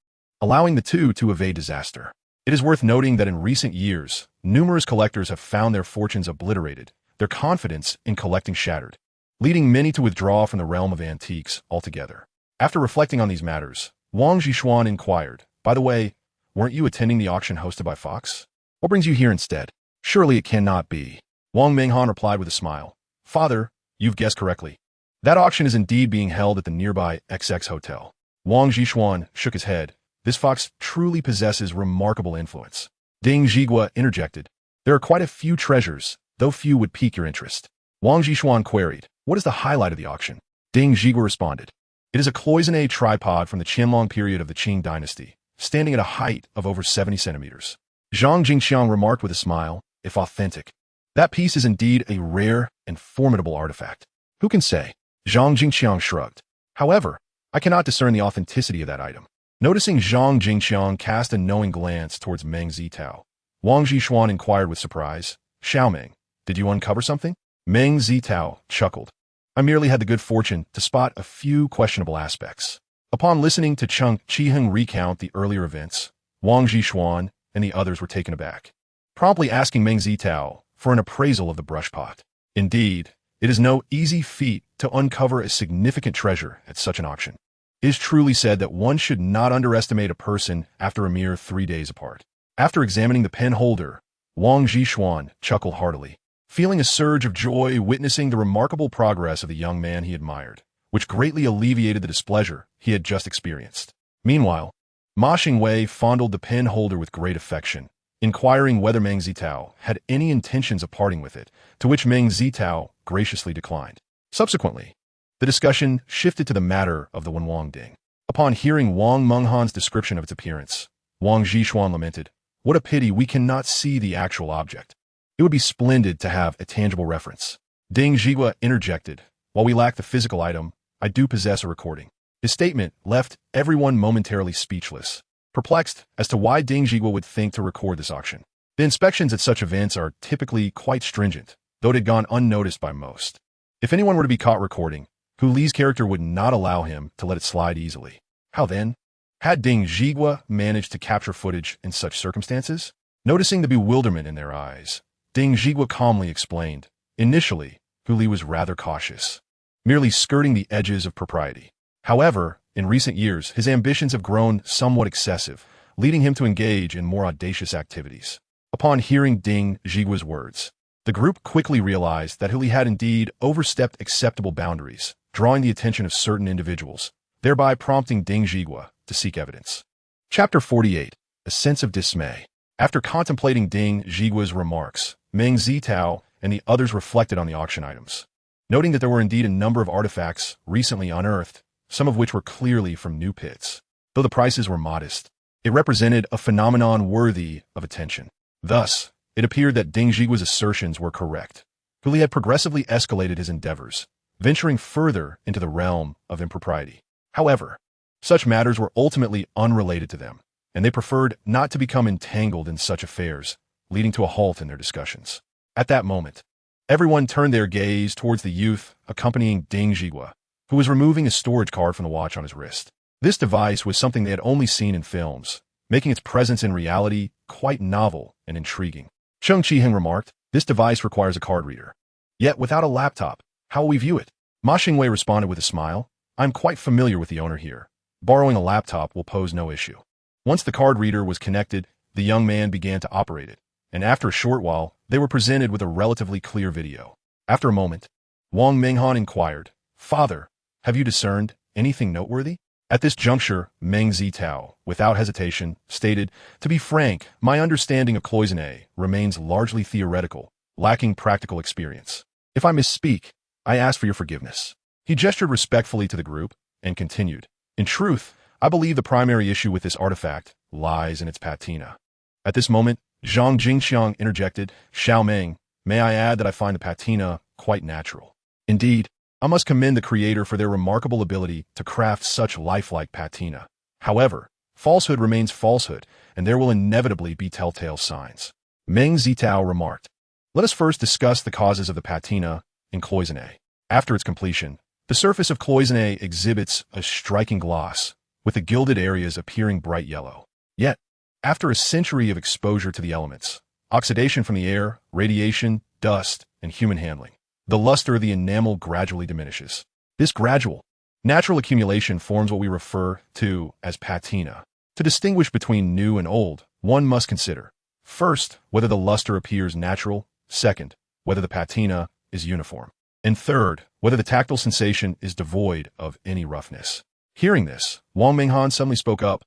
[SPEAKER 1] allowing the two to evade disaster. It is worth noting that in recent years, numerous collectors have found their fortunes obliterated, their confidence in collecting shattered, leading many to withdraw from the realm of antiques altogether. After reflecting on these matters, Wang Zhishuan inquired, "By the way, weren't you attending the auction hosted by Fox? What brings you here instead? Surely it cannot be. Wang Menghan replied with a smile. Father, you've guessed correctly. That auction is indeed being held at the nearby XX Hotel. Wang Zhishuan shook his head. This fox truly possesses remarkable influence. Ding Zhigua interjected. There are quite a few treasures, though few would pique your interest. Wang Zhishuan queried, what is the highlight of the auction? Ding Zhigua responded. It is a cloisonné tripod from the Qianlong period of the Qing dynasty, standing at a height of over 70 centimeters. Zhang Jingxiang remarked with a smile, if authentic. That piece is indeed a rare and formidable artifact. Who can say? Zhang Jingxiang shrugged. However, I cannot discern the authenticity of that item. Noticing Zhang Jingxiang cast a knowing glance towards Meng Zitao, Wang Zhishuan inquired with surprise, Xiaomeng, did you uncover something? Meng Zitao chuckled. I merely had the good fortune to spot a few questionable aspects. Upon listening to Cheng Qiheng recount the earlier events, Wang Zhishuan and the others were taken aback, promptly asking Meng Zitao for an appraisal of the brushpot. Indeed, it is no easy feat to uncover a significant treasure at such an auction. It is truly said that one should not underestimate a person after a mere 3 days apart. After examining the pen holder, Wang Zhishuan chuckled heartily, feeling a surge of joy witnessing the remarkable progress of the young man he admired, which greatly alleviated the displeasure he had just experienced. Meanwhile, Ma Xingwei fondled the pen holder with great affection, inquiring whether Meng Zitao had any intentions of parting with it, to which Meng Zitao graciously declined. Subsequently, the discussion shifted to the matter of the Wenwang Ding. Upon hearing Wang Menghan's description of its appearance, Wang Zhishuan lamented, what a pity we cannot see the actual object. It would be splendid to have a tangible reference. Ding Zhigua interjected, while we lack the physical item, I do possess a recording. His statement left everyone momentarily speechless, perplexed as to why Ding Zhigua would think to record this auction. The inspections at such events are typically quite stringent, though it had gone unnoticed by most. If anyone were to be caught recording, Hu Li's character would not allow him to let it slide easily. How then? Had Ding Zhigua managed to capture footage in such circumstances? Noticing the bewilderment in their eyes, Ding Zhigua calmly explained, initially, Hu Li was rather cautious, merely skirting the edges of propriety. However, in recent years, his ambitions have grown somewhat excessive, leading him to engage in more audacious activities. Upon hearing Ding Zhigua's words, the group quickly realized that Hu Li had indeed overstepped acceptable boundaries, drawing the attention of certain individuals, thereby prompting Ding Zhigua to seek evidence. Chapter 48. A Sense of Dismay. After contemplating Ding Zhigua's remarks, Meng Zitao and the others reflected on the auction items, noting that there were indeed a number of artifacts recently unearthed, some of which were clearly from new pits. Though the prices were modest, it represented a phenomenon worthy of attention. Thus, it appeared that Ding Zhigua's assertions were correct. Hu Li had progressively escalated his endeavors, venturing further into the realm of impropriety. However, such matters were ultimately unrelated to them, and they preferred not to become entangled in such affairs, leading to a halt in their discussions. At that moment, everyone turned their gaze towards the youth accompanying Ding Zhigua, who was removing a storage card from the watch on his wrist. This device was something they had only seen in films, making its presence in reality quite novel and intriguing. Cheng Qiheng remarked, this device requires a card reader. Yet without a laptop, how will we view it? Ma Xingwei responded with a smile, I'm quite familiar with the owner here. Borrowing a laptop will pose no issue. Once the card reader was connected, the young man began to operate it, and after a short while, they were presented with a relatively clear video. After a moment, Wang Menghan inquired, Father, have you discerned anything noteworthy? At this juncture, Meng Zitao, without hesitation, stated, to be frank, my understanding of cloisonné remains largely theoretical, lacking practical experience. If I misspeak, I ask for your forgiveness. He gestured respectfully to the group and continued, in truth, I believe the primary issue with this artifact lies in its patina. At this moment, Zhang Jingxiang interjected, Xiaomeng, may I add that I find the patina quite natural. Indeed, I must commend the creator for their remarkable ability to craft such lifelike patina. However, falsehood remains falsehood, and there will inevitably be telltale signs. Meng Zitao remarked, let us first discuss the causes of the patina in cloisonné. After its completion, the surface of cloisonné exhibits a striking gloss, with the gilded areas appearing bright yellow. Yet, after a century of exposure to the elements, oxidation from the air, radiation, dust, and human handling, the luster of the enamel gradually diminishes. This gradual, natural accumulation forms what we refer to as patina. To distinguish between new and old, one must consider, first, whether the luster appears natural, second, whether the patina is uniform, and third, whether the tactile sensation is devoid of any roughness. Hearing this, Wang Minghan suddenly spoke up.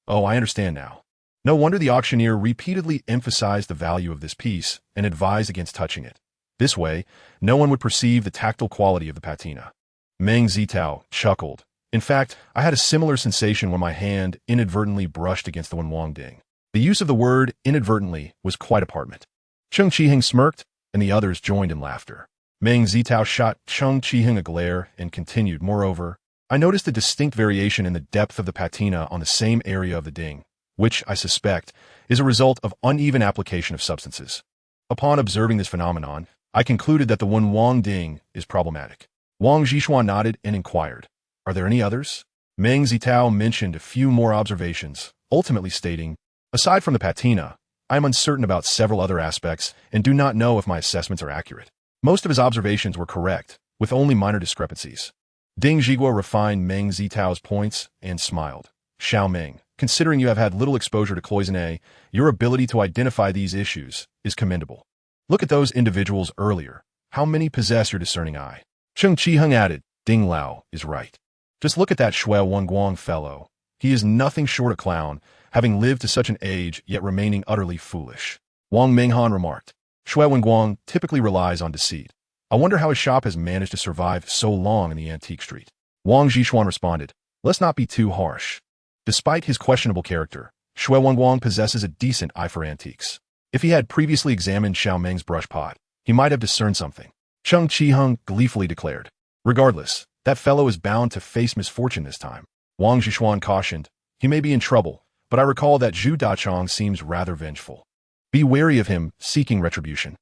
[SPEAKER 1] Oh, I understand now. No wonder the auctioneer repeatedly emphasized the value of this piece and advised against touching it. This way, no one would perceive the tactile quality of the patina. Meng Zitao chuckled. In fact, I had a similar sensation when my hand inadvertently brushed against the Wang Ding. The use of the word inadvertently was quite apparent. Chung Qiheng smirked, and the others joined in laughter. Meng Zitao shot Chung Qiheng a glare and continued, moreover, I noticed a distinct variation in the depth of the patina on the same area of the ding, which, I suspect, is a result of uneven application of substances. Upon observing this phenomenon, I concluded that the Wang Ding is problematic. Wang Zhishuan nodded and inquired, Are there any others? Meng Zitao mentioned a few more observations, ultimately stating, Aside from the patina, I am uncertain about several other aspects and do not know if my assessments are accurate. Most of his observations were correct, with only minor discrepancies. Ding Zhiguo refined Meng Zitao's points and smiled. Xiao Meng, considering you have had little exposure to cloisonne, your ability to identify these issues is commendable. Look at those individuals earlier. How many possess your discerning eye? Chung Qiheng added, Ding Lao is right. Just look at that Shui Wenguang fellow. He is nothing short a clown, having lived to such an age yet remaining utterly foolish. Wang Minghan remarked, Shui Wenguang typically relies on deceit. I wonder how his shop has managed to survive so long in the antique street. Wang Zhishuan responded, Let's not be too harsh. Despite his questionable character, Shui Wenguang possesses a decent eye for antiques. If he had previously examined Xiao Meng's brush pot, he might have discerned something. Chung Qiheng gleefully declared, Regardless, that fellow is bound to face misfortune this time. Wang Zhishuan cautioned, He may be in trouble, but I recall that Zhu Dachong seems rather vengeful. Be wary of him seeking retribution.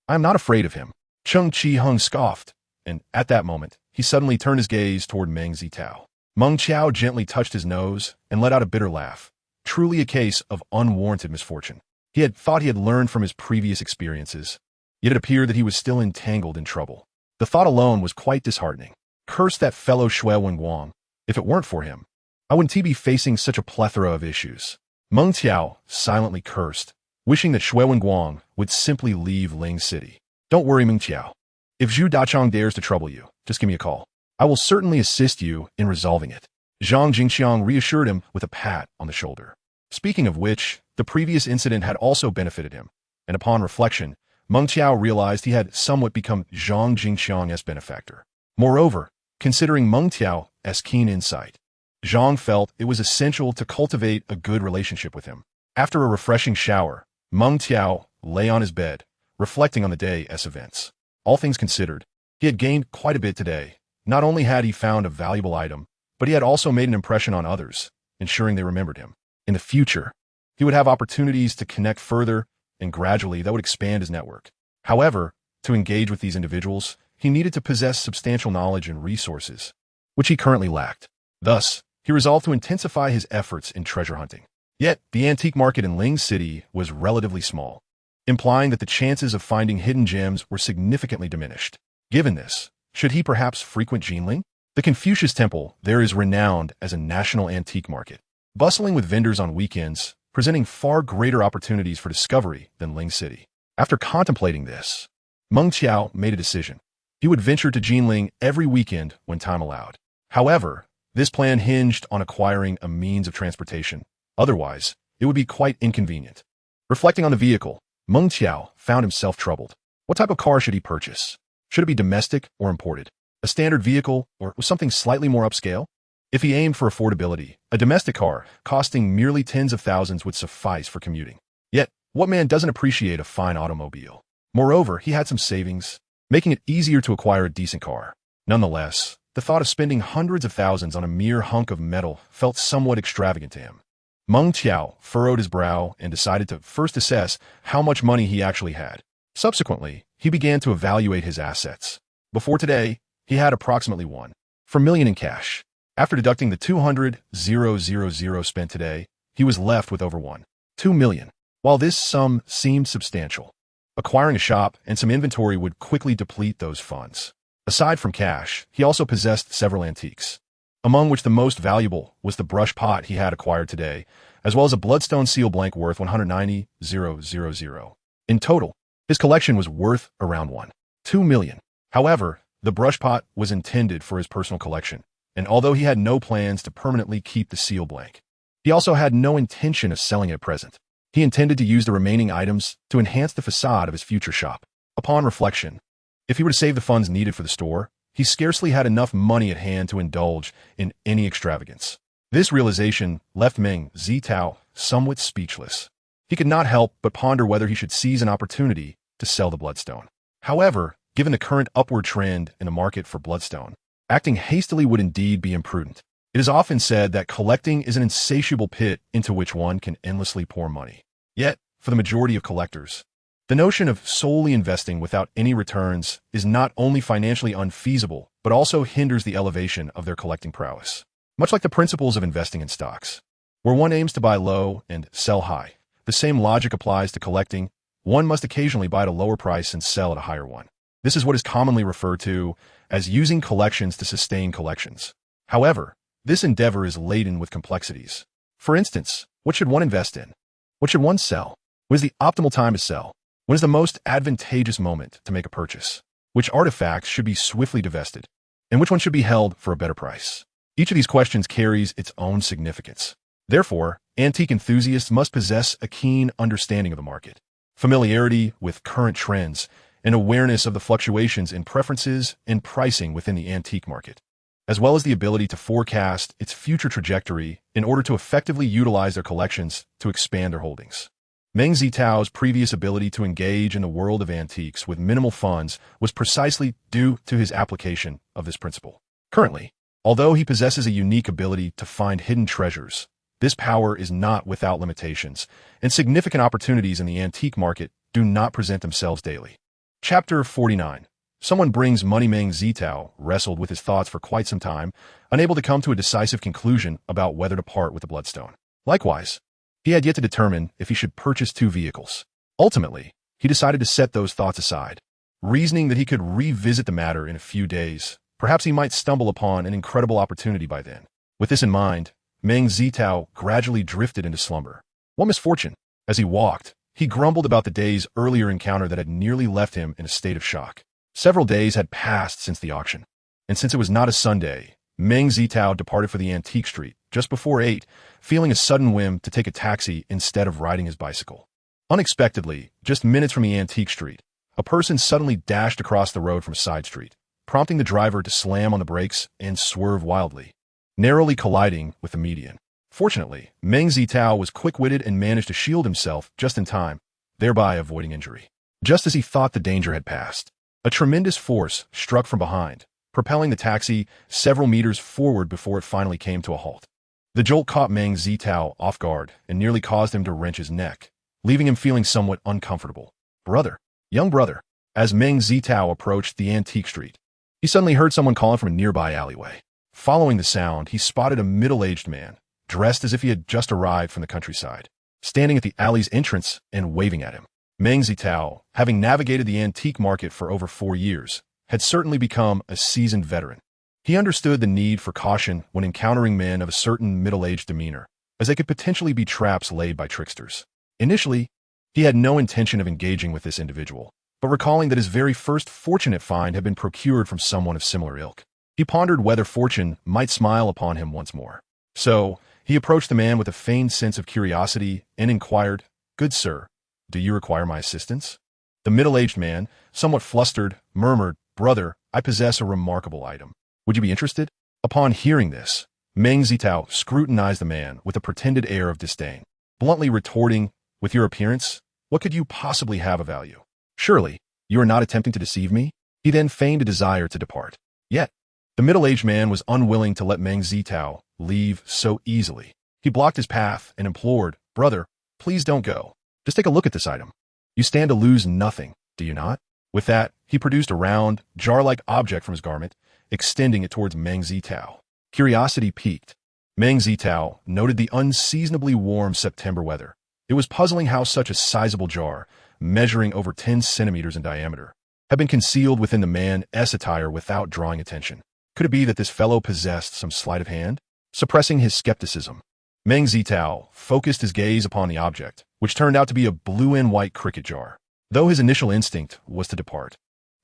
[SPEAKER 1] I am not afraid of him. Chung Qiheng scoffed, and at that moment, he suddenly turned his gaze toward Meng Zitao. Meng Qiao gently touched his nose and let out a bitter laugh. Truly a case of unwarranted misfortune. He had thought he had learned from his previous experiences, yet it appeared that he was still entangled in trouble. The thought alone was quite disheartening. Curse that fellow Shui Wenguang. If it weren't for him, I wouldn't he be facing such a plethora of issues. Meng Tiao silently cursed, wishing that Shui Wenguang would simply leave Ling City. Don't worry, Meng Tiao. If Zhu Dachong dares to trouble you, just give me a call. I will certainly assist you in resolving it. Zhang Jingxiang reassured him with a pat on the shoulder. Speaking of which, the previous incident had also benefited him, and upon reflection, Meng Tiao realized he had somewhat become Zhang Jingxiang's benefactor. Moreover, considering Meng Tiao's keen insight, Zhang felt it was essential to cultivate a good relationship with him. After a refreshing shower, Meng Tiao lay on his bed, reflecting on the day's events. All things considered, he had gained quite a bit today. Not only had he found a valuable item, but he had also made an impression on others, ensuring they remembered him. In the future, he would have opportunities to connect further, and gradually that would expand his network. However, to engage with these individuals, he needed to possess substantial knowledge and resources, which he currently lacked. Thus, he resolved to intensify his efforts in treasure hunting. Yet, the antique market in Ling City was relatively small, implying that the chances of finding hidden gems were significantly diminished. Given this, should he perhaps frequent Jinling? The Confucius Temple there is renowned as a national antique market, bustling with vendors on weekends, presenting far greater opportunities for discovery than Ling City. After contemplating this, Meng Qiao made a decision. He would venture to Jinling every weekend when time allowed. However, this plan hinged on acquiring a means of transportation. Otherwise, it would be quite inconvenient. Reflecting on the vehicle, Meng Qiao found himself troubled. What type of car should he purchase? Should it be domestic or imported? A standard vehicle or something slightly more upscale? If he aimed for affordability, a domestic car costing merely tens of thousands would suffice for commuting. Yet, what man doesn't appreciate a fine automobile? Moreover, he had some savings, making it easier to acquire a decent car. Nonetheless, the thought of spending hundreds of thousands on a mere hunk of metal felt somewhat extravagant to him. Meng Qiao furrowed his brow and decided to first assess how much money he actually had. Subsequently, he began to evaluate his assets. Before today, he had approximately 1.4 million in cash. After deducting the 200,000 spent today, he was left with over 1.2 million. While this sum seemed substantial, acquiring a shop and some inventory would quickly deplete those funds. Aside from cash, he also possessed several antiques. among which the most valuable was the brush pot he had acquired today, as well as a bloodstone seal blank worth 190,000. In total, his collection was worth around 1.2 million. However, the brush pot was intended for his personal collection, and although he had no plans to permanently keep the seal blank, he also had no intention of selling it at present. He intended to use the remaining items to enhance the facade of his future shop. Upon reflection, if he were to save the funds needed for the store, he scarcely had enough money at hand to indulge in any extravagance. This realization left Meng Zitao somewhat speechless. He could not help but ponder whether he should seize an opportunity to sell the bloodstone. However, given the current upward trend in the market for bloodstone, acting hastily would indeed be imprudent. It is often said that collecting is an insatiable pit into which one can endlessly pour money. Yet, for the majority of collectors, the notion of solely investing without any returns is not only financially unfeasible, but also hinders the elevation of their collecting prowess. Much like the principles of investing in stocks, where one aims to buy low and sell high, the same logic applies to collecting. One must occasionally buy at a lower price and sell at a higher one. This is what is commonly referred to as using collections to sustain collections. However, this endeavor is laden with complexities. For instance, what should one invest in? What should one sell? When is the optimal time to sell? When is the most advantageous moment to make a purchase? Which artifacts should be swiftly divested? And which one should be held for a better price? Each of these questions carries its own significance. Therefore, antique enthusiasts must possess a keen understanding of the market, familiarity with current trends, and awareness of the fluctuations in preferences and pricing within the antique market, as well as the ability to forecast its future trajectory in order to effectively utilize their collections to expand their holdings. Meng Zitao's previous ability to engage in the world of antiques with minimal funds was precisely due to his application of this principle. Currently, although he possesses a unique ability to find hidden treasures, this power is not without limitations, and significant opportunities in the antique market do not present themselves daily. Chapter 49. Someone brings money. Meng Zitao wrestled with his thoughts for quite some time, unable to come to a decisive conclusion about whether to part with the bloodstone. Likewise, he had yet to determine if he should purchase 2 vehicles. Ultimately, he decided to set those thoughts aside, reasoning that he could revisit the matter in a few days. Perhaps he might stumble upon an incredible opportunity by then. With this in mind, Meng Zitao gradually drifted into slumber. What misfortune! As he walked, he grumbled about the day's earlier encounter that had nearly left him in a state of shock. Several days had passed since the auction, and since it was not a Sunday, Meng Zitao departed for the antique street just before 8, feeling a sudden whim to take a taxi instead of riding his bicycle. Unexpectedly, just minutes from the antique street, a person suddenly dashed across the road from a side street, prompting the driver to slam on the brakes and swerve wildly, narrowly colliding with the median. Fortunately, Meng Zitao was quick-witted and managed to shield himself just in time, thereby avoiding injury. Just as he thought the danger had passed, a tremendous force struck from behind, propelling the taxi several meters forward before it finally came to a halt. The jolt caught Meng Zitao off guard and nearly caused him to wrench his neck, leaving him feeling somewhat uncomfortable. Brother, young brother. As Meng Zitao approached the antique street, he suddenly heard someone calling from a nearby alleyway. Following the sound, he spotted a middle-aged man, dressed as if he had just arrived from the countryside, standing at the alley's entrance and waving at him. Meng Zitao, having navigated the antique market for over 4 years, had certainly become a seasoned veteran. He understood the need for caution when encountering men of a certain middle-aged demeanor, as they could potentially be traps laid by tricksters. Initially, he had no intention of engaging with this individual, but recalling that his very first fortunate find had been procured from someone of similar ilk, he pondered whether fortune might smile upon him once more. So, he approached the man with a feigned sense of curiosity and inquired, "Good sir, do you require my assistance?" The middle-aged man, somewhat flustered, murmured, "Brother, I possess a remarkable item. Would you be interested?" Upon hearing this, Meng Zitao scrutinized the man with a pretended air of disdain, bluntly retorting, "With your appearance, what could you possibly have of value? Surely, you are not attempting to deceive me?" He then feigned a desire to depart. Yet, the middle-aged man was unwilling to let Meng Zitao leave so easily. He blocked his path and implored, "Brother, please don't go. Just take a look at this item. You stand to lose nothing, do you not?" With that, he produced a round, jar-like object from his garment, extending it towards Meng Zitao. Curiosity piqued. Meng Zitao noted the unseasonably warm September weather. It was puzzling how such a sizable jar, measuring over 10 centimeters in diameter, had been concealed within the man's attire without drawing attention. Could it be that this fellow possessed some sleight of hand? Suppressing his skepticism, Meng Zitao focused his gaze upon the object, which turned out to be a blue and white cricket jar. Though his initial instinct was to depart,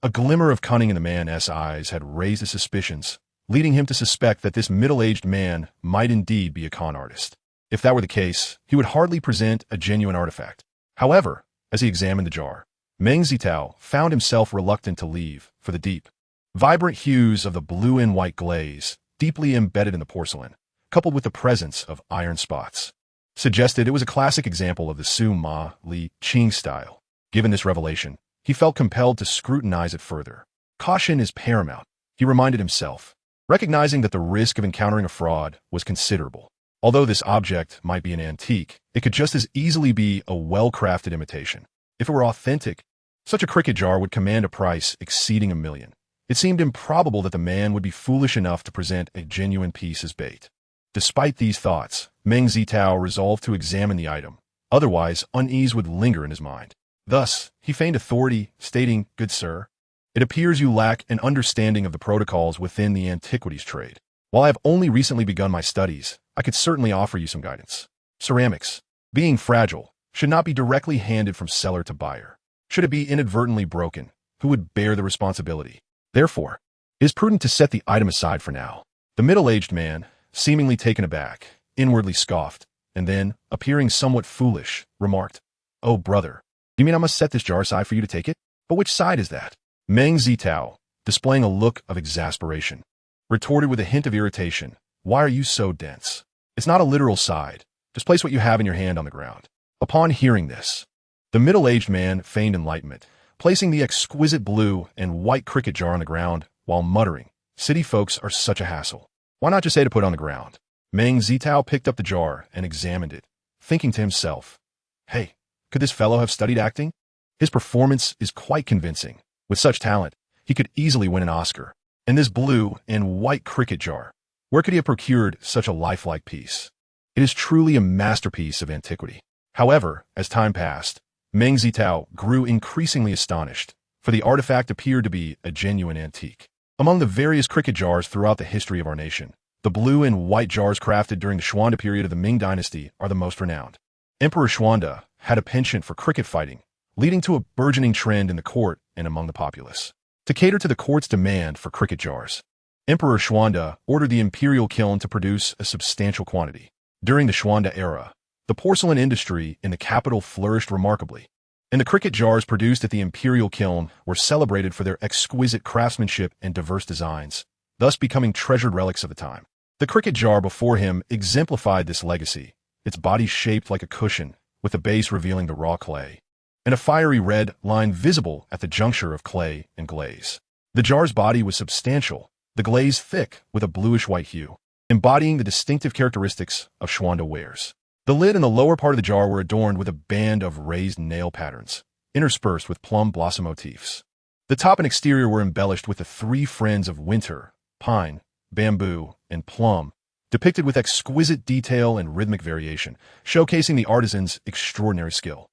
[SPEAKER 1] a glimmer of cunning in the man's eyes had raised his suspicions, leading him to suspect that this middle-aged man might indeed be a con artist. If that were the case, he would hardly present a genuine artifact. However, as he examined the jar, Meng Zitao found himself reluctant to leave, for the deep, vibrant hues of the blue and white glaze, deeply embedded in the porcelain, coupled with the presence of iron spots, suggested it was a classic example of the Sima Li Qing style. Given this revelation, he felt compelled to scrutinize it further. Caution is paramount, he reminded himself, recognizing that the risk of encountering a fraud was considerable. Although this object might be an antique, it could just as easily be a well-crafted imitation. If it were authentic, such a cricket jar would command a price exceeding $1 million. It seemed improbable that the man would be foolish enough to present a genuine piece as bait. Despite these thoughts, Meng Zitao resolved to examine the item. Otherwise, unease would linger in his mind. Thus, he feigned authority, stating, "Good sir, it appears you lack an understanding of the protocols within the antiquities trade. While I have only recently begun my studies, I could certainly offer you some guidance. Ceramics, being fragile, should not be directly handed from seller to buyer. Should it be inadvertently broken, who would bear the responsibility? Therefore, it is prudent to set the item aside for now." The middle-aged man, seemingly taken aback, inwardly scoffed, and then, appearing somewhat foolish, remarked, "Oh, brother, you mean I must set this jar aside for you to take it? But which side is that?" Meng Zitao, displaying a look of exasperation, retorted with a hint of irritation, "Why are you so dense? It's not a literal side. Just place what you have in your hand on the ground." Upon hearing this, the middle-aged man feigned enlightenment, placing the exquisite blue and white cricket jar on the ground while muttering, "City folks are such a hassle. Why not just say to put it on the ground?" Meng Zitao picked up the jar and examined it, thinking to himself, "Hey, could this fellow have studied acting? His performance is quite convincing. With such talent, he could easily win an Oscar. And this blue and white cricket jar, where could he have procured such a lifelike piece? It is truly a masterpiece of antiquity." However, as time passed, Meng Zitao grew increasingly astonished, for the artifact appeared to be a genuine antique. Among the various cricket jars throughout the history of our nation, the blue and white jars crafted during the Xuande period of the Ming dynasty are the most renowned. Emperor Xuande had a penchant for cricket fighting, leading to a burgeoning trend in the court and among the populace. To cater to the court's demand for cricket jars, Emperor Xuande ordered the imperial kiln to produce a substantial quantity. During the Xuande era, the porcelain industry in the capital flourished remarkably, and the cricket jars produced at the imperial kiln were celebrated for their exquisite craftsmanship and diverse designs, thus becoming treasured relics of the time. The cricket jar before him exemplified this legacy, its body shaped like a cushion, with the base revealing the raw clay, and a fiery red line visible at the juncture of clay and glaze. The jar's body was substantial, the glaze thick with a bluish-white hue, embodying the distinctive characteristics of Xuande wares. The lid and the lower part of the jar were adorned with a band of raised nail patterns, interspersed with plum blossom motifs. The top and exterior were embellished with the three friends of winter, pine, bamboo, and plum, depicted with exquisite detail and rhythmic variation, showcasing the artisan's extraordinary skill.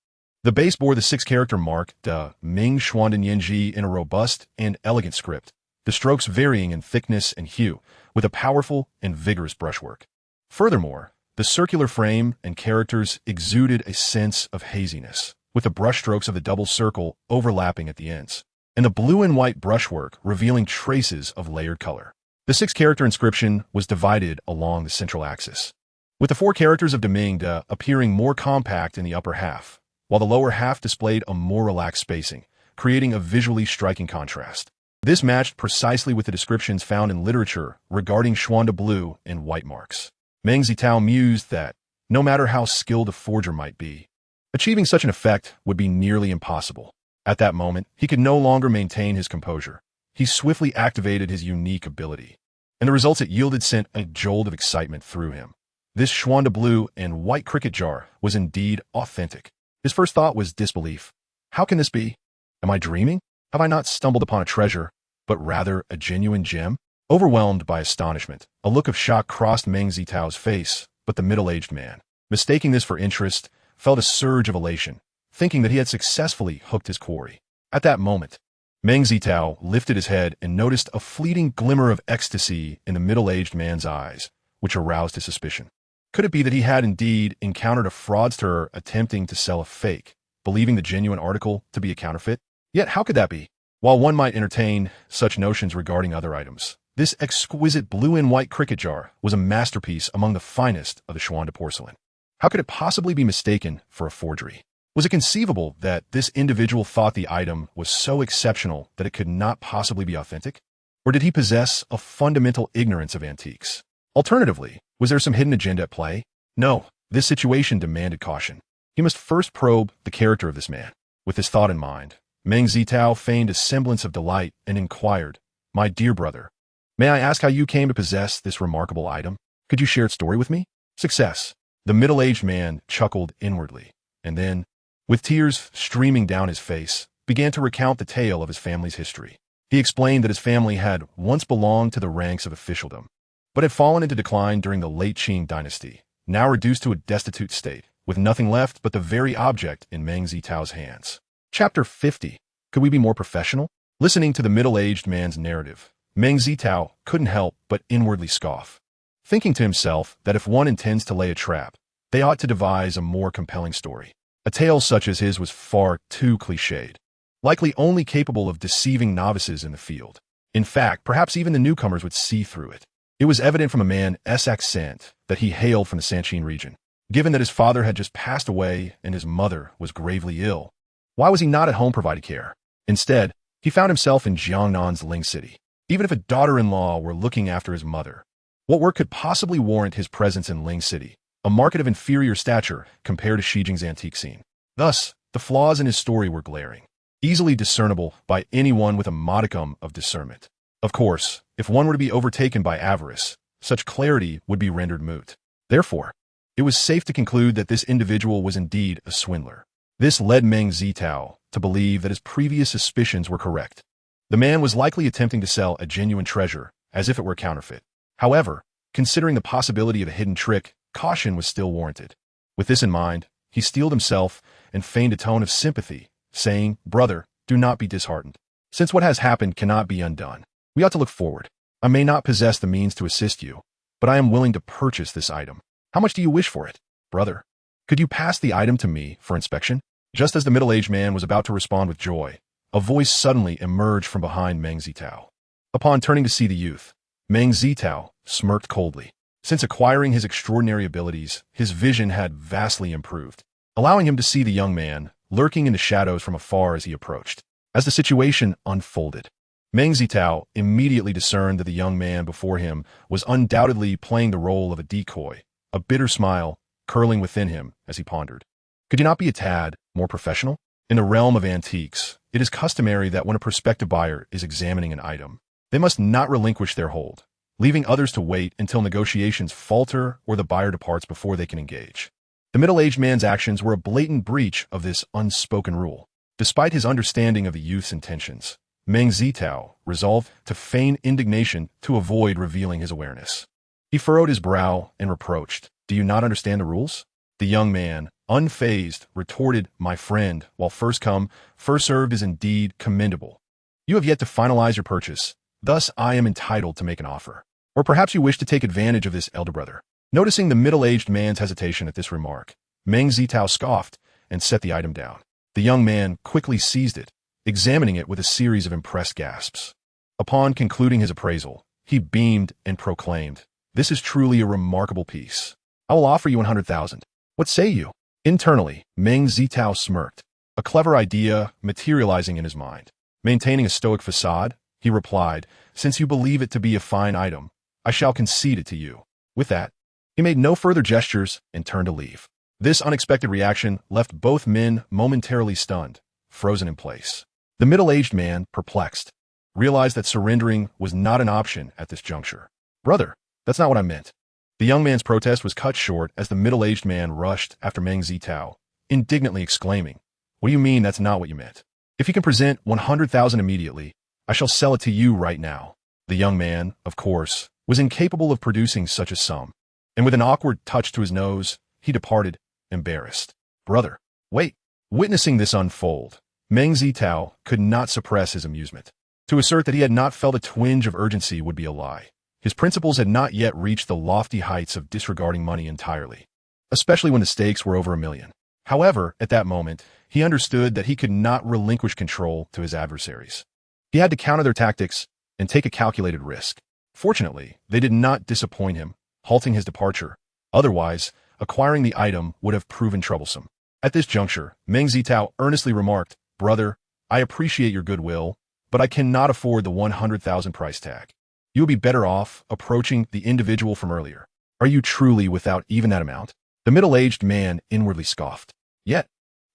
[SPEAKER 1] The base bore the six-character mark, De Ming Xuanden Yanji, in a robust and elegant script, the strokes varying in thickness and hue, with a powerful and vigorous brushwork. Furthermore, the circular frame and characters exuded a sense of haziness, with the brushstrokes of the double circle overlapping at the ends, and the blue and white brushwork revealing traces of layered color. The six-character inscription was divided along the central axis, with the four characters of De Ming De appearing more compact in the upper half, while the lower half displayed a more relaxed spacing, creating a visually striking contrast. This matched precisely with the descriptions found in literature regarding Xuande blue and white marks. Meng Zitao mused that, no matter how skilled a forger might be, achieving such an effect would be nearly impossible. At that moment, he could no longer maintain his composure. He swiftly activated his unique ability, and the results it yielded sent a jolt of excitement through him. This Xuande blue and white cricket jar was indeed authentic. His first thought was disbelief. How can this be? Am I dreaming? Have I not stumbled upon a treasure, but rather a genuine gem? Overwhelmed by astonishment, a look of shock crossed Meng Zitao's face, but the middle-aged man, mistaking this for interest, felt a surge of elation, thinking that he had successfully hooked his quarry. At that moment, Meng Zitao lifted his head and noticed a fleeting glimmer of ecstasy in the middle-aged man's eyes, which aroused his suspicion. Could it be that he had indeed encountered a fraudster attempting to sell a fake, believing the genuine article to be a counterfeit? Yet how could that be? While one might entertain such notions regarding other items, this exquisite blue and white cricket jar was a masterpiece among the finest of the Xuande porcelain. How could it possibly be mistaken for a forgery? Was it conceivable that this individual thought the item was so exceptional that it could not possibly be authentic? Or did he possess a fundamental ignorance of antiques? Alternatively, was there some hidden agenda at play? No, this situation demanded caution. He must first probe the character of this man. With this thought in mind, Meng Zitao feigned a semblance of delight and inquired, "My dear brother, may I ask how you came to possess this remarkable item? Could you share its story with me?" Success. The middle-aged man chuckled inwardly, and then, with tears streaming down his face, began to recount the tale of his family's history. He explained that his family had once belonged to the ranks of officialdom, but had fallen into decline during the late Qing dynasty, now reduced to a destitute state, with nothing left but the very object in Meng Zitao's hands. Chapter 50. Could we be more professional? Listening to the middle-aged man's narrative, Meng Zitao couldn't help but inwardly scoff, thinking to himself that if one intends to lay a trap, they ought to devise a more compelling story. A tale such as his was far too cliched, likely only capable of deceiving novices in the field. In fact, perhaps even the newcomers would see through it. It was evident from a man's accent that he hailed from the Sanqin region. Given that his father had just passed away and his mother was gravely ill, why was he not at home providing care? Instead, he found himself in Jiangnan's Ling City. Even if a daughter-in-law were looking after his mother, what work could possibly warrant his presence in Ling City, a market of inferior stature compared to Shijing's antique scene? Thus, the flaws in his story were glaring, easily discernible by anyone with a modicum of discernment. Of course, if one were to be overtaken by avarice, such clarity would be rendered moot. Therefore, it was safe to conclude that this individual was indeed a swindler. This led Meng Zitao to believe that his previous suspicions were correct. The man was likely attempting to sell a genuine treasure as if it were counterfeit. However, considering the possibility of a hidden trick, caution was still warranted. With this in mind, he steeled himself and feigned a tone of sympathy, saying, "Brother, do not be disheartened. Since what has happened cannot be undone, we ought to look forward. I may not possess the means to assist you, but I am willing to purchase this item. How much do you wish for it, brother? Could you pass the item to me for inspection?" Just as the middle-aged man was about to respond with joy, a voice suddenly emerged from behind Meng Zitao. Upon turning to see the youth, Meng Zitao smirked coldly. Since acquiring his extraordinary abilities, his vision had vastly improved, allowing him to see the young man lurking in the shadows from afar as he approached. As the situation unfolded, Meng Zitao immediately discerned that the young man before him was undoubtedly playing the role of a decoy, a bitter smile curling within him as he pondered. Could he not be a tad more professional? In the realm of antiques, it is customary that when a prospective buyer is examining an item, they must not relinquish their hold, leaving others to wait until negotiations falter or the buyer departs before they can engage. The middle-aged man's actions were a blatant breach of this unspoken rule. Despite his understanding of the youth's intentions, Meng Zitao resolved to feign indignation to avoid revealing his awareness. He furrowed his brow and reproached, "Do you not understand the rules?" The young man, unfazed, retorted, "My friend, while first come, first served is indeed commendable. You have yet to finalize your purchase, thus I am entitled to make an offer. Or perhaps you wish to take advantage of this, elder brother." Noticing the middle-aged man's hesitation at this remark, Meng Zitao scoffed and set the item down. The young man quickly seized it, examining it with a series of impressed gasps. Upon concluding his appraisal, he beamed and proclaimed, "This is truly a remarkable piece. I will offer you 100,000. What say you?" Internally, Meng Zitao smirked, a clever idea materializing in his mind. Maintaining a stoic facade, he replied, "Since you believe it to be a fine item, I shall concede it to you." With that, he made no further gestures and turned to leave. This unexpected reaction left both men momentarily stunned, frozen in place. The middle-aged man, perplexed, realized that surrendering was not an option at this juncture. "Brother, that's not what I meant." The young man's protest was cut short as the middle-aged man rushed after Meng Zitao, indignantly exclaiming, "What do you mean that's not what you meant? If you can present 100,000 immediately, I shall sell it to you right now." The young man, of course, was incapable of producing such a sum, and with an awkward touch to his nose, he departed, embarrassed. "Brother, wait." Witnessing this unfold, Meng Zitao could not suppress his amusement. To assert that he had not felt a twinge of urgency would be a lie. His principles had not yet reached the lofty heights of disregarding money entirely, especially when the stakes were over $1 million. However, at that moment, he understood that he could not relinquish control to his adversaries. He had to counter their tactics and take a calculated risk. Fortunately, they did not disappoint him, halting his departure. Otherwise, acquiring the item would have proven troublesome. At this juncture, Meng Zitao earnestly remarked, "Brother, I appreciate your goodwill, but I cannot afford the 100,000 price tag. You will be better off approaching the individual from earlier." "Are you truly without even that amount?" The middle-aged man inwardly scoffed. Yet,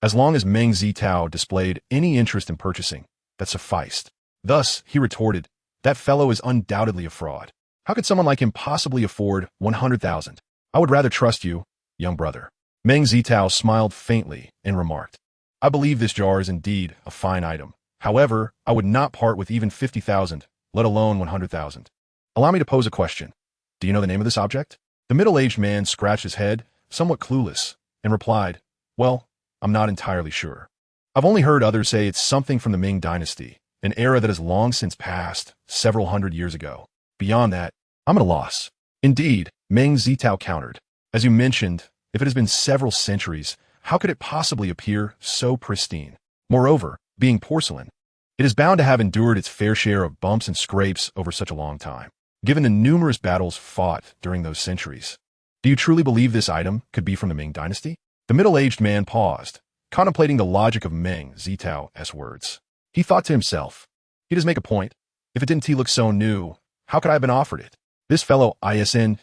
[SPEAKER 1] as long as Meng Zitao displayed any interest in purchasing, that sufficed. Thus, he retorted, "That fellow is undoubtedly a fraud. How could someone like him possibly afford 100,000? I would rather trust you, young brother." Meng Zitao smiled faintly and remarked, "I believe this jar is indeed a fine item. However, I would not part with even 50,000, let alone 100,000. Allow me to pose a question. Do you know the name of this object?" The middle-aged man scratched his head, somewhat clueless, and replied, "Well, I'm not entirely sure. I've only heard others say it's something from the Ming dynasty, an era that has long since passed, several hundred years ago. Beyond that, I'm at a loss." "Indeed," Meng Zitao countered. "As you mentioned, if it has been several centuries, how could it possibly appear so pristine? Moreover, being porcelain, it is bound to have endured its fair share of bumps and scrapes over such a long time, given the numerous battles fought during those centuries. Do you truly believe this item could be from the Ming dynasty?" The middle-aged man paused, contemplating the logic of Meng Zitao's words. He thought to himself, "He does make a point. If it didn't look so new, how could I have been offered it? This fellow isn't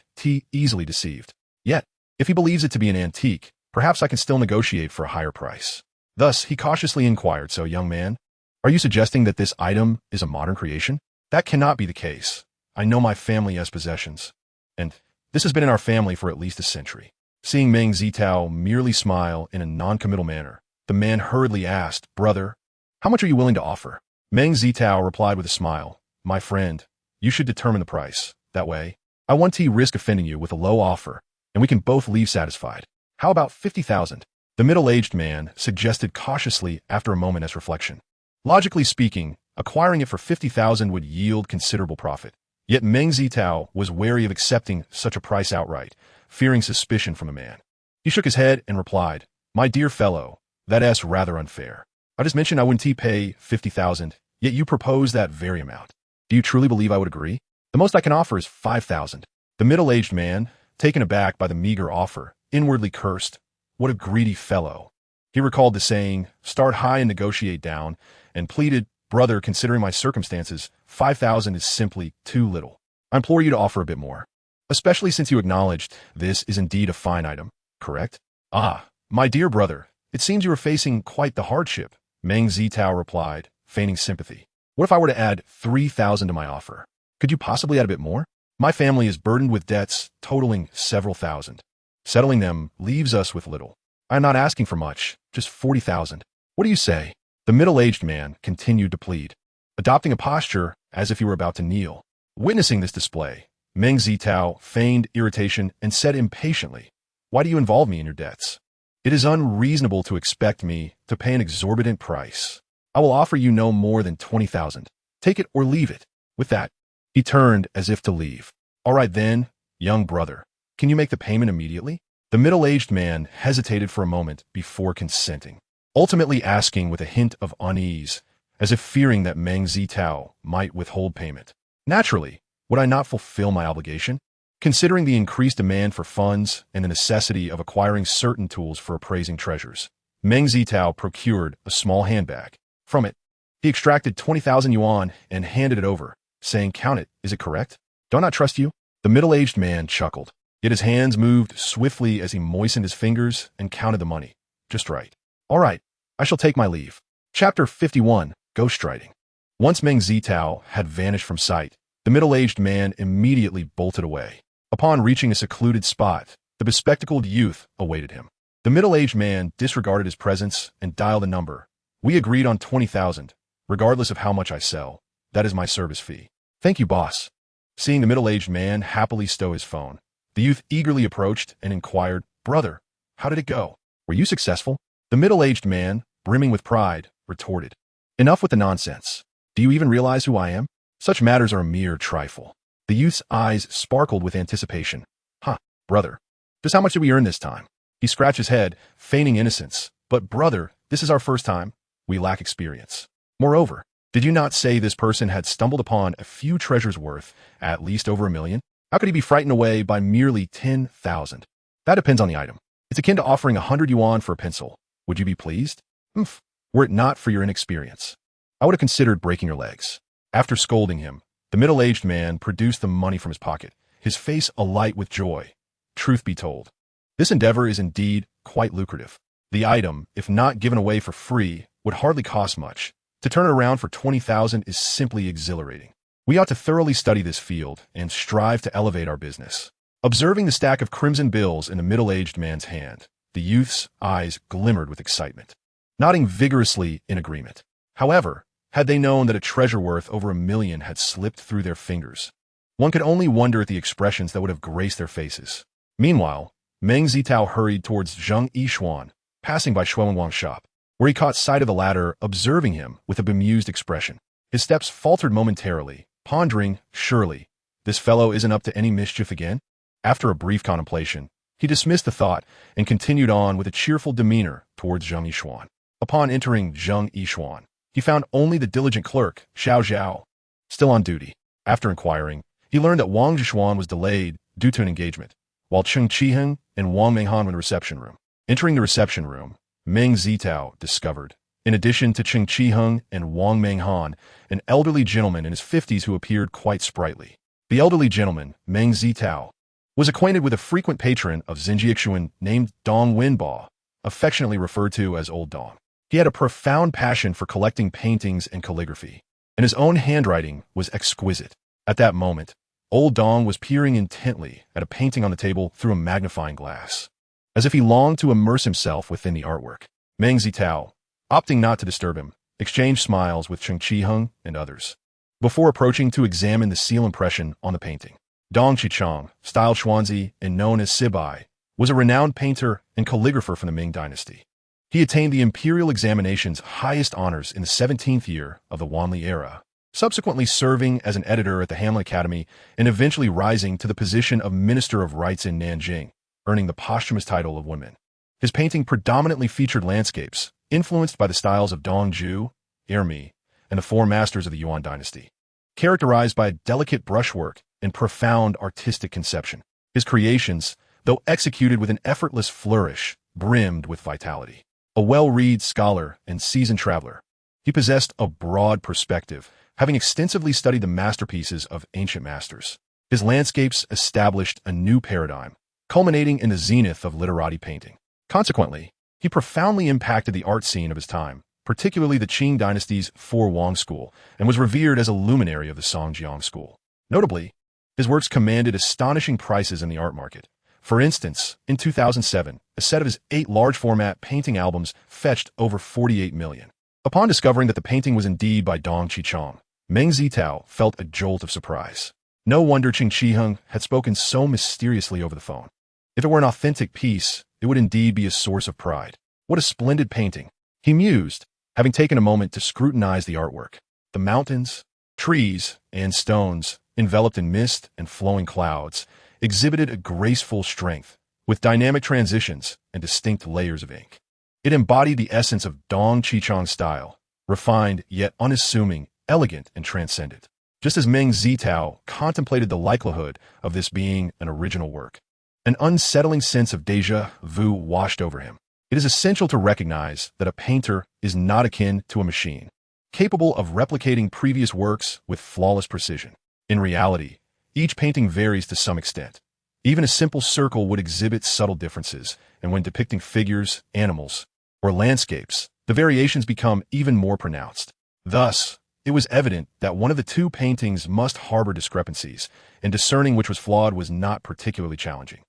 [SPEAKER 1] easily deceived. Yet, if he believes it to be an antique, perhaps I can still negotiate for a higher price." Thus, he cautiously inquired, "So, young man, are you suggesting that this item is a modern creation?" "That cannot be the case. I know my family has possessions, and this has been in our family for at least a century." Seeing Meng Zitao merely smile in a non-committal manner, the man hurriedly asked, "Brother, how much are you willing to offer?" Meng Zitao replied with a smile, "My friend, you should determine the price. That way, I won't risk offending you with a low offer, and we can both leave satisfied." "How about 50,000? The middle-aged man suggested cautiously after a moment's reflection. Logically speaking, acquiring it for 50,000 would yield considerable profit. Yet Meng Zitao was wary of accepting such a price outright, fearing suspicion from the man. He shook his head and replied, "My dear fellow, that's rather unfair. I just mentioned I wouldn't pay 50,000, yet you propose that very amount. Do you truly believe I would agree? The most I can offer is 5,000. The middle-aged man, taken aback by the meager offer, inwardly cursed, "What a greedy fellow." He recalled the saying, "Start high and negotiate down," and pleaded, "Brother, considering my circumstances, 5,000 is simply too little. I implore you to offer a bit more, especially since you acknowledged this is indeed a fine item, correct?" "Ah, my dear brother, it seems you are facing quite the hardship," Meng Zitao replied, feigning sympathy. "What if I were to add 3,000 to my offer? Could you possibly add a bit more? My family is burdened with debts totaling several thousand. Settling them leaves us with little. I am not asking for much, just 40,000. What do you say?" The middle-aged man continued to plead, adopting a posture as if he were about to kneel. Witnessing this display, Meng Zitao feigned irritation and said impatiently, "Why do you involve me in your debts? It is unreasonable to expect me to pay an exorbitant price. I will offer you no more than 20,000. Take it or leave it." With that, he turned as if to leave. "All right then, young brother, can you make the payment immediately?" The middle-aged man hesitated for a moment before consenting, ultimately asking with a hint of unease, as if fearing that Meng Zitao might withhold payment. "Naturally, would I not fulfill my obligation? Considering the increased demand for funds and the necessity of acquiring certain tools for appraising treasures." Meng Zitao procured a small handbag. From it, he extracted 20,000 yuan and handed it over, saying, "Count it, is it correct? Don't I trust you?" The middle-aged man chuckled, yet his hands moved swiftly as he moistened his fingers and counted the money. "Just right. All right, I shall take my leave." Chapter 51, Ghostwriting. Once Meng Zitao had vanished from sight, the middle-aged man immediately bolted away. Upon reaching a secluded spot, the bespectacled youth awaited him. The middle-aged man disregarded his presence and dialed a number. "We agreed on 20,000, regardless of how much I sell. That is my service fee." "Thank you, boss." Seeing the middle-aged man happily stow his phone, the youth eagerly approached and inquired, "Brother, how did it go? Were you successful?" The middle-aged man, brimming with pride, retorted. Enough with the nonsense. Do you even realize who I am? Such matters are a mere trifle. The youth's eyes sparkled with anticipation. Huh, brother. Just how much did we earn this time? He scratched his head, feigning innocence. But brother, this is our first time. We lack experience. Moreover, did you not say this person had stumbled upon a few treasures worth at least over 1 million? How could he be frightened away by merely 10,000? That depends on the item. It's akin to offering 100 yuan for a pencil. Would you be pleased? Humph, were it not for your inexperience. I would have considered breaking your legs. After scolding him, the middle-aged man produced the money from his pocket, his face alight with joy. Truth be told, this endeavor is indeed quite lucrative. The item, if not given away for free, would hardly cost much. To turn it around for 20,000 is simply exhilarating. We ought to thoroughly study this field and strive to elevate our business. Observing the stack of crimson bills in the middle-aged man's hand, the youth's eyes glimmered with excitement, nodding vigorously in agreement. However, had they known that a treasure worth over 1 million had slipped through their fingers, one could only wonder at the expressions that would have graced their faces. Meanwhile, Meng Zitao hurried towards Zheng Yishuan, passing by Xuanwang's shop, where he caught sight of the latter observing him with a bemused expression. His steps faltered momentarily, pondering, surely, this fellow isn't up to any mischief again? After a brief contemplation, he dismissed the thought and continued on with a cheerful demeanor towards Zheng Yishuan. Upon entering Zheng Yishuan, he found only the diligent clerk, Xiao Zhao, still on duty. After inquiring, he learned that Wang Zhishuan was delayed due to an engagement, while Cheng Qiheng and Wang Menghan were in the reception room. Entering the reception room, Meng Zitao discovered, in addition to Cheng Qiheng and Wang Menghan, an elderly gentleman in his 50s who appeared quite sprightly. The elderly gentleman, Meng Zitao, was acquainted with a frequent patron of Xinjiaxuan named Dong Wenbo, affectionately referred to as Old Dong. He had a profound passion for collecting paintings and calligraphy, and his own handwriting was exquisite. At that moment, Old Dong was peering intently at a painting on the table through a magnifying glass, as if he longed to immerse himself within the artwork. Meng Zitao, opting not to disturb him, exchanged smiles with Cheng Qiheng and others, before approaching to examine the seal impression on the painting. Dong Qichang, styled Xuanzi and known as Sibai, was a renowned painter and calligrapher from the Ming dynasty. He attained the imperial examination's highest honors in the 17th year of the Wanli era, subsequently serving as an editor at the Hamlin Academy and eventually rising to the position of Minister of Rites in Nanjing, earning the posthumous title of Wenman. His painting predominantly featured landscapes, influenced by the styles of Dongzhu, Ermi, and the four masters of the Yuan dynasty, characterized by delicate brushwork and profound artistic conception. His creations, though executed with an effortless flourish, brimmed with vitality. A well-read scholar and seasoned traveler, he possessed a broad perspective, having extensively studied the masterpieces of ancient masters. His landscapes established a new paradigm, culminating in the zenith of literati painting. Consequently, he profoundly impacted the art scene of his time, particularly the Qing dynasty's Four Wang school, and was revered as a luminary of the Songjiang school. Notably, his works commanded astonishing prices in the art market. For instance, in 2007, a set of his 8 large-format painting albums fetched over 48 million. Upon discovering that the painting was indeed by Dong Qichang, Meng Zitao felt a jolt of surprise. No wonder Cheng Qiheng had spoken so mysteriously over the phone. If it were an authentic piece, it would indeed be a source of pride. What a splendid painting, he mused, having taken a moment to scrutinize the artwork. The mountains, trees, and stones, enveloped in mist and flowing clouds, exhibited a graceful strength, with dynamic transitions and distinct layers of ink. It embodied the essence of Dong Qichang's style, refined yet unassuming, elegant and transcendent. Just as Meng Zitao contemplated the likelihood of this being an original work, an unsettling sense of déjà vu washed over him. It is essential to recognize that a painter is not akin to a machine, capable of replicating previous works with flawless precision. In reality, each painting varies to some extent. Even a simple circle would exhibit subtle differences, and when depicting figures, animals, or landscapes, the variations become even more pronounced. Thus, it was evident that one of the two paintings must harbor discrepancies, and discerning which was flawed was not particularly challenging.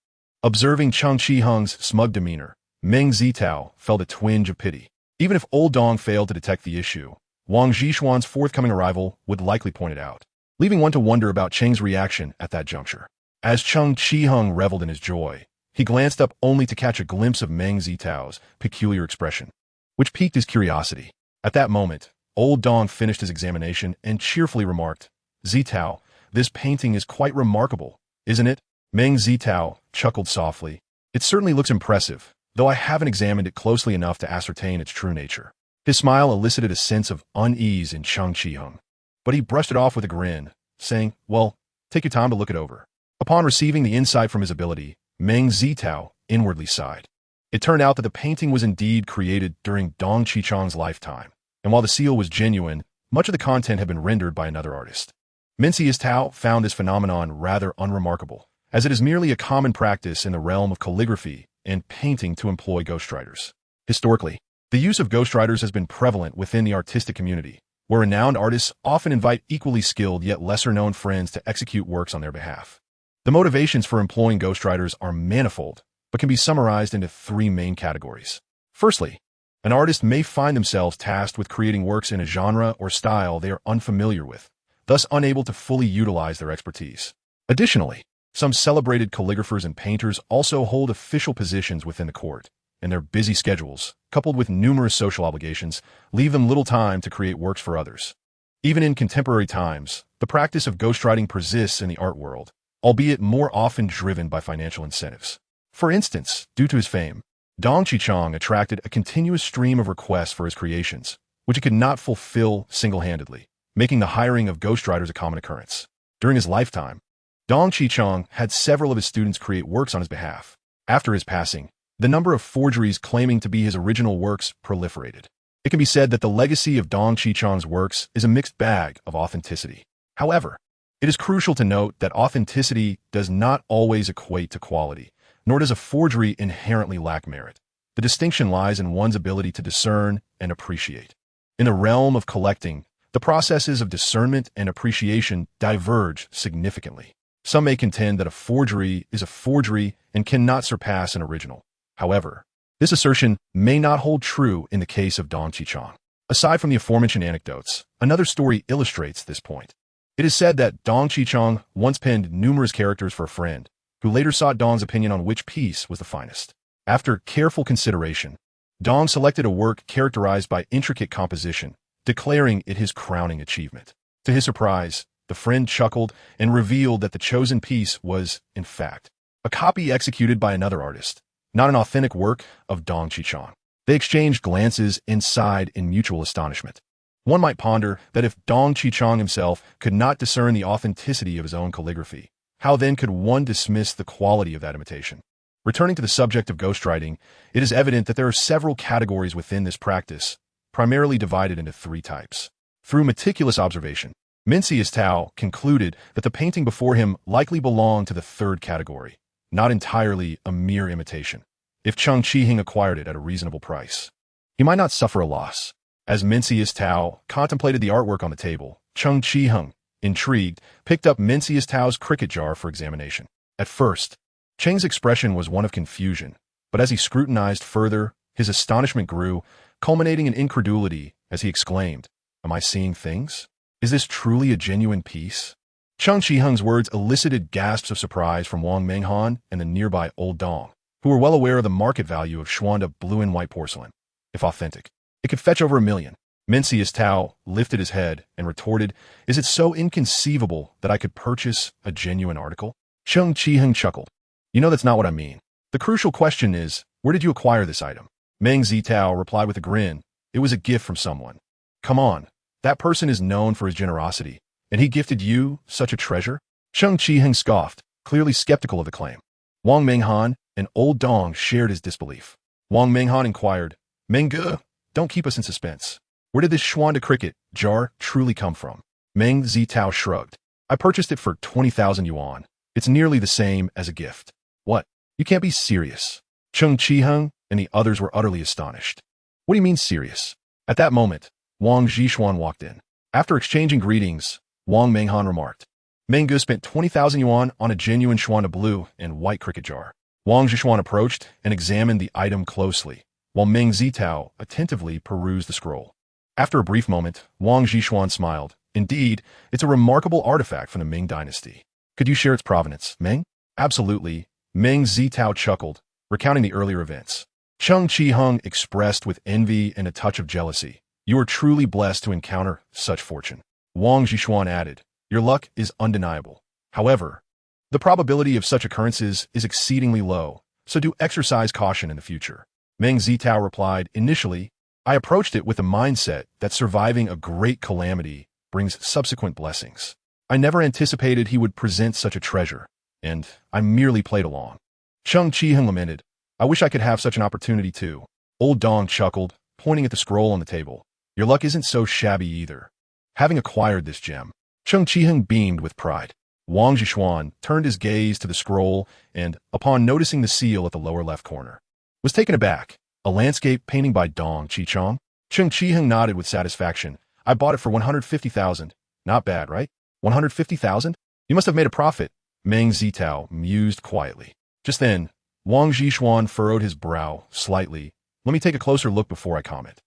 [SPEAKER 1] Observing Cheng Qiheng's smug demeanor, Meng Zitao felt a twinge of pity. Even if Old Dong failed to detect the issue, Wang Zhishuan's forthcoming arrival would likely point it out, leaving one to wonder about Cheng's reaction at that juncture. As Cheng Qiheng reveled in his joy, he glanced up only to catch a glimpse of Meng Zitao's peculiar expression, which piqued his curiosity. At that moment, old Dong finished his examination and cheerfully remarked, "Zitao, this painting is quite remarkable, isn't it?" Meng Zitao chuckled softly. "It certainly looks impressive, though I haven't examined it closely enough to ascertain its true nature." His smile elicited a sense of unease in Chang Qiheng, but he brushed it off with a grin, saying, "Well, take your time to look it over." Upon receiving the insight from his ability, Meng Zitao inwardly sighed. It turned out that the painting was indeed created during Dong Qichang's lifetime, and while the seal was genuine, much of the content had been rendered by another artist. Meng Zitao found this phenomenon rather unremarkable, as it is merely a common practice in the realm of calligraphy and painting to employ ghostwriters. Historically, the use of ghostwriters has been prevalent within the artistic community, where renowned artists often invite equally skilled yet lesser-known friends to execute works on their behalf. The motivations for employing ghostwriters are manifold, but can be summarized into three main categories. Firstly, an artist may find themselves tasked with creating works in a genre or style they are unfamiliar with, thus unable to fully utilize their expertise. Additionally, some celebrated calligraphers and painters also hold official positions within the court, and their busy schedules, coupled with numerous social obligations, leave them little time to create works for others. Even in contemporary times, the practice of ghostwriting persists in the art world, albeit more often driven by financial incentives. For instance, due to his fame, Dong Qichang attracted a continuous stream of requests for his creations, which he could not fulfill single-handedly, making the hiring of ghostwriters a common occurrence. During his lifetime, Dong Qichang had several of his students create works on his behalf. After his passing, the number of forgeries claiming to be his original works proliferated. It can be said that the legacy of Dong Qichang's works is a mixed bag of authenticity. However, it is crucial to note that authenticity does not always equate to quality, nor does a forgery inherently lack merit. The distinction lies in one's ability to discern and appreciate. In the realm of collecting, the processes of discernment and appreciation diverge significantly. Some may contend that a forgery is a forgery and cannot surpass an original. However, this assertion may not hold true in the case of Dong Qichang. Aside from the aforementioned anecdotes, another story illustrates this point. It is said that Dong Qichang once penned numerous characters for a friend, who later sought Dong's opinion on which piece was the finest. After careful consideration, Dong selected a work characterized by intricate composition, declaring it his crowning achievement. To his surprise, the friend chuckled and revealed that the chosen piece was, in fact, a copy executed by another artist, not an authentic work of Dong Qichang. They exchanged glances and sighed in mutual astonishment. One might ponder that if Dong Qichang himself could not discern the authenticity of his own calligraphy, how then could one dismiss the quality of that imitation? Returning to the subject of ghostwriting, it is evident that there are several categories within this practice, primarily divided into three types. Through meticulous observation, Meng Zitao concluded that the painting before him likely belonged to the third category, not entirely a mere imitation. If Chang Qiheng acquired it at a reasonable price, he might not suffer a loss. As Meng Zitao contemplated the artwork on the table, Chang Qiheng, intrigued, picked up Meng Zitao's cricket jar for examination. At first, Cheng's expression was one of confusion, but as he scrutinized further, his astonishment grew, culminating in incredulity as he exclaimed, "Am I seeing things? Is this truly a genuine piece?" Chang Qiheng's words elicited gasps of surprise from Wang Menghan and the nearby Old Dong, who were well aware of the market value of Xuanda blue and white porcelain. If authentic, it could fetch over $1 million. Meng Zitao lifted his head and retorted, "Is it so inconceivable that I could purchase a genuine article?" Chang Qiheng chuckled. "You know that's not what I mean. The crucial question is, where did you acquire this item?" Meng Zitao replied with a grin, "It was a gift from someone." "Come on, that person is known for his generosity, and he gifted you such a treasure?" Chang Qiheng scoffed, clearly skeptical of the claim. Wang Menghan and Old Dong shared his disbelief. Wang Menghan inquired, "Mengge, don't keep us in suspense. Where did this Xuanda cricket jar truly come from?" Meng Zitao shrugged. "I purchased it for 20,000 yuan. It's nearly the same as a gift." "What? You can't be serious." Chang Qiheng and the others were utterly astonished. "What do you mean serious?" At that moment, Wang Zhishuan walked in. After exchanging greetings, Wang Menghan remarked, "Mengge spent 20,000 yuan on a genuine Xuanda blue and white cricket jar." Wang Zhishuan approached and examined the item closely, while Meng Zitao attentively perused the scroll. After a brief moment, Wang Zhishuan smiled. "Indeed, it's a remarkable artifact from the Ming dynasty. Could you share its provenance, Meng?" "Absolutely." Meng Zitao chuckled, recounting the earlier events. Chang Qiheng expressed with envy and a touch of jealousy. You are truly blessed to encounter such fortune. Wang Zhishuan added, your luck is undeniable. However, the probability of such occurrences is exceedingly low, so do exercise caution in the future. Meng Zitao replied, initially, I approached it with the mindset that surviving a great calamity brings subsequent blessings. I never anticipated he would present such a treasure, and I merely played along. Cheng Qiheng lamented, I wish I could have such an opportunity too. Old Dong chuckled, pointing at the scroll on the table. Your luck isn't so shabby either. Having acquired this gem, Cheng Qiheng beamed with pride. Wang Zhishuan turned his gaze to the scroll and, upon noticing the seal at the lower left corner, was taken aback. A landscape painting by Dong Qichong? Cheng Qiheng nodded with satisfaction. I bought it for 150,000. Not bad, right? 150,000? You must have made a profit. Meng Zitao mused quietly. Just then, Wang Zhishuan furrowed his brow slightly. Let me take a closer look before I comment.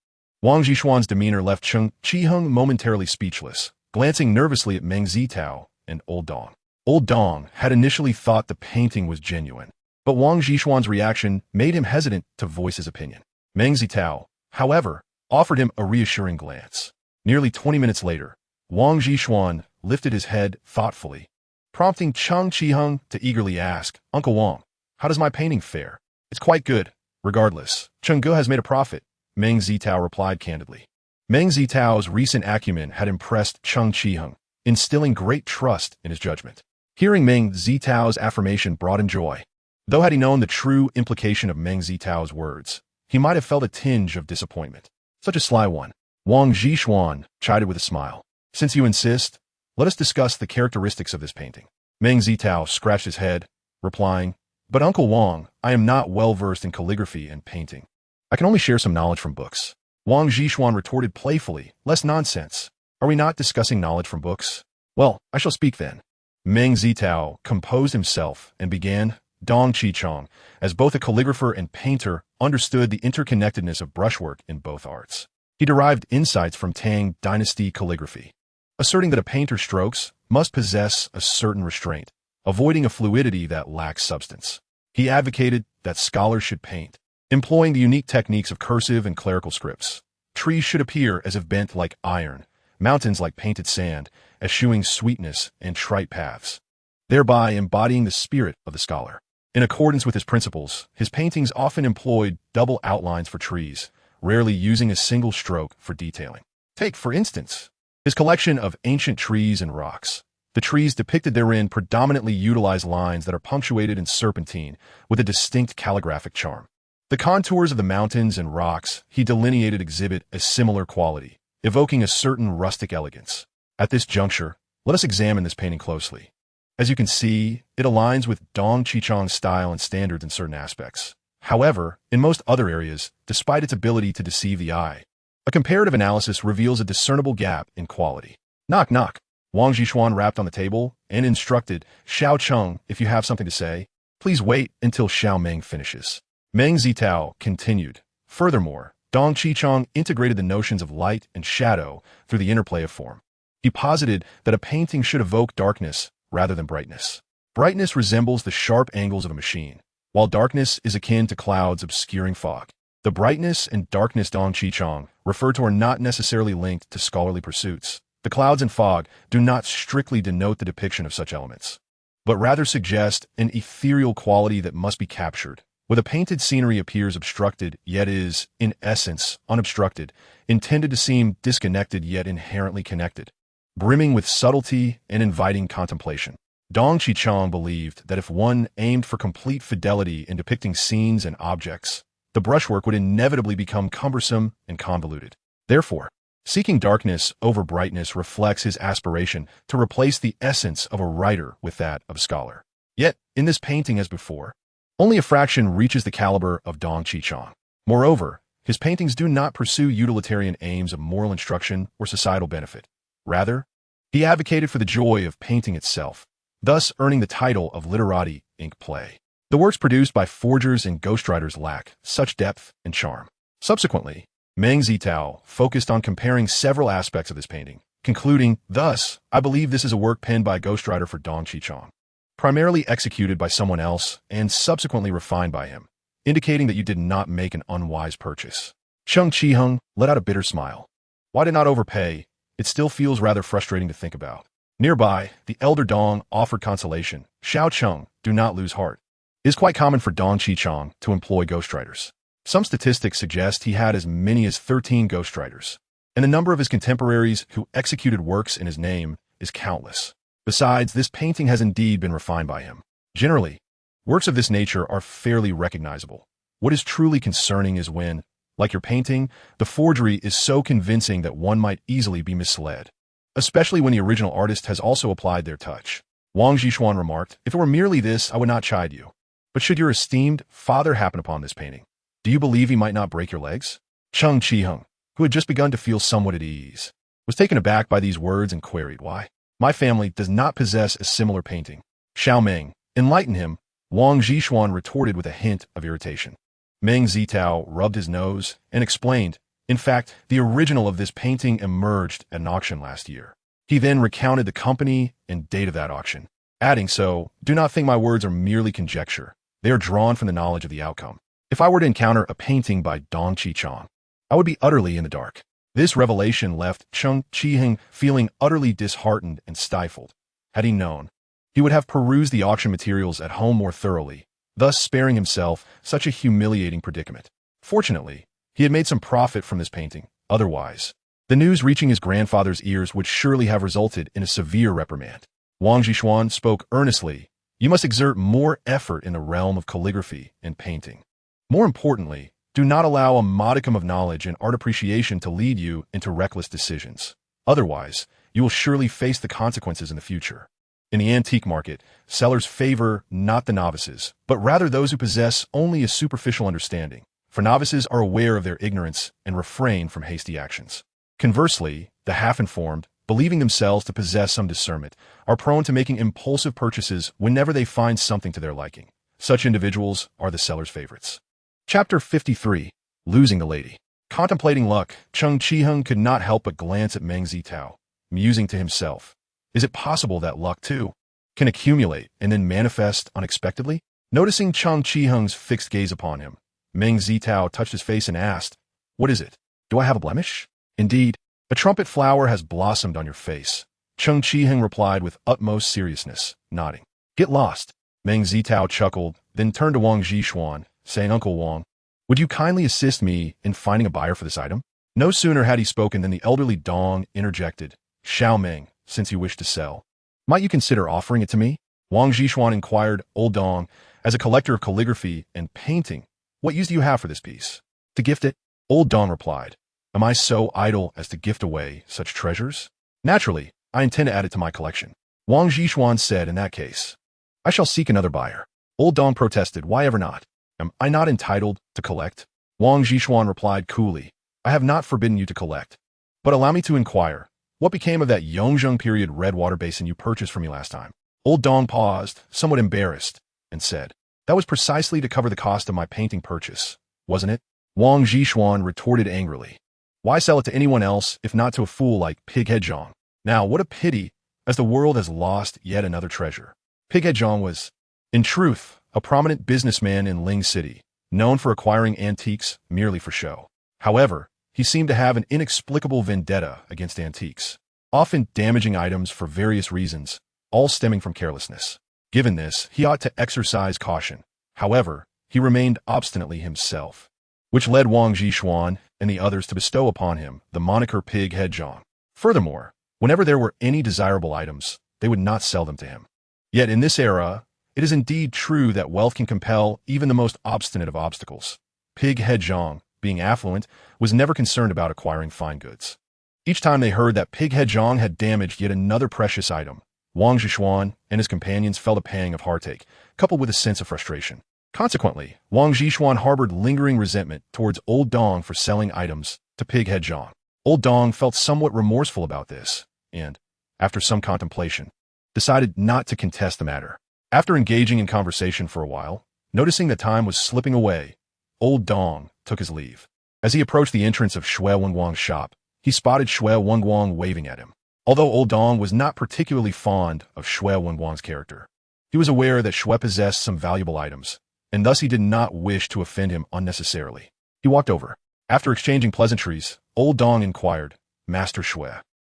[SPEAKER 1] Wang Zhishuan's demeanor left Cheng Qiheng momentarily speechless, glancing nervously at Meng Zitao and Old Dong. Old Dong had initially thought the painting was genuine, but Wang Zhishuan's reaction made him hesitant to voice his opinion. Meng Zitao, however, offered him a reassuring glance. Nearly 20 minutes later, Wang Zhishuan lifted his head thoughtfully, prompting Cheng Qiheng to eagerly ask, Uncle Wang, how does my painting fare? It's quite good. Regardless, Cheng Ge has made a profit, Meng Zitao replied candidly. Meng Zitao's recent acumen had impressed Cheng Qiheng, instilling great trust in his judgment. Hearing Meng Zitao's affirmation brought him joy. Though had he known the true implication of Meng Zitao's words, he might have felt a tinge of disappointment. Such a sly one. Wang Zhishuan chided with a smile. Since you insist, let us discuss the characteristics of this painting. Meng Zitao scratched his head, replying, But Uncle Wang, I am not well versed in calligraphy and painting. I can only share some knowledge from books. Wang Zhishuan retorted playfully, less nonsense. Are we not discussing knowledge from books? Well, I shall speak then. Meng Zitao composed himself and began. Dong Qichong, as both a calligrapher and painter, understood the interconnectedness of brushwork in both arts. He derived insights from Tang dynasty calligraphy, asserting that a painter's strokes must possess a certain restraint, avoiding a fluidity that lacks substance. He advocated that scholars should paint, employing the unique techniques of cursive and clerical scripts. Trees should appear as if bent like iron, mountains like painted sand, eschewing sweetness and trite paths, thereby embodying the spirit of the scholar. In accordance with his principles, his paintings often employed double outlines for trees, rarely using a single stroke for detailing. Take, for instance, his collection of ancient trees and rocks. The trees depicted therein predominantly utilize lines that are punctuated in serpentine with a distinct calligraphic charm. The contours of the mountains and rocks he delineated exhibit a similar quality, evoking a certain rustic elegance. At this juncture, let us examine this painting closely. As you can see, it aligns with Dong Qichong's style and standards in certain aspects. However, in most other areas, despite its ability to deceive the eye, a comparative analysis reveals a discernible gap in quality. Knock, knock. Wang Zhishuan rapped on the table and instructed, Xiao Cheng, if you have something to say, please wait until Xiao Meng finishes. Meng Zitao continued. Furthermore, Dong Qichong integrated the notions of light and shadow through the interplay of form. He posited that a painting should evoke darkness rather than brightness. Brightness resembles the sharp angles of a machine, while darkness is akin to clouds obscuring fog. The brightness and darkness Dong Qichong refer to are not necessarily linked to scholarly pursuits. The clouds and fog do not strictly denote the depiction of such elements, but rather suggest an ethereal quality that must be captured. Where the painted scenery appears obstructed, yet is, in essence, unobstructed, intended to seem disconnected yet inherently connected, brimming with subtlety and inviting contemplation. Dong Qichong believed that if one aimed for complete fidelity in depicting scenes and objects, the brushwork would inevitably become cumbersome and convoluted. Therefore, seeking darkness over brightness reflects his aspiration to replace the essence of a writer with that of a scholar. Yet, in this painting as before, only a fraction reaches the caliber of Dong Qichong. Moreover, his paintings do not pursue utilitarian aims of moral instruction or societal benefit. Rather, he advocated for the joy of painting itself, thus earning the title of literati ink play. The works produced by forgers and ghostwriters lack such depth and charm. Subsequently, Meng Zitao focused on comparing several aspects of this painting, concluding, thus, I believe this is a work penned by a ghostwriter for Dong Qichong, primarily executed by someone else and subsequently refined by him, indicating that you did not make an unwise purchase. Cheng Qiheng let out a bitter smile. Why did not overpay? It still feels rather frustrating to think about. Nearby, the elder Dong offered consolation. Xiao Cheng, do not lose heart. It is quite common for Dong Qichong to employ ghostwriters. Some statistics suggest he had as many as 13 ghostwriters, and the number of his contemporaries who executed works in his name is countless. Besides, this painting has indeed been refined by him. Generally, works of this nature are fairly recognizable. What is truly concerning is when, like your painting, the forgery is so convincing that one might easily be misled, especially when the original artist has also applied their touch. Wang Zhishuan remarked, if it were merely this, I would not chide you. But should your esteemed father happen upon this painting, do you believe he might not break your legs? Cheng Qiheng, who had just begun to feel somewhat at ease, was taken aback by these words and queried why. My family does not possess a similar painting. Xiao Meng, enlighten him, Wang Zhishuan retorted with a hint of irritation. Meng Zitao rubbed his nose and explained, in fact, the original of this painting emerged at an auction last year. He then recounted the company and date of that auction, adding, so, do not think my words are merely conjecture. They are drawn from the knowledge of the outcome. If I were to encounter a painting by Dong Qichong, I would be utterly in the dark. This revelation left Cheng Qiheng feeling utterly disheartened and stifled. Had he known, he would have perused the auction materials at home more thoroughly, thus sparing himself such a humiliating predicament. Fortunately, he had made some profit from this painting. Otherwise, the news reaching his grandfather's ears would surely have resulted in a severe reprimand. Wang Zhishuan spoke earnestly. You must exert more effort in the realm of calligraphy and painting. More importantly, do not allow a modicum of knowledge and art appreciation to lead you into reckless decisions. Otherwise, you will surely face the consequences in the future. In the antique market, sellers favor not the novices, but rather those who possess only a superficial understanding, for novices are aware of their ignorance and refrain from hasty actions. Conversely, the half-informed, believing themselves to possess some discernment, are prone to making impulsive purchases whenever they find something to their liking. Such individuals are the seller's favorites. Chapter 53. Losing the Lady. Contemplating luck, Cheng Qiheng could not help but glance at Meng Zitao, musing to himself, is it possible that luck, too, can accumulate and then manifest unexpectedly? Noticing Cheng Qiheng's fixed gaze upon him, Meng Zitao touched his face and asked, what is it? Do I have a blemish? Indeed, a trumpet flower has blossomed on your face. Cheng Qiheng replied with utmost seriousness, nodding. Get lost. Meng Zitao chuckled, then turned to Wang Zhishuan, saying, Uncle Wang, would you kindly assist me in finding a buyer for this item? No sooner had he spoken than the elderly Dong interjected, Xiao Meng, since you wish to sell, might you consider offering it to me? Wang Zhishuan inquired, Old Dong, as a collector of calligraphy and painting, what use do you have for this piece? To gift it? Old Dong replied, am I so idle as to gift away such treasures? Naturally, I intend to add it to my collection. Wang Zhishuan said, in that case, I shall seek another buyer. Old Dong protested, why ever not? Am I not entitled to collect? Wang Zhishuan replied coolly, I have not forbidden you to collect. But allow me to inquire, what became of that Yongzheng period red water basin you purchased from me last time? Old Dong paused, somewhat embarrassed, and said, that was precisely to cover the cost of my painting purchase, wasn't it? Wang Zhishuan retorted angrily, why sell it to anyone else if not to a fool like Pighead Zhang? Now, what a pity, as the world has lost yet another treasure. Pighead Zhang was, in truth, a prominent businessman in Ling City, known for acquiring antiques merely for show. However, he seemed to have an inexplicable vendetta against antiques, often damaging items for various reasons, all stemming from carelessness. Given this, he ought to exercise caution. However, he remained obstinately himself, which led Wang Zhishuan and the others to bestow upon him the moniker Pighead Zhang. Furthermore, whenever there were any desirable items, they would not sell them to him. Yet in this era, it is indeed true that wealth can compel even the most obstinate of obstacles. Pighead Zhang, being affluent, was never concerned about acquiring fine goods. Each time they heard that Pighead Zhang had damaged yet another precious item, Wang Zhishuan and his companions felt a pang of heartache, coupled with a sense of frustration. Consequently, Wang Zhishuan harbored lingering resentment towards Old Dong for selling items to Pighead Zhang. Old Dong felt somewhat remorseful about this, and, after some contemplation, decided not to contest the matter. After engaging in conversation for a while, noticing that time was slipping away, Old Dong took his leave. As he approached the entrance of Xue Wenguang's shop, he spotted Xue Wenguang waving at him. Although Old Dong was not particularly fond of Xue Wenguang's character, he was aware that Xue possessed some valuable items, and thus he did not wish to offend him unnecessarily. He walked over. After exchanging pleasantries, Old Dong inquired, Master Shui.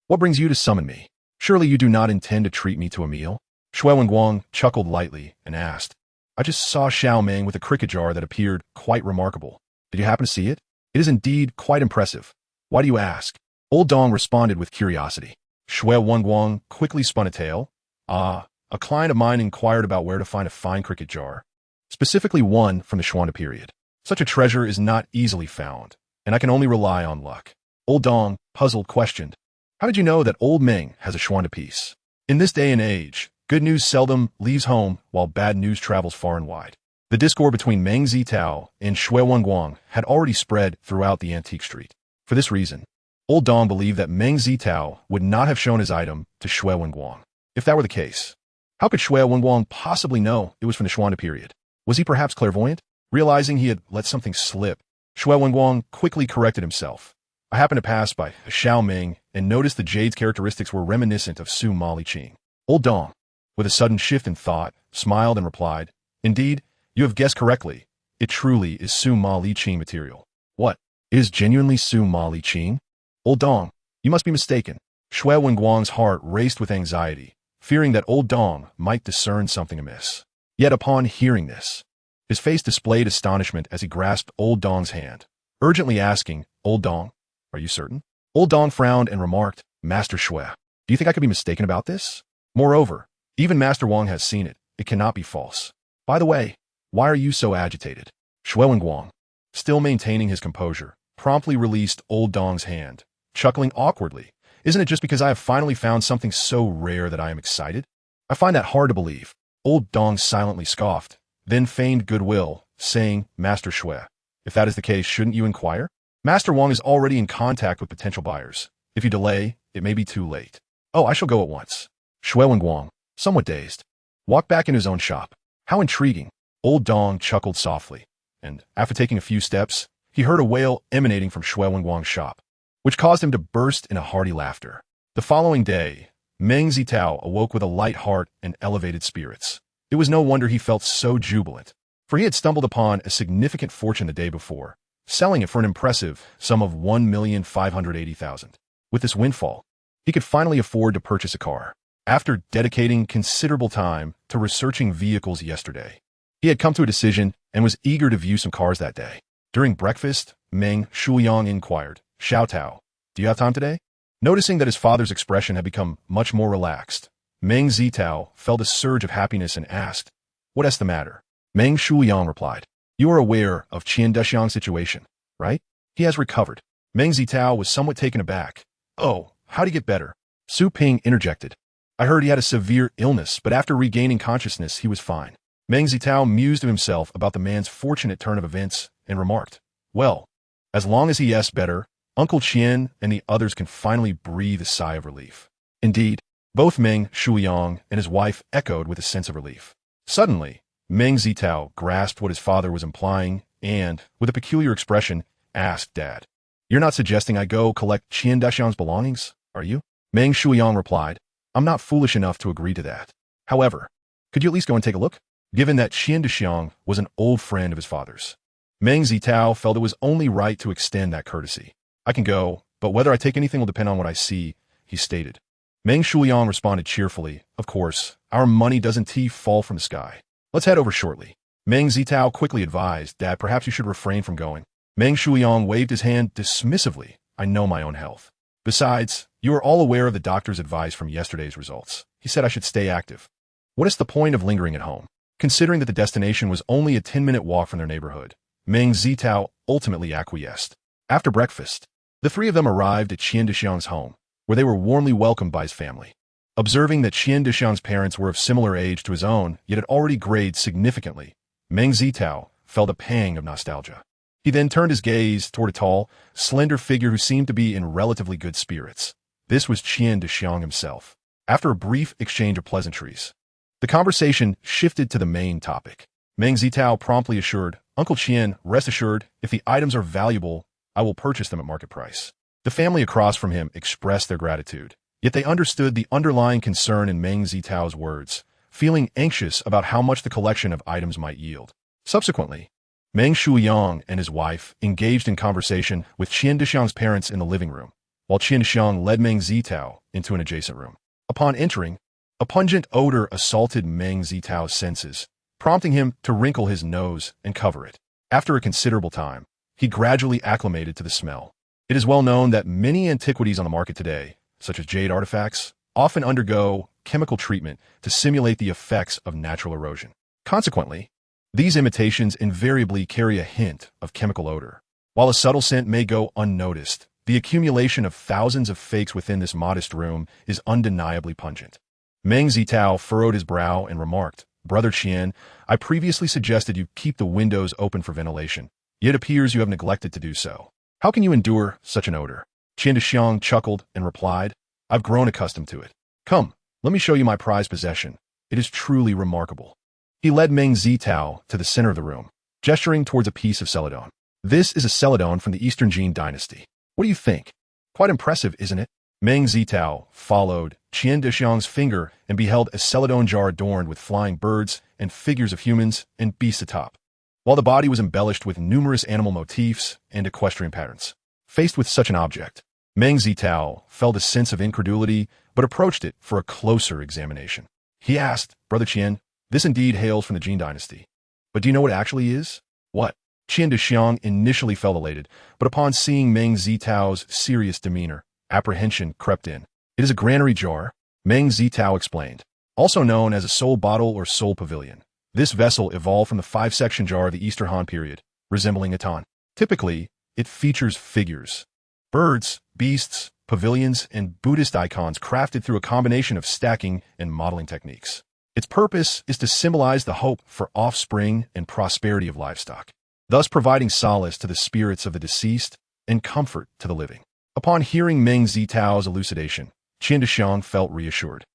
[SPEAKER 1] What brings you to summon me? Surely you do not intend to treat me to a meal? Shui Wenguang chuckled lightly and asked, I just saw Xiao Meng with a cricket jar that appeared quite remarkable. Did you happen to see it? It is indeed quite impressive. Why do you ask? Old Dong responded with curiosity. Shui Wenguang quickly spun a tale. A client of mine inquired about where to find a fine cricket jar, specifically one from the Xuanda period. Such a treasure is not easily found, and I can only rely on luck. Old Dong, puzzled, questioned, how did you know that Old Meng has a Xuanda piece? In this day and age, good news seldom leaves home while bad news travels far and wide. The discord between Meng Zitao and Shui Wenguang had already spread throughout the antique street. For this reason, Old Dong believed that Meng Zitao would not have shown his item to Shui Wenguang. If that were the case, how could Shui Wenguang possibly know it was from the Xuanda period? Was he perhaps clairvoyant? Realizing he had let something slip, Shui Wenguang quickly corrected himself. I happened to pass by Xiao Meng and noticed the Jade's characteristics were reminiscent of Su Ma Li Qing. Old Dong, with a sudden shift in thought, smiled and replied, Indeed, you have guessed correctly. It truly is Su Ma Li Qing material. What? It is genuinely Su Ma Li Qing? Old Dong, you must be mistaken. Shui Wenguang's heart raced with anxiety, fearing that Old Dong might discern something amiss. Yet upon hearing this, his face displayed astonishment as he grasped Old Dong's hand, urgently asking, Old Dong, are you certain? Old Dong frowned and remarked, Master Shui, do you think I could be mistaken about this? Moreover, even Master Wang has seen it. It cannot be false. By the way, why are you so agitated? Shui Wenguang, still maintaining his composure, promptly released Old Dong's hand, chuckling awkwardly. Isn't it just because I have finally found something so rare that I am excited? I find that hard to believe. Old Dong silently scoffed, then feigned goodwill, saying, Master Shui, if that is the case, shouldn't you inquire? Master Wang is already in contact with potential buyers. If you delay, it may be too late. Oh, I shall go at once. Shui Wenguang, somewhat dazed, walked back into his own shop. How intriguing. Old Dong chuckled softly, and after taking a few steps, he heard a wail emanating from Shui Wenguang's shop, which caused him to burst in a hearty laughter. The following day, Meng Zitao awoke with a light heart and elevated spirits. It was no wonder he felt so jubilant, for he had stumbled upon a significant fortune the day before, selling it for an impressive sum of 1,580,000. With this windfall, he could finally afford to purchase a car. After dedicating considerable time to researching vehicles yesterday, he had come to a decision and was eager to view some cars that day. During breakfast, Meng Shuyang inquired, Xiao Tao, do you have time today? Noticing that his father's expression had become much more relaxed, Meng Zitao felt a surge of happiness and asked, what is the matter? Meng Shuyang replied, you are aware of Qian Dexiang's situation, right? He has recovered. Meng Zitao was somewhat taken aback. Oh, how'd he get better? Su Ping interjected. I heard he had a severe illness, but after regaining consciousness, he was fine. Meng Zitao mused to himself about the man's fortunate turn of events and remarked, well, as long as he is better, Uncle Qian and the others can finally breathe a sigh of relief. Indeed, both Meng Shuyang and his wife echoed with a sense of relief. Suddenly, Meng Zitao grasped what his father was implying and, with a peculiar expression, asked Dad, you're not suggesting I go collect Qian Dexiang's belongings, are you? Meng Shuyang replied, I'm not foolish enough to agree to that. However, could you at least go and take a look? Given that Qian Dexiang was an old friend of his father's, Meng Zitao felt it was only right to extend that courtesy. I can go, but whether I take anything will depend on what I see, he stated. Meng Shuyang responded cheerfully, of course, our money doesn't fall from the sky. Let's head over shortly. Meng Zitao quickly advised, Dad, perhaps you should refrain from going. Meng Shuyang waved his hand dismissively. I know my own health. Besides, you are all aware of the doctor's advice from yesterday's results. He said I should stay active. What is the point of lingering at home? Considering that the destination was only a 10-minute walk from their neighborhood, Meng Zitao ultimately acquiesced. After breakfast, the three of them arrived at Qian Dexiang's home, where they were warmly welcomed by his family. Observing that Qian Dexiang's parents were of similar age to his own, yet had already grayed significantly, Meng Zitao felt a pang of nostalgia. He then turned his gaze toward a tall, slender figure who seemed to be in relatively good spirits. This was Qian Dexiang himself. After a brief exchange of pleasantries, the conversation shifted to the main topic. Meng Zitao promptly assured, Uncle Qian, rest assured, if the items are valuable, I will purchase them at market price. The family across from him expressed their gratitude, yet they understood the underlying concern in Meng Zitao's words, feeling anxious about how much the collection of items might yield. Subsequently, Meng Shuyang and his wife engaged in conversation with Qian Dexiang's parents in the living room, while Qian Xiang led Meng Zitao into an adjacent room. Upon entering, a pungent odor assaulted Meng Zitao's senses, prompting him to wrinkle his nose and cover it. After a considerable time, he gradually acclimated to the smell. It is well known that many antiquities on the market today, such as jade artifacts, often undergo chemical treatment to simulate the effects of natural erosion. Consequently, these imitations invariably carry a hint of chemical odor. While a subtle scent may go unnoticed, the accumulation of thousands of fakes within this modest room is undeniably pungent. Meng Zitao furrowed his brow and remarked, "Brother Qian, I previously suggested you keep the windows open for ventilation, yet it appears you have neglected to do so. How can you endure such an odor?" Qian Xiang chuckled and replied, "I've grown accustomed to it. Come, let me show you my prized possession. It is truly remarkable." He led Meng Zitao to the center of the room, gesturing towards a piece of celadon. "This is a celadon from the Eastern Qing dynasty. What do you think? Quite impressive, isn't it?" Meng Zitao followed Qian Xiang's finger and beheld a celadon jar adorned with flying birds and figures of humans and beasts atop, while the body was embellished with numerous animal motifs and equestrian patterns. Faced with such an object, Meng Zitao felt a sense of incredulity but approached it for a closer examination. He asked, "Brother Qian, this indeed hails from the Qing dynasty. But do you know what it actually is?" "What?" Qian Xiang initially felt elated, but upon seeing Meng Zitao's serious demeanor, apprehension crept in. "It is a granary jar," Meng Zitao explained, "also known as a soul bottle or soul pavilion. This vessel evolved from the five-section jar of the Eastern Han period, resembling a tan. Typically, it features figures, birds, beasts, pavilions, and Buddhist icons crafted through a combination of stacking and modeling techniques. Its purpose is to symbolize the hope for offspring and prosperity of livestock, thus providing solace to the spirits of the deceased and comfort to the living." Upon hearing Meng Zitao's elucidation, Qian Xiang felt reassured.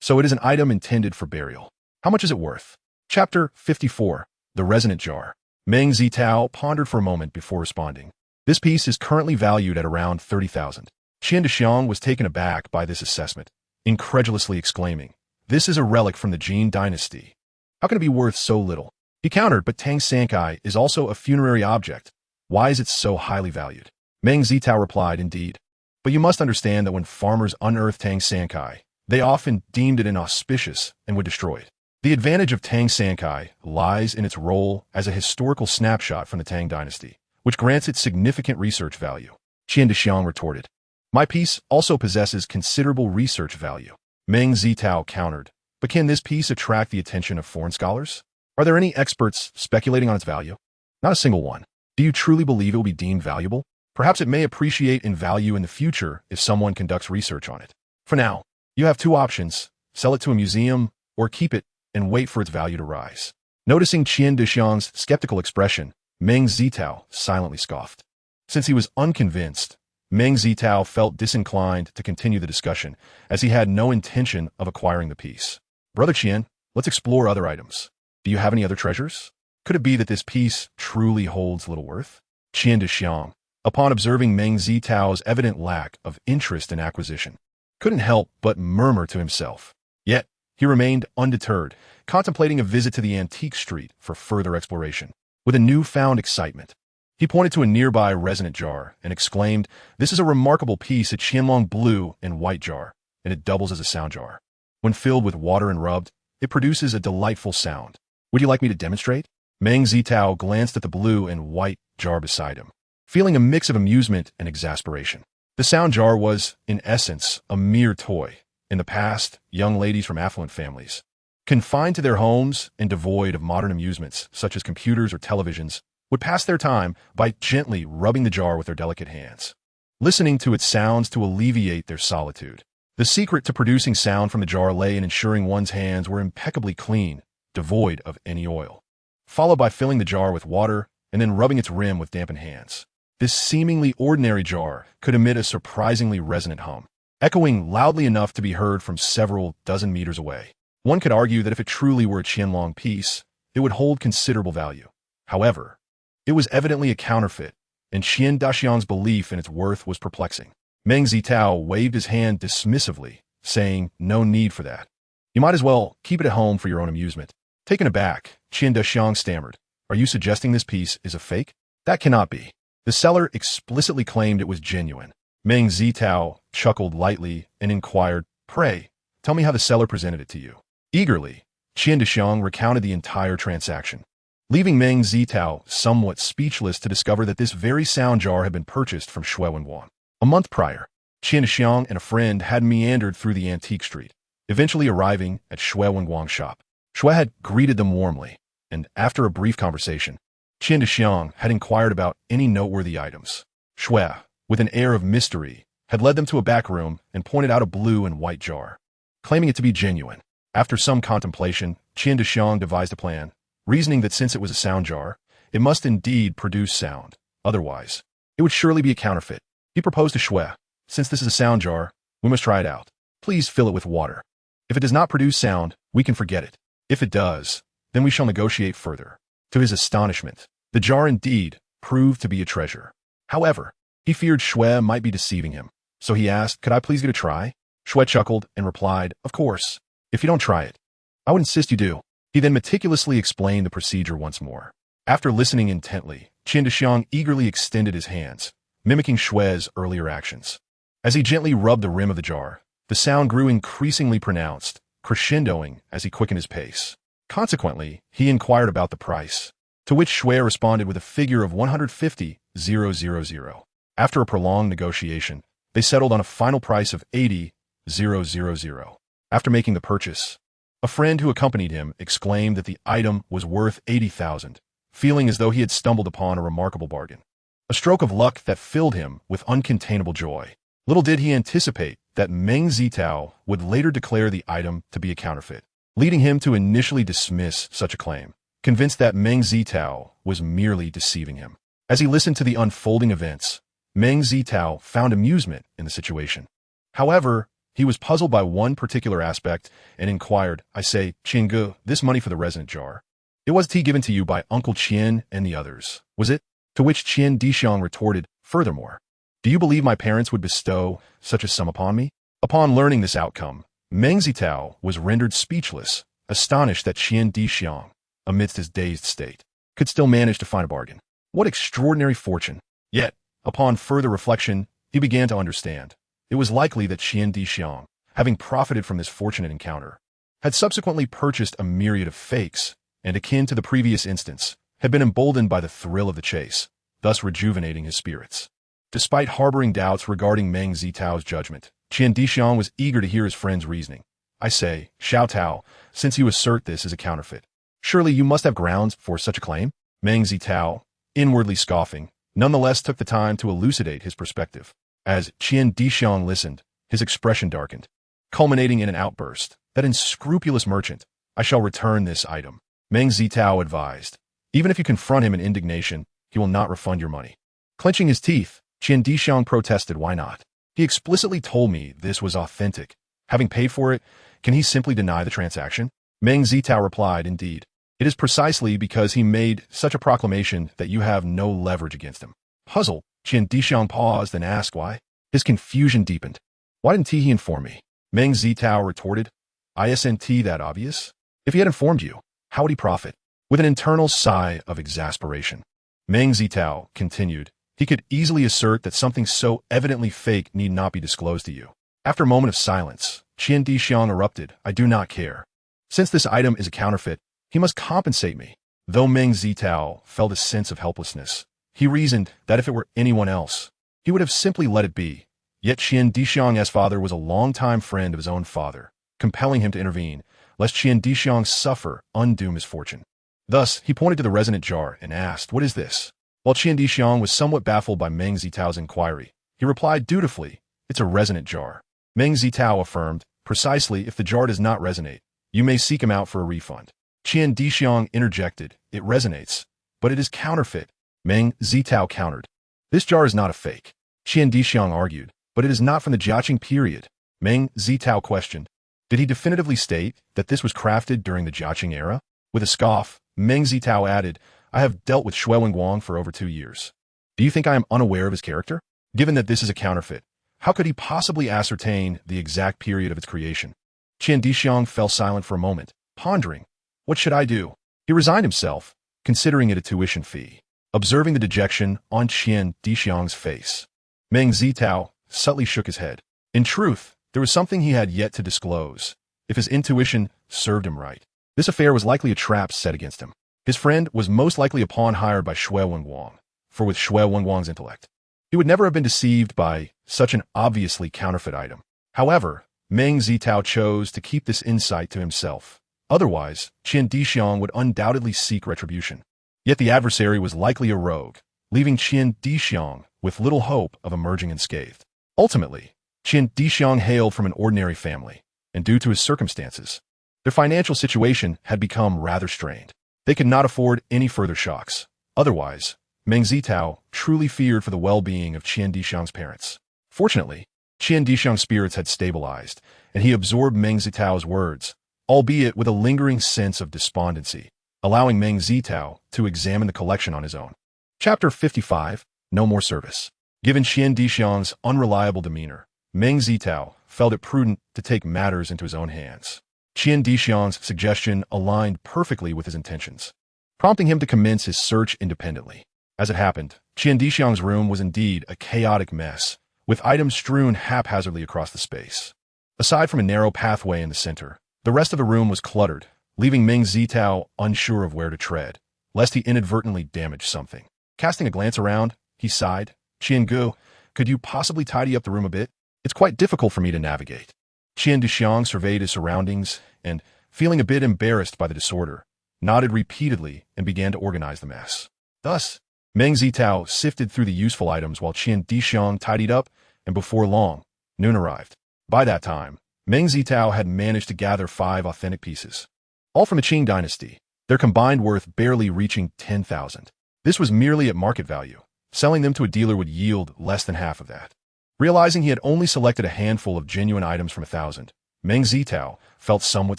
[SPEAKER 1] So it is an item intended for burial. How much is it worth?" Chapter 54, The Resonant Jar. Meng Zitao pondered for a moment before responding. "This piece is currently valued at around 30,000. Qian Xiang was taken aback by this assessment, incredulously exclaiming, "This is a relic from the Jade dynasty. How can it be worth so little?" He countered, "But Tang Sankai is also a funerary object. Why is it so highly valued?" Meng Zitao replied, "Indeed. But you must understand that when farmers unearthed Tang Sankai, they often deemed it inauspicious and would destroy it. The advantage of Tang Sankai lies in its role as a historical snapshot from the Tang dynasty, which grants it significant research value." Qian Xiang retorted, "My piece also possesses considerable research value." Meng Zitao countered, "But can this piece attract the attention of foreign scholars? Are there any experts speculating on its value?" "Not a single one." "Do you truly believe it will be deemed valuable?" "Perhaps it may appreciate in value in the future if someone conducts research on it. For now, you have two options: sell it to a museum or keep it and wait for its value to rise." Noticing Qian Xiang's skeptical expression, Meng Zitao silently scoffed. Since he was unconvinced, Meng Zitao felt disinclined to continue the discussion, as he had no intention of acquiring the piece. "Brother Qian, let's explore other items. Do you have any other treasures? Could it be that this piece truly holds little worth?" Qian Xiang, upon observing Meng Zitao's evident lack of interest in acquisition, couldn't help but murmur to himself. Yet, he remained undeterred, contemplating a visit to the antique street for further exploration. With a newfound excitement, he pointed to a nearby resonant jar and exclaimed, "This is a remarkable piece, a Qianlong blue and white jar, and it doubles as a sound jar. When filled with water and rubbed, it produces a delightful sound. Would you like me to demonstrate?" Meng Zitao glanced at the blue and white jar beside him, feeling a mix of amusement and exasperation. The sound jar was, in essence, a mere toy. In the past, young ladies from affluent families, confined to their homes and devoid of modern amusements such as computers or televisions, would pass their time by gently rubbing the jar with their delicate hands, listening to its sounds to alleviate their solitude. The secret to producing sound from the jar lay in ensuring one's hands were impeccably clean, devoid of any oil, followed by filling the jar with water and then rubbing its rim with dampened hands. This seemingly ordinary jar could emit a surprisingly resonant hum, echoing loudly enough to be heard from several dozen meters away. One could argue that if it truly were a Qianlong piece, it would hold considerable value. However, it was evidently a counterfeit, and Qian Xiang's belief in its worth was perplexing. Meng Zitao waved his hand dismissively, saying, "No need for that. You might as well keep it at home for your own amusement." Taken aback, Qian Xiang stammered, "Are you suggesting this piece is a fake?" "That cannot be. The seller explicitly claimed it was genuine." Meng Zitao chuckled lightly and inquired, "Pray, tell me how the seller presented it to you." Eagerly, Qian Dishiang recounted the entire transaction, leaving Meng Zitao somewhat speechless to discover that this very sound jar had been purchased from Shui Wenguang. A month prior, Qian Dishiang and a friend had meandered through the antique street, eventually arriving at Shui Wenguang's shop. Shui had greeted them warmly, and after a brief conversation, Qian Dishiang had inquired about any noteworthy items. Shui, with an air of mystery, had led them to a back room and pointed out a blue and white jar, claiming it to be genuine. After some contemplation, Qian Dishiang devised a plan, reasoning that since it was a sound jar, it must indeed produce sound. Otherwise, it would surely be a counterfeit. He proposed to Shui, "Since this is a sound jar, we must try it out. Please fill it with water. If it does not produce sound, we can forget it. If it does, then we shall negotiate further." To his astonishment, the jar indeed proved to be a treasure. However, he feared Shui might be deceiving him, so he asked, "Could I please get a try?" Shui chuckled and replied, "Of course. If you don't try it, I would insist you do." He then meticulously explained the procedure once more. After listening intently, Qian Dishiang eagerly extended his hands, mimicking Shui's earlier actions. As he gently rubbed the rim of the jar, the sound grew increasingly pronounced, crescendoing as he quickened his pace. Consequently, he inquired about the price, to which Shui responded with a figure of 150,000. After a prolonged negotiation, they settled on a final price of 80,000. After making the purchase, a friend who accompanied him exclaimed that the item was worth 80,000, feeling as though he had stumbled upon a remarkable bargain. A stroke of luck that filled him with uncontainable joy. Little did he anticipate that Meng Zitao would later declare the item to be a counterfeit, leading him to initially dismiss such a claim, convinced that Meng Zitao was merely deceiving him. As he listened to the unfolding events, Meng Zitao found amusement in the situation. However, he was puzzled by one particular aspect and inquired, "I say, Qingge, this money for the resonant jar, it was tea given to you by Uncle Qian and the others, was it?" To which Qian Dishiang retorted, "Furthermore, do you believe my parents would bestow such a sum upon me?" Upon learning this outcome, Meng Zitao was rendered speechless, astonished that Qian Dishiang, amidst his dazed state, could still manage to find a bargain. What extraordinary fortune! Yet, upon further reflection, he began to understand. It was likely that Qian Dishiang, having profited from this fortunate encounter, had subsequently purchased a myriad of fakes, and akin to the previous instance, had been emboldened by the thrill of the chase, thus rejuvenating his spirits. Despite harboring doubts regarding Meng Zitao's judgment, Qian Dishiang was eager to hear his friend's reasoning. "I say, Xiao Tao, since you assert this is a counterfeit, surely you must have grounds for such a claim?" Meng Zitao, inwardly scoffing, nonetheless took the time to elucidate his perspective. As Qian Dishiang listened, his expression darkened, culminating in an outburst. "That unscrupulous merchant, I shall return this item," Meng Zitao advised. "Even if you confront him in indignation, he will not refund your money." Clenching his teeth, Qian Dishiang protested, "Why not? He explicitly told me this was authentic. Having paid for it, can he simply deny the transaction?" Meng Zitao replied, "Indeed. It is precisely because he made such a proclamation that you have no leverage against him." Puzzled, Qian Dishiang paused and asked why. His confusion deepened. "Why didn't he inform me?" Meng Zitao retorted. "Isn't that obvious? If he had informed you, how would he profit?" With an internal sigh of exasperation, Meng Zitao continued, "He could easily assert that something so evidently fake need not be disclosed to you." After a moment of silence, Qian Dishiang erupted, "I do not care. Since this item is a counterfeit, he must compensate me." Though Meng Zitao felt a sense of helplessness, he reasoned that if it were anyone else, he would have simply let it be. Yet Qian Dishiang's father was a longtime friend of his own father, compelling him to intervene, lest Qian Dishiang suffer undue misfortune. Thus, he pointed to the resonant jar and asked, "What is this?" While Qian Dishiang was somewhat baffled by Meng Zitao's inquiry, he replied dutifully, "It's a resonant jar." Meng Zitao affirmed, "Precisely, if the jar does not resonate, you may seek him out for a refund." Qian Dishiang interjected, "It resonates, but it is counterfeit." Meng Zitao countered, "This jar is not a fake." Qian Dishiang argued, "But it is not from the Jiaqing period." Meng Zitao questioned, "Did he definitively state that this was crafted during the Jiaqing era?" With a scoff, Meng Zitao added, "I have dealt with Shui Wenguang for over 2 years. Do you think I am unaware of his character? Given that this is a counterfeit, how could he possibly ascertain the exact period of its creation?" Qian Dishiang fell silent for a moment, pondering, "What should I do?" He resigned himself, considering it a tuition fee. Observing the dejection on Qian Dishiang's face, Meng Zitao subtly shook his head. In truth, there was something he had yet to disclose, if his intuition served him right. This affair was likely a trap set against him. His friend was most likely a pawn hired by Shui Wenguang, for with Shui Wenguang's intellect, he would never have been deceived by such an obviously counterfeit item. However, Meng Zitao chose to keep this insight to himself. Otherwise, Qian Dixiang would undoubtedly seek retribution. Yet the adversary was likely a rogue, leaving Qian Dixiang with little hope of emerging unscathed. Ultimately, Qian Dixiang hailed from an ordinary family, and due to his circumstances, their financial situation had become rather strained. They could not afford any further shocks. Otherwise, Meng Zitao truly feared for the well-being of Qian Dixiang's parents. Fortunately, Qian Dixiang's spirits had stabilized, and he absorbed Meng Zitao's words, albeit with a lingering sense of despondency, allowing Meng Zitao to examine the collection on his own. Chapter 55, No More Service. Given Qian Dixiang's unreliable demeanor, Meng Zitao felt it prudent to take matters into his own hands. Qian Dixiang's suggestion aligned perfectly with his intentions, prompting him to commence his search independently. As it happened, Qian Dixiang's room was indeed a chaotic mess, with items strewn haphazardly across the space. Aside from a narrow pathway in the center, the rest of the room was cluttered, leaving Meng Zitao unsure of where to tread, lest he inadvertently damage something. Casting a glance around, he sighed, "Qian Gu, could you possibly tidy up the room a bit? It's quite difficult for me to navigate." Qian Dixiang surveyed his surroundings and, feeling a bit embarrassed by the disorder, nodded repeatedly and began to organize the mess. Thus, Meng Zitao sifted through the useful items while Qian Dixiang tidied up, and before long, noon arrived. By that time, Meng Zitao had managed to gather 5 authentic pieces, all from the Qing dynasty, their combined worth barely reaching 10,000. This was merely at market value. Selling them to a dealer would yield less than half of that. Realizing he had only selected a handful of genuine items from 1,000, Meng Zitao felt somewhat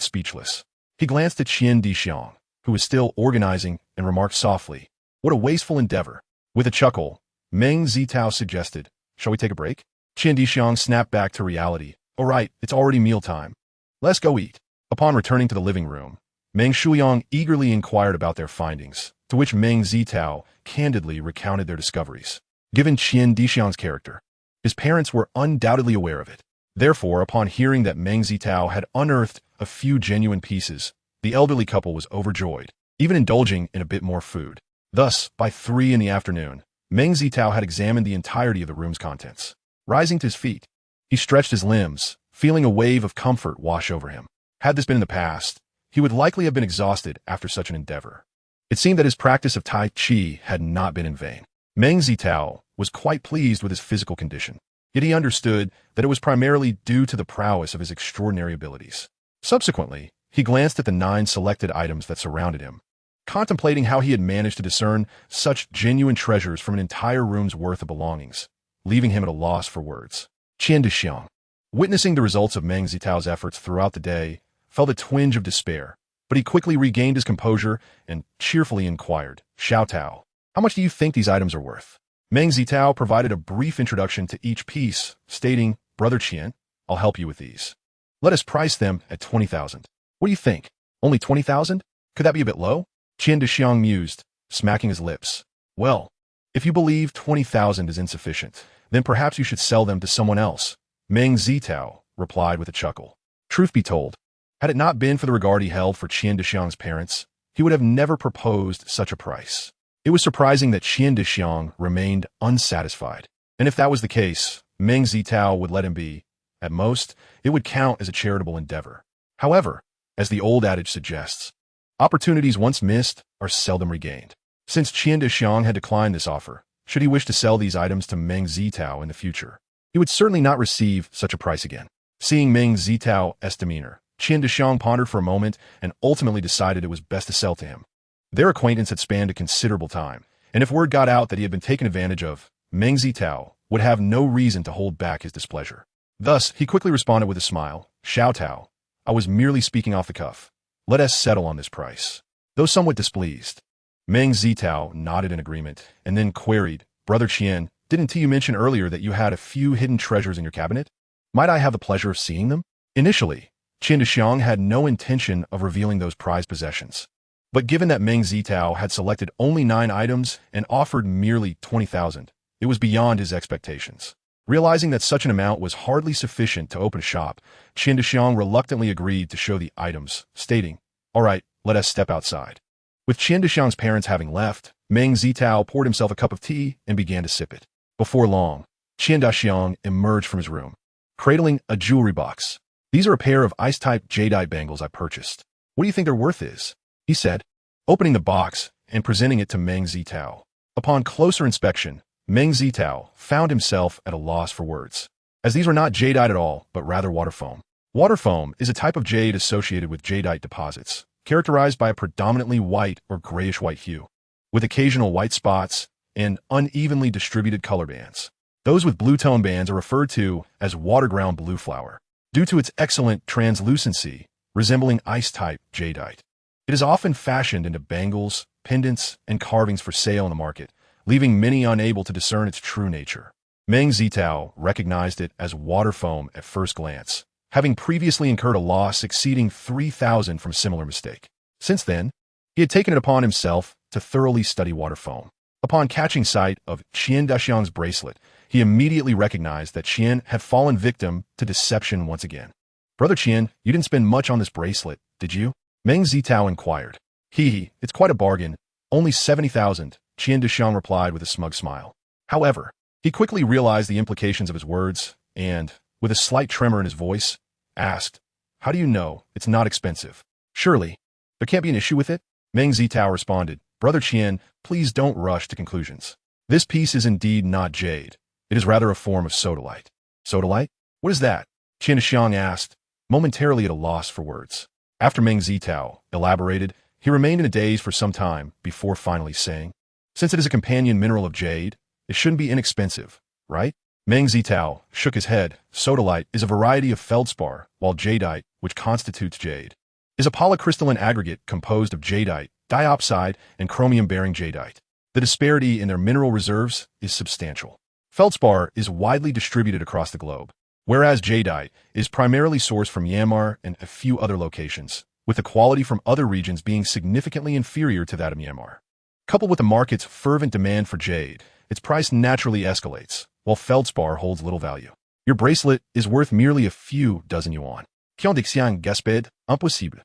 [SPEAKER 1] speechless. He glanced at Qian Dixiang, who was still organizing, and remarked softly, "What a wasteful endeavor." With a chuckle, Meng Zitao suggested, "Shall we take a break?" Qian Dixiang snapped back to reality. "All right, it's already mealtime. Let's go eat." Upon returning to the living room, Meng Shuyang eagerly inquired about their findings, to which Meng Zitao candidly recounted their discoveries. Given Qian Dixiang's character, his parents were undoubtedly aware of it. Therefore, upon hearing that Meng Zitao had unearthed a few genuine pieces, the elderly couple was overjoyed, even indulging in a bit more food. Thus, by 3 in the afternoon, Meng Zitao had examined the entirety of the room's contents. Rising to his feet, he stretched his limbs, feeling a wave of comfort wash over him. Had this been in the past, he would likely have been exhausted after such an endeavor. It seemed that his practice of Tai Chi had not been in vain. Meng Zitao was quite pleased with his physical condition, yet he understood that it was primarily due to the prowess of his extraordinary abilities. Subsequently, he glanced at the 9 selected items that surrounded him, contemplating how he had managed to discern such genuine treasures from an entire room's worth of belongings, leaving him at a loss for words. Qian Dixiang, witnessing the results of Meng Zitao's efforts throughout the day, felt a twinge of despair, but he quickly regained his composure and cheerfully inquired, "Xiao Tao, how much do you think these items are worth?" Meng Zitao provided a brief introduction to each piece, stating, "Brother Qian, I'll help you with these. Let us price them at 20,000. What do you think? Only 20,000? Could that be a bit low?" Qian Dixiang mused, smacking his lips. "Well, if you believe 20,000 is insufficient, then perhaps you should sell them to someone else," Meng Zitao replied with a chuckle. Truth be told, had it not been for the regard he held for Qian Dixiang's parents, he would have never proposed such a price. It was surprising that Qian Dixiang remained unsatisfied, and if that was the case, Meng Zitao would let him be. At most, it would count as a charitable endeavor. However, as the old adage suggests, opportunities once missed are seldom regained. Since Qian Dixiang had declined this offer, should he wish to sell these items to Meng Zitao in the future, he would certainly not receive such a price again. Seeing Meng Zitao's demeanor, Qian Dixiang pondered for a moment and ultimately decided it was best to sell to him. Their acquaintance had spanned a considerable time, and if word got out that he had been taken advantage of, Meng Zitao would have no reason to hold back his displeasure. Thus, he quickly responded with a smile, "Xiao Tao, I was merely speaking off the cuff. Let us settle on this price." Though somewhat displeased, Meng Zitao nodded in agreement, and then queried, "Brother Qian, didn't you mention earlier that you had a few hidden treasures in your cabinet? Might I have the pleasure of seeing them?" Initially, Qian Dixiang had no intention of revealing those prized possessions. But given that Meng Zitao had selected only 9 items and offered merely 20,000, it was beyond his expectations. Realizing that such an amount was hardly sufficient to open a shop, Qian Dexiang reluctantly agreed to show the items, stating, "All right, let us step outside." With Qian Dexiang's parents having left, Meng Zitao poured himself a cup of tea and began to sip it. Before long, Qian Dexiang emerged from his room, cradling a jewelry box. "These are a pair of ice-type jadeite bangles I purchased. What do you think their worth is?" he said, opening the box and presenting it to Meng Zitao. Upon closer inspection, Meng Zitao found himself at a loss for words, as these were not jadeite at all, but rather water foam. Water foam is a type of jade associated with jadeite deposits, characterized by a predominantly white or grayish-white hue, with occasional white spots and unevenly distributed color bands. Those with blue tone bands are referred to as water-ground blue flower, due to its excellent translucency, resembling ice-type jadeite. It is often fashioned into bangles, pendants, and carvings for sale in the market, leaving many unable to discern its true nature. Meng Zitao recognized it as water foam at first glance, having previously incurred a loss exceeding 3,000 from a similar mistake. Since then, he had taken it upon himself to thoroughly study water foam. Upon catching sight of Qian Dexiang's bracelet, he immediately recognized that Qian had fallen victim to deception once again. "Brother Qian, you didn't spend much on this bracelet, did you?" Meng Zitao inquired. It's quite a bargain. Only 70,000, Qian Dexiang replied with a smug smile. However, he quickly realized the implications of his words and, with a slight tremor in his voice, asked, "How do you know it's not expensive? Surely, there can't be an issue with it?" Meng Zitao responded, "Brother Qian, please don't rush to conclusions. This piece is indeed not jade. It is rather a form of sodalite." "Sodalite? What is that?" Qian Dexiang asked, momentarily at a loss for words. After Meng Zitao elaborated, he remained in a daze for some time before finally saying, "Since it is a companion mineral of jade, it shouldn't be inexpensive, right?" Meng Zitao shook his head. "Sodalite is a variety of feldspar, while jadeite, which constitutes jade, is a polycrystalline aggregate composed of jadeite, diopside, and chromium-bearing jadeite. The disparity in their mineral reserves is substantial. Feldspar is widely distributed across the globe, whereas jadeite is primarily sourced from Myanmar and a few other locations, with the quality from other regions being significantly inferior to that of Myanmar. Coupled with the market's fervent demand for jade, its price naturally escalates, while feldspar holds little value. Your bracelet is worth merely a few dozen yuan. Qian Dexiang gasped, impossible.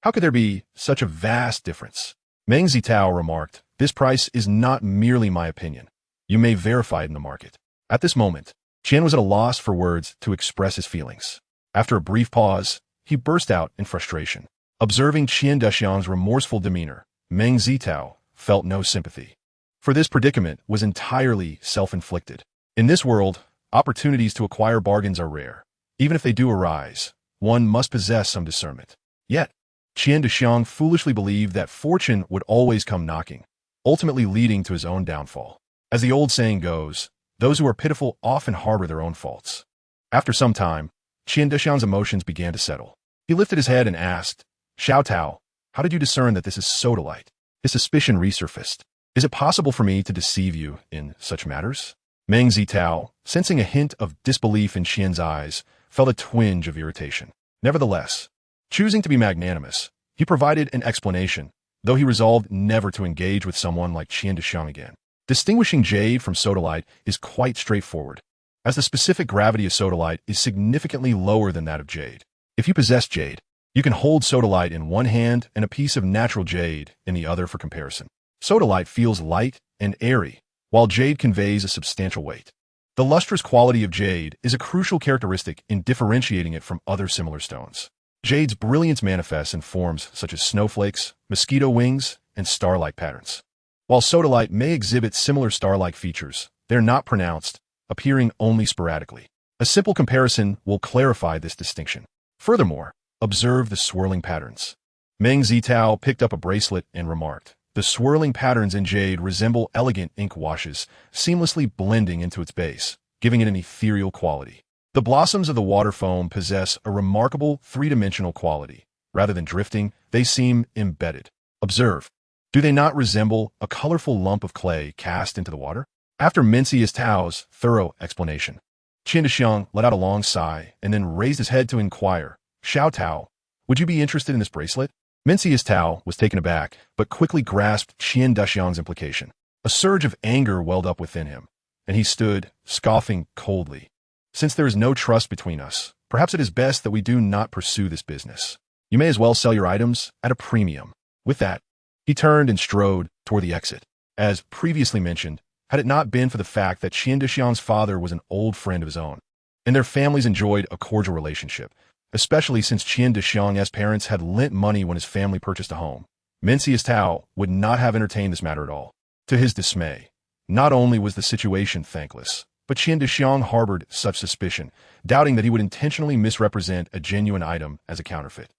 [SPEAKER 1] How could there be such a vast difference? Meng Zitao remarked, "This price is not merely my opinion. You may verify it in the market." At this moment, Qian was at a loss for words to express his feelings. After a brief pause, he burst out in frustration. Observing Qian Dexiang's remorseful demeanor, Meng Zitao felt no sympathy. For this predicament was entirely self-inflicted. In this world, opportunities to acquire bargains are rare. Even if they do arise, one must possess some discernment. Yet, Qian Dexiang foolishly believed that fortune would always come knocking, ultimately leading to his own downfall. As the old saying goes, those who are pitiful often harbor their own faults. After some time, Qian Dexiang's emotions began to settle. He lifted his head and asked, "Xiao Tao, how did you discern that this is sodalite?" His suspicion resurfaced. "Is it possible for me to deceive you in such matters?" Meng Zitao, sensing a hint of disbelief in Qian's eyes, felt a twinge of irritation. Nevertheless, choosing to be magnanimous, he provided an explanation, though he resolved never to engage with someone like Qian Dexiang again. Distinguishing jade from sodalite is quite straightforward, as the specific gravity of sodalite is significantly lower than that of jade. If you possess jade, you can hold sodalite in one hand and a piece of natural jade in the other for comparison. Sodalite feels light and airy, while jade conveys a substantial weight. The lustrous quality of jade is a crucial characteristic in differentiating it from other similar stones. Jade's brilliance manifests in forms such as snowflakes, mosquito wings, and star-like patterns. While sodalite may exhibit similar star-like features, they're not pronounced, appearing only sporadically. A simple comparison will clarify this distinction. Furthermore, observe the swirling patterns. Meng Zitao picked up a bracelet and remarked, "The swirling patterns in jade resemble elegant ink washes, seamlessly blending into its base, giving it an ethereal quality. The blossoms of the water foam possess a remarkable three-dimensional quality. Rather than drifting, they seem embedded. Observe. Do they not resemble a colorful lump of clay cast into the water?" After Meng Zitao's thorough explanation, Qian Dexiang let out a long sigh and then raised his head to inquire, "Xiao Tao, would you be interested in this bracelet?" Meng Zitao was taken aback, but quickly grasped Qian Dexiang's implication. A surge of anger welled up within him, and he stood, scoffing coldly. Since there is no trust between us, perhaps it is best that we do not pursue this business. You may as well sell your items at a premium. With that, he turned and strode toward the exit. As previously mentioned, had it not been for the fact that Qian Dexiang's father was an old friend of his own, and their families enjoyed a cordial relationship, especially since Qian Dexiang's parents had lent money when his family purchased a home, Meng Zitao would not have entertained this matter at all. To his dismay, not only was the situation thankless, but Qian Dexiang harbored such suspicion, doubting that he would intentionally misrepresent a genuine item as a counterfeit.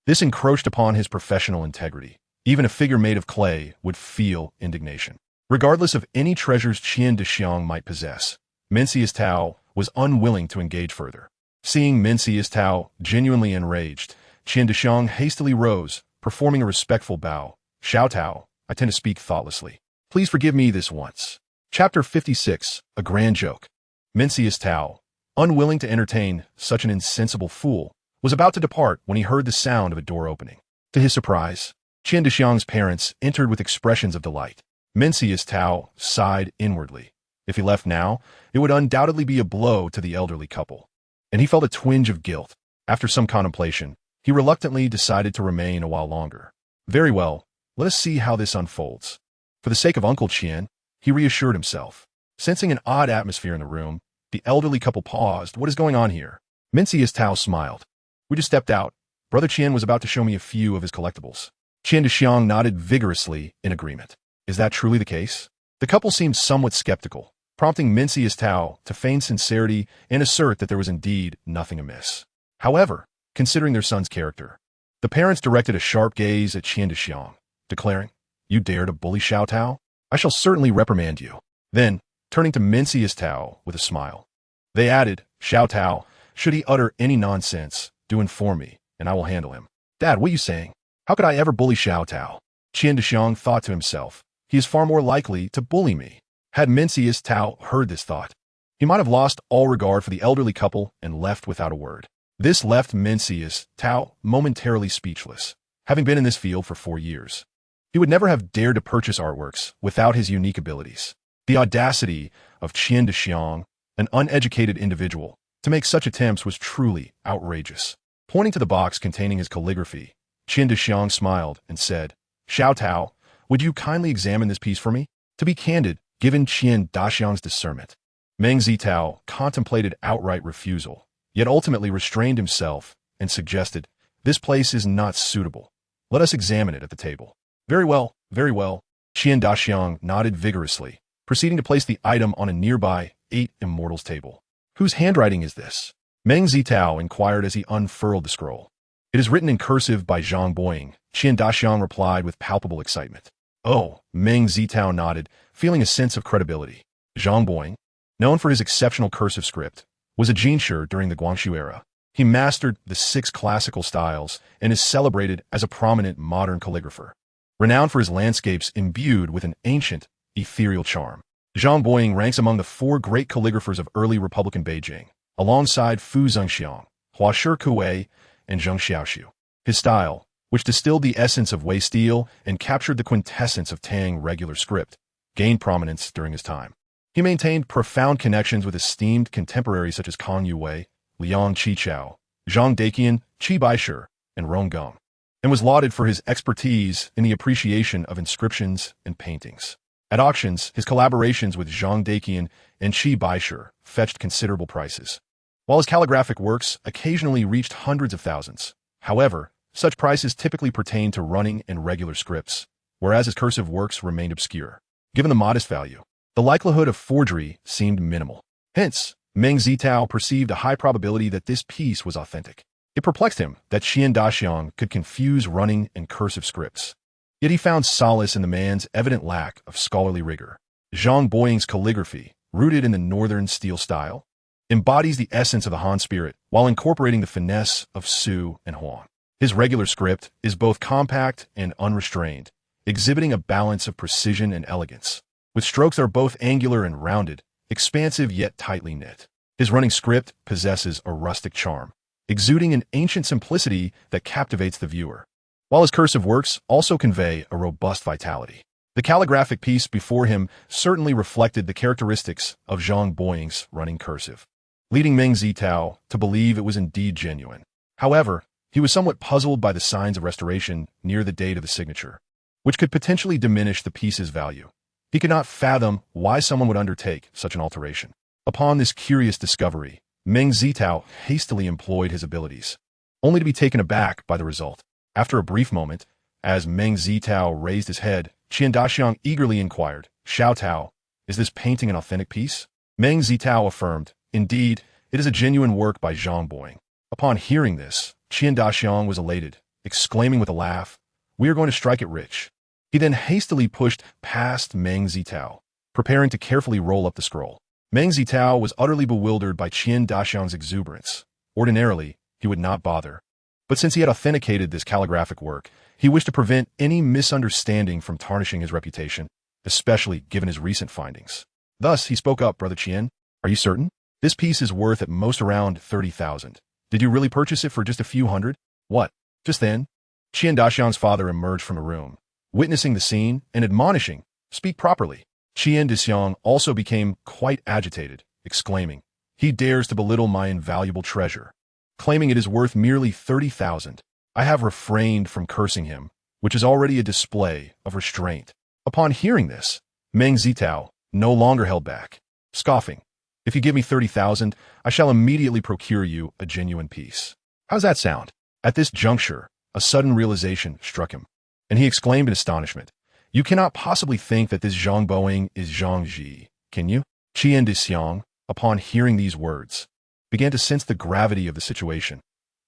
[SPEAKER 1] This encroached upon his professional integrity. Even a figure made of clay would feel indignation. Regardless of any treasures Qian Dexiang might possess, Meng Zitao was unwilling to engage further. Seeing Meng Zitao genuinely enraged, Qian Dexiang hastily rose, performing a respectful bow. Xiao Tao, I tend to speak thoughtlessly. Please forgive me this once. Chapter 56, A Grand Joke. Meng Zitao, unwilling to entertain such an insensible fool, was about to depart when he heard the sound of a door opening. To his surprise, Qian Dexiang's parents entered with expressions of delight. Meng Zitao sighed inwardly. If he left now, it would undoubtedly be a blow to the elderly couple. And he felt a twinge of guilt. After some contemplation, he reluctantly decided to remain a while longer. Very well, let us see how this unfolds. For the sake of Uncle Qian, he reassured himself. Sensing an odd atmosphere in the room, the elderly couple paused. What is going on here? Meng Zitao smiled. We just stepped out. Brother Qian was about to show me a few of his collectibles. Qian Dexiang nodded vigorously in agreement. Is that truly the case? The couple seemed somewhat skeptical, prompting Meng Zitao to feign sincerity and assert that there was indeed nothing amiss. However, considering their son's character, the parents directed a sharp gaze at Qian Dexiang, declaring, You dare to bully Xiao Tao? I shall certainly reprimand you. Then, turning to Meng Zitao with a smile, they added, Xiao Tao, should he utter any nonsense, do inform me, and I will handle him. Dad, what are you saying? How could I ever bully Xiao Tao? Qian Dexiang thought to himself, he is far more likely to bully me. Had Meng Zitao heard this thought, he might have lost all regard for the elderly couple and left without a word. This left Meng Zitao momentarily speechless. Having been in this field for 4 years, he would never have dared to purchase artworks without his unique abilities. The audacity of Qian Dexiang, an uneducated individual, to make such attempts was truly outrageous. Pointing to the box containing his calligraphy, Qian Dexiang smiled and said, Xiao Tao, would you kindly examine this piece for me? To be candid, given Qian Dexiang's discernment, Meng Zitao contemplated outright refusal, yet ultimately restrained himself and suggested, This place is not suitable. Let us examine it at the table. Very well, very well. Qian Dexiang nodded vigorously, proceeding to place the item on a nearby 8 Immortals table. Whose handwriting is this? Meng Zitao inquired as he unfurled the scroll. It is written in cursive by Zhang Boying, Qian Dexiang replied with palpable excitement. Oh, Meng Zitao nodded, feeling a sense of credibility. Zhang Boying, known for his exceptional cursive script, was a jinshi during the Guangxu era. He mastered the 6 classical styles and is celebrated as a prominent modern calligrapher, renowned for his landscapes imbued with an ancient, ethereal charm. Zhang Boying ranks among the 4 great calligraphers of early Republican Beijing, alongside Fu Zengxiang, Hua Shikuei, and Zheng Xiaoxiu. His style, which distilled the essence of Wei style and captured the quintessence of Tang regular script, gained prominence during his time. He maintained profound connections with esteemed contemporaries such as Kang Yuwei, Liang Qichao, Zhang Daqian, Qi Baishe, and Rong Gong, and was lauded for his expertise in the appreciation of inscriptions and paintings. At auctions, his collaborations with Zhang Daqian and Qi Baishe fetched considerable prices. While his calligraphic works occasionally reached hundreds of thousands, however, such prices typically pertained to running and regular scripts, whereas his cursive works remained obscure. Given the modest value, the likelihood of forgery seemed minimal. Hence, Meng Zitao perceived a high probability that this piece was authentic. It perplexed him that Qian Dexiang could confuse running and cursive scripts. Yet he found solace in the man's evident lack of scholarly rigor. Zhang Boying's calligraphy, rooted in the northern style style, embodies the essence of the Han spirit while incorporating the finesse of Su and Huang. His regular script is both compact and unrestrained, exhibiting a balance of precision and elegance, with strokes that are both angular and rounded, expansive yet tightly knit. His running script possesses a rustic charm, exuding an ancient simplicity that captivates the viewer, while his cursive works also convey a robust vitality. The calligraphic piece before him certainly reflected the characteristics of Zhang Boying's running cursive, leading Meng Zitao to believe it was indeed genuine. However, he was somewhat puzzled by the signs of restoration near the date of the signature, which could potentially diminish the piece's value. He could not fathom why someone would undertake such an alteration. Upon this curious discovery, Meng Zitao hastily employed his abilities, only to be taken aback by the result. After a brief moment, as Meng Zitao raised his head, Qian Daxiang eagerly inquired, "Xiao Tao, is this painting an authentic piece?" Meng Zitao affirmed, "Indeed, it is a genuine work by Zhang Boying." Upon hearing this, Qian Daxiang was elated, exclaiming with a laugh, "We are going to strike it rich." He then hastily pushed past Meng Zitao, preparing to carefully roll up the scroll. Meng Zitao was utterly bewildered by Qian Daxiang's exuberance. Ordinarily, he would not bother. But since he had authenticated this calligraphic work, he wished to prevent any misunderstanding from tarnishing his reputation, especially given his recent findings. Thus, he spoke up, "Brother Qian, are you certain? This piece is worth at most around 30,000. Did you really purchase it for just a few hundred?" "What?" Just then, Qian Daxiang's father emerged from a room, witnessing the scene and admonishing, "Speak properly." Qian Daxiang also became quite agitated, exclaiming, "He dares to belittle my invaluable treasure, claiming it is worth merely 30,000. I have refrained from cursing him, which is already a display of restraint." Upon hearing this, Meng Zitao no longer held back, scoffing, "If you give me 30,000, I shall immediately procure you a genuine piece. How's that sound?" At this juncture, a sudden realization struck him, and he exclaimed in astonishment, "You cannot possibly think that this Zhang Boying is Zhang Ji, can you?" Qian Daxiang, upon hearing these words, began to sense the gravity of the situation.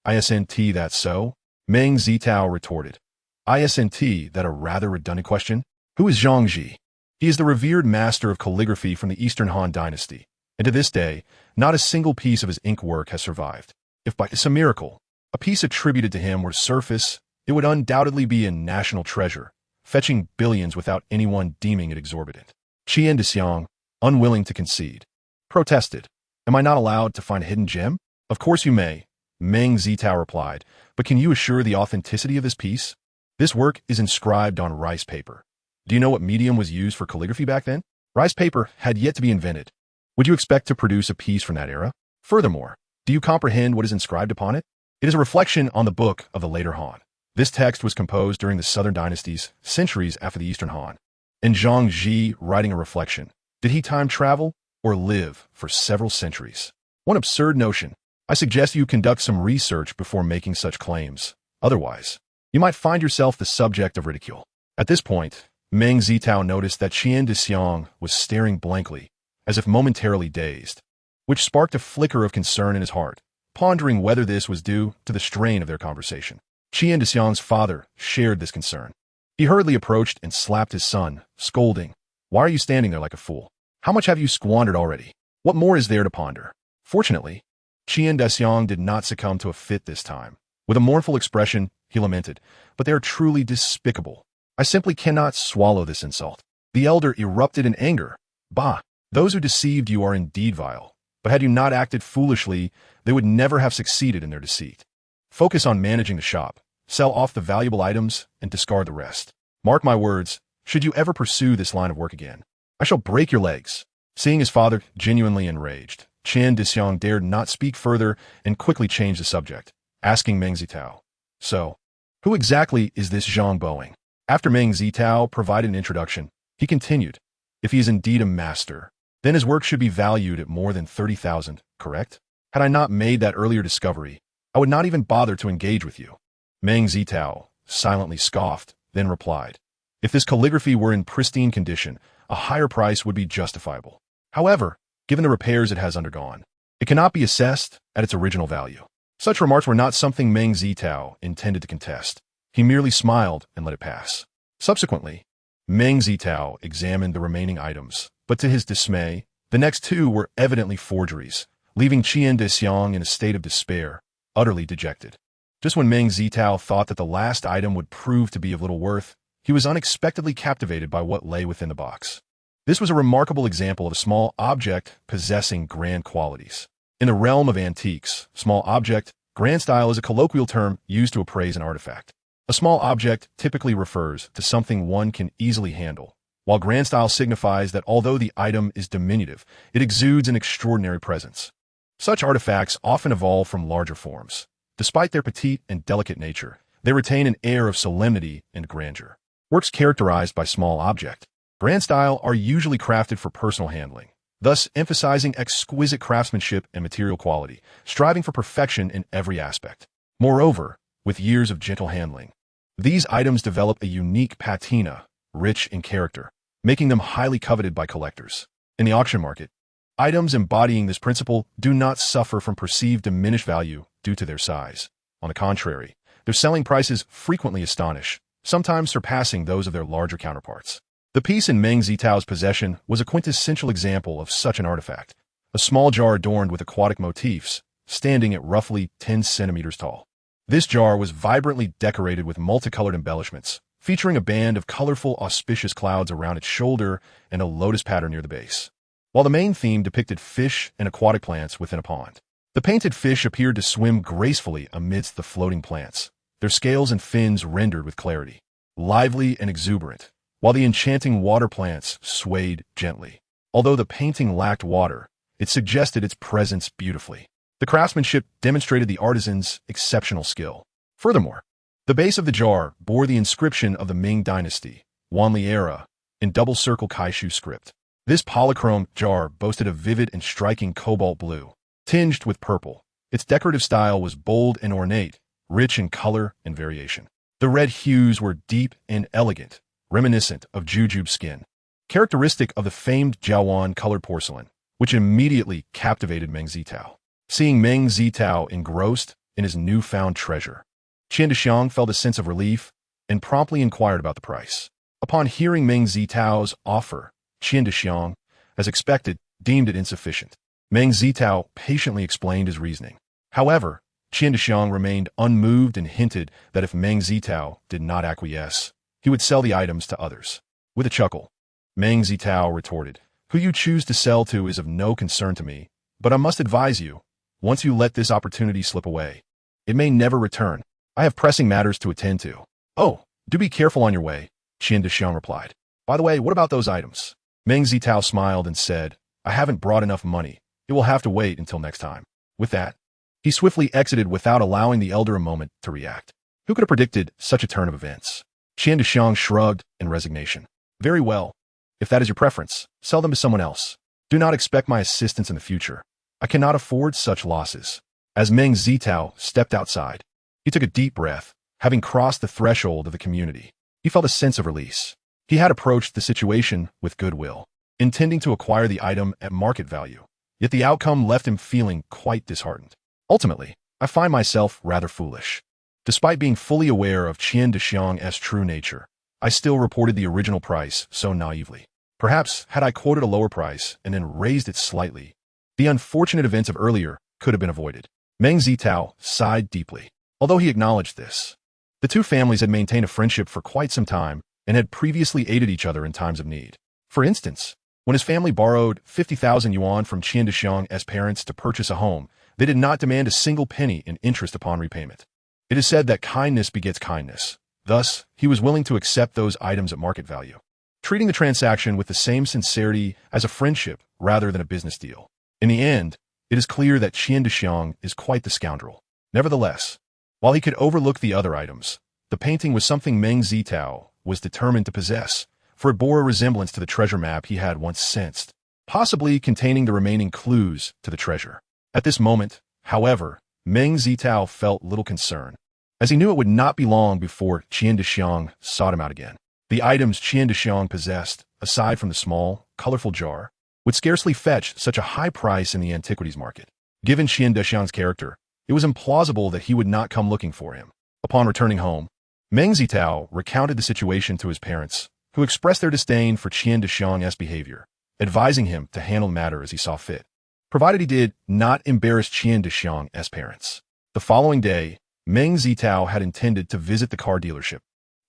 [SPEAKER 1] "Isn't that so?" Meng Zitao retorted. "Isn't that a rather redundant question? Who is Zhang Ji?" "He is the revered master of calligraphy from the Eastern Han dynasty, and to this day, not a single piece of his ink work has survived. If by some miracle, a piece attributed to him were to surface, it would undoubtedly be a national treasure, fetching billions without anyone deeming it exorbitant." Qian Daxiang, unwilling to concede, protested, "Am I not allowed to find a hidden gem?" "Of course you may," Meng Zitao replied, "but can you assure the authenticity of this piece? This work is inscribed on rice paper. Do you know what medium was used for calligraphy back then? Rice paper had yet to be invented. Would you expect to produce a piece from that era? Furthermore, do you comprehend what is inscribed upon it? It is a reflection on the book of the later Han. This text was composed during the southern dynasties, centuries after the Eastern Han. And Zhang Ji writing a reflection. Did he time travel or live for several centuries? One absurd notion. I suggest you conduct some research before making such claims. Otherwise, you might find yourself the subject of ridicule." At this point, Meng Zitao noticed that Qian Daxiang was staring blankly, as if momentarily dazed, which sparked a flicker of concern in his heart, pondering whether this was due to the strain of their conversation. Qian Daxiang's father shared this concern. He hurriedly approached and slapped his son, scolding, "Why are you standing there like a fool? How much have you squandered already? What more is there to ponder?" Fortunately, Qian Daxiang did not succumb to a fit this time. With a mournful expression, he lamented, "But they are truly despicable. I simply cannot swallow this insult." The elder erupted in anger. "Bah! Those who deceived you are indeed vile, but had you not acted foolishly, they would never have succeeded in their deceit. Focus on managing the shop, sell off the valuable items, and discard the rest. Mark my words, should you ever pursue this line of work again, I shall break your legs." Seeing his father genuinely enraged, Qian Daxiang dared not speak further and quickly changed the subject, asking Meng Zitao, "So, who exactly is this Zhang Boying?" After Meng Zitao provided an introduction, he continued, "If he is indeed a master, then his work should be valued at more than 30,000, correct? Had I not made that earlier discovery, I would not even bother to engage with you." Meng Zitao silently scoffed, then replied, "If this calligraphy were in pristine condition, a higher price would be justifiable. However, given the repairs it has undergone, it cannot be assessed at its original value." Such remarks were not something Meng Zitao intended to contest. He merely smiled and let it pass. Subsequently, Meng Zitao examined the remaining items, but to his dismay, the next two were evidently forgeries, leaving Qian Daxiang in a state of despair, utterly dejected. Just when Meng Zitao thought that the last item would prove to be of little worth, he was unexpectedly captivated by what lay within the box. This was a remarkable example of a small object possessing grand qualities. In the realm of antiques, small object, grand style is a colloquial term used to appraise an artifact. A small object typically refers to something one can easily handle, while grand style signifies that although the item is diminutive, it exudes an extraordinary presence. Such artifacts often evolve from larger forms. Despite their petite and delicate nature, they retain an air of solemnity and grandeur. Works characterized by small object. Grand style are usually crafted for personal handling, thus emphasizing exquisite craftsmanship and material quality, striving for perfection in every aspect. Moreover, with years of gentle handling, these items develop a unique patina, rich in character, making them highly coveted by collectors. In the auction market, items embodying this principle do not suffer from perceived diminished value due to their size. On the contrary, their selling prices frequently astonish, sometimes surpassing those of their larger counterparts. The piece in Meng Zitao's possession was a quintessential example of such an artifact, a small jar adorned with aquatic motifs, standing at roughly 10 centimeters tall. This jar was vibrantly decorated with multicolored embellishments, featuring a band of colorful, auspicious clouds around its shoulder and a lotus pattern near the base. While the main theme depicted fish and aquatic plants within a pond, the painted fish appeared to swim gracefully amidst the floating plants, their scales and fins rendered with clarity, lively and exuberant, while the enchanting water plants swayed gently. Although the painting lacked water, it suggested its presence beautifully. The craftsmanship demonstrated the artisan's exceptional skill. Furthermore, the base of the jar bore the inscription of the Ming dynasty, Wanli era, in double-circle Kaishu script. This polychrome jar boasted a vivid and striking cobalt blue, tinged with purple. Its decorative style was bold and ornate, rich in color and variation. The red hues were deep and elegant, reminiscent of jujube skin, characteristic of the famed Jiawan-colored porcelain, which immediately captivated Meng Zitao. Seeing Meng Zitao engrossed in his newfound treasure, Qian Dexiang felt a sense of relief and promptly inquired about the price. Upon hearing Meng Zitao's offer, Qian Dexiang, as expected, deemed it insufficient. Meng Zitao patiently explained his reasoning. However, Qian Dexiang remained unmoved and hinted that if Meng Zitao did not acquiesce, he would sell the items to others. With a chuckle, Meng Zitao retorted, "Who you choose to sell to is of no concern to me, but I must advise you, once you let this opportunity slip away, it may never return. I have pressing matters to attend to." "Oh, do be careful on your way," Qian Dexiang replied. "By the way, what about those items?" Meng Zitao smiled and said, "I haven't brought enough money. It will have to wait until next time." With that, he swiftly exited without allowing the elder a moment to react. Who could have predicted such a turn of events? Qian Dexiang shrugged in resignation. "Very well. If that is your preference, sell them to someone else. Do not expect my assistance in the future. I cannot afford such losses." As Meng Zitao stepped outside, he took a deep breath, having crossed the threshold of the community. He felt a sense of release. He had approached the situation with goodwill, intending to acquire the item at market value. Yet the outcome left him feeling quite disheartened. Ultimately, I find myself rather foolish. Despite being fully aware of Qian Dexiang's true nature, I still reported the original price so naively. Perhaps, had I quoted a lower price and then raised it slightly, the unfortunate events of earlier could have been avoided. Meng Zitao sighed deeply. Although he acknowledged this, the two families had maintained a friendship for quite some time and had previously aided each other in times of need. For instance, when his family borrowed 50,000 yuan from Qian Dexiang's parents to purchase a home, they did not demand a single penny in interest upon repayment. It is said that kindness begets kindness. Thus, he was willing to accept those items at market value, treating the transaction with the same sincerity as a friendship rather than a business deal. In the end, it is clear that Qian Dexiang is quite the scoundrel. Nevertheless, while he could overlook the other items, the painting was something Meng Zitao was determined to possess, for it bore a resemblance to the treasure map he had once sensed, possibly containing the remaining clues to the treasure. At this moment, however, Meng Zitao felt little concern, as he knew it would not be long before Qian Dexiang sought him out again. The items Qian Dexiang possessed, aside from the small, colorful jar, would scarcely fetch such a high price in the antiquities market. Given Qian Dexiang's character, it was implausible that he would not come looking for him. Upon returning home, Meng Zitao recounted the situation to his parents, who expressed their disdain for Qian Dexiang's behavior, advising him to handle the matter as he saw fit, provided he did not embarrass Qian Dexiang's parents. The following day, Meng Zitao had intended to visit the car dealership,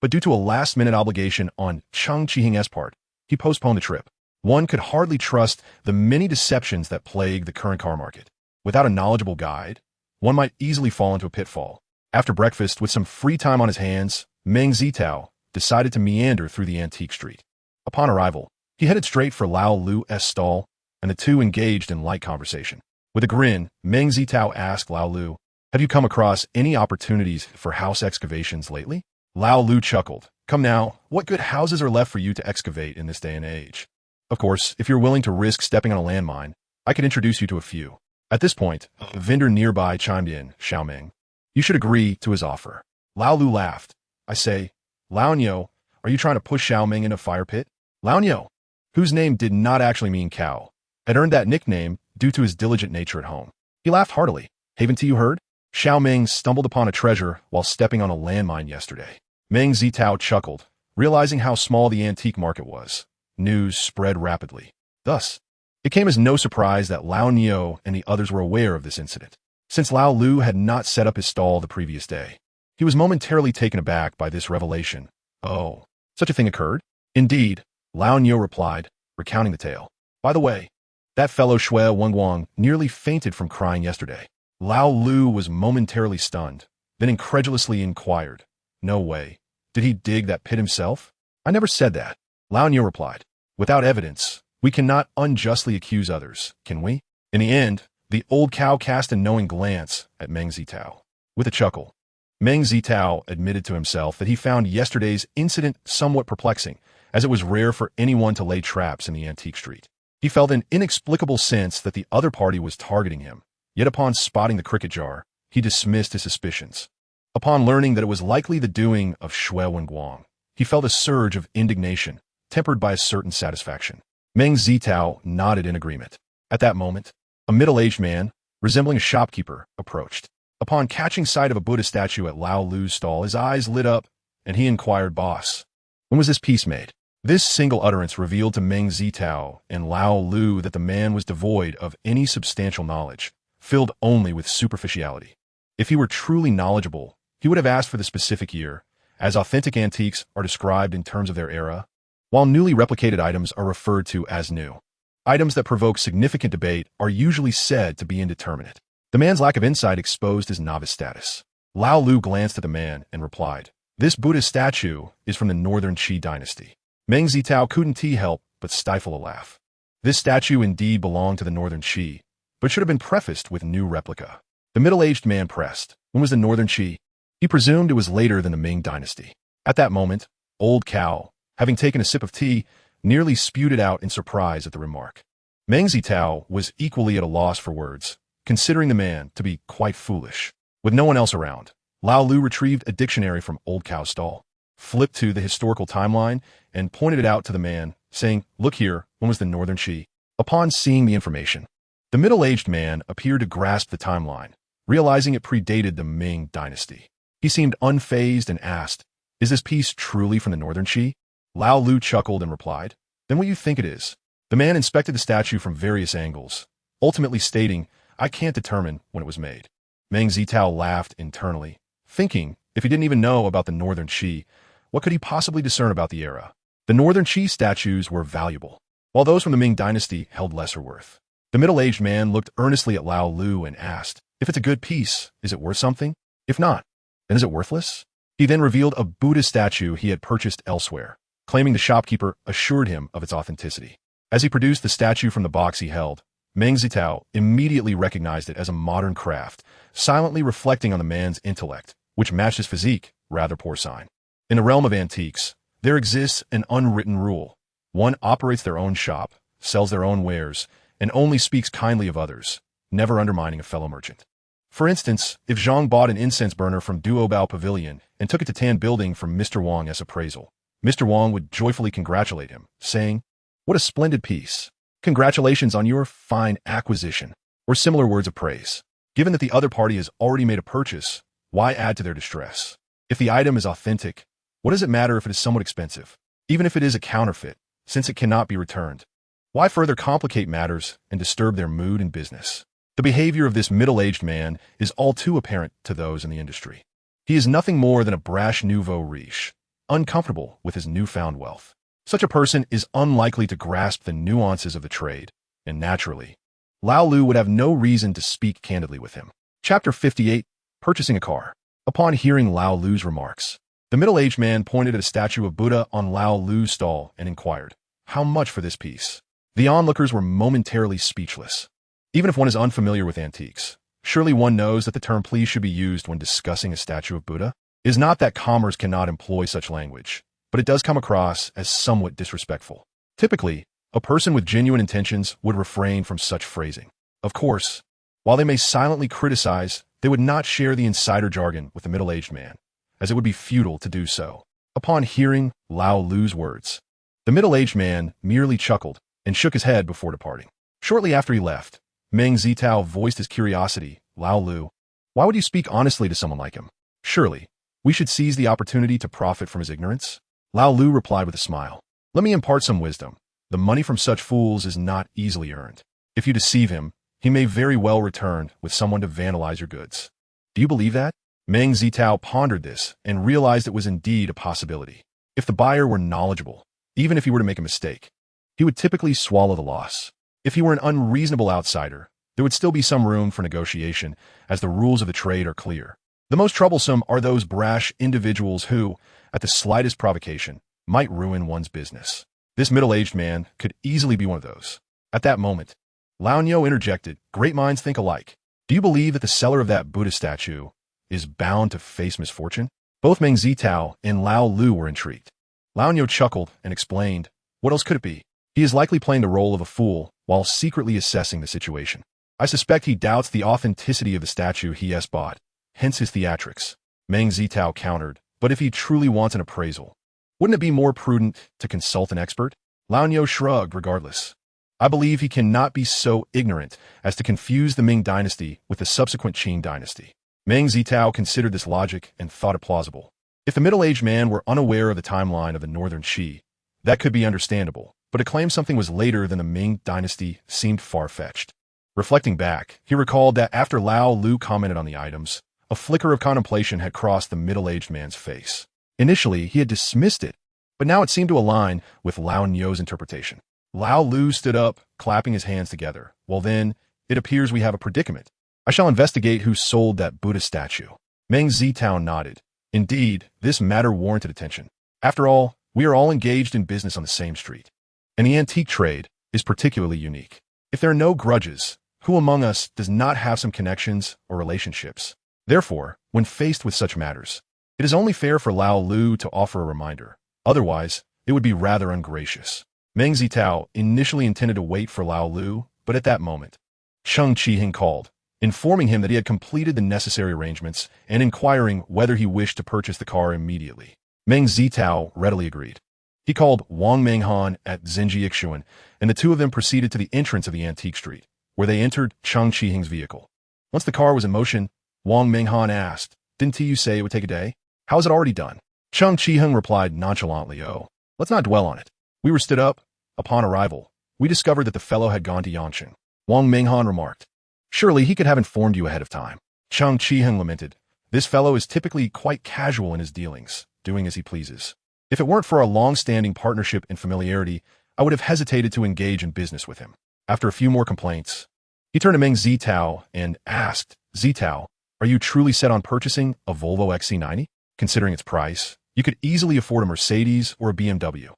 [SPEAKER 1] but due to a last-minute obligation on Chang Qihing's part, he postponed the trip. One could hardly trust the many deceptions that plague the current car market. Without a knowledgeable guide, one might easily fall into a pitfall. After breakfast, with some free time on his hands, Meng Zitao decided to meander through the antique street. Upon arrival, he headed straight for Lao Lu's stall, and the two engaged in light conversation. With a grin, Meng Zitao asked Lao Lu, "Have you come across any opportunities for house excavations lately?" Lao Lu chuckled. "Come now, what good houses are left for you to excavate in this day and age? Of course, if you're willing to risk stepping on a landmine, I could introduce you to a few." At this point, a vendor nearby chimed in, Xiaoming. "You should agree to his offer." Lao Lu laughed. "I say, Lao Niu, are you trying to push Xiaoming into a fire pit?" Lao Niu, whose name did not actually mean cow, had earned that nickname due to his diligent nature at home. He laughed heartily. "Haven't you heard? Xiaoming stumbled upon a treasure while stepping on a landmine yesterday." Meng Zitao chuckled, realizing how small the antique market was. News spread rapidly. Thus, it came as no surprise that Lao Niu and the others were aware of this incident. Since Lao Lu had not set up his stall the previous day, he was momentarily taken aback by this revelation. "Oh, such a thing occurred?" "Indeed," Lao Niu replied, recounting the tale. "By the way, that fellow Shui Wenguang nearly fainted from crying yesterday." Lao Lu was momentarily stunned, then incredulously inquired, "No way. Did he dig that pit himself?" "I never said that," Lao Niu replied. "Without evidence, we cannot unjustly accuse others, can we?" In the end, the old cow cast a knowing glance at Meng Zitao. With a chuckle, Meng Zitao admitted to himself that he found yesterday's incident somewhat perplexing, as it was rare for anyone to lay traps in the antique street. He felt an inexplicable sense that the other party was targeting him, yet upon spotting the cricket jar, he dismissed his suspicions. Upon learning that it was likely the doing of Shui Wenguang, he felt a surge of indignation, tempered by a certain satisfaction. Meng Zitao nodded in agreement. At that moment, a middle-aged man, resembling a shopkeeper, approached. Upon catching sight of a Buddha statue at Lao Lu's stall, his eyes lit up, and he inquired, "Boss, when was this piece made?" This single utterance revealed to Meng Zitao and Lao Lu that the man was devoid of any substantial knowledge, filled only with superficiality. If he were truly knowledgeable, he would have asked for the specific year, as authentic antiques are described in terms of their era, while newly replicated items are referred to as new. Items that provoke significant debate are usually said to be indeterminate. The man's lack of insight exposed his novice status. Lao Lu glanced at the man and replied, "This Buddha statue is from the northern Qing dynasty." Meng Zitao couldn't help but stifle a laugh. This statue indeed belonged to the northern Qing, but should have been prefaced with new replica. The middle-aged man pressed, "When was the northern Qing?" He presumed it was later than the Ming dynasty. At that moment, Old Cow, having taken a sip of tea, nearly spewed it out in surprise at the remark. Meng Zitao was equally at a loss for words, considering the man to be quite foolish. With no one else around, Lao Lu retrieved a dictionary from Old Cow's stall, flipped to the historical timeline, and pointed it out to the man, saying, "Look here, when was the northern Qing?" Upon seeing the information, the middle-aged man appeared to grasp the timeline, realizing it predated the Ming dynasty. He seemed unfazed and asked, "Is this piece truly from the northern Qing?" Lao Lu chuckled and replied, "Then what do you think it is?" The man inspected the statue from various angles, ultimately stating, "I can't determine when it was made." Meng Zitao laughed internally, thinking, if he didn't even know about the northern Qing, what could he possibly discern about the era? The northern Qing statues were valuable, while those from the Ming dynasty held lesser worth. The middle-aged man looked earnestly at Lao Lu and asked, "If it's a good piece, is it worth something? If not, then is it worthless?" He then revealed a Buddha statue he had purchased elsewhere, claiming the shopkeeper assured him of its authenticity. As he produced the statue from the box he held, Meng Zitao immediately recognized it as a modern craft, silently reflecting on the man's intellect, which matched his physique, rather poor sign. In the realm of antiques, there exists an unwritten rule. One operates their own shop, sells their own wares, and only speaks kindly of others, never undermining a fellow merchant. For instance, if Zhang bought an incense burner from Duobao Pavilion and took it to Tan Building from Mr. Wang as appraisal, Mr. Wang would joyfully congratulate him, saying, "What a splendid piece. Congratulations on your fine acquisition," or similar words of praise. Given that the other party has already made a purchase, why add to their distress? If the item is authentic, what does it matter if it is somewhat expensive? Even if it is a counterfeit, since it cannot be returned, why further complicate matters and disturb their mood and business? The behavior of this middle-aged man is all too apparent to those in the industry. He is nothing more than a brash nouveau riche, uncomfortable with his newfound wealth. Such a person is unlikely to grasp the nuances of the trade, and naturally, Lao Lu would have no reason to speak candidly with him. Chapter 58, Purchasing a Car. Upon hearing Lao Lu's remarks, the middle-aged man pointed at a statue of Buddha on Lao Lu's stall and inquired, How much for this piece? The onlookers were momentarily speechless. Even if one is unfamiliar with antiques, surely one knows that the term please should be used when discussing a statue of Buddha. It is not that commerce cannot employ such language, but it does come across as somewhat disrespectful. Typically, a person with genuine intentions would refrain from such phrasing. Of course, while they may silently criticize, they would not share the insider jargon with the middle-aged man, as it would be futile to do so. Upon hearing Lao Lu's words, the middle-aged man merely chuckled and shook his head before departing. Shortly after he left, Meng Zitao voiced his curiosity. Lao Lu, why would you speak honestly to someone like him? Surely, we should seize the opportunity to profit from his ignorance? Lao Lu replied with a smile. Let me impart some wisdom. The money from such fools is not easily earned. If you deceive him, he may very well return with someone to vandalize your goods. Do you believe that? Meng Zitao pondered this and realized it was indeed a possibility. If the buyer were knowledgeable, even if he were to make a mistake, he would typically swallow the loss. If he were an unreasonable outsider, there would still be some room for negotiation, as the rules of the trade are clear. The most troublesome are those brash individuals who, at the slightest provocation, might ruin one's business. This middle-aged man could easily be one of those. At that moment, Lao Nyo interjected, great minds think alike. Do you believe that the seller of that Buddha statue is bound to face misfortune? Both Meng Zitao and Lao Lu were intrigued. Lao Nyo chuckled and explained, what else could it be? He is likely playing the role of a fool while secretly assessing the situation. I suspect he doubts the authenticity of the statue he has bought, hence his theatrics. Meng Zitao countered, but if he truly wants an appraisal, wouldn't it be more prudent to consult an expert? Lao Nyo shrugged regardless. I believe he cannot be so ignorant as to confuse the Ming dynasty with the subsequent Qing dynasty. Meng Zitao considered this logic and thought it plausible. If the middle-aged man were unaware of the timeline of the northern Qi, that could be understandable, but to claim something was later than the Ming dynasty seemed far-fetched. Reflecting back, he recalled that after Lao Lu commented on the items, a flicker of contemplation had crossed the middle-aged man's face. Initially, he had dismissed it, but now it seemed to align with Lao Nyo's interpretation. Lao Lu stood up, clapping his hands together. Well then, it appears we have a predicament. I shall investigate who sold that Buddha statue. Meng Zitao nodded. Indeed, this matter warranted attention. After all, we are all engaged in business on the same street. And the antique trade is particularly unique. If there are no grudges, who among us does not have some connections or relationships? Therefore, when faced with such matters, it is only fair for Lao Lu to offer a reminder. Otherwise, it would be rather ungracious. Meng Zitao initially intended to wait for Lao Lu, but at that moment, Cheng Qiheng called, informing him that he had completed the necessary arrangements and inquiring whether he wished to purchase the car immediately. Meng Zitao readily agreed. He called Wang Menghan at Xinjiixuan, and the two of them proceeded to the entrance of the antique street, where they entered Cheng Qiheng's vehicle. Once the car was in motion, Wang Menghan asked, didn't you say it would take a day? How is it already done? Cheng Qiheng replied nonchalantly, oh, let's not dwell on it. We were stood up. Upon arrival, we discovered that the fellow had gone to Yanqing. Wang Menghan remarked, surely he could have informed you ahead of time. Cheng Qiheng lamented, this fellow is typically quite casual in his dealings, doing as he pleases. If it weren't for our long-standing partnership and familiarity, I would have hesitated to engage in business with him. After a few more complaints, he turned to Meng Zitao and asked, Zitao, are you truly set on purchasing a Volvo XC90? Considering its price, you could easily afford a Mercedes or a BMW.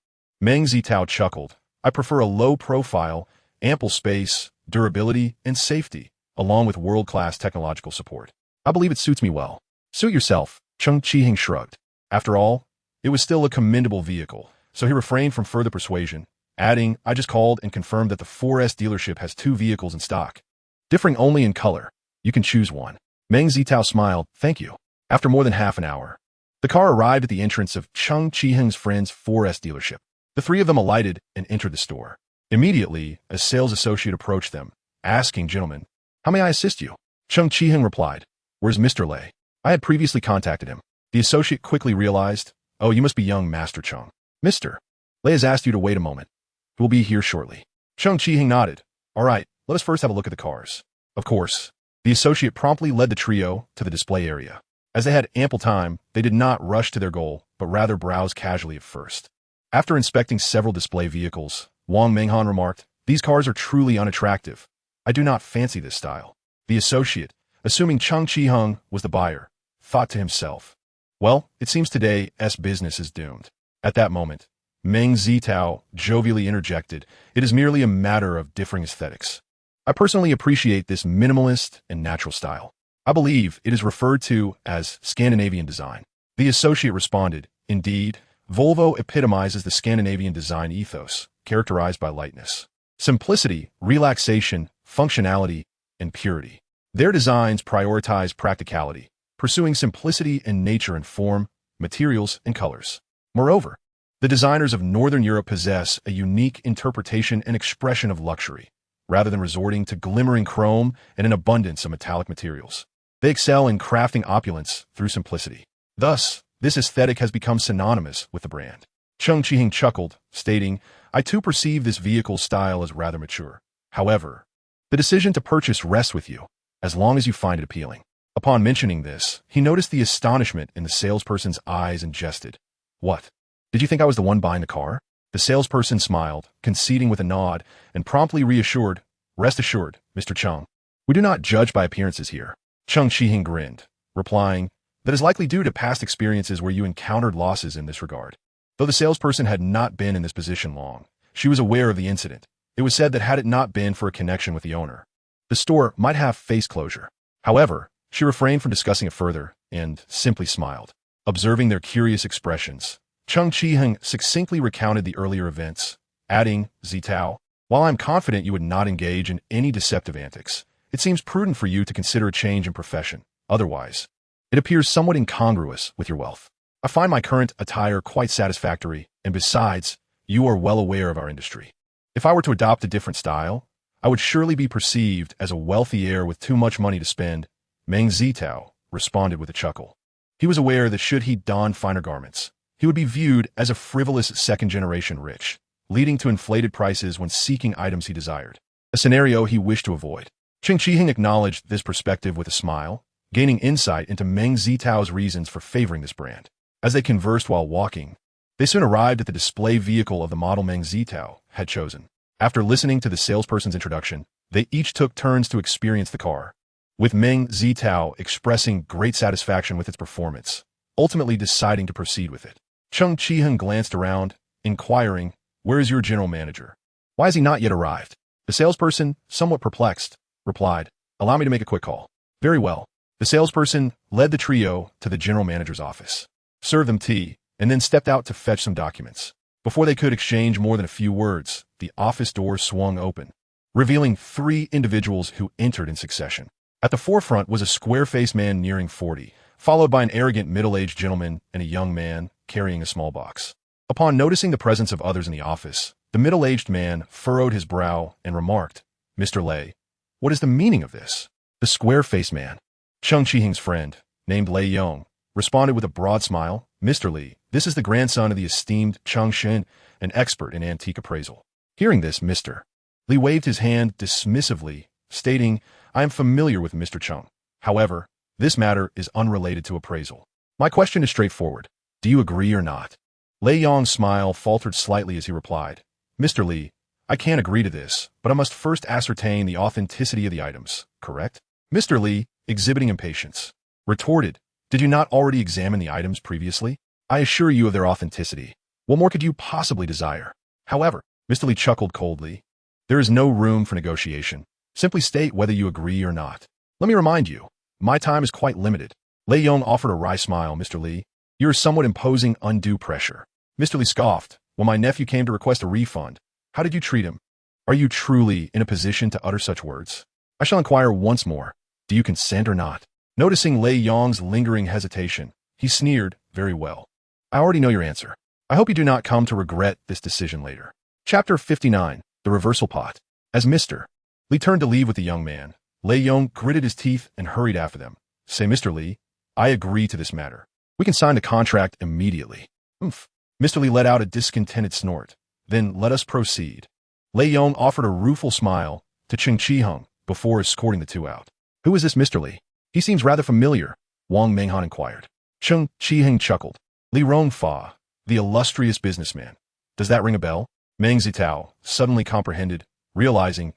[SPEAKER 1] Meng Zitao chuckled. I prefer a low profile, ample space, durability, and safety, along with world-class technological support. I believe it suits me well. Suit yourself, Cheng Qiheng shrugged. After all, it was still a commendable vehicle, so he refrained from further persuasion, adding, I just called and confirmed that the 4S dealership has 2 vehicles in stock, differing only in color. You can choose one. Meng Zitao smiled, thank you. After more than half an hour, the car arrived at the entrance of Cheng Qiheng's friend's 4S dealership. The three of them alighted and entered the store. Immediately, a sales associate approached them, asking, gentlemen, how may I assist you? Cheng Qiheng replied, where's Mr. Lei? I had previously contacted him. The associate quickly realized, oh, you must be young Master Cheng. Mr. Lei has asked you to wait a moment. He will be here shortly. Cheng Qiheng nodded. All right, let us first have a look at the cars. Of course, the associate promptly led the trio to the display area. As they had ample time, they did not rush to their goal, but rather browse casually at first. After inspecting several display vehicles, Wang Menghan remarked, these cars are truly unattractive. I do not fancy this style. The associate, assuming Cheng Qiheng was the buyer, thought to himself, well, it seems today's business is doomed. At that moment, Meng Zitao jovially interjected. It is merely a matter of differing aesthetics. I personally appreciate this minimalist and natural style. I believe it is referred to as Scandinavian design. The associate responded, indeed, Volvo epitomizes the Scandinavian design ethos, characterized by lightness, simplicity, relaxation, functionality, and purity. Their designs prioritize practicality, pursuing simplicity in nature and form, materials, and colors. Moreover, the designers of Northern Europe possess a unique interpretation and expression of luxury, rather than resorting to glimmering chrome and an abundance of metallic materials. They excel in crafting opulence through simplicity. Thus, this aesthetic has become synonymous with the brand. Cheng Qiheng chuckled, stating, I too perceive this vehicle's style as rather mature. However, the decision to purchase rests with you, as long as you find it appealing. Upon mentioning this, he noticed the astonishment in the salesperson's eyes and jested. What? Did you think I was the one buying the car? The salesperson smiled, conceding with a nod, and promptly reassured, Rest assured, Mr. Cheng. We do not judge by appearances here. Cheng Qiheng grinned, replying, That is likely due to past experiences where you encountered losses in this regard. Though the salesperson had not been in this position long, she was aware of the incident. It was said that had it not been for a connection with the owner, the store might have faced closure. However, she refrained from discussing it further and simply smiled. Observing their curious expressions, Cheng Qiheng succinctly recounted the earlier events, adding, Zitao, while I'm confident you would not engage in any deceptive antics, it seems prudent for you to consider a change in profession. Otherwise, it appears somewhat incongruous with your wealth. I find my current attire quite satisfactory, and besides, you are well aware of our industry. If I were to adopt a different style, I would surely be perceived as a wealthy heir with too much money to spend. Meng Zitao responded with a chuckle. He was aware that should he don finer garments, he would be viewed as a frivolous second-generation rich, leading to inflated prices when seeking items he desired, a scenario he wished to avoid. Cheng Qiheng acknowledged this perspective with a smile, gaining insight into Meng Zitao's reasons for favoring this brand. As they conversed while walking, they soon arrived at the display vehicle of the model Meng Zitao had chosen. After listening to the salesperson's introduction, they each took turns to experience the car, with Meng Zitao expressing great satisfaction with its performance, ultimately deciding to proceed with it. Cheng Qiheng glanced around, inquiring, Where is your general manager? Why has he not yet arrived? The salesperson, somewhat perplexed, replied, Allow me to make a quick call. Very well. The salesperson led the trio to the general manager's office, served them tea, and then stepped out to fetch some documents. Before they could exchange more than a few words, the office door swung open, revealing 3 individuals who entered in succession. At the forefront was a square-faced man nearing 40, followed by an arrogant middle-aged gentleman and a young man carrying a small box. Upon noticing the presence of others in the office, the middle-aged man furrowed his brow and remarked, Mr. Lei, what is the meaning of this? The square-faced man, Cheng Qiheng's friend, named Lei Yong, responded with a broad smile, Mr. Li, this is the grandson of the esteemed Cheng Shen, an expert in antique appraisal. Hearing this, Mr. Li waved his hand dismissively, stating, I am familiar with Mr. Cheng. However, this matter is unrelated to appraisal. My question is straightforward. Do you agree or not? Lei Yong's smile faltered slightly as he replied, Mr. Li, I can't agree to this, but I must first ascertain the authenticity of the items, correct? Mr. Li, exhibiting impatience, retorted, Did you not already examine the items previously? I assure you of their authenticity. What more could you possibly desire? However, Mr. Li chuckled coldly, There is no room for negotiation. Simply state whether you agree or not. Let me remind you, my time is quite limited. Lei Yong offered a wry smile, Mr. Li. You are somewhat imposing undue pressure. Mr. Li scoffed. When my nephew came to request a refund, how did you treat him? Are you truly in a position to utter such words? I shall inquire once more. Do you consent or not? Noticing Lei Yong's lingering hesitation, he sneered, Very well. I already know your answer. I hope you do not come to regret this decision later. Chapter 59, The Reversal Pot. As Mr. Li turned to leave with the young man, Lei Yong gritted his teeth and hurried after them. Say, Mr. Li, I agree to this matter. We can sign the contract immediately. Oomph. Mr. Li let out a discontented snort. Then let us proceed. Lei Yong offered a rueful smile to Cheng Qiheng before escorting the two out. Who is this Mr. Li? He seems rather familiar, Wang Menghan inquired. Cheng Qiheng chuckled. Li Rongfa, the illustrious businessman. Does that ring a bell? Meng Zitao suddenly comprehended, realizing,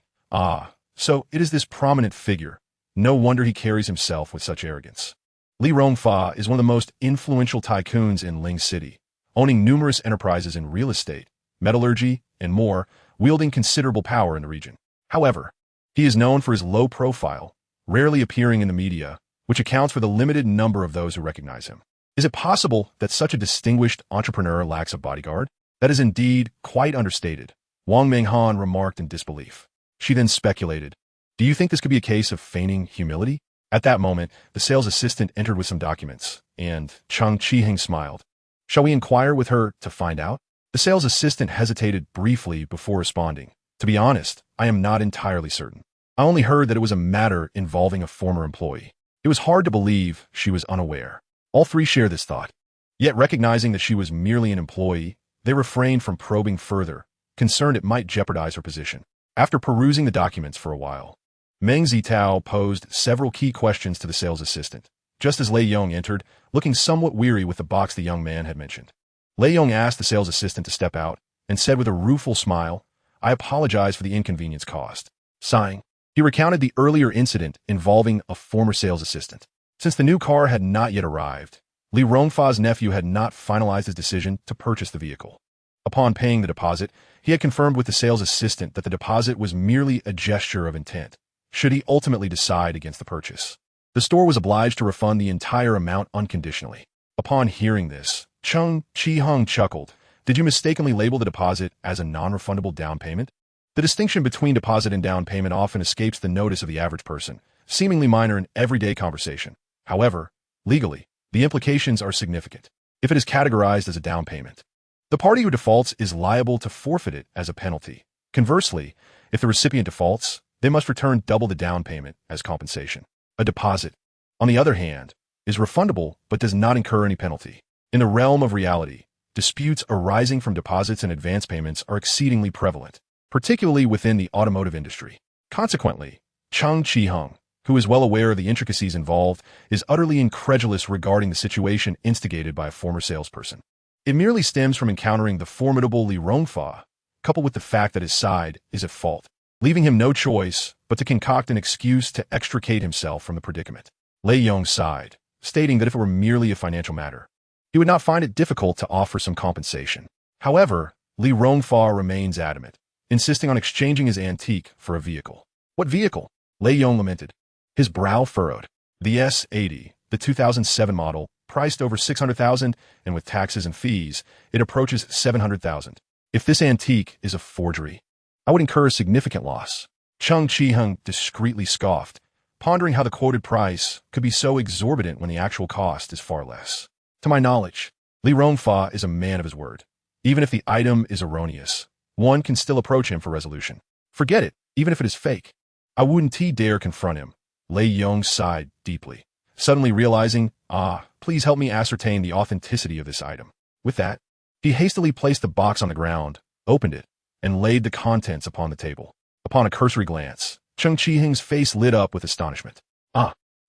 [SPEAKER 1] so it is this prominent figure. No wonder he carries himself with such arrogance. Li Rongfa is one of the most influential tycoons in Ling City, owning numerous enterprises in real estate, metallurgy, and more, wielding considerable power in the region. However, he is known for his low profile, rarely appearing in the media, which accounts for the limited number of those who recognize him. Is it possible that such a distinguished entrepreneur lacks a bodyguard? That is indeed quite understated, Wang Menghan remarked in disbelief. She then speculated, do you think this could be a case of feigning humility? At that moment, the sales assistant entered with some documents, and Chang Qiheng smiled. Shall we inquire with her to find out? The sales assistant hesitated briefly before responding. To be honest, I am not entirely certain. I only heard that it was a matter involving a former employee. It was hard to believe she was unaware. All three share this thought. Yet recognizing that she was merely an employee, they refrained from probing further, concerned it might jeopardize her position. After perusing the documents for a while, Meng Zitao posed several key questions to the sales assistant, just as Lei Yong entered, looking somewhat weary with the box the young man had mentioned. Lei Yong asked the sales assistant to step out and said with a rueful smile, I apologize for the inconvenience caused. Sighing, he recounted the earlier incident involving a former sales assistant. Since the new car had not yet arrived, Li Rongfa's nephew had not finalized his decision to purchase the vehicle. Upon paying the deposit, he had confirmed with the sales assistant that the deposit was merely a gesture of intent, should he ultimately decide against the purchase. The store was obliged to refund the entire amount unconditionally. Upon hearing this, Chang Qiheng chuckled. Did you mistakenly label the deposit as a non-refundable down payment? The distinction between deposit and down payment often escapes the notice of the average person, seemingly minor in everyday conversation. However, legally, the implications are significant. If it is categorized as a down payment, the party who defaults is liable to forfeit it as a penalty. Conversely, if the recipient defaults, they must return double the down payment as compensation. A deposit, on the other hand, is refundable but does not incur any penalty. In the realm of reality, disputes arising from deposits and advance payments are exceedingly prevalent, particularly within the automotive industry. Consequently, Chang Qiheng, who is well aware of the intricacies involved, is utterly incredulous regarding the situation instigated by a former salesperson. It merely stems from encountering the formidable Li Rongfa, coupled with the fact that his side is at fault, leaving him no choice but to concoct an excuse to extricate himself from the predicament. Lei Yong sighed, stating that if it were merely a financial matter, he would not find it difficult to offer some compensation. However, Li Rongfa remains adamant, insisting on exchanging his antique for a vehicle. What vehicle? Lei Yong lamented. His brow furrowed. The S80, the 2007 model, priced over $600,000, and with taxes and fees, it approaches $700,000. If this antique is a forgery, I would incur a significant loss. Chang Qiheng discreetly scoffed, pondering how the quoted price could be so exorbitant when the actual cost is far less. To my knowledge, Li Rongfa is a man of his word. Even if the item is erroneous, one can still approach him for resolution. Forget it, even if it is fake. I wouldn't dare confront him. Lei Yong sighed deeply, suddenly realizing, please help me ascertain the authenticity of this item. With that, he hastily placed the box on the ground, opened it, and laid the contents upon the table. Upon a cursory glance, Chang Qiheng's face lit up with astonishment.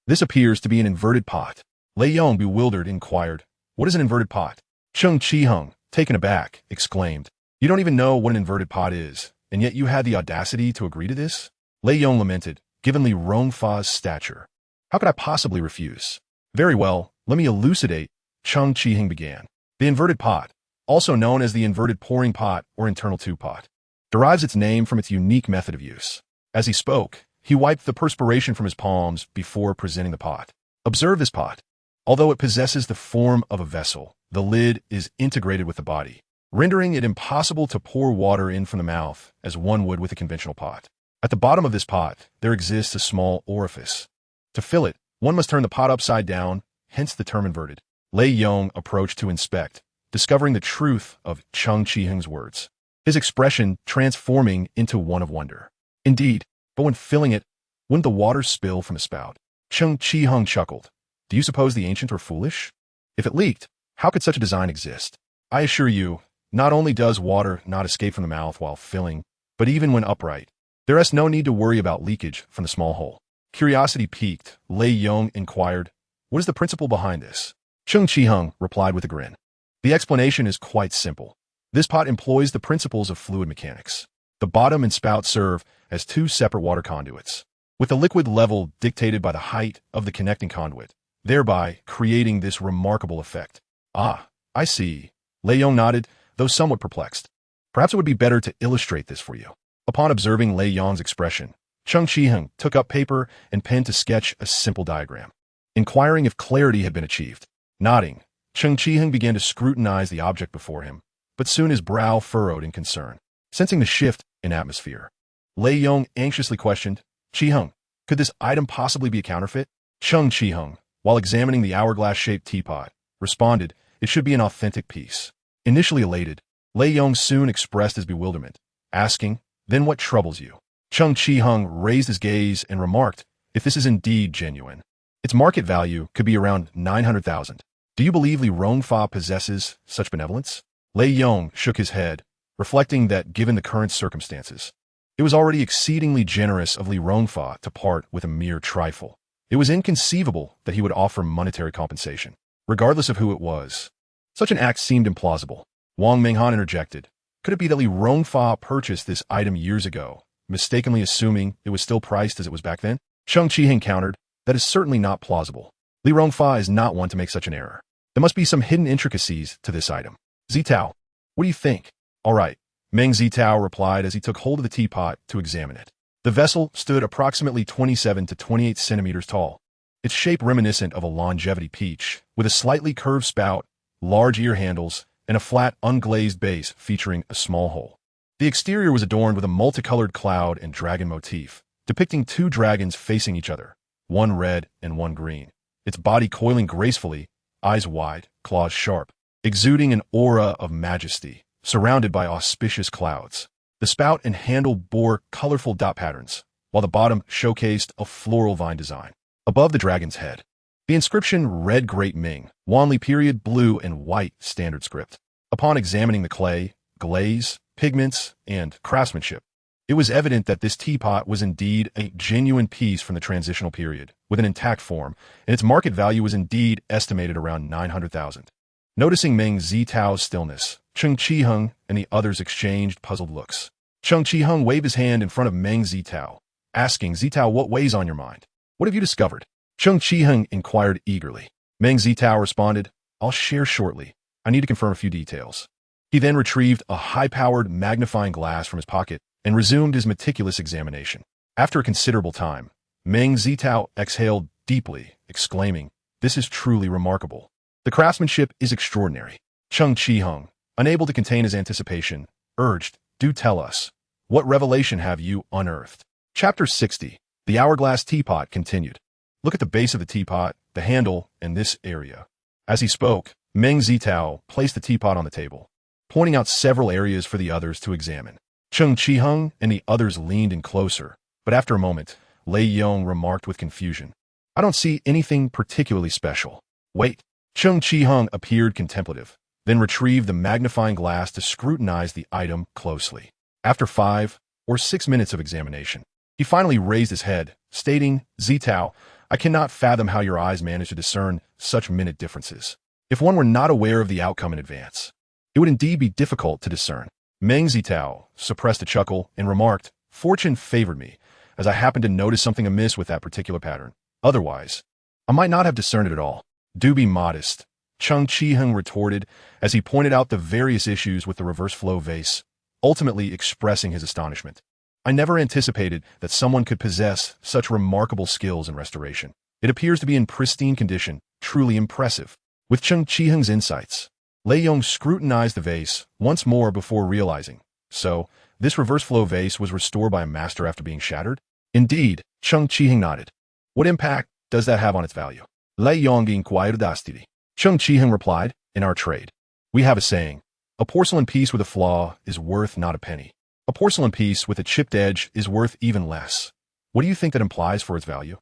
[SPEAKER 1] This appears to be an inverted pot. Lei Yong, bewildered, inquired, what is an inverted pot? Chang Qiheng, taken aback, exclaimed, you don't even know what an inverted pot is, and yet you had the audacity to agree to this? Lei Yong lamented, given Li Rongfa's stature, how could I possibly refuse? Very well, let me elucidate, Chang Qiheng began. The inverted pot, also known as the inverted pouring pot or internal tube pot, derives its name from its unique method of use. As he spoke, he wiped the perspiration from his palms before presenting the pot. Observe this pot. Although it possesses the form of a vessel, the lid is integrated with the body, rendering it impossible to pour water in from the mouth as one would with a conventional pot. At the bottom of this pot, there exists a small orifice. To fill it, one must turn the pot upside down, hence the term inverted. Lei Yong approached to inspect, discovering the truth of Chang Qiheng's words, his expression transforming into one of wonder. Indeed, but when filling it, wouldn't the water spill from the spout? Chang Qiheng chuckled. Do you suppose the ancients were foolish? If it leaked, how could such a design exist? I assure you, not only does water not escape from the mouth while filling, but even when upright, there is no need to worry about leakage from the small hole. Curiosity piqued, Lei Yong inquired, what is the principle behind this? Chang Qiheng replied with a grin. The explanation is quite simple. This pot employs the principles of fluid mechanics. The bottom and spout serve as two separate water conduits, with the liquid level dictated by the height of the connecting conduit, thereby creating this remarkable effect. I see. Lei Yong nodded, though somewhat perplexed. Perhaps it would be better to illustrate this for you. Upon observing Lei Yong's expression, Cheng Qiheng took up paper and pen to sketch a simple diagram, inquiring if clarity had been achieved. Nodding, Cheng Qiheng began to scrutinize the object before him, but soon his brow furrowed in concern. Sensing the shift in atmosphere, Lei Yong anxiously questioned, Qiheng, could this item possibly be a counterfeit? Cheng Qiheng, while examining the hourglass-shaped teapot, responded, it should be an authentic piece. Initially elated, Lei Yong soon expressed his bewilderment, asking, then what troubles you? Cheng Qiheng raised his gaze and remarked, if this is indeed genuine, its market value could be around 900,000. Do you believe Li Rongfa possesses such benevolence? Lei Yong shook his head, reflecting that given the current circumstances, it was already exceedingly generous of Li Rongfa to part with a mere trifle. It was inconceivable that he would offer monetary compensation, regardless of who it was. Such an act seemed implausible. Wang Menghan interjected, could it be that Li Rongfa purchased this item years ago, mistakenly assuming it was still priced as it was back then? Cheng Qiheng countered, that is certainly not plausible. Li Rongfa is not one to make such an error. There must be some hidden intricacies to this item. Zitao, what do you think? All right, Meng Zitao replied as he took hold of the teapot to examine it. The vessel stood approximately 27 to 28 centimeters tall, its shape reminiscent of a longevity peach, with a slightly curved spout, large ear handles, and a flat, unglazed base featuring a small hole. The exterior was adorned with a multicolored cloud and dragon motif, depicting two dragons facing each other, one red and one green, its body coiling gracefully, eyes wide, claws sharp, exuding an aura of majesty, surrounded by auspicious clouds. The spout and handle bore colorful dot patterns, while the bottom showcased a floral vine design. Above the dragon's head, the inscription read Great Ming, Wanli period blue and white standard script. Upon examining the clay, glaze, pigments, and craftsmanship, it was evident that this teapot was indeed a genuine piece from the transitional period, with an intact form, and its market value was indeed estimated around 900,000. Noticing Meng Zitao's stillness, Cheng Qiheng and the others exchanged puzzled looks. Cheng Qiheng waved his hand in front of Meng Zitao, asking, Zitao, what weighs on your mind? What have you discovered? Cheng Qiheng inquired eagerly. Meng Zitao responded, I'll share shortly. I need to confirm a few details. He then retrieved a high-powered magnifying glass from his pocket and resumed his meticulous examination. After a considerable time, Meng Zitao exhaled deeply, exclaiming, this is truly remarkable. The craftsmanship is extraordinary. Cheng Qiheng, unable to contain his anticipation, urged, do tell us, what revelation have you unearthed? Chapter 60. The hourglass teapot continued. Look at the base of the teapot, the handle, and this area. As he spoke, Meng Zitao placed the teapot on the table, pointing out several areas for the others to examine. Cheng Qiheng and the others leaned in closer, but after a moment, Lei Yong remarked with confusion, I don't see anything particularly special. Wait. Cheng Qiheng appeared contemplative, then retrieved the magnifying glass to scrutinize the item closely. After 5 or 6 minutes of examination, he finally raised his head, stating, Zitao, I cannot fathom how your eyes manage to discern such minute differences. If one were not aware of the outcome in advance, it would indeed be difficult to discern. Meng Zitao suppressed a chuckle and remarked, fortune favored me, as I happened to notice something amiss with that particular pattern. Otherwise, I might not have discerned it at all. Do be modest, Cheng Qiheng retorted as he pointed out the various issues with the reverse flow vase, ultimately expressing his astonishment. I never anticipated that someone could possess such remarkable skills in restoration. It appears to be in pristine condition, truly impressive. With Cheng Qiheng's insights, Lei Yong scrutinized the vase once more before realizing. So, this reverse flow vase was restored by a master after being shattered? Indeed, Cheng Qiheng nodded. What impact does that have on its value? Lei Yong inquired hastily. Cheng Qiheng replied, in our trade, we have a saying, a porcelain piece with a flaw is worth not a penny. A porcelain piece with a chipped edge is worth even less. What do you think that implies for its value?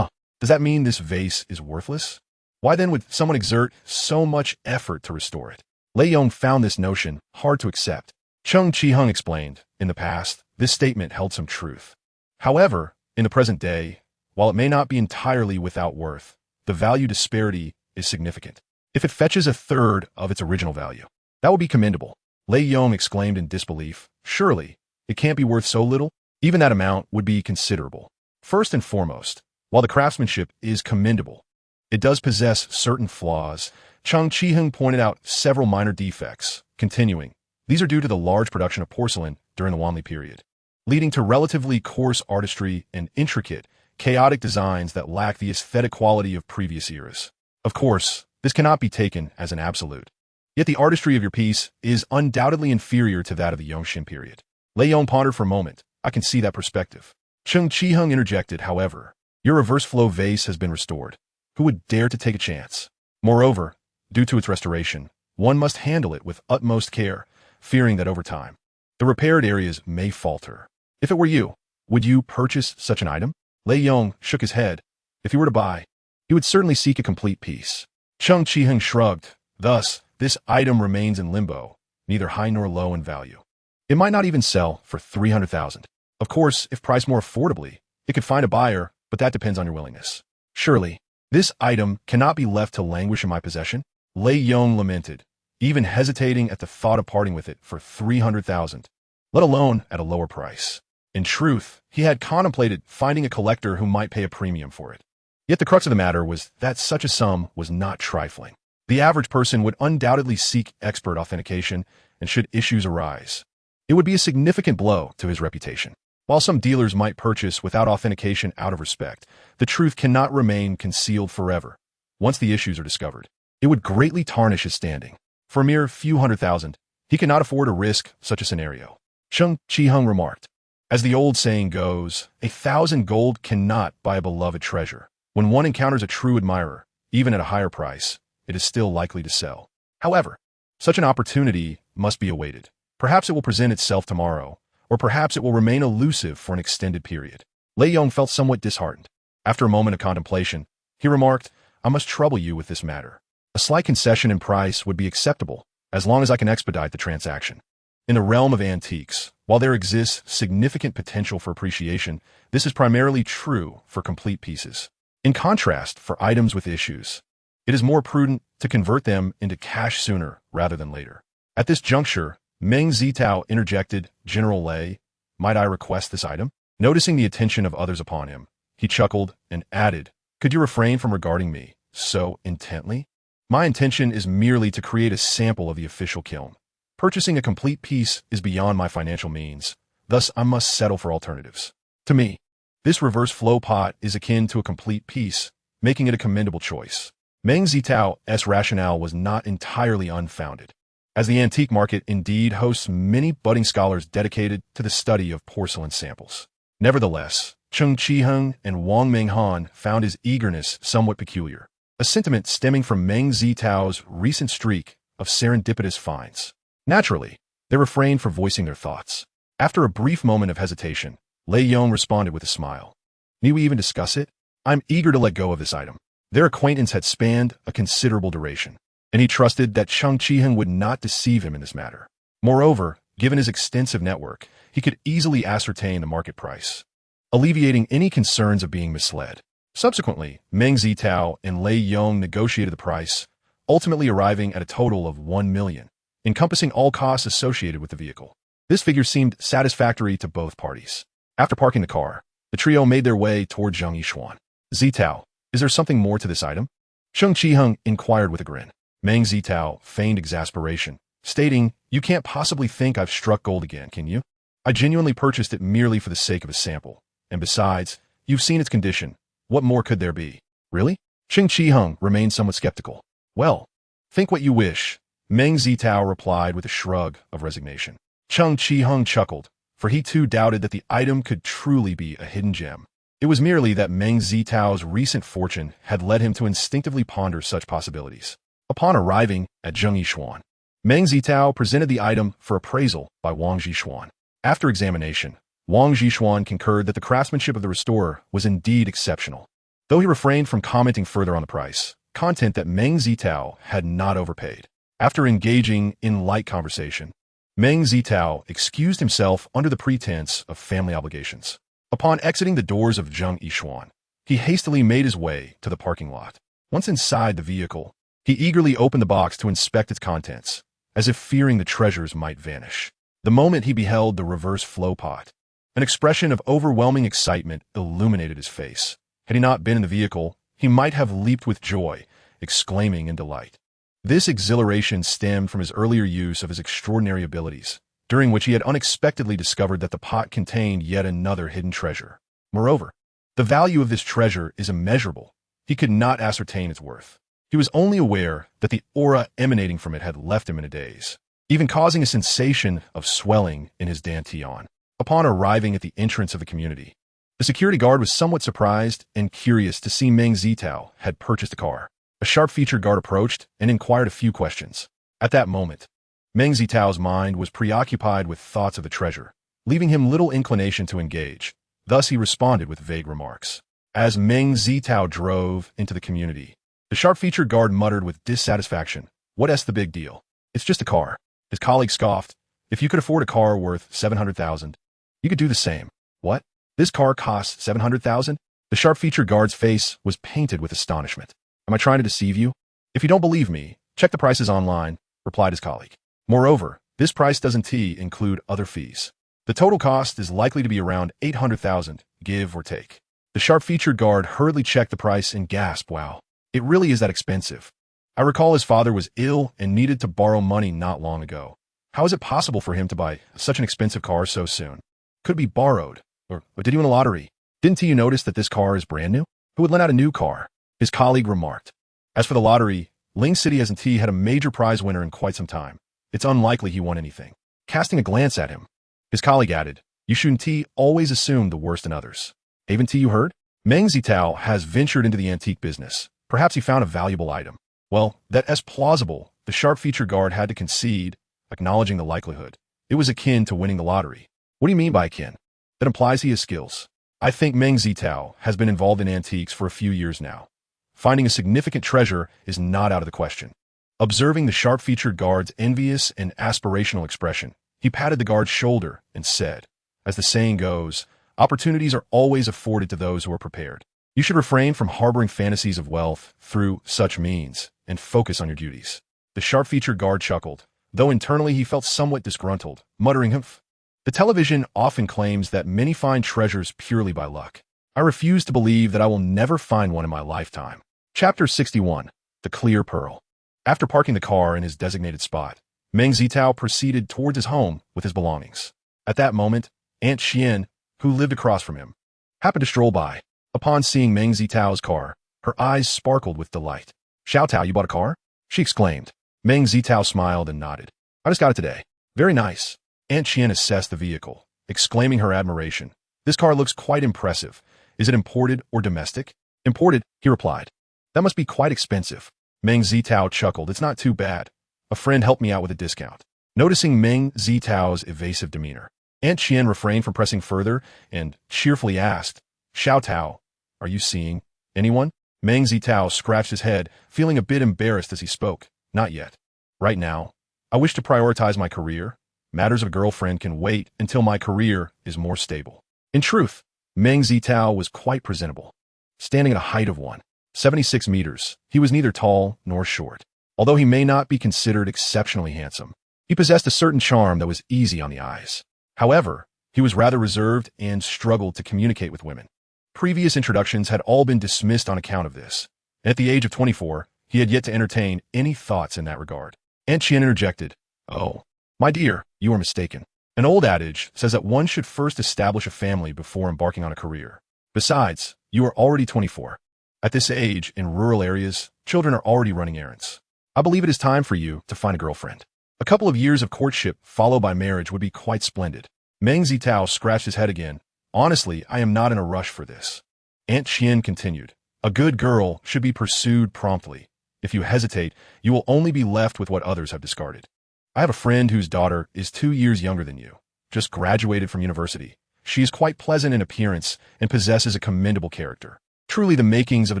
[SPEAKER 1] Does that mean this vase is worthless? Why then would someone exert so much effort to restore it? Lei Yong found this notion hard to accept. Cheng Qiheng explained, in the past, this statement held some truth. However, in the present day, while it may not be entirely without worth, the value disparity is significant. If it fetches a third of its original value, that would be commendable. Lei Yong exclaimed in disbelief, surely, it can't be worth so little? Even that amount would be considerable. First and foremost, while the craftsmanship is commendable, It does possess certain flaws. Chang Qiheng pointed out several minor defects. Continuing, these are due to the large production of porcelain during the Wanli period, leading to relatively coarse artistry and intricate, chaotic designs that lack the aesthetic quality of previous eras. Of course, this cannot be taken as an absolute. Yet the artistry of your piece is undoubtedly inferior to that of the Yongxin period. Lei Yong pondered for a moment. I can see that perspective. Cheng Qiheng interjected, however, your reverse flow vase has been restored. Who would dare to take a chance? Moreover, due to its restoration, one must handle it with utmost care, fearing that over time, the repaired areas may falter. If it were you, would you purchase such an item? Lei Yong shook his head. If he were to buy, he would certainly seek a complete piece. Cheng Qiheng shrugged. Thus, this item remains in limbo, neither high nor low in value. It might not even sell for 300,000. Of course, if priced more affordably, it could find a buyer, but that depends on your willingness. Surely, this item cannot be left to languish in my possession? Lei Yong lamented, even hesitating at the thought of parting with it for 300,000, let alone at a lower price. In truth, he had contemplated finding a collector who might pay a premium for it. Yet the crux of the matter was that such a sum was not trifling. The average person would undoubtedly seek expert authentication, and should issues arise, it would be a significant blow to his reputation. While some dealers might purchase without authentication out of respect, the truth cannot remain concealed forever. Once the issues are discovered, it would greatly tarnish his standing. For a mere few 100,000, he cannot afford to risk such a scenario. Cheng Qiheng remarked, as the old saying goes, 1,000 gold cannot buy a beloved treasure. When one encounters a true admirer, even at a higher price, it is still likely to sell. However, such an opportunity must be awaited. Perhaps it will present itself tomorrow, or perhaps it will remain elusive for an extended period. Lei Yong felt somewhat disheartened. After a moment of contemplation, he remarked, I must trouble you with this matter. A slight concession in price would be acceptable, as long as I can expedite the transaction. In the realm of antiques, while there exists significant potential for appreciation, this is primarily true for complete pieces. In contrast, for items with issues, it is more prudent to convert them into cash sooner rather than later. At this juncture, Meng Zitao interjected, General Lei, might I request this item? Noticing the attention of others upon him, he chuckled and added, could you refrain from regarding me so intently? My intention is merely to create a sample of the official kiln. Purchasing a complete piece is beyond my financial means, thus I must settle for alternatives. To me, this reverse flow pot is akin to a complete piece, making it a commendable choice. Meng Zitao's rationale was not entirely unfounded, as the antique market indeed hosts many budding scholars dedicated to the study of porcelain samples. Nevertheless, Cheng Qiheng and Wang Menghan found his eagerness somewhat peculiar, a sentiment stemming from Meng Zitao's recent streak of serendipitous finds. Naturally, they refrained from voicing their thoughts. After a brief moment of hesitation, Lei Yong responded with a smile. Need we even discuss it? I'm eager to let go of this item. Their acquaintance had spanned a considerable duration, and he trusted that Cheng Qiheng would not deceive him in this matter. Moreover, given his extensive network, he could easily ascertain the market price, alleviating any concerns of being misled. Subsequently, Meng Zitao and Lei Yong negotiated the price, ultimately arriving at a total of 1 million, encompassing all costs associated with the vehicle. This figure seemed satisfactory to both parties. After parking the car, the trio made their way toward Zhang Yishuan. Zitao, is there something more to this item? Cheng Qiheng inquired with a grin. Meng Zitao feigned exasperation, stating, you can't possibly think I've struck gold again, can you? I genuinely purchased it merely for the sake of a sample. And besides, you've seen its condition. What more could there be? Really? Cheng Qiheng remained somewhat skeptical. Well, think what you wish. Meng Zitao replied with a shrug of resignation. Cheng Qiheng chuckled, for he too doubted that the item could truly be a hidden gem. It was merely that Meng Zitao's recent fortune had led him to instinctively ponder such possibilities. Upon arriving at Zhang Yishuan, Meng Zitao presented the item for appraisal by Wang Zishuan. After examination, Wang Zishuan concurred that the craftsmanship of the restorer was indeed exceptional, though he refrained from commenting further on the price, content that Meng Zitao had not overpaid. After engaging in light conversation, Meng Zitao excused himself under the pretense of family obligations. Upon exiting the doors of Zhang Yishuan, he hastily made his way to the parking lot. Once inside the vehicle, he eagerly opened the box to inspect its contents, as if fearing the treasures might vanish. The moment he beheld the reverse flow pot, an expression of overwhelming excitement illuminated his face. Had he not been in the vehicle, he might have leaped with joy, exclaiming in delight. This exhilaration stemmed from his earlier use of his extraordinary abilities, during which he had unexpectedly discovered that the pot contained yet another hidden treasure. Moreover, the value of this treasure is immeasurable. He could not ascertain its worth. He was only aware that the aura emanating from it had left him in a daze, even causing a sensation of swelling in his dantian. Upon arriving at the entrance of the community, the security guard was somewhat surprised and curious to see Meng Zitao had purchased a car. A sharp-featured guard approached and inquired a few questions. At that moment, Meng Zitao's mind was preoccupied with thoughts of the treasure, leaving him little inclination to engage. Thus he responded with vague remarks. As Meng Zitao drove into the community, the sharp-featured guard muttered with dissatisfaction, "What's the big deal? It's just a car." His colleague scoffed, "If you could afford a car worth 700,000, you could do the same." "What? This car costs 700,000? The sharp-featured guard's face was painted with astonishment. "Am I trying to deceive you? If you don't believe me, check the prices online," replied his colleague. "Moreover, this price doesn't include other fees. The total cost is likely to be around 800,000, give or take." The sharp-featured guard hurriedly checked the price and gasped, "Wow, it really is that expensive. I recall his father was ill and needed to borrow money not long ago. How is it possible for him to buy such an expensive car so soon? Could it be borrowed? Or did he win a lottery? Didn't you notice that this car is brand new? Who would lend out a new car?" His colleague remarked. "As for the lottery, Ling City hasn't had a major prize winner in quite some time. It's unlikely he won anything." Casting a glance at him, his colleague added, "You shouldn't always assume the worst in others. Haven't you heard? Meng Zitao has ventured into the antique business. Perhaps he found a valuable item." "Well, that's plausible," the sharp-featured guard had to concede, acknowledging the likelihood. It was akin to winning the lottery. "What do you mean by akin?" "That implies he has skills. I think Meng Zitao has been involved in antiques for a few years now. Finding a significant treasure is not out of the question." Observing the sharp-featured guard's envious and aspirational expression, he patted the guard's shoulder and said, "As the saying goes, opportunities are always afforded to those who are prepared. You should refrain from harboring fantasies of wealth through such means and focus on your duties." The sharp-featured guard chuckled, though internally he felt somewhat disgruntled, muttering, "Humph. The television often claims that many find treasures purely by luck. I refuse to believe that I will never find one in my lifetime." Chapter 61. The Clear Pearl. After parking the car in his designated spot, Meng Zitao proceeded towards his home with his belongings. At that moment, Aunt Xian, who lived across from him, happened to stroll by. Upon seeing Meng Zitao's car, her eyes sparkled with delight. "Xiao Tao, you bought a car?" she exclaimed. Meng Zitao smiled and nodded. "I just got it today." "Very nice." Aunt Xian assessed the vehicle, exclaiming her admiration. "This car looks quite impressive. Is it imported or domestic?" "Imported," he replied. "That must be quite expensive." Meng Zitao chuckled. "It's not too bad. A friend helped me out with a discount." Noticing Meng Zitao's evasive demeanor, Aunt Xian refrained from pressing further and cheerfully asked, "Xiao Tao, are you seeing anyone?" Meng Zitao scratched his head, feeling a bit embarrassed as he spoke. "Not yet. Right now, I wish to prioritize my career. Matters of a girlfriend can wait until my career is more stable." In truth, Meng Zitao was quite presentable. Standing at a height of 1.76 meters, he was neither tall nor short. Although he may not be considered exceptionally handsome, he possessed a certain charm that was easy on the eyes. However, he was rather reserved and struggled to communicate with women. Previous introductions had all been dismissed on account of this, and at the age of 24, he had yet to entertain any thoughts in that regard. Aunt Qian interjected, "Oh, my dear, you are mistaken. An old adage says that one should first establish a family before embarking on a career. Besides, you are already 24. At this age, in rural areas, children are already running errands. I believe it is time for you to find a girlfriend. A couple of years of courtship followed by marriage would be quite splendid." Meng Zitao scratched his head again. "Honestly, I am not in a rush for this." Aunt Qian continued, "A good girl should be pursued promptly. If you hesitate, you will only be left with what others have discarded. I have a friend whose daughter is 2 years younger than you, just graduated from university. She is quite pleasant in appearance and possesses a commendable character. Truly the makings of a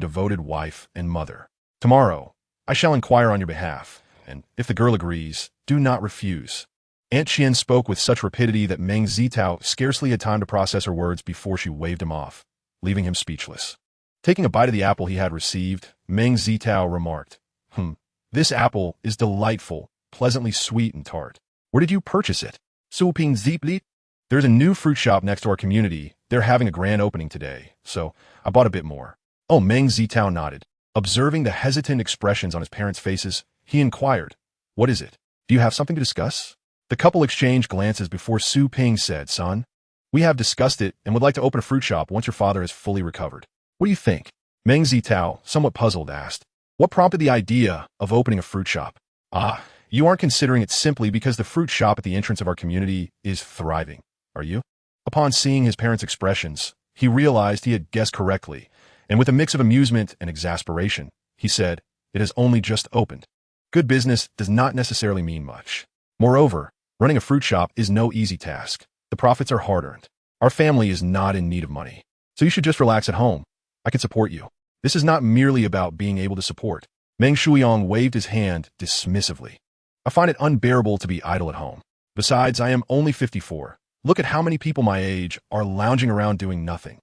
[SPEAKER 1] devoted wife and mother. Tomorrow, I shall inquire on your behalf, and if the girl agrees, do not refuse." Aunt Qian spoke with such rapidity that Meng Zitao scarcely had time to process her words before she waved him off, leaving him speechless. Taking a bite of the apple he had received, Meng Zitao remarked, "This apple is delightful, pleasantly sweet and tart. Where did you purchase it?" "Suping Zipli." "There's a new fruit shop next to our community. They're having a grand opening today, so I bought a bit more." Oh, Meng Zitao nodded. Observing the hesitant expressions on his parents' faces, he inquired, "What is it? Do you have something to discuss?" The couple exchanged glances before Su Ping said, "Son, we have discussed it and would like to open a fruit shop once your father has fully recovered. What do you think?" Meng Zitao, somewhat puzzled, asked, "What prompted the idea of opening a fruit shop?" "Ah, you aren't considering it simply because the fruit shop at the entrance of our community is thriving, are you?" Upon seeing his parents' expressions, he realized he had guessed correctly, and with a mix of amusement and exasperation, he said, "It has only just opened. Good business does not necessarily mean much. Moreover, running a fruit shop is no easy task. The profits are hard-earned. Our family is not in need of money, so you should just relax at home. I can support you. This is not merely about being able to support." Meng Shuiyong waved his hand dismissively. "I find it unbearable to be idle at home. Besides, I am only 54. Look at how many people my age are lounging around doing nothing."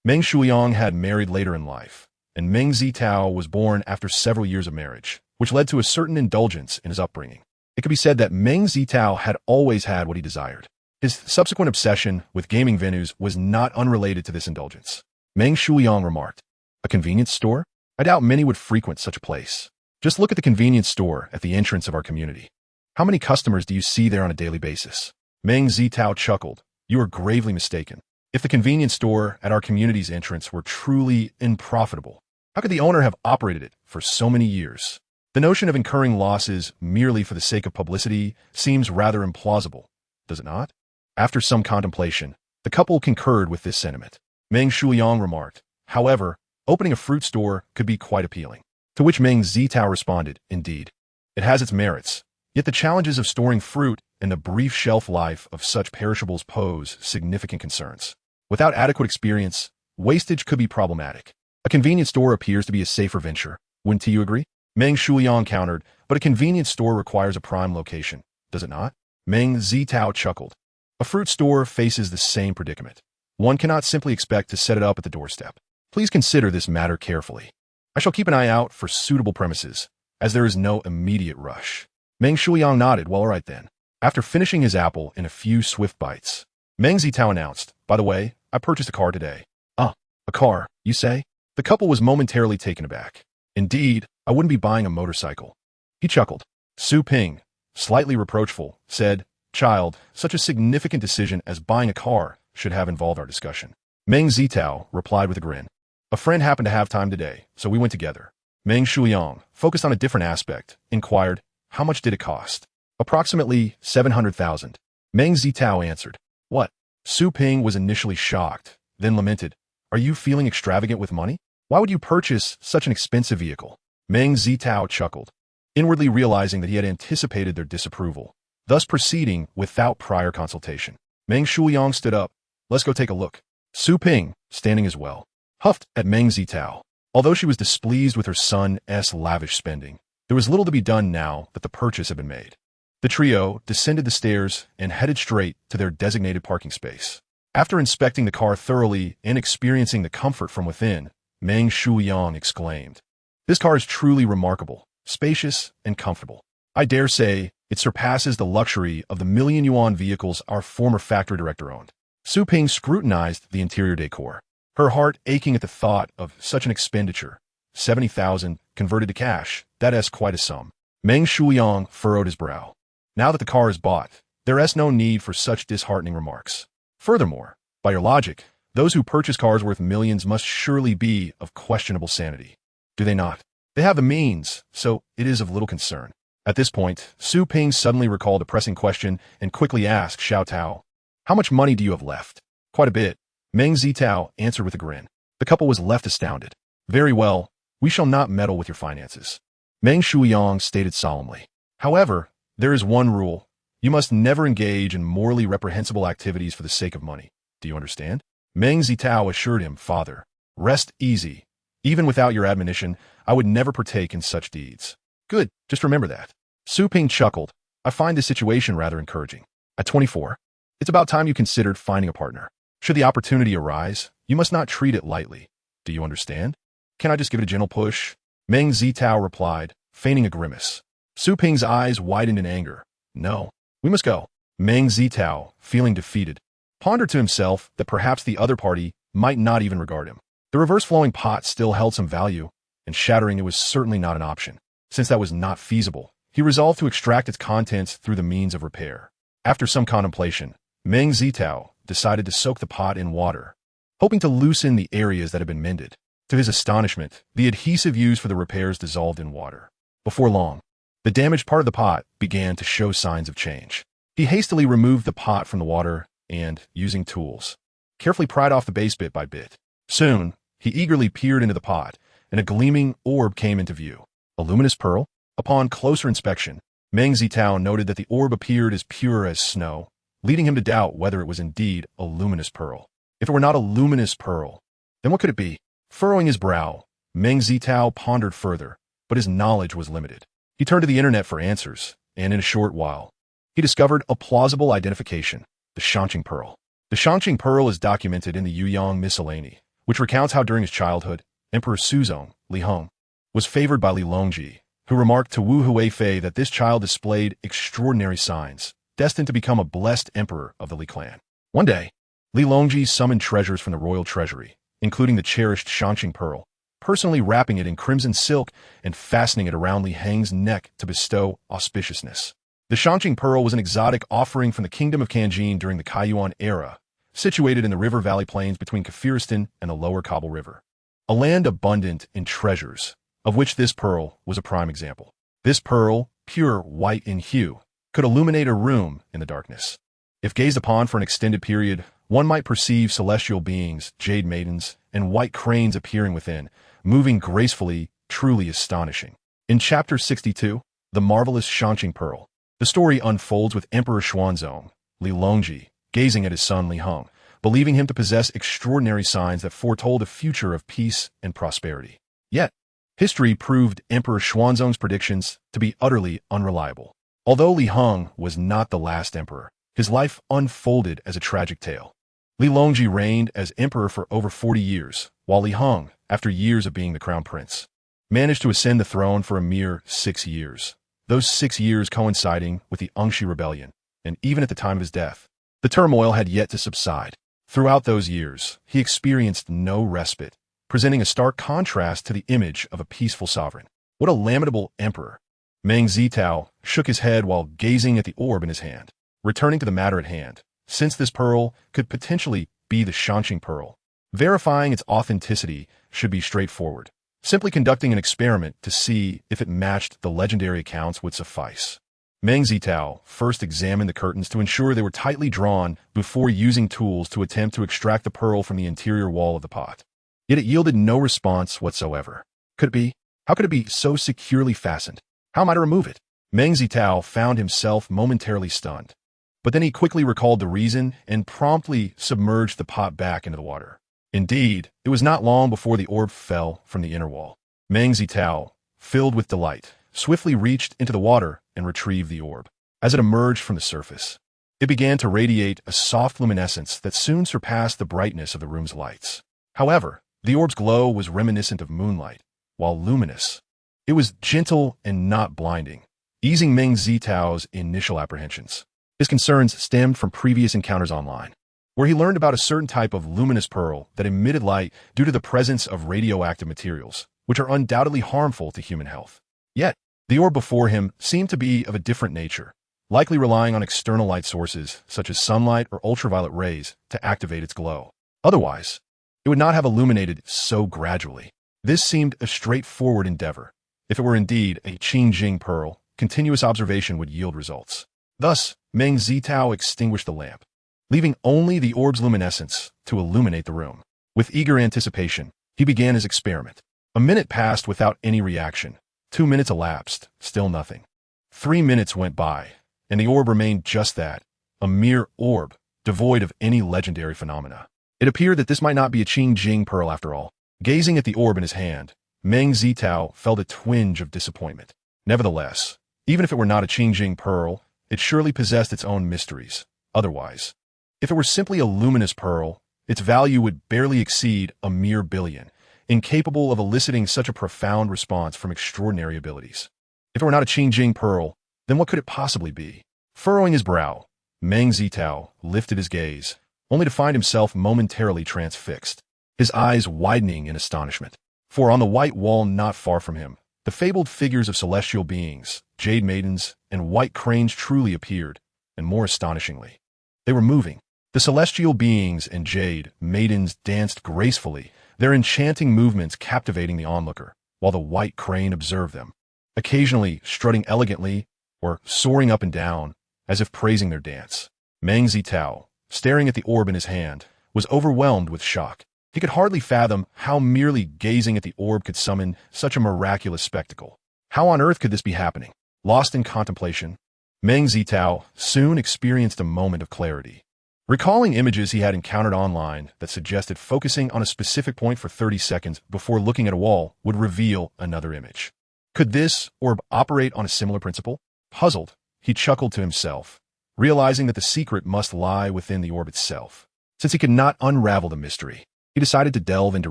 [SPEAKER 1] Meng Shuiyong had married later in life, and Meng Zitao was born after several years of marriage, which led to a certain indulgence in his upbringing. It could be said that Meng Zitao had always had what he desired. His subsequent obsession with gaming venues was not unrelated to this indulgence. Meng Shuiyong remarked, "A convenience store? I doubt many would frequent such a place. Just look at the convenience store at the entrance of our community. How many customers do you see there on a daily basis?" Meng Zitao chuckled. "You are gravely mistaken. If the convenience store at our community's entrance were truly unprofitable, how could the owner have operated it for so many years? The notion of incurring losses merely for the sake of publicity seems rather implausible, does it not?" After some contemplation, the couple concurred with this sentiment. Meng Shuiyong remarked, "However, opening a fruit store could be quite appealing." To which Meng Zitao responded, "Indeed, it has its merits. Yet the challenges of storing fruit and the brief shelf life of such perishables pose significant concerns. Without adequate experience, wastage could be problematic. A convenience store appears to be a safer venture. Wouldn't you agree?" Meng Shuiyong countered, "But a convenience store requires a prime location, does it not?" Meng Zitao chuckled. "A fruit store faces the same predicament. One cannot simply expect to set it up at the doorstep. Please consider this matter carefully. I shall keep an eye out for suitable premises, as there is no immediate rush." Meng Shuiyong nodded. "Well, all right then." After finishing his apple in a few swift bites, Meng Zitao announced, "By the way, I purchased a car today." "Ah, a car, you say?" The couple was momentarily taken aback. "Indeed, I wouldn't be buying a motorcycle." He chuckled. Su Ping, slightly reproachful, said, "Child, such a significant decision as buying a car should have involved our discussion." Meng Zitao replied with a grin. "A friend happened to have time today, so we went together." Meng Shuiyong, focused on a different aspect, inquired, "How much did it cost?" "Approximately 700,000. Meng Zitao answered. "What?" Su Ping was initially shocked, then lamented, "Are you feeling extravagant with money? Why would you purchase such an expensive vehicle?" Meng Zitao chuckled, inwardly realizing that he had anticipated their disapproval, thus proceeding without prior consultation. Meng Shuiyong stood up. "Let's go take a look." Su Ping, standing as well, huffed at Meng Zitao. Although she was displeased with her son's lavish spending, there was little to be done now that the purchase had been made. The trio descended the stairs and headed straight to their designated parking space. After inspecting the car thoroughly and experiencing the comfort from within, Meng Shuiyong exclaimed, "This car is truly remarkable, spacious, and comfortable. I dare say it surpasses the luxury of the million-yuan vehicles our former factory director owned." Su Ping scrutinized the interior decor, her heart aching at the thought of such an expenditure. 70,000 converted to cash, that's quite a sum. Meng Shuiyong furrowed his brow. Now that the car is bought, there is no need for such disheartening remarks. Furthermore, by your logic, those who purchase cars worth millions must surely be of questionable sanity. Do they not? They have the means, so it is of little concern. At this point, Su Ping suddenly recalled a pressing question and quickly asked Xiao Tao, "How much money do you have left?" "Quite a bit," Meng Zitao answered with a grin. The couple was left astounded. "Very well, we shall not meddle with your finances," Meng Shuiyong stated solemnly. "However, there is one rule. You must never engage in morally reprehensible activities for the sake of money. Do you understand?" Meng Zitao assured him, "Father, rest easy. Even without your admonition, I would never partake in such deeds." "Good, just remember that." Su Ping chuckled. "I find this situation rather encouraging. At 24, it's about time you considered finding a partner. Should the opportunity arise, you must not treat it lightly. Do you understand?" "Can I just give it a gentle push?" Meng Zitao replied, feigning a grimace. Su Ping's eyes widened in anger. "No, we must go." Meng Zitao, feeling defeated, pondered to himself that perhaps the other party might not even regard him. The reverse flowing pot still held some value, and shattering it was certainly not an option. Since that was not feasible, he resolved to extract its contents through the means of repair. After some contemplation, Meng Zitao decided to soak the pot in water, hoping to loosen the areas that had been mended. To his astonishment, the adhesive used for the repairs dissolved in water. Before long, the damaged part of the pot began to show signs of change. He hastily removed the pot from the water and, using tools, carefully pried off the base bit by bit. Soon, he eagerly peered into the pot, and a gleaming orb came into view. A luminous pearl? Upon closer inspection, Meng Zitao noted that the orb appeared as pure as snow, leading him to doubt whether it was indeed a luminous pearl. If it were not a luminous pearl, then what could it be? Furrowing his brow, Meng Zitao pondered further, but his knowledge was limited. He turned to the internet for answers, and in a short while, he discovered a plausible identification: the Shanqing Pearl. The Shanqing Pearl is documented in the Yuyang Miscellany, which recounts how during his childhood, Emperor Suzong, Li Hong, was favored by Li Longji, who remarked to Wu Huifei that this child displayed extraordinary signs, destined to become a blessed emperor of the Li clan. One day, Li Longji summoned treasures from the royal treasury, including the cherished Shanqing Pearl, personally wrapping it in crimson silk and fastening it around Li Heng's neck to bestow auspiciousness. The Shanqing Pearl was an exotic offering from the kingdom of Kanjin during the Kaiyuan era, situated in the river valley plains between Kafiristan and the lower Kabul River. A land abundant in treasures, of which this pearl was a prime example. This pearl, pure white in hue, could illuminate a room in the darkness. If gazed upon for an extended period, one might perceive celestial beings, jade maidens, and white cranes appearing within, moving gracefully, truly astonishing. In Chapter 62, The Marvelous Shanqing Pearl, the story unfolds with Emperor Xuanzong, Li Longji, gazing at his son Li Hong, believing him to possess extraordinary signs that foretold a future of peace and prosperity. Yet, history proved Emperor Xuanzong's predictions to be utterly unreliable. Although Li Hong was not the last emperor, his life unfolded as a tragic tale. Li Longji reigned as emperor for over 40 years, while Li Hong, after years of being the crown prince, managed to ascend the throne for a mere 6 years. Those 6 years coinciding with the Angshi Rebellion, and even at the time of his death, the turmoil had yet to subside. Throughout those years, he experienced no respite, presenting a stark contrast to the image of a peaceful sovereign. What a lamentable emperor! Meng Zitao shook his head while gazing at the orb in his hand. Returning to the matter at hand, since this pearl could potentially be the Shanqing Pearl, verifying its authenticity should be straightforward. Simply conducting an experiment to see if it matched the legendary accounts would suffice. Meng Zitao first examined the curtains to ensure they were tightly drawn before using tools to attempt to extract the pearl from the interior wall of the pot. Yet it yielded no response whatsoever. Could it be? How could it be so securely fastened? How am I to remove it? Meng Zitao found himself momentarily stunned. But then he quickly recalled the reason and promptly submerged the pot back into the water. Indeed, it was not long before the orb fell from the inner wall. Meng Zitao, filled with delight, swiftly reached into the water and retrieved the orb. As it emerged from the surface, it began to radiate a soft luminescence that soon surpassed the brightness of the room's lights. However, the orb's glow was reminiscent of moonlight, while luminous. It was gentle and not blinding, easing Meng Zitao's initial apprehensions. His concerns stemmed from previous encounters online, where he learned about a certain type of luminous pearl that emitted light due to the presence of radioactive materials, which are undoubtedly harmful to human health. Yet, the orb before him seemed to be of a different nature, likely relying on external light sources such as sunlight or ultraviolet rays to activate its glow. Otherwise, it would not have illuminated so gradually. This seemed a straightforward endeavor. If it were indeed a Qing pearl, continuous observation would yield results. Thus, Meng Zitao extinguished the lamp, leaving only the orb's luminescence to illuminate the room. With eager anticipation, he began his experiment. A minute passed without any reaction. 2 minutes elapsed, still nothing. 3 minutes went by, and the orb remained just that, a mere orb, devoid of any legendary phenomena. It appeared that this might not be a Qing pearl after all. Gazing at the orb in his hand, Meng Zitao felt a twinge of disappointment. Nevertheless, even if it were not a Qing pearl, it surely possessed its own mysteries. Otherwise, if it were simply a luminous pearl, its value would barely exceed a mere billion, incapable of eliciting such a profound response from extraordinary abilities. If it were not a Qing pearl, then what could it possibly be? Furrowing his brow, Meng Zitao lifted his gaze, only to find himself momentarily transfixed. his eyes widening in astonishment. For on the white wall not far from him, the fabled figures of celestial beings, jade maidens, and white cranes truly appeared, and more astonishingly, they were moving. The celestial beings and jade maidens danced gracefully, their enchanting movements captivating the onlooker, while the white crane observed them, occasionally strutting elegantly or soaring up and down, as if praising their dance. Meng Zitao, staring at the orb in his hand, was overwhelmed with shock. He could hardly fathom how merely gazing at the orb could summon such a miraculous spectacle. How on earth could this be happening? Lost in contemplation, Meng Zitao soon experienced a moment of clarity. Recalling images he had encountered online that suggested focusing on a specific point for 30 seconds before looking at a wall would reveal another image. Could this orb operate on a similar principle? Puzzled, he chuckled to himself, realizing that the secret must lie within the orb itself. Since he could not unravel the mystery, he decided to delve into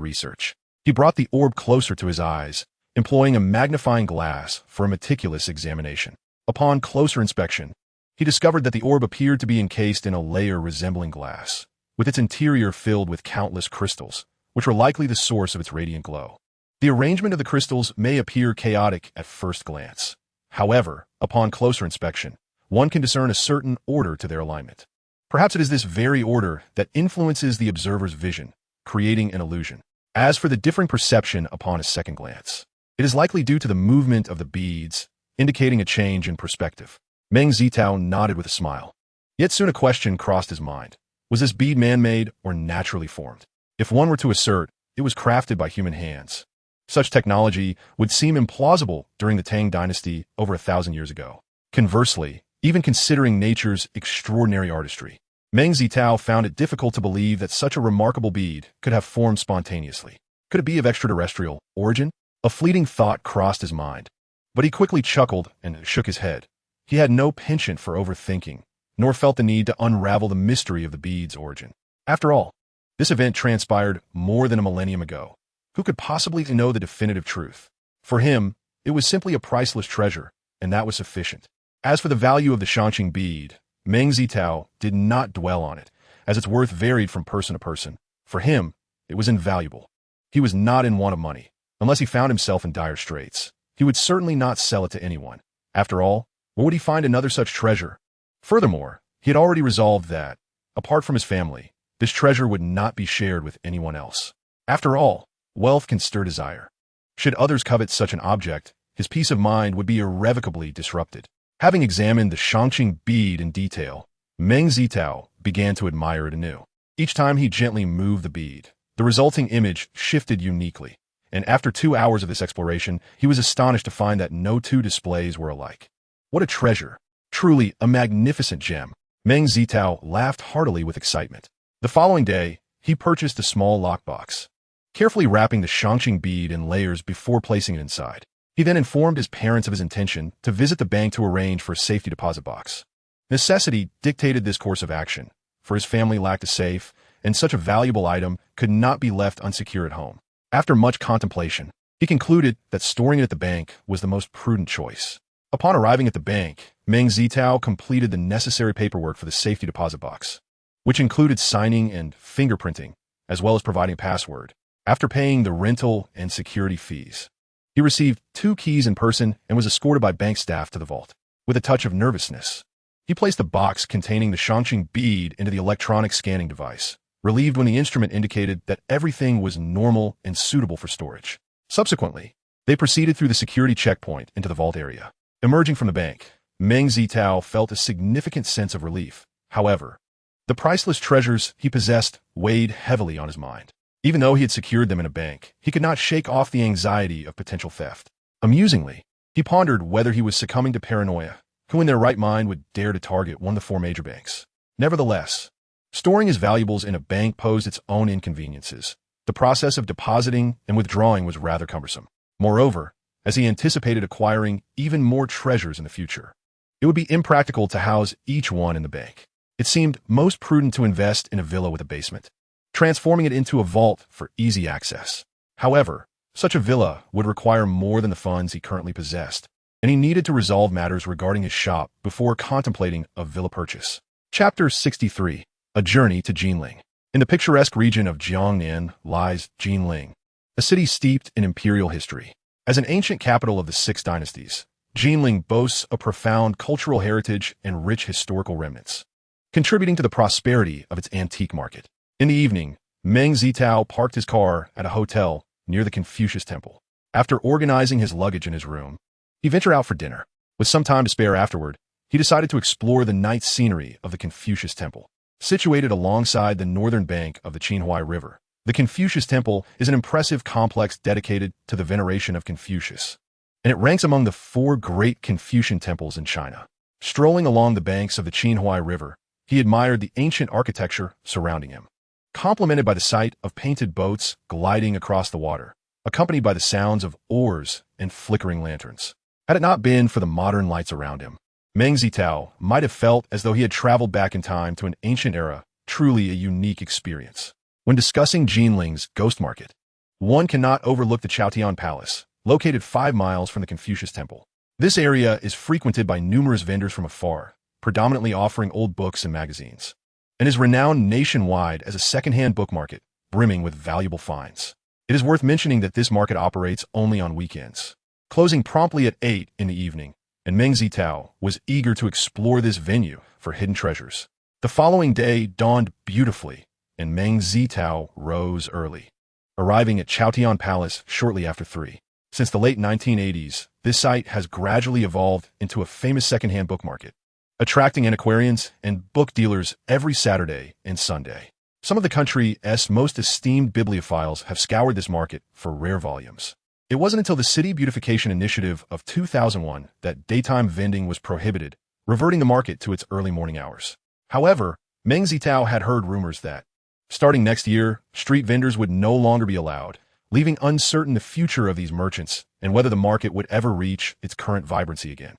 [SPEAKER 1] research. He brought the orb closer to his eyes, employing a magnifying glass for a meticulous examination. Upon closer inspection, he discovered that the orb appeared to be encased in a layer resembling glass, with its interior filled with countless crystals, which were likely the source of its radiant glow. The arrangement of the crystals may appear chaotic at first glance. However, upon closer inspection, one can discern a certain order to their alignment. Perhaps it is this very order that influences the observer's vision, creating an illusion. As for the differing perception upon a second glance, it is likely due to the movement of the beads, indicating a change in perspective. Meng Zitao nodded with a smile. Yet soon a question crossed his mind. Was this bead man-made or naturally formed? If one were to assert it was crafted by human hands, such technology would seem implausible during the Tang dynasty over 1,000 years ago. Conversely, even considering nature's extraordinary artistry, Meng Zitao found it difficult to believe that such a remarkable bead could have formed spontaneously. Could it be of extraterrestrial origin? A fleeting thought crossed his mind, but he quickly chuckled and shook his head. He had no penchant for overthinking, nor felt the need to unravel the mystery of the bead's origin. After all, this event transpired more than a millennium ago. Who could possibly know the definitive truth? For him, it was simply a priceless treasure, and that was sufficient. As for the value of the Shangqing bead, Meng Zitao did not dwell on it, as its worth varied from person to person. For him, it was invaluable. He was not in want of money. Unless he found himself in dire straits, he would certainly not sell it to anyone. After all, where would he find another such treasure? Furthermore, he had already resolved that, apart from his family, this treasure would not be shared with anyone else. After all, wealth can stir desire. Should others covet such an object, his peace of mind would be irrevocably disrupted. Having examined the Shangqing bead in detail, Meng Zitao began to admire it anew. Each time he gently moved the bead, the resulting image shifted uniquely, and after 2 hours of this exploration, he was astonished to find that no two displays were alike. What a treasure! Truly a magnificent gem. Meng Zitao laughed heartily with excitement. The following day, he purchased a small lockbox, carefully wrapping the Shangqing bead in layers before placing it inside. He then informed his parents of his intention to visit the bank to arrange for a safety deposit box. Necessity dictated this course of action, for his family lacked a safe, and such a valuable item could not be left unsecure at home. After much contemplation, he concluded that storing it at the bank was the most prudent choice. Upon arriving at the bank, Meng Zitao completed the necessary paperwork for the safety deposit box, which included signing and fingerprinting, as well as providing a password. After paying the rental and security fees, he received 2 keys in person and was escorted by bank staff to the vault. With a touch of nervousness, he placed the box containing the Shangqing bead into the electronic scanning device, relieved when the instrument indicated that everything was normal and suitable for storage. Subsequently, they proceeded through the security checkpoint into the vault area. Emerging from the bank, Meng Zitao felt a significant sense of relief. However, the priceless treasures he possessed weighed heavily on his mind. Even though he had secured them in a bank, he could not shake off the anxiety of potential theft. Amusingly, he pondered whether he was succumbing to paranoia. Who in their right mind would dare to target one of the 4 major banks? Nevertheless, storing his valuables in a bank posed its own inconveniences. The process of depositing and withdrawing was rather cumbersome. Moreover, as he anticipated acquiring even more treasures in the future, it would be impractical to house each one in the bank. It seemed most prudent to invest in a villa with a basement, transforming it into a vault for easy access. However, such a villa would require more than the funds he currently possessed, and he needed to resolve matters regarding his shop before contemplating a villa purchase. Chapter 63. A Journey to Jinling. In the picturesque region of Jiangnan lies Jinling, a city steeped in imperial history. As an ancient capital of the six dynasties, Jinling boasts a profound cultural heritage and rich historical remnants, contributing to the prosperity of its antique market. In the evening, Meng Zitao parked his car at a hotel near the Confucius Temple. After organizing his luggage in his room, he ventured out for dinner. With some time to spare afterward, he decided to explore the night scenery of the Confucius Temple. Situated alongside the northern bank of the Qinghai River, the Confucius Temple is an impressive complex dedicated to the veneration of Confucius, and it ranks among the 4 great Confucian temples in China. Strolling along the banks of the Qinghai River, he admired the ancient architecture surrounding him, complemented by the sight of painted boats gliding across the water, accompanied by the sounds of oars and flickering lanterns. Had it not been for the modern lights around him, Meng Zitao might have felt as though he had traveled back in time to an ancient era, truly a unique experience. When discussing Jinling's ghost market, one cannot overlook the Chaotian Palace, located 5 miles from the Confucius Temple. This area is frequented by numerous vendors from afar, predominantly offering old books and magazines, and is renowned nationwide as a second-hand book market, brimming with valuable finds. It is worth mentioning that this market operates only on weekends, closing promptly at 8 in the evening, and Meng Zitao was eager to explore this venue for hidden treasures. The following day dawned beautifully, and Meng Zitao rose early, arriving at Chaotian Palace shortly after 3. Since the late 1980s, this site has gradually evolved into a famous second-hand book market, attracting antiquarians and book dealers every Saturday and Sunday. Some of the country's most esteemed bibliophiles have scoured this market for rare volumes. It wasn't until the City Beautification Initiative of 2001 that daytime vending was prohibited, reverting the market to its early morning hours. However, Meng Zitao had heard rumors that, starting next year, street vendors would no longer be allowed, leaving uncertain the future of these merchants and whether the market would ever reach its current vibrancy again.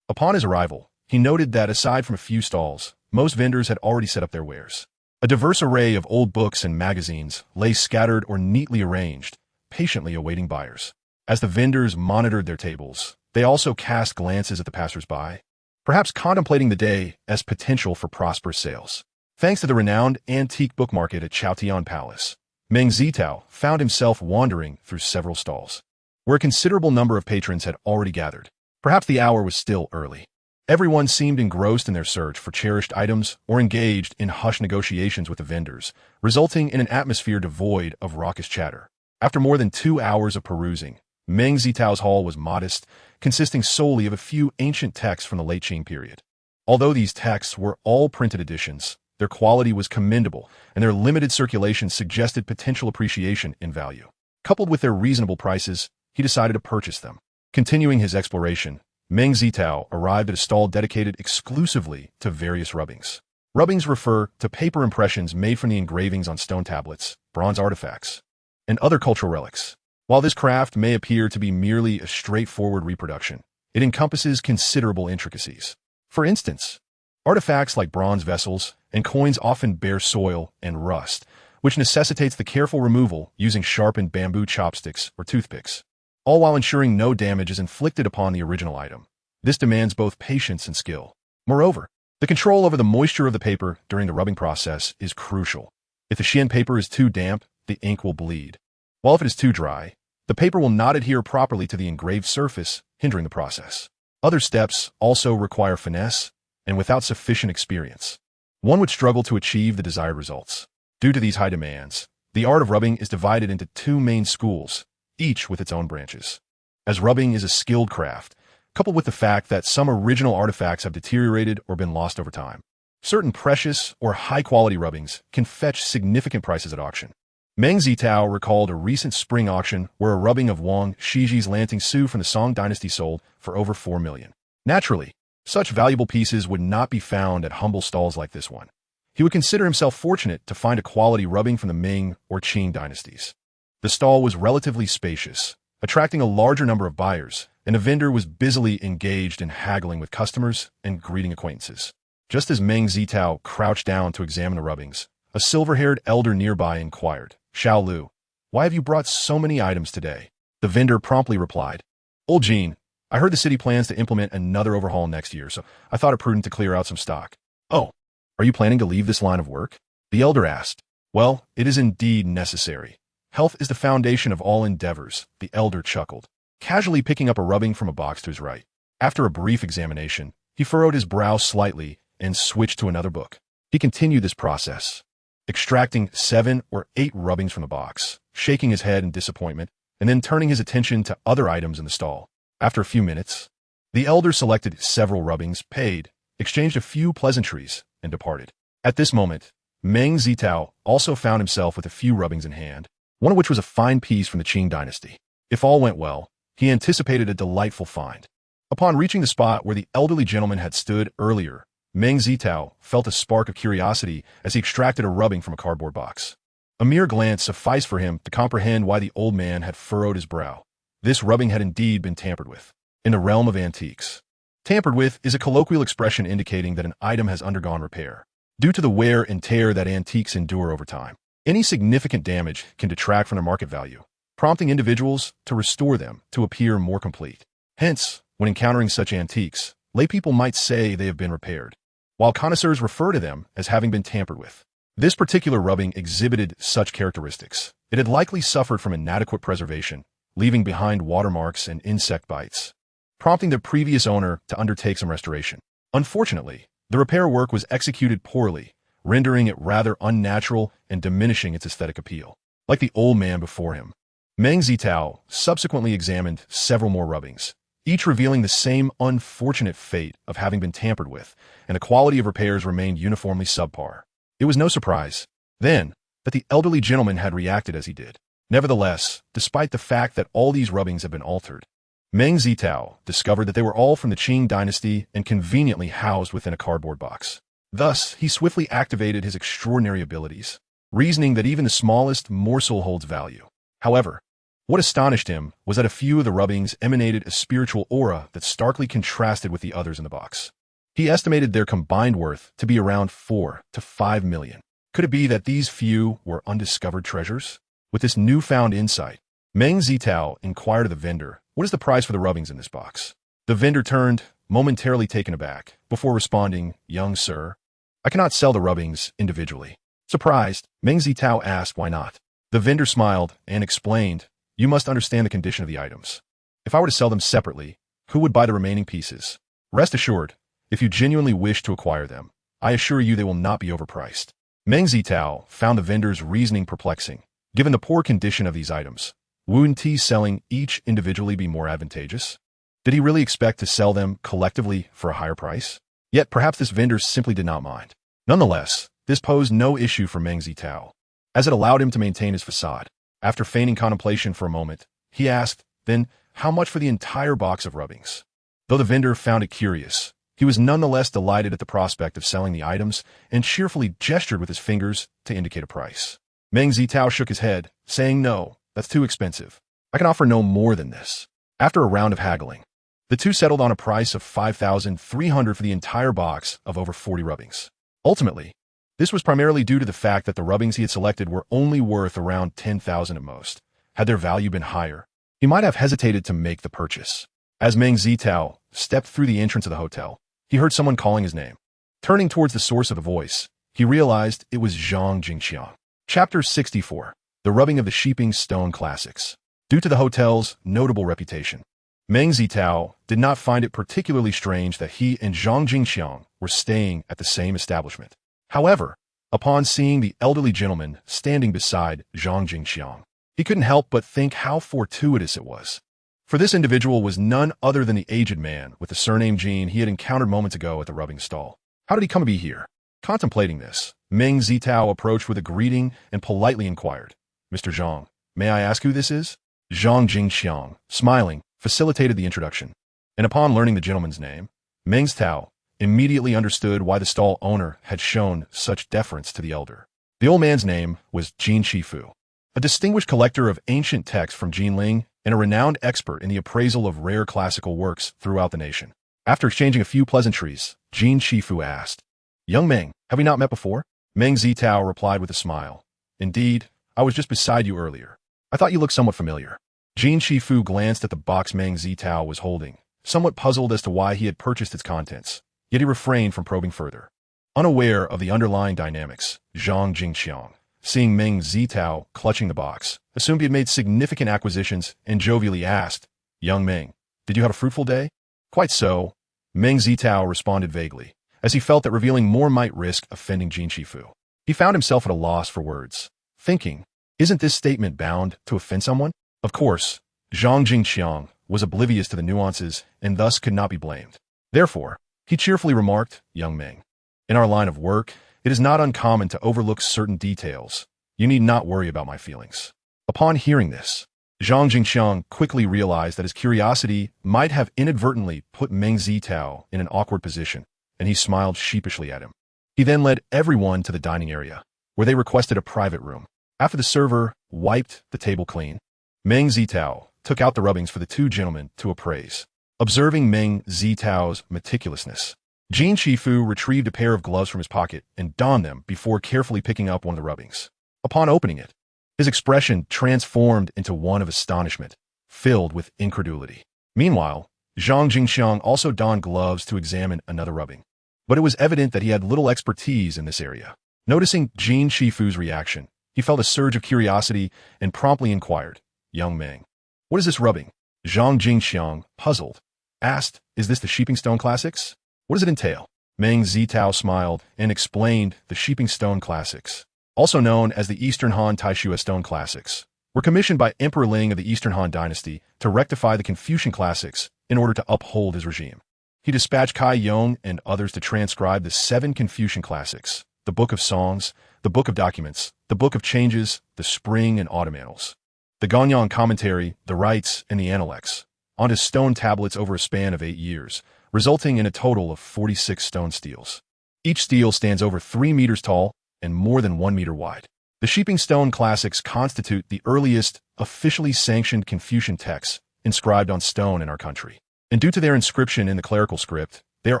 [SPEAKER 1] Upon his arrival, he noted that aside from a few stalls, most vendors had already set up their wares. A diverse array of old books and magazines lay scattered or neatly arranged, patiently awaiting buyers. As the vendors monitored their tables, they also cast glances at the passers-by, perhaps contemplating the day as potential for prosperous sales. Thanks to the renowned antique book market at Chaotian Palace, Meng Zitao found himself wandering through several stalls, where a considerable number of patrons had already gathered. Perhaps the hour was still early. Everyone seemed engrossed in their search for cherished items or engaged in hushed negotiations with the vendors, resulting in an atmosphere devoid of raucous chatter. After more than 2 hours of perusing, Meng Zitao's haul was modest, consisting solely of a few ancient texts from the late Qing period. Although these texts were all printed editions, their quality was commendable, and their limited circulation suggested potential appreciation in value. Coupled with their reasonable prices, he decided to purchase them. Continuing his exploration, Meng Zitao arrived at a stall dedicated exclusively to various rubbings. Rubbings refer to paper impressions made from the engravings on stone tablets, bronze artifacts, and other cultural relics. While this craft may appear to be merely a straightforward reproduction, it encompasses considerable intricacies. For instance, artifacts like bronze vessels and coins often bear soil and rust, which necessitates the careful removal using sharpened bamboo chopsticks or toothpicks, all while ensuring no damage is inflicted upon the original item. This demands both patience and skill. Moreover, the control over the moisture of the paper during the rubbing process is crucial. If the Xian paper is too damp, the ink will bleed, while if it is too dry, the paper will not adhere properly to the engraved surface, hindering the process. Other steps also require finesse, and without sufficient experience, one would struggle to achieve the desired results. Due to these high demands, the art of rubbing is divided into 2 main schools, each with its own branches. As rubbing is a skilled craft, coupled with the fact that some original artifacts have deteriorated or been lost over time, certain precious or high-quality rubbings can fetch significant prices at auction. Meng Zitao recalled a recent spring auction where a rubbing of Wang Shiji's Lanting Su from the Song dynasty sold for over 4 million. Naturally, such valuable pieces would not be found at humble stalls like this one. He would consider himself fortunate to find a quality rubbing from the Ming or Qing dynasties. The stall was relatively spacious, attracting a larger number of buyers, and a vendor was busily engaged in haggling with customers and greeting acquaintances. Just as Meng Zitao crouched down to examine the rubbings, a silver-haired elder nearby inquired, "Xiao Lu, why have you brought so many items today?" The vendor promptly replied, "Old Jean, I heard the city plans to implement another overhaul next year, so I thought it prudent to clear out some stock." "Oh, are you planning to leave this line of work?" the elder asked. Well, it is indeed necessary. Health is the foundation of all endeavors, the elder chuckled, casually picking up a rubbing from a box to his right. After a brief examination, he furrowed his brow slightly and switched to another book. He continued this process, extracting 7 or 8 rubbings from the box, shaking his head in disappointment, and then turning his attention to other items in the stall. After a few minutes, the elder selected several rubbings, paid, exchanged a few pleasantries, and departed. At this moment, Meng Zitao also found himself with a few rubbings in hand, one of which was a fine piece from the Qing dynasty. If all went well, he anticipated a delightful find. Upon reaching the spot where the elderly gentleman had stood earlier, Meng Zitao felt a spark of curiosity as he extracted a rubbing from a cardboard box. A mere glance sufficed for him to comprehend why the old man had furrowed his brow. This rubbing had indeed been tampered with. In the realm of antiques, tampered with is a colloquial expression indicating that an item has undergone repair. Due to the wear and tear that antiques endure over time, any significant damage can detract from their market value, prompting individuals to restore them to appear more complete. Hence, when encountering such antiques, laypeople might say they have been repaired, while connoisseurs refer to them as having been tampered with. This particular rubbing exhibited such characteristics. It had likely suffered from inadequate preservation, leaving behind watermarks and insect bites, prompting the previous owner to undertake some restoration. Unfortunately, the repair work was executed poorly, rendering it rather unnatural and diminishing its aesthetic appeal. Like the old man before him, Meng Zitao subsequently examined several more rubbings, each revealing the same unfortunate fate of having been tampered with, and the quality of repairs remained uniformly subpar. It was no surprise, then, that the elderly gentleman had reacted as he did. Nevertheless, despite the fact that all these rubbings had been altered, Meng Zitao discovered that they were all from the Qing dynasty and conveniently housed within a cardboard box. Thus, he swiftly activated his extraordinary abilities, reasoning that even the smallest morsel holds value. However, what astonished him was that a few of the rubbings emanated a spiritual aura that starkly contrasted with the others in the box. He estimated their combined worth to be around 4 to 5 million. Could it be that these few were undiscovered treasures? With this newfound insight, Meng Zitao inquired of the vendor, "What is the price for the rubbings in this box?" The vendor turned, momentarily taken aback, before responding, "Young sir, I cannot sell the rubbings individually." Surprised, Meng Zitao asked why not. The vendor smiled and explained, "You must understand the condition of the items. If I were to sell them separately, who would buy the remaining pieces? Rest assured, if you genuinely wish to acquire them, I assure you they will not be overpriced." Meng Zitao found the vendor's reasoning perplexing. Given the poor condition of these items, wouldn't he selling each individually be more advantageous? Did he really expect to sell them collectively for a higher price? Yet perhaps this vendor simply did not mind. Nonetheless, this posed no issue for Meng Zitao, as it allowed him to maintain his facade. After feigning contemplation for a moment, he asked, "Then, how much for the entire box of rubbings?" Though the vendor found it curious, he was nonetheless delighted at the prospect of selling the items and cheerfully gestured with his fingers to indicate a price. Meng Zitao shook his head, saying, "No, that's too expensive. I can offer no more than this." After a round of haggling, the two settled on a price of 5,300 for the entire box of over 40 rubbings. Ultimately, this was primarily due to the fact that the rubbings he had selected were only worth around 10,000 at most. Had their value been higher, he might have hesitated to make the purchase. As Meng Zitao stepped through the entrance of the hotel, he heard someone calling his name. Turning towards the source of the voice, he realized it was Zhang Jingxiang. Chapter 64. The Rubbing of the Sheeping Stone Classics. Due to the hotel's notable reputation, Meng Zitao did not find it particularly strange that he and Zhang Jingxiang were staying at the same establishment. However, upon seeing the elderly gentleman standing beside Zhang Jingxiang, he couldn't help but think how fortuitous it was. For this individual was none other than the aged man with the surname Jean he had encountered moments ago at the rubbing stall. How did he come to be here? Contemplating this, Meng Zitao approached with a greeting and politely inquired, "Mr. Zhang, may I ask who this is?" Zhang Jingxiang, smiling, facilitated the introduction. And upon learning the gentleman's name, Meng Zitao immediately understood why the stall owner had shown such deference to the elder. The old man's name was Jin Shifu, a distinguished collector of ancient texts from Jinling and a renowned expert in the appraisal of rare classical works throughout the nation. After exchanging a few pleasantries, Jin Shifu asked, "Young Meng, have we not met before?" Meng Zitao replied with a smile, "Indeed, I was just beside you earlier. I thought you looked somewhat familiar." Jin Shifu glanced at the box Meng Zitao was holding, somewhat puzzled as to why he had purchased its contents, yet he refrained from probing further. Unaware of the underlying dynamics, Zhang Jingxiang seeing Meng Zitao clutching the box, assumed he had made significant acquisitions and jovially asked, "Young Meng, did you have a fruitful day?" "Quite so," Meng Zitao responded vaguely, as he felt that revealing more might risk offending Jin Shifu. He found himself at a loss for words, thinking, isn't this statement bound to offend someone? Of course, Zhang Jingqiang was oblivious to the nuances and thus could not be blamed. Therefore, he cheerfully remarked, "Young Meng, in our line of work, it is not uncommon to overlook certain details. You need not worry about my feelings." Upon hearing this, Zhang Jingqiang quickly realized that his curiosity might have inadvertently put Meng Zitao in an awkward position, and he smiled sheepishly at him. He then led everyone to the dining area, where they requested a private room. After the server wiped the table clean, Meng Zitao took out the rubbings for the two gentlemen to appraise. Observing Meng Zitao's meticulousness, Jin Shifu retrieved a pair of gloves from his pocket and donned them before carefully picking up one of the rubbings. Upon opening it, his expression transformed into one of astonishment, filled with incredulity. Meanwhile, Zhang Jingqiang also donned gloves to examine another rubbing. But it was evident that he had little expertise in this area. Noticing Jin Shifu's reaction, he felt a surge of curiosity and promptly inquired, "Young Meng, what is this rubbing?" Zhang Jingqiang, puzzled, asked, "Is this the Sheeping Stone Classics? What does it entail?" Meng Zitao smiled and explained the Sheeping Stone Classics, also known as the Eastern Han Taishua Stone Classics, were commissioned by Emperor Ling of the Eastern Han Dynasty to rectify the Confucian Classics in order to uphold his regime. He dispatched Kai Yong and others to transcribe the 7 Confucian Classics, the Book of Songs, the Book of Documents, the Book of Changes, the Spring and Autumn Annals, the Ganyang Commentary, the Rites, and the Analects, onto stone tablets over a span of 8 years, resulting in a total of 46 stone steels. Each stele stands over 3 meters tall and more than 1 meter wide. The Sheeping Stone Classics constitute the earliest officially sanctioned Confucian texts inscribed on stone in our country. And due to their inscription in the clerical script, they are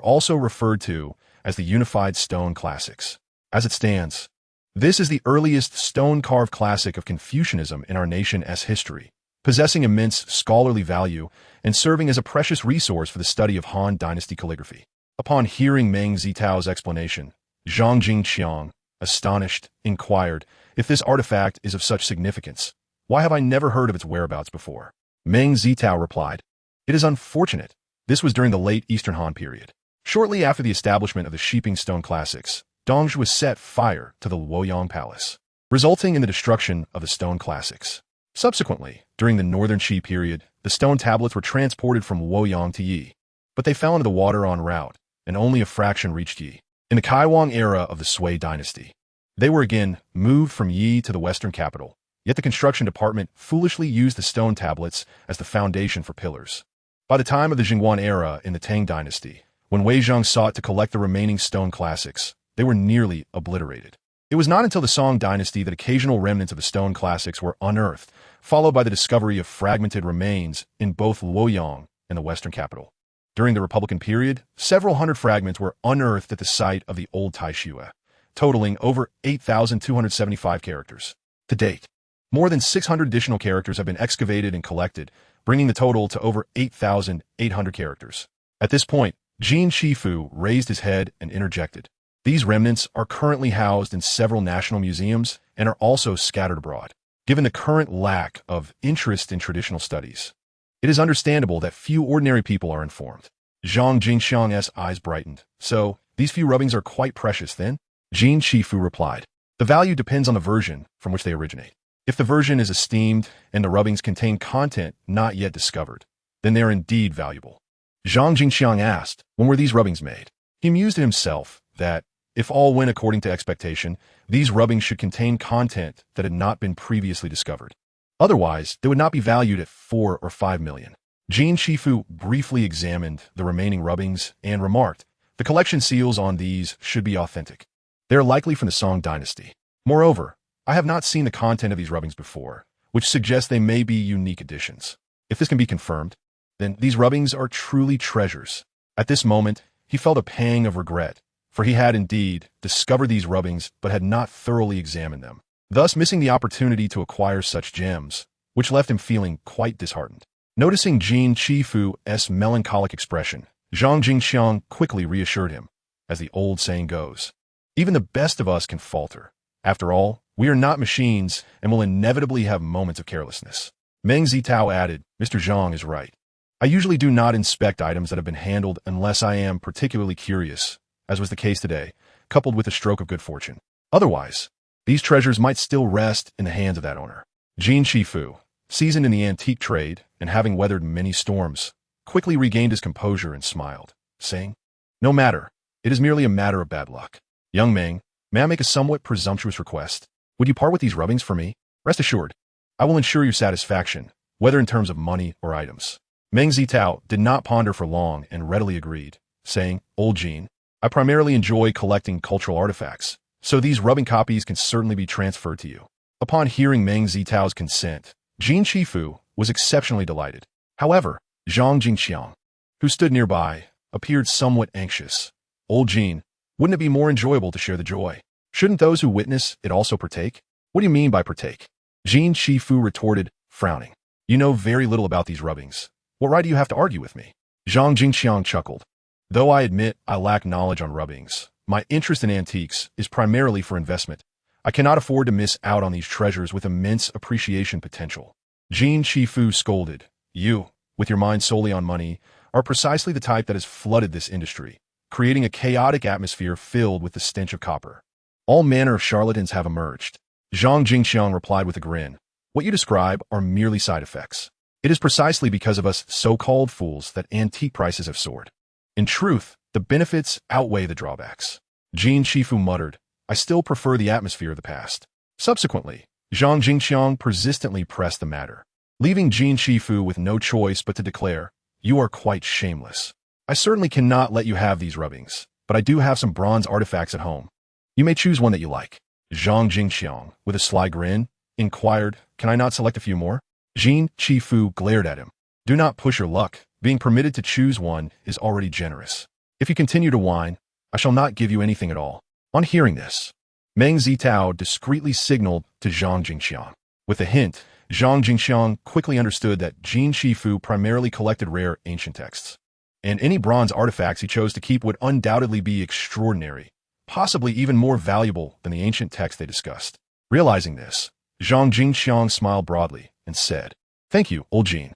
[SPEAKER 1] also referred to as the Unified Stone Classics. As it stands, this is the earliest stone-carved classic of Confucianism in our nation's history, possessing immense scholarly value and serving as a precious resource for the study of Han Dynasty calligraphy. Upon hearing Meng Zitao's explanation, Zhang Jingqiang, astonished, inquired, "If this artifact is of such significance, why have I never heard of its whereabouts before?" Meng Zitao replied, "It is unfortunate. This was during the late Eastern Han period. Shortly after the establishment of the Sheeping Stone Classics, Dongzhi set fire to the Luoyang Palace, resulting in the destruction of the Stone Classics. Subsequently, during the Northern Qi period, the stone tablets were transported from Luoyang to Yi, but they fell into the water en route, and only a fraction reached Yi. In the Kaiwang era of the Sui dynasty, they were again moved from Yi to the western capital, yet the construction department foolishly used the stone tablets as the foundation for pillars. By the time of the Jingguan era in the Tang dynasty, when Wei Zhang sought to collect the remaining stone classics, they were nearly obliterated. It was not until the Song dynasty that occasional remnants of the stone classics were unearthed, followed by the discovery of fragmented remains in both Luoyang and the western capital. During the Republican period, several hundred fragments were unearthed at the site of the old Taishua, totaling over 8,275 characters. To date, more than 600 additional characters have been excavated and collected, bringing the total to over 8,800 characters. At this point, Jin Shifu raised his head and interjected, "These remnants are currently housed in several national museums and are also scattered abroad. Given the current lack of interest in traditional studies, it is understandable that few ordinary people are informed." Zhang Jingxiang's eyes brightened. "So, these few rubbings are quite precious, then?" Jin Shifu replied, "The value depends on the version from which they originate. If the version is esteemed and the rubbings contain content not yet discovered, then they are indeed valuable." Zhang Jingxiang asked, "When were these rubbings made?" He mused to himself that, if all went according to expectation, these rubbings should contain content that had not been previously discovered. Otherwise, they would not be valued at 4 or 5 million. Jin Shifu briefly examined the remaining rubbings and remarked, "The collection seals on these should be authentic. They are likely from the Song dynasty. Moreover, I have not seen the content of these rubbings before, which suggests they may be unique additions. If this can be confirmed, then these rubbings are truly treasures." At this moment, he felt a pang of regret, for he had indeed discovered these rubbings but had not thoroughly examined them, thus missing the opportunity to acquire such gems, which left him feeling quite disheartened. Noticing Jin Shifu's melancholic expression, Zhang Jingxiang quickly reassured him, as the old saying goes, "Even the best of us can falter. After all, We are not machines and will inevitably have moments of carelessness. Meng Zitao added, Mr. Zhang is right. I usually do not inspect items that have been handled unless I am particularly curious, as was the case today, coupled with a stroke of good fortune. Otherwise, these treasures might still rest in the hands of that owner. Jin Shifu, seasoned in the antique trade and having weathered many storms, quickly regained his composure and smiled, saying, No matter, it is merely a matter of bad luck. Young Meng, may I make a somewhat presumptuous request? Would you part with these rubbings for me? Rest assured, I will ensure your satisfaction, whether in terms of money or items. Meng Zitao did not ponder for long and readily agreed, saying, Old Jin, I primarily enjoy collecting cultural artifacts, so these rubbing copies can certainly be transferred to you. Upon hearing Meng Zitao's consent, Jin Shifu was exceptionally delighted. However, Zhang Jingqiang, who stood nearby, appeared somewhat anxious. Old Jin, wouldn't it be more enjoyable to share the joy? Shouldn't those who witness it also partake? What do you mean by partake? Jin Shifu retorted, frowning. You know very little about these rubbings. What right do you have to argue with me? Zhang Jingqiang chuckled. Though I admit I lack knowledge on rubbings, my interest in antiques is primarily for investment. I cannot afford to miss out on these treasures with immense appreciation potential. Jin Shifu scolded. You, with your mind solely on money, are precisely the type that has flooded this industry, creating a chaotic atmosphere filled with the stench of copper. All manner of charlatans have emerged. Zhang Jingqiang replied with a grin. What you describe are merely side effects. It is precisely because of us so-called fools that antique prices have soared. In truth, the benefits outweigh the drawbacks. Jin Shifu muttered, I still prefer the atmosphere of the past. Subsequently, Zhang Jingqiang persistently pressed the matter, leaving Jin Shifu with no choice but to declare, You are quite shameless. I certainly cannot let you have these rubbings, but I do have some bronze artifacts at home. You may choose one that you like. Zhang Jingqiang, with a sly grin, inquired, Can I not select a few more? Jin Shifu glared at him. Do not push your luck. Being permitted to choose one is already generous. If you continue to whine, I shall not give you anything at all. On hearing this, Meng Zitao discreetly signaled to Zhang Jingqiang. With a hint, Zhang Jingqiang quickly understood that Jin Shifu primarily collected rare ancient texts, and any bronze artifacts he chose to keep would undoubtedly be extraordinary, possibly even more valuable than the ancient text they discussed. Realizing this, Zhang Jingqiang smiled broadly and said, Thank you, old Jin.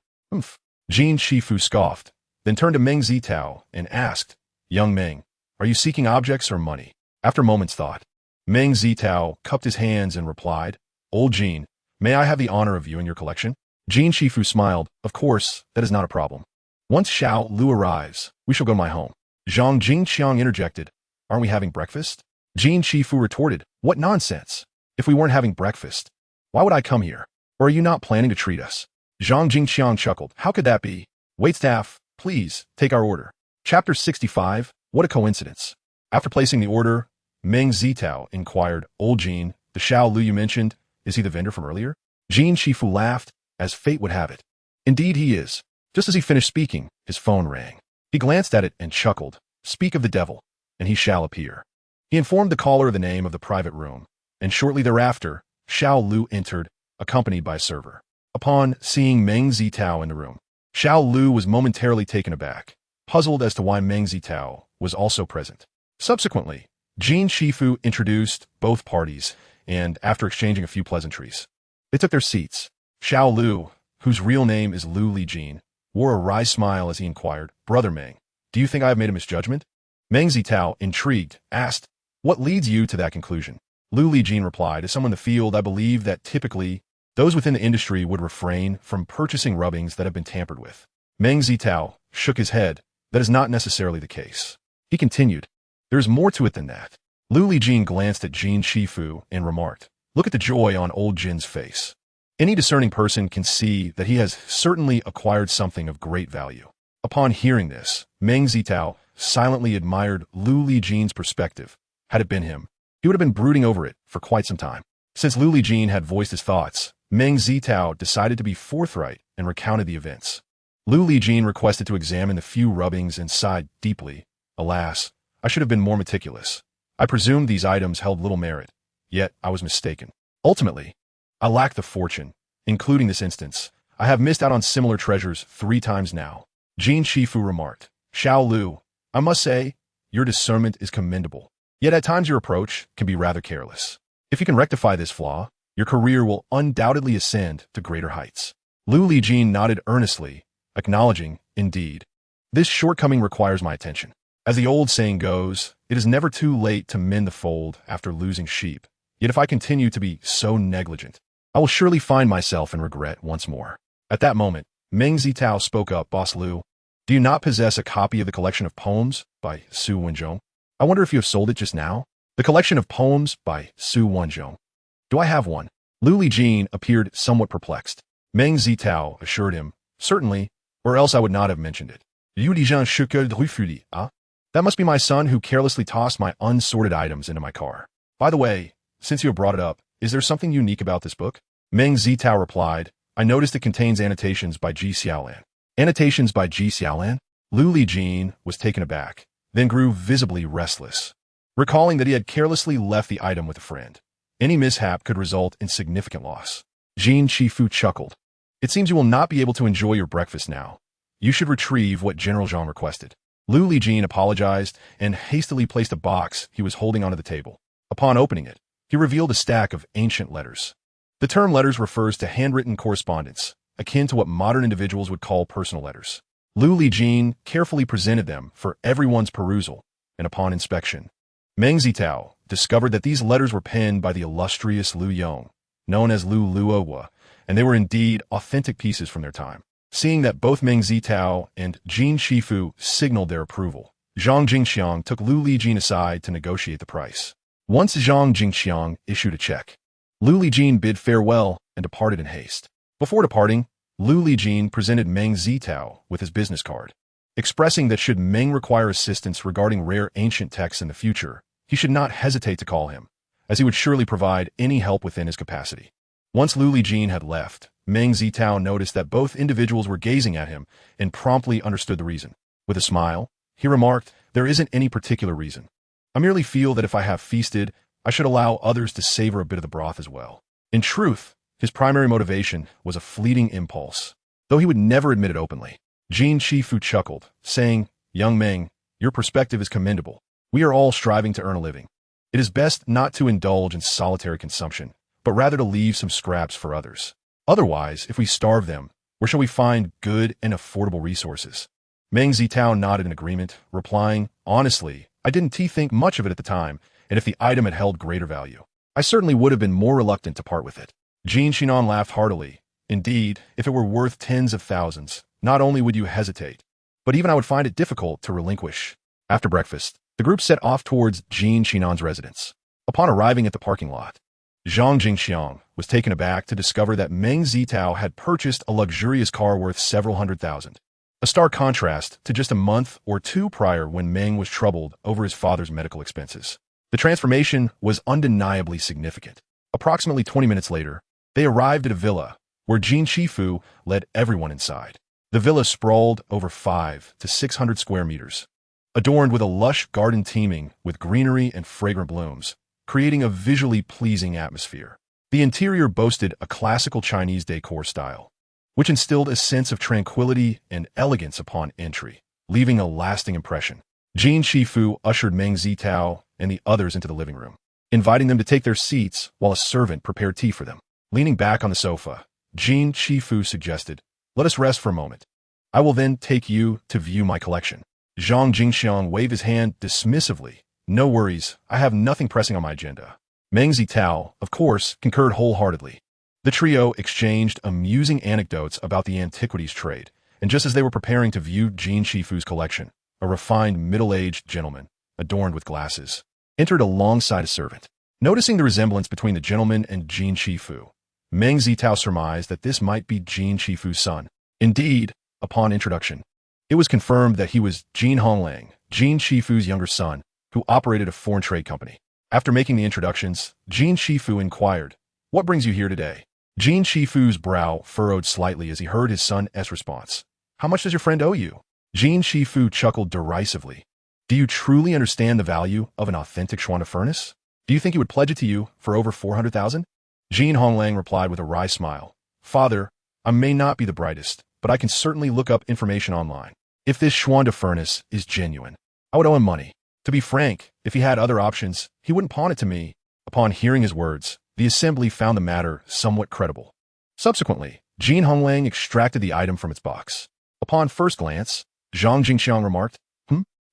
[SPEAKER 1] Jin Shifu scoffed, then turned to Meng Zitao and asked, Young Meng, are you seeking objects or money? After a moment's thought, Meng Zitao cupped his hands and replied, Old Jin, may I have the honor of viewing your collection? Jin Shifu smiled, Of course, that is not a problem. Once Xiao Lu arrives, we shall go to my home. Zhang Jingqiang interjected, Aren't we having breakfast? Jin Shifu retorted, What nonsense! If we weren't having breakfast, why would I come here? Or are you not planning to treat us? Zhang Jingqiang chuckled. How could that be? Waitstaff, please, take our order. Chapter 65, What a coincidence. After placing the order, Meng Zitao inquired, Old Jin, the Xiao Lu you mentioned, is he the vendor from earlier? Jin Shifu laughed, as fate would have it. Indeed he is. Just as he finished speaking, his phone rang. He glanced at it and chuckled, Speak of the devil, and he shall appear. He informed the caller of the name of the private room, and shortly thereafter, Xiao Lu entered, accompanied by a server. Upon seeing Meng Zitao in the room, Xiao Lu was momentarily taken aback, puzzled as to why Meng Zitao was also present. Subsequently, Jin Shifu introduced both parties, and after exchanging a few pleasantries, they took their seats. Xiao Lu, whose real name is Lu Lijin, wore a wry smile as he inquired, Brother Meng, do you think I have made a misjudgment? Meng Zitao, intrigued, asked, What leads you to that conclusion? Lu Lijin replied, As someone in the field, I believe that typically, those within the industry would refrain from purchasing rubbings that have been tampered with. Meng Zitao shook his head. That is not necessarily the case. He continued, There is more to it than that. Lu Lijin glanced at Jin Shifu and remarked, Look at the joy on old Jin's face. Any discerning person can see that he has certainly acquired something of great value. Upon hearing this, Meng Zitao silently admired Lu Lijin's perspective. Had it been him, he would have been brooding over it for quite some time. Since Lu Lijin had voiced his thoughts, Meng Zitao decided to be forthright and recounted the events. Lu Lijin requested to examine the few rubbings and sighed deeply. Alas, I should have been more meticulous. I presumed these items held little merit, yet I was mistaken. Ultimately, I lack the fortune. Including this instance, I have missed out on similar treasures 3 times now. Jin Shifu remarked, Xiao Lu, I must say, your discernment is commendable. Yet at times your approach can be rather careless. If you can rectify this flaw, your career will undoubtedly ascend to greater heights. Lu Lijin nodded earnestly, acknowledging, indeed. This shortcoming requires my attention. As the old saying goes, it is never too late to mend the fold after losing sheep. Yet if I continue to be so negligent, I will surely find myself in regret once more. At that moment, Meng Zitao spoke up, Boss Lu. Do you not possess a copy of the collection of poems by Su Wenzhong? I wonder if you have sold it just now? The collection of poems by Su Wenzhong. Do I have one? Lu Lijin appeared somewhat perplexed. Meng Zitao assured him, certainly, or else I would not have mentioned it. Yu Dijan Shuke Drufuli, ah? That must be my son who carelessly tossed my unsorted items into my car. By the way, since you have brought it up, is there something unique about this book? Meng Zitao replied, I noticed it contains annotations by Ji Xiaolan. Annotations by Ji Xiaolan? Lu Lijin was taken aback, then grew visibly restless, recalling that he had carelessly left the item with a friend. Any mishap could result in significant loss. Jin Shifu chuckled. It seems you will not be able to enjoy your breakfast now. You should retrieve what General Zhang requested. Lu Lijin apologized and hastily placed a box he was holding onto the table. Upon opening it, he revealed a stack of ancient letters. The term letters refers to handwritten correspondence, akin to what modern individuals would call personal letters. Lu Lijin carefully presented them for everyone's perusal, and upon inspection, Meng Zitao discovered that these letters were penned by the illustrious Lu Yong, known as Lu Luohua, and they were indeed authentic pieces from their time. Seeing that both Meng Zitao and Jin Shifu signaled their approval, Zhang Jingxiang took Lu Lijin aside to negotiate the price. Once Zhang Jingxiang issued a check, Lu Lijin bid farewell and departed in haste. Before departing, Lu Lijin presented Meng Zitao with his business card, expressing that should Meng require assistance regarding rare ancient texts in the future, he should not hesitate to call him, as he would surely provide any help within his capacity. Once Lu Lijin had left, Meng Zitao noticed that both individuals were gazing at him and promptly understood the reason. With a smile, he remarked, there isn't any particular reason. I merely feel that if I have feasted, I should allow others to savor a bit of the broth as well. In truth, his primary motivation was a fleeting impulse, though he would never admit it openly. Jin Shifu chuckled, saying, Young Meng, your perspective is commendable. We are all striving to earn a living. It is best not to indulge in solitary consumption, but rather to leave some scraps for others. Otherwise, if we starve them, where shall we find good and affordable resources? Meng Zitao nodded in agreement, replying, Honestly, I didn't think much of it at the time, and if the item had held greater value, I certainly would have been more reluctant to part with it. Jin Shinan laughed heartily. Indeed, if it were worth tens of thousands, not only would you hesitate, but even I would find it difficult to relinquish. After breakfast, the group set off towards Jin Shinan's residence. Upon arriving at the parking lot, Zhang Jingxiang was taken aback to discover that Meng Zitao had purchased a luxurious car worth several $100,000. A stark contrast to just a month or two prior when Meng was troubled over his father's medical expenses. The transformation was undeniably significant. Approximately 20 minutes later, they arrived at a villa where Jin Shifu led everyone inside. The villa sprawled over 500 to 600 square meters, adorned with a lush garden teeming with greenery and fragrant blooms, creating a visually pleasing atmosphere. The interior boasted a classical Chinese decor style, which instilled a sense of tranquility and elegance upon entry, leaving a lasting impression. Jin Shifu ushered Meng Zitao and the others into the living room, inviting them to take their seats while a servant prepared tea for them. Leaning back on the sofa, Jin Shifu suggested, Let us rest for a moment. I will then take you to view my collection. Zhang Jingxiang waved his hand dismissively. No worries, I have nothing pressing on my agenda. Meng Zitao, of course, concurred wholeheartedly. The trio exchanged amusing anecdotes about the antiquities trade, and just as they were preparing to view Jin Shifu's collection, a refined middle-aged gentleman, adorned with glasses, entered alongside a servant. Noticing the resemblance between the gentleman and Jin Shifu, Meng Zitao surmised that this might be Jin Shifu's son. Indeed, upon introduction, it was confirmed that he was Jin Honglang, Jin Shifu's younger son, who operated a foreign trade company. After making the introductions, Jin Shifu inquired, What brings you here today? Jin Shifu's brow furrowed slightly as he heard his son's response. How much does your friend owe you? Jin Shifu chuckled derisively. Do you truly understand the value of an authentic Xuan furnace? Do you think he would pledge it to you for over 400,000? Jin Honglang replied with a wry smile. Father, I may not be the brightest, but I can certainly look up information online. If this Xuan furnace is genuine, I would owe him money. To be frank, if he had other options, he wouldn't pawn it to me. Upon hearing his words, the assembly found the matter somewhat credible. Subsequently, Jin Honglang extracted the item from its box. Upon first glance, Zhang Jingxiang remarked,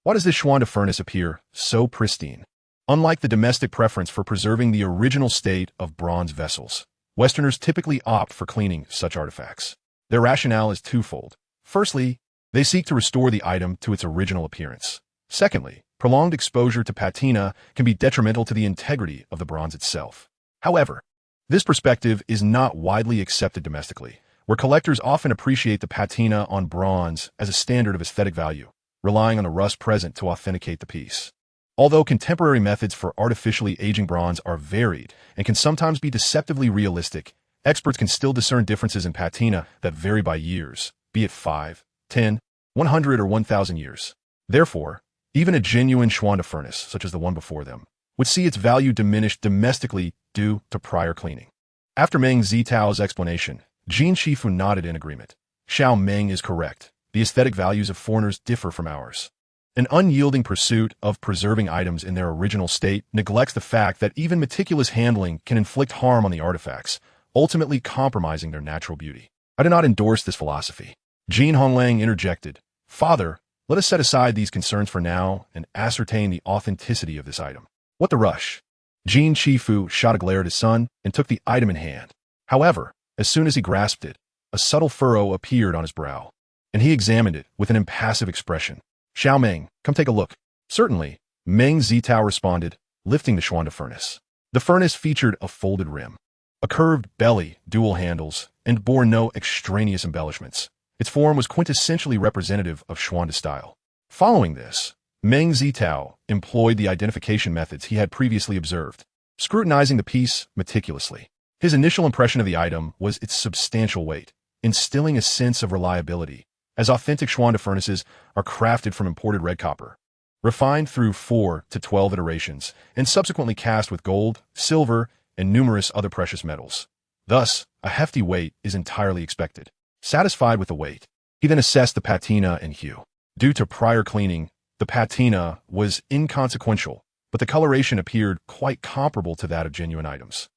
[SPEAKER 1] why does this Xuan de furnace appear so pristine? Unlike the domestic preference for preserving the original state of bronze vessels, Westerners typically opt for cleaning such artifacts. Their rationale is twofold. Firstly, they seek to restore the item to its original appearance. Secondly, prolonged exposure to patina can be detrimental to the integrity of the bronze itself. However, this perspective is not widely accepted domestically, where collectors often appreciate the patina on bronze as a standard of aesthetic value, relying on the rust present to authenticate the piece. Although contemporary methods for artificially aging bronze are varied and can sometimes be deceptively realistic, experts can still discern differences in patina that vary by years, be it 5, 10, 100, or 1,000 years. Therefore, even a genuine Xuan de furnace, such as the one before them, would see its value diminished domestically due to prior cleaning. After Meng Zitao's explanation, Jin Shifu nodded in agreement. Xiao Meng is correct. The aesthetic values of foreigners differ from ours. An unyielding pursuit of preserving items in their original state neglects the fact that even meticulous handling can inflict harm on the artifacts, ultimately compromising their natural beauty. I do not endorse this philosophy. Jin Honglang interjected, Father, let us set aside these concerns for now and ascertain the authenticity of this item. What the rush? Jin Shifu shot a glare at his son and took the item in hand. However, as soon as he grasped it, a subtle furrow appeared on his brow, and he examined it with an impassive expression. Xiao Meng, come take a look. Certainly, Meng Zitao responded, lifting the Xuan de furnace. The furnace featured a folded rim, a curved belly, dual handles, and bore no extraneous embellishments. Its form was quintessentially representative of Xuan de style. Following this, Meng Zitao employed the identification methods he had previously observed, scrutinizing the piece meticulously. His initial impression of the item was its substantial weight, instilling a sense of reliability, as authentic Xuan de furnaces are crafted from imported red copper, refined through 4 to 12 iterations, and subsequently cast with gold, silver, and numerous other precious metals. Thus, a hefty weight is entirely expected. Satisfied with the weight, he then assessed the patina and hue. Due to prior cleaning, the patina was inconsequential, but the coloration appeared quite comparable to that of genuine items.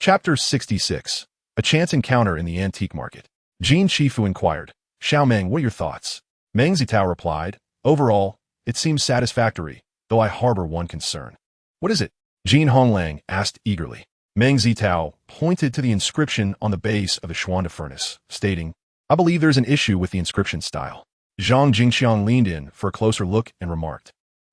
[SPEAKER 1] Chapter 66. A Chance Encounter in the Antique Market. Jin Shifu inquired, Xiao Meng, what are your thoughts? Meng Zitao replied, overall, it seems satisfactory, though I harbor one concern. What is it? Jin Honglang asked eagerly. Meng Zitao pointed to the inscription on the base of the Xuan de furnace, stating, I believe there's an issue with the inscription style. Zhang Jingxiang leaned in for a closer look and remarked,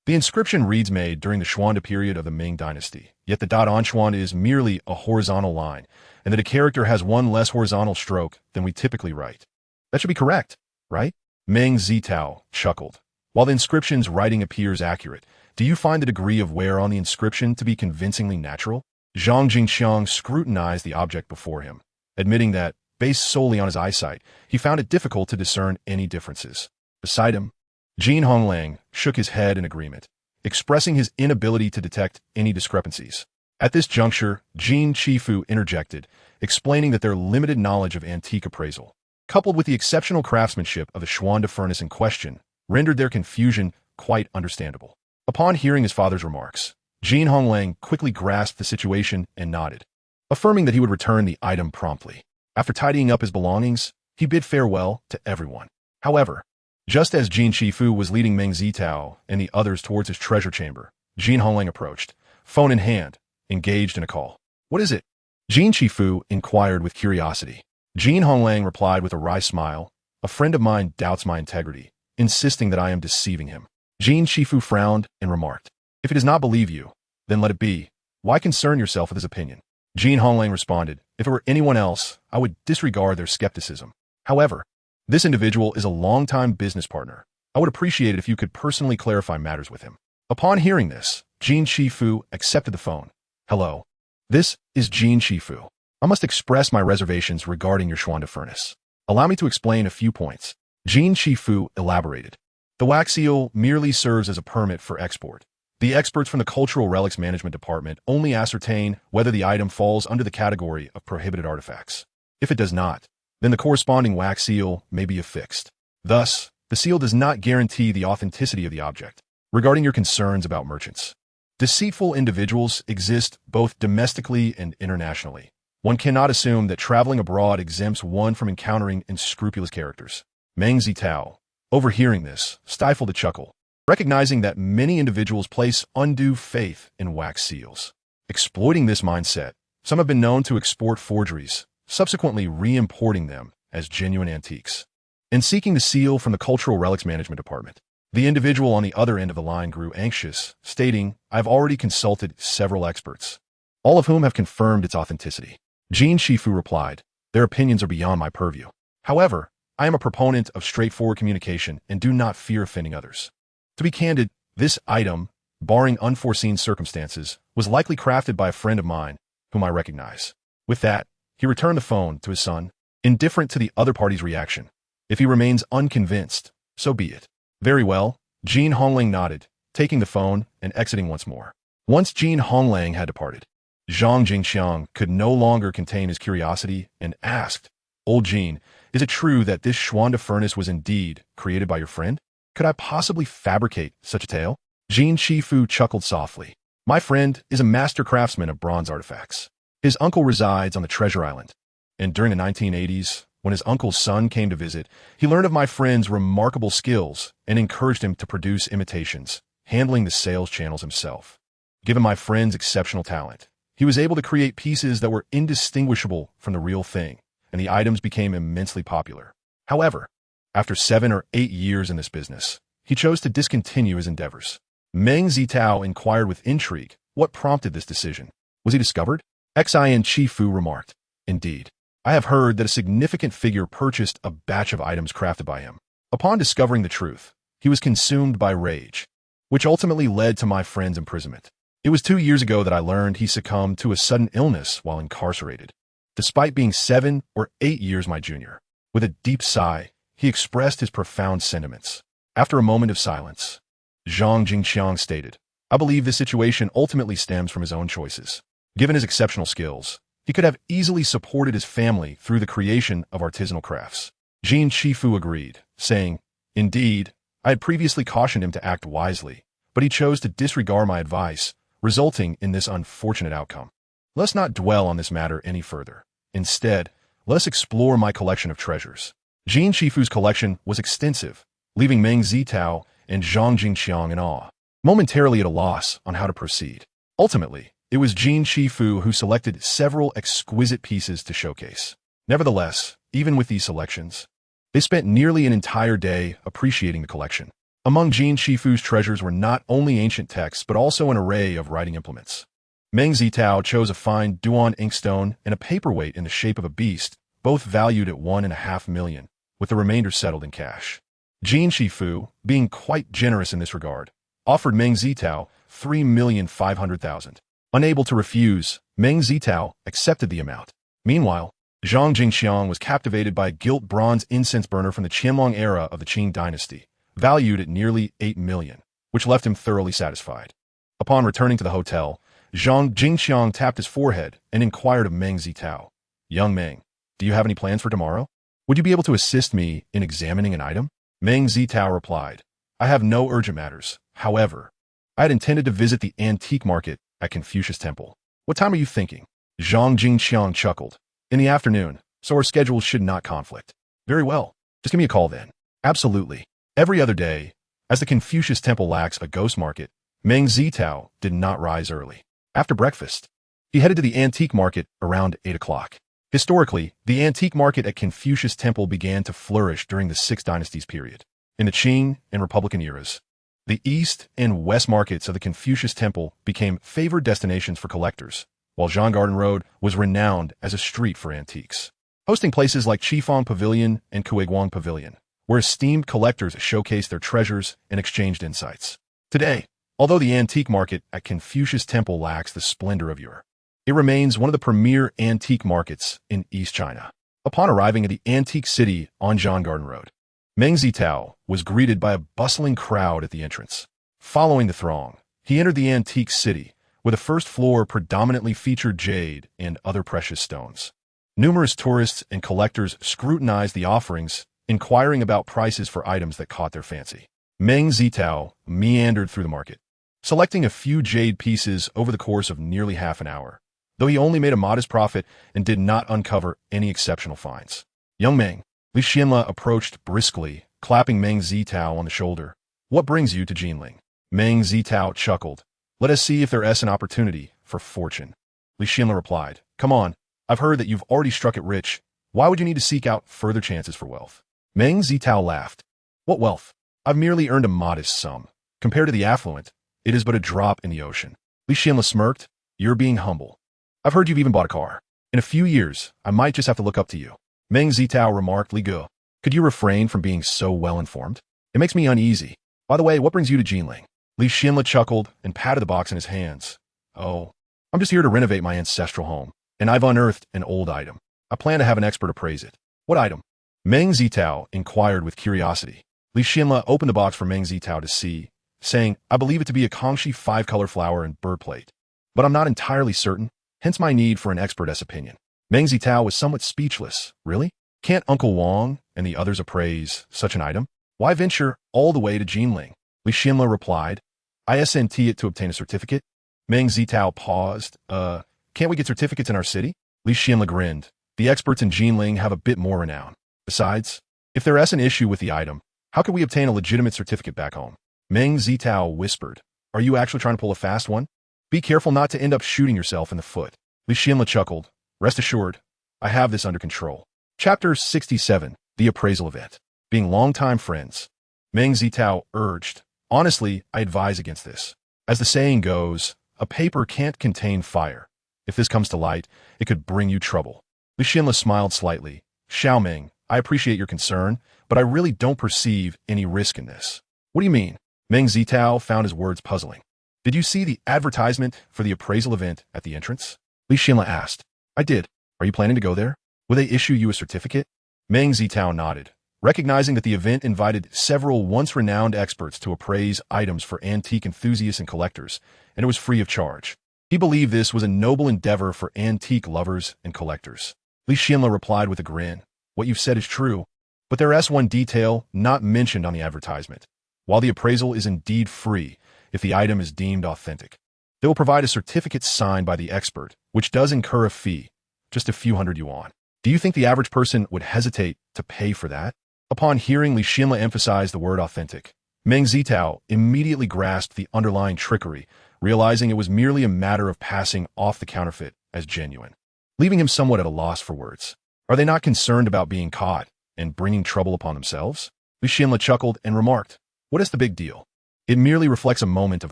[SPEAKER 1] the inscription reads made during the Xuan de period of the Ming dynasty, yet the dot on Xuan is merely a horizontal line, and that a character has one less horizontal stroke than we typically write. That should be correct, right? Meng Zitao chuckled. While the inscription's writing appears accurate, do you find the degree of wear on the inscription to be convincingly natural? Zhang Jingxiang scrutinized the object before him, admitting that, based solely on his eyesight, he found it difficult to discern any differences. Beside him, Jin Honglang shook his head in agreement, expressing his inability to detect any discrepancies. At this juncture, Jin Shifu interjected, explaining that their limited knowledge of antique appraisal, coupled with the exceptional craftsmanship of the Xuan de furnace in question, rendered their confusion quite understandable. Upon hearing his father's remarks, Jin Honglang quickly grasped the situation and nodded, affirming that he would return the item promptly. After tidying up his belongings, he bid farewell to everyone. However, just as Jin Shifu was leading Meng Zitao and the others towards his treasure chamber, Jin Honglang approached, phone in hand, engaged in a call. What is it? Jin Shifu inquired with curiosity. Jin Honglang replied with a wry smile, a friend of mine doubts my integrity, insisting that I am deceiving him. Jin Shifu frowned and remarked, if he does not believe you, then let it be. Why concern yourself with his opinion? Jin Honglang responded, if it were anyone else, I would disregard their skepticism. However, this individual is a longtime business partner. I would appreciate it if you could personally clarify matters with him. Upon hearing this, Jin Shifu accepted the phone. Hello. This is Jin Shifu. I must express my reservations regarding your Xuan de furnace. Allow me to explain a few points. Jin Shifu elaborated. The wax seal merely serves as a permit for export. The experts from the Cultural Relics Management Department only ascertain whether the item falls under the category of prohibited artifacts. If it does not, then the corresponding wax seal may be affixed. Thus, the seal does not guarantee the authenticity of the object. Regarding your concerns about merchants, Deceitful individuals exist both domestically and internationally. One cannot assume that traveling abroad exempts one from encountering unscrupulous characters. Meng Zitao, overhearing this, stifled a chuckle, recognizing that many individuals place undue faith in wax seals. Exploiting this mindset, some have been known to export forgeries, subsequently re-importing them as genuine antiques. In seeking the seal from the Cultural Relics Management Department, the individual on the other end of the line grew anxious, stating, "I've already consulted several experts, all of whom have confirmed its authenticity." Jin Shifu replied, "Their opinions are beyond my purview. However, I am a proponent of straightforward communication and do not fear offending others. To be candid, this item, barring unforeseen circumstances, was likely crafted by a friend of mine, whom I recognize." With that, he returned the phone to his son, indifferent to the other party's reaction. If he remains unconvinced, so be it. "Very well," Jin Honglang nodded, taking the phone and exiting once more. Once Jin Honglang had departed, Zhang Jingxiang could no longer contain his curiosity and asked, "Old Jin, is it true that this Xuanda furnace was indeed created by your friend? Could I possibly fabricate such a tale?" Jin Shifu chuckled softly. "My friend is a master craftsman of bronze artifacts. His uncle resides on the Treasure Island, and during the 1980s, when his uncle's son came to visit, he learned of my friend's remarkable skills and encouraged him to produce imitations, handling the sales channels himself. Given my friend's exceptional talent, he was able to create pieces that were indistinguishable from the real thing, and the items became immensely popular. However, after 7 or 8 years in this business, he chose to discontinue his endeavors." Meng Zitao inquired with intrigue what prompted this decision. "Was he discovered?" Xin Shifu remarked, "Indeed. I have heard that a significant figure purchased a batch of items crafted by him. Upon discovering the truth, he was consumed by rage, which ultimately led to my friend's imprisonment. It was 2 years ago that I learned he succumbed to a sudden illness while incarcerated. Despite being 7 or 8 years my junior." With a deep sigh, he expressed his profound sentiments. After a moment of silence, Zhang Jingxiang stated, "I believe this situation ultimately stems from his own choices. Given his exceptional skills, he could have easily supported his family through the creation of artisanal crafts." Jin Shifu agreed, saying, "Indeed, I had previously cautioned him to act wisely, but he chose to disregard my advice, resulting in this unfortunate outcome. Let's not dwell on this matter any further. Instead, let us explore my collection of treasures." Jin Shifu's collection was extensive, leaving Meng Zitao and Zhang Jingxiang in awe, momentarily at a loss on how to proceed. Ultimately, it was Jin Shifu who selected several exquisite pieces to showcase. Nevertheless, even with these selections, they spent nearly an entire day appreciating the collection. Among Jin Shifu's treasures were not only ancient texts but also an array of writing implements. Meng Zitao chose a fine Duan inkstone and a paperweight in the shape of a beast, both valued at 1.5 million, with the remainder settled in cash. Jin Shifu, being quite generous in this regard, offered Meng Zitao 3,500,000. Unable to refuse, Meng Zitao accepted the amount. Meanwhile, Zhang Jingxiang was captivated by a gilt bronze incense burner from the Qianlong era of the Qing dynasty, valued at nearly 8 million, which left him thoroughly satisfied. Upon returning to the hotel, Zhang Jingxiang tapped his forehead and inquired of Meng Zitao, "Young Meng, do you have any plans for tomorrow? Would you be able to assist me in examining an item?" Meng Zitao replied, "I have no urgent matters. However, I had intended to visit the antique market at Confucius Temple. What time are you thinking?" Zhang Jingxiang chuckled. "In the afternoon, so our schedules should not conflict." "Very well. Just give me a call then." "Absolutely." Every other day, as the Confucius Temple lacks a ghost market, Meng Zitao did not rise early. After breakfast, he headed to the antique market around 8 o'clock. Historically, the antique market at Confucius Temple began to flourish during the Six Dynasties period. In the Qing and Republican eras, the east and west markets of the Confucius Temple became favored destinations for collectors, while Zhang Garden Road was renowned as a street for antiques, hosting places like Qifeng Pavilion and Kuiguang Pavilion, where esteemed collectors showcased their treasures and exchanged insights. Today, although the antique market at Confucius Temple lacks the splendor of yore, it remains one of the premier antique markets in East China. Upon arriving at the antique city on Zhang Garden Road, Meng Zitao was greeted by a bustling crowd at the entrance. Following the throng, he entered the antique city, where the first floor predominantly featured jade and other precious stones. Numerous tourists and collectors scrutinized the offerings, inquiring about prices for items that caught their fancy. Meng Zitao meandered through the market, selecting a few jade pieces over the course of nearly half an hour, though he only made a modest profit and did not uncover any exceptional finds. Young Meng, Li Xianle approached briskly, clapping Meng Zitao on the shoulder. What brings you to Jinling? Meng Zitao chuckled. Let us see if there is an opportunity for fortune. Li Xianle replied, Come on, I've heard that you've already struck it rich. Why would you need to seek out further chances for wealth? Meng Zitao laughed. What wealth? I've merely earned a modest sum. Compared to the affluent, it is but a drop in the ocean. Li Xianle smirked. You're being humble. I've heard you've even bought a car. In a few years, I might just have to look up to you. Meng Zitao remarked. Li Ge, could you refrain from being so well-informed? It makes me uneasy. By the way, what brings you to Jinling? Li Xianle chuckled and patted the box in his hands. Oh, I'm just here to renovate my ancestral home, and I've unearthed an old item. I plan to have an expert appraise it. What item? Meng Zitao inquired with curiosity. Li Xianle opened the box for Meng Zitao to see, saying, I believe it to be a Kangxi 5-color flower and bird plate. But I'm not entirely certain, hence my need for an expert's opinion. Meng Zitao was somewhat speechless. Really? Can't Uncle Wang and the others appraise such an item? Why venture all the way to Jinling? Li Xianle replied, I sent it to obtain a certificate. Meng Zitao paused. Can't we get certificates in our city? Li Xianle grinned. The experts in Jinling have a bit more renown. Besides, if there is an issue with the item, how could we obtain a legitimate certificate back home? Meng Zitao whispered, Are you actually trying to pull a fast one? Be careful not to end up shooting yourself in the foot. Li Xianle chuckled. Rest assured, I have this under control. Chapter 67, The Appraisal Event. Being longtime friends. Meng Zitao urged, Honestly, I advise against this. As the saying goes, a paper can't contain fire. If this comes to light, it could bring you trouble. Li Xianle smiled slightly. Xiaoming, I appreciate your concern, but I really don't perceive any risk in this. What do you mean? Meng Zitao found his words puzzling. Did you see the advertisement for the appraisal event at the entrance? Li Xianle asked. I did. Are you planning to go there? Will they issue you a certificate? Meng Zitao nodded, recognizing that the event invited several once-renowned experts to appraise items for antique enthusiasts and collectors, and it was free of charge. He believed this was a noble endeavor for antique lovers and collectors. Li Xianle replied with a grin. What you've said is true, but there is one detail not mentioned on the advertisement. While the appraisal is indeed free, if the item is deemed authentic, they will provide a certificate signed by the expert, which does incur a fee, just a few hundred yuan. Do you think the average person would hesitate to pay for that? Upon hearing Li Xianle emphasize the word authentic, Meng Zitao immediately grasped the underlying trickery, realizing it was merely a matter of passing off the counterfeit as genuine, leaving him somewhat at a loss for words. Are they not concerned about being caught and bringing trouble upon themselves? Li Xianle chuckled and remarked, What is the big deal? It merely reflects a moment of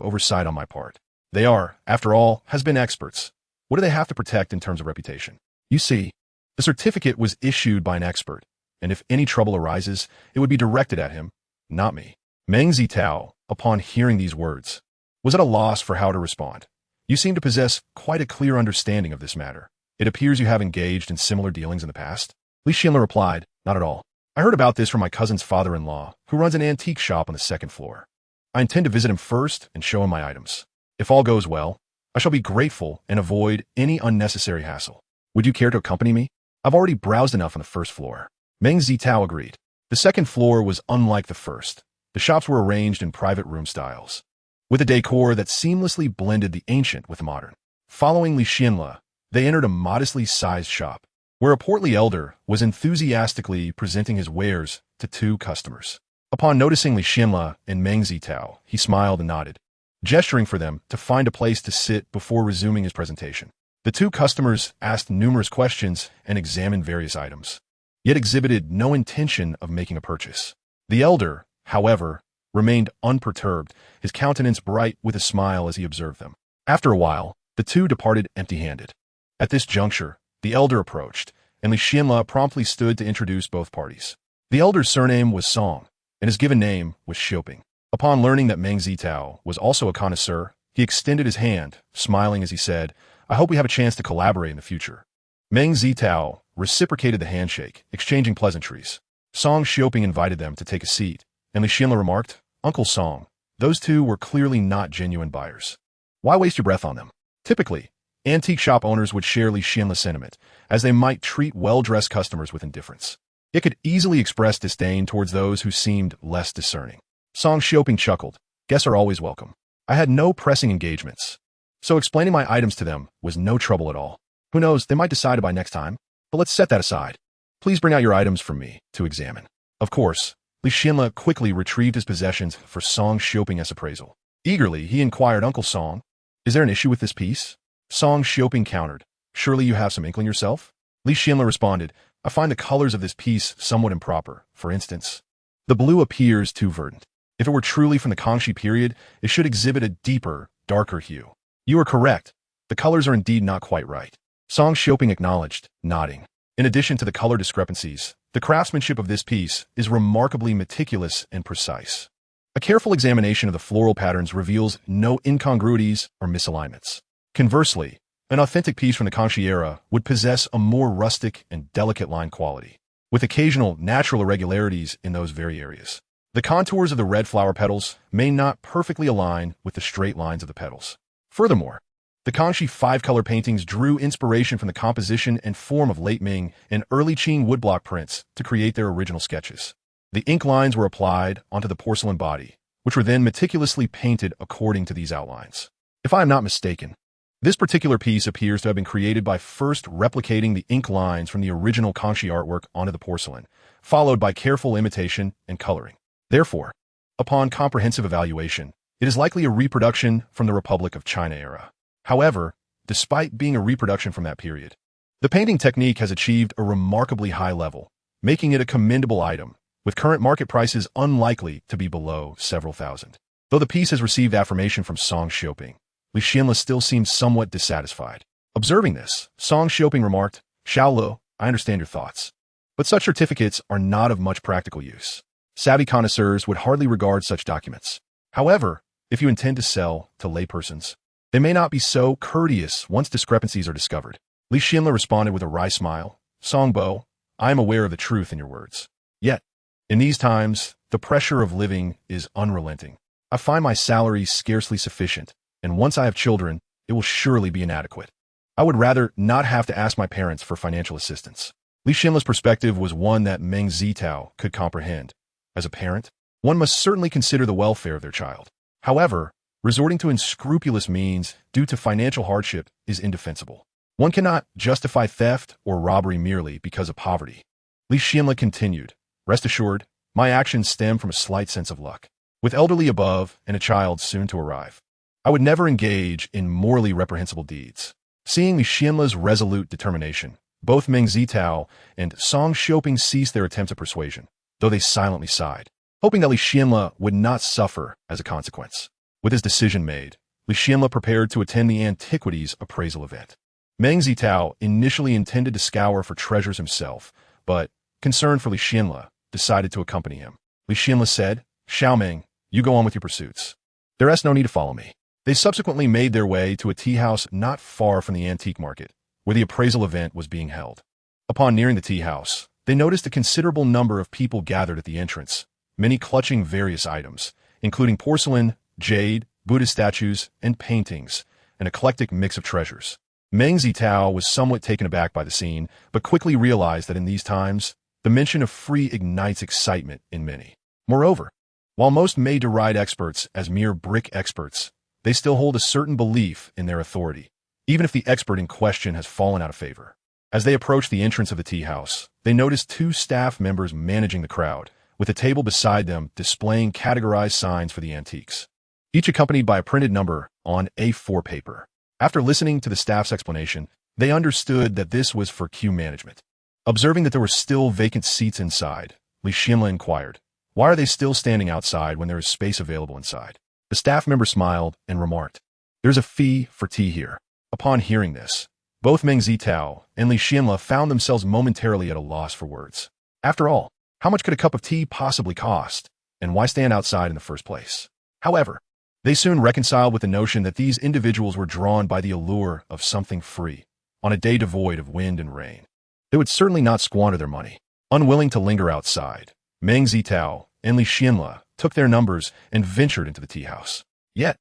[SPEAKER 1] oversight on my part. They are, after all, has-been experts. What do they have to protect in terms of reputation? You see, the certificate was issued by an expert, and if any trouble arises, it would be directed at him, not me. Meng Zitao, upon hearing these words, was at a loss for how to respond. You seem to possess quite a clear understanding of this matter. It appears you have engaged in similar dealings in the past. Li Xianle replied, Not at all. I heard about this from my cousin's father-in-law, who runs an antique shop on the second floor. I intend to visit him first and show him my items. If all goes well, I shall be grateful and avoid any unnecessary hassle. Would you care to accompany me? I've already browsed enough on the first floor. Meng Zitao agreed. The second floor was unlike the first. The shops were arranged in private room styles, with a decor that seamlessly blended the ancient with the modern. Following Li Xianle, they entered a modestly sized shop, where a portly elder was enthusiastically presenting his wares to two customers. Upon noticing Li Xianle and Meng Zitao, he smiled and nodded, gesturing for them to find a place to sit before resuming his presentation. The two customers asked numerous questions and examined various items, yet exhibited no intention of making a purchase. The elder, however, remained unperturbed, his countenance bright with a smile as he observed them. After a while, the two departed empty-handed. At this juncture, the elder approached, and Li Xianle promptly stood to introduce both parties. The elder's surname was Song, and his given name was Xiaoping. Upon learning that Meng Zitao was also a connoisseur, he extended his hand, smiling as he said, I hope we have a chance to collaborate in the future. Meng Zitao reciprocated the handshake, exchanging pleasantries. Song Xiaoping invited them to take a seat, and Li Xianle remarked, Uncle Song, those two were clearly not genuine buyers. Why waste your breath on them? Typically, antique shop owners would share Li Xianle's sentiment, as they might treat well-dressed customers with indifference. It could easily express disdain towards those who seemed less discerning. Song Xiaoping chuckled. Guests are always welcome. I had no pressing engagements, so explaining my items to them was no trouble at all. Who knows, they might decide to buy next time, but let's set that aside. Please bring out your items for me to examine. Of course, Li Xianle quickly retrieved his possessions for Song Xiaoping's appraisal. Eagerly, he inquired, Uncle Song, is there an issue with this piece? Song Xiaoping countered, surely you have some inkling yourself? Li Xianle responded, I find the colors of this piece somewhat improper. For instance, the blue appears too verdant. If it were truly from the Kangxi period, it should exhibit a deeper, darker hue. You are correct. The colors are indeed not quite right. Song Xiaoping acknowledged, nodding. In addition to the color discrepancies, the craftsmanship of this piece is remarkably meticulous and precise. A careful examination of the floral patterns reveals no incongruities or misalignments. Conversely, an authentic piece from the Kangxi era would possess a more rustic and delicate line quality, with occasional natural irregularities in those very areas. The contours of the red flower petals may not perfectly align with the straight lines of the petals. Furthermore, the Kangxi five-color paintings drew inspiration from the composition and form of late Ming and early Qing woodblock prints to create their original sketches. The ink lines were applied onto the porcelain body, which were then meticulously painted according to these outlines. If I am not mistaken, this particular piece appears to have been created by first replicating the ink lines from the original Kangxi artwork onto the porcelain, followed by careful imitation and coloring. Therefore, upon comprehensive evaluation, it is likely a reproduction from the Republic of China era. However, despite being a reproduction from that period, the painting technique has achieved a remarkably high level, making it a commendable item, with current market prices unlikely to be below several thousand. Though the piece has received affirmation from Song Xiaoping, Li Xianle still seems somewhat dissatisfied. Observing this, Song Xiaoping remarked, Xiaolo, I understand your thoughts, but such certificates are not of much practical use. Savvy connoisseurs would hardly regard such documents. However, if you intend to sell to laypersons, they may not be so courteous once discrepancies are discovered. Li Xianle responded with a wry smile, Songbo, I am aware of the truth in your words. Yet, in these times, the pressure of living is unrelenting. I find my salary scarcely sufficient, and once I have children, it will surely be inadequate. I would rather not have to ask my parents for financial assistance. Li Xianle's perspective was one that Meng Zitao could comprehend. As a parent, one must certainly consider the welfare of their child. However, resorting to unscrupulous means due to financial hardship is indefensible. One cannot justify theft or robbery merely because of poverty. Li Xianle continued, rest assured, my actions stem from a slight sense of luck. With elderly above and a child soon to arrive, I would never engage in morally reprehensible deeds. Seeing Li Xianle's resolute determination, both Meng Zitao and Song Xiaoping ceased their attempts at persuasion, though they silently sighed, hoping that Li Xianle would not suffer as a consequence. With his decision made, Li Xianle prepared to attend the antiquities appraisal event. Meng Zitao initially intended to scour for treasures himself, but, concerned for Li Xianle, decided to accompany him. Li Xianle said, Xiaomeng, you go on with your pursuits. There is no need to follow me. They subsequently made their way to a tea house not far from the antique market, where the appraisal event was being held. Upon nearing the tea house, they noticed a considerable number of people gathered at the entrance, many clutching various items, including porcelain, jade, Buddha statues, and paintings, an eclectic mix of treasures. Meng Zitao was somewhat taken aback by the scene, but quickly realized that in these times, the mention of free ignites excitement in many. Moreover, while most may deride experts as mere brick experts, they still hold a certain belief in their authority, even if the expert in question has fallen out of favor. As they approached the entrance of the tea house, they noticed two staff members managing the crowd, with a table beside them displaying categorized signs for the antiques, each accompanied by a printed number on A4 paper. After listening to the staff's explanation, they understood that this was for queue management. Observing that there were still vacant seats inside, Li Xianle inquired, why are they still standing outside when there is space available inside? The staff member smiled and remarked, there's a fee for tea here. Upon hearing this, both Meng Zitao and Li Xianle found themselves momentarily at a loss for words. After all, how much could a cup of tea possibly cost, and why stand outside in the first place? However, they soon reconciled with the notion that these individuals were drawn by the allure of something free, on a day devoid of wind and rain. They would certainly not squander their money. Unwilling to linger outside, Meng Zitao and Li Xianle took their numbers and ventured into the tea house. Yet,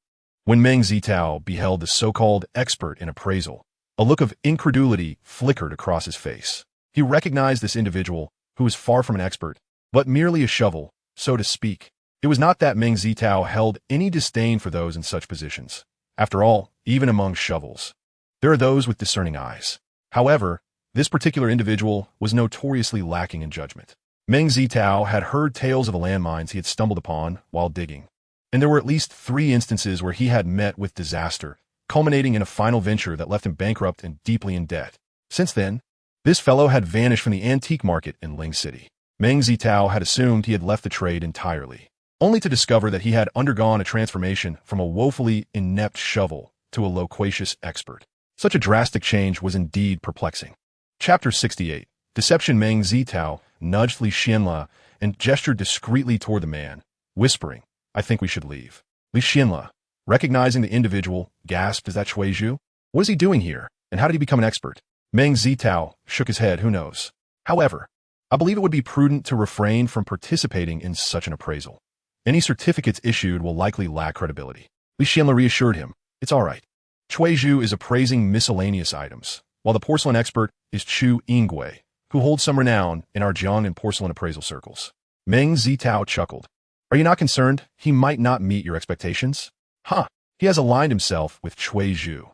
[SPEAKER 1] when Meng Zitao beheld the so-called expert in appraisal, a look of incredulity flickered across his face. He recognized this individual, who was far from an expert, but merely a shovel, so to speak, It was not that Meng Zitao held any disdain for those in such positions. After all, even among shovels, there are those with discerning eyes. However, this particular individual was notoriously lacking in judgment. Meng Zitao had heard tales of the landmines he had stumbled upon while digging, and there were at least 3 instances where he had met with disaster, culminating in a final venture that left him bankrupt and deeply in debt. Since then, this fellow had vanished from the antique market in Ling City. Meng Zitao had assumed he had left the trade entirely, only to discover that he had undergone a transformation from a woefully inept shovel to a loquacious expert. Such a drastic change was indeed perplexing. Chapter 68. Deception. Meng Zitao nudged Li Xianla and gestured discreetly toward the man, whispering, "I think we should leave." Li Xianla, recognizing the individual, gasped, "Is that Cui Zhu? What is he doing here, and how did he become an expert?" Meng Zitao shook his head. "Who knows? However, I believe it would be prudent to refrain from participating in such an appraisal. Any certificates issued will likely lack credibility." Li Xianla reassured him, "It's all right. Cui Zhu is appraising miscellaneous items, while the porcelain expert is Chu Yingui, who holds some renown in our Jiang and porcelain appraisal circles." Meng Zitao chuckled. "Are you not concerned he might not meet your expectations?" "Huh, he has aligned himself with Cui Zhu.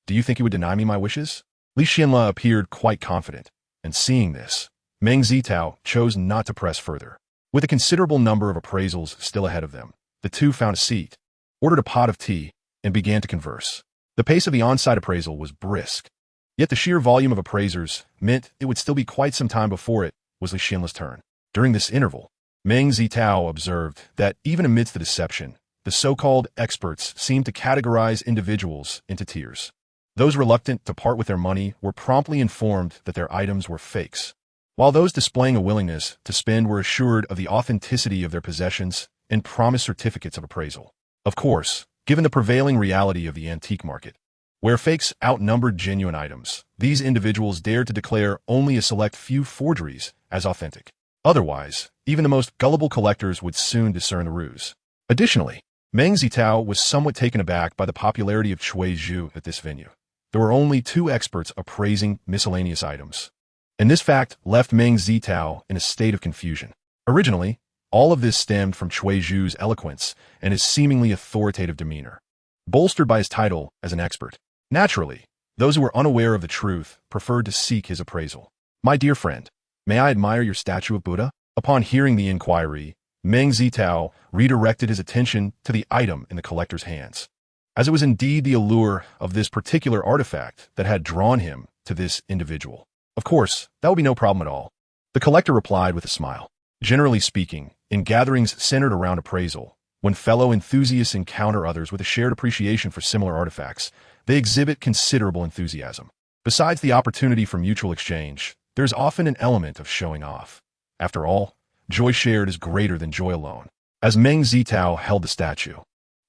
[SPEAKER 1] Do you think he would deny me my wishes?" Li Xianla appeared quite confident, and seeing this, Meng Zitao chose not to press further. With a considerable number of appraisals still ahead of them, the two found a seat, ordered a pot of tea, and began to converse. The pace of the on-site appraisal was brisk, yet the sheer volume of appraisers meant it would still be quite some time before it was Li Xianla's turn. During this interval, Meng Zitao observed that even amidst the deception, the so-called experts seemed to categorize individuals into tiers. Those reluctant to part with their money were promptly informed that their items were fakes, while those displaying a willingness to spend were assured of the authenticity of their possessions and promised certificates of appraisal. Of course, given the prevailing reality of the antique market, where fakes outnumbered genuine items, these individuals dared to declare only a select few forgeries as authentic. Otherwise, even the most gullible collectors would soon discern the ruse. Additionally, Meng Zitao was somewhat taken aback by the popularity of Cui Zhu at this venue. There were only 2 experts appraising miscellaneous items, and this fact left Meng Zitao in a state of confusion. Originally, all of this stemmed from Cui Zhu's eloquence and his seemingly authoritative demeanor, bolstered by his title as an expert. Naturally, those who were unaware of the truth preferred to seek his appraisal. "My dear friend, may I admire your statue of Buddha?" Upon hearing the inquiry, Meng Zitao redirected his attention to the item in the collector's hands, as it was indeed the allure of this particular artifact that had drawn him to this individual. "Of course, that will be no problem at all," the collector replied with a smile. Generally speaking, in gatherings centered around appraisal, when fellow enthusiasts encounter others with a shared appreciation for similar artifacts, they exhibit considerable enthusiasm. Besides the opportunity for mutual exchange, there is often an element of showing off. After all, joy shared is greater than joy alone. As Meng Zitao held the statue,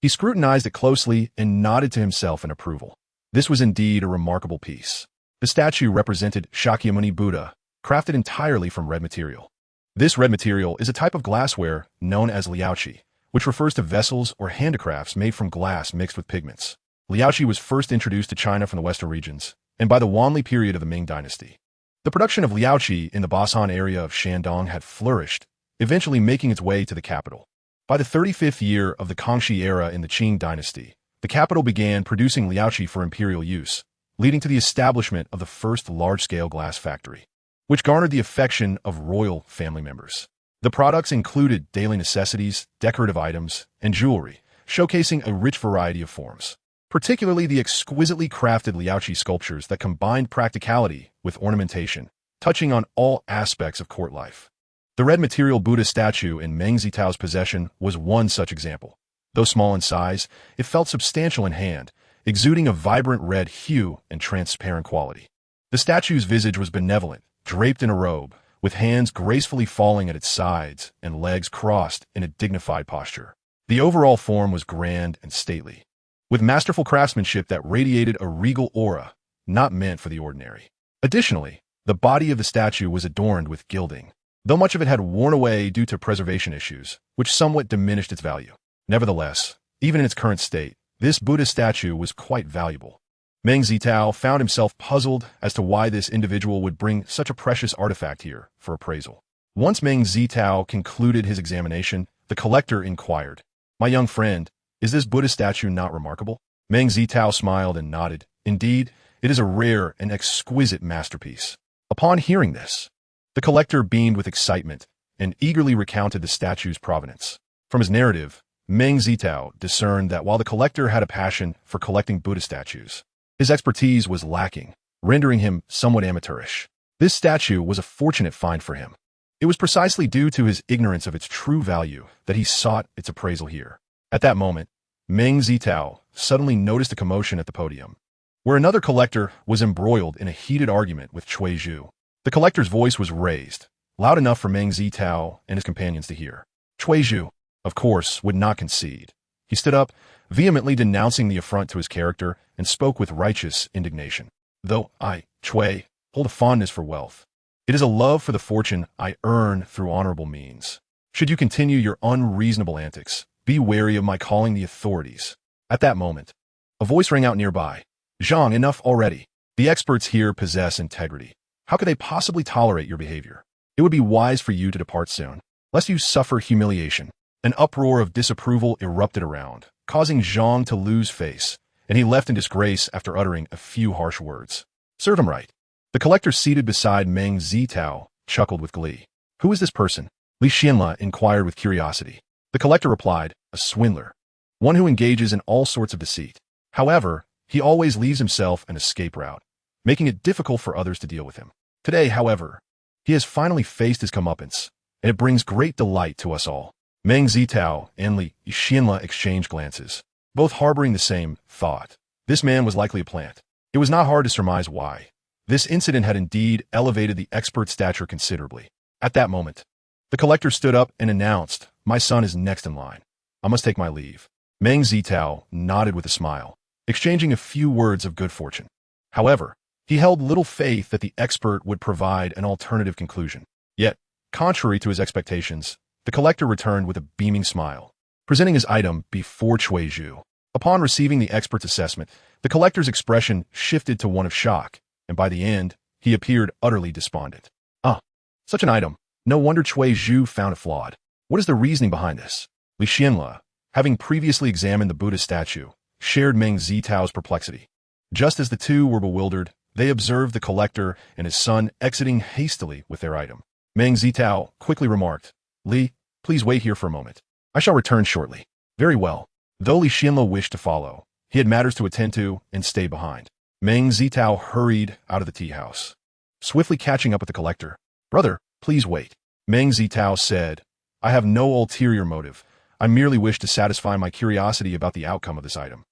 [SPEAKER 1] he scrutinized it closely and nodded to himself in approval. This was indeed a remarkable piece. The statue represented Shakyamuni Buddha, crafted entirely from red material. This red material is a type of glassware known as liaoqi, which refers to vessels or handicrafts made from glass mixed with pigments. Liaoqi was first introduced to China from the western regions, and by the Wanli period of the Ming dynasty. The production of liaoqi in the Basan area of Shandong had flourished, eventually making its way to the capital. By the 35th year of the Kangxi era in the Qing dynasty, the capital began producing liaoqi for imperial use, leading to the establishment of the first large-scale glass factory, which garnered the affection of royal family members. The products included daily necessities, decorative items, and jewelry, showcasing a rich variety of forms, particularly the exquisitely crafted liaoqi sculptures that combined practicality with ornamentation, touching on all aspects of court life. The red material Buddha statue in Meng Zitao's possession was one such example. Though small in size, it felt substantial in hand, exuding a vibrant red hue and transparent quality. The statue's visage was benevolent, draped in a robe, with hands gracefully falling at its sides and legs crossed in a dignified posture. The overall form was grand and stately, with masterful craftsmanship that radiated a regal aura, not meant for the ordinary. Additionally, the body of the statue was adorned with gilding, though much of it had worn away due to preservation issues, which somewhat diminished its value. Nevertheless, even in its current state, this Buddha statue was quite valuable. Meng Zitao found himself puzzled as to why this individual would bring such a precious artifact here for appraisal. Once Meng Zitao concluded his examination, The collector inquired. My young friend, is this Buddha statue not remarkable? Meng Zitao smiled and nodded. Indeed, it is a rare and exquisite masterpiece. Upon hearing this, the collector beamed with excitement and eagerly recounted the statue's provenance. From his narrative, Meng Zitao discerned that while the collector had a passion for collecting Buddha statues, his expertise was lacking, rendering him somewhat amateurish. This statue was a fortunate find for him. It was precisely due to his ignorance of its true value that he sought its appraisal here. At that moment, Meng Zitao suddenly noticed a commotion at the podium, where another collector was embroiled in a heated argument with Cui Zhu. The collector's voice was raised, loud enough for Meng Zitao and his companions to hear. Cui Zhu, of course, would not concede. He stood up, vehemently denouncing the affront to his character, and spoke with righteous indignation. Though I, Cui, hold a fondness for wealth, it is a love for the fortune I earn through honorable means. Should you continue your unreasonable antics, be wary of my calling the authorities. At that moment, a voice rang out nearby. Zhang, enough already. The experts here possess integrity. How could they possibly tolerate your behavior? It would be wise for you to depart soon, lest you suffer humiliation. An uproar of disapproval erupted around, causing Zhang to lose face, and he left in disgrace after uttering a few harsh words. Serve him right. The collector seated beside Meng Zitao chuckled with glee. Who is this person? Li Xianla inquired with curiosity. The collector replied, a swindler, one who engages in all sorts of deceit. However, he always leaves himself an escape route, making it difficult for others to deal with him. Today, however, he has finally faced his comeuppance, and it brings great delight to us all. Meng Zitao and Li Xianla exchanged glances, both harboring the same thought. This man was likely a plant. It was not hard to surmise why. This incident had indeed elevated the expert's stature considerably. At that moment, the collector stood up and announced, my son is next in line. I must take my leave. Meng Zitao nodded with a smile, exchanging a few words of good fortune. However, he held little faith that the expert would provide an alternative conclusion. Yet, contrary to his expectations, the collector returned with a beaming smile, presenting his item before Cui Zhu. Upon receiving the expert's assessment, the collector's expression shifted to one of shock, and by the end, he appeared utterly despondent. Such an item. No wonder Cui Zhu found it flawed. What is the reasoning behind this? Li Xianla, having previously examined the Buddha statue, shared Meng Zitao's perplexity. Just as the two were bewildered, they observed the collector and his son exiting hastily with their item. Meng Zitao quickly remarked, Li, please wait here for a moment. I shall return shortly. Very well. Though Li Xianla wished to follow, he had matters to attend to and stay behind. Meng Zitao hurried out of the tea house, swiftly catching up with the collector. Brother, please wait. Meng Zitao said, I have no ulterior motive. I merely wish to satisfy my curiosity about the outcome of this item.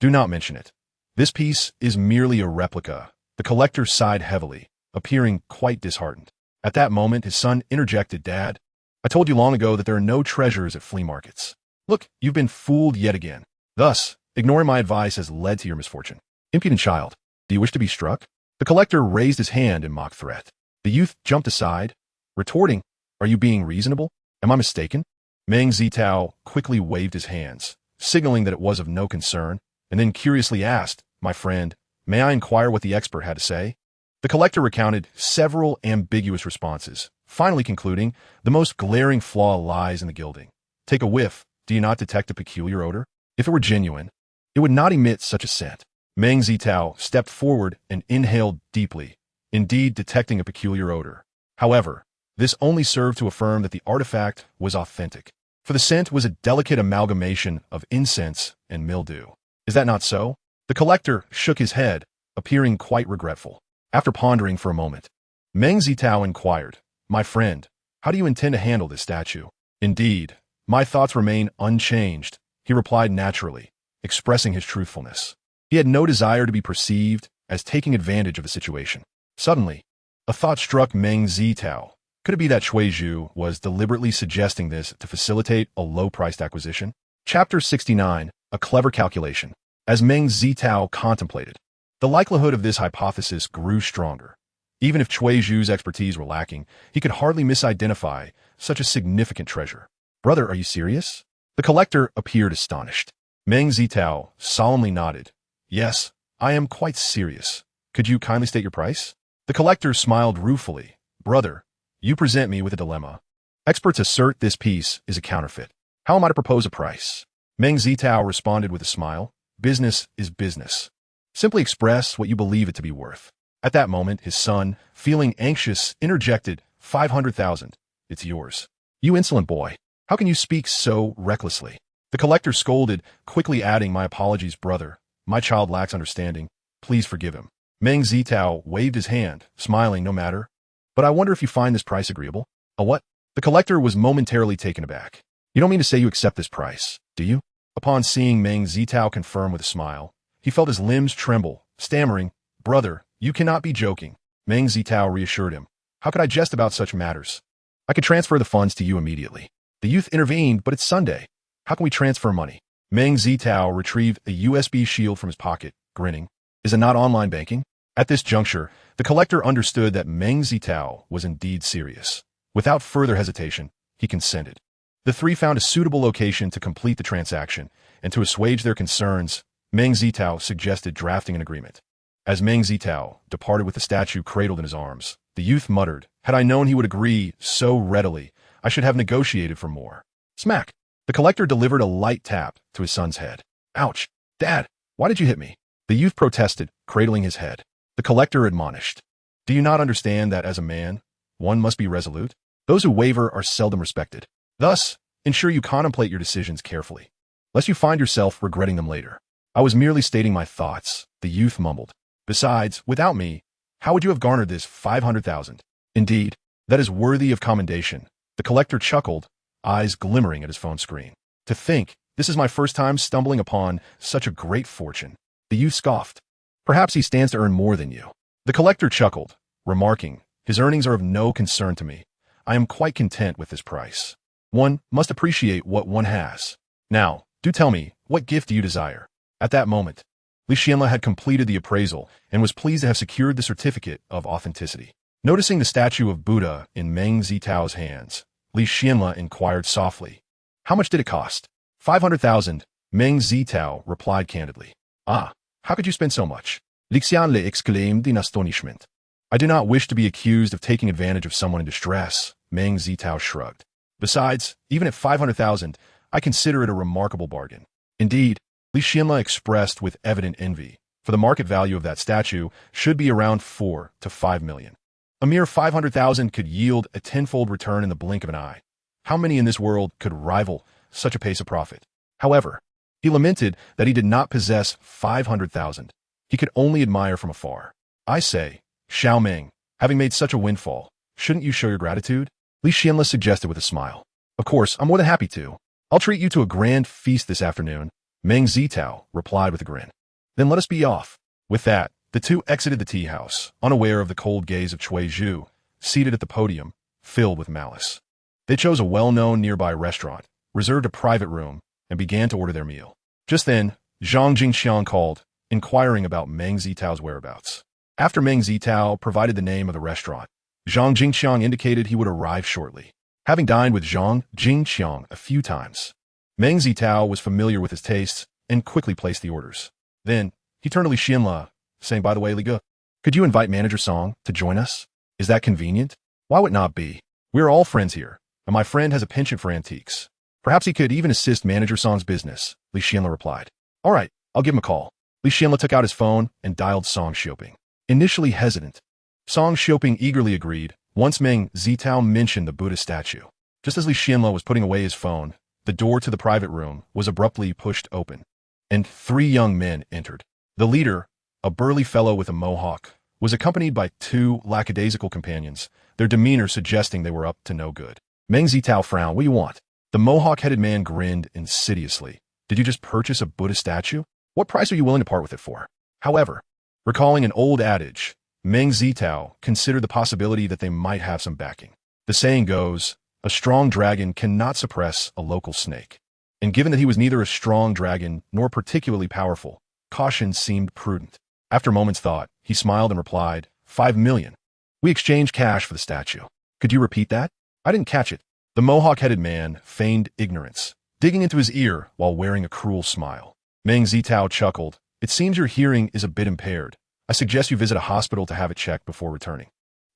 [SPEAKER 1] Do not mention it. This piece is merely a replica. The collector sighed heavily, appearing quite disheartened. At that moment, his son interjected, Dad, I told you long ago that there are no treasures at flea markets. Look, you've been fooled yet again. Thus, ignoring my advice has led to your misfortune. Impudent child, do you wish to be struck? The collector raised his hand in mock threat. The youth jumped aside, retorting, Are you being reasonable? Am I mistaken? Meng Zitao quickly waved his hands, signaling that it was of no concern, and then curiously asked, My friend, may I inquire what the expert had to say? The collector recounted several ambiguous responses, finally concluding, The most glaring flaw lies in the gilding. Take a whiff, do you not detect a peculiar odor? If it were genuine, it would not emit such a scent. Meng Zitao stepped forward and inhaled deeply, indeed detecting a peculiar odor. However, this only served to affirm that the artifact was authentic, for the scent was a delicate amalgamation of incense and mildew. Is that not so? The collector shook his head, appearing quite regretful. After pondering for a moment, Meng Zitao inquired, My friend, how do you intend to handle this statue? Indeed, my thoughts remain unchanged, he replied naturally, expressing his truthfulness. He had no desire to be perceived as taking advantage of the situation. Suddenly, a thought struck Meng Zitao. Could it be that Cui Zhu was deliberately suggesting this to facilitate a low-priced acquisition? Chapter 69, A Clever Calculation. As Meng Zitao contemplated, the likelihood of this hypothesis grew stronger. Even if Cui Zhu's expertise were lacking, he could hardly misidentify such a significant treasure. Brother, are you serious? The collector appeared astonished. Meng Zitao solemnly nodded. Yes, I am quite serious. Could you kindly state your price? The collector smiled ruefully. Brother, you present me with a dilemma. Experts assert this piece is a counterfeit. How am I to propose a price? Meng Zitao responded with a smile. Business is business. Simply express what you believe it to be worth. At that moment, his son, feeling anxious, interjected, 500,000. It's yours. You insolent boy. How can you speak so recklessly? The collector scolded, quickly adding, my apologies, brother. My child lacks understanding. Please forgive him. Meng Zitao waved his hand, smiling, no matter. But I wonder if you find this price agreeable? A what? The collector was momentarily taken aback. You don't mean to say you accept this price, do you? Upon seeing Meng Zitao confirm with a smile, he felt his limbs tremble, stammering, brother, you cannot be joking. Meng Zitao reassured him. How could I jest about such matters? I could transfer the funds to you immediately. The youth intervened, but it's Sunday. How can we transfer money? Meng Zitao retrieved a USB shield from his pocket, grinning. Is it not online banking? At this juncture, the collector understood that Meng Zitao was indeed serious. Without further hesitation, he consented. The three found a suitable location to complete the transaction, and to assuage their concerns, Meng Zitao suggested drafting an agreement. As Meng Zitao departed with the statue cradled in his arms, the youth muttered, had I known he would agree so readily, I should have negotiated for more. Smack! The collector delivered a light tap to his son's head. Ouch! Dad, why did you hit me? The youth protested, cradling his head. The collector admonished. Do you not understand that as a man, one must be resolute? Those who waver are seldom respected. Thus, ensure you contemplate your decisions carefully, lest you find yourself regretting them later. I was merely stating my thoughts, the youth mumbled. Besides, without me, how would you have garnered this 500,000? Indeed, that is worthy of commendation. The collector chuckled, eyes glimmering at his phone screen. To think, this is my first time stumbling upon such a great fortune. The youth scoffed. Perhaps he stands to earn more than you. The collector chuckled, remarking, his earnings are of no concern to me. I am quite content with this price. One must appreciate what one has. Now, do tell me, what gift do you desire? At that moment, Li Xianle had completed the appraisal and was pleased to have secured the certificate of authenticity. Noticing the statue of Buddha in Meng Zitao's hands, Li Xianle inquired softly, how much did it cost? 500,000, Meng Zitao replied candidly. Ah, how could you spend so much? Li Xianle exclaimed in astonishment. I do not wish to be accused of taking advantage of someone in distress, Meng Zitao shrugged. Besides, even at 500,000, I consider it a remarkable bargain. Indeed, Li Xianle expressed with evident envy, for the market value of that statue should be around 4 to 5 million. A mere 500,000 could yield a tenfold return in the blink of an eye. How many in this world could rival such a pace of profit? However, he lamented that he did not possess 500,000. He could only admire from afar. I say, Xiao Meng, having made such a windfall, shouldn't you show your gratitude? Li Xianle suggested with a smile. Of course, I'm more than happy to. I'll treat you to a grand feast this afternoon, Meng Zitao replied with a grin. Then let us be off. With that, the two exited the tea house, unaware of the cold gaze of Cui Zhu, seated at the podium, filled with malice. They chose a well-known nearby restaurant, reserved a private room, and began to order their meal. Just then, Zhang Jingxiang called, inquiring about Meng Zitao's whereabouts. After Meng Zitao provided the name of the restaurant, Zhang Jingxiang indicated he would arrive shortly. Having dined with Zhang Jingxiang a few times, Meng Zitao was familiar with his tastes and quickly placed the orders. Then, he turned to Li Xianle, saying, by the way, Li Ge, could you invite Manager Song to join us? Is that convenient? Why would it not be? We are all friends here, and my friend has a penchant for antiques. Perhaps he could even assist Manager Song's business, Li Xianle replied. All right, I'll give him a call. Li Xianle took out his phone and dialed Song Xiuping. Initially hesitant, Song Xiuping eagerly agreed once Meng Zitao mentioned the Buddha statue. Just as Li Xianle was putting away his phone, the door to the private room was abruptly pushed open, and 3 young men entered. The leader, a burly fellow with a mohawk, was accompanied by 2 lackadaisical companions, their demeanor suggesting they were up to no good. Meng Zitao frowned. What do you want? The mohawk-headed man grinned insidiously. Did you just purchase a Buddha statue? What price are you willing to part with it for? However, recalling an old adage, Meng Zitao considered the possibility that they might have some backing. The saying goes, a strong dragon cannot suppress a local snake. And given that he was neither a strong dragon nor particularly powerful, caution seemed prudent. After a moment's thought, he smiled and replied, 5 million. We exchanged cash for the statue. Could you repeat that? I didn't catch it. The mohawk-headed man feigned ignorance, digging into his ear while wearing a cruel smile. Meng Zitao chuckled. It seems your hearing is a bit impaired. I suggest you visit a hospital to have it checked before returning.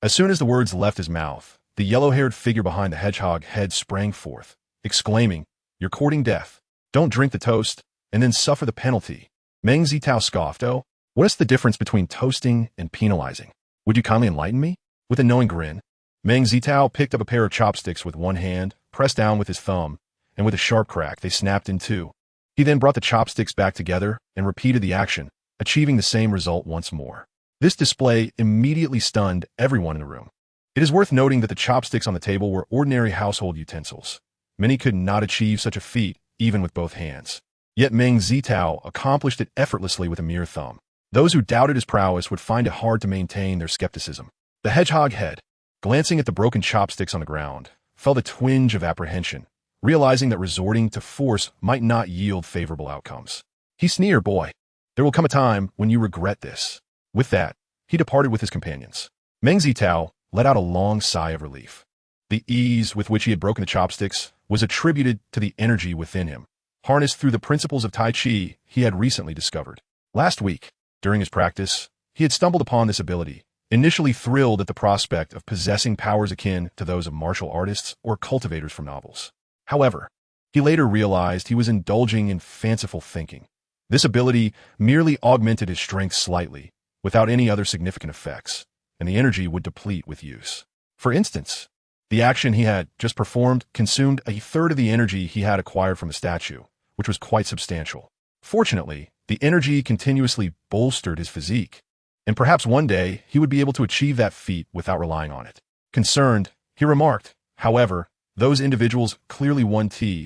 [SPEAKER 1] As soon as the words left his mouth, the yellow-haired figure behind the hedgehog head sprang forth, exclaiming, "You're courting death. Don't drink the toast, and then suffer the penalty." Meng Zitao scoffed, "Oh, what is the difference between toasting and penalizing? Would you kindly enlighten me?" With a knowing grin, Meng Zitao picked up a pair of chopsticks with one hand, pressed down with his thumb, and with a sharp crack, they snapped in two. He then brought the chopsticks back together and repeated the action, achieving the same result once more. This display immediately stunned everyone in the room. It is worth noting that the chopsticks on the table were ordinary household utensils. Many could not achieve such a feat, even with both hands. Yet Meng Zitao accomplished it effortlessly with a mere thumb. Those who doubted his prowess would find it hard to maintain their skepticism. The hedgehog head, glancing at the broken chopsticks on the ground, felt a twinge of apprehension, realizing that resorting to force might not yield favorable outcomes. He sneered, "Boy, there will come a time when you regret this." With that, he departed with his companions. Meng Zitao let out a long sigh of relief. The ease with which he had broken the chopsticks was attributed to the energy within him, harnessed through the principles of Tai Chi he had recently discovered. Last week, during his practice, he had stumbled upon this ability, initially thrilled at the prospect of possessing powers akin to those of martial artists or cultivators from novels. However, he later realized he was indulging in fanciful thinking. This ability merely augmented his strength slightly, without any other significant effects, and the energy would deplete with use. For instance, the action he had just performed consumed a third of the energy he had acquired from a statue, which was quite substantial. Fortunately, the energy continuously bolstered his physique, and perhaps one day he would be able to achieve that feat without relying on it. Concerned, he remarked, "However, those individuals clearly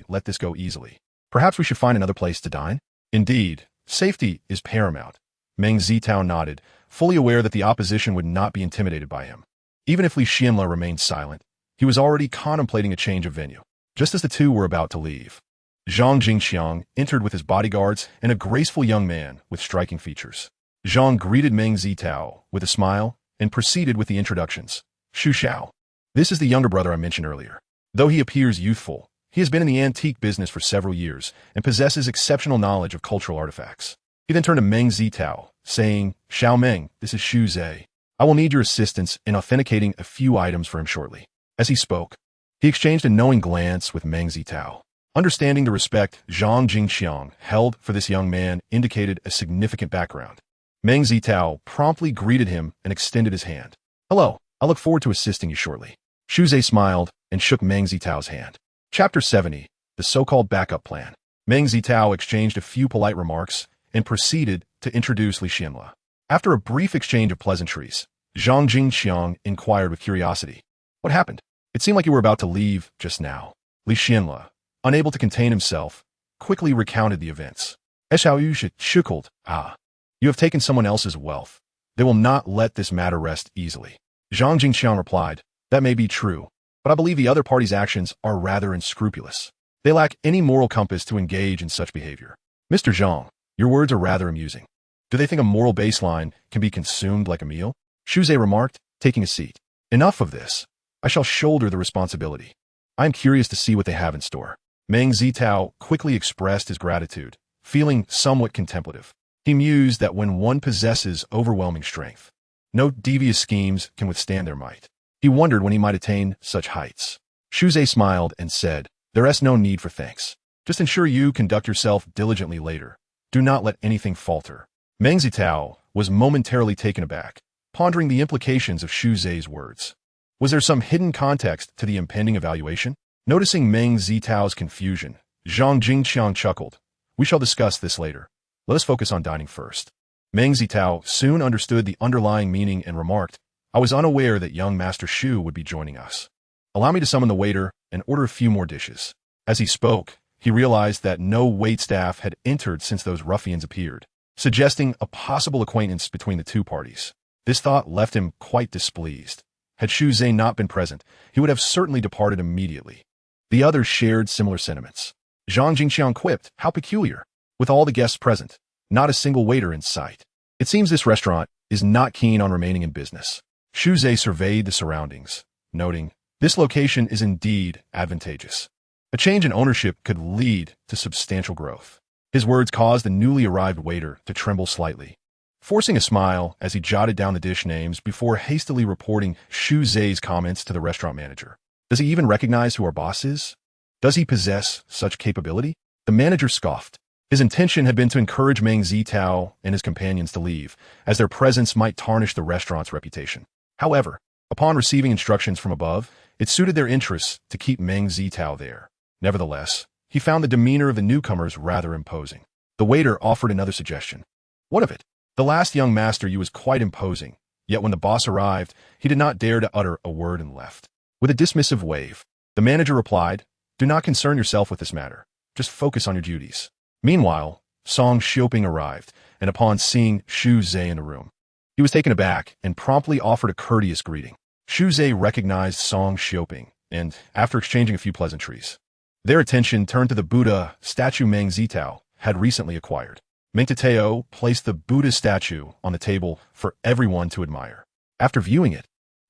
[SPEAKER 1] let this go easily. Perhaps we should find another place to dine?" "Indeed, safety is paramount." Meng Zitao nodded, fully aware that the opposition would not be intimidated by him. Even if Li Xianle remained silent, he was already contemplating a change of venue. Just as the two were about to leave, Zhang Jingxiang entered with his bodyguards and a graceful young man with striking features. Zhang greeted Meng Zitao with a smile and proceeded with the introductions. "Xu Xiao. This is the younger brother I mentioned earlier. Though he appears youthful, he has been in the antique business for several years and possesses exceptional knowledge of cultural artifacts." He then turned to Meng Zitao, saying, "Xiao Meng, this is Xu Zhe. I will need your assistance in authenticating a few items for him shortly." As he spoke, he exchanged a knowing glance with Meng Zitao. Understanding the respect Zhang Jingxiang held for this young man indicated a significant background. Meng Zitao promptly greeted him and extended his hand. "Hello, I look forward to assisting you shortly." Xu Zhe smiled and shook Meng Zitao's hand. Chapter 70, the so-called backup plan. Meng Zitao exchanged a few polite remarks and proceeded to introduce Li Xianle. After a brief exchange of pleasantries, Zhang Jingxiang inquired with curiosity, "What happened? It seemed like you were about to leave just now." Li Xianle, unable to contain himself, quickly recounted the events. "Xiao chuckled, Ah, you have taken someone else's wealth. They will not let this matter rest easily." Zhang Jingxiang replied, "That may be true, but I believe the other party's actions are rather unscrupulous. They lack any moral compass to engage in such behavior." "Mr. Zhang, your words are rather amusing. Do they think a moral baseline can be consumed like a meal?" Xu Zhe remarked, taking a seat. "Enough of this. I shall shoulder the responsibility. I am curious to see what they have in store." Meng Zitao quickly expressed his gratitude, feeling somewhat contemplative. He mused that when one possesses overwhelming strength, no devious schemes can withstand their might. He wondered when he might attain such heights. Xu Zhe smiled and said, "There is no need for thanks. Just ensure you conduct yourself diligently later. Do not let anything falter." Meng Zitao was momentarily taken aback, pondering the implications of Xu Zhe's words. Was there some hidden context to the impending evaluation? Noticing Meng Zitao's confusion, Zhang Jingxiang chuckled. "We shall discuss this later. Let us focus on dining first." Meng Zitao soon understood the underlying meaning and remarked, "I was unaware that young Master Xu would be joining us. Allow me to summon the waiter and order a few more dishes." As he spoke, he realized that no waitstaff had entered since those ruffians appeared, suggesting a possible acquaintance between the two parties. This thought left him quite displeased. Had Xu Zhe not been present, he would have certainly departed immediately. The others shared similar sentiments. Zhang Jingxiang quipped, "How peculiar. With all the guests present, not a single waiter in sight. It seems this restaurant is not keen on remaining in business." Xu Zhe surveyed the surroundings, noting, "This location is indeed advantageous. A change in ownership could lead to substantial growth." His words caused the newly arrived waiter to tremble slightly. forcing a smile as he jotted down the dish names before hastily reporting Xu Zhe's comments to the restaurant manager. Does he even recognize who our boss is? Does he possess such capability? The manager scoffed. His intention had been to encourage Meng Zitao and his companions to leave, as their presence might tarnish the restaurant's reputation. However, upon receiving instructions from above, it suited their interests to keep Meng Zitao there. Nevertheless, he found the demeanor of the newcomers rather imposing. The waiter offered another suggestion. What of it? The last young master you was quite imposing, yet when the boss arrived, he did not dare to utter a word and left. With a dismissive wave, the manager replied, "Do not concern yourself with this matter. Just focus on your duties." Meanwhile, Song Xiaoping arrived, and upon seeing Xu Zhe in the room, he was taken aback and promptly offered a courteous greeting. Xu Zhe recognized Song Xiaoping, and, after exchanging a few pleasantries, their attention turned to the Buddha statue Meng Zitao had recently acquired. Meng Zitao placed the Buddha statue on the table for everyone to admire. After viewing it,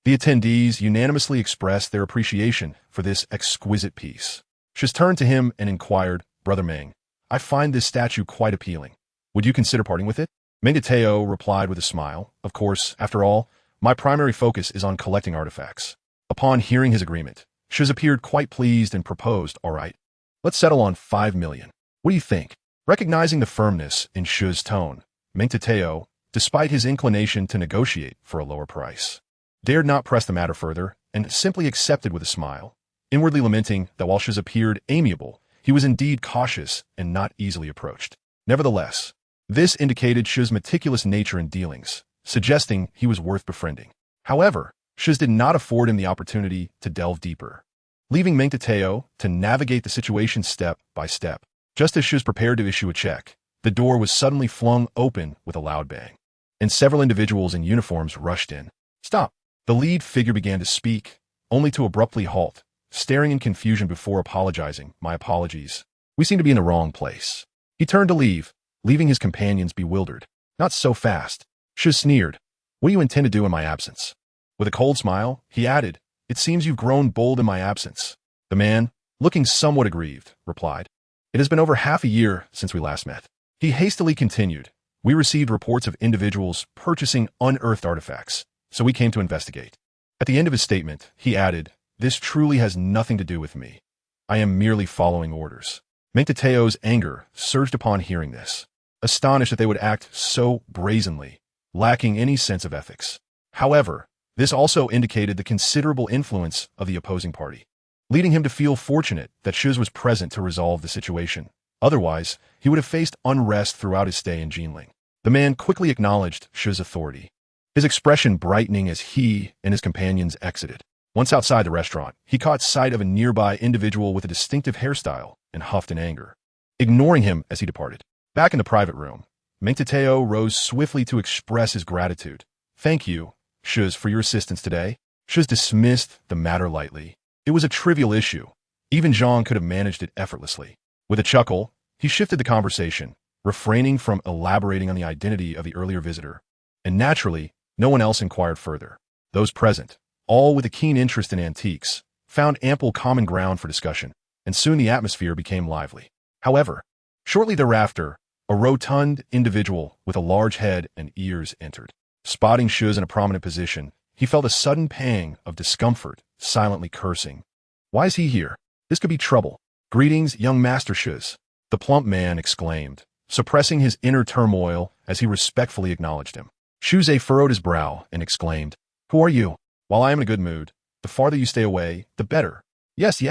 [SPEAKER 1] the attendees unanimously expressed their appreciation for this exquisite piece. Shiz turned to him and inquired, "Brother Meng, I find this statue quite appealing. Would you consider parting with it?" Meng Zitao replied with a smile, "Of course, after all, my primary focus is on collecting artifacts." Upon hearing his agreement, Shiz appeared quite pleased and proposed, "All right, let's settle on 5 million. What do you think?" Recognizing the firmness in Shiz's tone, Meng Zitao, despite his inclination to negotiate for a lower price, dared not press the matter further and simply accepted with a smile, inwardly lamenting that while Shiz appeared amiable, he was indeed cautious and not easily approached. Nevertheless, this indicated Shiz's meticulous nature in dealings, suggesting he was worth befriending. However, Shiz did not afford him the opportunity to delve deeper, leaving Meng Zitao to navigate the situation step by step. Just as Shiz prepared to issue a check, the door was suddenly flung open with a loud bang, and several individuals in uniforms rushed in. "Stop!" The lead figure began to speak, only to abruptly halt, staring in confusion before apologizing. "My apologies. We seem to be in the wrong place." He turned to leave, leaving his companions bewildered. "Not so fast." Shiz sneered. "What do you intend to do in my absence?" With a cold smile, he added, "It seems you've grown bold in my absence." The man, looking somewhat aggrieved, replied, "It has been over half a year since we last met." He hastily continued, "We received reports of individuals purchasing unearthed artifacts, so we came to investigate." At the end of his statement, he added, "This truly has nothing to do with me. I am merely following orders." Meng Zitao's anger surged upon hearing this, astonished that they would act so brazenly, lacking any sense of ethics. However, this also indicated the considerable influence of the opposing party, leading him to feel fortunate that Shiz was present to resolve the situation. Otherwise, he would have faced unrest throughout his stay in Jinling. The man quickly acknowledged Shiz's authority, his expression brightening as he and his companions exited. Once outside the restaurant, he caught sight of a nearby individual with a distinctive hairstyle and huffed in anger, ignoring him as he departed. Back in the private room, Meng Zitao rose swiftly to express his gratitude. "Thank you, Shiz, for your assistance today." Shiz dismissed the matter lightly. It was a trivial issue. Even Zhang could have managed it effortlessly. With a chuckle, he shifted the conversation, refraining from elaborating on the identity of the earlier visitor. And naturally, no one else inquired further. Those present, all with a keen interest in antiques, found ample common ground for discussion, and soon the atmosphere became lively. However, shortly thereafter, a rotund individual with a large head and ears entered. Spotting Shiz in a prominent position, he felt a sudden pang of discomfort, silently cursing. "Why is he here? This could be trouble." "Greetings, young Master Shiz," the plump man exclaimed, suppressing his inner turmoil as he respectfully acknowledged him. Xu Zhe furrowed his brow and exclaimed, "Who are you?" "While I am in a good mood, the farther you stay away, the better." Yes,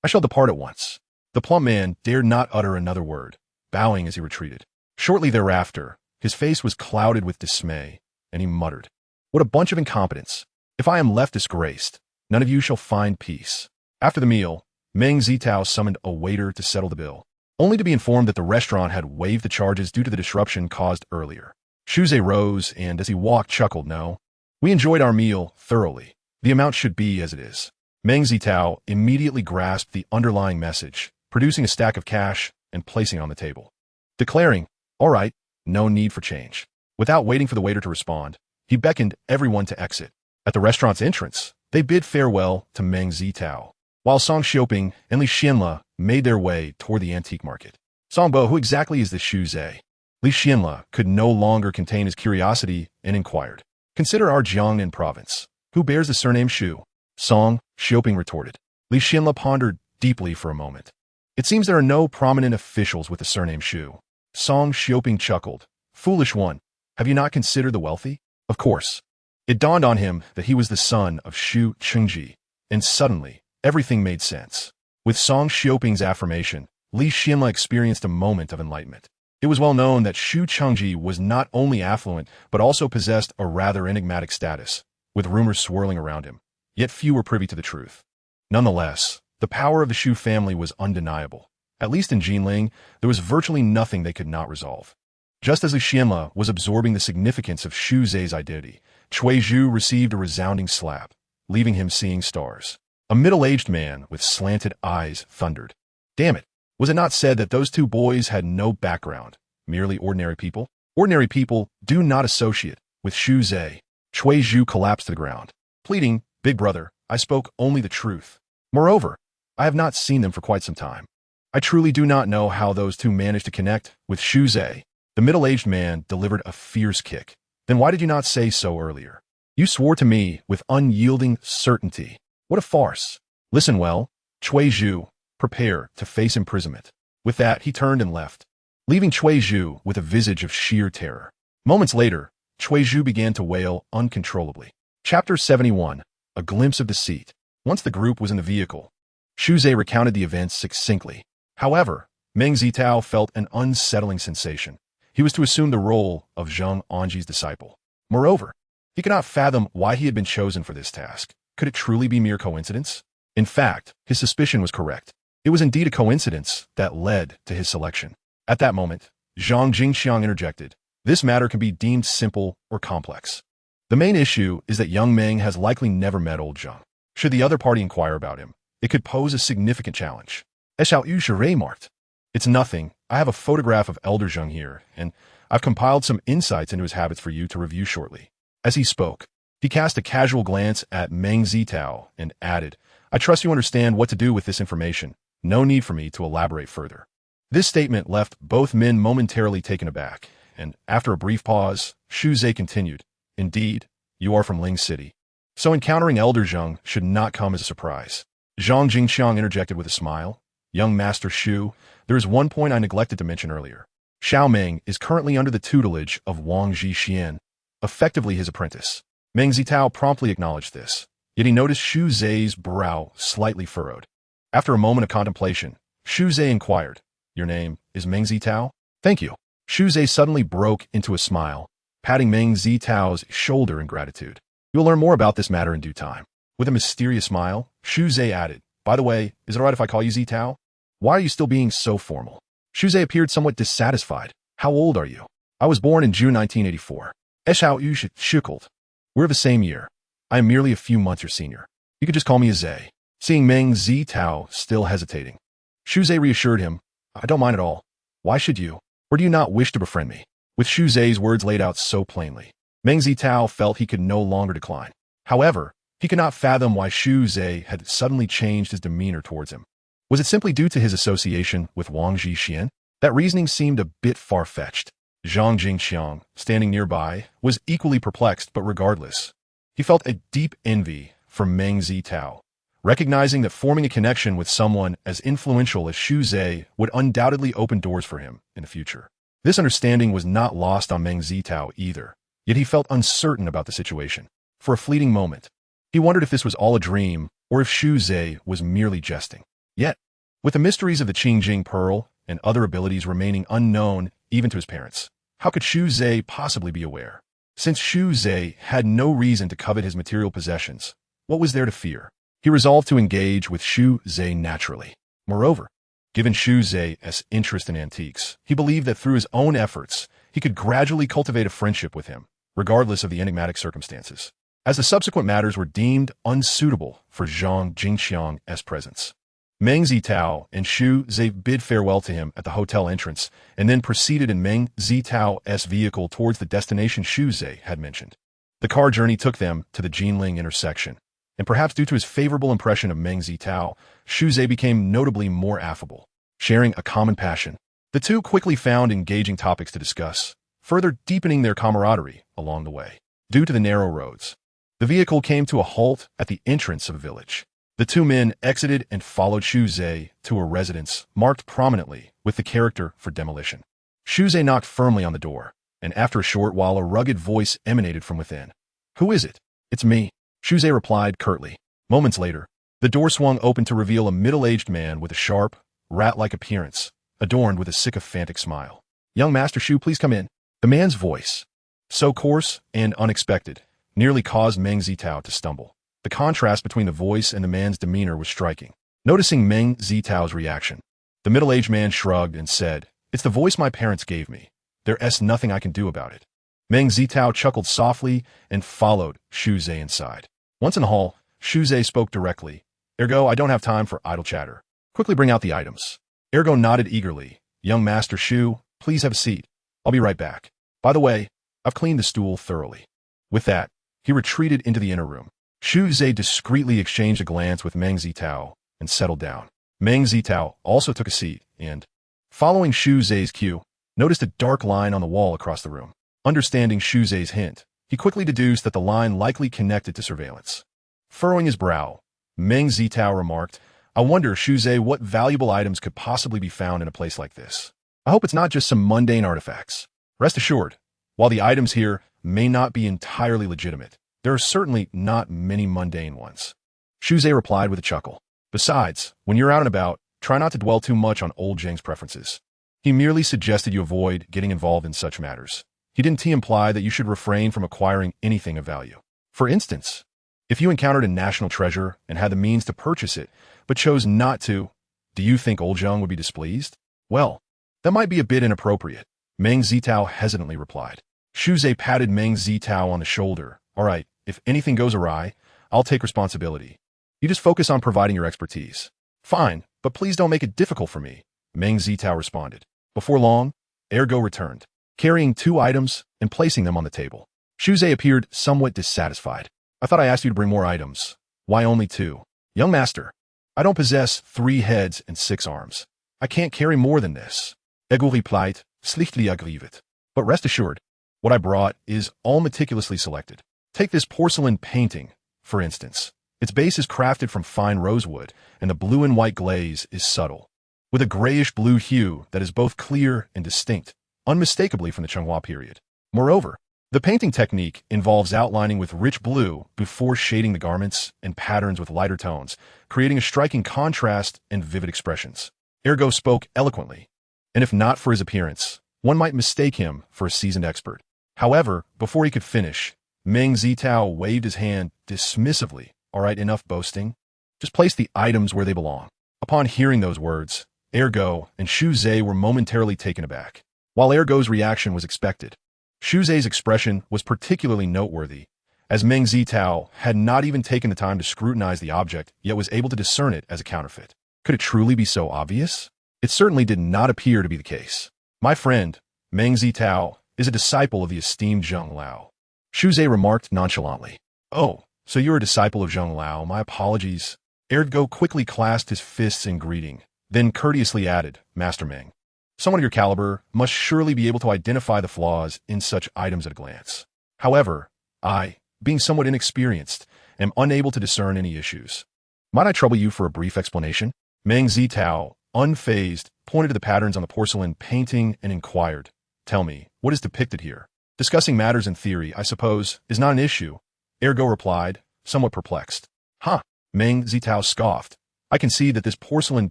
[SPEAKER 1] I shall depart at once." The plump man dared not utter another word, bowing as he retreated. Shortly thereafter, his face was clouded with dismay, and he muttered, "What a bunch of incompetents. If I am left disgraced, none of you shall find peace." After the meal, Meng Zitao summoned a waiter to settle the bill, only to be informed that the restaurant had waived the charges due to the disruption caused earlier. Xu Zhe rose and, as he walked, chuckled, "No, we enjoyed our meal thoroughly. The amount should be as it is." Meng Zitao immediately grasped the underlying message, producing a stack of cash and placing it on the table, declaring, "All right, no need for change." Without waiting for the waiter to respond, he beckoned everyone to exit. At the restaurant's entrance, they bid farewell to Meng Zitao, while Song Xiaoping and Li Xianle made their way toward the antique market. "Songbo, who exactly is this Xu Zhe?" Li Xianle could no longer contain his curiosity and inquired. Consider our Jiangnan province. Who bears the surname Shu? Song, Xioping retorted. Li Xianle pondered deeply for a moment. It seems there are no prominent officials with the surname Shu. Song Xioping chuckled. Foolish one, have you not considered the wealthy? Of course. It dawned on him that he was the son of Shu Qingji, and suddenly, everything made sense. With Song Xioping's affirmation, Li Xianle experienced a moment of enlightenment. It was well known that Shu Qingji was not only affluent, but also possessed a rather enigmatic status, with rumors swirling around him. Yet few were privy to the truth. Nonetheless, the power of the Shu family was undeniable. At least in Jinling, there was virtually nothing they could not resolve. Just as Li Xianle was absorbing the significance of Shu Zai's identity, Cui Zhu received a resounding slap, leaving him seeing stars. A middle-aged man with slanted eyes thundered. Damn it! Was it not said that those two boys had no background, merely ordinary people? Ordinary people do not associate with Shu Zai. Cui Zhu collapsed to the ground, pleading, Big brother, I spoke only the truth. Moreover, I have not seen them for quite some time. I truly do not know how those two managed to connect with Shu Zai. The middle-aged man delivered a fierce kick. Then why did you not say so earlier? You swore to me with unyielding certainty. What a farce. Listen well, Cui Zhu, prepare to face imprisonment. With that, he turned and left, leaving Cui Zhu with a visage of sheer terror. Moments later, Cui Zhu began to wail uncontrollably. Chapter 71, A Glimpse of Deceit. Once the group was in the vehicle, Shu Zai recounted the events succinctly. However, Meng Zitao felt an unsettling sensation. He was to assume the role of Zheng Anji's disciple. Moreover, he could not fathom why he had been chosen for this task. Could it truly be mere coincidence? In fact, his suspicion was correct. It was indeed a coincidence that led to his selection. At that moment, Zhang Jingxiang interjected. This matter can be deemed simple or complex. The main issue is that young Meng has likely never met old Zhang. Should the other party inquire about him, it could pose a significant challenge. Xiao Yu remarked. It's nothing. I have a photograph of Elder Zhang here, and I've compiled some insights into his habits for you to review shortly. As he spoke, he cast a casual glance at Meng Zitao and added, I trust you understand what to do with this information. No need for me to elaborate further. This statement left both men momentarily taken aback, and after a brief pause, Shu Zai continued, Indeed, you are from Ling City. So encountering Elder Zhang should not come as a surprise. Zhang Jingxiang interjected with a smile. Young Master Shu, there is one point I neglected to mention earlier. Xiao Meng is currently under the tutelage of Wang Zhixian, effectively his apprentice. Meng Zitao promptly acknowledged this, yet he noticed Shu Zai's brow slightly furrowed. After a moment of contemplation, Shu Zai inquired, Your name is Meng Zitao? Thank you. Shu Zai suddenly broke into a smile, patting Meng Zitao's shoulder in gratitude. You'll learn more about this matter in due time. With a mysterious smile, Shu Zai added, By the way, is it alright if I call you Zitao? Why are you still being so formal? Shu Zai appeared somewhat dissatisfied. How old are you? I was born in June 1984. Xiao Yu chuckled. We're of the same year. I am merely a few months your senior. You could just call me a Zai. Seeing Meng Zitao still hesitating, Shu Zai reassured him, I don't mind at all. Why should you? Or do you not wish to befriend me? With Shu Zai's words laid out so plainly, Meng Zitao felt he could no longer decline. However, he could not fathom why Shu Zai had suddenly changed his demeanor towards him. Was it simply due to his association with Wang Zhixian? That reasoning seemed a bit far-fetched. Zhang Jingxiang, standing nearby, was equally perplexed, but regardless, he felt a deep envy for Meng Zitao, recognizing that forming a connection with someone as influential as Shu Zai would undoubtedly open doors for him in the future. This understanding was not lost on Meng Zitao either, yet he felt uncertain about the situation. For a fleeting moment, he wondered if this was all a dream or if Shu Zai was merely jesting. Yet, with the mysteries of the Qing Pearl and other abilities remaining unknown even to his parents, how could Shu Zai possibly be aware? Since Shu Zai had no reason to covet his material possessions, what was there to fear? He resolved to engage with Shu Zai naturally. Moreover, given Shu Zai's interest in antiques, he believed that through his own efforts, he could gradually cultivate a friendship with him, regardless of the enigmatic circumstances. As the subsequent matters were deemed unsuitable for Zhang Jingxiang's presence, Meng Zitao and Shu Zai bid farewell to him at the hotel entrance and then proceeded in Meng Zitao's vehicle towards the destination Shu Zai had mentioned. The car journey took them to the Jinling intersection, and perhaps due to his favorable impression of Meng Zitao, Shu Zai became notably more affable. Sharing a common passion, The two quickly found engaging topics to discuss, further deepening their camaraderie along the way. Due to the narrow roads, the vehicle came to a halt at the entrance of a village. The two men exited and followed Xu Zhe to a residence marked prominently with the character for demolition. Xu Zhe knocked firmly on the door, and after a short while a rugged voice emanated from within. "Who is it?" "It's me," Xu Zhe replied curtly. Moments later, the door swung open to reveal a middle-aged man with a sharp, rat-like appearance, adorned with a sycophantic smile. "Young Master Xu, please come in." The man's voice, so coarse and unexpected, nearly caused Meng Zitao to stumble. The contrast between the voice and the man's demeanor was striking. Noticing Meng Zitao's reaction, the middle-aged man shrugged and said, "It's the voice my parents gave me. There's nothing I can do about it." Meng Zitao chuckled softly and followed Xu Zhe inside. Once in the hall, Xu Zhe spoke directly. "Ergo, I don't have time for idle chatter. Quickly bring out the items." Ergo nodded eagerly. "Young Master Xu, please have a seat. I'll be right back. By the way, I've cleaned the stool thoroughly." With that, he retreated into the inner room. Xu Zhe discreetly exchanged a glance with Meng Zitao and settled down. Meng Zitao also took a seat and, following Xu Zhe's cue, noticed a dark line on the wall across the room. Understanding Xu Zhe's hint, he quickly deduced that the line likely connected to surveillance. Furrowing his brow, Meng Zitao remarked, "I wonder, Xu Zhe, what valuable items could possibly be found in a place like this. I hope it's not just some mundane artifacts. Rest assured, while the items here may not be entirely legitimate, there are certainly not many mundane ones." Xu Zhe replied with a chuckle. "Besides, when you're out and about, try not to dwell too much on old Zheng's preferences. He merely suggested you avoid getting involved in such matters. He didn't imply that you should refrain from acquiring anything of value. For instance, if you encountered a national treasure and had the means to purchase it, but chose not to, do you think old Zheng would be displeased?" "Well, that might be a bit inappropriate," Meng Zitao hesitantly replied. Xu Zhe patted Meng Zitao on the shoulder. "All right, if anything goes awry, I'll take responsibility. You just focus on providing your expertise." "Fine, but please don't make it difficult for me," Meng Zitao responded. Before long, Ergo returned, carrying two items and placing them on the table. Xu Zhe appeared somewhat dissatisfied. "I thought I asked you to bring more items. Why only two?" "Young master, I don't possess 3 heads and 6 arms. I can't carry more than this." Ergo replied, "Schlichtly aggrieved. But rest assured, what I brought is all meticulously selected. Take this porcelain painting, for instance. Its base is crafted from fine rosewood, and the blue and white glaze is subtle, with a grayish-blue hue that is both clear and distinct, unmistakably from the Qinghua period. Moreover, the painting technique involves outlining with rich blue before shading the garments and patterns with lighter tones, creating a striking contrast and vivid expressions." Ergo spoke eloquently, and if not for his appearance, one might mistake him for a seasoned expert. However, before he could finish, Meng Zitao waved his hand dismissively. "All right, enough boasting. Just place the items where they belong." Upon hearing those words, Ergo and Xu Zhe were momentarily taken aback. While Ergo's reaction was expected, Xu Zhe's expression was particularly noteworthy, as Meng Zitao had not even taken the time to scrutinize the object, yet was able to discern it as a counterfeit. Could it truly be so obvious? It certainly did not appear to be the case. "My friend, Meng Zitao, is a disciple of the esteemed Zheng Lao," Xu Zhe remarked nonchalantly. "Oh, so you're a disciple of Zheng Lao. My apologies." Ergo quickly clasped his fists in greeting, then courteously added, "Master Meng, someone of your caliber must surely be able to identify the flaws in such items at a glance. However, I, being somewhat inexperienced, am unable to discern any issues. Might I trouble you for a brief explanation?" Meng Zitao, unfazed, pointed to the patterns on the porcelain painting and inquired, "Tell me, what is depicted here? Discussing matters in theory, I suppose, is not an issue." Ergo replied, somewhat perplexed. "Huh," Meng Zitao scoffed. "I can see that this porcelain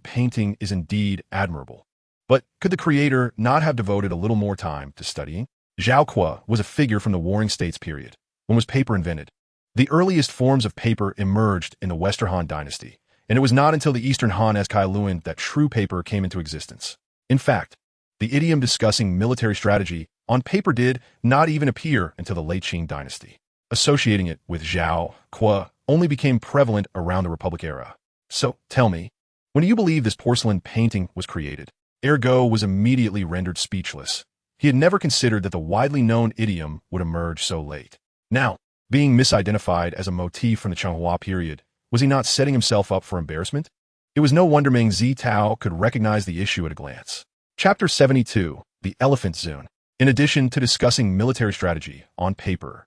[SPEAKER 1] painting is indeed admirable. But could the creator not have devoted a little more time to studying?" Zhao Kuo was a figure from the Warring States period. When was paper invented? The earliest forms of paper emerged in the Western Han dynasty, and it was not until the Eastern Han as Kailuan that true paper came into existence. In fact, the idiom discussing military strategy on paper did not even appear until the late Qing dynasty. Associating it with Zhao Kuo only became prevalent around the Republic era. "So, tell me, when do you believe this porcelain painting was created?" Ergo was immediately rendered speechless. He had never considered that the widely known idiom would emerge so late. Now, being misidentified as a motif from the Qinghua period, was he not setting himself up for embarrassment? It was no wonder Meng Zitao could recognize the issue at a glance. Chapter 72, The Elephant Zone. In addition to discussing military strategy on paper,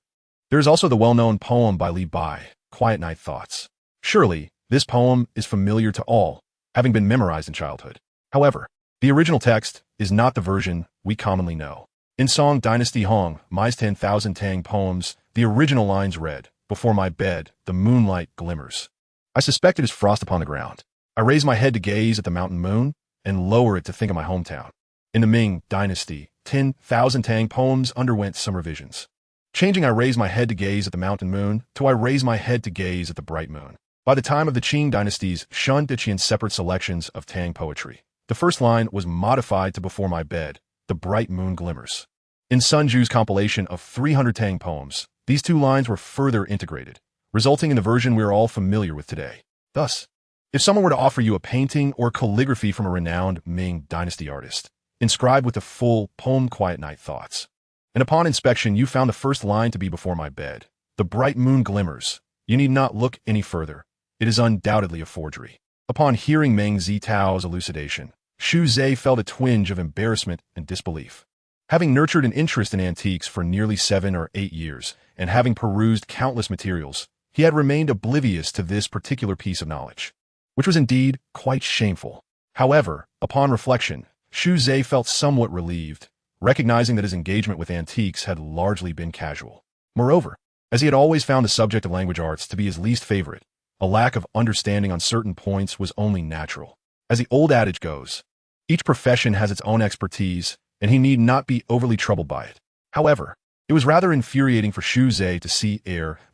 [SPEAKER 1] there is also the well-known poem by Li Bai, Quiet Night Thoughts. Surely, this poem is familiar to all, having been memorized in childhood. However, the original text is not the version we commonly know. In Song Dynasty Hong, Mai's 10,000 Tang poems, the original lines read, "Before my bed, the moonlight glimmers. I suspect it is frost upon the ground. I raise my head to gaze at the mountain moon, and lower it to think of my hometown." In the Ming Dynasty, 10,000 Tang poems underwent some revisions, changing "I raise my head to gaze at the mountain moon" to "I raise my head to gaze at the bright moon." By the time of the Qing dynasty's Shun Diqian separate selections of Tang poetry, the first line was modified to "Before my bed, the bright moon glimmers." In Sun Ju's compilation of 300 Tang poems, these two lines were further integrated, resulting in the version we are all familiar with today. Thus, if someone were to offer you a painting or calligraphy from a renowned Ming Dynasty artist, inscribed with the full poem Quiet Night Thoughts, and upon inspection you found the first line to be "Before my bed, the bright moon glimmers," you need not look any further. It is undoubtedly a forgery. Upon hearing Meng Zitao's elucidation, Xu Zhe felt a twinge of embarrassment and disbelief. Having nurtured an interest in antiques for nearly 7 or 8 years, and having perused countless materials, he had remained oblivious to this particular piece of knowledge, which was indeed quite shameful. However, upon reflection, Xu Zhe felt somewhat relieved, recognizing that his engagement with antiques had largely been casual. Moreover, as he had always found the subject of language arts to be his least favorite, a lack of understanding on certain points was only natural. As the old adage goes, each profession has its own expertise, and he need not be overly troubled by it. However, it was rather infuriating for Xu Zhe to see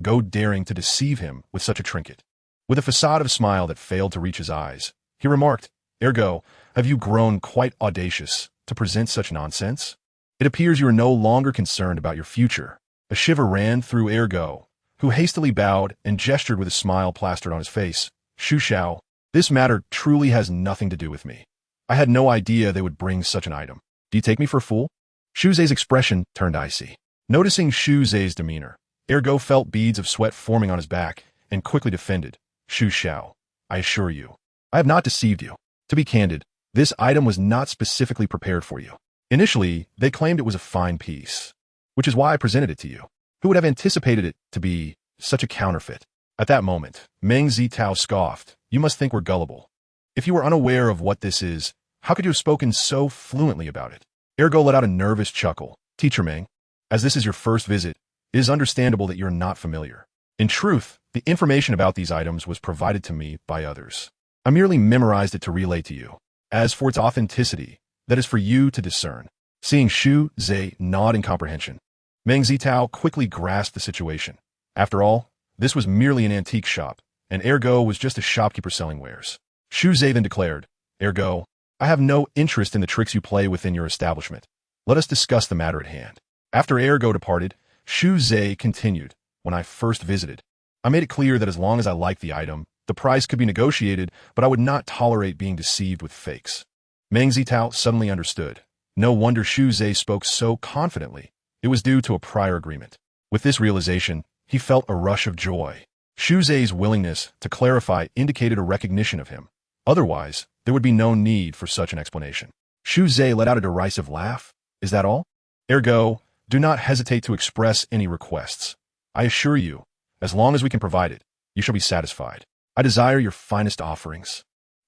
[SPEAKER 1] Go daring to deceive him with such a trinket. With a facade of a smile that failed to reach his eyes, he remarked, "Ergo, have you grown quite audacious to present such nonsense? It appears you are no longer concerned about your future." A shiver ran through Ergo, who hastily bowed and gestured with a smile plastered on his face. "Xu Xiao, this matter truly has nothing to do with me. I had no idea they would bring such an item. Do you take me for a fool?" Xu Zhe's expression turned icy. Noticing Xu Zhe's demeanor, Ergo felt beads of sweat forming on his back and quickly defended. "Xu Xiao, I assure you, I have not deceived you. To be candid, this item was not specifically prepared for you. Initially, they claimed it was a fine piece, which is why I presented it to you. Who would have anticipated it to be such a counterfeit?" At that moment, Meng Zitao scoffed. "You must think we're gullible. If you were unaware of what this is, how could you have spoken so fluently about it?" Ergo let out a nervous chuckle. "Teacher Meng, as this is your first visit, it is understandable that you're not familiar. In truth, the information about these items was provided to me by others. I merely memorized it to relay to you. As for its authenticity, that is for you to discern." Seeing Xu Zhe nod in comprehension, Meng Zitao quickly grasped the situation. After all, this was merely an antique shop, and Ergo was just a shopkeeper selling wares. Xu Zhe then declared, "Ergo, I have no interest in the tricks you play within your establishment. Let us discuss the matter at hand." After Ergo departed, Xu Zhe continued, "When I first visited, I made it clear that as long as I liked the item, the price could be negotiated, but I would not tolerate being deceived with fakes." Meng Zitao suddenly understood. No wonder Xu Zhe spoke so confidently. It was due to a prior agreement. With this realization, he felt a rush of joy. Xu Zhe's willingness to clarify indicated a recognition of him. Otherwise, there would be no need for such an explanation. Xu Zhe let out a derisive laugh. "Is that all? Ergo, do not hesitate to express any requests. I assure you, as long as we can provide it, you shall be satisfied. I desire your finest offerings."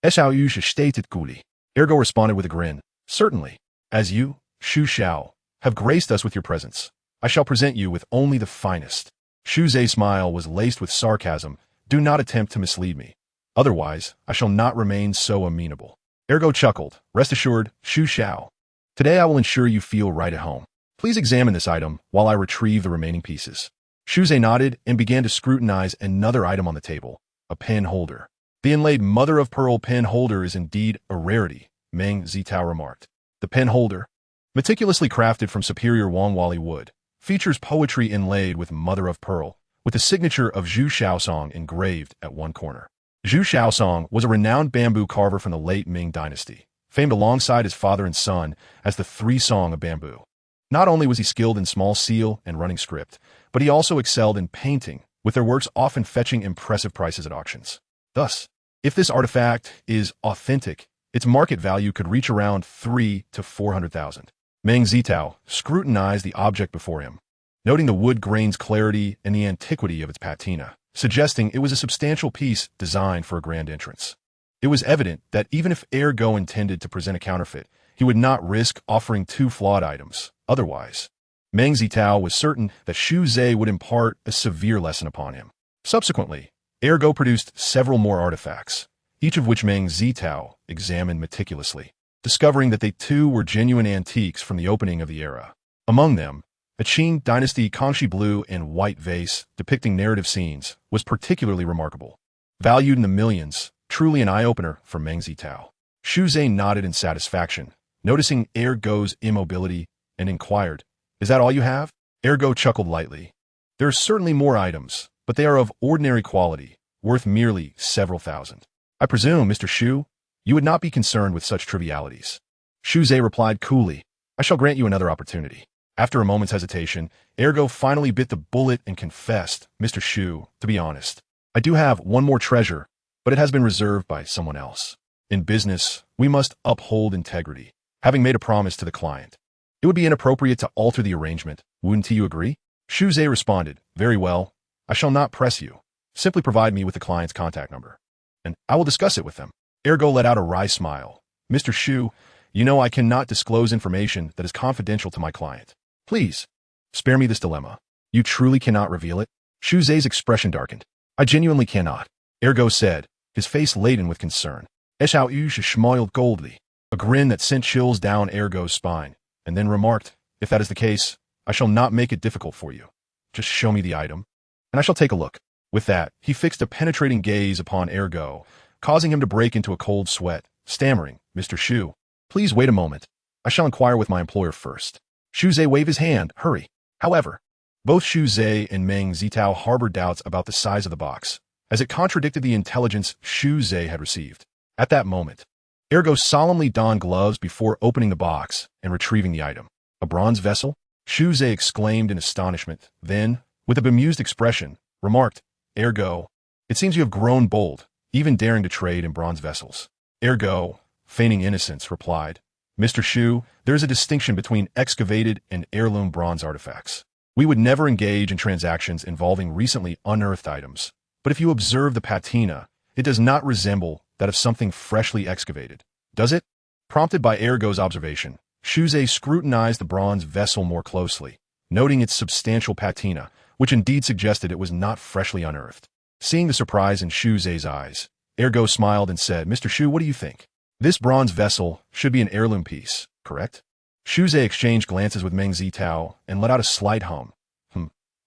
[SPEAKER 1] Ergo responded with a grin. "Certainly. As you, Xu Xiao, have graced us with your presence, I shall present you with only the finest." Xu Zhe's smile was laced with sarcasm. "Do not attempt to mislead me. Otherwise, I shall not remain so amenable." Ergo chuckled. "Rest assured, Xu Xiao. Today I will ensure you feel right at home. Please examine this item while I retrieve the remaining pieces." Xu Zhe nodded and began to scrutinize another item on the table, a pen holder. "The inlaid mother-of-pearl pen holder is indeed a rarity," Meng Zitao remarked. The pen holder, meticulously crafted from superior Wangwali wood, features poetry inlaid with mother-of-pearl, with the signature of Zhu Xiaosong engraved at one corner. Zhu Xiaosong was a renowned bamboo carver from the late Ming Dynasty, famed alongside his father and son as the Three Song of Bamboo. Not only was he skilled in small seal and running script, but he also excelled in painting, with their works often fetching impressive prices at auctions. Thus, if this artifact is authentic, its market value could reach around 3 to 400,000. Meng Zitao scrutinized the object before him, noting the wood grain's clarity and the antiquity of its patina, suggesting it was a substantial piece designed for a grand entrance. It was evident that even if Ergo intended to present a counterfeit, he would not risk offering two flawed items. Otherwise, Meng Zitao was certain that Xu Zhe would impart a severe lesson upon him. Subsequently, Ergo produced several more artifacts, each of which Meng Zitao examined meticulously, discovering that they too were genuine antiques from the opening of the era. Among them, a Qing dynasty Kangxi blue and white vase depicting narrative scenes was particularly remarkable. Valued in the millions, truly an eye-opener for Meng Zitao. Xu Zhe nodded in satisfaction, noticing Ergo's immobility, and inquired, "Is that all you have?" Ergo chuckled lightly. "There are certainly more items, but they are of ordinary quality, worth merely several thousand. I presume, Mr. Xu, you would not be concerned with such trivialities." Xu Zhe replied coolly, "I shall grant you another opportunity." After a moment's hesitation, Ergo finally bit the bullet and confessed, "Mr. Xu, to be honest, I do have one more treasure, but it has been reserved by someone else. In business, we must uphold integrity, having made a promise to the client. It would be inappropriate to alter the arrangement, wouldn't you agree?" Xu Zhe responded, "Very well, I shall not press you. Simply provide me with the client's contact number, and I will discuss it with them." Ergo let out a wry smile. "Mr. Xu, you know I cannot disclose information that is confidential to my client. Please, spare me this dilemma. You truly cannot reveal it?" Xu Zhe's expression darkened. "I genuinely cannot," Ergo said, his face laden with concern. Eshao Yu smiled coldly, a grin that sent chills down Ergo's spine, and then remarked, "If that is the case, I shall not make it difficult for you. Just show me the item, and I shall take a look." With that, he fixed a penetrating gaze upon Ergo, causing him to break into a cold sweat, stammering, "Mr. Xu, please wait a moment. I shall inquire with my employer first." Xu Zhe waved his hand, "Hurry." However, both Xu Zhe and Meng Zitao harbored doubts about the size of the box, as it contradicted the intelligence Xu Zhe had received. At that moment, Ergo solemnly donned gloves before opening the box and retrieving the item. "A bronze vessel?" Xu Zhe exclaimed in astonishment, then, with a bemused expression, remarked, "Ergo, it seems you have grown bold, even daring to trade in bronze vessels." Ergo, feigning innocence, replied, "Mr. Xu, there is a distinction between excavated and heirloom bronze artifacts. We would never engage in transactions involving recently unearthed items, but if you observe the patina, it does not resemble that of something freshly excavated, does it?" Prompted by Ergo's observation, Xu Zhe scrutinized the bronze vessel more closely, noting its substantial patina, which indeed suggested it was not freshly unearthed. Seeing the surprise in Xu Zhe's eyes, Ergo smiled and said, "Mr. Xu, what do you think? This bronze vessel should be an heirloom piece, correct?" Xu Zhe exchanged glances with Meng Zitao and let out a slight hum.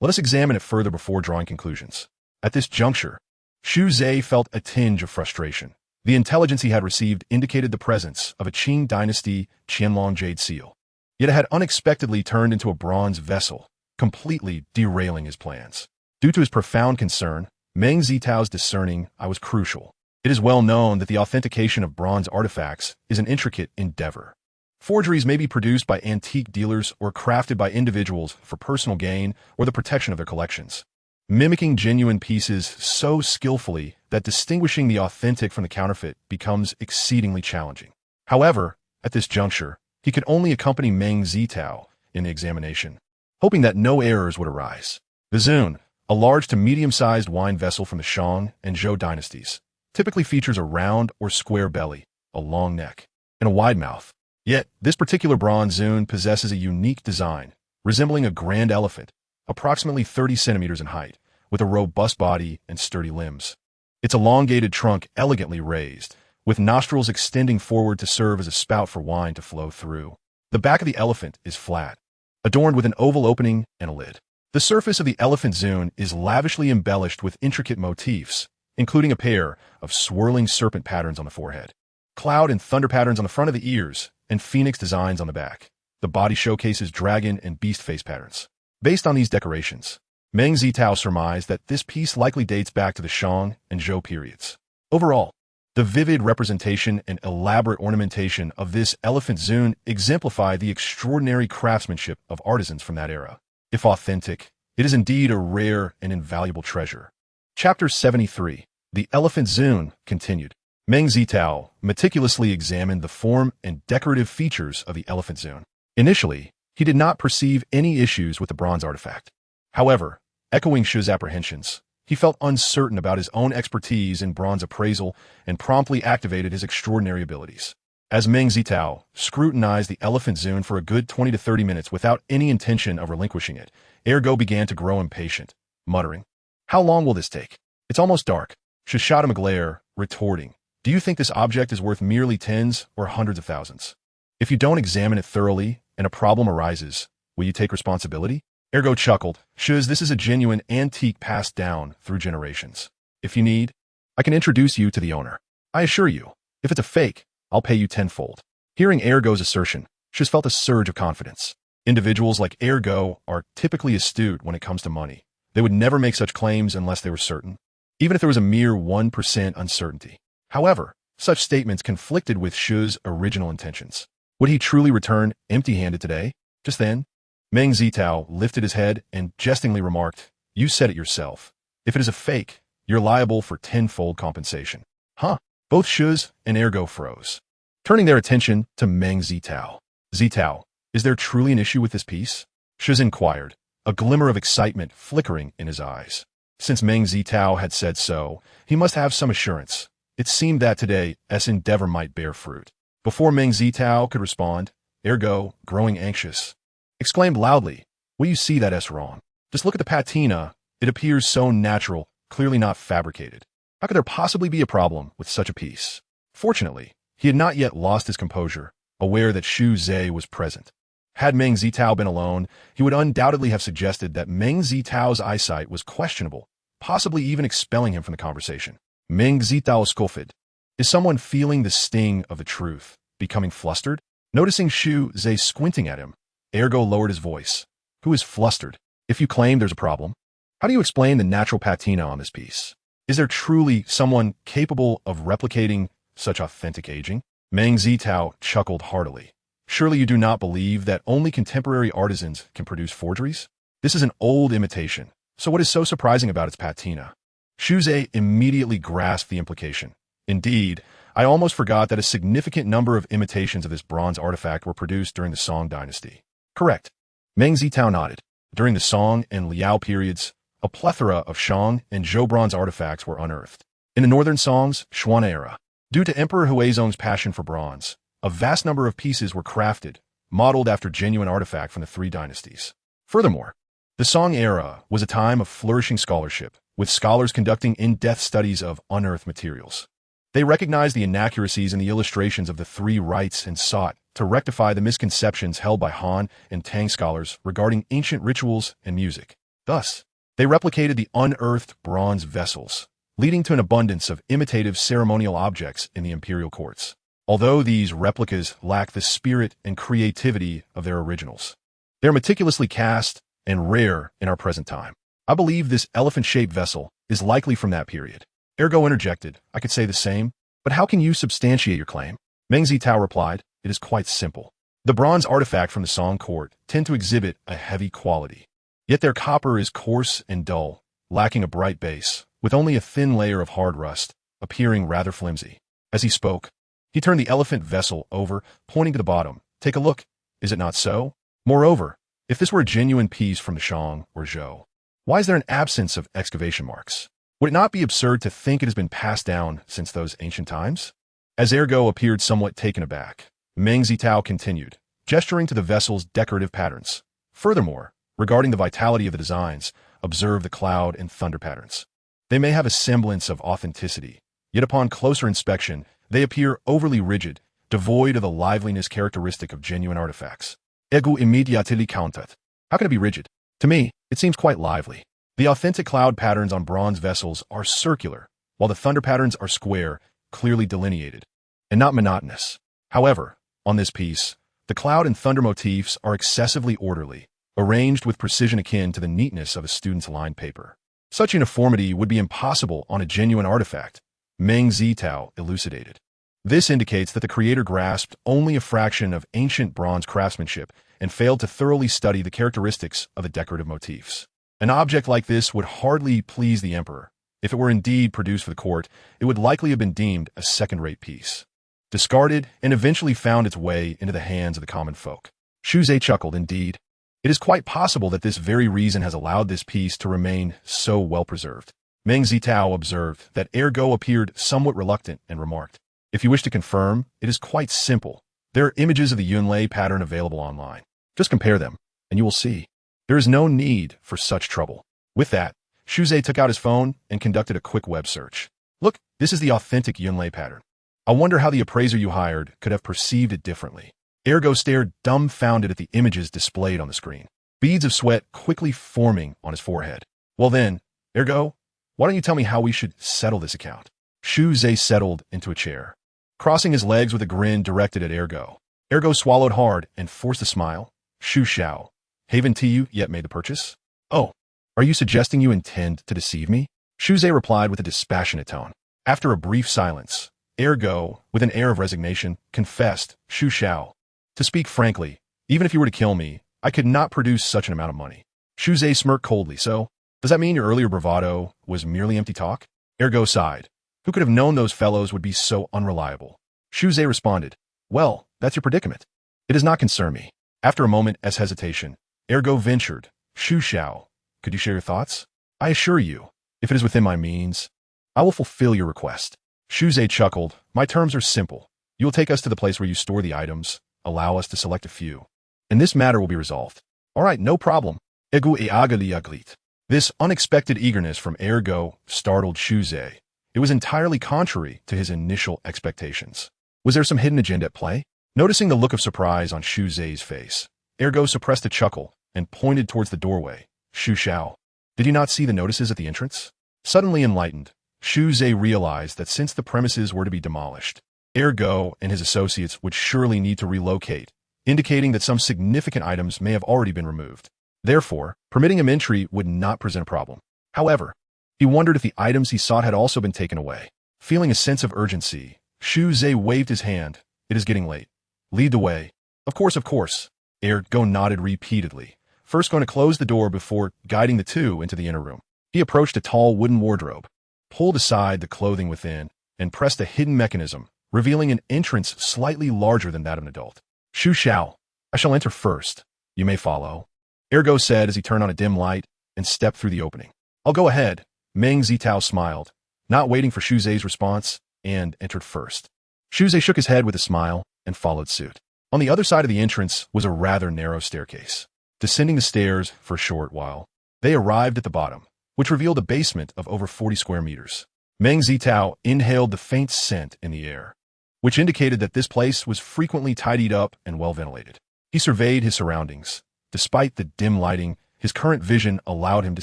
[SPEAKER 1] Let us examine it further before drawing conclusions." At this juncture, Xu Zhe felt a tinge of frustration. The intelligence he had received indicated the presence of a Qing dynasty Qianlong Jade seal, yet it had unexpectedly turned into a bronze vessel, completely derailing his plans. Due to his profound concern, Meng Zitao's discerning eye was crucial. It is well known that the authentication of bronze artifacts is an intricate endeavor. Forgeries may be produced by antique dealers or crafted by individuals for personal gain or the protection of their collections, mimicking genuine pieces so skillfully that distinguishing the authentic from the counterfeit becomes exceedingly challenging. However, at this juncture, he could only accompany Meng Zitao in the examination, hoping that no errors would arise. The Zun, a large to medium-sized wine vessel from the Shang and Zhou dynasties, typically features a round or square belly, a long neck, and a wide mouth. Yet, this particular bronze Zun possesses a unique design, resembling a grand elephant, approximately 30 centimeters in height, with a robust body and sturdy limbs. Its elongated trunk elegantly raised, with nostrils extending forward to serve as a spout for wine to flow through. The back of the elephant is flat, adorned with an oval opening and a lid. The surface of the elephant Zun is lavishly embellished with intricate motifs, including a pair of swirling serpent patterns on the forehead, cloud and thunder patterns on the front of the ears, and phoenix designs on the back. The body showcases dragon and beast face patterns. Based on these decorations, Meng Zitao surmised that this piece likely dates back to the Shang and Zhou periods. Overall, the vivid representation and elaborate ornamentation of this elephant Zun exemplify the extraordinary craftsmanship of artisans from that era. If authentic, it is indeed a rare and invaluable treasure. Chapter 73. The Elephant Zun continued. Meng Zitao meticulously examined the form and decorative features of the elephant zone. Initially, he did not perceive any issues with the bronze artifact. However, echoing Shi's apprehensions, he felt uncertain about his own expertise in bronze appraisal and promptly activated his extraordinary abilities. As Meng Zitao scrutinized the elephant zone for a good 20 to 30 minutes without any intention of relinquishing it, Ergo began to grow impatient, muttering, "How long will this take? It's almost dark." Shi shot him a glare, retorting, "Do you think this object is worth merely tens or hundreds of thousands? If you don't examine it thoroughly and a problem arises, will you take responsibility?" Ergo chuckled, "Shiz, this is a genuine antique passed down through generations. If you need, I can introduce you to the owner. I assure you, if it's a fake, I'll pay you tenfold." Hearing Ergo's assertion, Shiz felt a surge of confidence. Individuals like Ergo are typically astute when it comes to money. They would never make such claims unless they were certain, even if there was a mere 1% uncertainty. However, such statements conflicted with Shi's original intentions. Would he truly return empty-handed today? Just then, Meng Zitao lifted his head and jestingly remarked, "You said it yourself. If it is a fake, you're liable for tenfold compensation." Huh? Both Shiz and Ergo froze, turning their attention to Meng Zitao. "Zitao, is there truly an issue with this piece?" Shiz inquired, a glimmer of excitement flickering in his eyes. Since Meng Zitao had said so, he must have some assurance. It seemed that today's endeavor might bear fruit. Before Meng Zitao could respond, Ergo, growing anxious, exclaimed loudly, "Will you see that S wrong? Just look at the patina. It appears so natural, clearly not fabricated. How could there possibly be a problem with such a piece?" Fortunately, he had not yet lost his composure, aware that Shu Zhe was present. Had Meng Zitao been alone, he would undoubtedly have suggested that Meng Zitao's eyesight was questionable, possibly even expelling him from the conversation. Meng Zitao scoffed. Is someone feeling the sting of the truth, becoming flustered? Noticing Shu Zhe squinting at him, Ergo lowered his voice. "Who is flustered? If you claim there's a problem, how do you explain the natural patina on this piece? Is there truly someone capable of replicating such authentic aging?" Meng Zitao chuckled heartily. "Surely you do not believe that only contemporary artisans can produce forgeries? This is an old imitation, so what is so surprising about its patina?" Shu Zhe immediately grasped the implication. "Indeed, I almost forgot that a significant number of imitations of this bronze artifact were produced during the Song dynasty." "Correct." Meng Zitao nodded. During the Song and Liao periods, a plethora of Shang and Zhou bronze artifacts were unearthed. In the northern Songs, Xuan era, due to Emperor Huizong's passion for bronze, a vast number of pieces were crafted, modeled after genuine artifacts from the three dynasties. Furthermore, the Song era was a time of flourishing scholarship, with scholars conducting in-depth studies of unearthed materials. They recognized the inaccuracies in the illustrations of the three rites and sought to rectify the misconceptions held by Han and Tang scholars regarding ancient rituals and music. Thus, they replicated the unearthed bronze vessels, leading to an abundance of imitative ceremonial objects in the imperial courts. Although these replicas lack the spirit and creativity of their originals, they are meticulously cast and rare in our present time. I believe this elephant-shaped vessel is likely from that period. Ergo interjected, "I could say the same, but how can you substantiate your claim?" Meng Zitao replied, "It is quite simple. The bronze artifact from the Song court tend to exhibit a heavy quality. Yet their copper is coarse and dull, lacking a bright base, with only a thin layer of hard rust, appearing rather flimsy." As he spoke, he turned the elephant vessel over, pointing to the bottom. "Take a look. Is it not so? Moreover, if this were a genuine piece from the Shang or Zhou, why is there an absence of excavation marks? Would it not be absurd to think it has been passed down since those ancient times?" As Ergo appeared somewhat taken aback, Meng Zitao continued, gesturing to the vessel's decorative patterns. "Furthermore, regarding the vitality of the designs, observe the cloud and thunder patterns. They may have a semblance of authenticity, yet upon closer inspection, they appear overly rigid, devoid of the liveliness characteristic of genuine artifacts." Egu immediately counted. "How can it be rigid? To me, it seems quite lively. The authentic cloud patterns on bronze vessels are circular, while the thunder patterns are square, clearly delineated, and not monotonous. However, on this piece, the cloud and thunder motifs are excessively orderly, arranged with precision akin to the neatness of a student's lined paper. Such uniformity would be impossible on a genuine artifact," Meng Zitao elucidated. "This indicates that the creator grasped only a fraction of ancient bronze craftsmanship and failed to thoroughly study the characteristics of the decorative motifs. An object like this would hardly please the emperor, If it were indeed produced for the court, it would likely have been deemed a second-rate piece, discarded, and eventually found its way into the hands of the common folk. Shu Zhe chuckled. Indeed, it is quite possible that this very reason has allowed this piece to remain so well preserved. Meng Zitao observed that Ergo appeared somewhat reluctant and remarked, "If you wish to confirm, it is quite simple. There are images of the Yunlei pattern available online. Just compare them, and you will see. There is no need for such trouble." With that, Shu Zhe took out his phone and conducted a quick web search. "Look, this is the authentic Yunlei pattern. I wonder how the appraiser you hired could have perceived it differently." Ergo stared dumbfounded at the images displayed on the screen, beads of sweat quickly forming on his forehead. "Well then, Ergo, why don't you tell me how we should settle this account?" Shu Zhe settled into a chair, crossing his legs with a grin directed at Ergo. Ergo swallowed hard and forced a smile. "Shu Xiao, haven't you yet made the purchase?" "Oh, are you suggesting you intend to deceive me?" Shu Zhe replied with a dispassionate tone. After a brief silence, Ergo, with an air of resignation, confessed, "Shu Xiao, to speak frankly, even if you were to kill me, I could not produce such an amount of money." Shu Zhe smirked coldly. "So, does that mean your earlier bravado was merely empty talk?" Ergo sighed. "Who could have known those fellows would be so unreliable?" Shu Zhe responded, "Well, that's your predicament. It does not concern me." After a moment as hesitation, Ergo ventured, "Shu Xiao, could you share your thoughts? I assure you, if it is within my means, I will fulfill your request." Shu Zhe chuckled. "My terms are simple. You will take us to the place where you store the items, allow us to select a few, and this matter will be resolved." "All right, no problem." Egu e agali aglit. This unexpected eagerness from Ergo startled Shu Zhe. It was entirely contrary to his initial expectations. Was there some hidden agenda at play? Noticing the look of surprise on Shu Zhe's face, Ergo suppressed a chuckle and pointed towards the doorway. "Shu Xiao, did you not see the notices at the entrance?" Suddenly enlightened, Shu Zhe realized that since the premises were to be demolished, Ergo and his associates would surely need to relocate, indicating that some significant items may have already been removed. Therefore, permitting him entry would not present a problem. However, he wondered if the items he sought had also been taken away. Feeling a sense of urgency, Shu Zhe waved his hand. "It is getting late. Lead the way." Of course, of course." Ergo nodded repeatedly, first going to close the door before guiding the two into the inner room. He approached a tall wooden wardrobe, pulled aside the clothing within, and pressed a hidden mechanism, revealing an entrance slightly larger than that of an adult. "Shu Xiao, I shall enter first. You may follow," Ergo said as he turned on a dim light and stepped through the opening. "I'll go ahead." Meng Zitao smiled, not waiting for Shu Zhe's response, and entered first. Shu Zhe shook his head with a smile and followed suit. On the other side of the entrance was a rather narrow staircase. Descending the stairs for a short while, they arrived at the bottom, which revealed a basement of over 40 square meters. Meng Zitao inhaled the faint scent in the air, which indicated that this place was frequently tidied up and well ventilated. He surveyed his surroundings. Despite the dim lighting, his current vision allowed him to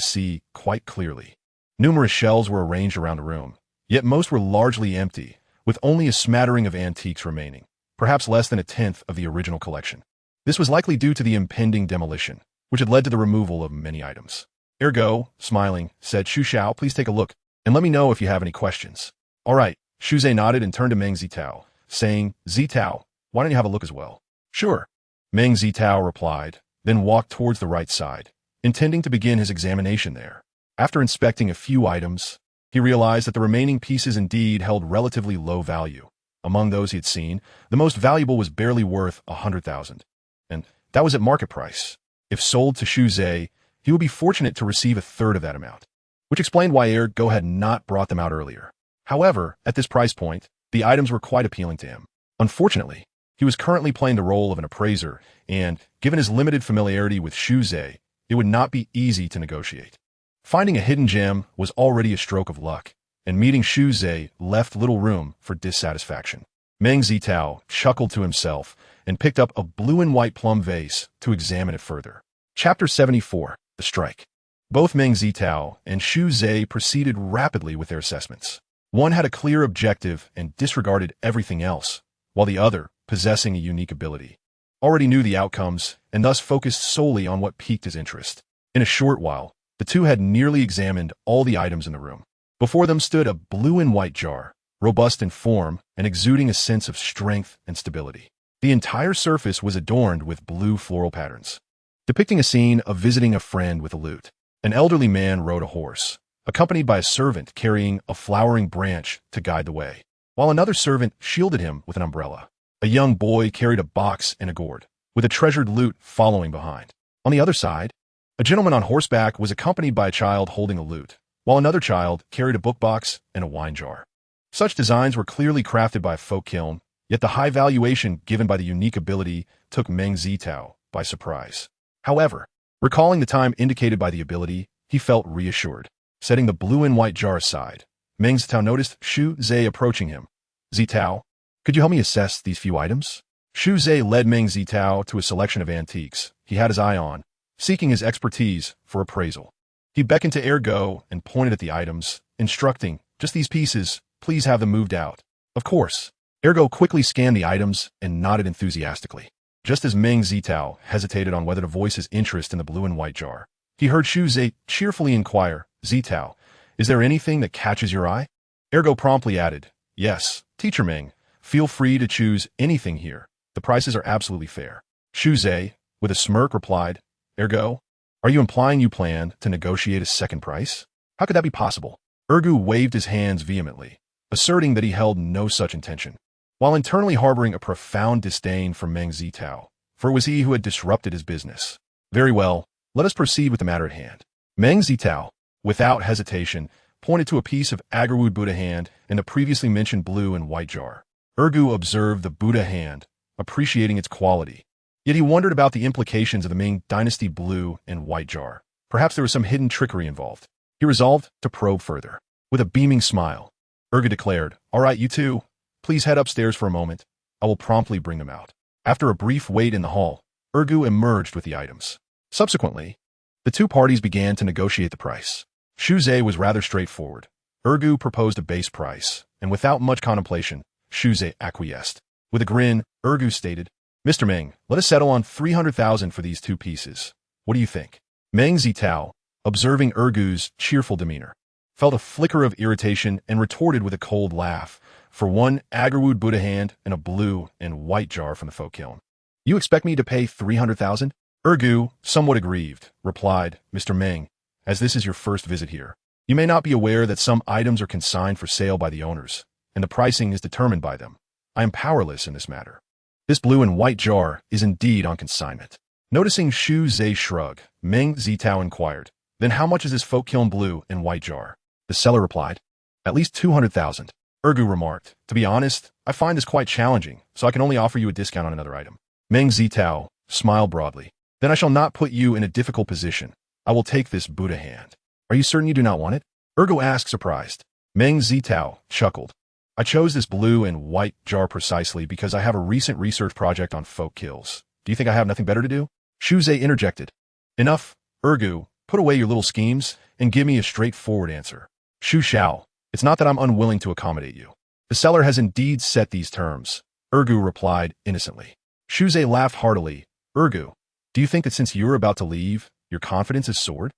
[SPEAKER 1] see quite clearly. Numerous shelves were arranged around the room, yet most were largely empty, with only a smattering of antiques remaining, perhaps less than a tenth of the original collection. This was likely due to the impending demolition, which had led to the removal of many items. Ergo, smiling, said, "Shu Xiao, please take a look, and let me know if you have any questions." "All right." Shu Zhe nodded and turned to Meng Zitao, saying, "Zitao, why don't you have a look as well?" "Sure." Meng Zitao replied, then walked towards the right side, intending to begin his examination there. After inspecting a few items, he realized that the remaining pieces indeed held relatively low value. Among those he had seen, the most valuable was barely worth 100,000, and that was at market price. If sold to Shu Zhe, he would be fortunate to receive a third of that amount, which explained why Ergo had not brought them out earlier. However, at this price point, the items were quite appealing to him. Unfortunately, he was currently playing the role of an appraiser, and, given his limited familiarity with Shu Zhe, it would not be easy to negotiate. Finding a hidden gem was already a stroke of luck, and meeting Shu Zhe left little room for dissatisfaction. Meng Zitao chuckled to himself and picked up a blue and white plum vase to examine it further. Chapter 74, The Strike. Both Meng Zitao and Shu Zhe proceeded rapidly with their assessments. One had a clear objective and disregarded everything else, while the other, possessing a unique ability, already knew the outcomes and thus focused solely on what piqued his interest. In a short while, the two had nearly examined all the items in the room. Before them stood a blue and white jar, robust in form and exuding a sense of strength and stability. The entire surface was adorned with blue floral patterns, depicting a scene of visiting a friend with a lute. An elderly man rode a horse, accompanied by a servant carrying a flowering branch to guide the way, while another servant shielded him with an umbrella. A young boy carried a box and a gourd, with a treasured loot following behind. On the other side, a gentleman on horseback was accompanied by a child holding a lute, while another child carried a book box and a wine jar. Such designs were clearly crafted by a folk kiln, yet the high valuation given by the unique ability took Meng Zitao by surprise. However, recalling the time indicated by the ability, he felt reassured. Setting the blue and white jar aside, Meng Zitao noticed Xu Zhe approaching him. "Zitao, could you help me assess these few items?" Xu Zhe led Meng Zitao to a selection of antiques he had his eye on, seeking his expertise for appraisal. He beckoned to Ergo and pointed at the items, instructing, "Just these pieces, please have them moved out." "Of course." Ergo quickly scanned the items and nodded enthusiastically. Just as Meng Zitao hesitated on whether to voice his interest in the blue and white jar, he heard Xu Zhe cheerfully inquire, "Zitao, is there anything that catches your eye?" Ergo promptly added, "Yes, Teacher Meng, feel free to choose anything here. The prices are absolutely fair." Xu Zhe, with a smirk, replied, "Ergo, are you implying you plan to negotiate a second price? How could that be possible?" Ergo waved his hands vehemently, asserting that he held no such intention, while internally harboring a profound disdain for Meng Zitao, for it was he who had disrupted his business. "Very well, let us proceed with the matter at hand." Meng Zitao, without hesitation, pointed to a piece of agarwood Buddha hand in the previously mentioned blue and white jar. Ergo observed the Buddha hand, appreciating its quality. Yet he wondered about the implications of the Ming dynasty blue and white jar. Perhaps there was some hidden trickery involved. He resolved to probe further. With a beaming smile, Ergo declared, "All right, you two, please head upstairs for a moment. I will promptly bring them out." After a brief wait in the hall, Ergo emerged with the items. Subsequently, the two parties began to negotiate the price. Xu Zhe was rather straightforward. Ergo proposed a base price, and without much contemplation, Xu Zhe acquiesced. With a grin, Ergo stated, "Mr. Meng, let us settle on 300,000 for these two pieces. What do you think?" Meng Zitao, observing Ergo's cheerful demeanor, felt a flicker of irritation and retorted with a cold laugh, "For one agarwood Buddha hand and a blue and white jar from the folk kiln. You expect me to pay 300,000? Ergo, somewhat aggrieved, replied, "Mr. Meng, as this is your first visit here, you may not be aware that some items are consigned for sale by the owners, and the pricing is determined by them. I am powerless in this matter. This blue and white jar is indeed on consignment." Noticing Xu Zhe shrug, Meng Zitao inquired, "Then how much is this folk kiln blue and white jar?" The seller replied, "At least 200,000. Ergo remarked, "To be honest, I find this quite challenging, so I can only offer you a discount on another item." Meng Zitao smiled broadly. "Then I shall not put you in a difficult position. I will take this Buddha hand." "Are you certain you do not want it?" Ergo asked, surprised. Meng Zitao chuckled. "I chose this blue and white jar precisely because I have a recent research project on folk kills. Do you think I have nothing better to do?" Xu Zhe interjected, "Enough, Ergo, put away your little schemes and give me a straightforward answer." "Xu Xiao, it's not that I'm unwilling to accommodate you. The seller has indeed set these terms," Ergo replied innocently. Xu Zhe laughed heartily. "Ergo, do you think that since you're about to leave, your confidence has soared?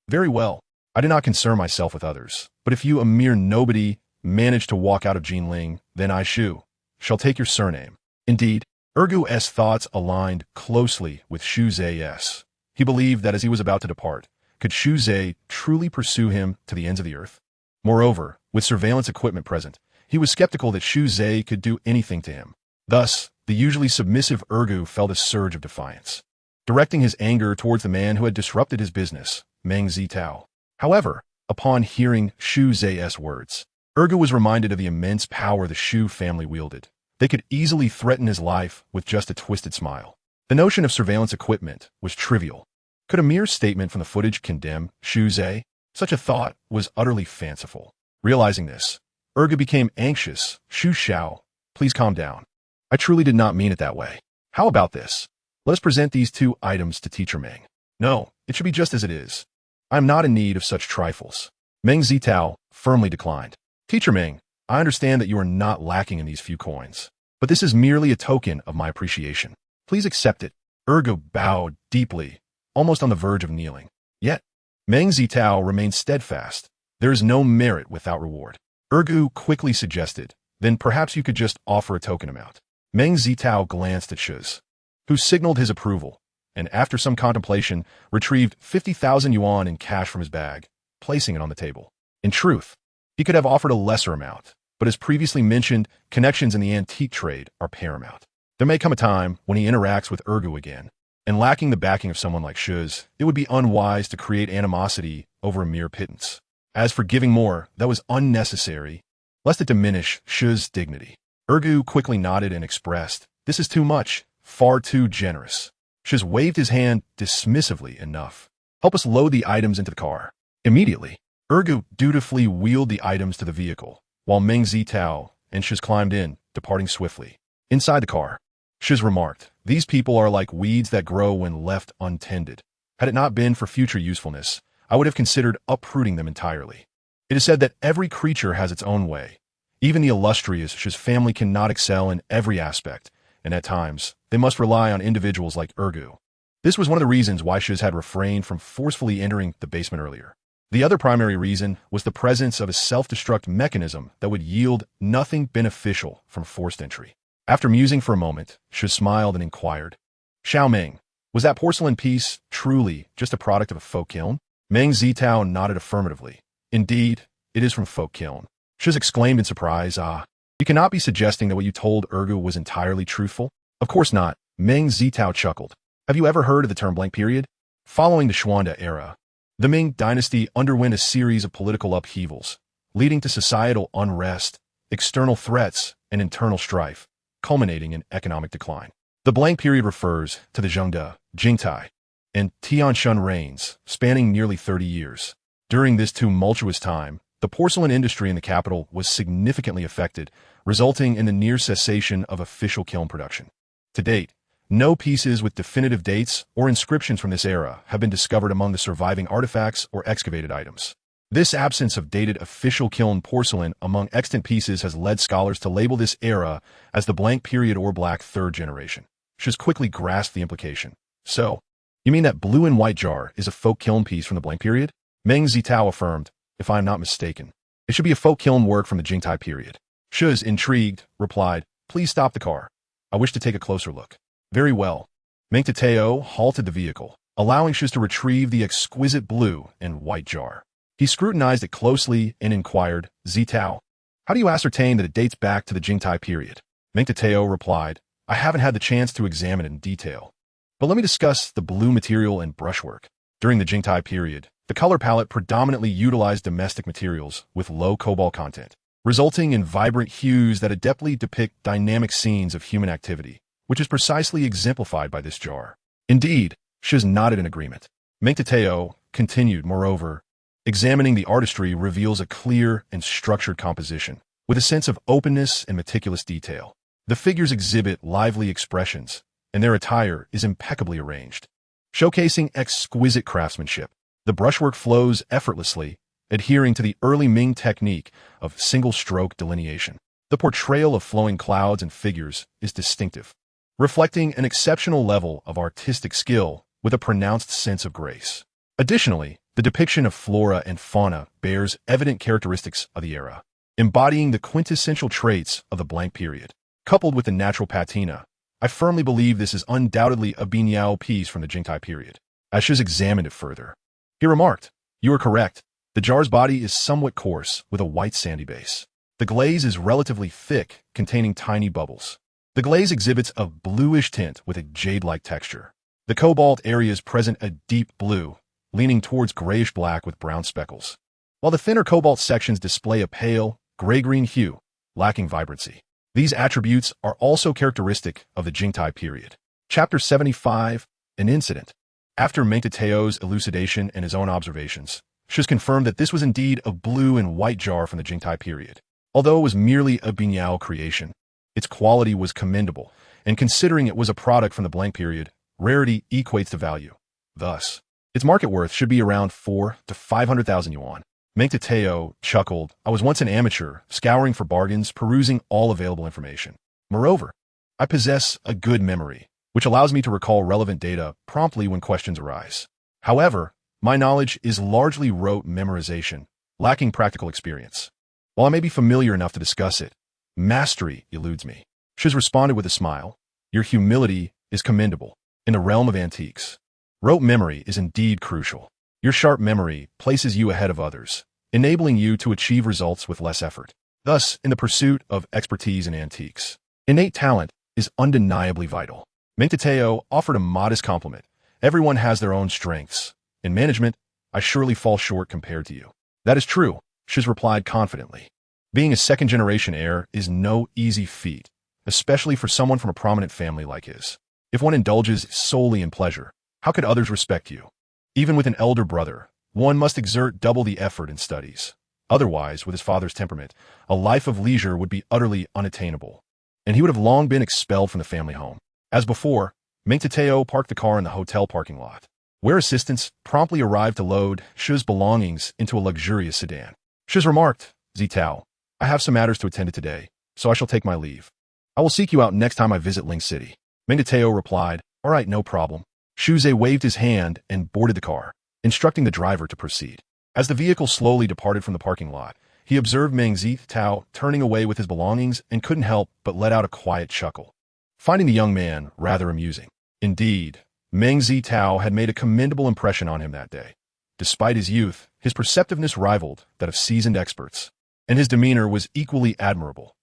[SPEAKER 1] Very well, I do not concern myself with others, but if you, a mere nobody, manage to walk out of Jinling, then I, Xu, shall take your surname." Indeed, Ergo's thoughts aligned closely with Xu Zhe's. He believed that as he was about to depart, could Xu Zhe truly pursue him to the ends of the earth? Moreover, with surveillance equipment present, he was skeptical that Xu Zhe could do anything to him. Thus, the usually submissive Ergo felt a surge of defiance, directing his anger towards the man who had disrupted his business, Meng Zitao. However, upon hearing Xu Zhe's words, Ergo was reminded of the immense power the Xu family wielded. They could easily threaten his life with just a twisted smile. The notion of surveillance equipment was trivial. Could a mere statement from the footage condemn Xu Zhe? Such a thought was utterly fanciful. Realizing this, Ergo became anxious. "Xu Xiao, please calm down. I truly did not mean it that way. How about this? Let us present these two items to Teacher Meng." "No, it should be just as it is. I am not in need of such trifles." Meng Zitao firmly declined. "Teacher Meng, I understand that you are not lacking in these few coins, but this is merely a token of my appreciation. Please accept it." Ergo bowed deeply, almost on the verge of kneeling. Yet, Meng Zitao remained steadfast. "There is no merit without reward." Ergo quickly suggested, "Then perhaps you could just offer a token amount." Meng Zitao glanced at Shiz, who signaled his approval, and after some contemplation, retrieved 50,000 yuan in cash from his bag, placing it on the table. In truth, he could have offered a lesser amount, but as previously mentioned, connections in the antique trade are paramount. There may come a time when he interacts with Ergu again, and lacking the backing of someone like Shuz, it would be unwise to create animosity over a mere pittance. As for giving more, that was unnecessary, lest it diminish Shuz's dignity. Ergu quickly nodded and expressed, "This is too much, far too generous." Shuz waved his hand dismissively enough. "Help us load the items into the car." Immediately, Ergu dutifully wheeled the items to the vehicle, while Meng Zitao and Shuz climbed in, departing swiftly. Inside the car, Shuz remarked, "These people are like weeds that grow when left untended. Had it not been for future usefulness, I would have considered uprooting them entirely." It is said that every creature has its own way. Even the illustrious Shuz family cannot excel in every aspect, and at times, they must rely on individuals like Ergu. This was one of the reasons why Shuz had refrained from forcefully entering the basement earlier. The other primary reason was the presence of a self-destruct mechanism that would yield nothing beneficial from forced entry. After musing for a moment, Shuz smiled and inquired, "Xiao Meng, was that porcelain piece truly just a product of a folk kiln?" Meng Zitao nodded affirmatively. "Indeed, it is from folk kiln." Shuz exclaimed in surprise, "Ah, you cannot be suggesting that what you told Ergu was entirely truthful?" "Of course not," Meng Zitao chuckled. "Have you ever heard of the term blank period?" Following the Xuanda era, the Ming dynasty underwent a series of political upheavals, leading to societal unrest, external threats, and internal strife, culminating in economic decline. The blank period refers to the Zhengde, Jingtai, and Tianshun reigns, spanning nearly 30 years. During this tumultuous time, the porcelain industry in the capital was significantly affected, resulting in the near cessation of official kiln production. To date, no pieces with definitive dates or inscriptions from this era have been discovered among the surviving artifacts or excavated items. This absence of dated official kiln porcelain among extant pieces has led scholars to label this era as the blank period or black third generation. Shuz quickly grasped the implication. "So, you mean that blue and white jar is a folk kiln piece from the blank period?" Meng Zitao affirmed, "If I am not mistaken. It should be a folk kiln work from the Jingtai period." Shuz, intrigued, replied, "Please stop the car. I wish to take a closer look." "Very well." Meng Zitao halted the vehicle, allowing Shuz to retrieve the exquisite blue and white jar. He scrutinized it closely and inquired, "Zitao, how do you ascertain that it dates back to the Jingtai period?" Meng Zitao replied, "I haven't had the chance to examine it in detail. But let me discuss the blue material and brushwork. During the Jingtai period, the color palette predominantly utilized domestic materials with low cobalt content, resulting in vibrant hues that adeptly depict dynamic scenes of human activity, which is precisely exemplified by this jar." Indeed, Shuz nodded in agreement. Meng Zitao continued, "Moreover, examining the artistry reveals a clear and structured composition, with a sense of openness and meticulous detail. The figures exhibit lively expressions, and their attire is impeccably arranged, showcasing exquisite craftsmanship. The brushwork flows effortlessly, adhering to the early Ming technique of single-stroke delineation. The portrayal of flowing clouds and figures is distinctive, reflecting an exceptional level of artistic skill with a pronounced sense of grace. Additionally, the depiction of flora and fauna bears evident characteristics of the era, embodying the quintessential traits of the blank period. Coupled with the natural patina, I firmly believe this is undoubtedly a Binyao piece from the Jingtai period. As Shuz examined it further, he remarked, "You are correct. The jar's body is somewhat coarse, with a white sandy base. The glaze is relatively thick, containing tiny bubbles. The glaze exhibits a bluish tint with a jade-like texture. The cobalt areas present a deep blue, leaning towards grayish-black with brown speckles, while the thinner cobalt sections display a pale, gray-green hue, lacking vibrancy. These attributes are also characteristic of the Jingtai period." Chapter 75, An Incident. After Meng Zitao's elucidation and his own observations, Shuz confirmed that this was indeed a blue and white jar from the Jingtai period. Although it was merely a Binyao creation, its quality was commendable, and considering it was a product from the blank period, rarity equates to value. Thus, its market worth should be around 4 to 500,000 yuan. Meng Zitao chuckled, "I was once an amateur, scouring for bargains, perusing all available information. Moreover, I possess a good memory, which allows me to recall relevant data promptly when questions arise. However, my knowledge is largely rote memorization, lacking practical experience. While I may be familiar enough to discuss it, mastery eludes me." Shuz responded with a smile, "Your humility is commendable. In the realm of antiques, rote memory is indeed crucial. Your sharp memory places you ahead of others, enabling you to achieve results with less effort. Thus, in the pursuit of expertise in antiques, innate talent is undeniably vital. Meng Zitao offered a modest compliment. Everyone has their own strengths. In management, I surely fall short compared to you. That is true, Shiz replied confidently. Being a second-generation heir is no easy feat, especially for someone from a prominent family like his. If one indulges solely in pleasure, how could others respect you? Even with an elder brother, one must exert double the effort in studies. Otherwise, with his father's temperament, a life of leisure would be utterly unattainable, and he would have long been expelled from the family home. As before, Meng Zitao parked the car in the hotel parking lot, where assistants promptly arrived to load Shiz's belongings into a luxurious sedan. Shiz remarked, Zitao, I have some matters to attend to today, so I shall take my leave. I will seek you out next time I visit Ling City. Meng Zitao replied, all right, no problem. Shuze waved his hand and boarded the car, instructing the driver to proceed. As the vehicle slowly departed from the parking lot, he observed Meng Zitao turning away with his belongings and couldn't help but let out a quiet chuckle, finding the young man rather amusing. Indeed, Meng Zitao had made a commendable impression on him that day. Despite his youth, his perceptiveness rivaled that of seasoned experts, and his demeanor was equally admirable.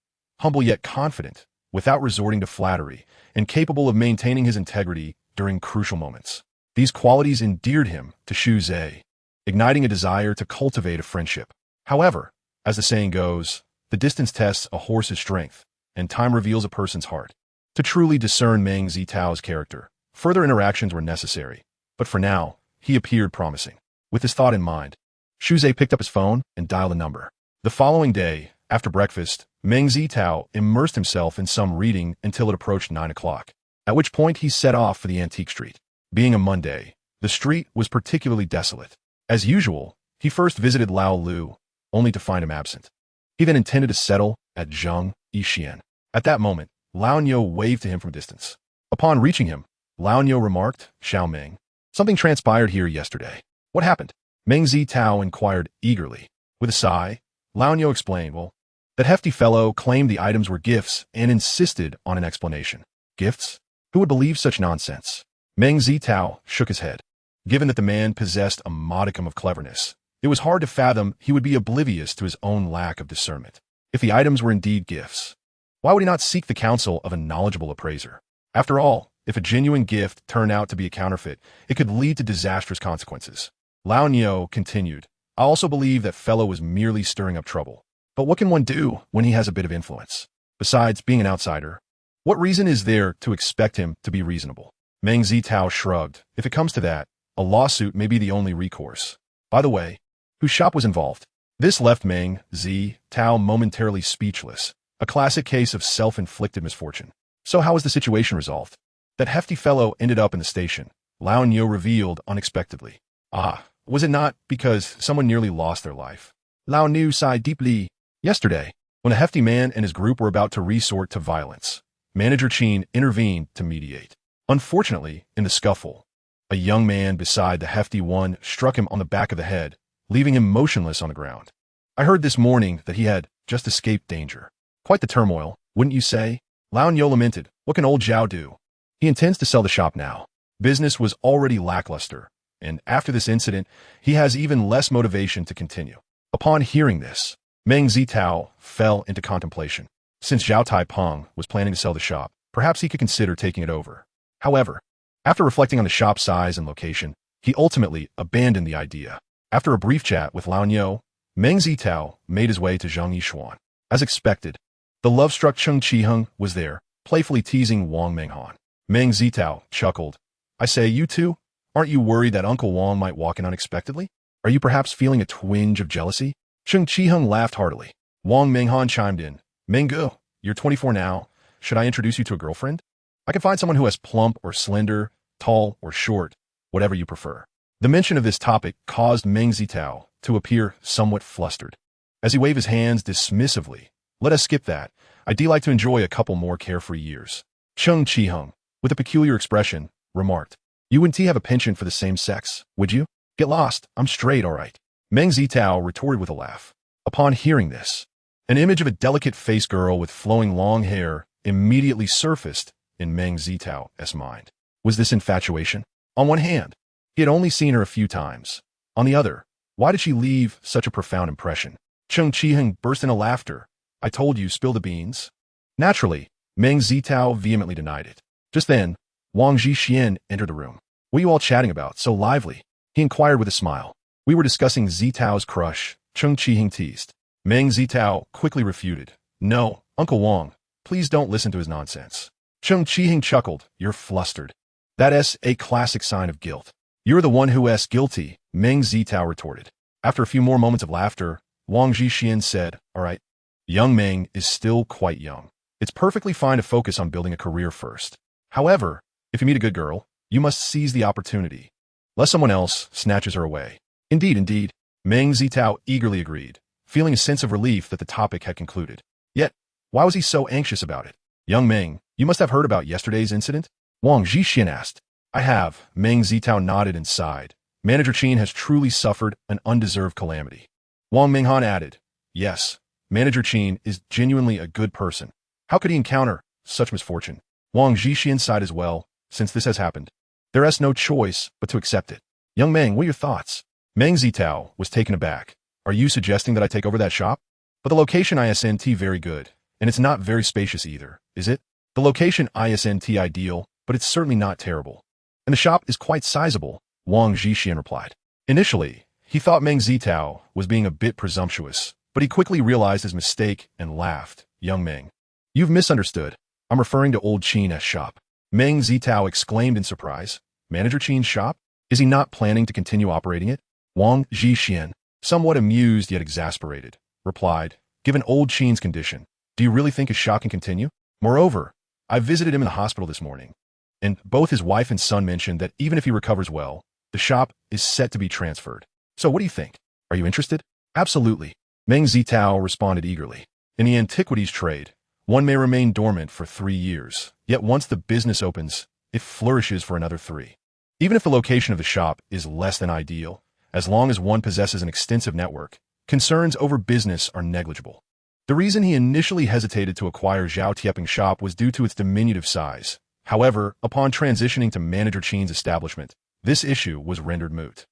[SPEAKER 1] Humble yet confident, without resorting to flattery, and capable of maintaining his integrity during crucial moments. These qualities endeared him to Shuze, igniting a desire to cultivate a friendship. However, as the saying goes, the distance tests a horse's strength, and time reveals a person's heart. To truly discern Meng Zitao's character, further interactions were necessary, but for now, he appeared promising. With this thought in mind, Shuze picked up his phone and dialed a number. The following day, after breakfast, Meng Zitao immersed himself in some reading until it approached 9 o'clock, at which point he set off for the antique street. Being a Monday, the street was particularly desolate. As usual, he first visited Lao Lu, only to find him absent. He then intended to settle at Zheng Yixian. At that moment, Lao Niu waved to him from a distance. Upon reaching him, Lao Niu remarked, Xiao Meng, something transpired here yesterday. What happened? Meng Zitao inquired eagerly. With a sigh, Lao Niu explained, well, that hefty fellow claimed the items were gifts and insisted on an explanation. Gifts? Who would believe such nonsense? Meng Zitao shook his head. Given that the man possessed a modicum of cleverness, it was hard to fathom he would be oblivious to his own lack of discernment. If the items were indeed gifts, why would he not seek the counsel of a knowledgeable appraiser? After all, if a genuine gift turned out to be a counterfeit, it could lead to disastrous consequences. Lao Niu continued, I also believe that fellow was merely stirring up trouble. But what can one do when he has a bit of influence? Besides being an outsider, what reason is there to expect him to be reasonable? Meng Zitao shrugged. If it comes to that, a lawsuit may be the only recourse. By the way, whose shop was involved? This left Meng Zitao momentarily speechless, a classic case of self-inflicted misfortune. So how was the situation resolved? That hefty fellow ended up in the station, Lao Niu revealed unexpectedly. Ah, was it not because someone nearly lost their life? Lao Niu sighed deeply. Yesterday, when a hefty man and his group were about to resort to violence, Manager Qing intervened to mediate. Unfortunately, in the scuffle, a young man beside the hefty one struck him on the back of the head, leaving him motionless on the ground. I heard this morning that he had just escaped danger. Quite the turmoil, wouldn't you say? Lao Niu lamented. What can old Zhao do? He intends to sell the shop now. Business was already lackluster, and after this incident, he has even less motivation to continue. Upon hearing this, Meng Zitao fell into contemplation. Since Zhao Taipeng was planning to sell the shop, perhaps he could consider taking it over. However, after reflecting on the shop size and location, he ultimately abandoned the idea. After a brief chat with Lao Niu, Meng Zitao made his way to Zheng Yishuan. As expected, the love-struck Cheng Qiheng was there, playfully teasing Wang Menghan. Meng Zitao chuckled. I say, you two, aren't you worried that Uncle Wang might walk in unexpectedly? Are you perhaps feeling a twinge of jealousy? Cheng Qiheng laughed heartily. Wang Menghan chimed in. Menggu, you're 24 now. Should I introduce you to a girlfriend? I can find someone who has plump or slender, tall or short, whatever you prefer. The mention of this topic caused Meng Zitao to appear somewhat flustered. As he waved his hands dismissively, let us skip that. I'd like to enjoy a couple more carefree years. Cheng Qiheng, with a peculiar expression, remarked, you wouldn't have a penchant for the same sex, would you? Get lost, I'm straight, all right. Meng Zitao retorted with a laugh. Upon hearing this, an image of a delicate-faced girl with flowing long hair immediately surfaced in Meng Zitao's mind. Was this infatuation? On one hand, he had only seen her a few times. On the other, Why did she leave such a profound impression? Cheng Qiheng burst into laughter. I told you, spill the beans. Naturally, Meng Zitao vehemently denied it. Just then, Wang Zhixian entered the room. What are you all chatting about, so lively? He inquired with a smile. We were discussing Zitao's crush, Cheng Qiheng teased. Meng Zitao quickly refuted. No, Uncle Wang, please don't listen to his nonsense. Cheng Qiheng chuckled. You're flustered. That's a classic sign of guilt. You're the one who is guilty, Meng Zitao retorted. After a few more moments of laughter, Wang Zhixian said, all right, young Meng is still quite young. It's perfectly fine to focus on building a career first. However, if you meet a good girl, you must seize the opportunity, lest someone else snatches her away. Indeed, Meng Zitao eagerly agreed, feeling a sense of relief that the topic had concluded. Yet, why was he so anxious about it? Young Meng, you must have heard about yesterday's incident? Wang Zhixian asked. I have, Meng Zitao nodded and sighed. Manager Qing has truly suffered an undeserved calamity. Wang Minghan added, yes, Manager Qing is genuinely a good person. How could he encounter such misfortune? Wang Zhixian sighed as well. Since this has happened, there is no choice but to accept it. Young Meng, what are your thoughts? Meng Zitao was taken aback. Are you suggesting that I take over that shop? But the location isn't very good, and it's not very spacious either, is it? The location isn't ideal, but it's certainly not terrible. And the shop is quite sizable, Wang Zhixian replied. Initially, he thought Meng Zitao was being a bit presumptuous, but he quickly realized his mistake and laughed. Young Meng, you've misunderstood. I'm referring to old Qing's shop. Meng Zitao exclaimed in surprise. Manager Qing's shop? Is he not planning to continue operating it? Wang Zhixian, somewhat amused yet exasperated, replied, given old Qing's condition, do you really think his shop can continue? Moreover, I visited him in the hospital this morning, and both his wife and son mentioned that even if he recovers well, the shop is set to be transferred. So what do you think? Are you interested? Absolutely. Meng Zitao responded eagerly. In the antiquities trade, one may remain dormant for 3 years, yet once the business opens, it flourishes for another 3. Even if the location of the shop is less than ideal, as long as one possesses an extensive network, concerns over business are negligible. The reason he initially hesitated to acquire Zhao Tieping's shop was due to its diminutive size. However, upon transitioning to Manager Qing's establishment, this issue was rendered moot.